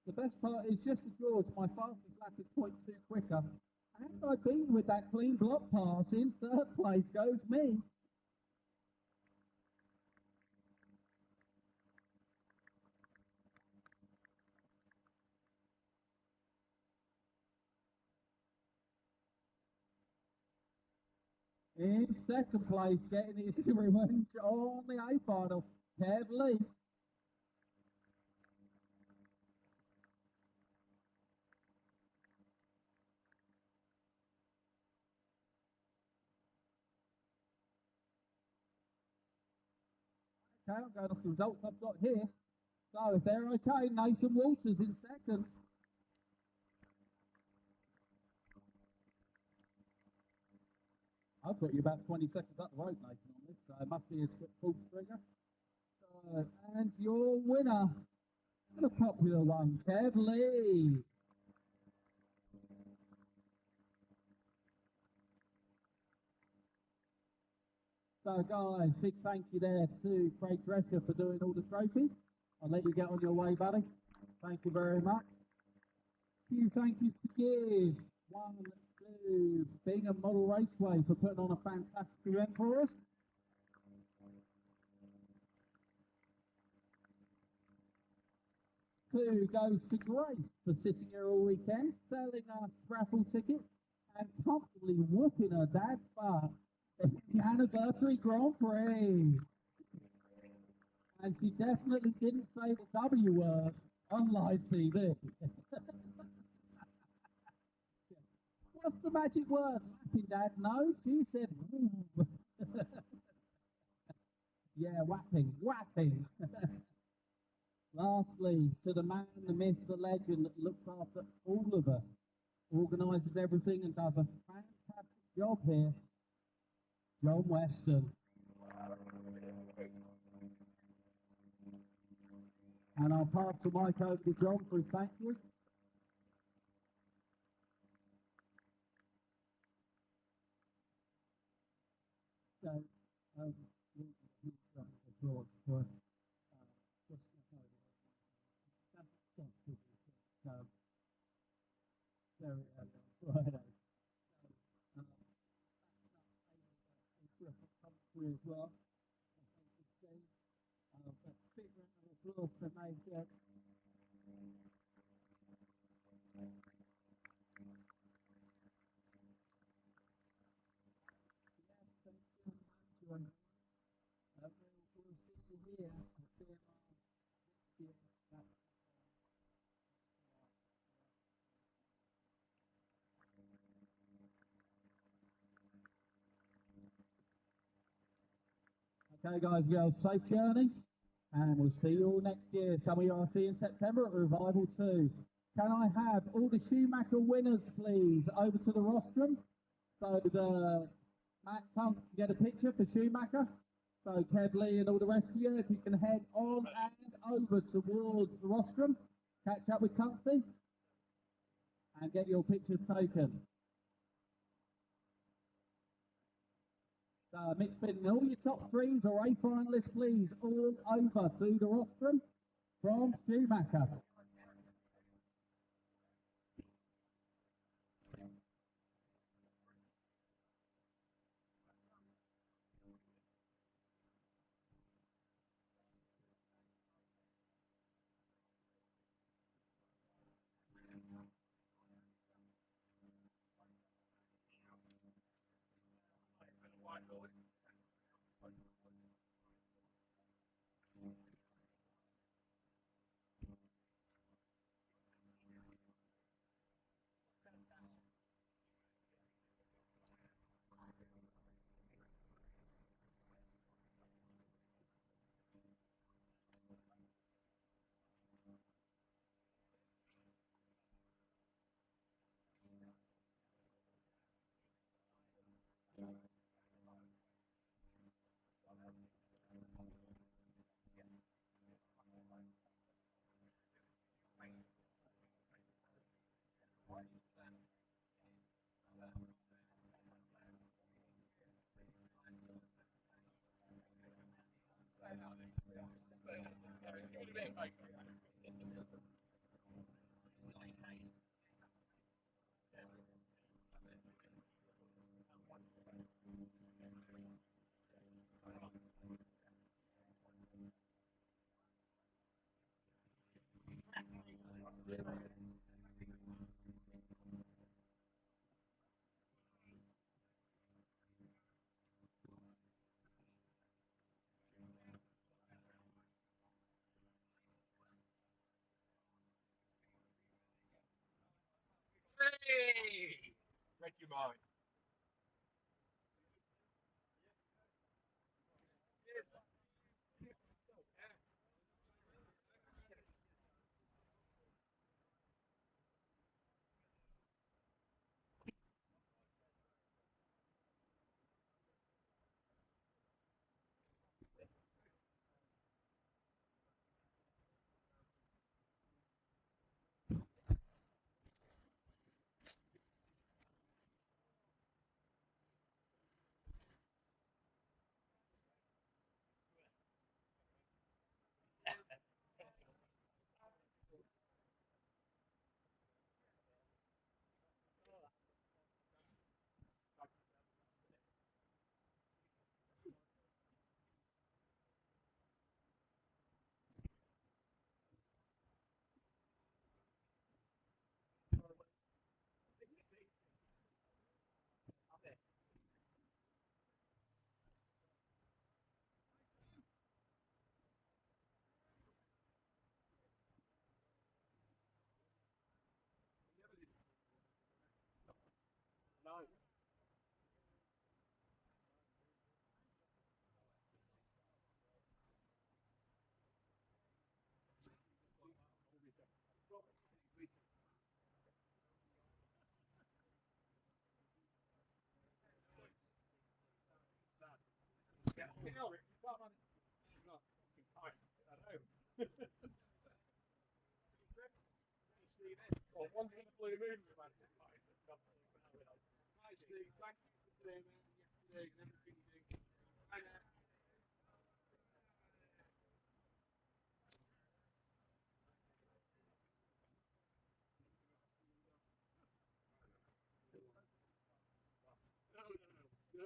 The best part is just for George, my fastest lap is 0.2 quicker. And I beat with that clean block pass. In 3rd place goes me. In 2nd place, getting his revenge on the A final, Kev Lee. Okay, I'm going off the results I've got here. So if they're okay, Nathan Walters in 2nd. I've got you about 20 seconds up the road, Nathan, on this, so it must be a full stringer. So, and your winner, the popular one, Kev Lee. So guys, big thank you there to Craig Drescher for doing all the trophies. I'll let you get on your way, buddy. Thank you very much. Few thank yous to give. 1, 2, Bingham Model Raceway for putting on a fantastic event for us. 2 goes to Grace for sitting here all weekend, selling us raffle tickets and comfortably whooping her dad's butt in the anniversary Grand Prix. And she definitely didn't say the W word on live TV. What's the magic word? Laughing, Dad? No, she said woo. Yeah, whapping. Lastly, to the man, the myth, the legend that looks after all of us, organises everything and does a fantastic job here, John Weston. And I'll pass the mic over to John for his thank you. So, applause for doctors very early on Friday. So, come through as well. Thank you, Steve. But big round of applause for Major. Yes, thank you very much. We'll see you here at BMR next year. That's okay, guys, you have a safe journey, and we'll see you all next year. Some of you I'll see in September at Revival 2. Can I have all the Schumacher winners, please, over to the rostrum? So the Matt Tunks can get a picture for Schumacher. So Kev Lee and all the rest of you, if you can head on and over towards the rostrum, catch up with Tunksy, and get your pictures taken. So mixed fitting, all your top threes or A finalists, please, all over to the rostrum from Schumacher. Hey! Read your mind. No. Yeah, you can't manage to not fucking time at home. See this? Well, once in a blue moon, we managed to find it. Right, Steve, thank you for today, man, yesterday, and everything you do. Bye now. Right.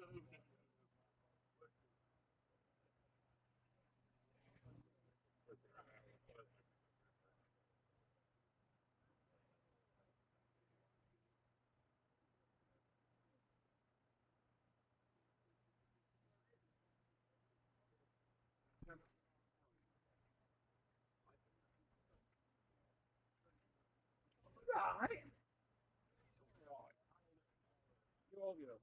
You're good.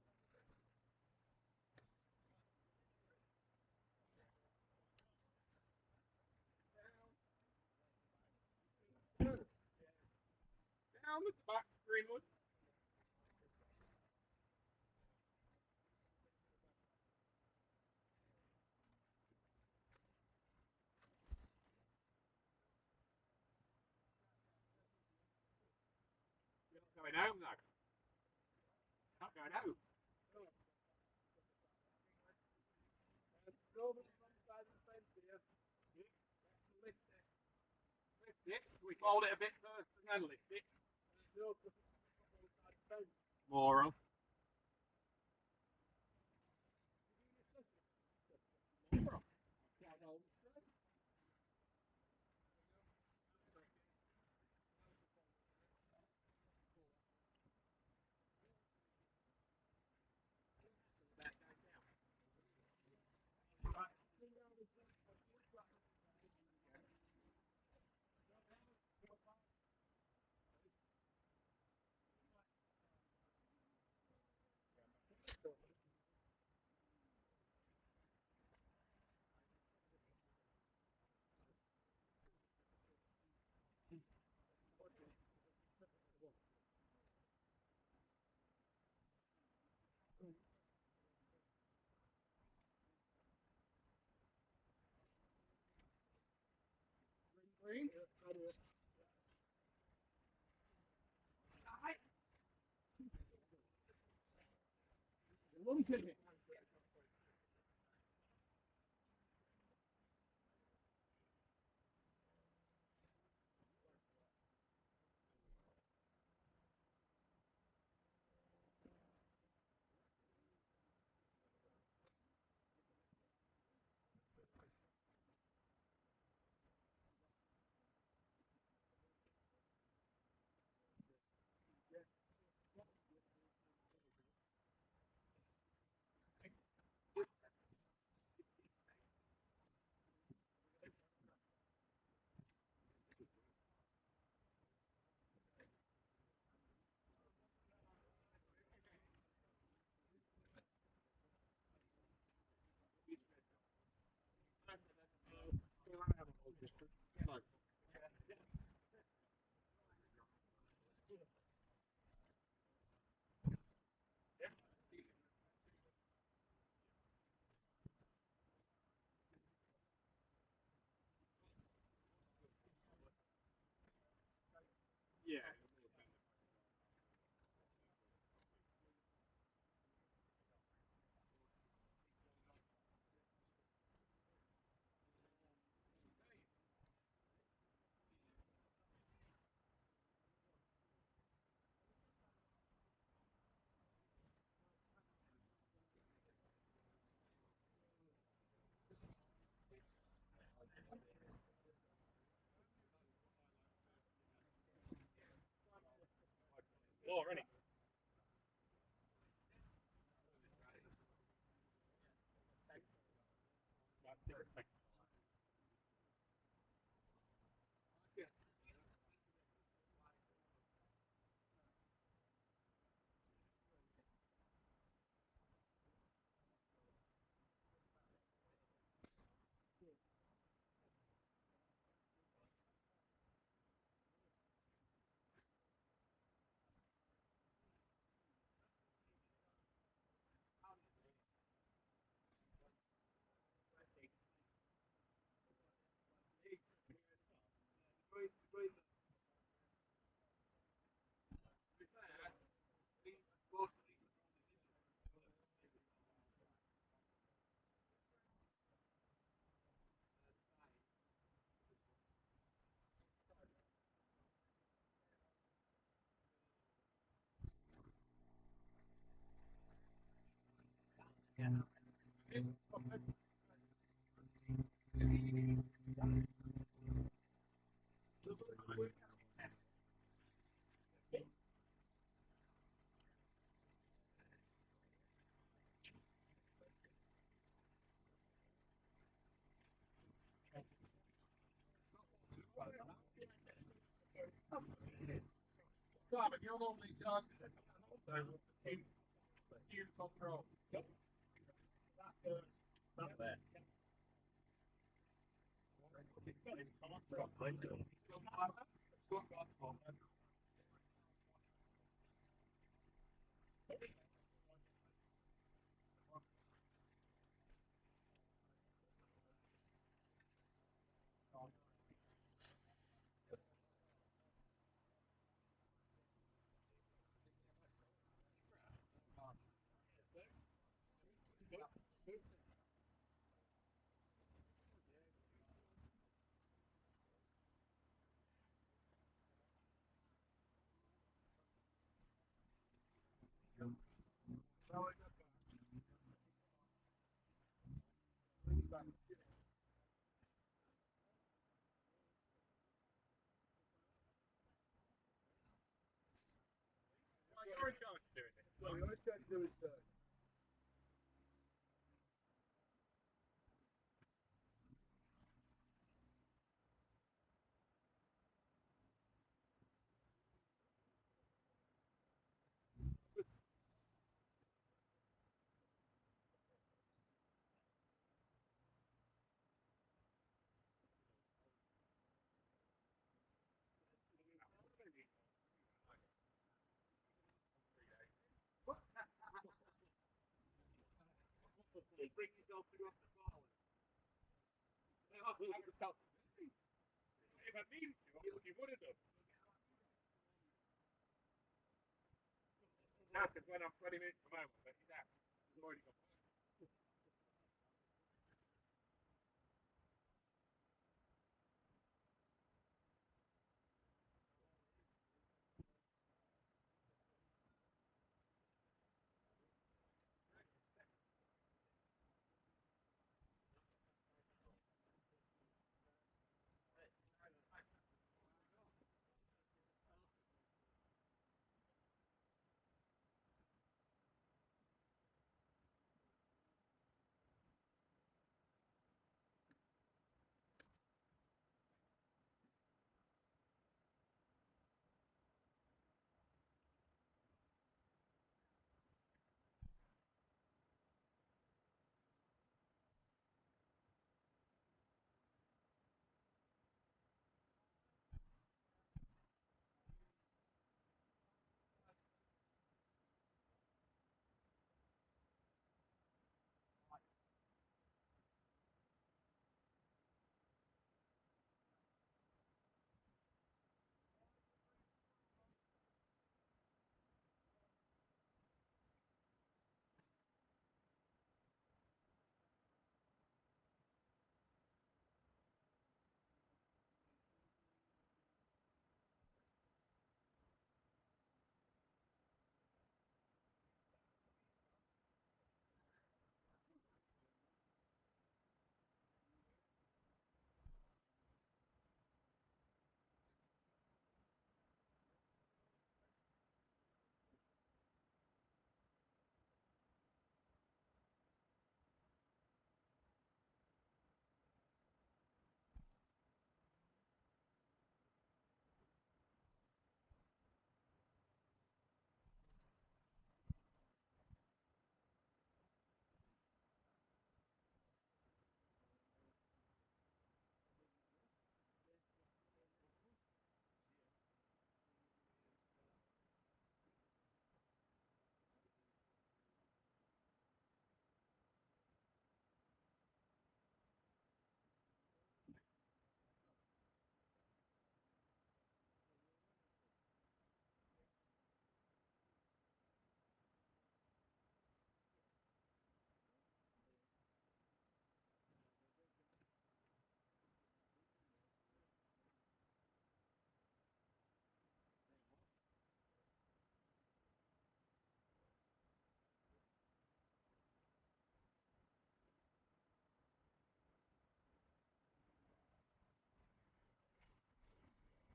Down at the back, Greenwood. You're not going home now. Not going home. Nobody's on the side of the fence here. Lift it. Lift it. We hold it a bit first and then lift it. No, because it's on the side of the fence. Moron. Moron. Can't hold it straight. Green. Look at it. Yeah. Floor, innit? Simon, you're normally charged with this, so you control. Yep. That there. You're in charge of doing it. Well, you're in charge of doing it. Bring yourself to go up the ball. If I needed to, you would have done. Now, because when I'm 20 minutes from home, I bet you that. It's already gone.